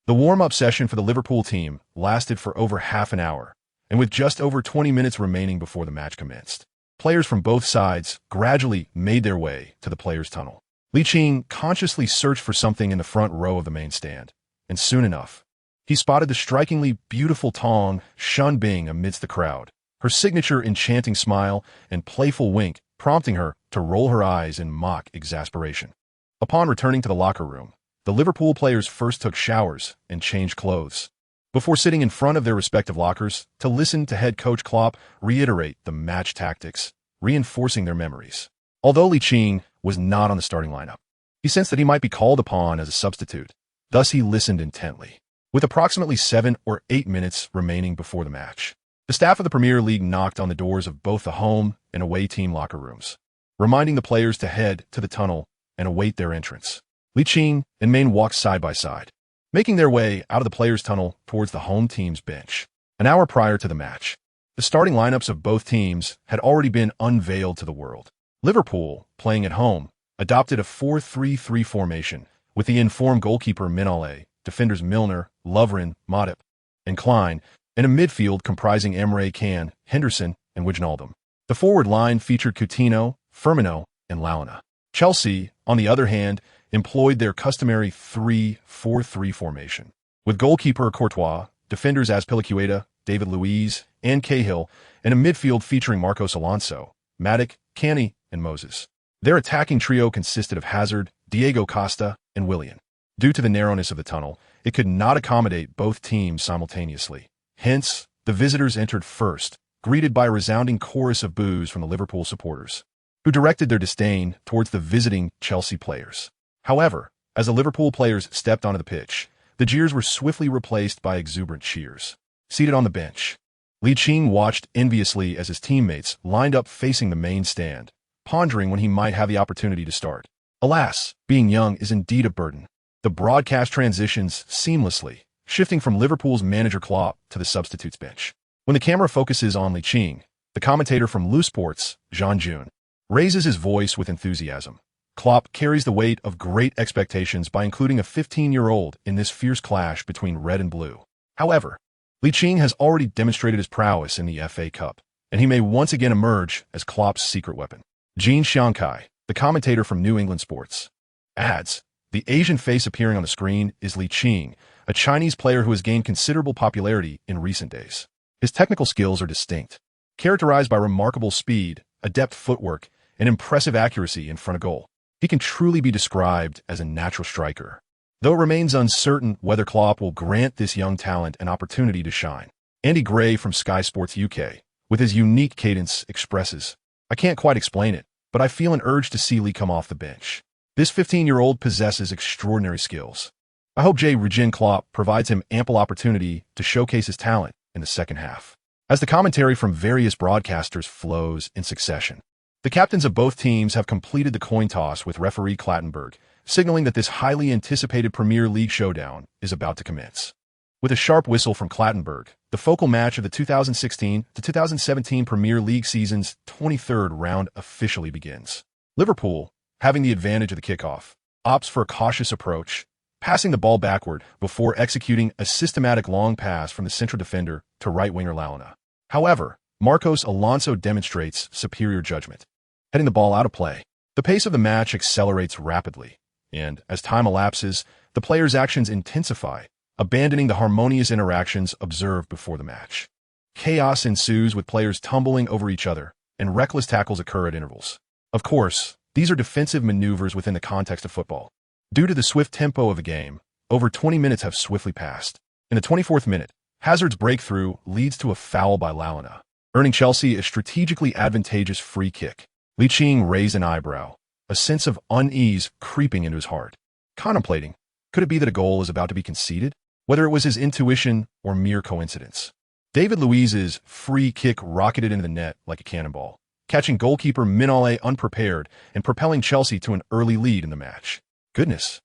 The warm-up session for the Liverpool team lasted for over half an hour, and with just over 20 minutes remaining before the match commenced, players from both sides gradually made their way to the players' tunnel. Ligt consciously searched for something in the front row of the main stand, and soon enough, he spotted the strikingly beautiful Tong Shun Bing amidst the crowd, her signature enchanting smile and playful wink prompting her to roll her eyes in mock exasperation. Upon returning to the locker room, the Liverpool players first took showers and changed clothes, before sitting in front of their respective lockers to listen to head coach Klopp reiterate the match tactics, reinforcing their memories. Although Ligt was not on the starting lineup, he sensed that he might be called upon as a substitute, thus he listened intently. With approximately 7 or 8 minutes remaining before the match, the staff of the Premier League knocked on the doors of both the home and away team locker rooms, reminding the players to head to the tunnel and await their entrance. Ligt and Main walked side by side, making their way out of the players' tunnel towards the home team's bench. An hour prior to the match, the starting lineups of both teams had already been unveiled to the world. Liverpool, playing at home, adopted a 4-3-3 formation, with the informed goalkeeper Mignolet, defenders Milner, Lovren, Matip, and Klein, and a midfield comprising Emre Can, Henderson, and Wijnaldum. The forward line featured Coutinho, Firmino, and Lalana. Chelsea, on the other hand, employed their customary 3-4-3 formation, with goalkeeper Courtois, defenders Azpilicueta, David Luiz, and Cahill, and a midfield featuring Marcos Alonso, Matic, Canny, and Moses. Their attacking trio consisted of Hazard, Diego Costa, and Willian. Due to the narrowness of the tunnel, it could not accommodate both teams simultaneously. Hence, the visitors entered first, greeted by a resounding chorus of boos from the Liverpool supporters, who directed their disdain towards the visiting Chelsea players. However, as the Liverpool players stepped onto the pitch, the jeers were swiftly replaced by exuberant cheers. Seated on the bench, Ligt watched enviously as his teammates lined up facing the main stand, pondering when he might have the opportunity to start. Alas, being young is indeed a burden. The broadcast transitions seamlessly, shifting from Liverpool's manager Klopp to the substitutes bench. When the camera focuses on Ligt, the commentator from Lou Sports, Jean June, raises his voice with enthusiasm. Klopp carries the weight of great expectations by including a 15-year-old in this fierce clash between red and blue. However, Ligt has already demonstrated his prowess in the FA Cup, and he may once again emerge as Klopp's secret weapon. Jean Xiangkai, the commentator from New England Sports, adds, "The Asian face appearing on the screen is Ligt, a Chinese player who has gained considerable popularity in recent days. His technical skills are distinct, characterized by remarkable speed, adept footwork, and impressive accuracy in front of goal. He can truly be described as a natural striker, though it remains uncertain whether Klopp will grant this young talent an opportunity to shine." Andy Gray from Sky Sports UK, with his unique cadence, expresses, "I can't quite explain it, but I feel an urge to see Lee come off the bench. This 15-year-old possesses extraordinary skills. I hope Jurgen Klopp provides him ample opportunity to showcase his talent in the second half." As the commentary from various broadcasters flows in succession, the captains of both teams have completed the coin toss with referee Clattenburg, signaling that this highly anticipated Premier League showdown is about to commence. With a sharp whistle from Clattenburg, the focal match of the 2016-2017 Premier League season's 23rd round officially begins. Liverpool, having the advantage of the kickoff, opts for a cautious approach, passing the ball backward before executing a systematic long pass from the central defender to right winger Lalana. However, Marcos Alonso demonstrates superior judgment, heading the ball out of play. The pace of the match accelerates rapidly, and as time elapses, the players' actions intensify, abandoning the harmonious interactions observed before the match. Chaos ensues with players tumbling over each other, and reckless tackles occur at intervals. Of course, these are defensive maneuvers within the context of football. Due to the swift tempo of the game, over 20 minutes have swiftly passed. In the 24th minute, Hazard's breakthrough leads to a foul by Lalana, earning Chelsea a strategically advantageous free kick. Ligt raised an eyebrow, a sense of unease creeping into his heart. Contemplating, could it be that a goal is about to be conceded? Whether it was his intuition or mere coincidence. David Luiz's free kick rocketed into the net like a cannonball, catching goalkeeper Mignolet unprepared and propelling Chelsea to an early lead in the match. Goodness,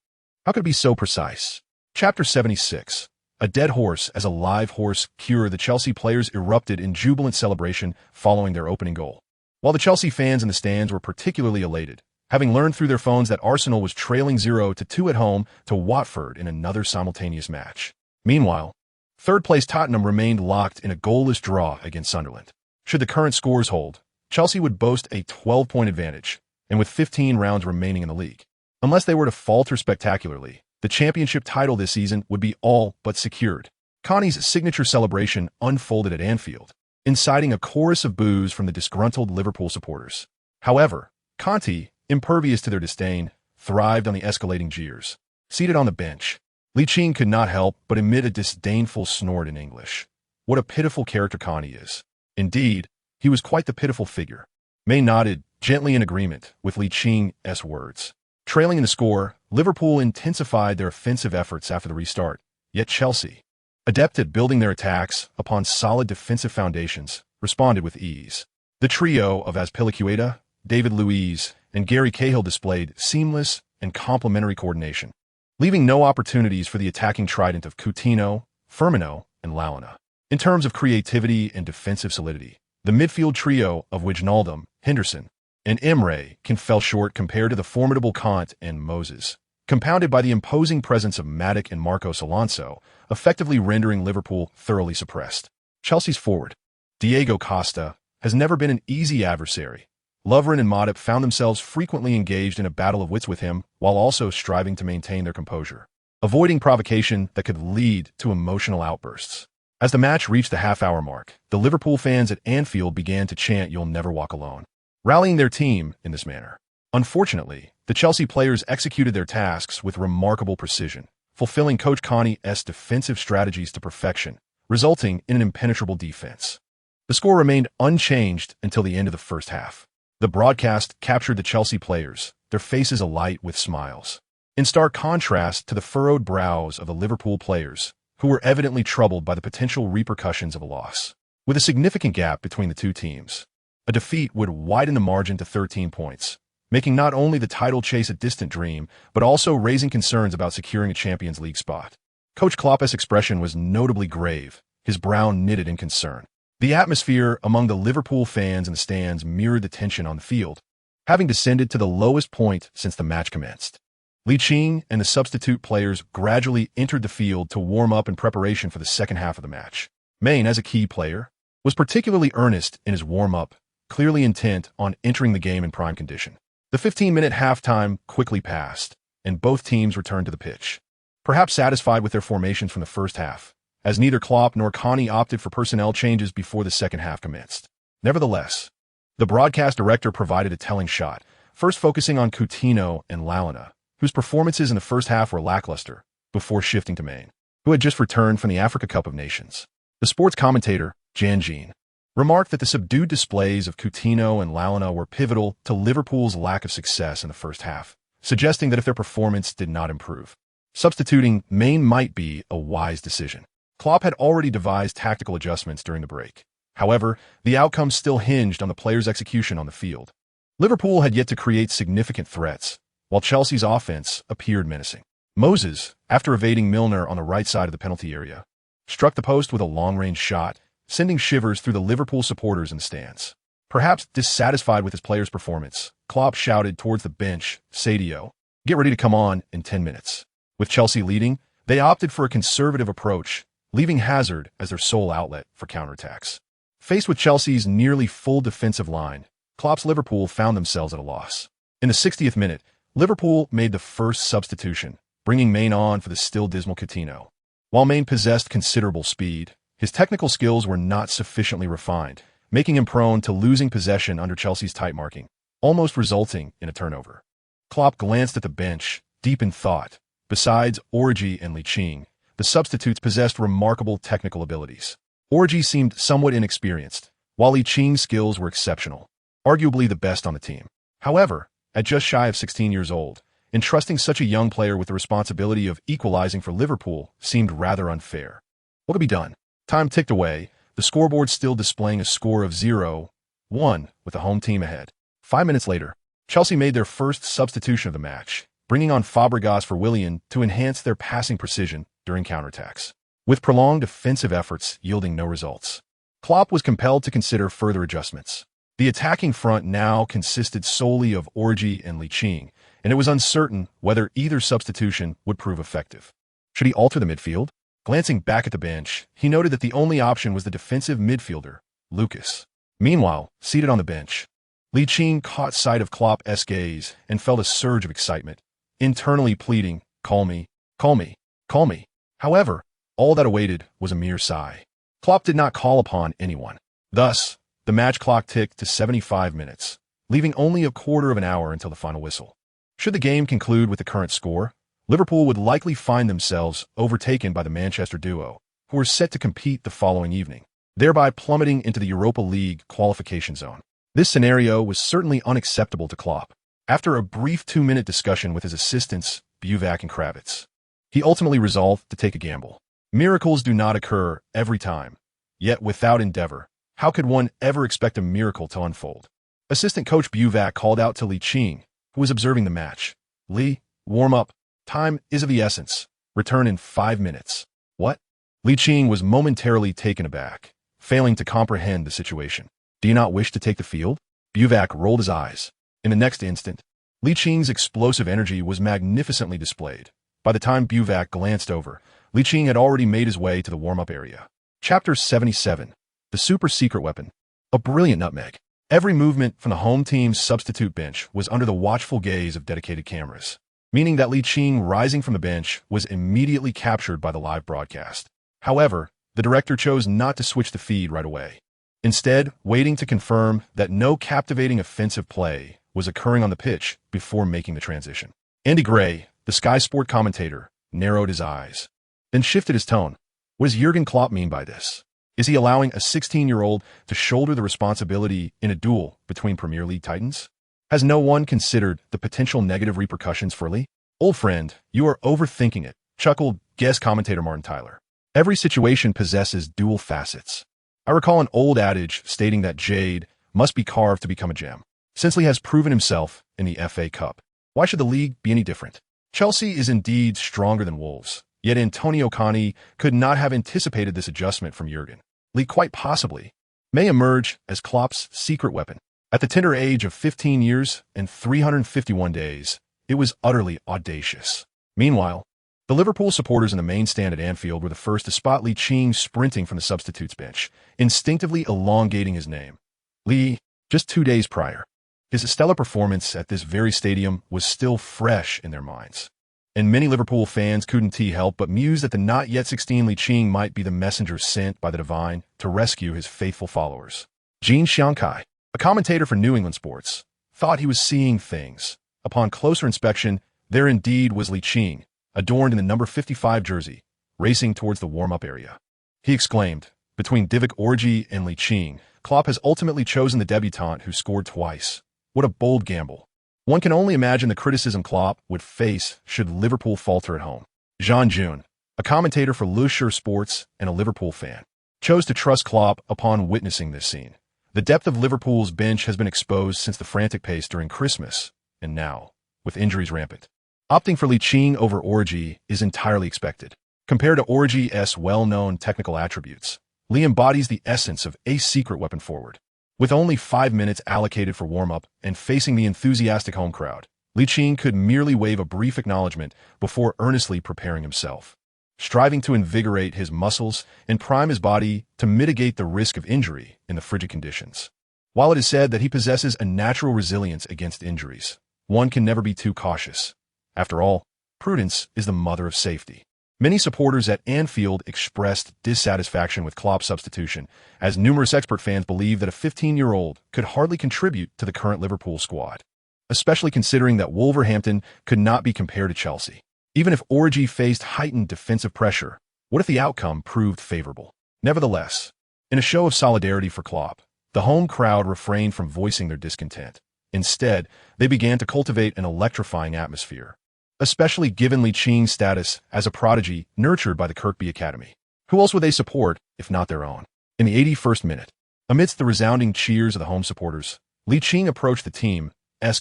how could it be so precise? Chapter 76. A dead horse as a live horse cure. The Chelsea players erupted in jubilant celebration following their opening goal. While the Chelsea fans in the stands were particularly elated, having learned through their phones that Arsenal was trailing 0-2 at home to Watford in another simultaneous match. Meanwhile, third-place Tottenham remained locked in a goalless draw against Sunderland. Should the current scores hold, Chelsea would boast a 12-point advantage, and with 15 rounds remaining in the league. Unless they were to falter spectacularly, the championship title this season would be all but secured. Connie's signature celebration unfolded at Anfield, inciting a chorus of boos from the disgruntled Liverpool supporters. However, Conte, impervious to their disdain, thrived on the escalating jeers. Seated on the bench, Ligt could not help but emit a disdainful snort in English. What a pitiful character Conte is. Indeed, he was quite the pitiful figure. May nodded, gently in agreement with Licht's words. Trailing in the score, Liverpool intensified their offensive efforts after the restart, yet Chelsea, adept at building their attacks upon solid defensive foundations, responded with ease. The trio of Azpilicueta, David Luiz, and Gary Cahill displayed seamless and complementary coordination, leaving no opportunities for the attacking trident of Coutinho, Firmino, and Lalana. In terms of creativity and defensive solidity, the midfield trio of Wijnaldum, Henderson, and Emre Can fell short compared to the formidable Kant and Moses, compounded by the imposing presence of Matic and Marcos Alonso, effectively rendering Liverpool thoroughly suppressed. Chelsea's forward, Diego Costa, has never been an easy adversary. Lovren and Matip found themselves frequently engaged in a battle of wits with him while also striving to maintain their composure, avoiding provocation that could lead to emotional outbursts. As the match reached the half-hour mark, the Liverpool fans at Anfield began to chant "You'll never walk alone," rallying their team in this manner. Unfortunately, the Chelsea players executed their tasks with remarkable precision, fulfilling Coach Conte's defensive strategies to perfection, resulting in an impenetrable defense. The score remained unchanged until the end of the first half. The broadcast captured the Chelsea players, their faces alight with smiles, in stark contrast to the furrowed brows of the Liverpool players, who were evidently troubled by the potential repercussions of a loss. With a significant gap between the two teams, a defeat would widen the margin to 13 points, making not only the title chase a distant dream, but also raising concerns about securing a Champions League spot. Coach Klopp's expression was notably grave, his brow knitted in concern. The atmosphere among the Liverpool fans in the stands mirrored the tension on the field, having descended to the lowest point since the match commenced. Ligt and the substitute players gradually entered the field to warm up in preparation for the second half of the match. Main, as a key player, was particularly earnest in his warm-up, clearly intent on entering the game in prime condition. The 15-minute halftime quickly passed, and both teams returned to the pitch, perhaps satisfied with their formations from the first half, as neither Klopp nor Conte opted for personnel changes before the second half commenced. Nevertheless, the broadcast director provided a telling shot, first focusing on Coutinho and Lalana, whose performances in the first half were lackluster, before shifting to Main, who had just returned from the Africa Cup of Nations. The sports commentator, Jan Jean, remarked that the subdued displays of Coutinho and Lalana were pivotal to Liverpool's lack of success in the first half, suggesting that if their performance did not improve, substituting Main might be a wise decision. Klopp had already devised tactical adjustments during the break. However, the outcome still hinged on the players' execution on the field. Liverpool had yet to create significant threats, while Chelsea's offense appeared menacing. Moses, after evading Milner on the right side of the penalty area, struck the post with a long-range shot, sending shivers through the Liverpool supporters in the stands. Perhaps dissatisfied with his players' performance, Klopp shouted towards the bench, "Sadio, get ready to come on in 10 minutes." With Chelsea leading, they opted for a conservative approach, leaving Hazard as their sole outlet for counterattacks. Faced with Chelsea's nearly full defensive line, Klopp's Liverpool found themselves at a loss. In the 60th minute, Liverpool made the first substitution, bringing Main on for the still dismal Coutinho. While Main possessed considerable speed, his technical skills were not sufficiently refined, making him prone to losing possession under Chelsea's tight marking, almost resulting in a turnover. Klopp glanced at the bench, deep in thought. Besides Origi and Ligt, the substitutes possessed remarkable technical abilities. Origi seemed somewhat inexperienced, while Licht's skills were exceptional, arguably the best on the team. However, at just shy of 16 years old, entrusting such a young player with the responsibility of equalizing for Liverpool seemed rather unfair. What could be done? Time ticked away, the scoreboard still displaying a score of 0-1 with the home team ahead. 5 minutes later, Chelsea made their first substitution of the match, bringing on Fabregas for Willian to enhance their passing precision during counterattacks. With prolonged offensive efforts yielding no results, Klopp was compelled to consider further adjustments. The attacking front now consisted solely of Orji and Ligt, and it was uncertain whether either substitution would prove effective. Should he alter the midfield? Glancing back at the bench, he noted that the only option was the defensive midfielder, Lucas. Meanwhile, seated on the bench, Ligt caught sight of Klopp's gaze and felt a surge of excitement, internally pleading, "Call me, call me, call me." However, all that awaited was a mere sigh. Klopp did not call upon anyone. Thus, the match clock ticked to 75 minutes, leaving only a quarter of an hour until the final whistle. Should the game conclude with the current score, Liverpool would likely find themselves overtaken by the Manchester duo, who were set to compete the following evening, thereby plummeting into the Europa League qualification zone. This scenario was certainly unacceptable to Klopp. After a brief 2-minute discussion with his assistants, Buvac and Kravitz, he ultimately resolved to take a gamble. Miracles do not occur every time, yet without endeavor, how could one ever expect a miracle to unfold? Assistant coach Buvac called out to Ligt, who was observing the match. "Lee, warm up. Time is of the essence. Return in 5 minutes." What? Ligt was momentarily taken aback, failing to comprehend the situation. "Do you not wish to take the field?" Buvac rolled his eyes. In the next instant, Licht's explosive energy was magnificently displayed. By the time Buvac glanced over, Ligt had already made his way to the warm-up area. Chapter 77. The Super Secret Weapon. A brilliant nutmeg. Every movement from the home team's substitute bench was under the watchful gaze of dedicated cameras, meaning that Ligt, rising from the bench, was immediately captured by the live broadcast. However, the director chose not to switch the feed right away, instead waiting to confirm that no captivating offensive play was occurring on the pitch before making the transition. Andy Gray, the Sky Sport commentator, narrowed his eyes, then shifted his tone. What does Jurgen Klopp mean by this? Is he allowing a 16-year-old to shoulder the responsibility in a duel between Premier League titans? Has no one considered the potential negative repercussions for Lee? "Old friend, you are overthinking it," chuckled guest commentator Martin Tyler. "Every situation possesses dual facets. I recall an old adage stating that jade must be carved to become a gem. Since Lee has proven himself in the FA Cup, why should the league be any different? Chelsea is indeed stronger than Wolves, yet Antonio Conte could not have anticipated this adjustment from Jurgen. Lee quite possibly may emerge as Klopp's secret weapon. At the tender age of 15 years and 351 days, it was utterly audacious. Meanwhile, the Liverpool supporters in the main stand at Anfield were the first to spot Ligt sprinting from the substitutes bench, instinctively elongating his name. Lee, just 2 days prior, his stellar performance at this very stadium was still fresh in their minds, and many Liverpool fans couldn't help but muse that the not-yet-16 Ligt might be the messenger sent by the divine to rescue his faithful followers. Jean Xiangkai, a commentator for New England Sports, thought he was seeing things. Upon closer inspection, there indeed was Ligt, adorned in the number 55 jersey, racing towards the warm-up area. He exclaimed, "Between Divock Orji and Ligt, Klopp has ultimately chosen the debutant who scored twice. What a bold gamble." One can only imagine the criticism Klopp would face should Liverpool falter at home. Jean June, a commentator for Leicester Sports and a Liverpool fan, chose to trust Klopp upon witnessing this scene. The depth of Liverpool's bench has been exposed since the frantic pace during Christmas, and now, with injuries rampant, opting for Ligt over Orji is entirely expected. Compared to Orji's well-known technical attributes, Lee embodies the essence of a secret weapon forward. With only 5 minutes allocated for warm-up and facing the enthusiastic home crowd, Ligt could merely wave a brief acknowledgement before earnestly preparing himself, striving to invigorate his muscles and prime his body to mitigate the risk of injury in the frigid conditions. While it is said that he possesses a natural resilience against injuries, one can never be too cautious. After all, prudence is the mother of safety. Many supporters at Anfield expressed dissatisfaction with Klopp's substitution, as numerous expert fans believe that a 15-year-old could hardly contribute to the current Liverpool squad, especially considering that Wolverhampton could not be compared to Chelsea. Even if Orji faced heightened defensive pressure, what if the outcome proved favorable? Nevertheless, in a show of solidarity for Klopp, the home crowd refrained from voicing their discontent. Instead, they began to cultivate an electrifying atmosphere, especially given Licht's status as a prodigy nurtured by the Kirkby Academy. Who else would they support, if not their own? In the 81st minute, amidst the resounding cheers of the home supporters, Ligt approached the team's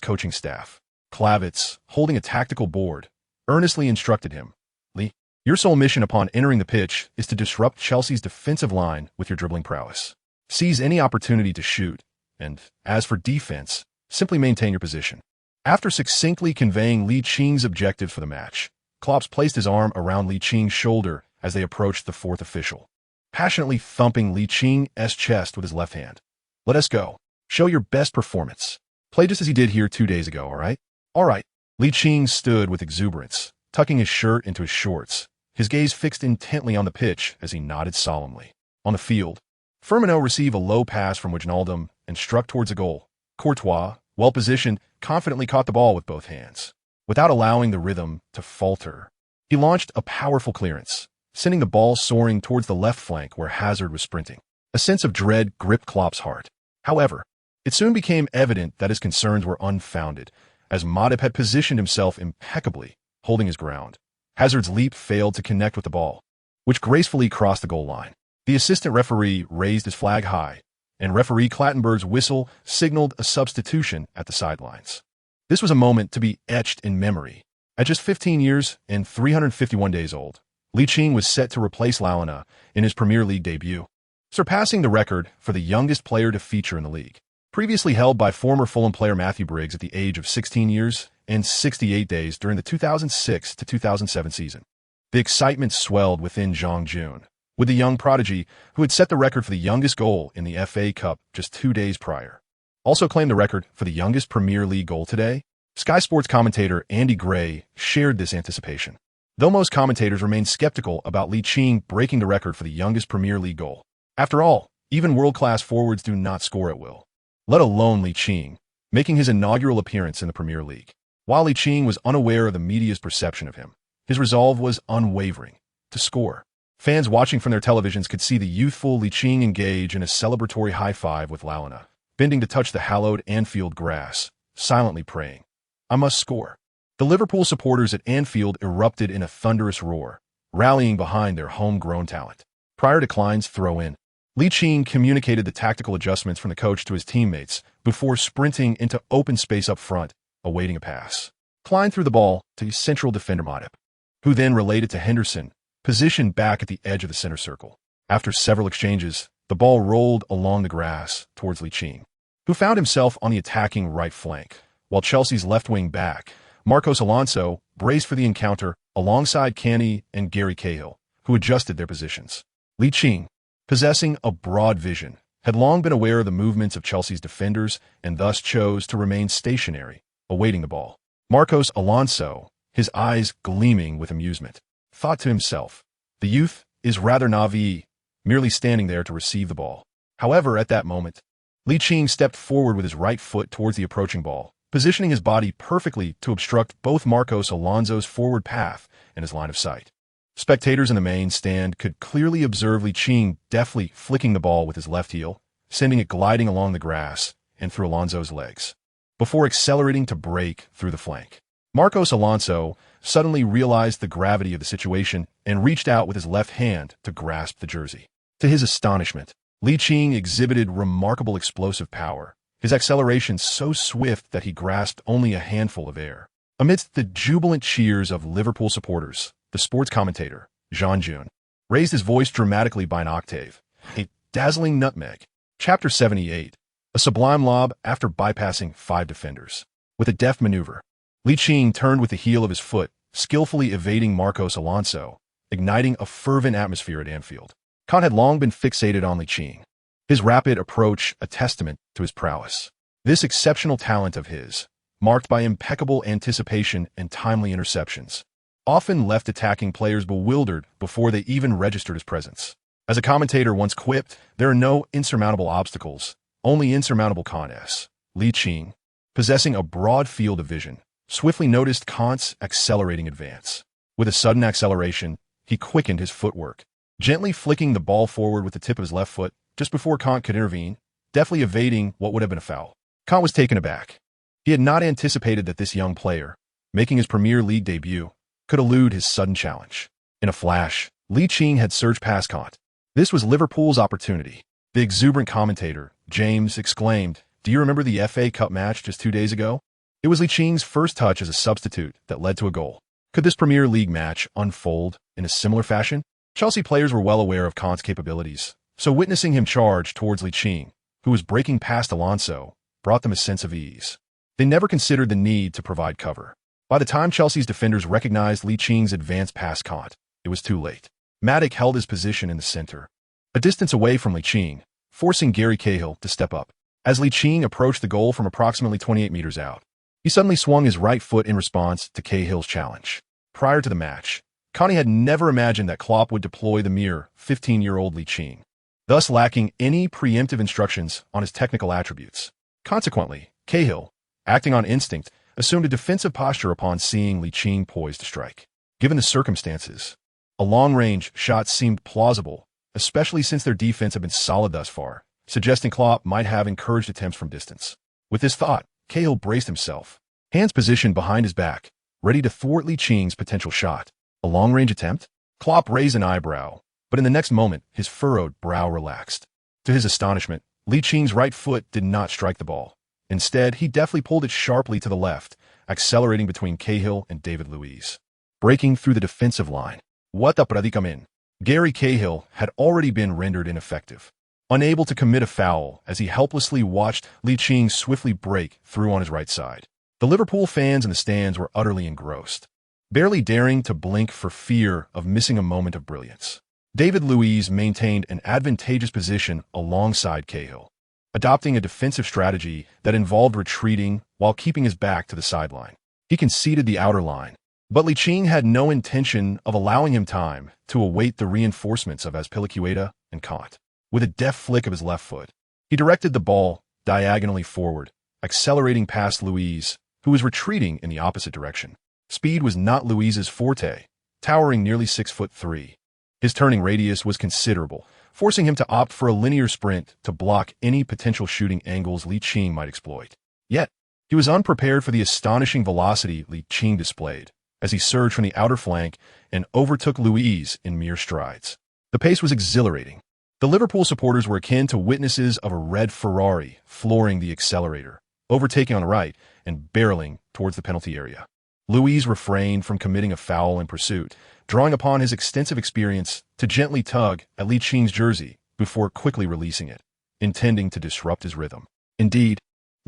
coaching staff. Kravitz, holding a tactical board, earnestly instructed him, "Lee, your sole mission upon entering the pitch is to disrupt Chelsea's defensive line with your dribbling prowess. Seize any opportunity to shoot, and, as for defense, simply maintain your position. After succinctly conveying Li Qing's objective for the match, Klopp placed his arm around Li Qing's shoulder as they approached the fourth official, passionately thumping Li Qing's chest with his left hand. "Let us go. Show your best performance. Play just as he did here 2 days ago, all right?" "All right." Li Qing stood with exuberance, tucking his shirt into his shorts, his gaze fixed intently on the pitch as he nodded solemnly. On the field, Firmino received a low pass from Wijnaldum and struck towards a goal. Courtois, well-positioned, confidently caught the ball with both hands. Without allowing the rhythm to falter, he launched a powerful clearance, sending the ball soaring towards the left flank where Hazard was sprinting. A sense of dread gripped Klopp's heart. However, it soon became evident that his concerns were unfounded, as Matip had positioned himself impeccably, holding his ground. Hazard's leap failed to connect with the ball, which gracefully crossed the goal line. The assistant referee raised his flag high, and referee Clattenburg's whistle signaled a substitution at the sidelines. This was a moment to be etched in memory. At just 15 years and 351 days old, Li Qing was set to replace Lalana in his Premier League debut, surpassing the record for the youngest player to feature in the league, previously held by former Fulham player Matthew Briggs at the age of 16 years and 68 days during the 2006 to 2007 season. The excitement swelled within Zhang Jun, with the young prodigy who had set the record for the youngest goal in the FA Cup just 2 days prior. Also claimed the record for the youngest Premier League goal today. Sky Sports commentator Andy Gray shared this anticipation, though most commentators remained skeptical about Li Qing breaking the record for the youngest Premier League goal. After all, even world-class forwards do not score at will, let alone Li Qing, making his inaugural appearance in the Premier League. While Li Qing was unaware of the media's perception of him, his resolve was unwavering to score. Fans watching from their televisions could see the youthful Li Qing engage in a celebratory high-five with Lalana, bending to touch the hallowed Anfield grass, silently praying, "I must score." The Liverpool supporters at Anfield erupted in a thunderous roar, rallying behind their homegrown talent. Prior to Klein's throw-in, Li Qing communicated the tactical adjustments from the coach to his teammates before sprinting into open space up front, awaiting a pass. Klein threw the ball to central defender Matip, who then relayed it to Henderson, positioned back at the edge of the center circle. After several exchanges, the ball rolled along the grass towards Li Qing, who found himself on the attacking right flank, while Chelsea's left-wing back, Marcos Alonso, braced for the encounter alongside Kean and Gary Cahill, who adjusted their positions. Li Qing, possessing a broad vision, had long been aware of the movements of Chelsea's defenders and thus chose to remain stationary, awaiting the ball. Marcos Alonso, his eyes gleaming with amusement, thought to himself, "The youth is rather naive, merely standing there to receive the ball." However, at that moment, Li Qing stepped forward with his right foot towards the approaching ball, positioning his body perfectly to obstruct both Marcos Alonso's forward path and his line of sight. Spectators in the main stand could clearly observe Li Qing deftly flicking the ball with his left heel, sending it gliding along the grass and through Alonso's legs, before accelerating to break through the flank. Marcos Alonso suddenly realized the gravity of the situation and reached out with his left hand to grasp the jersey. To his astonishment, Li Qing exhibited remarkable explosive power, his acceleration so swift that he grasped only a handful of air. Amidst the jubilant cheers of Liverpool supporters, the sports commentator, Zhang Jun, raised his voice dramatically by an octave. A dazzling nutmeg. Chapter 78. A sublime lob after bypassing 5 defenders. With a deft maneuver, Li Qing turned with the heel of his foot, skillfully evading Marcos Alonso, igniting a fervent atmosphere at Anfield. Kean had long been fixated on Li Qing, his rapid approach a testament to his prowess. This exceptional talent of his, marked by impeccable anticipation and timely interceptions, often left attacking players bewildered before they even registered his presence. As a commentator once quipped, there are no insurmountable obstacles, only insurmountable contests. Li Qing, possessing a broad field of vision, swiftly noticed Kean's accelerating advance. With a sudden acceleration, he quickened his footwork, gently flicking the ball forward with the tip of his left foot just before Kean could intervene, deftly evading what would have been a foul. Kean was taken aback. He had not anticipated that this young player, making his Premier League debut, could elude his sudden challenge. In a flash, Li Qing had surged past Kean. This was Liverpool's opportunity. The exuberant commentator, James, exclaimed, "Do you remember the FA Cup match just 2 days ago? It was Li Qing's first touch as a substitute that led to a goal." Could this Premier League match unfold in a similar fashion? Chelsea players were well aware of Kean's capabilities, so witnessing him charge towards Li Qing, who was breaking past Alonso, brought them a sense of ease. They never considered the need to provide cover. By the time Chelsea's defenders recognized Liching's advance past Kean, it was too late. Matic held his position in the center, a distance away from Liching, forcing Gary Cahill to step up. As Liching approached the goal from approximately 28 meters out, he suddenly swung his right foot in response to Cahill's challenge. Prior to the match, Connie had never imagined that Klopp would deploy the mere 15-year-old Liching, thus lacking any preemptive instructions on his technical attributes. Consequently, Cahill, acting on instinct, assumed a defensive posture upon seeing Liching poised to strike. Given the circumstances, a long-range shot seemed plausible, especially since their defense had been solid thus far, suggesting Klopp might have encouraged attempts from distance. With this thought, Cahill braced himself, hands positioned behind his back, ready to thwart Liching's potential shot. A long-range attempt? Klopp raised an eyebrow, but in the next moment, his furrowed brow relaxed. To his astonishment, Liching's right foot did not strike the ball. Instead, he deftly pulled it sharply to the left, accelerating between Cahill and David Luiz, breaking through the defensive line. What the predicament? Gary Cahill had already been rendered ineffective, unable to commit a foul as he helplessly watched Liching swiftly break through on his right side. The Liverpool fans in the stands were utterly engrossed, barely daring to blink for fear of missing a moment of brilliance. David Luiz maintained an advantageous position alongside Cahill, adopting a defensive strategy that involved retreating while keeping his back to the sideline. He conceded the outer line, but Liching had no intention of allowing him time to await the reinforcements of Azpilicueta and Kean. With a deft flick of his left foot, he directed the ball diagonally forward, accelerating past Luiz, who was retreating in the opposite direction. Speed was not Luiz's forte, towering nearly 6'3". His turning radius was considerable, forcing him to opt for a linear sprint to block any potential shooting angles Liching might exploit. Yet, he was unprepared for the astonishing velocity Liching displayed as he surged from the outer flank and overtook Luiz in mere strides. The pace was exhilarating. The Liverpool supporters were akin to witnesses of a red Ferrari flooring the accelerator, overtaking on the right and barreling towards the penalty area. Luiz refrained from committing a foul in pursuit, drawing upon his extensive experience to gently tug at Liching's jersey before quickly releasing it, intending to disrupt his rhythm. Indeed,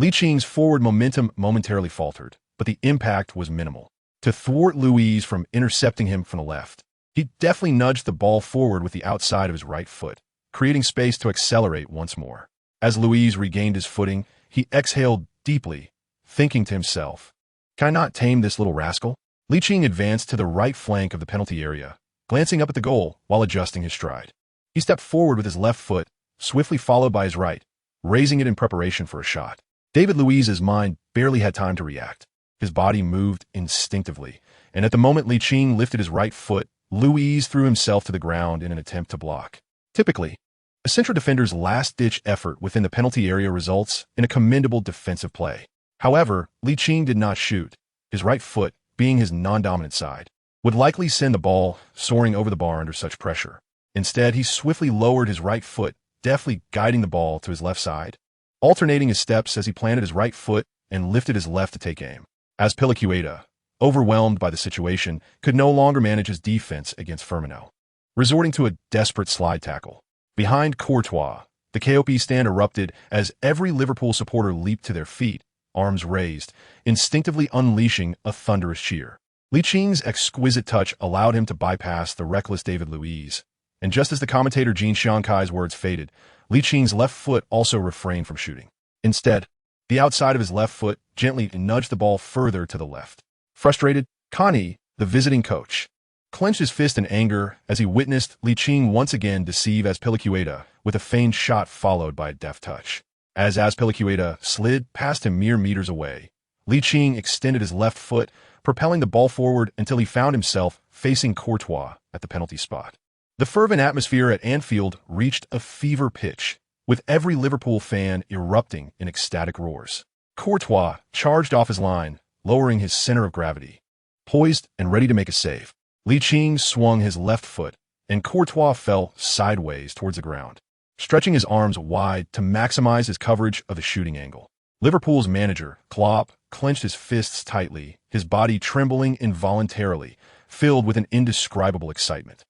Liching's forward momentum momentarily faltered, but the impact was minimal. To thwart Luiz from intercepting him from the left, he deftly nudged the ball forward with the outside of his right foot, creating space to accelerate once more. As Luiz regained his footing, he exhaled deeply, thinking to himself, "Can I not tame this little rascal?" Liching advanced to the right flank of the penalty area, glancing up at the goal while adjusting his stride. He stepped forward with his left foot, swiftly followed by his right, raising it in preparation for a shot. David Luiz's mind barely had time to react. His body moved instinctively, and at the moment Liching lifted his right foot, Luiz threw himself to the ground in an attempt to block. Typically, a central defender's last-ditch effort within the penalty area results in a commendable defensive play. However, Liching did not shoot. His right foot, being his non-dominant side, would likely send the ball soaring over the bar under such pressure. Instead, he swiftly lowered his right foot, deftly guiding the ball to his left side, alternating his steps as he planted his right foot and lifted his left to take aim. Azpilicueta, overwhelmed by the situation, could no longer manage his defense against Firmino, resorting to a desperate slide tackle. Behind Courtois, the KOP stand erupted as every Liverpool supporter leaped to their feet, arms raised, instinctively unleashing a thunderous cheer. Liching's exquisite touch allowed him to bypass the reckless David Luiz, and just as the commentator Jean Xiankai's words faded, Liching's left foot also refrained from shooting. Instead, the outside of his left foot gently nudged the ball further to the left. Frustrated, Connie, the visiting coach, clenched his fist in anger as he witnessed Liching once again deceive Azpilicueta with a feigned shot followed by a deft touch. As Azpilicueta slid past him mere meters away, Liching extended his left foot, propelling the ball forward until he found himself facing Courtois at the penalty spot. The fervent atmosphere at Anfield reached a fever pitch, with every Liverpool fan erupting in ecstatic roars. Courtois charged off his line, lowering his center of gravity. Poised and ready to make a save, Liching swung his left foot, and Courtois fell sideways towards the ground, stretching his arms wide to maximize his coverage of the shooting angle. Liverpool's manager, Klopp, clenched his fists tightly, his body trembling involuntarily, filled with an indescribable excitement.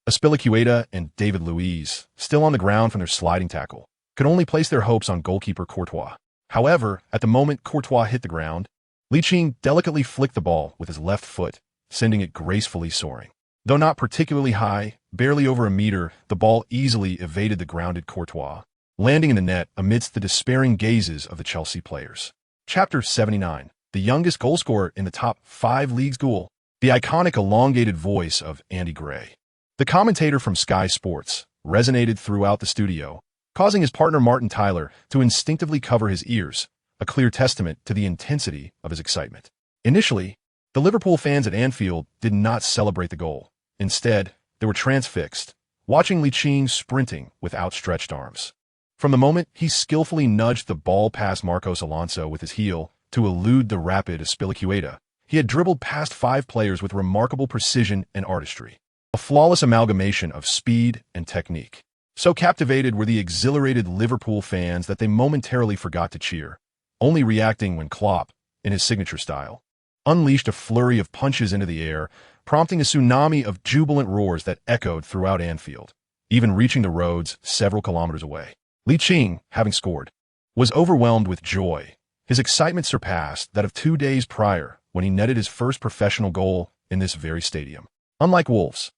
Azpilicueta and David Luiz, still on the ground from their sliding tackle, could only place their hopes on goalkeeper Courtois. However, at the moment Courtois hit the ground, Ligt delicately flicked the ball with his left foot, sending it gracefully soaring. Though not particularly high, barely over a meter, the ball easily evaded the grounded Courtois, landing in the net amidst the despairing gazes of the Chelsea players. Chapter 79. The youngest goalscorer in the top 5 leagues. Goal. The iconic elongated voice of Andy Gray, the commentator from Sky Sports, resonated throughout the studio, causing his partner Martin Tyler to instinctively cover his ears, a clear testament to the intensity of his excitement. Initially, the Liverpool fans at Anfield did not celebrate the goal. Instead, they were transfixed, watching Ligt sprinting with outstretched arms. From the moment he skillfully nudged the ball past Marcos Alonso with his heel to elude the rapid Azpilicueta, he had dribbled past 5 players with remarkable precision and artistry, a flawless amalgamation of speed and technique. So captivated were the exhilarated Liverpool fans that they momentarily forgot to cheer, only reacting when Klopp, in his signature style, unleashed a flurry of punches into the air, prompting a tsunami of jubilant roars that echoed throughout Anfield, even reaching the roads several kilometers away. Ligt, having scored, was overwhelmed with joy. His excitement surpassed that of 2 days prior when he netted his first professional goal in this very stadium. Unlike Wolves,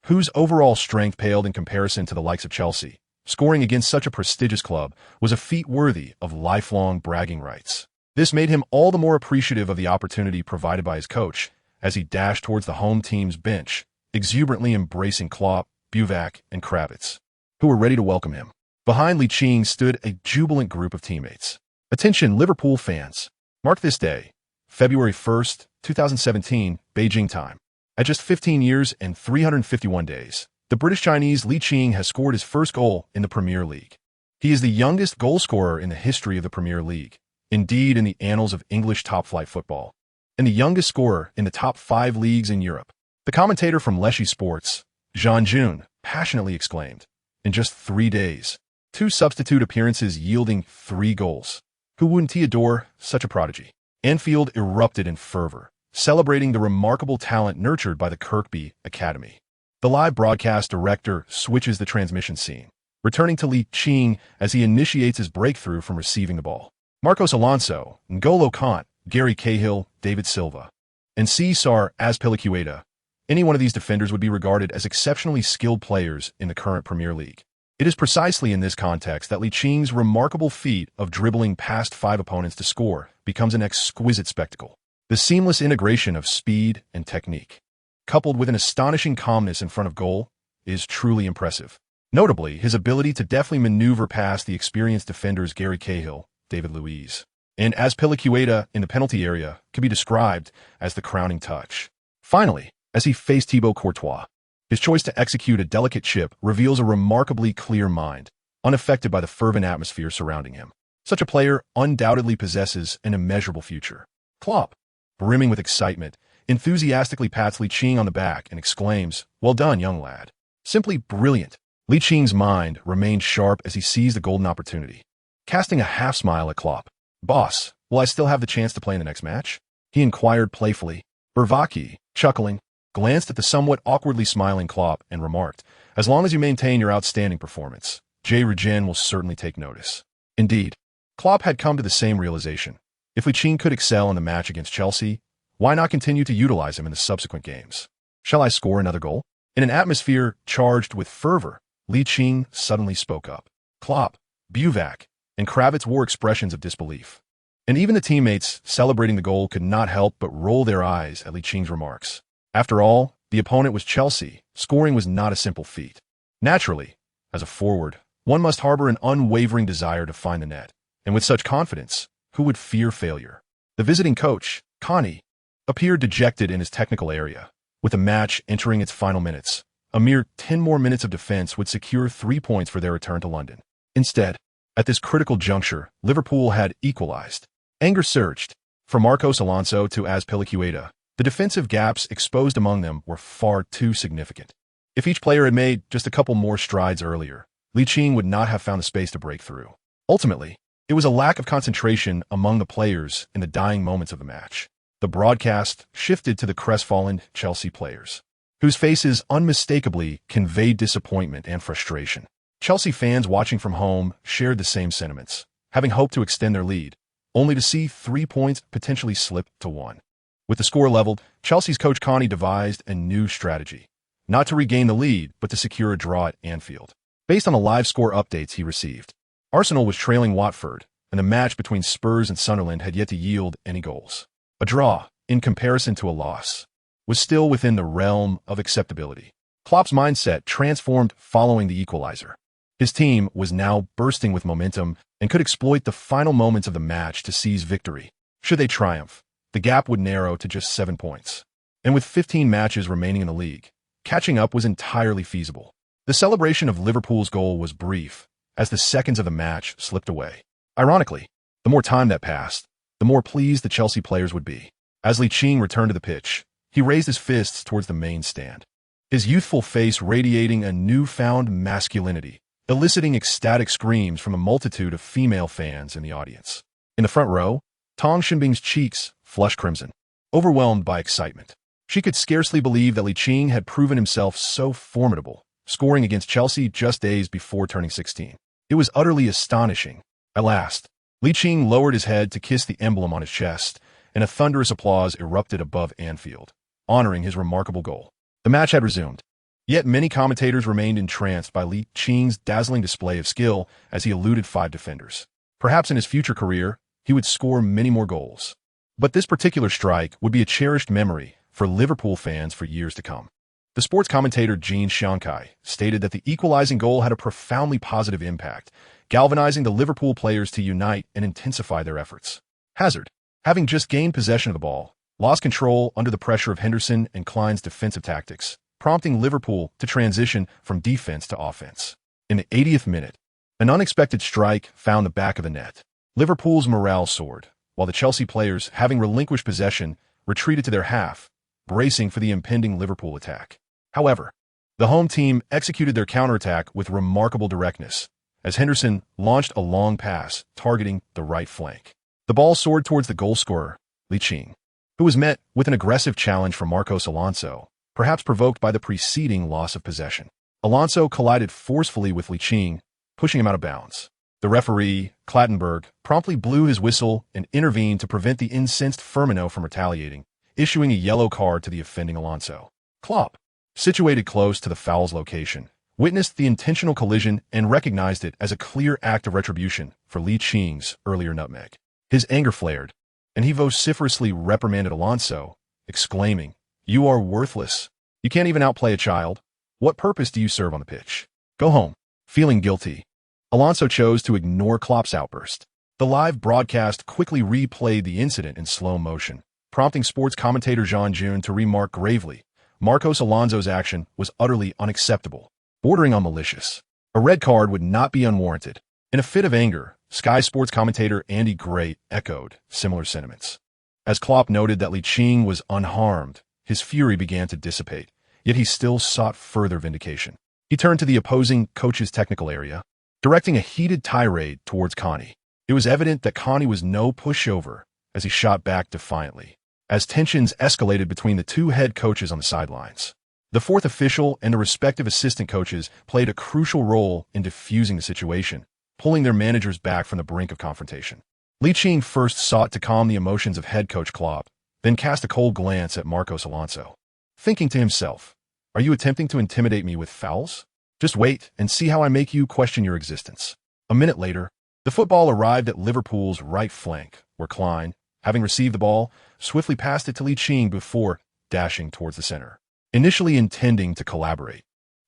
whose overall strength paled in comparison to the likes of Chelsea, scoring against such a prestigious club was a feat worthy of lifelong bragging rights. This made him all the more appreciative of the opportunity provided by his coach as he dashed towards the home team's bench, exuberantly embracing Klopp, Buvac, and Kravitz, who were ready to welcome him. Behind Ligt stood a jubilant group of teammates. Attention Liverpool fans! Mark this day, February 1st, 2017, Beijing time. At just 15 years and 351 days, the British-Chinese Ligt has scored his first goal in the Premier League. He is the youngest goalscorer in the history of the Premier League, indeed in the annals of English top-flight football, and the youngest scorer in the top 5 leagues in Europe. The commentator from Leicester Sports, Jean Jun, passionately exclaimed, in just 3 days, 2 substitute appearances yielding 3 goals. Who wouldn't adore such a prodigy? Anfield erupted in fervor, celebrating the remarkable talent nurtured by the Kirkby Academy. The live broadcast director switches the transmission scene, returning to Ligt as he initiates his breakthrough from receiving the ball. Marcos Alonso, N'Golo Kant, Gary Cahill, David Silva, and Cesar Azpilicueta. Any one of these defenders would be regarded as exceptionally skilled players in the current Premier League. It is precisely in this context that Licht's remarkable feat of dribbling past 5 opponents to score becomes an exquisite spectacle. The seamless integration of speed and technique, coupled with an astonishing calmness in front of goal, is truly impressive. Notably, his ability to deftly maneuver past the experienced defenders Gary Cahill, David Luiz, and Azpilicueta in the penalty area can be described as the crowning touch. Finally, as he faced Thibaut Courtois, his choice to execute a delicate chip reveals a remarkably clear mind, unaffected by the fervent atmosphere surrounding him. Such a player undoubtedly possesses an immeasurable future. Klopp, brimming with excitement, enthusiastically pats Ligt on the back and exclaims, "Well done, young lad." Simply brilliant. Licht's mind remains sharp as he sees the golden opportunity. Casting a half smile at Klopp, "Boss, will I still have the chance to play in the next match?" he inquired playfully. Bervaki, chuckling, glanced at the somewhat awkwardly smiling Klopp and remarked, "As long as you maintain your outstanding performance, J. Regen will certainly take notice." Indeed, Klopp had come to the same realization. If Ligt could excel in the match against Chelsea, why not continue to utilize him in the subsequent games? "Shall I score another goal?" In an atmosphere charged with fervor, Ligt suddenly spoke up. Klopp, Buvac, and Kravitz wore expressions of disbelief. And even the teammates celebrating the goal could not help but roll their eyes at Licht's remarks. After all, the opponent was Chelsea. Scoring was not a simple feat. Naturally, as a forward, one must harbor an unwavering desire to find the net. And with such confidence, who would fear failure? The visiting coach, Kean, appeared dejected in his technical area. With the match entering its final minutes, a mere 10 more minutes of defense would secure 3 points for their return to London. Instead, at this critical juncture, Liverpool had equalized. Anger surged. From Marcos Alonso to Azpilicueta, the defensive gaps exposed among them were far too significant. If each player had made just a couple more strides earlier, Ligt would not have found the space to break through. Ultimately, it was a lack of concentration among the players in the dying moments of the match. The broadcast shifted to the crestfallen Chelsea players, whose faces unmistakably conveyed disappointment and frustration. Chelsea fans watching from home shared the same sentiments, having hoped to extend their lead, only to see 3 points potentially slip to 1. With the score leveled, Chelsea's coach Kean devised a new strategy, not to regain the lead, but to secure a draw at Anfield. Based on the live score updates he received, Arsenal was trailing Watford, and the match between Spurs and Sunderland had yet to yield any goals. A draw, in comparison to a loss, was still within the realm of acceptability. Klopp's mindset transformed following the equalizer. His team was now bursting with momentum and could exploit the final moments of the match to seize victory. Should they triumph, the gap would narrow to just 7 points. And with 15 matches remaining in the league, catching up was entirely feasible. The celebration of Liverpool's goal was brief, as the seconds of the match slipped away. Ironically, the more time that passed, the more pleased the Chelsea players would be. As Ligt returned to the pitch, he raised his fists towards the main stand, his youthful face radiating a newfound masculinity, eliciting ecstatic screams from a multitude of female fans in the audience. In the front row, Tong Shinbing's cheeks flushed crimson, overwhelmed by excitement. She could scarcely believe that Ligt had proven himself so formidable, scoring against Chelsea just days before turning 16. It was utterly astonishing. At last, Ligt lowered his head to kiss the emblem on his chest, and a thunderous applause erupted above Anfield, honoring his remarkable goal. The match had resumed, yet many commentators remained entranced by Licht's dazzling display of skill as he eluded 5 defenders. Perhaps in his future career, he would score many more goals. But this particular strike would be a cherished memory for Liverpool fans for years to come. The sports commentator Jean Shankai stated that the equalizing goal had a profoundly positive impact, galvanizing the Liverpool players to unite and intensify their efforts. Hazard, having just gained possession of the ball, lost control under the pressure of Henderson and Klein's defensive tactics, prompting Liverpool to transition from defense to offense. In the 80th minute, an unexpected strike found the back of the net. Liverpool's morale soared, while the Chelsea players, having relinquished possession, retreated to their half, bracing for the impending Liverpool attack. However, the home team executed their counterattack with remarkable directness, as Henderson launched a long pass targeting the right flank. The ball soared towards the goalscorer, Ligt, who was met with an aggressive challenge from Marcos Alonso, perhaps provoked by the preceding loss of possession. Alonso collided forcefully with Ligt, pushing him out of bounds. The referee, Clattenburg, promptly blew his whistle and intervened to prevent the incensed Firmino from retaliating, issuing a yellow card to the offending Alonso. Klopp, situated close to the foul's location, witnessed the intentional collision and recognized it as a clear act of retribution for Licht's earlier nutmeg. His anger flared, and he vociferously reprimanded Alonso, exclaiming, "You are worthless. You can't even outplay a child. What purpose do you serve on the pitch? Go home." Feeling guilty, Alonso chose to ignore Klopp's outburst. The live broadcast quickly replayed the incident in slow motion, prompting sports commentator Jean June to remark gravely, Marcos Alonso's action was utterly unacceptable, bordering on malicious. A red card would not be unwarranted. In a fit of anger, Sky Sports commentator Andy Gray echoed similar sentiments. As Klopp noted that Ligt was unharmed, his fury began to dissipate, yet he still sought further vindication. He turned to the opposing coach's technical area, directing a heated tirade towards Kean. It was evident that Kean was no pushover as he shot back defiantly, as tensions escalated between the 2 head coaches on the sidelines. The 4th official and the respective assistant coaches played a crucial role in diffusing the situation, pulling their managers back from the brink of confrontation. Ligt first sought to calm the emotions of head coach Klopp, then cast a cold glance at Marcos Alonso, thinking to himself, "Are you attempting to intimidate me with fouls? Just wait and see how I make you question your existence." A minute later, the football arrived at Liverpool's right flank, where Klein, having received the ball, swiftly passed it to Ligt before dashing towards the center. Initially intending to collaborate,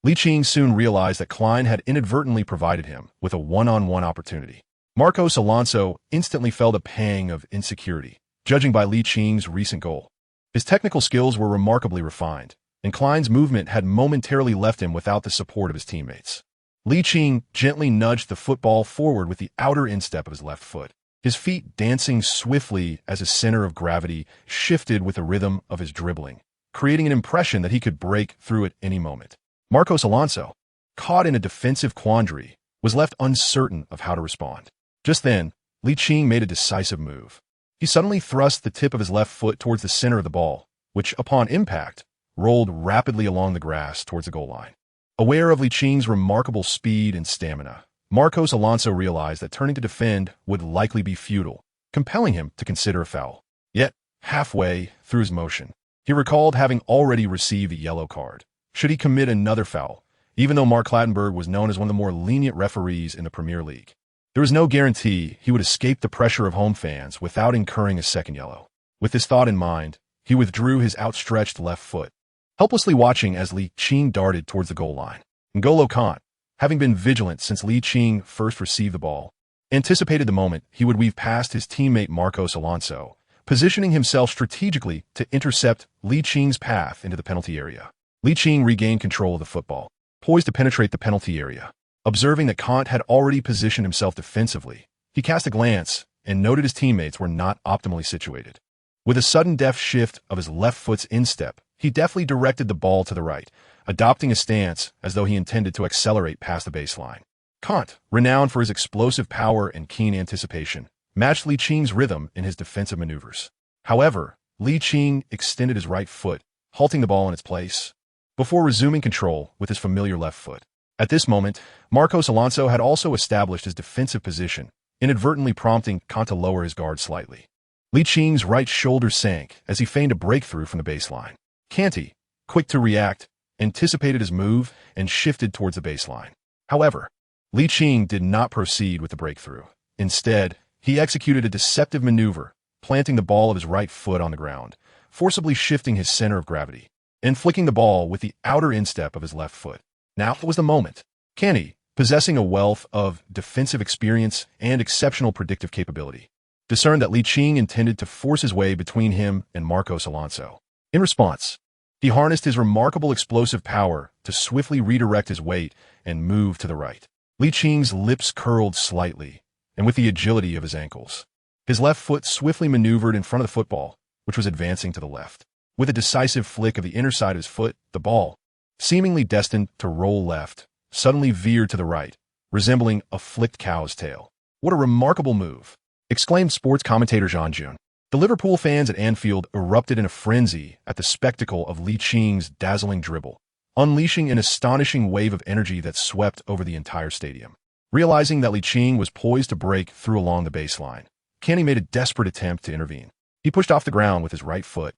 Ligt soon realized that Klein had inadvertently provided him with a one-on-one opportunity. Marcos Alonso instantly felt a pang of insecurity, judging by Licht's recent goal. His technical skills were remarkably refined, and Klein's movement had momentarily left him without the support of his teammates. Ligt gently nudged the football forward with the outer instep of his left foot, his feet dancing swiftly as his center of gravity shifted with the rhythm of his dribbling, creating an impression that he could break through at any moment. Marcos Alonso, caught in a defensive quandary, was left uncertain of how to respond. Just then, Ligt made a decisive move. He suddenly thrust the tip of his left foot towards the center of the ball, which, upon impact, rolled rapidly along the grass towards the goal line. Aware of Liqing's remarkable speed and stamina, Marcos Alonso realized that turning to defend would likely be futile, compelling him to consider a foul. Yet, halfway through his motion, he recalled having already received a yellow card. Should he commit another foul, even though Mark Clattenburg was known as one of the more lenient referees in the Premier League? There was no guarantee he would escape the pressure of home fans without incurring a second yellow. With this thought in mind, he withdrew his outstretched left foot, helplessly watching as Liqing darted towards the goal line. N'Golo Kant, having been vigilant since Liqing first received the ball, anticipated the moment he would weave past his teammate Marcos Alonso, positioning himself strategically to intercept Liqing's path into the penalty area. Liqing regained control of the football, poised to penetrate the penalty area. Observing that Kant had already positioned himself defensively, he cast a glance and noted his teammates were not optimally situated. With a sudden deft shift of his left foot's instep, he deftly directed the ball to the right, adopting a stance as though he intended to accelerate past the baseline. Kant, renowned for his explosive power and keen anticipation, matched Liqing's rhythm in his defensive maneuvers. However, Liqing extended his right foot, halting the ball in its place, before resuming control with his familiar left foot. At this moment, Marcos Alonso had also established his defensive position, inadvertently prompting Kant to lower his guard slightly. Liqing's right shoulder sank as he feigned a breakthrough from the baseline. Kanté, quick to react, anticipated his move and shifted towards the baseline. However, Liqing did not proceed with the breakthrough. Instead, he executed a deceptive maneuver, planting the ball of his right foot on the ground, forcibly shifting his center of gravity, and flicking the ball with the outer instep of his left foot. Now was the moment. Kanté, possessing a wealth of defensive experience and exceptional predictive capability, discerned that Liqing intended to force his way between him and Marcos Alonso. In response, he harnessed his remarkable explosive power to swiftly redirect his weight and move to the right. Liqing's lips curled slightly, and with the agility of his ankles, his left foot swiftly maneuvered in front of the football, which was advancing to the left. With a decisive flick of the inner side of his foot, the ball, seemingly destined to roll left, suddenly veered to the right, resembling a flicked cow's tail. "What a remarkable move!" exclaimed sports commentator Jean Jun. The Liverpool fans at Anfield erupted in a frenzy at the spectacle of Liqing's dazzling dribble, unleashing an astonishing wave of energy that swept over the entire stadium. Realizing that Liqing was poised to break through along the baseline, Kanté made a desperate attempt to intervene. He pushed off the ground with his right foot,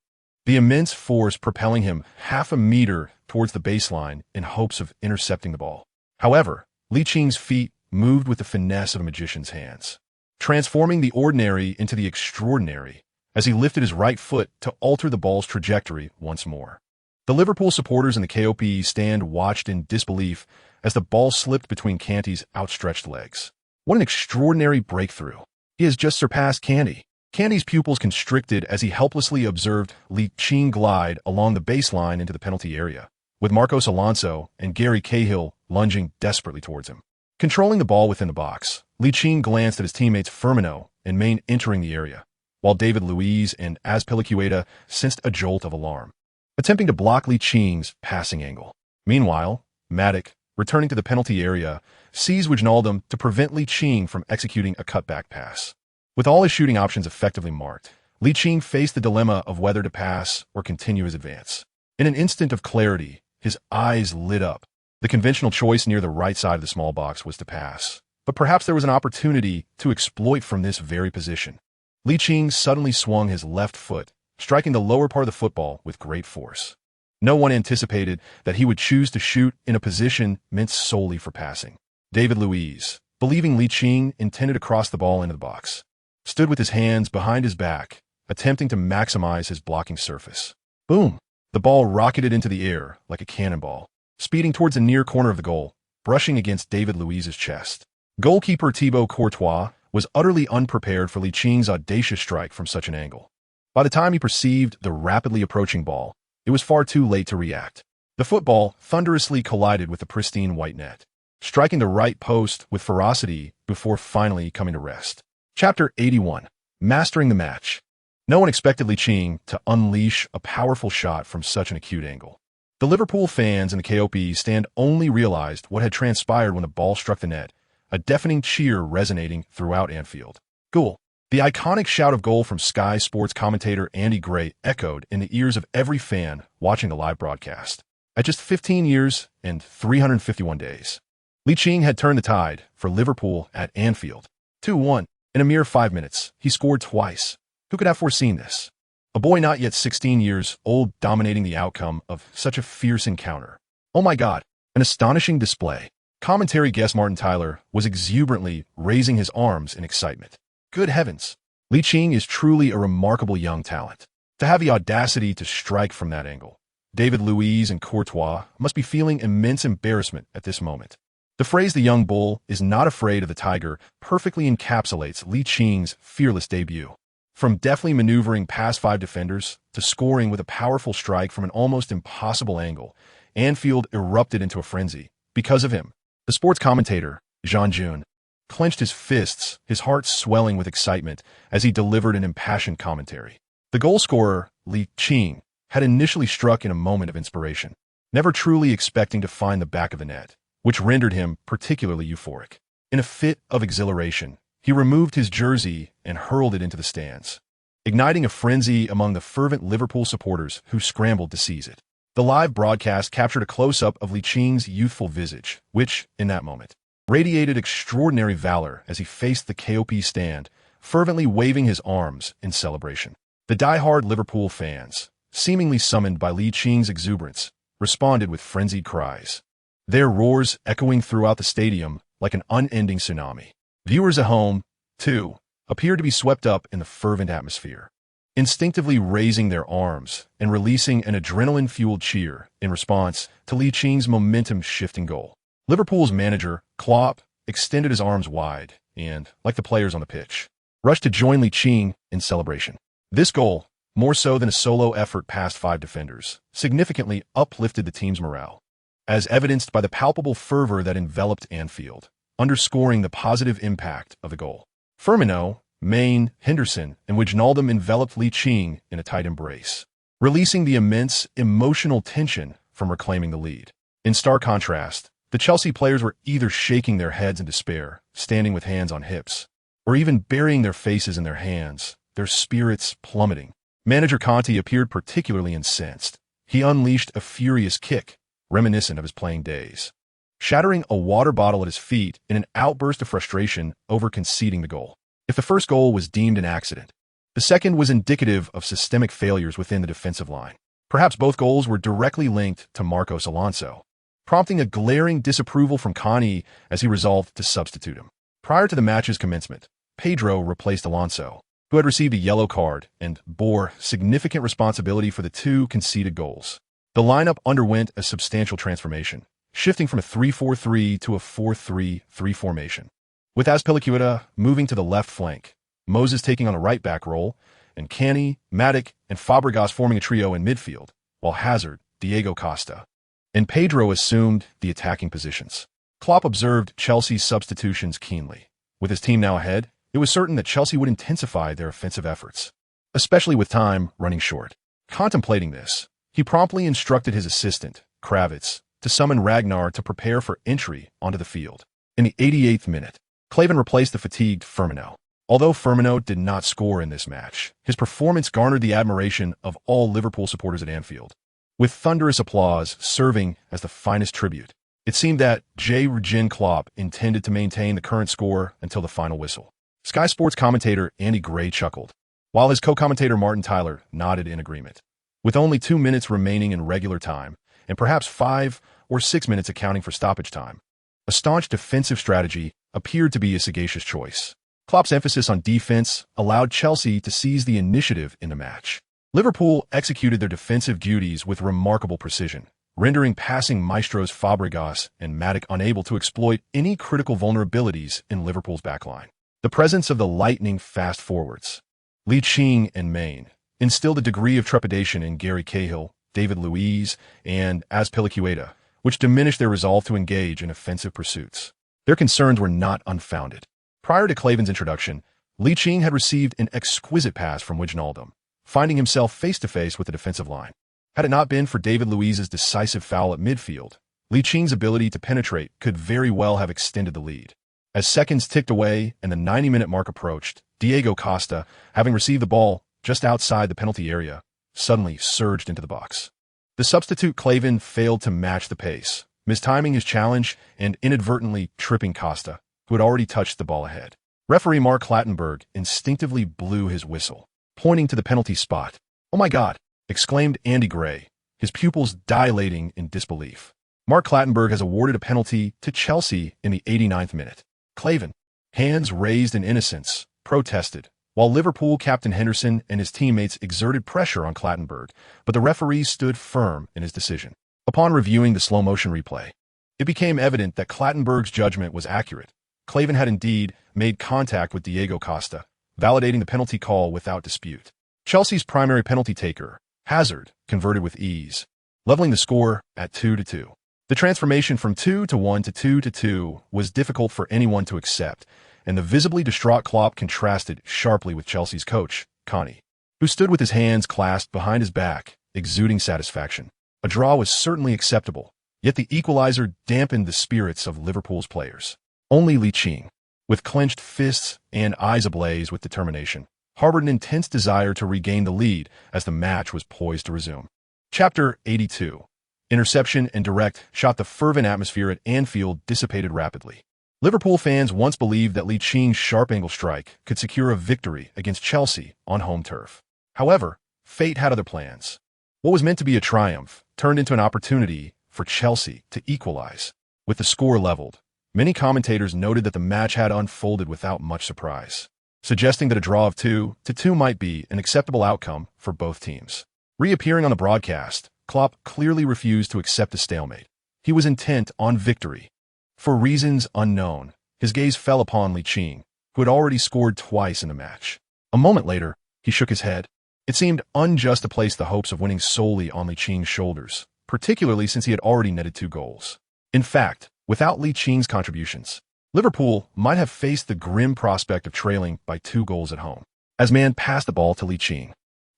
the immense force propelling him half a meter towards the baseline in hopes of intercepting the ball. However, Liqing's feet moved with the finesse of a magician's hands, transforming the ordinary into the extraordinary as he lifted his right foot to alter the ball's trajectory once more. The Liverpool supporters in the KOP stand watched in disbelief as the ball slipped between Kanté's outstretched legs. What an extraordinary breakthrough! He has just surpassed Kanté. Kanté's pupils constricted as he helplessly observed Liqing glide along the baseline into the penalty area, with Marcos Alonso and Gary Cahill lunging desperately towards him. Controlling the ball within the box, Liqing glanced at his teammates Firmino and Main entering the area, while David Luiz and Azpilicueta sensed a jolt of alarm, attempting to block Liqing's passing angle. Meanwhile, Matic, returning to the penalty area, seized Wijnaldum to prevent Liqing from executing a cutback pass. With all his shooting options effectively marked, Liqing faced the dilemma of whether to pass or continue his advance. In an instant of clarity, his eyes lit up. The conventional choice near the right side of the small box was to pass, but perhaps there was an opportunity to exploit from this very position. Liqing suddenly swung his left foot, striking the lower part of the football with great force. No one anticipated that he would choose to shoot in a position meant solely for passing. David Luiz, believing Liqing intended to cross the ball into the box, stood with his hands behind his back, attempting to maximize his blocking surface. Boom! The ball rocketed into the air like a cannonball, speeding towards the near corner of the goal, brushing against David Luiz's chest. Goalkeeper Thibaut Courtois was utterly unprepared for Liqing's audacious strike from such an angle. By the time he perceived the rapidly approaching ball, it was far too late to react. The football thunderously collided with the pristine white net, striking the right post with ferocity before finally coming to rest. Chapter 81. Mastering the Match. No one expected Liqing to unleash a powerful shot from such an acute angle. The Liverpool fans in the KOP stand only realized what had transpired when the ball struck the net, a deafening cheer resonating throughout Anfield. Goal! The iconic shout of goal from Sky Sports commentator Andy Gray echoed in the ears of every fan watching the live broadcast. At just 15 years and 351 days, Ligt had turned the tide for Liverpool at Anfield. 2-1. In a mere 5 minutes, he scored twice. Who could have foreseen this? A boy not yet 16 years old dominating the outcome of such a fierce encounter. Oh my God, an astonishing display. Commentary guest Martin Tyler was exuberantly raising his arms in excitement. Good heavens, Ligt is truly a remarkable young talent. To have the audacity to strike from that angle. David Luiz and Courtois must be feeling immense embarrassment at this moment. The phrase "the young bull is not afraid of the tiger" perfectly encapsulates Licht's fearless debut. From deftly maneuvering past 5 defenders to scoring with a powerful strike from an almost impossible angle, Anfield erupted into a frenzy. Because of him, the sports commentator, Jean June, clenched his fists, his heart swelling with excitement as he delivered an impassioned commentary. The goal scorer, Ligt, had initially struck in a moment of inspiration, never truly expecting to find the back of the net, which rendered him particularly euphoric. In a fit of exhilaration, he removed his jersey and hurled it into the stands, igniting a frenzy among the fervent Liverpool supporters who scrambled to seize it. The live broadcast captured a close-up of Licht's youthful visage, which, in that moment, radiated extraordinary valor as he faced the KOP stand, fervently waving his arms in celebration. The die-hard Liverpool fans, seemingly summoned by Licht's exuberance, responded with frenzied cries, their roars echoing throughout the stadium like an unending tsunami. Viewers at home, too, appeared to be swept up in the fervent atmosphere, instinctively raising their arms and releasing an adrenaline-fueled cheer in response to Licht's momentum-shifting goal. Liverpool's manager, Klopp, extended his arms wide and, like the players on the pitch, rushed to join Ligt in celebration. This goal, more so than a solo effort past 5 defenders, significantly uplifted the team's morale, as evidenced by the palpable fervor that enveloped Anfield, underscoring the positive impact of the goal. Firmino, Mane, Henderson, and Wijnaldum enveloped Ligt in a tight embrace, releasing the immense emotional tension from reclaiming the lead. In stark contrast, the Chelsea players were either shaking their heads in despair, standing with hands on hips, or even burying their faces in their hands, their spirits plummeting. Manager Conte appeared particularly incensed. He unleashed a furious kick, reminiscent of his playing days, shattering a water bottle at his feet in an outburst of frustration over conceding the goal. If the first goal was deemed an accident, the second was indicative of systemic failures within the defensive line. Perhaps both goals were directly linked to Marcos Alonso, prompting a glaring disapproval from Conte as he resolved to substitute him. Prior to the match's commencement, Pedro replaced Alonso, who had received a yellow card and bore significant responsibility for the 2 conceded goals. The lineup underwent a substantial transformation, shifting from a 3-4-3 to a 4-3-3 formation, with Azpilicueta moving to the left flank, Moses taking on a right-back role, and Kean, Matic, and Fabregas forming a trio in midfield, while Hazard, Diego Costa, and Pedro assumed the attacking positions. Klopp observed Chelsea's substitutions keenly. With his team now ahead, it was certain that Chelsea would intensify their offensive efforts, especially with time running short. Contemplating this, he promptly instructed his assistant, Kravitz, to summon Ragnar to prepare for entry onto the field. In the 88th minute, Klavan replaced the fatigued Firmino. Although Firmino did not score in this match, his performance garnered the admiration of all Liverpool supporters at Anfield, with thunderous applause serving as the finest tribute. It seemed that Jurgen Klopp intended to maintain the current score until the final whistle. Sky Sports commentator Andy Gray chuckled, while his co-commentator Martin Tyler nodded in agreement. With only 2 minutes remaining in regular time, and perhaps 5 or 6 minutes accounting for stoppage time, a staunch defensive strategy appeared to be a sagacious choice. Klopp's emphasis on defense allowed Chelsea to seize the initiative in the match. Liverpool executed their defensive duties with remarkable precision, rendering passing maestros Fabregas and Matic unable to exploit any critical vulnerabilities in Liverpool's backline. The presence of the lightning-fast forwards, Ligt and Mane, instilled a degree of trepidation in Gary Cahill, David Luiz, and Azpilicueta, which diminished their resolve to engage in offensive pursuits. Their concerns were not unfounded. Prior to Klavan's introduction, Ligt had received an exquisite pass from Wijnaldum, finding himself face-to-face with the defensive line. Had it not been for David Luiz's decisive foul at midfield, Licht's ability to penetrate could very well have extended the lead. As seconds ticked away and the 90-minute mark approached, Diego Costa, having received the ball just outside the penalty area, suddenly surged into the box. The substitute Klavan failed to match the pace, mistiming his challenge and inadvertently tripping Costa, who had already touched the ball ahead. Referee Mark Clattenburg instinctively blew his whistle, pointing to the penalty spot. "Oh my God!" exclaimed Andy Gray, his pupils dilating in disbelief. Mark Clattenburg has awarded a penalty to Chelsea in the 89th minute. Klavan, hands raised in innocence, protested, while Liverpool captain Henderson and his teammates exerted pressure on Clattenburg, but the referee stood firm in his decision. Upon reviewing the slow-motion replay, it became evident that Clattenburg's judgment was accurate. Klavan had indeed made contact with Diego Costa, validating the penalty call without dispute. Chelsea's primary penalty taker, Hazard, converted with ease, leveling the score at 2-2. The transformation from 2-1 to 2-2 was difficult for anyone to accept, and the visibly distraught Klopp contrasted sharply with Chelsea's coach, Kean, who stood with his hands clasped behind his back, exuding satisfaction. A draw was certainly acceptable, yet the equalizer dampened the spirits of Liverpool's players. Only Ligt, with clenched fists and eyes ablaze with determination, harbored an intense desire to regain the lead as the match was poised to resume. Chapter 82. Interception and direct shot. The fervent atmosphere at Anfield dissipated rapidly. Liverpool fans once believed that Licht's sharp-angle strike could secure a victory against Chelsea on home turf. However, fate had other plans. What was meant to be a triumph turned into an opportunity for Chelsea to equalize. With the score leveled, many commentators noted that the match had unfolded without much surprise, suggesting that a draw of 2-2 might be an acceptable outcome for both teams. Reappearing on the broadcast, Klopp clearly refused to accept a stalemate. He was intent on victory. For reasons unknown, his gaze fell upon Ligt, who had already scored twice in the match. A moment later, he shook his head. It seemed unjust to place the hopes of winning solely on Licht's shoulders, particularly since he had already netted 2 goals. In fact, without Licht's contributions, Liverpool might have faced the grim prospect of trailing by 2 goals at home. As man passed the ball to Ligt,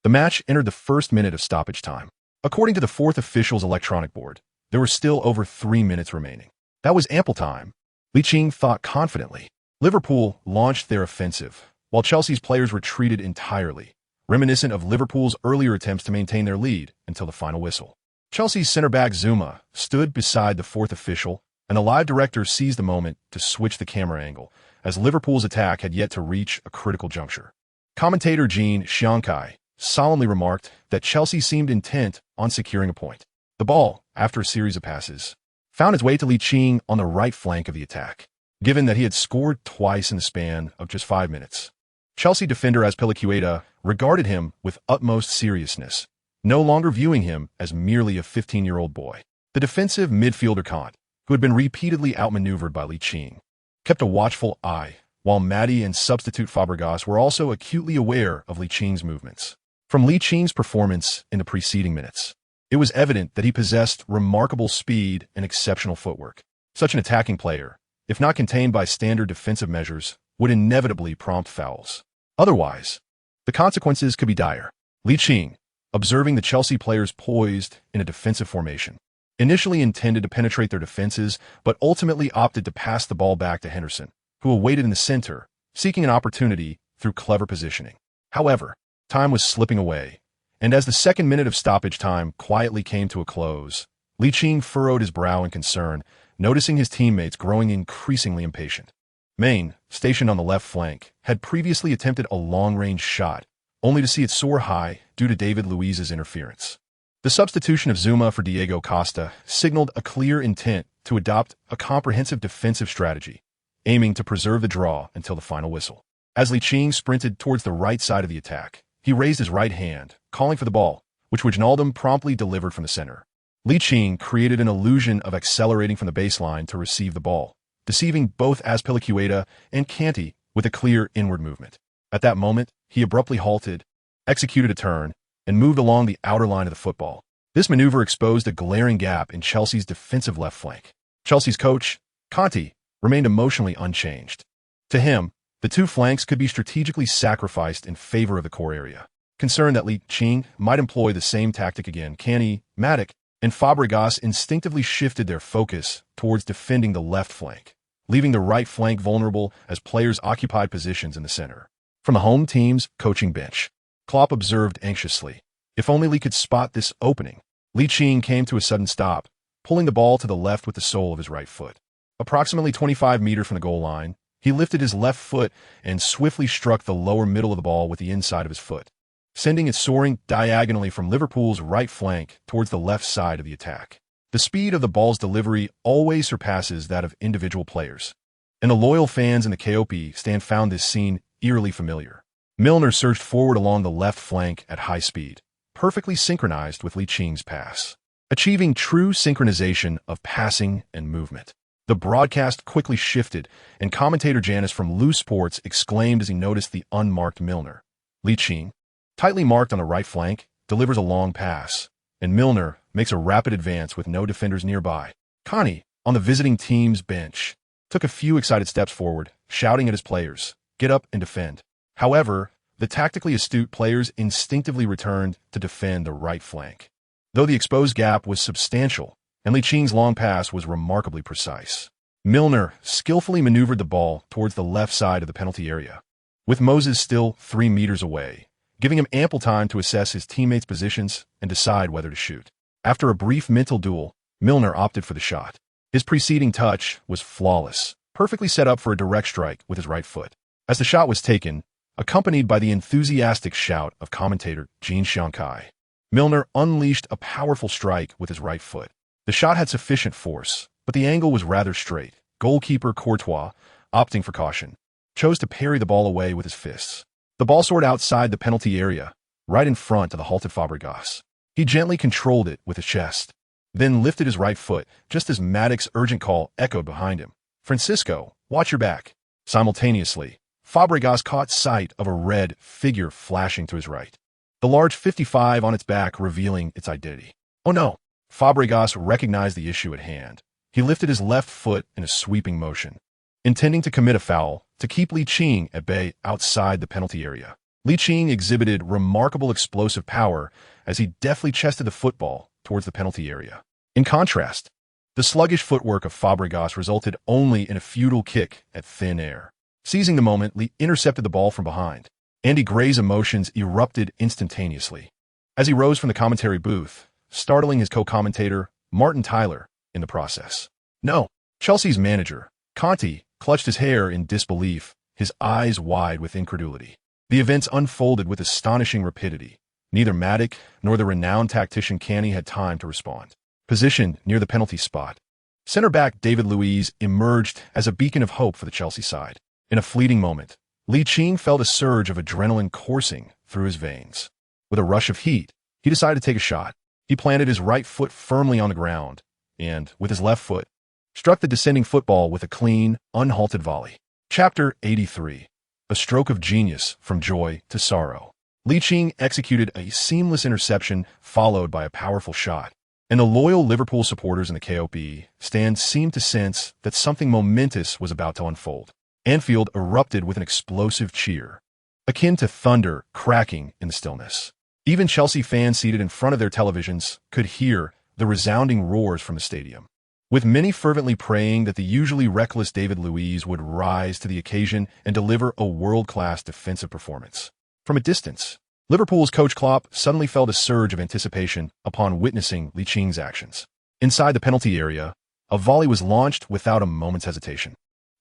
the match entered the first minute of stoppage time. According to the fourth official's electronic board, there were still over 3 minutes remaining. That was ample time, Ligt thought confidently. Liverpool launched their offensive, while Chelsea's players retreated entirely, reminiscent of Liverpool's earlier attempts to maintain their lead until the final whistle. Chelsea's centre-back Zuma stood beside the fourth official, and the live director seized the moment to switch the camera angle, as Liverpool's attack had yet to reach a critical juncture. Commentator Jean Xiankai solemnly remarked that Chelsea seemed intent on securing a point. The ball, after a series of passes, found its way to Ligt on the right flank of the attack, given that he had scored twice in the span of just 5 minutes. Chelsea defender Azpilicueta regarded him with utmost seriousness, no longer viewing him as merely a 15-year-old boy. The defensive midfielder Kean, who had been repeatedly outmaneuvered by Ligt, kept a watchful eye, while Matty and substitute Fabregas were also acutely aware of Licht's movements. From Licht's performance in the preceding minutes, it was evident that he possessed remarkable speed and exceptional footwork. Such an attacking player, if not contained by standard defensive measures, would inevitably prompt fouls. Otherwise, the consequences could be dire. Ligt, observing the Chelsea players poised in a defensive formation, initially intended to penetrate their defenses, but ultimately opted to pass the ball back to Henderson, who awaited in the center, seeking an opportunity through clever positioning. However, time was slipping away, and as the second minute of stoppage time quietly came to a close, Ligt furrowed his brow in concern, noticing his teammates growing increasingly impatient. Maine, stationed on the left flank, had previously attempted a long-range shot, only to see it soar high due to David Luiz's interference. The substitution of Zuma for Diego Costa signaled a clear intent to adopt a comprehensive defensive strategy, aiming to preserve the draw until the final whistle. As Ligt sprinted towards the right side of the attack, he raised his right hand, calling for the ball, which Wijnaldum promptly delivered from the center. Ligt created an illusion of accelerating from the baseline to receive the ball, deceiving both Azpilicueta and Kanté with a clear inward movement. At that moment, he abruptly halted, executed a turn, and moved along the outer line of the football. This maneuver exposed a glaring gap in Chelsea's defensive left flank. Chelsea's coach, Conte, remained emotionally unchanged. To him, the 2 flanks could be strategically sacrificed in favor of the core area. Concerned that Ligt might employ the same tactic again, Kanté, Matic, and Fabregas instinctively shifted their focus towards defending the left flank, leaving the right flank vulnerable as players occupied positions in the center. From the home team's coaching bench, Klopp observed anxiously, if only Lee could spot this opening. Kean came to a sudden stop, pulling the ball to the left with the sole of his right foot. Approximately 25 meters from the goal line, he lifted his left foot and swiftly struck the lower middle of the ball with the inside of his foot, sending it soaring diagonally from Liverpool's right flank towards the left side of the attack. The speed of the ball's delivery always surpasses that of individual players, and the loyal fans in the KOP stand found this scene eerily familiar. Milner surged forward along the left flank at high speed, perfectly synchronized with Kean's pass, achieving true synchronization of passing and movement. The broadcast quickly shifted, and commentator Janice from Loose Sports exclaimed as he noticed the unmarked Milner. Kean, tightly marked on the right flank, delivers a long pass, and Milner makes a rapid advance with no defenders nearby. Connie, on the visiting team's bench, took a few excited steps forward, shouting at his players, "Get up and defend." However, the tactically astute players instinctively returned to defend the right flank. Though the exposed gap was substantial, and Kean's long pass was remarkably precise, Milner skillfully maneuvered the ball towards the left side of the penalty area, with Moses still 3 meters away, giving him ample time to assess his teammates' positions and decide whether to shoot. After a brief mental duel, Milner opted for the shot. His preceding touch was flawless, perfectly set up for a direct strike with his right foot. As the shot was taken, accompanied by the enthusiastic shout of commentator Jean Shankai, Milner unleashed a powerful strike with his right foot. The shot had sufficient force, but the angle was rather straight. Goalkeeper Courtois, opting for caution, chose to parry the ball away with his fists. The ball soared outside the penalty area, right in front of the halted Fabregas. He gently controlled it with his chest, then lifted his right foot just as Maddox's urgent call echoed behind him. "Francisco, watch your back." Simultaneously, Fabregas caught sight of a red figure flashing to his right, the large 55 on its back revealing its identity. Oh no! Fabregas recognized the issue at hand. He lifted his left foot in a sweeping motion, intending to commit a foul to keep Kean at bay outside the penalty area. Kean exhibited remarkable explosive power as he deftly chested the football towards the penalty area. In contrast, the sluggish footwork of Fabregas resulted only in a futile kick at thin air. Seizing the moment, Lee intercepted the ball from behind. Andy Gray's emotions erupted instantaneously as he rose from the commentary booth, startling his co-commentator, Martin Tyler, in the process. No, Chelsea's manager, Conte, clutched his hair in disbelief, his eyes wide with incredulity. The events unfolded with astonishing rapidity. Neither Matic nor the renowned tactician Kean had time to respond. Positioned near the penalty spot, center-back David Luiz emerged as a beacon of hope for the Chelsea side. In a fleeting moment, Kean felt a surge of adrenaline coursing through his veins. With a rush of heat, he decided to take a shot. He planted his right foot firmly on the ground and, with his left foot, struck the descending football with a clean, unhalted volley. Chapter 83. A stroke of genius from joy to sorrow. Kean executed a seamless interception followed by a powerful shot, and the loyal Liverpool supporters in the KOP stand seemed to sense that something momentous was about to unfold. Anfield erupted with an explosive cheer, akin to thunder cracking in the stillness. Even Chelsea fans seated in front of their televisions could hear the resounding roars from the stadium, with many fervently praying that the usually reckless David Luiz would rise to the occasion and deliver a world-class defensive performance. From a distance, Liverpool's coach Klopp suddenly felt a surge of anticipation upon witnessing Kean's actions. Inside the penalty area, a volley was launched without a moment's hesitation.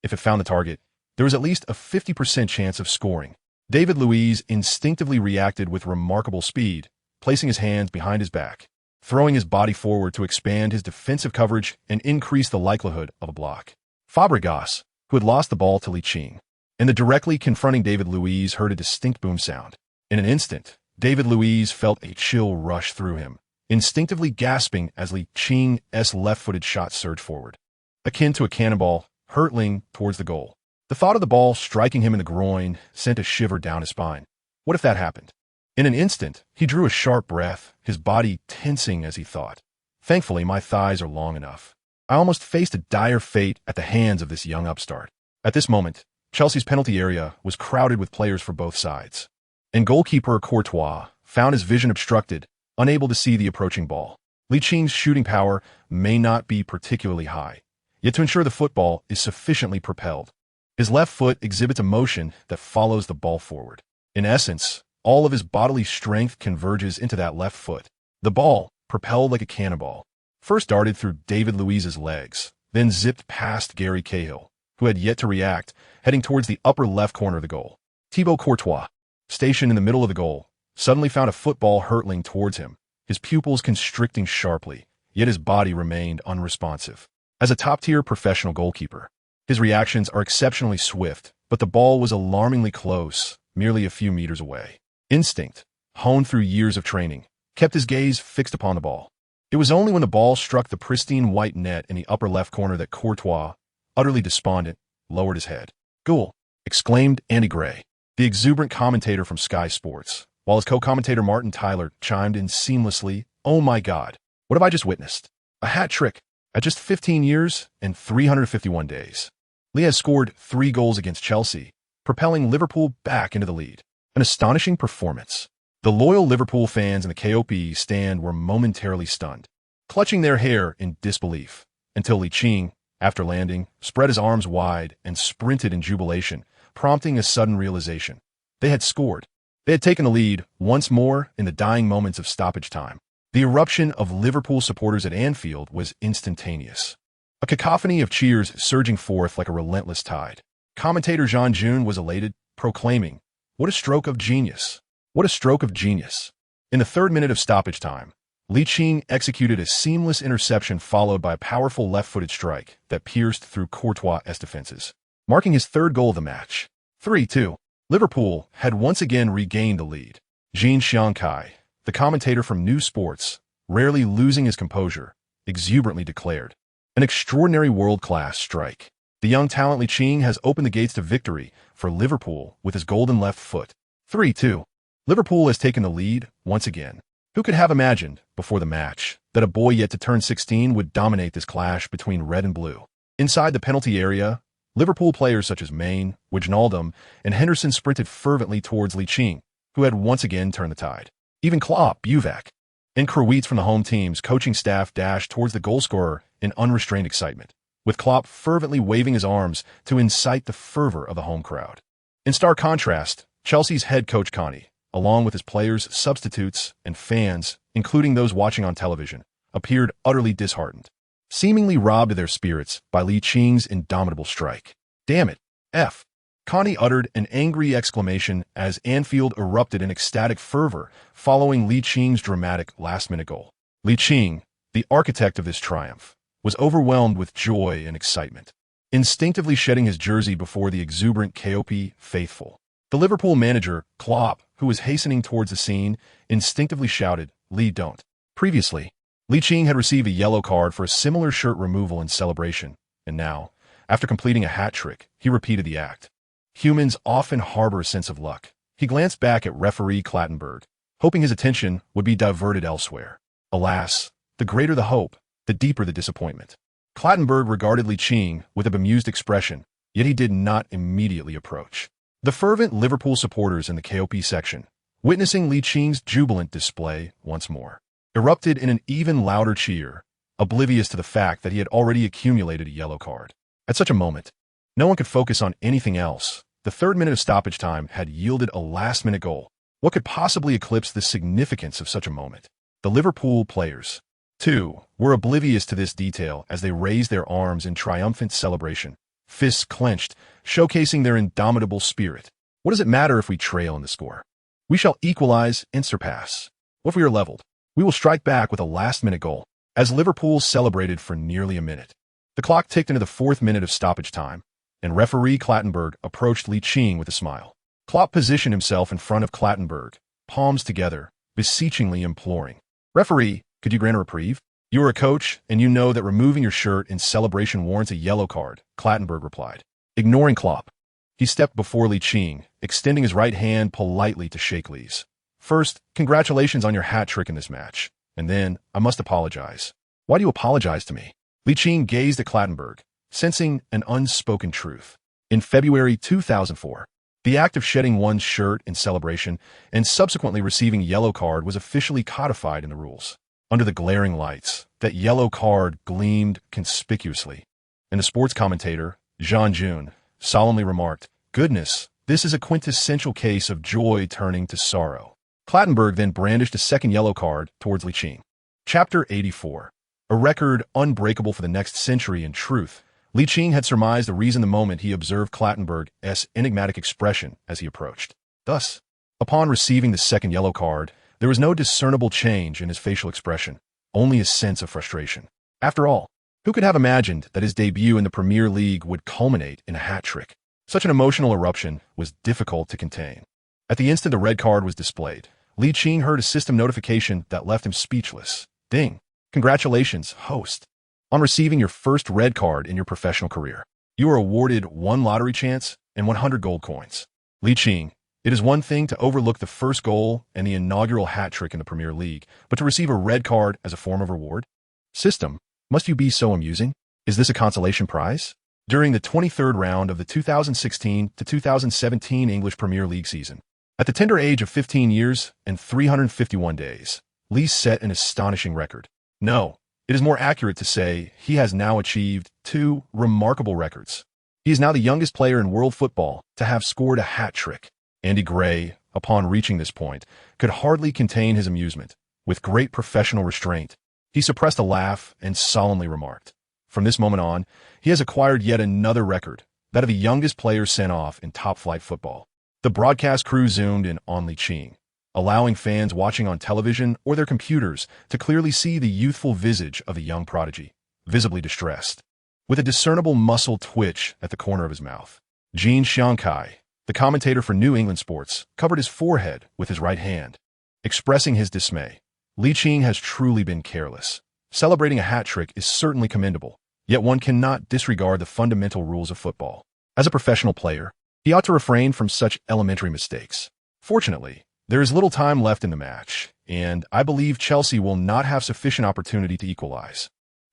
If it found the target, there was at least a 50% chance of scoring. David Luiz instinctively reacted with remarkable speed, placing his hands behind his back, throwing his body forward to expand his defensive coverage and increase the likelihood of a block. Fabregas, who had lost the ball to Kean, and the directly confronting David Luiz heard a distinct boom sound. In an instant, David Luiz felt a chill rush through him, instinctively gasping as Kean's left-footed shot surged forward, akin to a cannonball hurtling towards the goal. The thought of the ball striking him in the groin sent a shiver down his spine. What if that happened? In an instant, he drew a sharp breath, his body tensing as he thought. Thankfully, my thighs are long enough. I almost faced a dire fate at the hands of this young upstart. At this moment, Chelsea's penalty area was crowded with players for both sides, and goalkeeper Courtois found his vision obstructed, unable to see the approaching ball. Kean's shooting power may not be particularly high, yet to ensure the football is sufficiently propelled, his left foot exhibits a motion that follows the ball forward. In essence, all of his bodily strength converges into that left foot. The ball, propelled like a cannonball. First darted through David Luiz's legs, then zipped past Gary Cahill, who had yet to react, heading towards the upper left corner of the goal. Thibaut Courtois, stationed in the middle of the goal, suddenly found a football hurtling towards him, his pupils constricting sharply, yet his body remained unresponsive. As a top-tier professional goalkeeper, his reactions are exceptionally swift, but the ball was alarmingly close, merely a few meters away. Instinct, honed through years of training, kept his gaze fixed upon the ball. It was only when the ball struck the pristine white net in the upper left corner that Courtois, utterly despondent, lowered his head. "Goal!" exclaimed Andy Gray, the exuberant commentator from Sky Sports, while his co-commentator Martin Tyler chimed in seamlessly, "Oh my God, what have I just witnessed? A hat trick at just 15 years and 351 days." Lee has scored 3 goals against Chelsea, propelling Liverpool back into the lead. An astonishing performance. The loyal Liverpool fans in the KOP stand were momentarily stunned, clutching their hair in disbelief, until Ligt, after landing, spread his arms wide and sprinted in jubilation, prompting a sudden realization. They had scored. They had taken the lead once more in the dying moments of stoppage time. The eruption of Liverpool supporters at Anfield was instantaneous. A cacophony of cheers surging forth like a relentless tide. Commentator Jean June was elated, proclaiming, "What a stroke of genius! What a stroke of genius!" In the 3rd minute of stoppage time, Ligt executed a seamless interception followed by a powerful left-footed strike that pierced through Courtois' defenses, marking his 3rd goal of the match. 3-2. Liverpool had once again regained the lead. Jean Xiangkai, the commentator from New Sports, rarely losing his composure, exuberantly declared, "An extraordinary world-class strike. The young talent Ligt has opened the gates to victory for Liverpool with his golden left foot." 3-2. Liverpool has taken the lead once again. Who could have imagined, before the match, that a boy yet to turn 16 would dominate this clash between red and blue? Inside the penalty area, Liverpool players such as Maine, Wijnaldum, and Henderson sprinted fervently towards Ligt, who had once again turned the tide. Even Klopp, Buvac, and Krawietz from the home team's coaching staff dashed towards the goalscorer in unrestrained excitement, with Klopp fervently waving his arms to incite the fervor of the home crowd. In stark contrast, Chelsea's head coach Conte, along with his players, substitutes, and fans, including those watching on television, appeared utterly disheartened, seemingly robbed of their spirits by Licht's indomitable strike. "Damn it, F." Conte uttered an angry exclamation as Anfield erupted in ecstatic fervor following Licht's dramatic last-minute goal. Ligt, the architect of this triumph, was overwhelmed with joy and excitement, instinctively shedding his jersey before the exuberant KOP faithful. The Liverpool manager, Klopp, who was hastening towards the scene, instinctively shouted, "Lee, don't." Previously, Ligt had received a yellow card for a similar shirt removal in celebration, and now, after completing a hat trick, he repeated the act. Humans often harbor a sense of luck. He glanced back at referee Clattenburg, hoping his attention would be diverted elsewhere. Alas, the greater the hope, the deeper the disappointment. Clattenburg regarded Ligt with a bemused expression, yet he did not immediately approach. The fervent Liverpool supporters in the KOP section, witnessing Licht's jubilant display once more, erupted in an even louder cheer, oblivious to the fact that he had already accumulated a yellow card. At such a moment, no one could focus on anything else. The 3rd minute of stoppage time had yielded a last-minute goal. What could possibly eclipse the significance of such a moment? The Liverpool players, too, were oblivious to this detail as they raised their arms in triumphant celebration, fists clenched, showcasing their indomitable spirit. What does it matter if we trail in the score? We shall equalize and surpass. What if we are leveled? We will strike back with a last-minute goal. As Liverpool celebrated for nearly a minute, the clock ticked into the 4th minute of stoppage time, and referee Clattenburg approached Ligt with a smile. Klopp positioned himself in front of Clattenburg, palms together, beseechingly imploring, "Referee, could you grant a reprieve? You are a coach, and you know that removing your shirt in celebration warrants a yellow card," Clattenburg replied. Ignoring Klopp, he stepped before Ligt, extending his right hand politely to shake Lee's. "First, congratulations on your hat trick in this match, and then I must apologize." "Why do you apologize to me?" Ligt gazed at Clattenburg, sensing an unspoken truth. In February 2004, the act of shedding one's shirt in celebration and subsequently receiving a yellow card was officially codified in the rules. Under the glaring lights, that yellow card gleamed conspicuously, and the sports commentator, Jean June, solemnly remarked, "Goodness, this is a quintessential case of joy turning to sorrow." Clattenburg then brandished a second yellow card towards Ligt. Chapter 84. A record unbreakable for the next century. In truth, Ligt had surmised the reason the moment he observed Clattenburg's enigmatic expression as he approached. Thus, upon receiving the second yellow card, there was no discernible change in his facial expression, only a sense of frustration. After all, who could have imagined that his debut in the Premier League would culminate in a hat-trick? Such an emotional eruption was difficult to contain. At the instant the red card was displayed, Ligt heard a system notification that left him speechless. Ding! Congratulations, host. On receiving your first red card in your professional career, you are awarded 1 lottery chance and 100 gold coins. Ligt, it is one thing to overlook the first goal and the inaugural hat-trick in the Premier League, but to receive a red card as a form of reward? System, must you be so amusing? Is this a consolation prize? During the 23rd round of the 2016 to 2017 English Premier League season, at the tender age of 15 years and 351 days, Ligt set an astonishing record. No, it is more accurate to say he has now achieved 2 remarkable records. He is now the youngest player in world football to have scored a hat-trick. Andy Gray, upon reaching this point, could hardly contain his amusement. With great professional restraint, he suppressed a laugh and solemnly remarked, "From this moment on, he has acquired yet another record, that of the youngest player sent off in top-flight football." The broadcast crew zoomed in on Ligt, allowing fans watching on television or their computers to clearly see the youthful visage of the young prodigy, visibly distressed, with a discernible muscle twitch at the corner of his mouth. Jean Xiangkai, the commentator for New England Sports, covered his forehead with his right hand, expressing his dismay. Ligt has truly been careless. Celebrating a hat-trick is certainly commendable, yet one cannot disregard the fundamental rules of football. As a professional player, he ought to refrain from such elementary mistakes. Fortunately, there is little time left in the match, and I believe Chelsea will not have sufficient opportunity to equalize.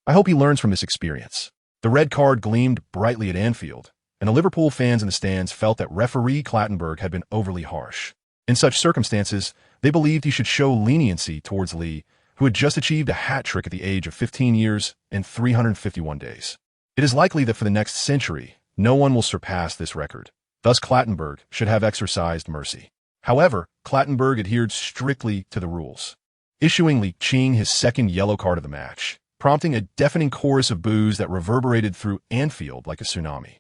I hope he learns from this experience. The red card gleamed brightly at Anfield, and the Liverpool fans in the stands felt that referee Clattenburg had been overly harsh. In such circumstances, they believed he should show leniency towards Lee, who had just achieved a hat-trick at the age of 15 years and 351 days. It is likely that for the next century, no one will surpass this record. Thus Clattenburg should have exercised mercy. However, Clattenburg adhered strictly to the rules, issuing Ligt his second yellow card of the match, prompting a deafening chorus of boos that reverberated through Anfield like a tsunami.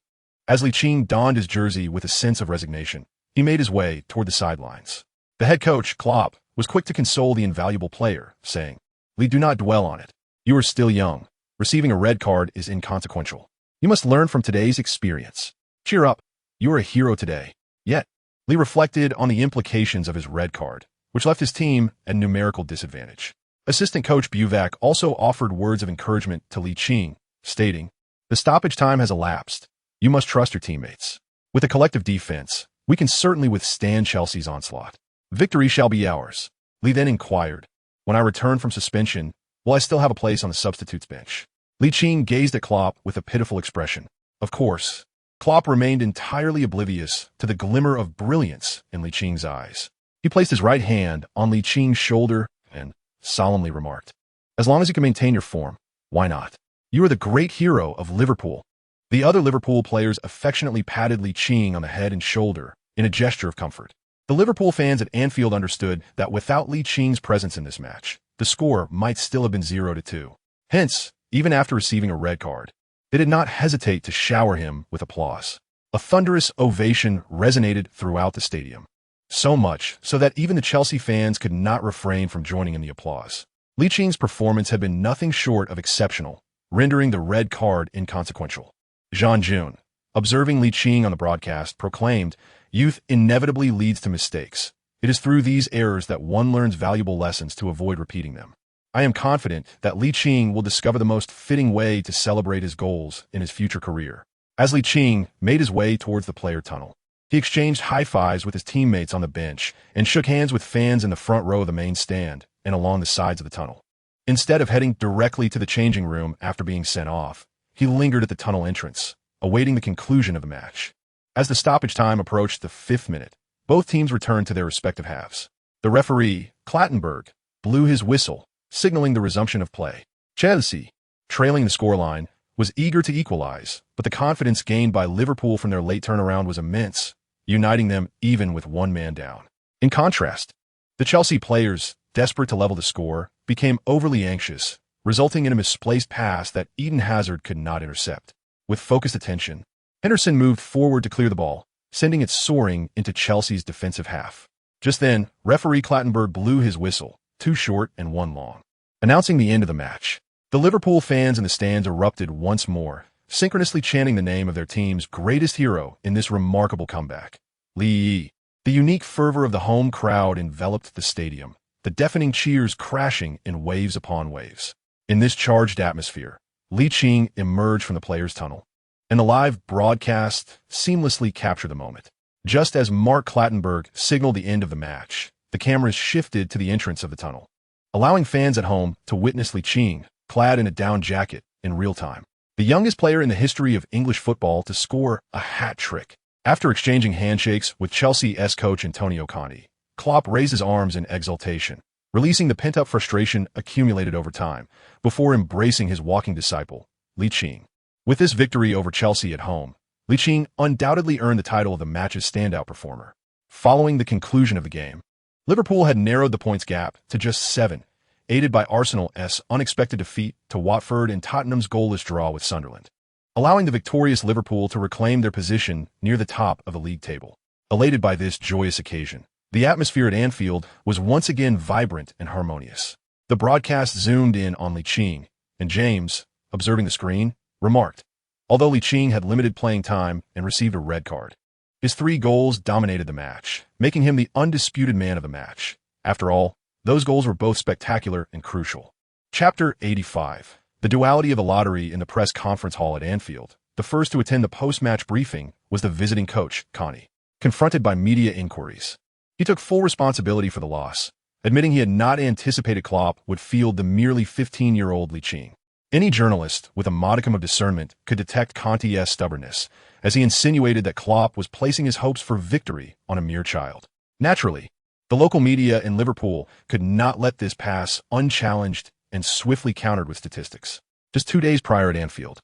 As Ligt donned his jersey with a sense of resignation, he made his way toward the sidelines. The head coach, Klopp, was quick to console the invaluable player, saying, "Lee, do not dwell on it. You are still young. Receiving a red card is inconsequential. You must learn from today's experience. Cheer up. You are a hero today." Yet, Lee reflected on the implications of his red card, which left his team at numerical disadvantage. Assistant coach Buvac also offered words of encouragement to Ligt, stating, "The stoppage time has elapsed. You must trust your teammates. With a collective defense, we can certainly withstand Chelsea's onslaught. Victory shall be ours." Lee then inquired, "When I return from suspension, will I still have a place on the substitutes bench?" Ligt gazed at Klopp with a pitiful expression. Of course, Klopp remained entirely oblivious to the glimmer of brilliance in Licht's eyes. He placed his right hand on Licht's shoulder and solemnly remarked, "As long as you can maintain your form, why not? You are the great hero of Liverpool." The other Liverpool players affectionately patted Ligt on the head and shoulder in a gesture of comfort. The Liverpool fans at Anfield understood that without Licht's presence in this match, the score might still have been 0-2. Hence, even after receiving a red card, they did not hesitate to shower him with applause. A thunderous ovation resonated throughout the stadium. So much so that even the Chelsea fans could not refrain from joining in the applause. Licht's performance had been nothing short of exceptional, rendering the red card inconsequential. Jean Jun, observing Ligt on the broadcast, proclaimed, "Youth inevitably leads to mistakes. It is through these errors that one learns valuable lessons to avoid repeating them. I am confident that Ligt will discover the most fitting way to celebrate his goals in his future career." As Ligt made his way towards the player tunnel, he exchanged high-fives with his teammates on the bench and shook hands with fans in the front row of the main stand and along the sides of the tunnel. Instead of heading directly to the changing room after being sent off, he lingered at the tunnel entrance, awaiting the conclusion of the match. As the stoppage time approached the 5th minute, both teams returned to their respective halves. The referee, Clattenburg, blew his whistle, signaling the resumption of play. Chelsea, trailing the scoreline, was eager to equalize, but the confidence gained by Liverpool from their late turnaround was immense, uniting them even with one man down. In contrast, the Chelsea players, desperate to level the score, became overly anxious, resulting in a misplaced pass that Eden Hazard could not intercept. With focused attention, Henderson moved forward to clear the ball, sending it soaring into Chelsea's defensive half. Just then, referee Clattenburg blew his whistle, 2 short and 1 long, announcing the end of the match. The Liverpool fans in the stands erupted once more, synchronously chanting the name of their team's greatest hero in this remarkable comeback, Lee. The unique fervor of the home crowd enveloped the stadium, the deafening cheers crashing in waves upon waves. In this charged atmosphere, Ligt emerged from the players' tunnel, and the live broadcast seamlessly captured the moment. Just as Mark Clattenburg signaled the end of the match, the cameras shifted to the entrance of the tunnel, allowing fans at home to witness Ligt, clad in a down jacket, in real time. The youngest player in the history of English football to score a hat trick. After exchanging handshakes with Chelsea's coach Antonio Conte, Klopp raised his arms in exultation, releasing the pent-up frustration accumulated over time, before embracing his walking disciple, Ligt. With this victory over Chelsea at home, Ligt undoubtedly earned the title of the match's standout performer. Following the conclusion of the game, Liverpool had narrowed the points gap to just 7, aided by Arsenal's unexpected defeat to Watford and Tottenham's goalless draw with Sunderland, allowing the victorious Liverpool to reclaim their position near the top of the league table. Elated by this joyous occasion, the atmosphere at Anfield was once again vibrant and harmonious. The broadcast zoomed in on Ligt, and James, observing the screen, remarked, although Ligt had limited playing time and received a red card, his 3 goals dominated the match, making him the undisputed man of the match. After all, those goals were both spectacular and crucial. Chapter 85. The duality of the lottery in the press conference hall at Anfield. The first to attend the post-match briefing was the visiting coach, Conte. Confronted by media inquiries, he took full responsibility for the loss, admitting he had not anticipated Klopp would field the merely 15-year-old Ligt. Any journalist with a modicum of discernment could detect Conte's stubbornness, as he insinuated that Klopp was placing his hopes for victory on a mere child. Naturally, the local media in Liverpool could not let this pass unchallenged and swiftly countered with statistics. Just 2 days prior at Anfield,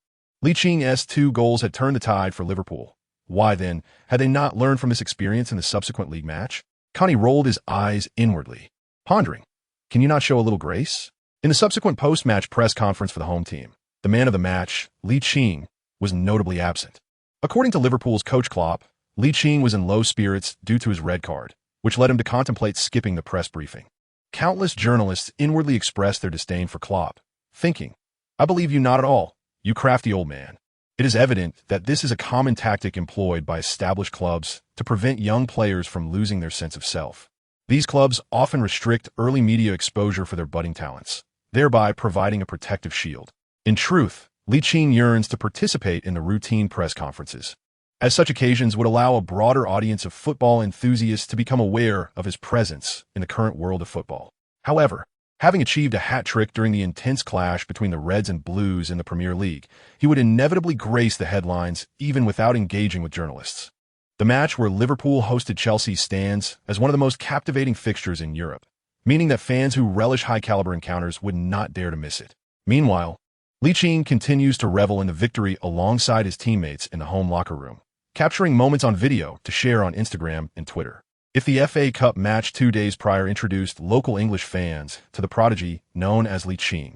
Licht's 2 goals had turned the tide for Liverpool. Why then had they not learned from this experience in the subsequent league match? Conte rolled his eyes inwardly, pondering, can you not show a little grace? In the subsequent post-match press conference for the home team, the man of the match, Ligt, was notably absent. According to Liverpool's coach Klopp, Ligt was in low spirits due to his red card, which led him to contemplate skipping the press briefing. Countless journalists inwardly expressed their disdain for Klopp, thinking, I believe you not at all, you crafty old man. It is evident that this is a common tactic employed by established clubs to prevent young players from losing their sense of self. These clubs often restrict early media exposure for their budding talents, thereby providing a protective shield. In truth, Ligt yearns to participate in the routine press conferences, as such occasions would allow a broader audience of football enthusiasts to become aware of his presence in the current world of football. However, having achieved a hat trick during the intense clash between the Reds and Blues in the Premier League, he would inevitably grace the headlines even without engaging with journalists. The match where Liverpool hosted Chelsea stands as one of the most captivating fixtures in Europe, meaning that fans who relish high-caliber encounters would not dare to miss it. Meanwhile, Ligt continues to revel in the victory alongside his teammates in the home locker room, capturing moments on video to share on Instagram and Twitter. If the FA Cup match 2 days prior introduced local English fans to the prodigy known as Ligt,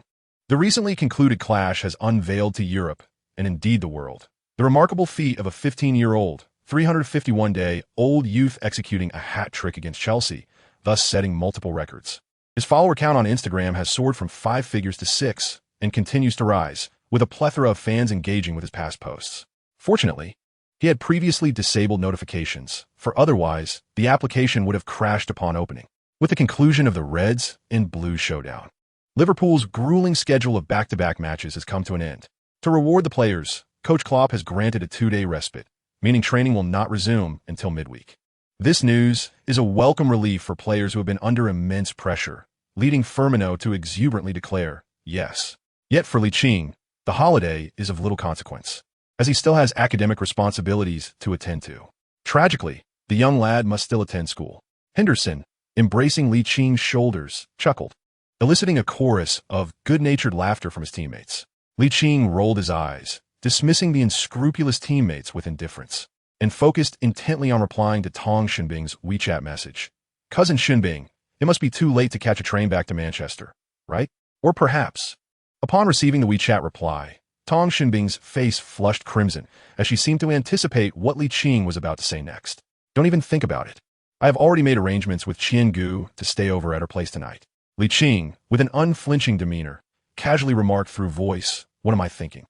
the recently concluded clash has unveiled to Europe, and indeed the world, the remarkable feat of a 15-year-old, 351-day-old youth executing a hat trick against Chelsea, thus setting multiple records. His follower count on Instagram has soared from 5 figures to 6 and continues to rise, with a plethora of fans engaging with his past posts. Fortunately, he had previously disabled notifications, for otherwise, the application would have crashed upon opening. With the conclusion of the Reds and Blues showdown, Liverpool's grueling schedule of back-to-back matches has come to an end. To reward the players, Coach Klopp has granted a 2-day respite, meaning training will not resume until midweek. This news is a welcome relief for players who have been under immense pressure, leading Firmino to exuberantly declare, yes. Yet for Ligt, the holiday is of little consequence, as he still has academic responsibilities to attend to. Tragically, the young lad must still attend school. Henderson, embracing Licht's shoulders, chuckled, eliciting a chorus of good-natured laughter from his teammates. Ligt rolled his eyes, dismissing the unscrupulous teammates with indifference, and focused intently on replying to Tong Shinbing's WeChat message. Cousin Shinbing, It must be too late to catch a train back to Manchester, right? Or perhaps. Upon receiving the WeChat reply, Tong Xinbing's face flushed crimson as she seemed to anticipate what Li Qing was about to say next. Don't even think about it. I have already made arrangements with Qian Gu to stay over at her place tonight. Li Qing, with an unflinching demeanor, casually remarked through voice, "What am I thinking?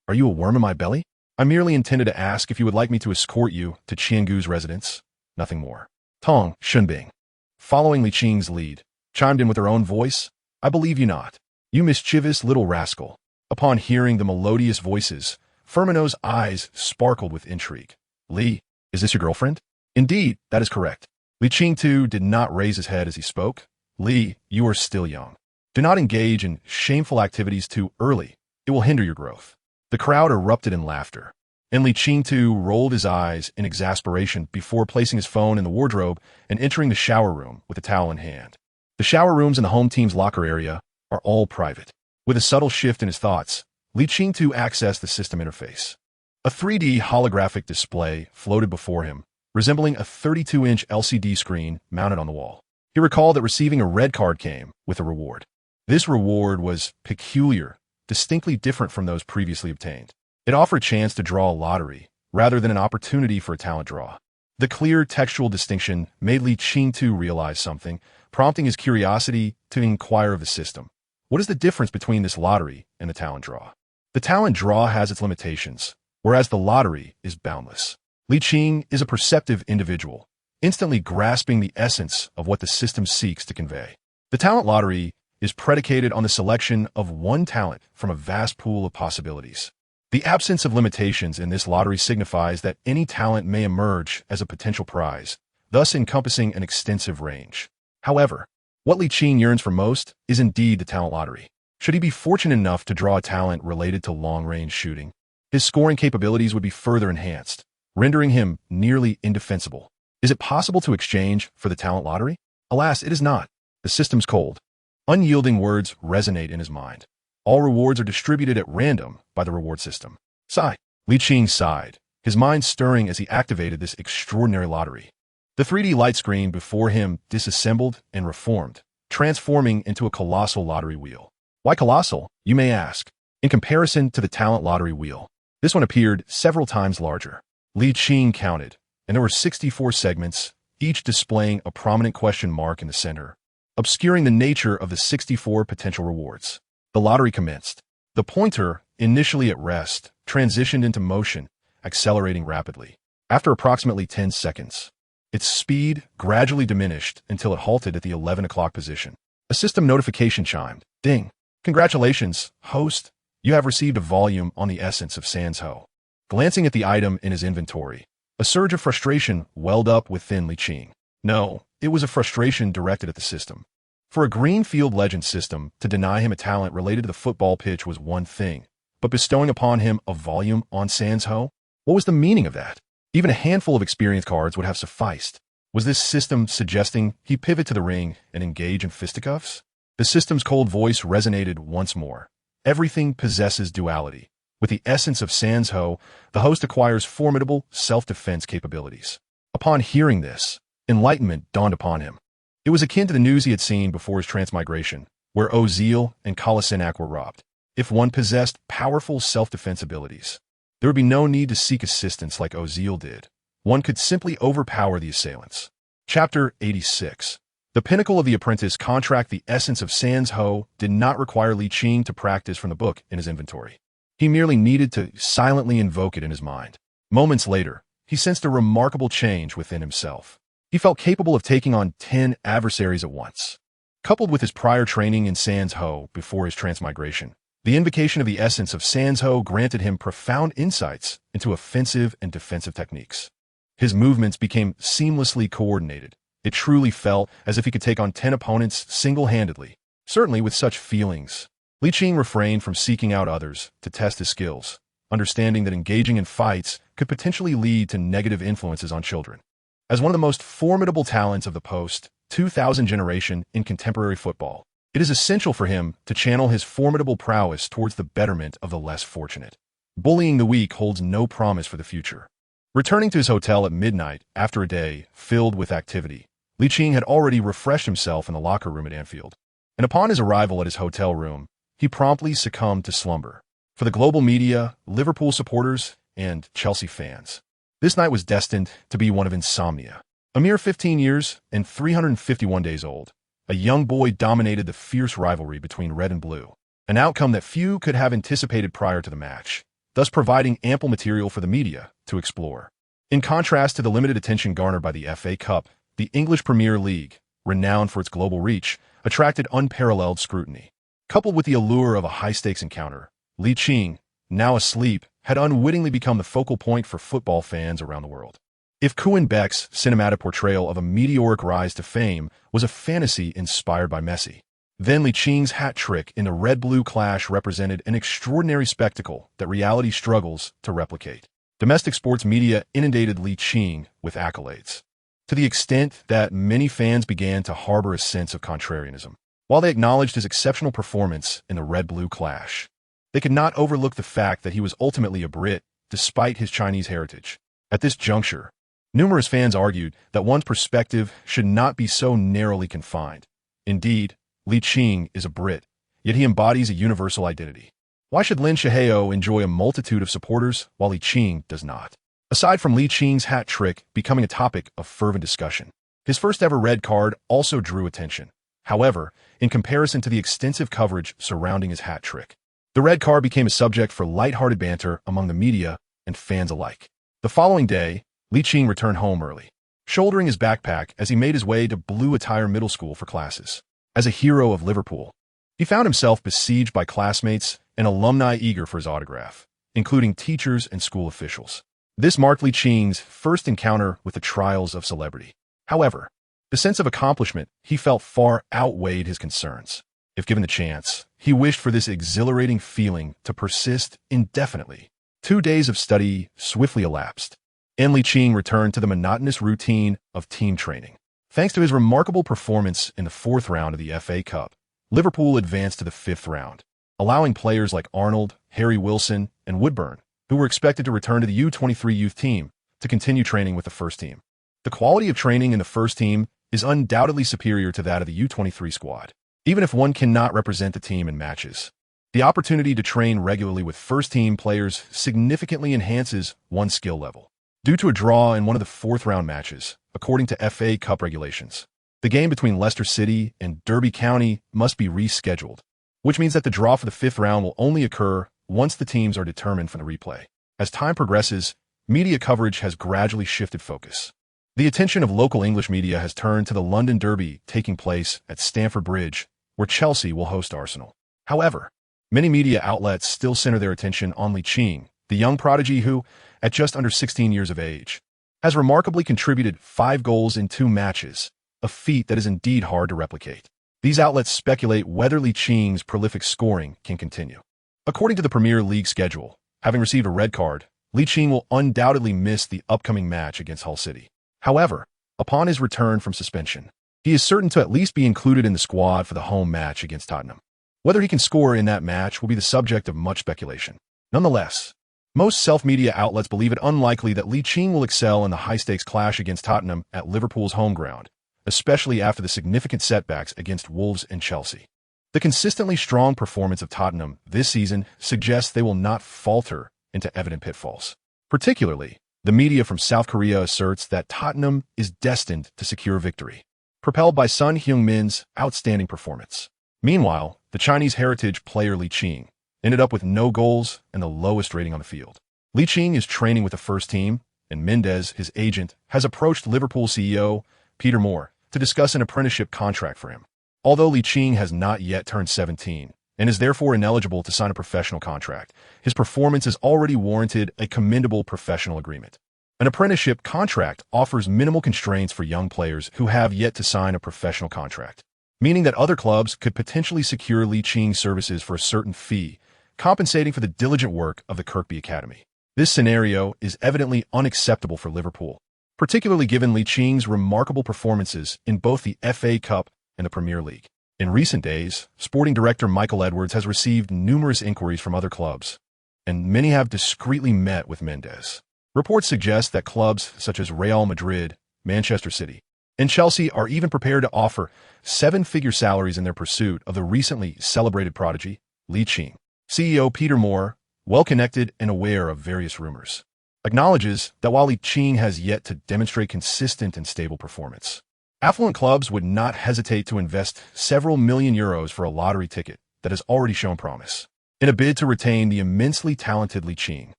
Are you a worm in my belly? I merely intended to ask if you would like me to escort you to Qian Gu's residence. Nothing more." Tong Xinbing, following Li Qing's lead, chimed in with her own voice, "I believe you not. You mischievous little rascal." Upon hearing the melodious voices, Firmino's eyes sparkled with intrigue. "Li, is this your girlfriend?" "Indeed, that is correct." Li Qing too did not raise his head as he spoke. "Li, you are still young. Do not engage in shameful activities too early. It will hinder your growth." The crowd erupted in laughter, and Li Qing too rolled his eyes in exasperation before placing his phone in the wardrobe and entering the shower room with a towel in hand. The shower rooms in the home team's locker area are all private. With a subtle shift in his thoughts, Li Qing too accessed the system interface. A 3D holographic display floated before him, resembling a 32-inch LCD screen mounted on the wall. He recalled that receiving a red card came with a reward. This reward was peculiar, distinctly different from those previously obtained. It offered a chance to draw a lottery, rather than an opportunity for a talent draw. The clear textual distinction made Li Qing too realize something, prompting his curiosity to inquire of the system. What is the difference between this lottery and the talent draw? The talent draw has its limitations, whereas the lottery is boundless. Li Qing is a perceptive individual, instantly grasping the essence of what the system seeks to convey. The talent lottery is predicated on the selection of one talent from a vast pool of possibilities. The absence of limitations in this lottery signifies that any talent may emerge as a potential prize, thus encompassing an extensive range. However, what Li Qing yearns for most is indeed the talent lottery. Should he be fortunate enough to draw a talent related to long-range shooting, his scoring capabilities would be further enhanced, rendering him nearly indefensible. Is it possible to exchange for the talent lottery? Alas, it is not. The system's cold. Unyielding words resonate in his mind. All rewards are distributed at random by the reward system. Sigh. Li Qing sighed, his mind stirring as he activated this extraordinary lottery. The 3D light screen before him disassembled and reformed, transforming into a colossal lottery wheel. Why colossal, you may ask? In comparison to the talent lottery wheel, this one appeared several times larger. Li Qing counted, and there were 64 segments, each displaying a prominent question mark in the center, obscuring the nature of the 64 potential rewards. The lottery commenced. The pointer, initially at rest, transitioned into motion, accelerating rapidly. After approximately 10 seconds, its speed gradually diminished until it halted at the 11 o'clock position. A system notification chimed. Ding. Congratulations, host. You have received a volume on the essence of Sancho. Glancing at the item in his inventory, a surge of frustration welled up within Li Qing. No, it was a frustration directed at the system. For a Greenfield Legend system, to deny him a talent related to the football pitch was one thing, but bestowing upon him a volume on Sancho? What was the meaning of that? Even a handful of experience cards would have sufficed. Was this system suggesting he pivot to the ring and engage in fisticuffs? The system's cold voice resonated once more. Everything possesses duality. With the essence of Sancho, the host acquires formidable self-defense capabilities. Upon hearing this, enlightenment dawned upon him. It was akin to the news he had seen before his transmigration, where Ozil and Kolasinac were robbed. If one possessed powerful self-defense abilities, there would be no need to seek assistance like Ozil did. One could simply overpower the assailants. Chapter 86. The pinnacle of the apprentice contract. The essence of Sancho did not require Li Qing to practice from the book in his inventory. He merely needed to silently invoke it in his mind. Moments later, he sensed a remarkable change within himself. He felt capable of taking on 10 adversaries at once. Coupled with his prior training in Sancho before his transmigration, the invocation of the essence of Sancho granted him profound insights into offensive and defensive techniques. His movements became seamlessly coordinated. It truly felt as if he could take on 10 opponents single-handedly. Certainly with such feelings, Li Qing refrained from seeking out others to test his skills, understanding that engaging in fights could potentially lead to negative influences on children. As one of the most formidable talents of the post-2000 generation in contemporary football, it is essential for him to channel his formidable prowess towards the betterment of the less fortunate. Bullying the weak holds no promise for the future. Returning to his hotel at midnight after a day filled with activity, Ligt had already refreshed himself in the locker room at Anfield, and upon his arrival at his hotel room, he promptly succumbed to slumber. For the global media, Liverpool supporters, and Chelsea fans, this night was destined to be one of insomnia. A mere 15 years and 351 days old, a young boy dominated the fierce rivalry between red and blue, an outcome that few could have anticipated prior to the match, thus providing ample material for the media to explore. In contrast to the limited attention garnered by the FA Cup, the English Premier League, renowned for its global reach, attracted unparalleled scrutiny. Coupled with the allure of a high-stakes encounter, Ligt, now asleep, had unwittingly become the focal point for football fans around the world. If Kean cinematic portrayal of a meteoric rise to fame was a fantasy inspired by Messi, then Licht's hat trick in the red-blue clash represented an extraordinary spectacle that reality struggles to replicate. Domestic sports media inundated Ligt with accolades, to the extent that many fans began to harbor a sense of contrarianism. While they acknowledged his exceptional performance in the red-blue clash, they could not overlook the fact that he was ultimately a Brit, despite his Chinese heritage. At this juncture, numerous fans argued that one's perspective should not be so narrowly confined. Indeed, Ligt is a Brit, yet he embodies a universal identity. Why should Lin Shaheo enjoy a multitude of supporters while Ligt does not? Aside from Licht's hat trick becoming a topic of fervent discussion, his first ever red card also drew attention. However, in comparison to the extensive coverage surrounding his hat trick, the red card became a subject for lighthearted banter among the media and fans alike. The following day, Ligt returned home early, shouldering his backpack as he made his way to Blue Attire Middle School for classes. As a hero of Liverpool, he found himself besieged by classmates and alumni eager for his autograph, including teachers and school officials. This marked Licht's first encounter with the trials of celebrity. However, the sense of accomplishment he felt far outweighed his concerns. If given the chance, he wished for this exhilarating feeling to persist indefinitely. 2 days of study swiftly elapsed, and Ligt returned to the monotonous routine of team training. Thanks to his remarkable performance in the 4th round of the FA Cup, Liverpool advanced to the 5th round, allowing players like Arnold, Harry Wilson, and Woodburn, who were expected to return to the U23 youth team, to continue training with the first team. The quality of training in the first team is undoubtedly superior to that of the U23 squad, even if one cannot represent the team in matches. The opportunity to train regularly with first-team players significantly enhances one's skill level. Due to a draw in one of the 4th-round matches, according to FA Cup regulations, the game between Leicester City and Derby County must be rescheduled, which means that the draw for the 5th round will only occur once the teams are determined from the replay. As time progresses, media coverage has gradually shifted focus. The attention of local English media has turned to the London Derby taking place at Stamford Bridge, where Chelsea will host Arsenal. However, many media outlets still center their attention on Ligt, the young prodigy who, at just under 16 years of age, has remarkably contributed 5 goals in 2 matches, a feat that is indeed hard to replicate. These outlets speculate whether Licht's prolific scoring can continue. According to the Premier League schedule, having received a red card, Ligt will undoubtedly miss the upcoming match against Hull City. However, upon his return from suspension, he is certain to at least be included in the squad for the home match against Tottenham. Whether he can score in that match will be the subject of much speculation. Nonetheless, most self-media outlets believe it unlikely that Ligt will excel in the high-stakes clash against Tottenham at Liverpool's home ground, especially after the significant setbacks against Wolves and Chelsea. The consistently strong performance of Tottenham this season suggests they will not falter into evident pitfalls. Particularly, the media from South Korea asserts that Tottenham is destined to secure victory, propelled by Son Heung-min's outstanding performance. Meanwhile, the Chinese heritage player Ligt ended up with no goals and the lowest rating on the field. Ligt is training with the first team, and Mendes, his agent, has approached Liverpool CEO Peter Moore to discuss an apprenticeship contract for him. Although Ligt has not yet turned 17 and is therefore ineligible to sign a professional contract, his performance has already warranted a commendable professional agreement. An apprenticeship contract offers minimal constraints for young players who have yet to sign a professional contract, meaning that other clubs could potentially secure Licht's services for a certain fee, compensating for the diligent work of the Kirkby Academy. This scenario is evidently unacceptable for Liverpool, particularly given Licht's remarkable performances in both the FA Cup and the Premier League. In recent days, sporting director Michael Edwards has received numerous inquiries from other clubs, and many have discreetly met with Mendes. Reports suggest that clubs such as Real Madrid, Manchester City, And Chelsea are even prepared to offer seven-figure salaries in their pursuit of the recently celebrated prodigy, Ligt. CEO Peter Moore, well-connected and aware of various rumors, acknowledges that while Ligt has yet to demonstrate consistent and stable performance, affluent clubs would not hesitate to invest several million euros for a lottery ticket that has already shown promise. In a bid to retain the immensely talented Ligt,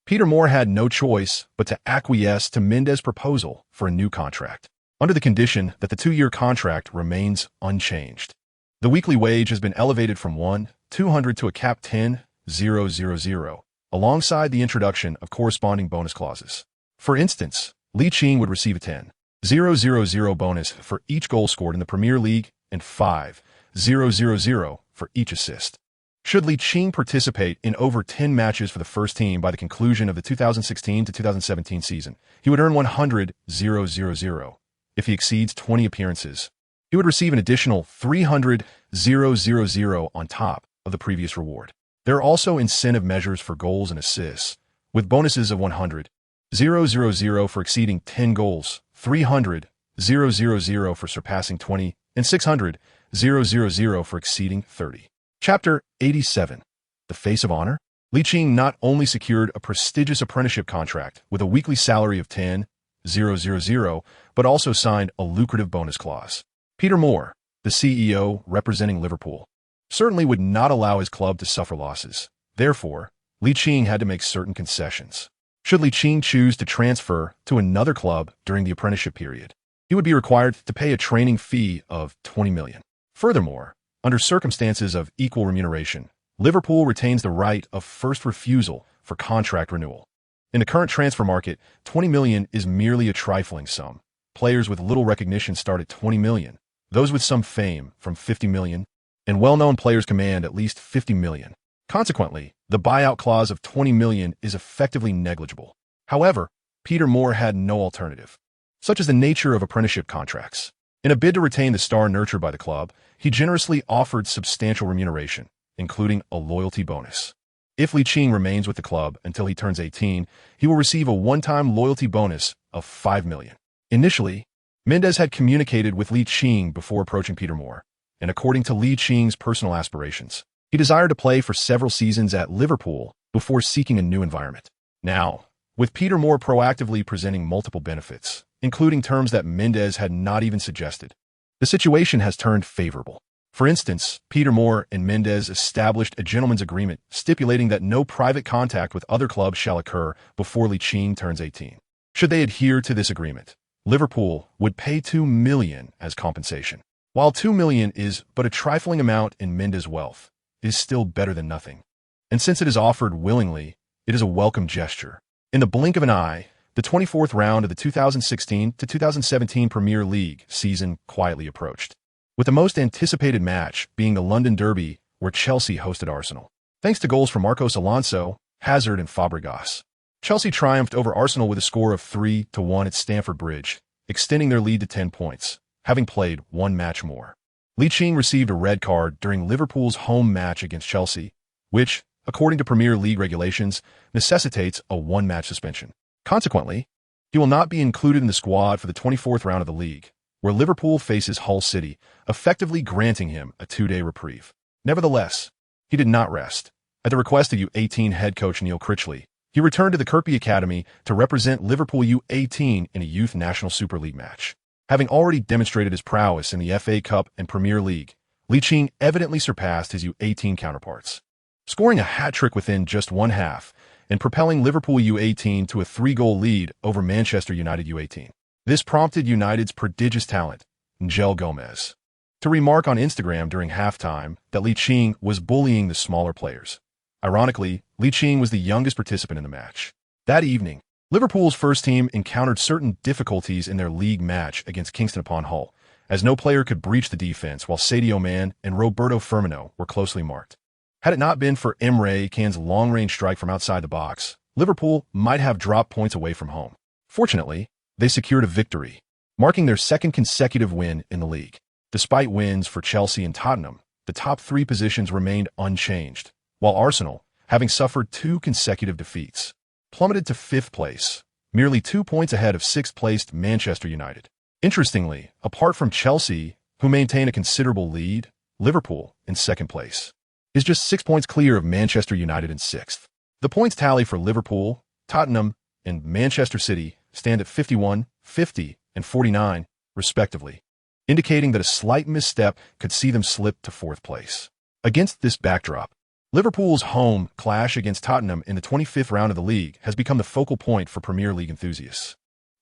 Peter Moore had no choice but to acquiesce to Mendes' proposal for a new contract, under the condition that the 2-year contract remains unchanged. The weekly wage has been elevated from 1,200 to a cap 10,000, alongside the introduction of corresponding bonus clauses. For instance, Ligt would receive a 10,000 bonus for each goal scored in the Premier League and 5,000 for each assist. Should Ligt participate in over 10 matches for the first team by the conclusion of the 2016 to 2017 season, he would earn 100,000. If he exceeds 20 appearances, he would receive an additional 300,000 on top of the previous reward. There are also incentive measures for goals and assists, with bonuses of 100,000 for exceeding 10 goals, 300,000 for surpassing 20, and 600,000 for exceeding 30. Chapter 87. The Face of Honor. Ligt not only secured a prestigious apprenticeship contract with a weekly salary of 10,000, but also signed a lucrative bonus clause. Peter Moore, the CEO representing Liverpool, certainly would not allow his club to suffer losses. Therefore, Ligt had to make certain concessions. Should Ligt choose to transfer to another club during the apprenticeship period, he would be required to pay a training fee of 20 million. Furthermore, under circumstances of equal remuneration, Liverpool retains the right of first refusal for contract renewal. In the current transfer market, 20 million is merely a trifling sum. Players with little recognition start at 20 million, those with some fame from 50 million, and well-known players command at least 50 million. Consequently, the buyout clause of 20 million is effectively negligible. However, Peter Moore had no alternative. Such is the nature of apprenticeship contracts. In a bid to retain the star nurtured by the club, he generously offered substantial remuneration, including a loyalty bonus. If Ligt remains with the club until he turns 18, he will receive a one-time loyalty bonus of 5 million. Initially, Mendes had communicated with Ligt before approaching Peter Moore, and according to Ligt's personal aspirations, he desired to play for several seasons at Liverpool before seeking a new environment. Now, with Peter Moore proactively presenting multiple benefits, including terms that Mendes had not even suggested, the situation has turned favorable. For instance, Peter Moore and Mendes established a gentleman's agreement stipulating that no private contact with other clubs shall occur before Ligt turns 18. Should they adhere to this agreement, Liverpool would pay 2 million as compensation. While 2 million is but a trifling amount in Mendes' wealth, it is still better than nothing. And since it is offered willingly, it is a welcome gesture. In the blink of an eye, the 24th round of the 2016 to 2017 Premier League season quietly approached, with the most anticipated match being the London Derby, where Chelsea hosted Arsenal. Thanks to goals from Marcos Alonso, Hazard, and Fabregas, Chelsea triumphed over Arsenal with a score of 3-1 at Stamford Bridge, extending their lead to 10 points, having played one match more. Ligt received a red card during Liverpool's home match against Chelsea, which, according to Premier League regulations, necessitates a one-match suspension. Consequently, he will not be included in the squad for the 24th round of the league, where Liverpool faces Hull City, effectively granting him a 2-day reprieve. Nevertheless, he did not rest. At the request of U18 head coach Neil Critchley, he returned to the Kirkby Academy to represent Liverpool U18 in a Youth National Super League match. Having already demonstrated his prowess in the FA Cup and Premier League, Ligt evidently surpassed his U18 counterparts, scoring a hat-trick within just one half and propelling Liverpool U18 to a 3-goal lead over Manchester United U18. This prompted United's prodigious talent, Angel Gomez, to remark on Instagram during halftime that Ligt was bullying the smaller players. Ironically, Ligt was the youngest participant in the match. That evening, Liverpool's first team encountered certain difficulties in their league match against Kingston upon Hull, as no player could breach the defense while Sadio Mane and Roberto Firmino were closely marked. Had it not been for Emre Can's long-range strike from outside the box, Liverpool might have dropped points away from home. Fortunately, they secured a victory, marking their second consecutive win in the league. Despite wins for Chelsea and Tottenham, the top 3 positions remained unchanged, while Arsenal, having suffered 2 consecutive defeats, plummeted to 5th place, merely 2 points ahead of 6th-placed Manchester United. Interestingly, apart from Chelsea, who maintain a considerable lead, Liverpool, in second place, is just 6 points clear of Manchester United in sixth. The points tally for Liverpool, Tottenham, and Manchester City stand at 51, 50, and 49, respectively, indicating that a slight misstep could see them slip to fourth place. Against this backdrop, Liverpool's home clash against Tottenham in the 25th round of the league has become the focal point for Premier League enthusiasts.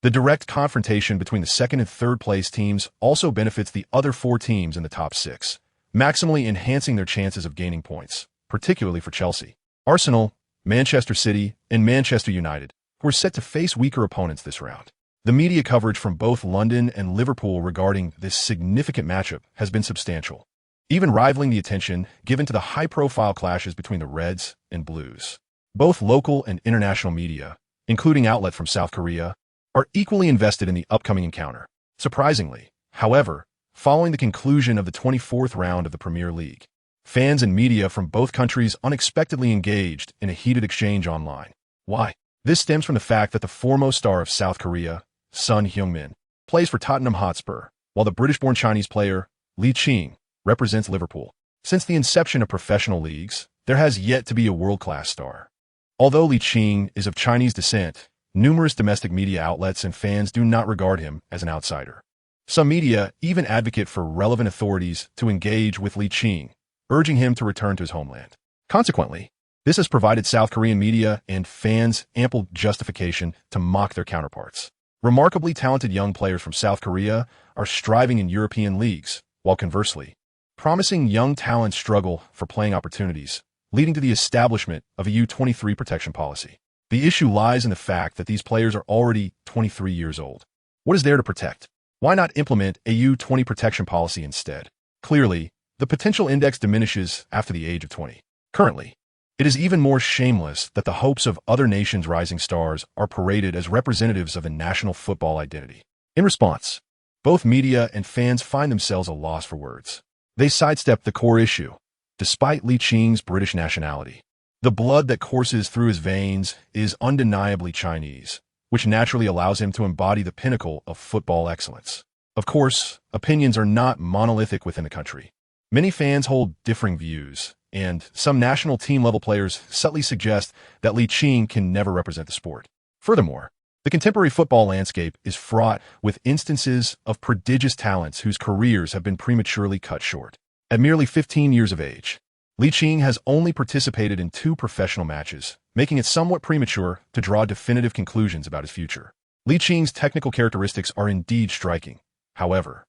The direct confrontation between the second and third place teams also benefits the other four teams in the top six, maximally enhancing their chances of gaining points, particularly for Chelsea, Arsenal, Manchester City, and Manchester United, who are set to face weaker opponents this round. The media coverage from both London and Liverpool regarding this significant matchup has been substantial, even rivaling the attention given to the high-profile clashes between the Reds and Blues. Both local and international media, including outlets from South Korea, are equally invested in the upcoming encounter. Surprisingly, however, following the conclusion of the 24th round of the Premier League, fans and media from both countries unexpectedly engaged in a heated exchange online. Why? This stems from the fact that the foremost star of South Korea, Son Heung-min, plays for Tottenham Hotspur, while the British-born Chinese player, Ligt, represents Liverpool. Since the inception of professional leagues, there has yet to be a world-class star. Although Ligt is of Chinese descent, numerous domestic media outlets and fans do not regard him as an outsider. Some media even advocate for relevant authorities to engage with Ligt, urging him to return to his homeland. Consequently, this has provided South Korean media and fans ample justification to mock their counterparts. Remarkably talented young players from South Korea are striving in European leagues, while conversely, promising young talents struggle for playing opportunities, leading to the establishment of a U23 protection policy. The issue lies in the fact that these players are already 23 years old. What is there to protect? Why not implement a U20 protection policy instead? Clearly, the potential index diminishes after the age of 20. Currently, it is even more shameless that the hopes of other nations' rising stars are paraded as representatives of a national football identity. In response, both media and fans find themselves a loss for words. They sidestep the core issue, despite Licht's British nationality. The blood that courses through his veins is undeniably Chinese, which naturally allows him to embody the pinnacle of football excellence. Of course, opinions are not monolithic within the country. Many fans hold differing views, and some national team-level players subtly suggest that Ligt can never represent the sport. Furthermore, the contemporary football landscape is fraught with instances of prodigious talents whose careers have been prematurely cut short. At merely 15 years of age, Ligt has only participated in 2 professional matches, making it somewhat premature to draw definitive conclusions about his future. Licht's technical characteristics are indeed striking. However,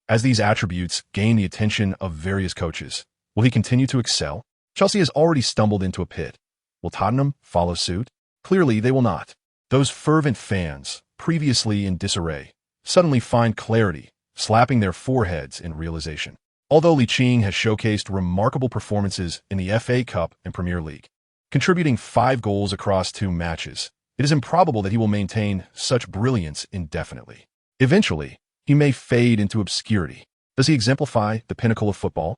as these attributes gain the attention of various coaches, will he continue to excel? Chelsea has already stumbled into a pit. Will Tottenham follow suit? Clearly, they will not. Those fervent fans, previously in disarray, suddenly find clarity, slapping their foreheads in realization. Although Ligt has showcased remarkable performances in the FA Cup and Premier League, contributing 5 goals across 2 matches, it is improbable that he will maintain such brilliance indefinitely. Eventually, he may fade into obscurity. Does he exemplify the pinnacle of football?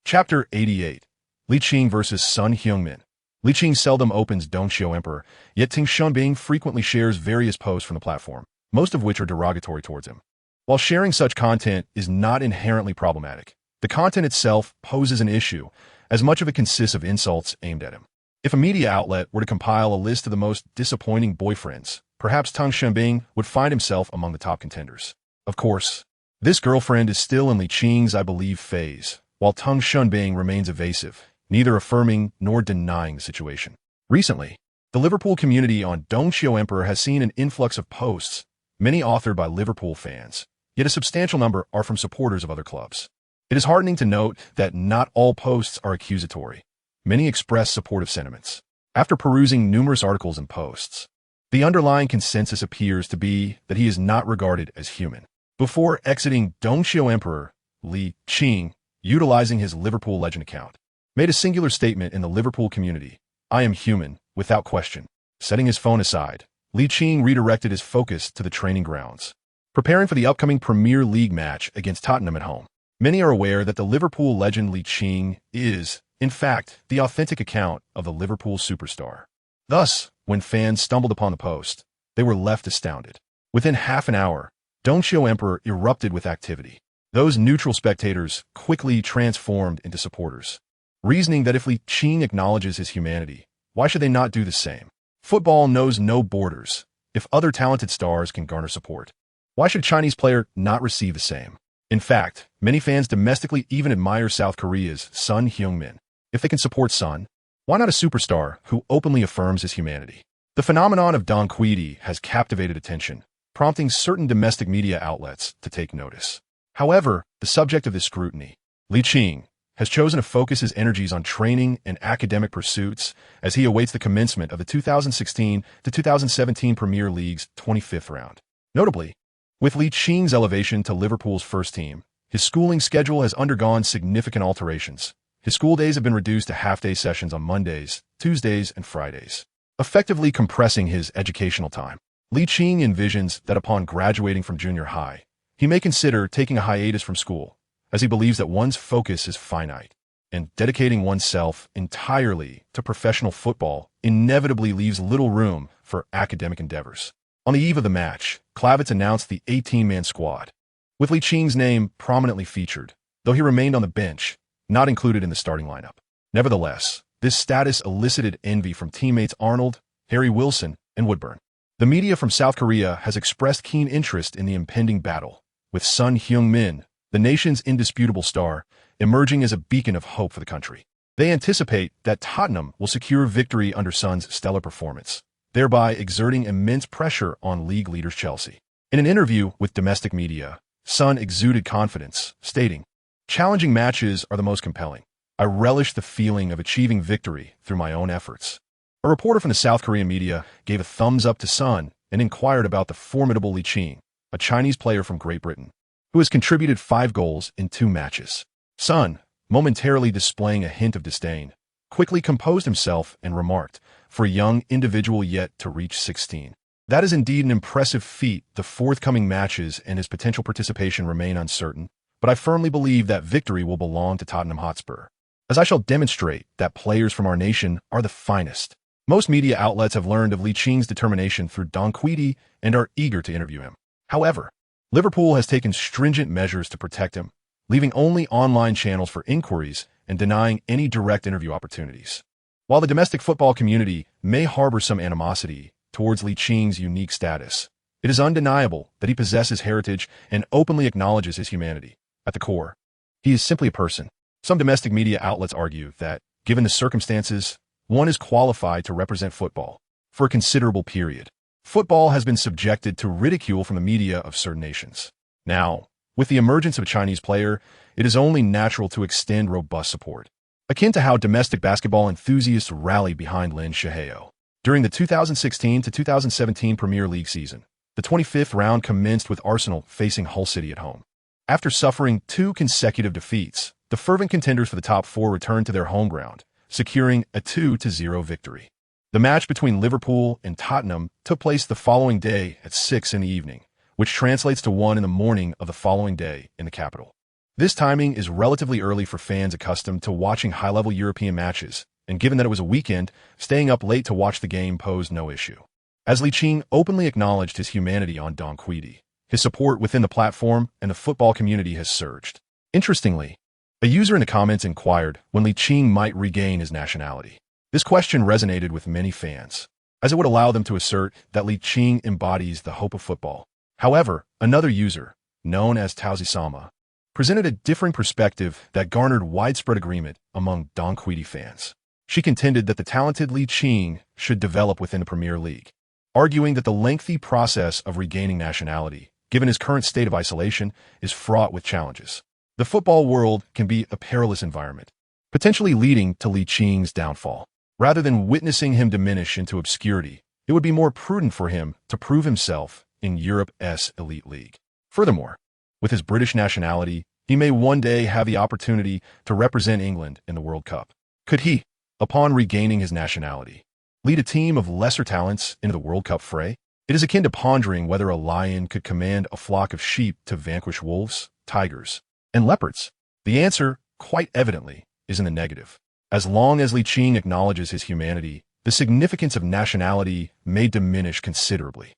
Chapter 88. Ligt versus Son Heung-min. Ligt seldom opens Don't Show Emperor, yet Ting Shunbing frequently shares various posts from the platform, most of which are derogatory towards him. While sharing such content is not inherently problematic, the content itself poses an issue, as much of it consists of insults aimed at him. If a media outlet were to compile a list of the most disappointing boyfriends, perhaps Tang Shunbing would find himself among the top contenders. Of course, this girlfriend is still in Licht's I believe phase, while Tang Shunbing remains evasive, neither affirming nor denying the situation. Recently, the Liverpool community on Don't Show Emperor has seen an influx of posts, many authored by Liverpool fans, yet a substantial number are from supporters of other clubs. It is heartening to note that not all posts are accusatory. Many express supportive sentiments. After perusing numerous articles and posts, the underlying consensus appears to be that he is not regarded as human. Before exiting Don't Show Emperor, Ligt, utilizing his Liverpool Legend account, made a singular statement in the Liverpool community: "I am human, without question." Setting his phone aside, Ligt redirected his focus to the training grounds, preparing for the upcoming Premier League match against Tottenham at home. Many are aware that the Liverpool legend Ligt is, in fact, the authentic account of the Liverpool superstar. Thus, when fans stumbled upon the post, they were left astounded. Within half an hour, Dongxiu Emperor erupted with activity. Those neutral spectators quickly transformed into supporters, reasoning that if Li Qing acknowledges his humanity, why should they not do the same? Football knows no borders. If other talented stars can garner support, why should a Chinese player not receive the same? In fact, many fans domestically even admire South Korea's Sun Heung-min. If they can support Sun, why not a superstar who openly affirms his humanity? The phenomenon of Dongquidi has captivated attention, prompting certain domestic media outlets to take notice. However, the subject of this scrutiny, Li Qing, has chosen to focus his energies on training and academic pursuits as he awaits the commencement of the 2016 to 2017 Premier League's 25th round. Notably, with Li Qing's elevation to Liverpool's first team, his schooling schedule has undergone significant alterations. His school days have been reduced to half-day sessions on Mondays, Tuesdays, and Fridays, effectively compressing his educational time. Li Qing envisions that upon graduating from junior high, he may consider taking a hiatus from school, as he believes that one's focus is finite, and dedicating oneself entirely to professional football inevitably leaves little room for academic endeavors. On the eve of the match, Klavitz announced the 18-man squad, with Li Qing's name prominently featured, though he remained on the bench, not included in the starting lineup. Nevertheless, this status elicited envy from teammates Arnold, Harry Wilson, and Woodburn. The media from South Korea has expressed keen interest in the impending battle, with Sun Heung-min, the nation's indisputable star, emerging as a beacon of hope for the country. They anticipate that Tottenham will secure victory under Sun's stellar performance, thereby exerting immense pressure on league leaders Chelsea. In an interview with domestic media, Sun exuded confidence, stating, "Challenging matches are the most compelling. I relish the feeling of achieving victory through my own efforts." A reporter from the South Korean media gave a thumbs up to Sun and inquired about the formidable Li Qing, a Chinese player from Great Britain, who has contributed 5 goals in 2 matches. Sun, momentarily displaying a hint of disdain, quickly composed himself and remarked, "For a young individual yet to reach 16. That is indeed an impressive feat. The forthcoming matches and his potential participation remain uncertain, but I firmly believe that victory will belong to Tottenham Hotspur, as I shall demonstrate that players from our nation are the finest." Most media outlets have learned of Li Qing's determination through Dongquidi and are eager to interview him. However, Liverpool has taken stringent measures to protect him, leaving only online channels for inquiries and denying any direct interview opportunities. While the domestic football community may harbor some animosity towards Li Qing's unique status, it is undeniable that he possesses heritage and openly acknowledges his humanity. At the core, he is simply a person. Some domestic media outlets argue that, given the circumstances, one is qualified to represent football for a considerable period. Football has been subjected to ridicule from the media of certain nations. Now, with the emergence of a Chinese player, it is only natural to extend robust support, akin to how domestic basketball enthusiasts rally behind Lin Shiheo. During the 2016 to 2017 Premier League season, the 25th round commenced with Arsenal facing Hull City at home. After suffering 2 consecutive defeats, the fervent contenders for the top 4 returned to their home ground, securing a 2-0 victory. The match between Liverpool and Tottenham took place the following day at 6 in the evening, which translates to 1 in the morning of the following day in the capital. This timing is relatively early for fans accustomed to watching high-level European matches, and given that it was a weekend, staying up late to watch the game posed no issue. As Li Qing openly acknowledged his humanity on Dongquidi, his support within the platform and the football community has surged. Interestingly, a user in the comments inquired when Li Qing might regain his nationality. This question resonated with many fans, as it would allow them to assert that Li Qing embodies the hope of football. However, another user, known as Taozi-sama, presented a differing perspective that garnered widespread agreement among Dongquidi fans. She contended that the talented Li Qing should develop within the Premier League, arguing that the lengthy process of regaining nationality, given his current state of isolation, is fraught with challenges. The football world can be a perilous environment, potentially leading to Li Qing's downfall. Rather than witnessing him diminish into obscurity, it would be more prudent for him to prove himself in Europe's elite league. Furthermore, with his British nationality, he may one day have the opportunity to represent England in the World Cup. Could he, upon regaining his nationality, lead a team of lesser talents into the World Cup fray? It is akin to pondering whether a lion could command a flock of sheep to vanquish wolves, tigers, and leopards. The answer, quite evidently, is in the negative. As long as Li Qing acknowledges his humanity, the significance of nationality may diminish considerably.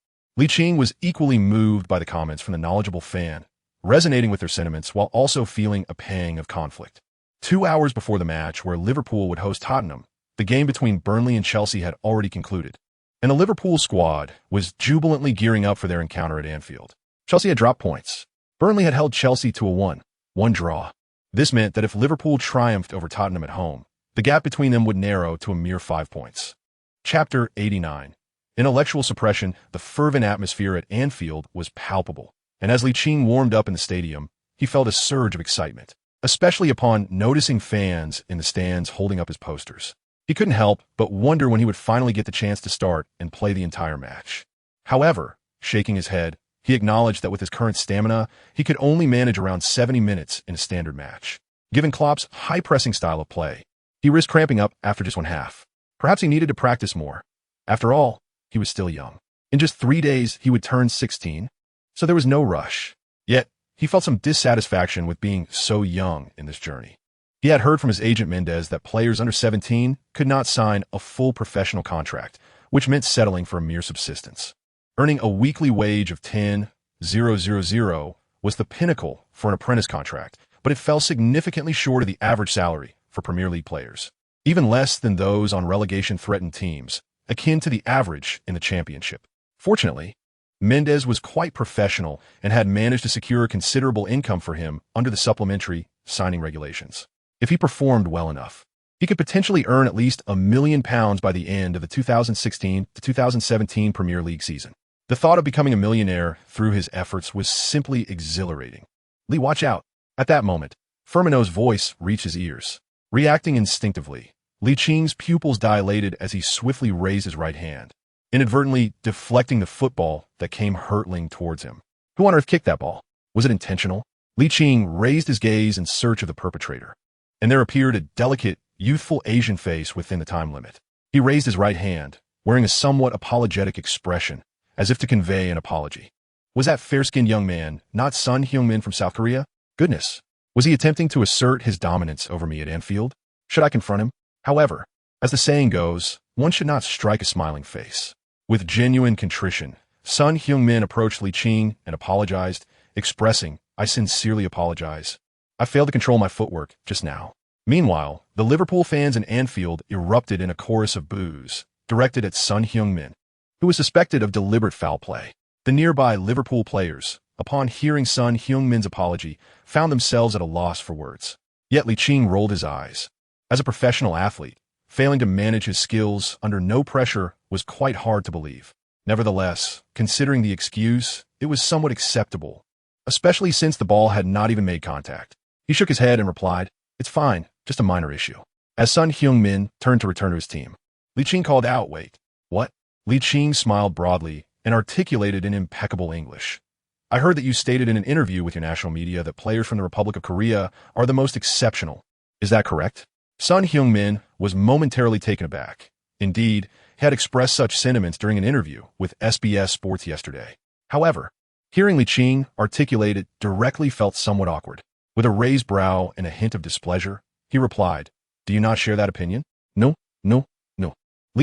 Ching was equally moved by the comments from the knowledgeable fan, resonating with their sentiments while also feeling a pang of conflict. 2 hours before the match where Liverpool would host Tottenham, the game between Burnley and Chelsea had already concluded, and the Liverpool squad was jubilantly gearing up for their encounter at Anfield. Chelsea had dropped points. Burnley had held Chelsea to a 1-1 draw. This meant that if Liverpool triumphed over Tottenham at home, the gap between them would narrow to a mere 5 points. Chapter 89. Intellectual suppression. The fervent atmosphere at Anfield was palpable, and as Ching warmed up in the stadium, he felt a surge of excitement, especially upon noticing fans in the stands holding up his posters. He couldn't help but wonder when he would finally get the chance to start and play the entire match. However, shaking his head, he acknowledged that with his current stamina, he could only manage around 70 minutes in a standard match. Given Klopp's high-pressing style of play, he risked cramping up after just one half. Perhaps he needed to practice more. After all, he was still young. In just 3 days, he would turn 16, so there was no rush. Yet, he felt some dissatisfaction with being so young in this journey. He had heard from his agent Mendes that players under 17 could not sign a full professional contract, which meant settling for a mere subsistence. Earning a weekly wage of 10,000 was the pinnacle for an apprentice contract, but it fell significantly short of the average salary for Premier League players, even less than those on relegation-threatened teams, akin to the average in the Championship. Fortunately, Mendes was quite professional and had managed to secure a considerable income for him under the supplementary signing regulations. If he performed well enough, he could potentially earn at least £1 million by the end of the 2016 to 2017 Premier League season. The thought of becoming a millionaire through his efforts was simply exhilarating. "Lee, watch out." At that moment, Firmino's voice reached his ears. Reacting instinctively, Ching's pupils dilated as he swiftly raised his right hand, inadvertently deflecting the football that came hurtling towards him. Who on earth kicked that ball? Was it intentional? Ching raised his gaze in search of the perpetrator, and there appeared a delicate, youthful Asian face within the time limit. He raised his right hand, wearing a somewhat apologetic expression, as if to convey an apology. Was that fair-skinned young man not Son Heung-min from South Korea? Goodness, was he attempting to assert his dominance over me at Anfield? Should I confront him? However, as the saying goes, one should not strike a smiling face. With genuine contrition, Son Heung-min approached Ching and apologized, expressing, "I sincerely apologize. I failed to control my footwork just now." Meanwhile, the Liverpool fans in Anfield erupted in a chorus of boos, directed at Son Heung-min, who was suspected of deliberate foul play. The nearby Liverpool players, upon hearing Son Heung-min's apology, found themselves at a loss for words. Yet Ching rolled his eyes. As a professional athlete, failing to manage his skills under no pressure was quite hard to believe. Nevertheless, considering the excuse, it was somewhat acceptable, especially since the ball had not even made contact. He shook his head and replied, "It's fine, just a minor issue." As Son Heung-min turned to return to his team, Ching called out, "Wait, what?" Ching smiled broadly and articulated in impeccable English, "I heard that you stated in an interview with your national media that players from the Republic of Korea are the most exceptional. Is that correct?" Son Heung-min was momentarily taken aback. Indeed, he had expressed such sentiments during an interview with SBS Sports yesterday. However, hearing Ching articulate it directly felt somewhat awkward. With a raised brow and a hint of displeasure, he replied, "Do you not share that opinion?" No.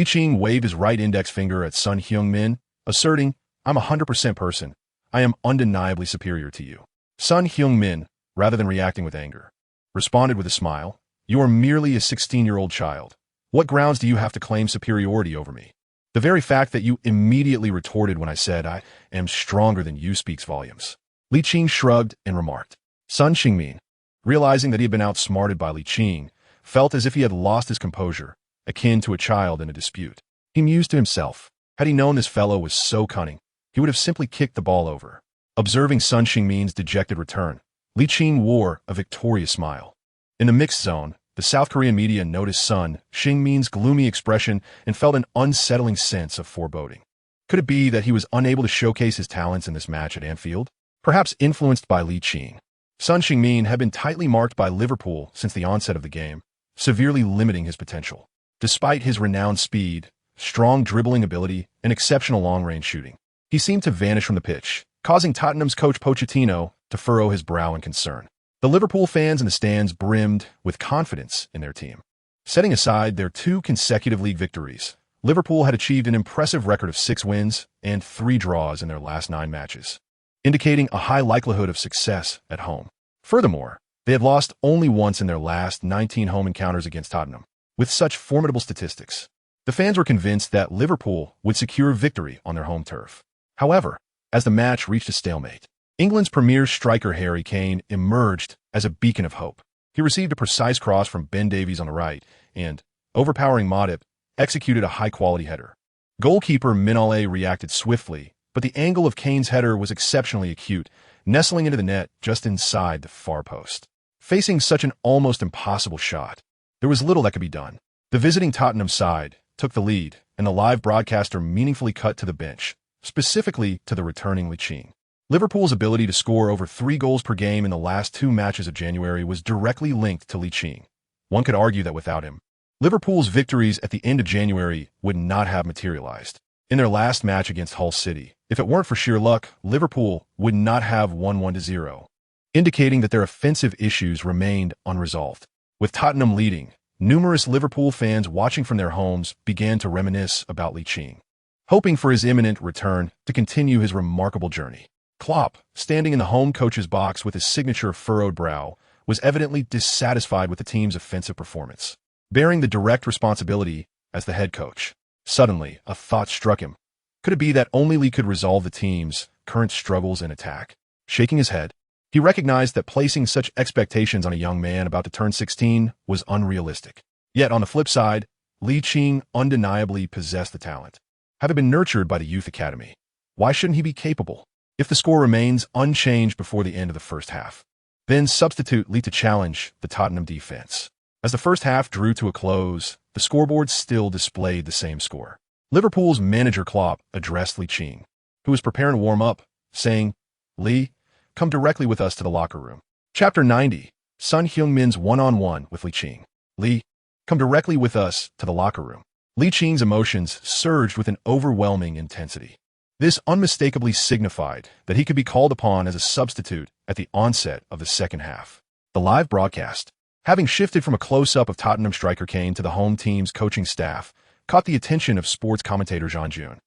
Ching waved his right index finger at Son Heung-min, asserting, "I'm 100% person. I am undeniably superior to you." Son Heung-min, rather than reacting with anger, responded with a smile, "You are merely a 16-year-old child. What grounds do you have to claim superiority over me? The very fact that you immediately retorted when I said I am stronger than you speaks volumes." Ching shrugged and remarked. Son Heung-min, realizing that he had been outsmarted by Ching, felt as if he had lost his composure, akin to a child in a dispute. He mused to himself, had he known this fellow was so cunning, he would have simply kicked the ball over. Observing Son Heung-min's dejected return, Ching wore a victorious smile. In the mixed zone, the South Korean media noticed Son Heung-min's gloomy expression and felt an unsettling sense of foreboding. Could it be that he was unable to showcase his talents in this match at Anfield? Perhaps influenced by Ching. Son Heung-min had been tightly marked by Liverpool since the onset of the game, severely limiting his potential. Despite his renowned speed, strong dribbling ability, and exceptional long-range shooting, he seemed to vanish from the pitch, causing Tottenham's coach Pochettino to furrow his brow in concern. The Liverpool fans in the stands brimmed with confidence in their team. Setting aside their 2 consecutive league victories, Liverpool had achieved an impressive record of 6 wins and 3 draws in their last 9 matches, indicating a high likelihood of success at home. Furthermore, they had lost only once in their last 19 home encounters against Tottenham. With such formidable statistics, the fans were convinced that Liverpool would secure victory on their home turf. However, as the match reached a stalemate, England's premier striker Harry Kane emerged as a beacon of hope. He received a precise cross from Ben Davies on the right and, overpowering Matip, executed a high-quality header. Goalkeeper Mignolet reacted swiftly, but the angle of Kane's header was exceptionally acute, nestling into the net just inside the far post. Facing such an almost impossible shot, there was little that could be done. The visiting Tottenham side took the lead, and the live broadcaster meaningfully cut to the bench, specifically to the returning Ligt. Liverpool's ability to score over 3 goals per game in the last 2 matches of January was directly linked to Ligt. One could argue that without him, Liverpool's victories at the end of January would not have materialized. In their last match against Hull City, if it weren't for sheer luck, Liverpool would not have won 1-0, indicating that their offensive issues remained unresolved. With Tottenham leading, numerous Liverpool fans watching from their homes began to reminisce about Ligt, hoping for his imminent return to continue his remarkable journey. Klopp, standing in the home coach's box with his signature furrowed brow, was evidently dissatisfied with the team's offensive performance. Bearing the direct responsibility as the head coach, suddenly a thought struck him. Could it be that only Lee could resolve the team's current struggles in attack? Shaking his head, he recognized that placing such expectations on a young man about to turn 16 was unrealistic. Yet on the flip side, Ligt undeniably possessed the talent. Having been nurtured by the youth academy, why shouldn't he be capable? If the score remains unchanged before the end of the first half, then substitute Ligt to challenge the Tottenham defense. As the first half drew to a close, the scoreboard still displayed the same score. Liverpool's manager Klopp addressed Ligt, who was preparing to warm up, saying, "Lee, come directly with us to the locker room." Chapter 90, Son Heung-min's one-on-one with Ligt. "Lee, come directly with us to the locker room." Liching's emotions surged with an overwhelming intensity. This unmistakably signified that he could be called upon as a substitute at the onset of the second half. The live broadcast, having shifted from a close-up of Tottenham striker Kane to the home team's coaching staff, caught the attention of sports commentator Jean Jun,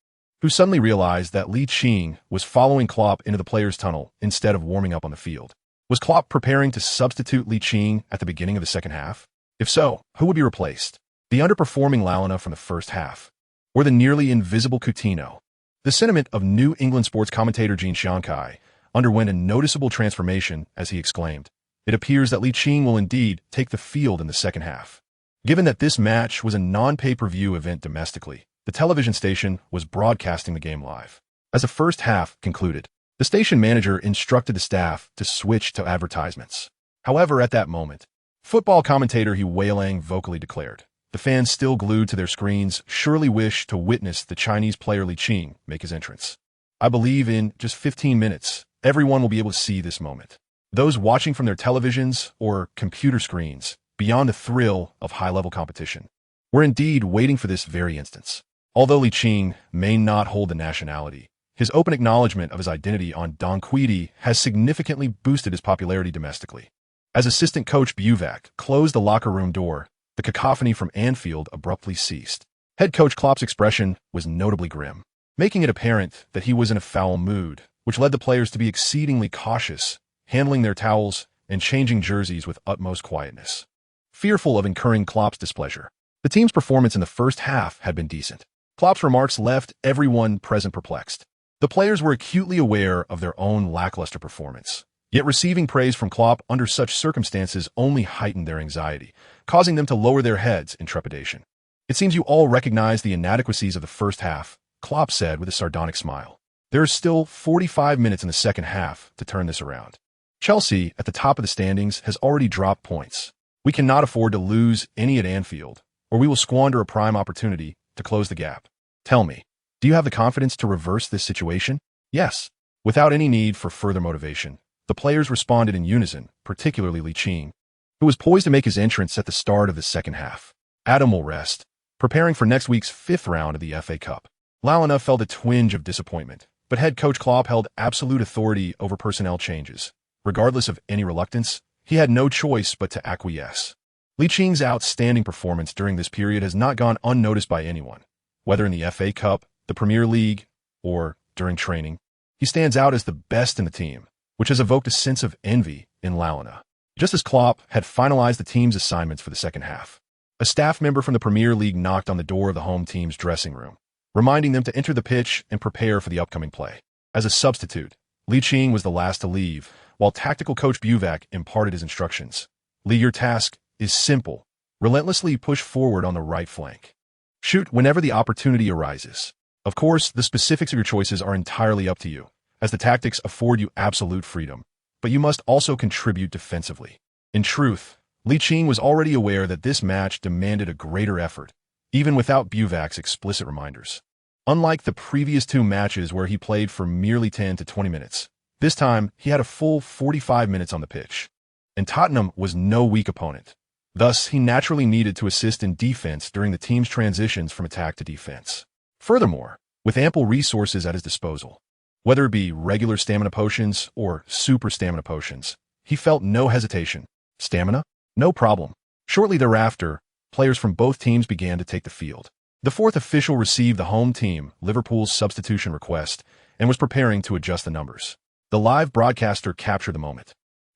who suddenly realized that Ligt was following Klopp into the players' tunnel instead of warming up on the field. Was Klopp preparing to substitute Ligt at the beginning of the second half? If so, who would be replaced? The underperforming Lalana from the first half, or the nearly invisible Coutinho? The sentiment of New England sports commentator Gene Shankai underwent a noticeable transformation as he exclaimed, "It appears that Ligt will indeed take the field in the second half." Given that this match was a non-pay-per-view event domestically, the television station was broadcasting the game live. As the first half concluded, the station manager instructed the staff to switch to advertisements. However, at that moment, football commentator He Weilang vocally declared, "The fans still glued to their screens surely wish to witness the Chinese player Ligt make his entrance. I believe in just 15 minutes, everyone will be able to see this moment." Those watching from their televisions or computer screens, beyond the thrill of high-level competition, were indeed waiting for this very instance. Although Ligt may not hold the nationality, his open acknowledgement of his identity on Don Quidi has significantly boosted his popularity domestically. As assistant coach Buvac closed the locker room door, the cacophony from Anfield abruptly ceased. Head coach Klopp's expression was notably grim, making it apparent that he was in a foul mood, which led the players to be exceedingly cautious, handling their towels and changing jerseys with utmost quietness. Fearful of incurring Klopp's displeasure, the team's performance in the first half had been decent. Klopp's remarks left everyone present perplexed. The players were acutely aware of their own lackluster performance, yet receiving praise from Klopp under such circumstances only heightened their anxiety, causing them to lower their heads in trepidation. "It seems you all recognize the inadequacies of the first half," Klopp said with a sardonic smile. "There is still 45 minutes in the second half to turn this around. Chelsea, at the top of the standings, has already dropped points. We cannot afford to lose any at Anfield, or we will squander a prime opportunity to close the gap. Tell me, do you have the confidence to reverse this situation?" Yes. Without any need for further motivation, the players responded in unison, particularly Ligt, who was poised to make his entrance at the start of the second half. Adam will rest, preparing for next week's 5th round of the FA Cup. Lalana felt a twinge of disappointment, but head coach Klopp held absolute authority over personnel changes. Regardless of any reluctance, he had no choice but to acquiesce. Liching's outstanding performance during this period has not gone unnoticed by anyone. Whether in the FA Cup, the Premier League, or during training, he stands out as the best in the team, which has evoked a sense of envy in Launa. Just as Klopp had finalized the team's assignments for the second half, a staff member from the Premier League knocked on the door of the home team's dressing room, reminding them to enter the pitch and prepare for the upcoming play. As a substitute, Ligt was the last to leave, while tactical coach Buvac imparted his instructions. Your task is simple. Relentlessly push forward on the right flank. Shoot whenever the opportunity arises. Of course, the specifics of your choices are entirely up to you, as the tactics afford you absolute freedom, but you must also contribute defensively. In truth, Ligt was already aware that this match demanded a greater effort, even without Buvac's explicit reminders. Unlike the previous two matches where he played for merely 10 to 20 minutes, this time he had a full 45 minutes on the pitch. And Tottenham was no weak opponent. Thus, he naturally needed to assist in defense during the team's transitions from attack to defense. Furthermore, with ample resources at his disposal, whether it be regular stamina potions or super stamina potions, he felt no hesitation. Stamina? No problem. Shortly thereafter, players from both teams began to take the field. The fourth official received the home team, Liverpool's substitution request, and was preparing to adjust the numbers. The live broadcaster captured the moment,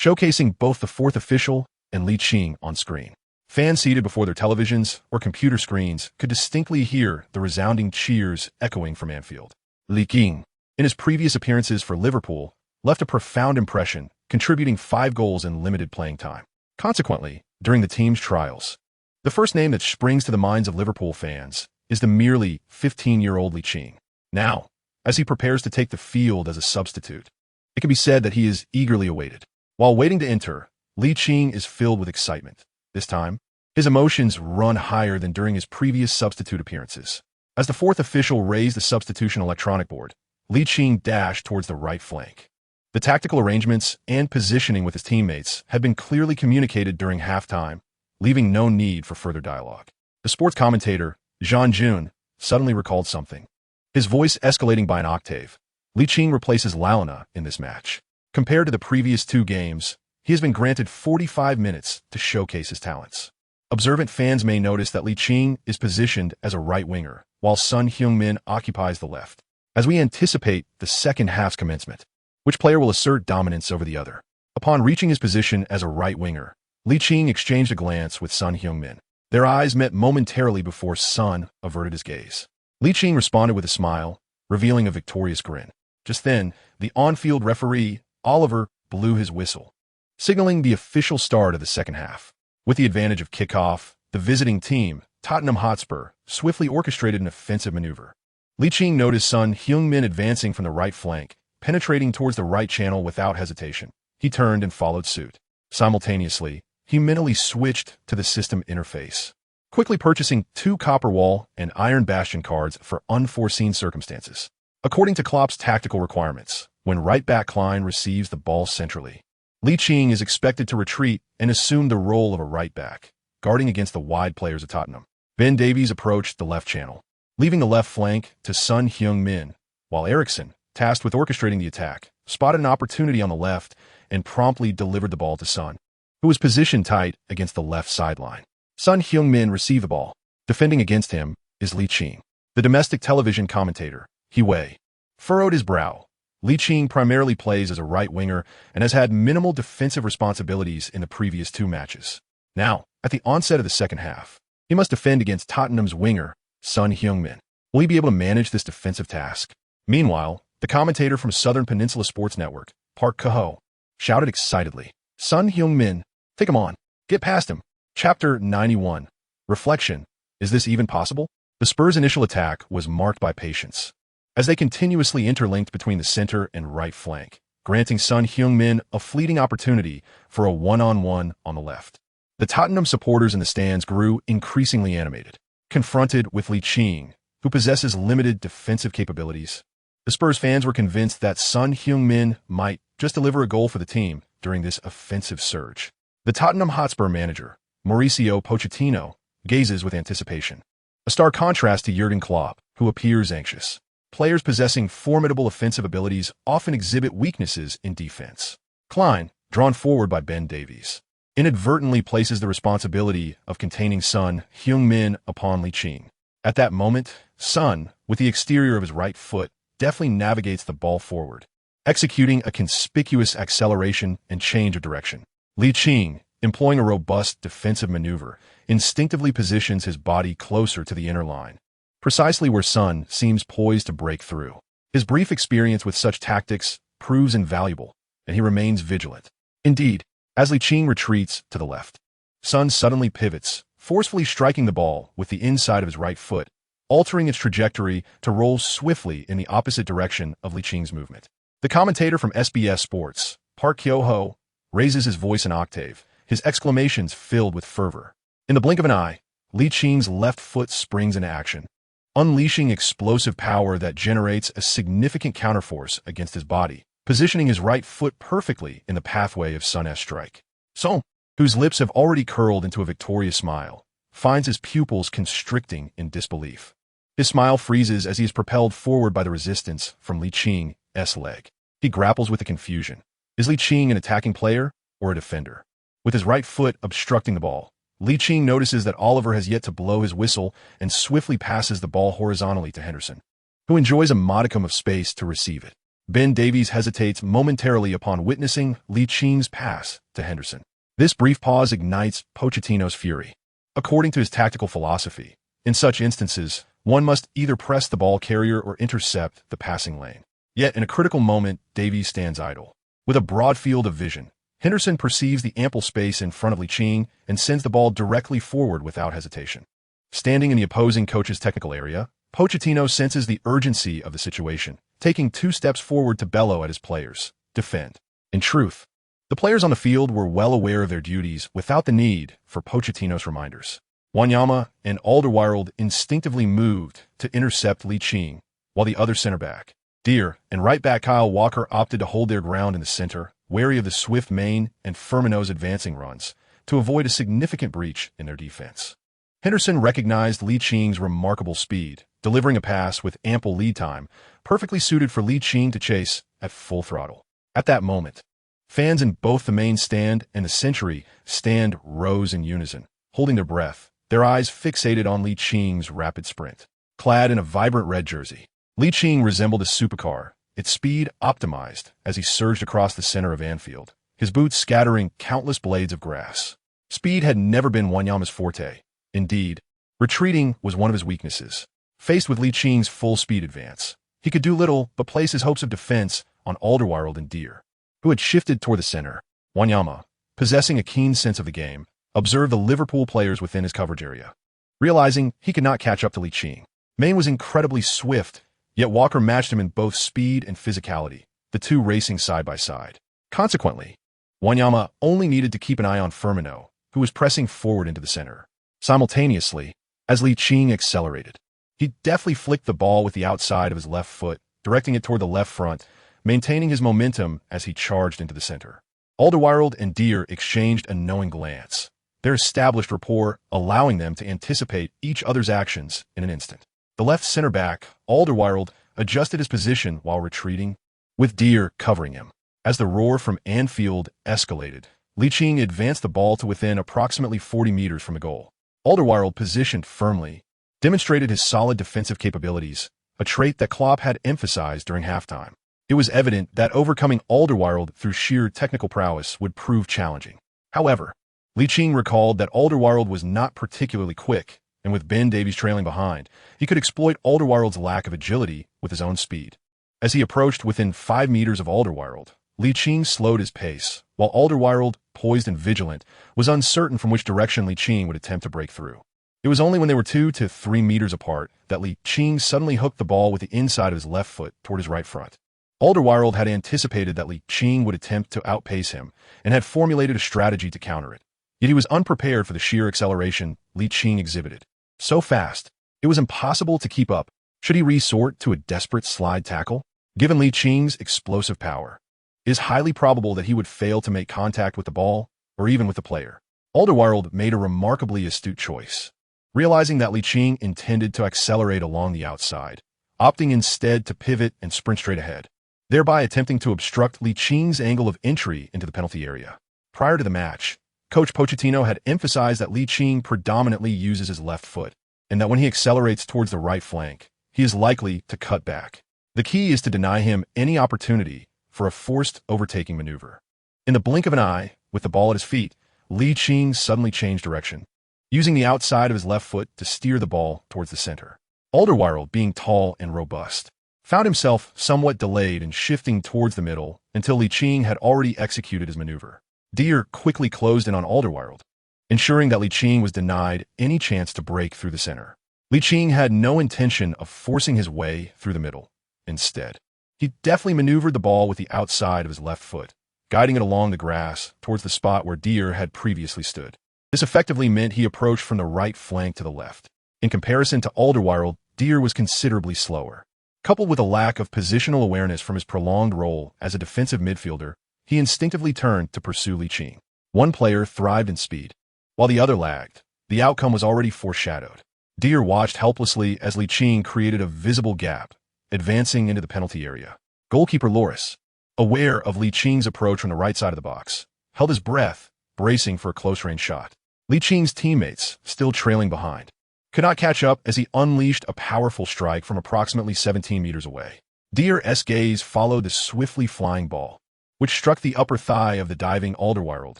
showcasing both the fourth official and Ligt on screen. Fans seated before their televisions or computer screens could distinctly hear the resounding cheers echoing from Anfield. Ligt, in his previous appearances for Liverpool, left a profound impression, contributing 5 goals in limited playing time. Consequently, during the team's trials, the first name that springs to the minds of Liverpool fans is the merely 15-year-old Ligt. Now, as he prepares to take the field as a substitute, it can be said that he is eagerly awaited. While waiting to enter, Ligt is filled with excitement. This time, his emotions run higher than during his previous substitute appearances. As the fourth official raised the substitution electronic board, Ligt dashed towards the right flank. The tactical arrangements and positioning with his teammates had been clearly communicated during halftime, leaving no need for further dialogue. The sports commentator, Jean Jun, suddenly recalled something. His voice escalating by an octave. Ligt replaces Launa in this match. Compared to the previous 2 games, he has been granted 45 minutes to showcase his talents. Observant fans may notice that Ligt is positioned as a right winger, while Son Heung-min occupies the left. As we anticipate the second half's commencement, which player will assert dominance over the other? Upon reaching his position as a right winger, Ligt exchanged a glance with Son Heung-min. Their eyes met momentarily before Son averted his gaze. Ligt responded with a smile, revealing a victorious grin. Just then, the on-field referee, Oliver, blew his whistle, signaling the official start of the second half. With the advantage of kickoff, the visiting team, Tottenham Hotspur, swiftly orchestrated an offensive maneuver. Ligt noticed Son Heung-min advancing from the right flank, penetrating towards the right channel without hesitation. He turned and followed suit. Simultaneously, he mentally switched to the system interface, quickly purchasing 2 Copper Wall and Iron Bastion cards for unforeseen circumstances. According to Klopp's tactical requirements, when right-back Klein receives the ball centrally, Ligt is expected to retreat and assume the role of a right-back, guarding against the wide players of Tottenham. Ben Davies approached the left channel, leaving the left flank to Son Heung-min, while Eriksen, tasked with orchestrating the attack, spotted an opportunity on the left and promptly delivered the ball to Son, who was positioned tight against the left sideline. Son Heung-min received the ball. Defending against him is Ligt. The domestic television commentator, He Wei, furrowed his brow. Ligt primarily plays as a right winger and has had minimal defensive responsibilities in the previous 2 matches. Now, at the onset of the second half, he must defend against Tottenham's winger, Son Heung-min. Will he be able to manage this defensive task? Meanwhile, the commentator from Southern Peninsula Sports Network, Park Kaho, shouted excitedly, Son Heung-min, take him on. Get past him. Chapter 91. Reflection. Is this even possible? The Spurs' initial attack was marked by patience, as they continuously interlinked between the center and right flank, granting Son Heung-min a fleeting opportunity for a one-on-one on the left. The Tottenham supporters in the stands grew increasingly animated. Confronted with Ligt, who possesses limited defensive capabilities, the Spurs fans were convinced that Son Heung-min might just deliver a goal for the team during this offensive surge. The Tottenham Hotspur manager, Mauricio Pochettino, gazes with anticipation. A stark contrast to Jurgen Klopp, who appears anxious. Players possessing formidable offensive abilities often exhibit weaknesses in defense. Klein, drawn forward by Ben Davies, inadvertently places the responsibility of containing Son Heung-min upon Ligt. At that moment, Son, with the exterior of his right foot, deftly navigates the ball forward, executing a conspicuous acceleration and change of direction. Ligt, employing a robust defensive maneuver, instinctively positions his body closer to the inner line, precisely where Son seems poised to break through. His brief experience with such tactics proves invaluable, and he remains vigilant. Indeed, as Ligt retreats to the left, Son suddenly pivots, forcefully striking the ball with the inside of his right foot, altering its trajectory to roll swiftly in the opposite direction of Liching's movement. The commentator from SBS Sports, Park Kyo-ho, raises his voice an octave, his exclamations filled with fervor. In the blink of an eye, Liching's left foot springs into action, unleashing explosive power that generates a significant counterforce against his body, positioning his right foot perfectly in the pathway of Son's strike. Son, whose lips have already curled into a victorious smile, finds his pupils constricting in disbelief. His smile freezes as he is propelled forward by the resistance from Liching's leg. He grapples with the confusion. Is Ligt an attacking player or a defender? With his right foot obstructing the ball, Ligt notices that Oliver has yet to blow his whistle and swiftly passes the ball horizontally to Henderson, who enjoys a modicum of space to receive it. Ben Davies hesitates momentarily upon witnessing Liching's pass to Henderson. This brief pause ignites Pochettino's fury. According to his tactical philosophy, in such instances, one must either press the ball carrier or intercept the passing lane. Yet, in a critical moment, Davies stands idle. With a broad field of vision, Henderson perceives the ample space in front of Ligt and sends the ball directly forward without hesitation. Standing in the opposing coach's technical area, Pochettino senses the urgency of the situation, taking 2 steps forward to bellow at his players, defend. In truth, the players on the field were well aware of their duties without the need for Pochettino's reminders. Wanyama and Alderweireld instinctively moved to intercept Ligt, while the other center back, Deere, and right back Kyle Walker opted to hold their ground in the center, wary of the swift Main and Firmino's advancing runs, to avoid a significant breach in their defense. Henderson recognized Liching's remarkable speed, delivering a pass with ample lead time, perfectly suited for Ligt to chase at full throttle. At that moment, fans in both the main stand and the Century stand rose in unison, holding their breath, their eyes fixated on Liching's rapid sprint. Clad in a vibrant red jersey, Ligt resembled a supercar, its speed optimized as he surged across the center of Anfield, his boots scattering countless blades of grass. Speed had never been Wanyama's forte. Indeed, retreating was one of his weaknesses. Faced with Liching's full-speed advance, he could do little but place his hopes of defense on Alderweireld and Deere, who had shifted toward the center. Wanyama, possessing a keen sense of the game, observed the Liverpool players within his coverage area. Realizing he could not catch up to Ligt, Main was incredibly swift, yet Walker matched him in both speed and physicality, the two racing side by side. Consequently, Wanyama only needed to keep an eye on Firmino, who was pressing forward into the center. Simultaneously, as Ligt accelerated, he deftly flicked the ball with the outside of his left foot, directing it toward the left front, maintaining his momentum as he charged into the center. Alderweireld and Deere exchanged a knowing glance, their established rapport allowing them to anticipate each other's actions in an instant. The left center back, Alderweireld, adjusted his position while retreating, with Deere covering him. As the roar from Anfield escalated, Ligt advanced the ball to within approximately 40 meters from the goal. Alderweireld, positioned firmly, demonstrated his solid defensive capabilities, a trait that Klopp had emphasized during halftime. It was evident that overcoming Alderweireld through sheer technical prowess would prove challenging. However, Ligt recalled that Alderweireld was not particularly quick, and with Ben Davies trailing behind, he could exploit Alderweireld's lack of agility with his own speed. As he approached within 5 meters of Alderweireld, Ligt slowed his pace, while Alderweireld, poised and vigilant, was uncertain from which direction Ligt would attempt to break through. It was only when they were 2 to 3 meters apart that Ligt suddenly hooked the ball with the inside of his left foot toward his right front. Alderweireld had anticipated that Ligt would attempt to outpace him and had formulated a strategy to counter it. Yet he was unprepared for the sheer acceleration Ligt exhibited. So fast, it was impossible to keep up. Should he resort to a desperate slide tackle? Given Liching's explosive power, it is highly probable that he would fail to make contact with the ball or even with the player. Alderweireld made a remarkably astute choice, realizing that Ligt intended to accelerate along the outside, opting instead to pivot and sprint straight ahead, thereby attempting to obstruct Liching's angle of entry into the penalty area. Prior to the match, Coach Pochettino had emphasized that Ligt predominantly uses his left foot, and that when he accelerates towards the right flank, he is likely to cut back. The key is to deny him any opportunity for a forced overtaking maneuver. In the blink of an eye, with the ball at his feet, Ligt suddenly changed direction, using the outside of his left foot to steer the ball towards the center. Alderweireld, being tall and robust, found himself somewhat delayed in shifting towards the middle until Ligt had already executed his maneuver. Dier quickly closed in on Alderweireld, ensuring that Ligt was denied any chance to break through the center. Ligt had no intention of forcing his way through the middle. Instead, he deftly maneuvered the ball with the outside of his left foot, guiding it along the grass towards the spot where Dier had previously stood. This effectively meant he approached from the right flank to the left. In comparison to Alderweireld, Dier was considerably slower. Coupled with a lack of positional awareness from his prolonged role as a defensive midfielder, he instinctively turned to pursue Ligt. One player thrived in speed, while the other lagged. The outcome was already foreshadowed. Dier watched helplessly as Ligt created a visible gap, advancing into the penalty area. Goalkeeper Loris, aware of Licht's approach from the right side of the box, held his breath, bracing for a close-range shot. Licht's teammates, still trailing behind, could not catch up as he unleashed a powerful strike from approximately 17 meters away. Dier's gaze followed the swiftly flying ball, which struck the upper thigh of the diving Alderweireld,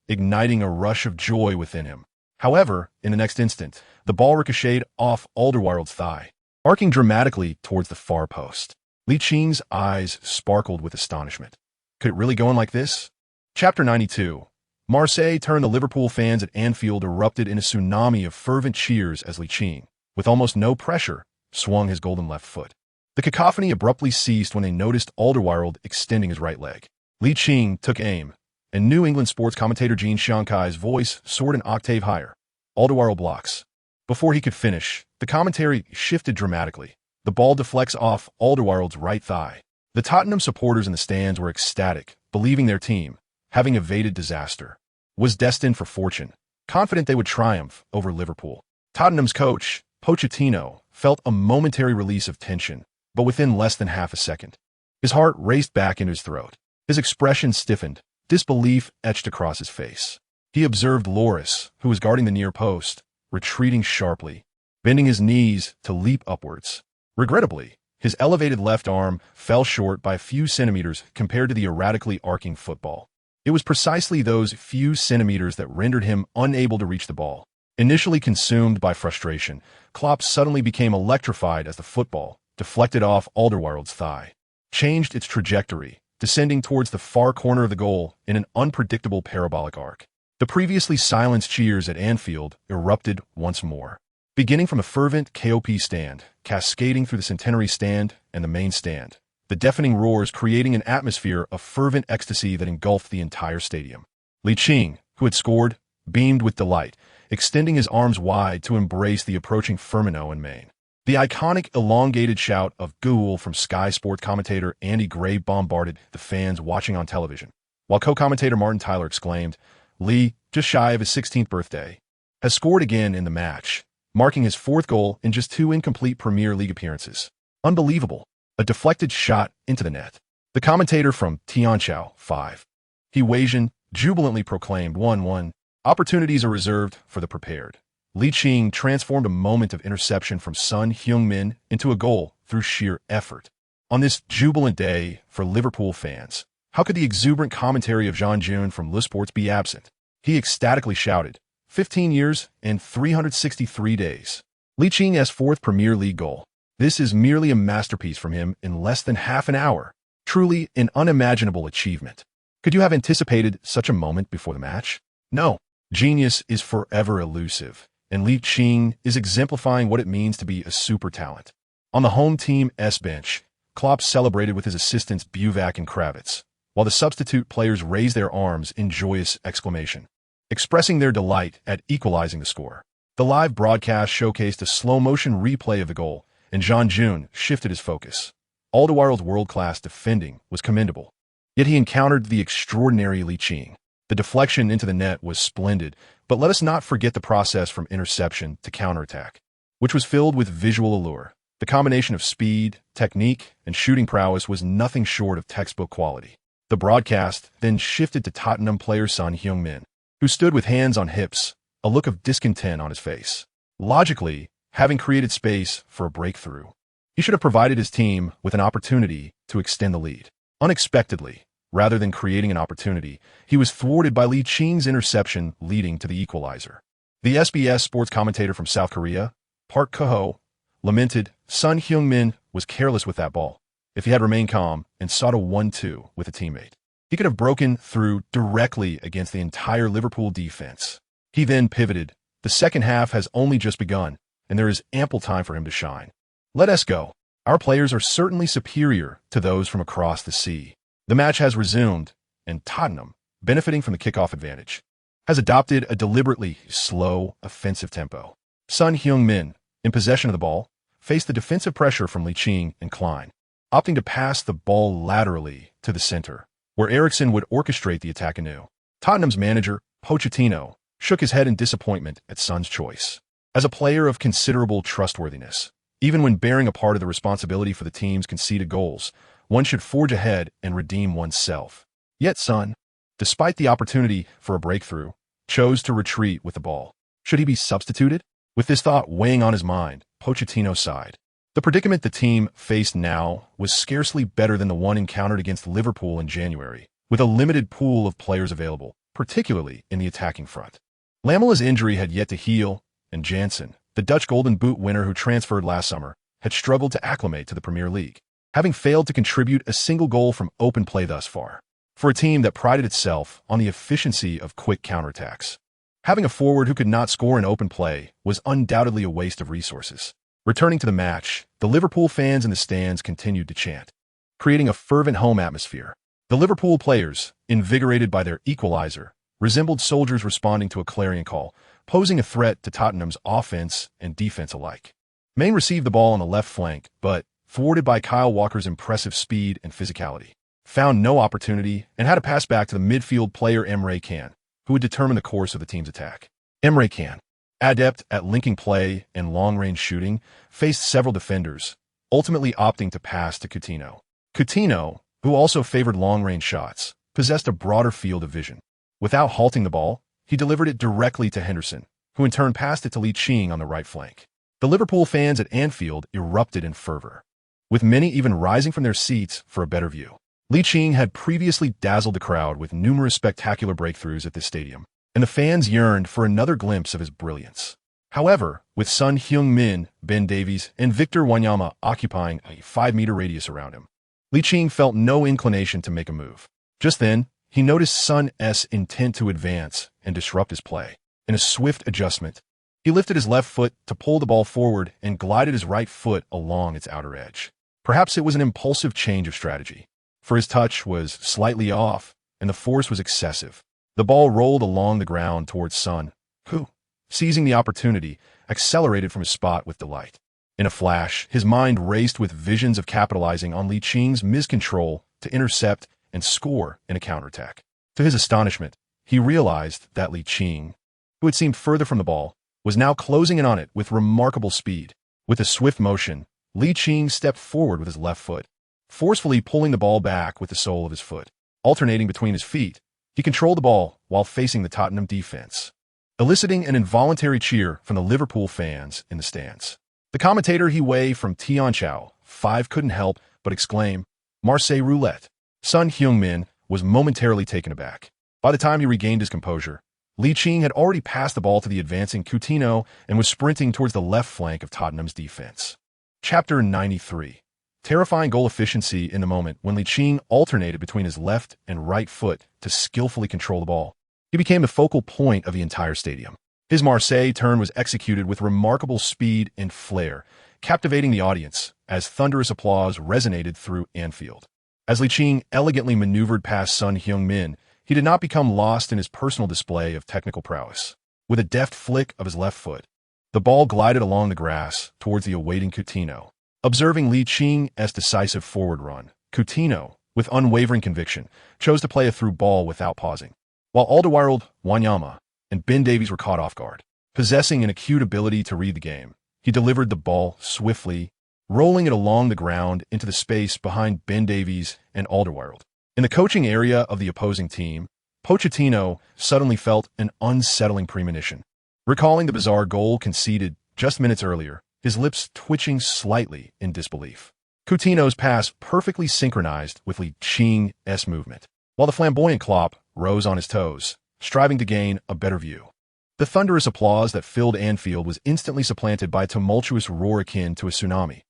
igniting a rush of joy within him. However, in the next instant, the ball ricocheted off Alderweireld's thigh, arcing dramatically towards the far post. Licht's eyes sparkled with astonishment. Could it really go on like this? Chapter 92. Marseille turned the Liverpool fans at Anfield erupted in a tsunami of fervent cheers as Ligt, with almost no pressure, swung his golden left foot. The cacophony abruptly ceased when they noticed Alderweireld extending his right leg. Ligt took aim, and New England sports commentator Gene Shankai's voice soared an octave higher. Alderweireld blocks. Before he could finish, the commentary shifted dramatically. The ball deflects off Alderweireld's right thigh. The Tottenham supporters in the stands were ecstatic, believing their team, having evaded disaster, was destined for fortune, confident they would triumph over Liverpool. Tottenham's coach, Pochettino, felt a momentary release of tension, but within less than half a second, his heart raced back into his throat. His expression stiffened, disbelief etched across his face. He observed Loris, who was guarding the near post, retreating sharply, bending his knees to leap upwards. Regrettably, his elevated left arm fell short by a few centimeters compared to the erratically arcing football. It was precisely those few centimeters that rendered him unable to reach the ball. Initially consumed by frustration, Klopp suddenly became electrified as the football, deflected off Alderweireld's thigh, changed its trajectory, descending towards the far corner of the goal in an unpredictable parabolic arc. The previously silenced cheers at Anfield erupted once more, beginning from the fervent KOP stand, cascading through the Centenary stand and the main stand, the deafening roars creating an atmosphere of fervent ecstasy that engulfed the entire stadium. Ligt, who had scored, beamed with delight, extending his arms wide to embrace the approaching Firmino and Main. The iconic elongated shout of "Ghoul" from Sky Sport commentator Andy Gray bombarded the fans watching on television, while co-commentator Martin Tyler exclaimed, "Lee, just shy of his 16th birthday, has scored again in the match, marking his 4th goal in just 2 incomplete Premier League appearances. Unbelievable." A deflected shot into the net. The commentator from Tianchao 5. He Weijian jubilantly proclaimed 1-1. Opportunities are reserved for the prepared. Ligt transformed a moment of interception from Son Heung-min into a goal through sheer effort. On this jubilant day for Liverpool fans, how could the exuberant commentary of Jean June from Le Sports be absent? He ecstatically shouted, 15 years and 363 days. Licht's 4th Premier League goal. This is merely a masterpiece from him in less than half an hour. Truly an unimaginable achievement. Could you have anticipated such a moment before the match? No. Genius is forever elusive, and Ligt is exemplifying what it means to be a super talent. On the home team bench, Klopp celebrated with his assistants Buvac and Kravitz, while the substitute players raised their arms in joyous exclamation, expressing their delight at equalizing the score. The live broadcast showcased a slow-motion replay of the goal, and Jean June shifted his focus. Alderweireld's world-class defending was commendable, yet he encountered the extraordinary Ligt. The deflection into the net was splendid, but let us not forget the process from interception to counterattack, which was filled with visual allure. The combination of speed, technique, and shooting prowess was nothing short of textbook quality. The broadcast then shifted to Tottenham player Son Heung-min, who stood with hands on hips, a look of discontent on his face. Logically, having created space for a breakthrough. He should have provided his team with an opportunity to extend the lead. Unexpectedly, rather than creating an opportunity, he was thwarted by Ligt interception leading to the equalizer. The SBS sports commentator from South Korea, Park Ko-ho, lamented, Son Heung-min was careless with that ball. If he had remained calm and sought a 1-2 with a teammate, he could have broken through directly against the entire Liverpool defense. He then pivoted. The second half has only just begun, and there is ample time for him to shine. Let us go. Our players are certainly superior to those from across the sea. The match has resumed, and Tottenham, benefiting from the kickoff advantage, has adopted a deliberately slow, offensive tempo. Son Heung-min, in possession of the ball, faced the defensive pressure from Ligt and Klein, opting to pass the ball laterally to the center, where Eriksen would orchestrate the attack anew. Tottenham's manager, Pochettino, shook his head in disappointment at Son's choice. As a player of considerable trustworthiness, even when bearing a part of the responsibility for the team's conceded goals, one should forge ahead and redeem oneself. Yet Son, despite the opportunity for a breakthrough, chose to retreat with the ball. Should he be substituted? With this thought weighing on his mind, Pochettino sighed. The predicament the team faced now was scarcely better than the one encountered against Liverpool in January, with a limited pool of players available, particularly in the attacking front. Lamela's injury had yet to heal, and Janssen, the Dutch Golden Boot winner who transferred last summer, had struggled to acclimate to the Premier League, having failed to contribute a single goal from open play thus far. For a team that prided itself on the efficiency of quick counterattacks, having a forward who could not score in open play was undoubtedly a waste of resources. Returning to the match, the Liverpool fans in the stands continued to chant, creating a fervent home atmosphere. The Liverpool players, invigorated by their equalizer, resembled soldiers responding to a clarion call, posing a threat to Tottenham's offense and defense alike. Maine received the ball on the left flank, but, thwarted by Kyle Walker's impressive speed and physicality, found no opportunity and had to pass back to the midfield player Kean, who would determine the course of the team's attack. Kean, adept at linking play and long-range shooting, faced several defenders, ultimately opting to pass to Coutinho. Coutinho, who also favored long-range shots, possessed a broader field of vision. Without halting the ball, he delivered it directly to Henderson, who in turn passed it to Ligt on the right flank. The Liverpool fans at Anfield erupted in fervor, with many even rising from their seats for a better view. Ligt had previously dazzled the crowd with numerous spectacular breakthroughs at this stadium, and the fans yearned for another glimpse of his brilliance. However, with Son Heung-min, Ben Davies, and Victor Wanyama occupying a 5-meter radius around him, Ligt felt no inclination to make a move. Just then, he noticed Son's intent to advance and disrupt his play. In a swift adjustment, he lifted his left foot to pull the ball forward and glided his right foot along its outer edge. Perhaps it was an impulsive change of strategy, for his touch was slightly off and the force was excessive. The ball rolled along the ground towards Son, who, seizing the opportunity, accelerated from his spot with delight. In a flash, his mind raced with visions of capitalizing on Liching's miscontrol to intercept and score in a counterattack. To his astonishment, he realized that Ligt, who had seemed further from the ball, was now closing in on it with remarkable speed. With a swift motion, Ligt stepped forward with his left foot, forcefully pulling the ball back with the sole of his foot. Alternating between his feet, he controlled the ball while facing the Tottenham defense, eliciting an involuntary cheer from the Liverpool fans in the stands. The commentator Hiwei from Tianchao 5 couldn't help but exclaim, Marseille roulette. Son Heung-min was momentarily taken aback. By the time he regained his composure, Ligt had already passed the ball to the advancing Coutinho and was sprinting towards the left flank of Tottenham's defense. Chapter 93. Terrifying goal efficiency in the moment when Ligt alternated between his left and right foot to skillfully control the ball. He became the focal point of the entire stadium. His Marseille turn was executed with remarkable speed and flair, captivating the audience as thunderous applause resonated through Anfield. As Ligt elegantly maneuvered past Son Heung-min, he did not become lost in his personal display of technical prowess. With a deft flick of his left foot, the ball glided along the grass towards the awaiting Coutinho. Observing Liching's decisive forward run, Coutinho, with unwavering conviction, chose to play a through ball without pausing. While Alderweireld, Wanyama, and Ben Davies were caught off guard, possessing an acute ability to read the game, he delivered the ball swiftly, rolling it along the ground into the space behind Ben Davies and Alderweireld. In the coaching area of the opposing team, Pochettino suddenly felt an unsettling premonition. Recalling the bizarre goal conceded just minutes earlier, his lips twitching slightly in disbelief. Coutinho's pass perfectly synchronized with Ligt movement, while the flamboyant Klopp rose on his toes, striving to gain a better view. The thunderous applause that filled Anfield was instantly supplanted by a tumultuous roar akin to a tsunami.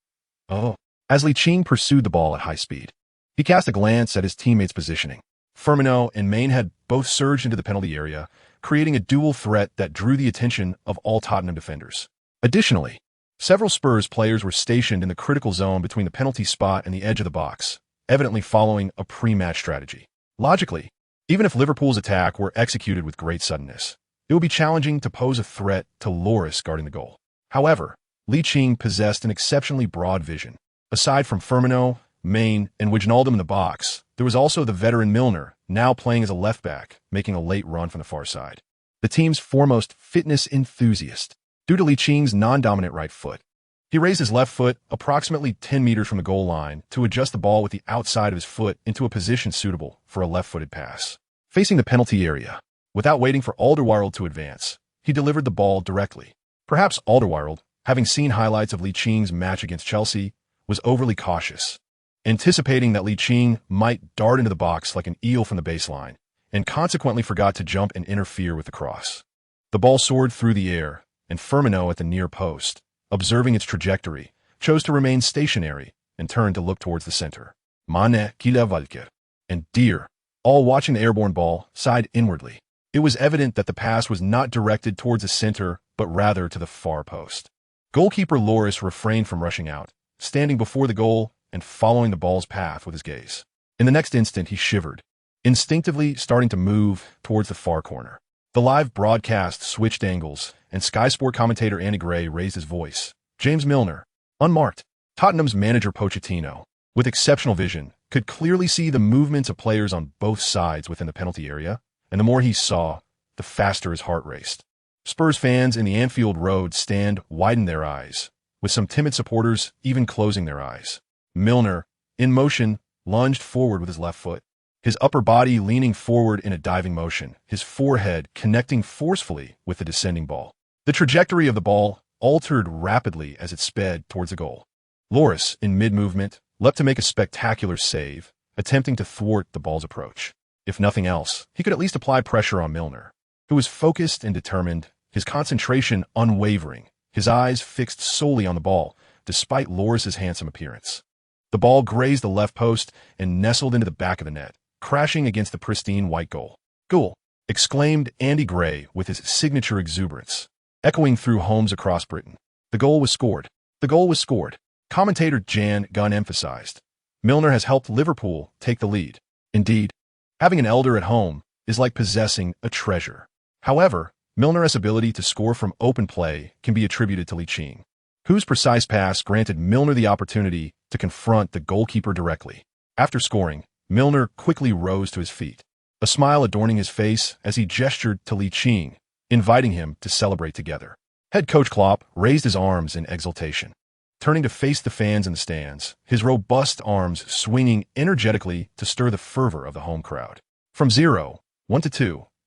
Oh! As Ligt pursued the ball at high speed, he cast a glance at his teammates' positioning. Firmino and Main had both surged into the penalty area, creating a dual threat that drew the attention of all Tottenham defenders. Additionally, several Spurs players were stationed in the critical zone between the penalty spot and the edge of the box, evidently following a pre-match strategy. Logically, even if Liverpool's attack were executed with great suddenness, it would be challenging to pose a threat to Lloris guarding the goal. However, Ligt possessed an exceptionally broad vision. Aside from Firmino, Main, and Wijnaldum in the box, there was also the veteran Milner, now playing as a left-back, making a late run from the far side. The team's foremost fitness enthusiast, due to Licht's non-dominant right foot. He raised his left foot approximately 10 meters from the goal line to adjust the ball with the outside of his foot into a position suitable for a left-footed pass. Facing the penalty area, without waiting for Alderweireld to advance, he delivered the ball directly. Perhaps Alderweireld, having seen highlights of Licht's match against Chelsea, was overly cautious, anticipating that Ligt might dart into the box like an eel from the baseline, and consequently forgot to jump and interfere with the cross. The ball soared through the air, and Firmino at the near post, observing its trajectory, chose to remain stationary and turned to look towards the center. Mane, Kila Valker, and Deer, all watching the airborne ball, sighed inwardly. It was evident that the pass was not directed towards the center, but rather to the far post. Goalkeeper Lloris refrained from rushing out, standing before the goal and following the ball's path with his gaze. In the next instant, he shivered, instinctively starting to move towards the far corner. The live broadcast switched angles, and Sky Sport commentator Andy Gray raised his voice. James Milner, unmarked. Tottenham's manager Pochettino, with exceptional vision, could clearly see the movements of players on both sides within the penalty area, and the more he saw, the faster his heart raced. Spurs fans in the Anfield Road stand widened their eyes, with some timid supporters even closing their eyes. Milner, in motion, lunged forward with his left foot, his upper body leaning forward in a diving motion, his forehead connecting forcefully with the descending ball. The trajectory of the ball altered rapidly as it sped towards the goal. Lloris, in mid-movement, leapt to make a spectacular save, attempting to thwart the ball's approach. If nothing else, he could at least apply pressure on Milner, who was focused and determined, his concentration unwavering, his eyes fixed solely on the ball, despite Lloris's handsome appearance. The ball grazed the left post and nestled into the back of the net, crashing against the pristine white goal. "Goal!" exclaimed Andy Gray with his signature exuberance, echoing through homes across Britain. The goal was scored. The goal was scored. Commentator Jan Gunn emphasized. Milner has helped Liverpool take the lead. Indeed, having an elder at home is like possessing a treasure. However, Milner's ability to score from open play can be attributed to Ligt, whose precise pass granted Milner the opportunity to confront the goalkeeper directly. After scoring, Milner quickly rose to his feet, a smile adorning his face as he gestured to Ligt, inviting him to celebrate together. Head coach Klopp raised his arms in exultation, turning to face the fans in the stands, his robust arms swinging energetically to stir the fervor of the home crowd. From 0-1 to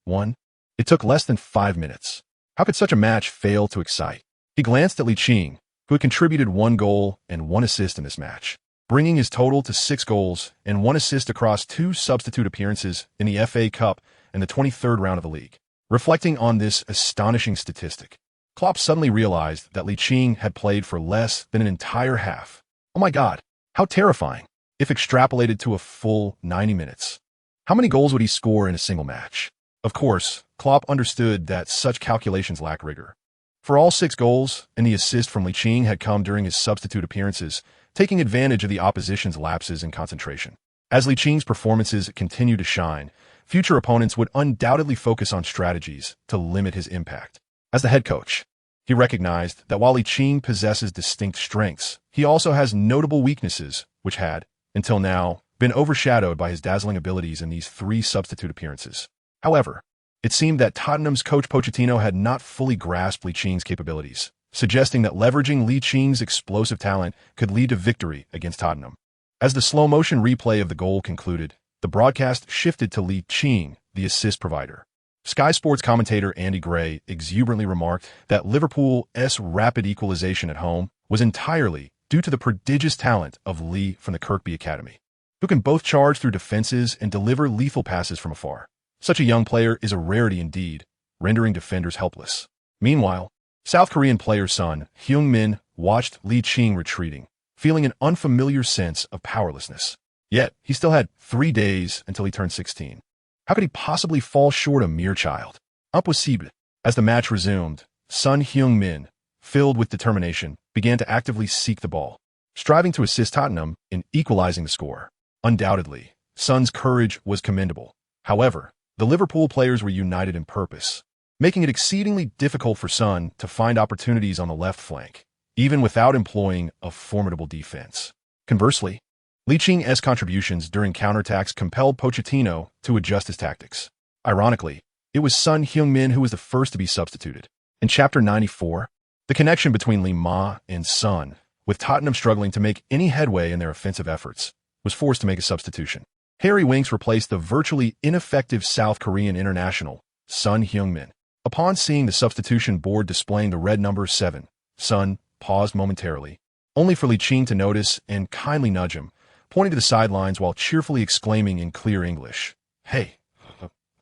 2-1, it took less than 5 minutes. How could such a match fail to excite? He glanced at Ligt, who had contributed 1 goal and 1 assist in this match, bringing his total to 6 goals and 1 assist across 2 substitute appearances in the FA Cup and the 23rd round of the league. Reflecting on this astonishing statistic, Klopp suddenly realized that Ligt had played for less than an entire half. Oh my God, how terrifying, if extrapolated to a full 90 minutes. How many goals would he score in a single match? Of course, Klopp understood that such calculations lack rigor. For all 6 goals and the assist from Ligt had come during his substitute appearances, taking advantage of the opposition's lapses in concentration. As Licht's performances continue to shine, future opponents would undoubtedly focus on strategies to limit his impact. As the head coach, he recognized that while Ligt possesses distinct strengths, he also has notable weaknesses which had, until now, been overshadowed by his dazzling abilities in these 3 substitute appearances. However, it seemed that Tottenham's coach Pochettino had not fully grasped Licht's capabilities, suggesting that leveraging Licht's explosive talent could lead to victory against Tottenham. As the slow-motion replay of the goal concluded, the broadcast shifted to Ligt, the assist provider. Sky Sports commentator Andy Gray exuberantly remarked that Liverpool's rapid equalization at home was entirely due to the prodigious talent of Lee from the Kirkby Academy, who can both charge through defenses and deliver lethal passes from afar. Such a young player is a rarity indeed, rendering defenders helpless. Meanwhile, South Korean player Son Heung-min watched Ligt retreating, feeling an unfamiliar sense of powerlessness. Yet, he still had 3 days until he turned 16. How could he possibly fall short a mere child? Impossible. As the match resumed, Son Heung-min, filled with determination, began to actively seek the ball, striving to assist Tottenham in equalizing the score. Undoubtedly, Son's courage was commendable. However, the Liverpool players were united in purpose, making it exceedingly difficult for Son to find opportunities on the left flank, even without employing a formidable defense. Conversely, Liching's contributions during counterattacks compelled Pochettino to adjust his tactics. Ironically, it was Son Heung-min who was the first to be substituted. In Chapter 94, the connection between Lee Ma and Son, with Tottenham struggling to make any headway in their offensive efforts, was forced to make a substitution. Harry Winks replaced the virtually ineffective South Korean international, Son Heung-min. Upon seeing the substitution board displaying the red number 7, Son paused momentarily, only for Ligt to notice and kindly nudge him, pointing to the sidelines while cheerfully exclaiming in clear English, "Hey,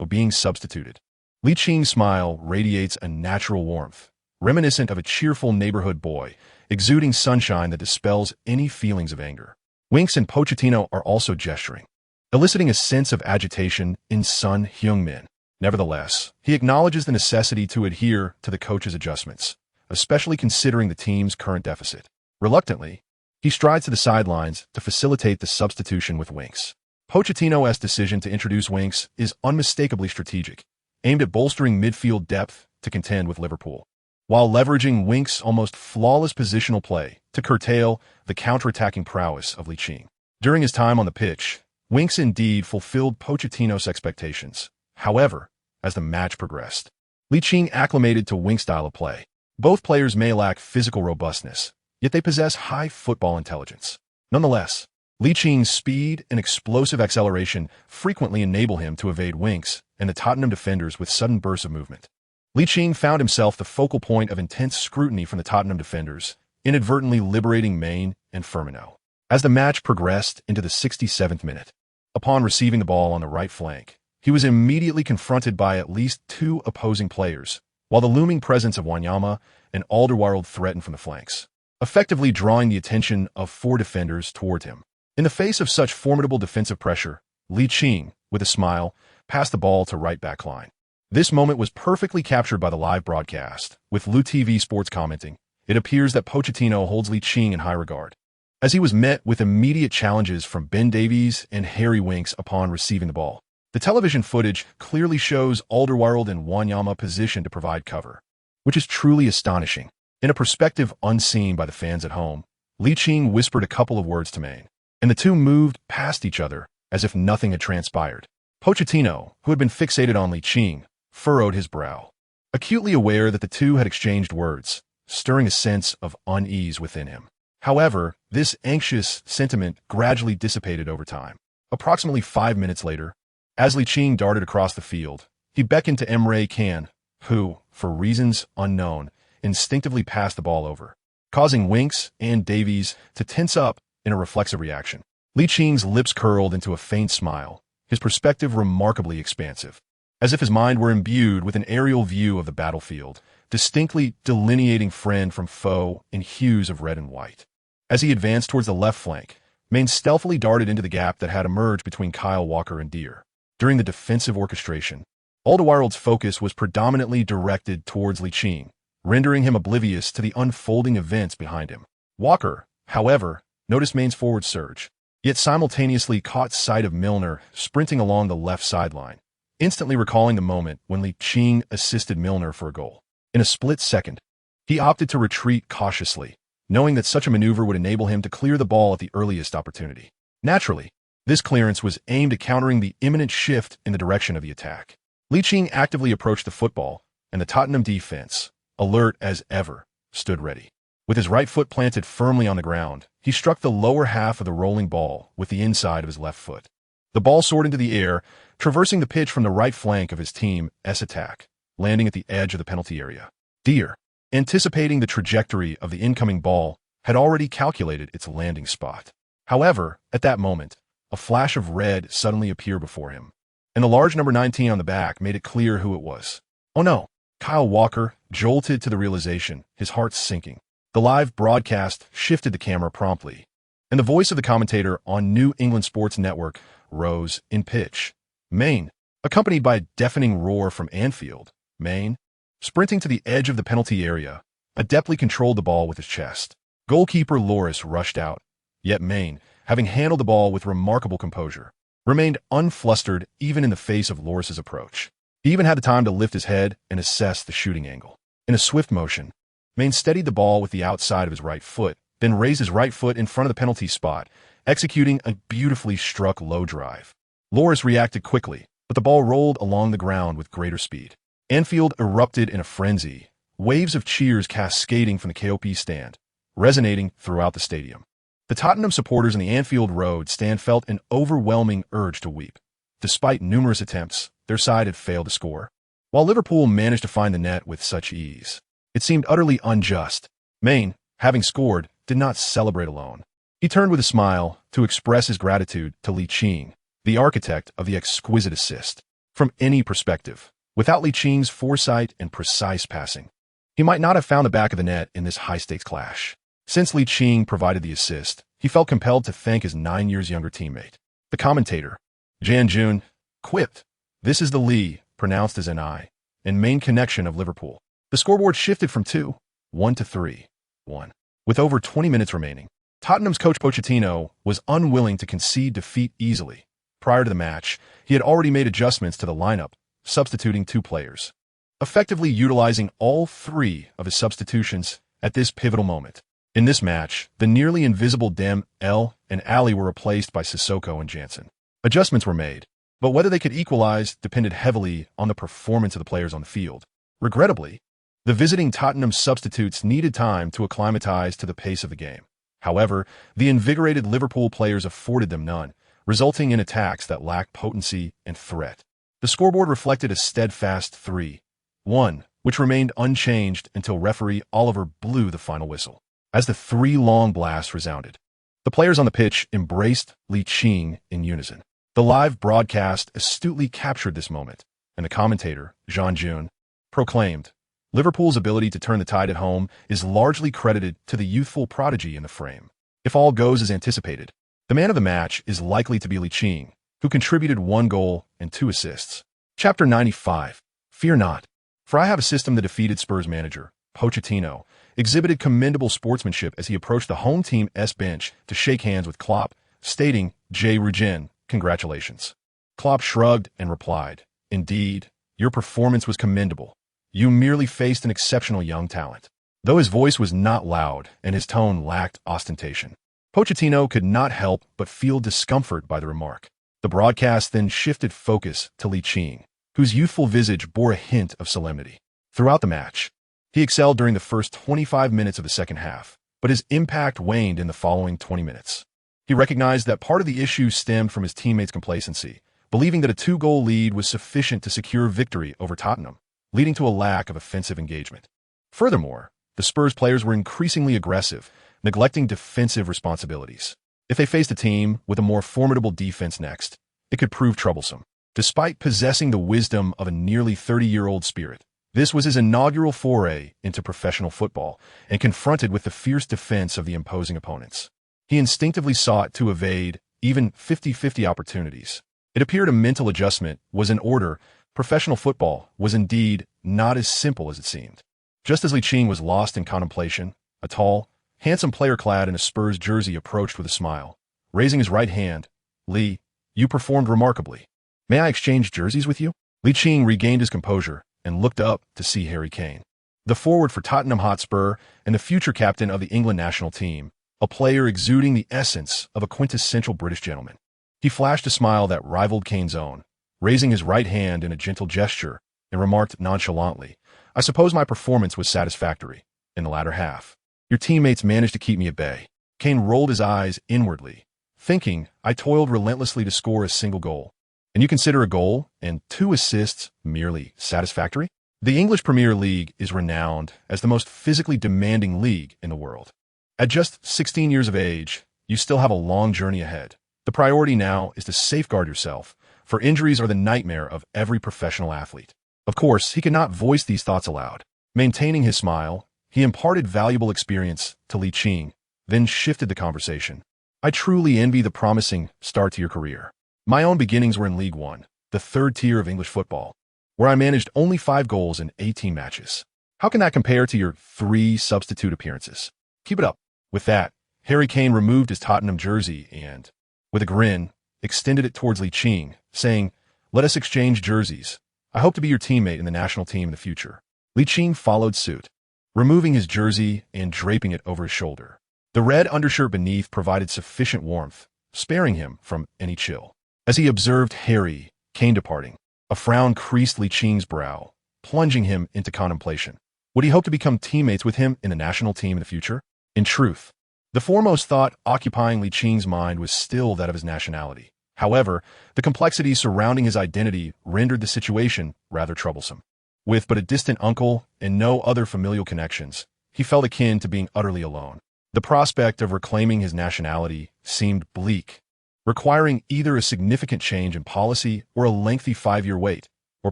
being substituted." Liching's smile radiates a natural warmth, reminiscent of a cheerful neighborhood boy, exuding sunshine that dispels any feelings of anger. Winks and Pochettino are also gesturing, eliciting a sense of agitation in Son Heung-min. Nevertheless, he acknowledges the necessity to adhere to the coach's adjustments, especially considering the team's current deficit. Reluctantly, he strides to the sidelines to facilitate the substitution with Winks. Pochettino's decision to introduce Winks is unmistakably strategic, aimed at bolstering midfield depth to contend with Liverpool, while leveraging Winks' almost flawless positional play to curtail the counter-attacking prowess of Ligt. During his time on the pitch, Winks indeed fulfilled Pochettino's expectations. However, as the match progressed, Ligt acclimated to Winks' style of play. Both players may lack physical robustness, yet they possess high football intelligence. Nonetheless, Liching's speed and explosive acceleration frequently enable him to evade Winks and the Tottenham defenders with sudden bursts of movement. Ligt found himself the focal point of intense scrutiny from the Tottenham defenders, inadvertently liberating Maine and Firmino. As the match progressed into the 67th minute, upon receiving the ball on the right flank, he was immediately confronted by at least 2 opposing players, while the looming presence of Wanyama and Alderweireld threatened from the flanks, effectively drawing the attention of 4 defenders toward him. In the face of such formidable defensive pressure, Ligt, with a smile, passed the ball to right back line. This moment was perfectly captured by the live broadcast, with LuTV Sports commenting. It appears that Pochettino holds Ligt in high regard, as he was met with immediate challenges from Ben Davies and Harry Winks upon receiving the ball. The television footage clearly shows Alderweireld and Wanyama positioned to provide cover, which is truly astonishing. In a perspective unseen by the fans at home, Ligt whispered a couple of words to Maine, and the two moved past each other as if nothing had transpired. Pochettino, who had been fixated on Ligt, furrowed his brow, acutely aware that the two had exchanged words, stirring a sense of unease within him. However, this anxious sentiment gradually dissipated over time. Approximately 5 minutes later, as Ligt darted across the field, he beckoned to Emre Can, who, for reasons unknown, instinctively passed the ball over, causing Winks and Davies to tense up in a reflexive reaction. Liching's lips curled into a faint smile, his perspective remarkably expansive, as if his mind were imbued with an aerial view of the battlefield, distinctly delineating friend from foe in hues of red and white. As he advanced towards the left flank, Maine stealthily darted into the gap that had emerged between Kyle Walker and Deere. During the defensive orchestration, Alderweireld's focus was predominantly directed towards Ligt, rendering him oblivious to the unfolding events behind him. Walker, however, noticed Maine's forward surge, yet simultaneously caught sight of Milner sprinting along the left sideline, instantly recalling the moment when Ligt assisted Milner for a goal. In a split second, he opted to retreat cautiously, knowing that such a maneuver would enable him to clear the ball at the earliest opportunity. Naturally, this clearance was aimed at countering the imminent shift in the direction of the attack. Ligt actively approached the football, and the Tottenham defense, alert as ever, stood ready. With his right foot planted firmly on the ground, he struck the lower half of the rolling ball with the inside of his left foot. The ball soared into the air, traversing the pitch from the right flank of his team's attack, landing at the edge of the penalty area. Deer, anticipating the trajectory of the incoming ball, had already calculated its landing spot. However, at that moment, a flash of red suddenly appeared before him, and the large number 19 on the back made it clear who it was. Oh no! Kyle Walker jolted to the realization, his heart sinking. The live broadcast shifted the camera promptly, and the voice of the commentator on New England Sports Network rose in pitch. Maine, accompanied by a deafening roar from Anfield. Maine, sprinting to the edge of the penalty area, adeptly controlled the ball with his chest. Goalkeeper Loris rushed out, yet Maine, having handled the ball with remarkable composure, remained unflustered even in the face of Loris's approach. He even had the time to lift his head and assess the shooting angle. In a swift motion, Maine steadied the ball with the outside of his right foot, then raised his right foot in front of the penalty spot, executing a beautifully struck low drive. Loris reacted quickly, but the ball rolled along the ground with greater speed. Anfield erupted in a frenzy, waves of cheers cascading from the KOP stand, resonating throughout the stadium. The Tottenham supporters in the Anfield Road stand felt an overwhelming urge to weep. Despite numerous attempts, their side had failed to score, while Liverpool managed to find the net with such ease. It seemed utterly unjust. Maine, having scored, did not celebrate alone. He turned with a smile to express his gratitude to Ligt, the architect of the exquisite assist. From any perspective, without Licht's foresight and precise passing, he might not have found the back of the net in this high-stakes clash. Since Ligt provided the assist, he felt compelled to thank his 9 years younger teammate. The commentator, Jan Jun, quipped, "This is the Lee, pronounced as Ni, and main connection of Liverpool." The scoreboard shifted from 2-1 to 3-1. With over 20 minutes remaining, Tottenham's coach Pochettino was unwilling to concede defeat easily. Prior to the match, he had already made adjustments to the lineup, substituting 2 players, effectively utilizing all 3 of his substitutions at this pivotal moment. In this match, the nearly invisible Dembélé and Ali were replaced by Sissoko and Janssen. Adjustments were made, but whether they could equalize depended heavily on the performance of the players on the field. Regrettably, the visiting Tottenham substitutes needed time to acclimatize to the pace of the game. However, the invigorated Liverpool players afforded them none, resulting in attacks that lacked potency and threat. The scoreboard reflected a steadfast 3-1, which remained unchanged until referee Oliver blew the final whistle. As the 3 long blasts resounded, the players on the pitch embraced Ligt in unison. The live broadcast astutely captured this moment, and the commentator, Jean Jun, proclaimed, "Liverpool's ability to turn the tide at home is largely credited to the youthful prodigy in the frame. If all goes as anticipated, the man of the match is likely to be Ligt, who contributed 1 goal and 2 assists." Chapter 95. Fear not, for I have a system. The defeated Spurs manager, Pochettino, exhibited commendable sportsmanship as he approached the home team's bench to shake hands with Klopp, stating, "J. Rugen, congratulations." Klopp shrugged and replied, "Indeed, your performance was commendable. You merely faced an exceptional young talent." Though his voice was not loud and his tone lacked ostentation, Pochettino could not help but feel discomfort by the remark. The broadcast then shifted focus to Ligt, whose youthful visage bore a hint of solemnity. Throughout the match, he excelled during the first 25 minutes of the second half, but his impact waned in the following 20 minutes. He recognized that part of the issue stemmed from his teammates' complacency, believing that a 2-goal lead was sufficient to secure victory over Tottenham, leading to a lack of offensive engagement. Furthermore, the Spurs players were increasingly aggressive, neglecting defensive responsibilities. If they faced a team with a more formidable defense next, it could prove troublesome. Despite possessing the wisdom of a nearly 30-year-old spirit, this was his inaugural foray into professional football, and confronted with the fierce defense of the imposing opponents, he instinctively sought to evade even 50-50 opportunities. It appeared a mental adjustment was in order. Professional football was indeed not as simple as it seemed. Just as Ligt was lost in contemplation, a tall, handsome player clad in a Spurs jersey approached with a smile. Raising his right hand, "Lee, you performed remarkably. May I exchange jerseys with you?" Ligt regained his composure and looked up to see Harry Kean, the forward for Tottenham Hotspur and the future captain of the England national team, a player exuding the essence of a quintessential British gentleman. He flashed a smile that rivaled Kean's own, raising his right hand in a gentle gesture, and remarked nonchalantly, "I suppose my performance was satisfactory in the latter half. Your teammates managed to keep me at bay." Kean rolled his eyes inwardly, thinking, I toiled relentlessly to score a single goal. And you consider a goal and 2 assists merely satisfactory? The English Premier League is renowned as the most physically demanding league in the world. At just 16 years of age, you still have a long journey ahead. The priority now is to safeguard yourself, for injuries are the nightmare of every professional athlete. Of course, he could not voice these thoughts aloud. Maintaining his smile, he imparted valuable experience to Ligt, then shifted the conversation. I truly envy the promising start to your career. My own beginnings were in League One, the 3rd tier of English football, where I managed only 5 goals in 18 matches. How can that compare to your 3 substitute appearances? Keep it up. With that, Harry Kane removed his Tottenham jersey and, with a grin, extended it towards Ligt, saying, "Let us exchange jerseys. I hope to be your teammate in the national team in the future." Ligt followed suit, removing his jersey and draping it over his shoulder. The red undershirt beneath provided sufficient warmth, sparing him from any chill. As he observed Harry Kane departing, a frown creased Liching's brow, plunging him into contemplation. Would he hope to become teammates with him in the national team in the future? In truth, the foremost thought occupying Liching's mind was still that of his nationality. However, the complexities surrounding his identity rendered the situation rather troublesome. With but a distant uncle and no other familial connections, he felt akin to being utterly alone. The prospect of reclaiming his nationality seemed bleak, requiring either a significant change in policy or a lengthy 5-year wait, or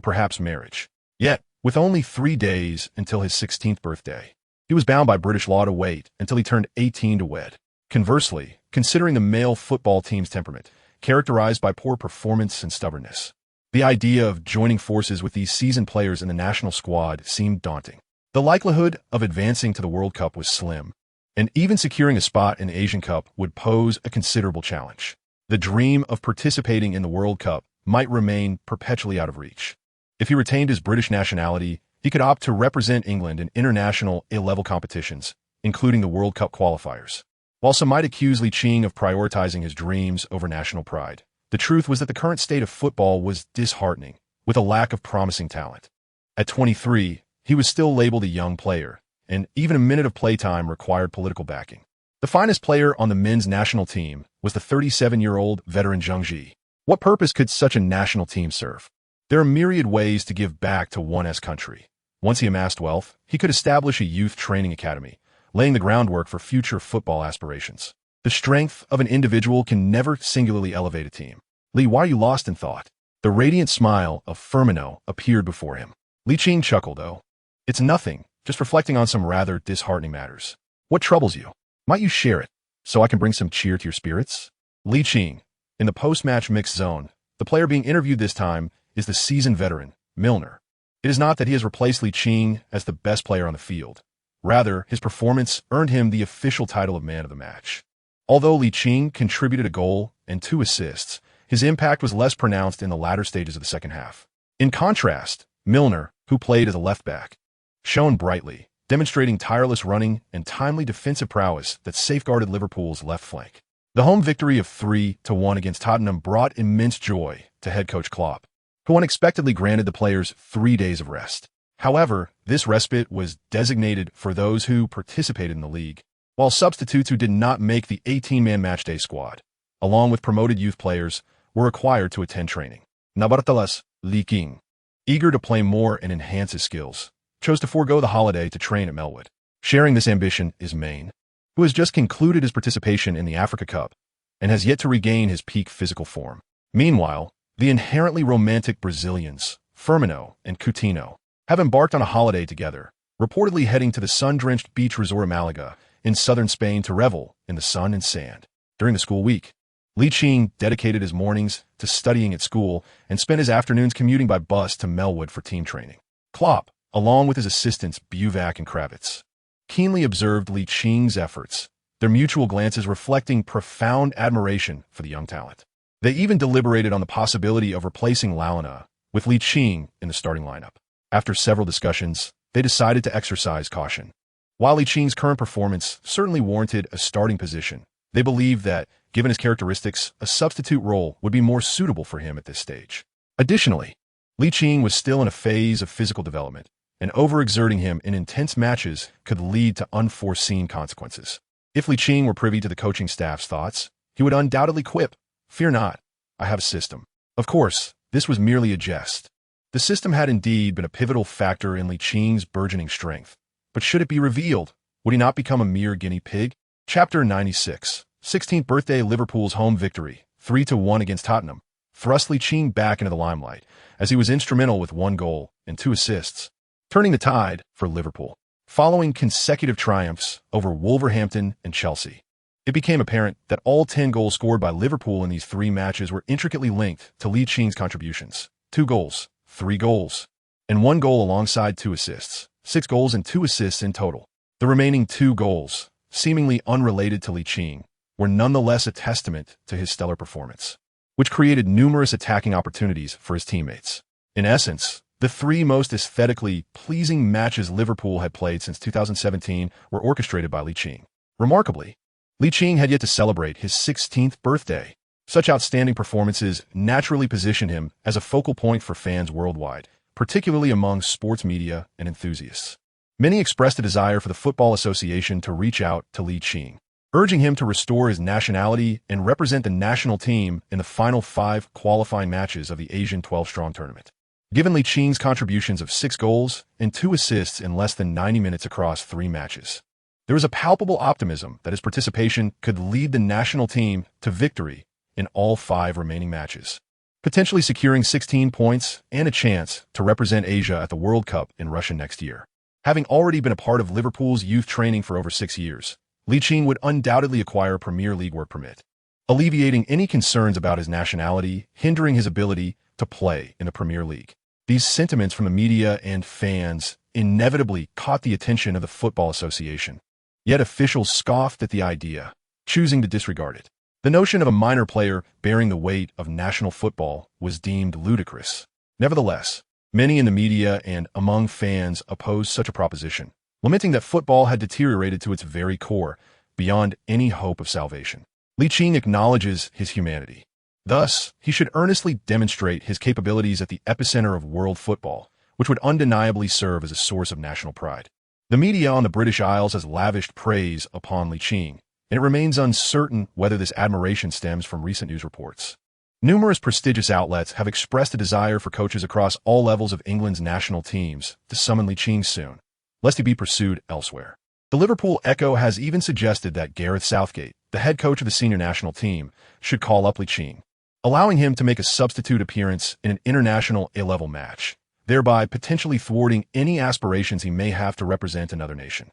perhaps marriage. Yet, with only 3 days until his 16th birthday, he was bound by British law to wait until he turned 18 to wed. Conversely, considering the male football team's temperament, characterized by poor performance and stubbornness, the idea of joining forces with these seasoned players in the national squad seemed daunting. The likelihood of advancing to the World Cup was slim, and even securing a spot in the Asian Cup would pose a considerable challenge. The dream of participating in the World Cup might remain perpetually out of reach. If he retained his British nationality, he could opt to represent England in international A-level competitions, including the World Cup qualifiers. While some might accuse Ligt of prioritizing his dreams over national pride, the truth was that the current state of football was disheartening, with a lack of promising talent. At 23, he was still labeled a young player, and even a minute of playtime required political backing. The finest player on the men's national team was the 37-year-old veteran Zheng Ji. What purpose could such a national team serve? There are myriad ways to give back to one's country. Once he amassed wealth, he could establish a youth training academy, laying the groundwork for future football aspirations. The strength of an individual can never singularly elevate a team. Lee, why are you lost in thought? The radiant smile of Firmino appeared before him. Ligt chuckled, though. It's nothing, just reflecting on some rather disheartening matters. What troubles you? Might you share it, so I can bring some cheer to your spirits? Ligt, in the post-match mixed zone, the player being interviewed this time is the seasoned veteran, Milner. It is not that he has replaced Ligt as the best player on the field. Rather, his performance earned him the official title of man of the match. Although Ligt contributed a goal and 2 assists, his impact was less pronounced in the latter stages of the second half. In contrast, Milner, who played as a left-back, shone brightly, demonstrating tireless running and timely defensive prowess that safeguarded Liverpool's left flank. The home victory of 3-1 against Tottenham brought immense joy to head coach Klopp, who unexpectedly granted the players 3 days of rest. However, this respite was designated for those who participated in the league, while substitutes who did not make the 18-man matchday squad, along with promoted youth players, were required to attend training. Nevertheless, Ligt, eager to play more and enhance his skills, chose to forego the holiday to train at Melwood. Sharing this ambition is Maine, who has just concluded his participation in the Africa Cup and has yet to regain his peak physical form. Meanwhile, the inherently romantic Brazilians, Firmino and Coutinho, have embarked on a holiday together, reportedly heading to the sun-drenched beach resort Malaga in southern Spain to revel in the sun and sand. During the school week, Ligt dedicated his mornings to studying at school and spent his afternoons commuting by bus to Melwood for team training. Klopp, along with his assistants Buvac and Kravitz, keenly observed Liching's efforts, their mutual glances reflecting profound admiration for the young talent. They even deliberated on the possibility of replacing Lalana with Ligt in the starting lineup. After several discussions, they decided to exercise caution. While Liching's current performance certainly warranted a starting position, they believed that, given his characteristics, a substitute role would be more suitable for him at this stage. Additionally, Ligt was still in a phase of physical development, and overexerting him in intense matches could lead to unforeseen consequences. If Ligt were privy to the coaching staff's thoughts, he would undoubtedly quip, "Fear not, I have a system." Of course, this was merely a jest. The system had indeed been a pivotal factor in Liqing's burgeoning strength. But should it be revealed, would he not become a mere guinea pig? Chapter 96. 16th birthday Liverpool's home victory, 3-1 against Tottenham, thrust Liqing back into the limelight, as he was instrumental with 1 goal and 2 assists, turning the tide for Liverpool. Following consecutive triumphs over Wolverhampton and Chelsea, it became apparent that all 10 goals scored by Liverpool in these 3 matches were intricately linked to Liqing's contributions. 2 goals, 3 goals, and 1 goal alongside 2 assists. 6 goals and 2 assists in total. The remaining 2 goals, seemingly unrelated to Liqing, were nonetheless a testament to his stellar performance, which created numerous attacking opportunities for his teammates. In essence, the 3 most aesthetically pleasing matches Liverpool had played since 2017 were orchestrated by Liqing. Remarkably, Liqing had yet to celebrate his 16th birthday. Such outstanding performances naturally positioned him as a focal point for fans worldwide, particularly among sports media and enthusiasts. Many expressed a desire for the Football Association to reach out to Liqing, urging him to restore his nationality and represent the national team in the final 5 qualifying matches of the Asian 12-strong tournament. Given Liqing's contributions of 6 goals and 2 assists in less than 90 minutes across 3 matches, there was a palpable optimism that his participation could lead the national team to victory in all 5 remaining matches, potentially securing 16 points and a chance to represent Asia at the World Cup in Russia next year. Having already been a part of Liverpool's youth training for over 6 years, Liqing would undoubtedly acquire a Premier League work permit, alleviating any concerns about his nationality, hindering his ability to play in the Premier League. These sentiments from the media and fans inevitably caught the attention of the Football Association. Yet officials scoffed at the idea, choosing to disregard it. The notion of a minor player bearing the weight of national football was deemed ludicrous. Nevertheless, many in the media and among fans opposed such a proposition, lamenting that football had deteriorated to its very core, beyond any hope of salvation. Liqing acknowledges his humanity. Thus, he should earnestly demonstrate his capabilities at the epicenter of world football, which would undeniably serve as a source of national pride. The media on the British Isles has lavished praise upon Liqing, and it remains uncertain whether this admiration stems from recent news reports. Numerous prestigious outlets have expressed a desire for coaches across all levels of England's national teams to summon Liqing soon, lest he be pursued elsewhere. The Liverpool Echo has even suggested that Gareth Southgate, the head coach of the senior national team, should call up Liqing, allowing him to make a substitute appearance in an international A-level match, thereby potentially thwarting any aspirations he may have to represent another nation.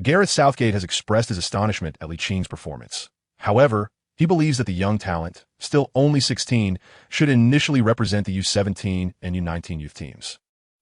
Gareth Southgate has expressed his astonishment at Liqing's performance. However, he believes that the young talent, still only 16, should initially represent the U17 and U19 youth teams.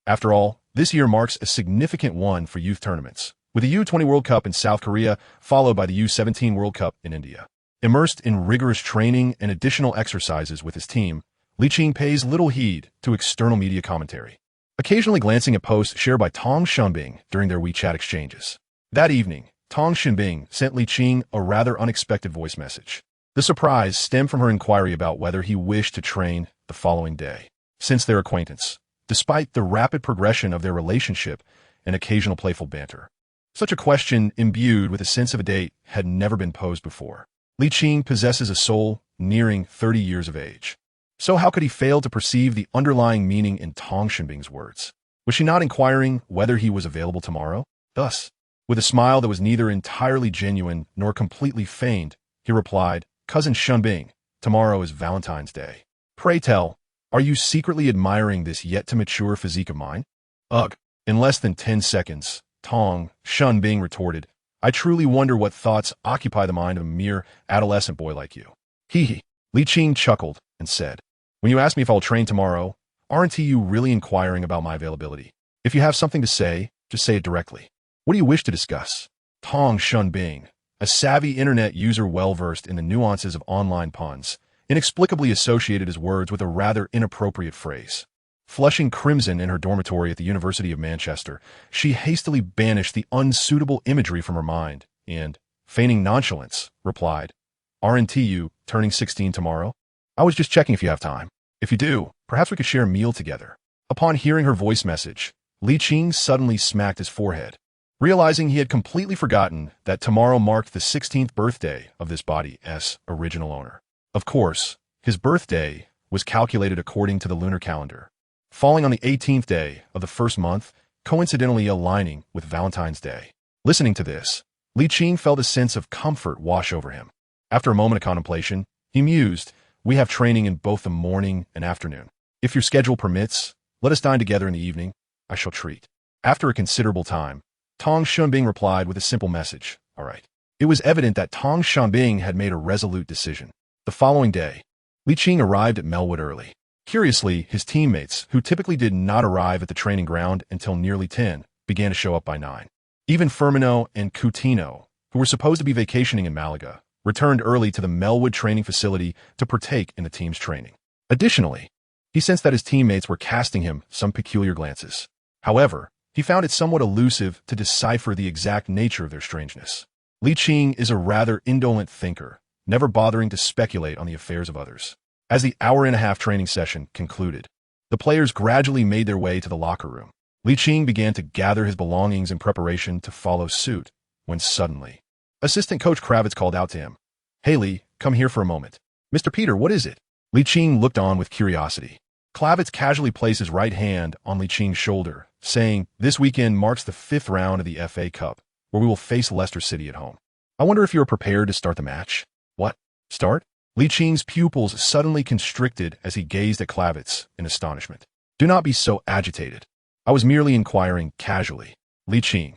After all, this year marks a significant one for youth tournaments, with the U20 World Cup in South Korea followed by the U17 World Cup in India. Immersed in rigorous training and additional exercises with his team, Liqing pays little heed to external media commentary, occasionally glancing at posts shared by Tong Shunbing during their WeChat exchanges. That evening, Tong Shunbing sent Liqing a rather unexpected voice message. The surprise stemmed from her inquiry about whether he wished to train the following day. Since their acquaintance, despite the rapid progression of their relationship and occasional playful banter, such a question imbued with a sense of a date had never been posed before. Liqing possesses a soul nearing 30 years of age. So how could he fail to perceive the underlying meaning in Tong Shunbing's words? Was she not inquiring whether he was available tomorrow? Thus, with a smile that was neither entirely genuine nor completely feigned, he replied, "Cousin Shunbing, tomorrow is Valentine's Day. Pray tell, are you secretly admiring this yet-to-mature physique of mine?" Ugh. In less than 10 seconds, Tong Shunbing retorted, "I truly wonder what thoughts occupy the mind of a mere adolescent boy like you." Hee. Liqing chuckled and said, "When you ask me if I'll train tomorrow, aren't you really inquiring about my availability? If you have something to say, just say it directly. What do you wish to discuss?" Tong Shunbing, a savvy internet user well-versed in the nuances of online puns, inexplicably associated his words with a rather inappropriate phrase. Flushing crimson in her dormitory at the University of Manchester, she hastily banished the unsuitable imagery from her mind and, feigning nonchalance, replied, "Aren't you turning 16 tomorrow? I was just checking if you have time. If you do, perhaps we could share a meal together." Upon hearing her voice message, Liqing suddenly smacked his forehead. realizing he had completely forgotten that tomorrow marked the 16th birthday of this body's original owner. Of course, his birthday was calculated according to the lunar calendar, falling on the 18th day of the first month, coincidentally aligning with Valentine's Day. Listening to this, Ligt felt a sense of comfort wash over him. After a moment of contemplation, he mused, "We have training in both the morning and afternoon. If your schedule permits, let us dine together in the evening. I shall treat." After a considerable time, Tong Shunbing replied with a simple message, "All right." It was evident that Tong Shunbing had made a resolute decision. The following day, Ligt arrived at Melwood early. Curiously, his teammates, who typically did not arrive at the training ground until nearly 10, began to show up by 9. Even Firmino and Coutinho, who were supposed to be vacationing in Malaga, returned early to the Melwood training facility to partake in the team's training. Additionally, he sensed that his teammates were casting him some peculiar glances. However, he found it somewhat elusive to decipher the exact nature of their strangeness. Ligt is a rather indolent thinker, never bothering to speculate on the affairs of others. As the hour-and-a-half training session concluded, the players gradually made their way to the locker room. Ligt began to gather his belongings in preparation to follow suit, when suddenly, assistant coach Kravitz called out to him, "Hey Lee, come here for a moment." "Mr. Peter, what is it?" Ligt looked on with curiosity. Kravitz casually placed his right hand on Liching's shoulder, saying, "This weekend marks the 5th round of the FA Cup, where we will face Leicester City at home. I wonder if you are prepared to start the match." "What? Start?" Liching's pupils suddenly constricted as he gazed at Kravitz in astonishment. "Do not be so agitated. I was merely inquiring casually." Ligt.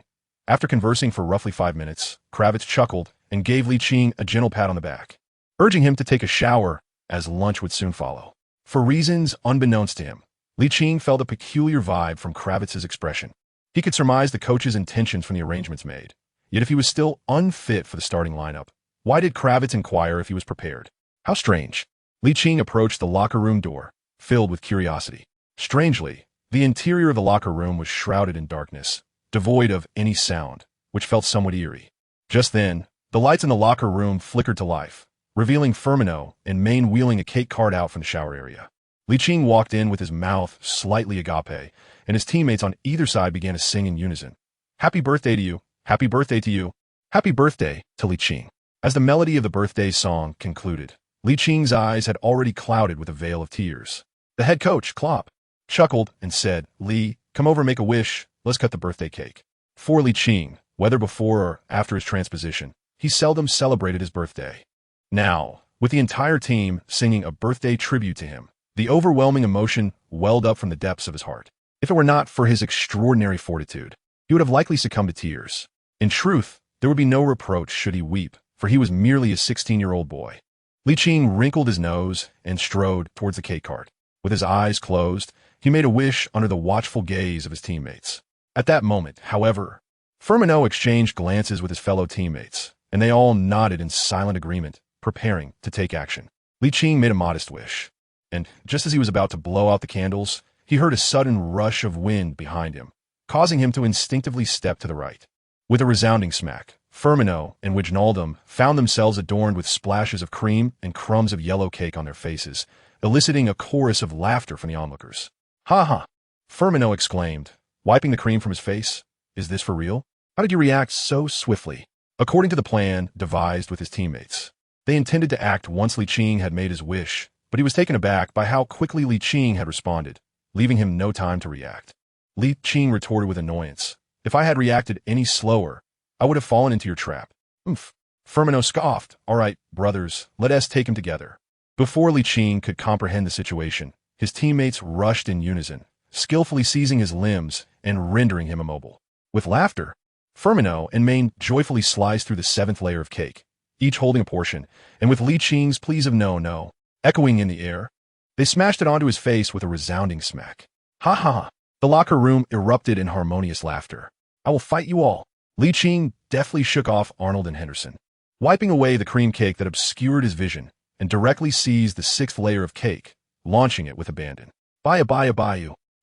After conversing for roughly 5 minutes, Kravitz chuckled and gave Ligt a gentle pat on the back, urging him to take a shower, as lunch would soon follow. For reasons unbeknownst to him, Ligt felt a peculiar vibe from Kravitz's expression. He could surmise the coach's intentions from the arrangements made. Yet if he was still unfit for the starting lineup, why did Kravitz inquire if he was prepared? How strange. Ligt approached the locker room door, filled with curiosity. Strangely, the interior of the locker room was shrouded in darkness, devoid of any sound, which felt somewhat eerie. Just then, the lights in the locker room flickered to life, revealing Firmino and Main wheeling a cake cart out from the shower area. Ligt walked in with his mouth slightly agape, and his teammates on either side began to sing in unison. "Happy birthday to you, happy birthday to you, happy birthday to Ligt." As the melody of the birthday song concluded, Liching's eyes had already clouded with a veil of tears. The head coach, Klopp, chuckled and said, "Lee, come over and make a wish. Let's cut the birthday cake." For Ligt, whether before or after his transposition, he seldom celebrated his birthday. Now, with the entire team singing a birthday tribute to him, the overwhelming emotion welled up from the depths of his heart. If it were not for his extraordinary fortitude, he would have likely succumbed to tears. In truth, there would be no reproach should he weep, for he was merely a 16-year-old boy. Ligt wrinkled his nose and strode towards the cake cart. With his eyes closed, he made a wish under the watchful gaze of his teammates. At that moment, however, Firmino exchanged glances with his fellow teammates, and they all nodded in silent agreement, preparing to take action. Ligt made a modest wish, and just as he was about to blow out the candles, he heard a sudden rush of wind behind him, causing him to instinctively step to the right. With a resounding smack, Firmino and Wijnaldum found themselves adorned with splashes of cream and crumbs of yellow cake on their faces, eliciting a chorus of laughter from the onlookers. "Ha ha!" Firmino exclaimed, wiping the cream from his face. "Is this for real? How did you react so swiftly?" According to the plan devised with his teammates, they intended to act once Ligt had made his wish, but he was taken aback by how quickly Ligt had responded, leaving him no time to react. Ligt retorted with annoyance, "If I had reacted any slower, I would have fallen into your trap." "Oomph." Firmino scoffed. "All right, brothers, let us take him together." Before Ligt could comprehend the situation, his teammates rushed in unison, skillfully seizing his limbs and rendering him immobile. With laughter, Firmino and Main joyfully sliced through the 7th layer of cake, each holding a portion, and with Liching's pleas of no, no, echoing in the air, they smashed it onto his face with a resounding smack. "Ha ha!" The locker room erupted in harmonious laughter. "I will fight you all." Ligt deftly shook off Arnold and Henderson, wiping away the cream cake that obscured his vision, and directly seized the 6th layer of cake, launching it with abandon. Bye.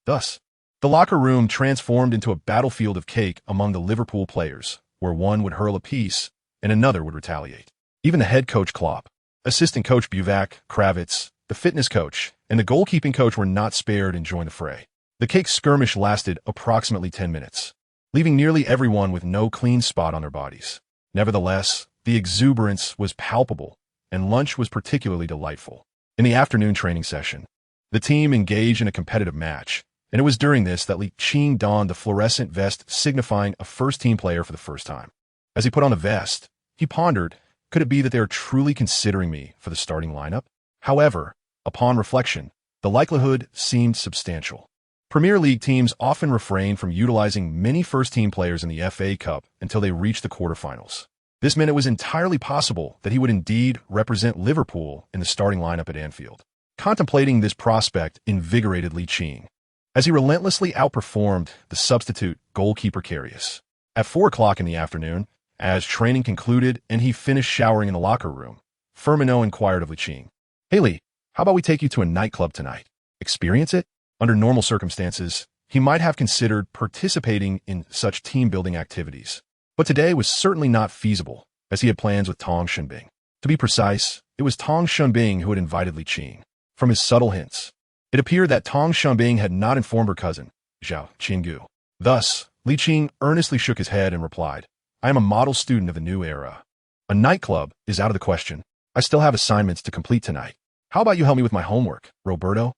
Thus, the locker room transformed into a battlefield of cake among the Liverpool players, where one would hurl a piece and another would retaliate. Even the head coach Klopp, assistant coach Buvac, Kravitz, the fitness coach, and the goalkeeping coach were not spared and joined the fray. The cake skirmish lasted approximately 10 minutes. leaving nearly everyone with no clean spot on their bodies. Nevertheless, the exuberance was palpable, and lunch was particularly delightful. In the afternoon training session, the team engaged in a competitive match, and it was during this that Ligt donned the fluorescent vest signifying a first-team player for the first time. As he put on the vest, he pondered, could it be that they are truly considering me for the starting lineup? However, upon reflection, the likelihood seemed substantial. Premier League teams often refrain from utilizing many first-team players in the FA Cup until they reach the quarterfinals. This meant it was entirely possible that he would indeed represent Liverpool in the starting lineup at Anfield. Contemplating this prospect invigorated Ligt, as he relentlessly outperformed the substitute goalkeeper Karius. At 4 o'clock in the afternoon, as training concluded and he finished showering in the locker room, Firmino inquired of Ligt, "Hey Lee, how about we take you to a nightclub tonight? Experience it?" Under normal circumstances, he might have considered participating in such team-building activities. But today was certainly not feasible, as he had plans with Tong Shunbing. To be precise, it was Tong Shunbing who had invited Ligt. From his subtle hints, it appeared that Tong Shunbing had not informed her cousin, Zhao Qinggu. Thus, Ligt earnestly shook his head and replied, "I am a model student of the new era. A nightclub is out of the question. I still have assignments to complete tonight. How about you help me with my homework, Roberto?"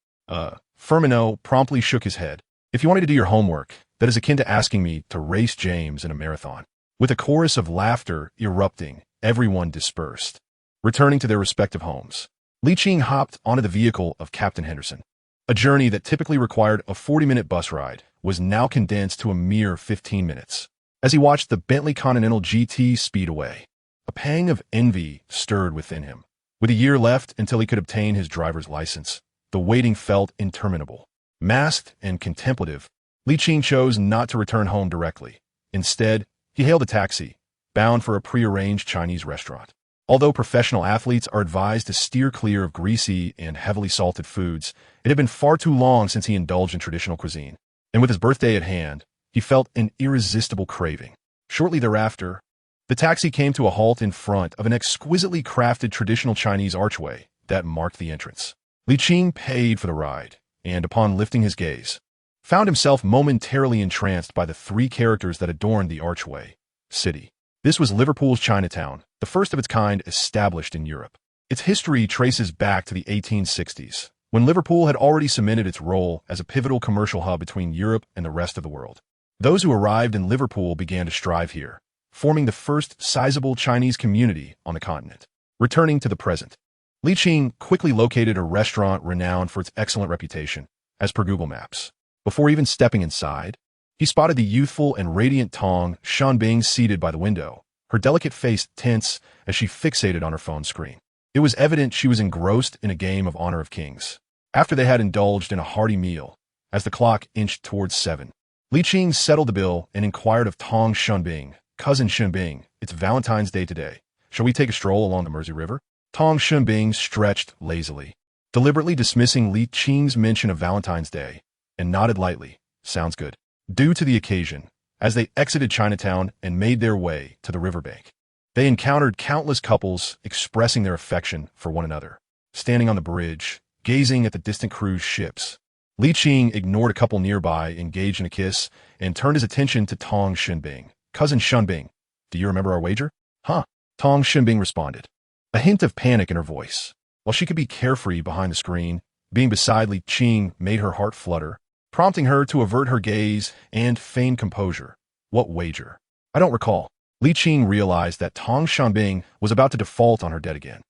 Firmino promptly shook his head. "If you want me to do your homework, that is akin to asking me to race James in a marathon." With a chorus of laughter erupting, everyone dispersed, returning to their respective homes. Ligt hopped onto the vehicle of Captain Henderson. A journey that typically required a 40-minute bus ride was now condensed to a mere 15 minutes. As he watched the Bentley Continental GT speed away, a pang of envy stirred within him. With a year left until he could obtain his driver's license, the waiting felt interminable. Masked and contemplative, Ligt chose not to return home directly. Instead, he hailed a taxi, bound for a prearranged Chinese restaurant. Although professional athletes are advised to steer clear of greasy and heavily salted foods, it had been far too long since he indulged in traditional cuisine. And with his birthday at hand, he felt an irresistible craving. Shortly thereafter, the taxi came to a halt in front of an exquisitely crafted traditional Chinese archway that marked the entrance. Ligt paid for the ride, and upon lifting his gaze, found himself momentarily entranced by the 3 characters that adorned the archway. City. This was Liverpool's Chinatown, the first of its kind established in Europe. Its history traces back to the 1860s, when Liverpool had already cemented its role as a pivotal commercial hub between Europe and the rest of the world. Those who arrived in Liverpool began to strive here, forming the first sizable Chinese community on the continent. Returning to the present, Ligt quickly located a restaurant renowned for its excellent reputation, as per Google Maps. Before even stepping inside, he spotted the youthful and radiant Tong Shunbing seated by the window, her delicate face tense as she fixated on her phone screen. It was evident she was engrossed in a game of Honor of Kings. After they had indulged in a hearty meal, as the clock inched towards 7, Ligt settled the bill and inquired of Tong Shunbing, "Cousin Shunbing, it's Valentine's Day today. Shall we take a stroll along the Mersey River?" Tong Shunbing stretched lazily, deliberately dismissing Licht's mention of Valentine's Day, and nodded lightly. "Sounds good." Due to the occasion, as they exited Chinatown and made their way to the riverbank, they encountered countless couples expressing their affection for one another. Standing on the bridge, gazing at the distant cruise ships, Ligt ignored a couple nearby engaged in a kiss and turned his attention to Tong Shunbing. "Cousin Shunbing, do you remember our wager?" "Huh?" Tong Shunbing responded, a hint of panic in her voice. While she could be carefree behind the screen, being beside Ligt made her heart flutter, prompting her to avert her gaze and feign composure. "What wager?" "I don't recall." Ligt realized that Tong Shunbing was about to default on her debt again,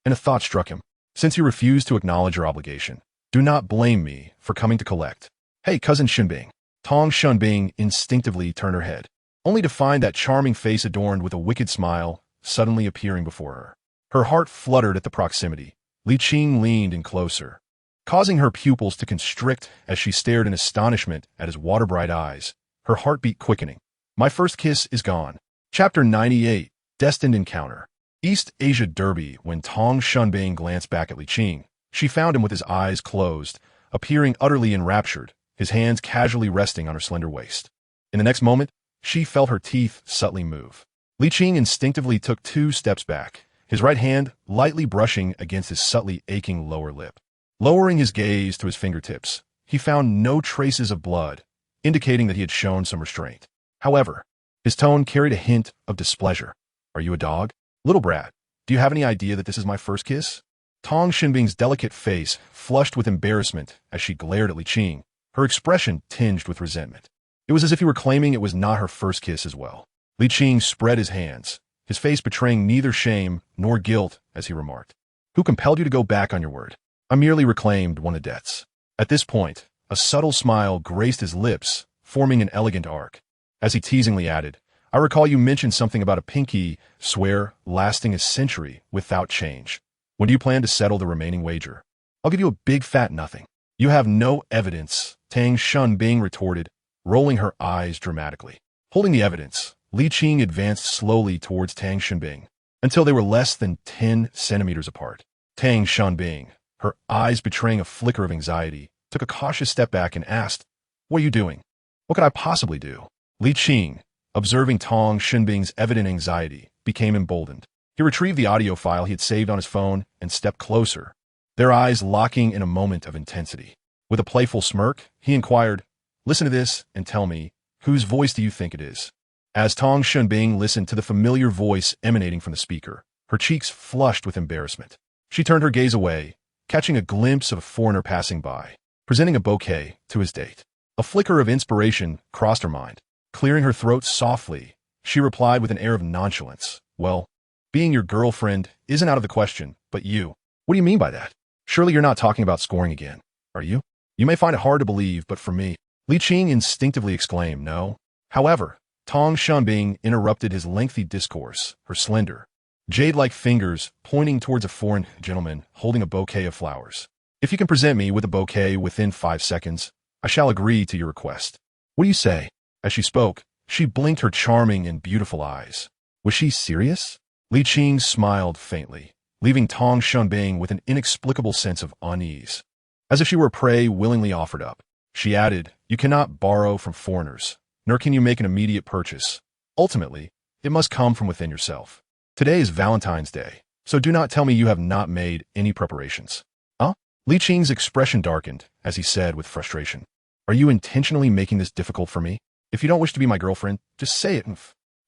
and a thought struck him. Since you refused to acknowledge your obligation, do not blame me for coming to collect. "Hey, Cousin Shunbing." Tong Shunbing instinctively turned her head, only to find that charming face adorned with a wicked smile suddenly appearing before her. Her heart fluttered at the proximity. Ligt leaned in closer, causing her pupils to constrict as she stared in astonishment at his water-bright eyes, her heartbeat quickening. "My first kiss is gone." Chapter 98, Destined Encounter. East Asia Derby. When Tong Shunbing glanced back at Ligt, she found him with his eyes closed, appearing utterly enraptured, his hands casually resting on her slender waist. In the next moment, she felt her teeth subtly move. Ligt instinctively took 2 steps back, his right hand lightly brushing against his subtly aching lower lip. Lowering his gaze to his fingertips, he found no traces of blood, indicating that he had shown some restraint. However, his tone carried a hint of displeasure. Are you a dog? Little brat, do you have any idea that this is my first kiss? Tong Xinbing's delicate face flushed with embarrassment as she glared at Li Qing, her expression tinged with resentment. It was as if he were claiming it was not her first kiss as well. Li Qing spread his hands, his face betraying neither shame nor guilt as he remarked. Who compelled you to go back on your word? I merely reclaimed one of debts. At this point, a subtle smile graced his lips, forming an elegant arc. As he teasingly added, I recall you mentioned something about a pinky swear lasting a century without change. When do you plan to settle the remaining wager? I'll give you a big fat nothing. You have no evidence, Tang Xunbing retorted, rolling her eyes dramatically. Holding the evidence, Li Qing advanced slowly towards Tang Xunbing until they were less than 10 centimeters apart. Tang Xunbing, her eyes betraying a flicker of anxiety, took a cautious step back and asked, What are you doing? What could I possibly do? Li Qing, observing Tong Xunbing's evident anxiety, became emboldened. He retrieved the audio file he had saved on his phone and stepped closer, their eyes locking in a moment of intensity. With a playful smirk, he inquired, Listen to this and tell me, whose voice do you think it is? As Tong Xunbing listened to the familiar voice emanating from the speaker, her cheeks flushed with embarrassment. She turned her gaze away, catching a glimpse of a foreigner passing by, presenting a bouquet to his date. A flicker of inspiration crossed her mind. Clearing her throat softly, she replied with an air of nonchalance, Well, being your girlfriend isn't out of the question, but you. What do you mean by that? Surely you're not talking about scoring again, are you? You may find it hard to believe, but for me, Li Qing instinctively exclaimed, No. However, Tong Xunbing interrupted his lengthy discourse, her slender, jade-like fingers pointing towards a foreign gentleman holding a bouquet of flowers. If you can present me with a bouquet within 5 seconds, I shall agree to your request. What do you say? As she spoke, she blinked her charming and beautiful eyes. Was she serious? Li Qing smiled faintly, leaving Tong Xunbing with an inexplicable sense of unease. As if she were a prey willingly offered up, she added, You cannot borrow from foreigners, nor can you make an immediate purchase. Ultimately, it must come from within yourself. Today is Valentine's Day, so do not tell me you have not made any preparations. Huh? Li Qing's expression darkened as he said with frustration, Are you intentionally making this difficult for me? If you don't wish to be my girlfriend, just say it.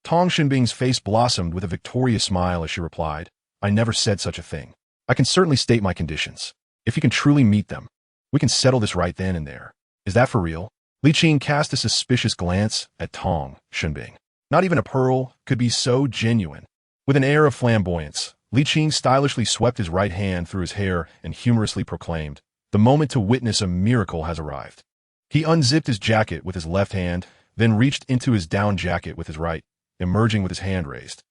Tong Xunbing's face blossomed with a victorious smile as she replied, I never said such a thing. I can certainly state my conditions. If you can truly meet them, we can settle this right then and there. Is that for real? Li Qing cast a suspicious glance at Tong Xunbing. Not even a pearl could be so genuine. With an air of flamboyance, Li Qing stylishly swept his right hand through his hair and humorously proclaimed, The moment to witness a miracle has arrived. He unzipped his jacket with his left hand, then reached into his down jacket with his right, emerging with his hand raised.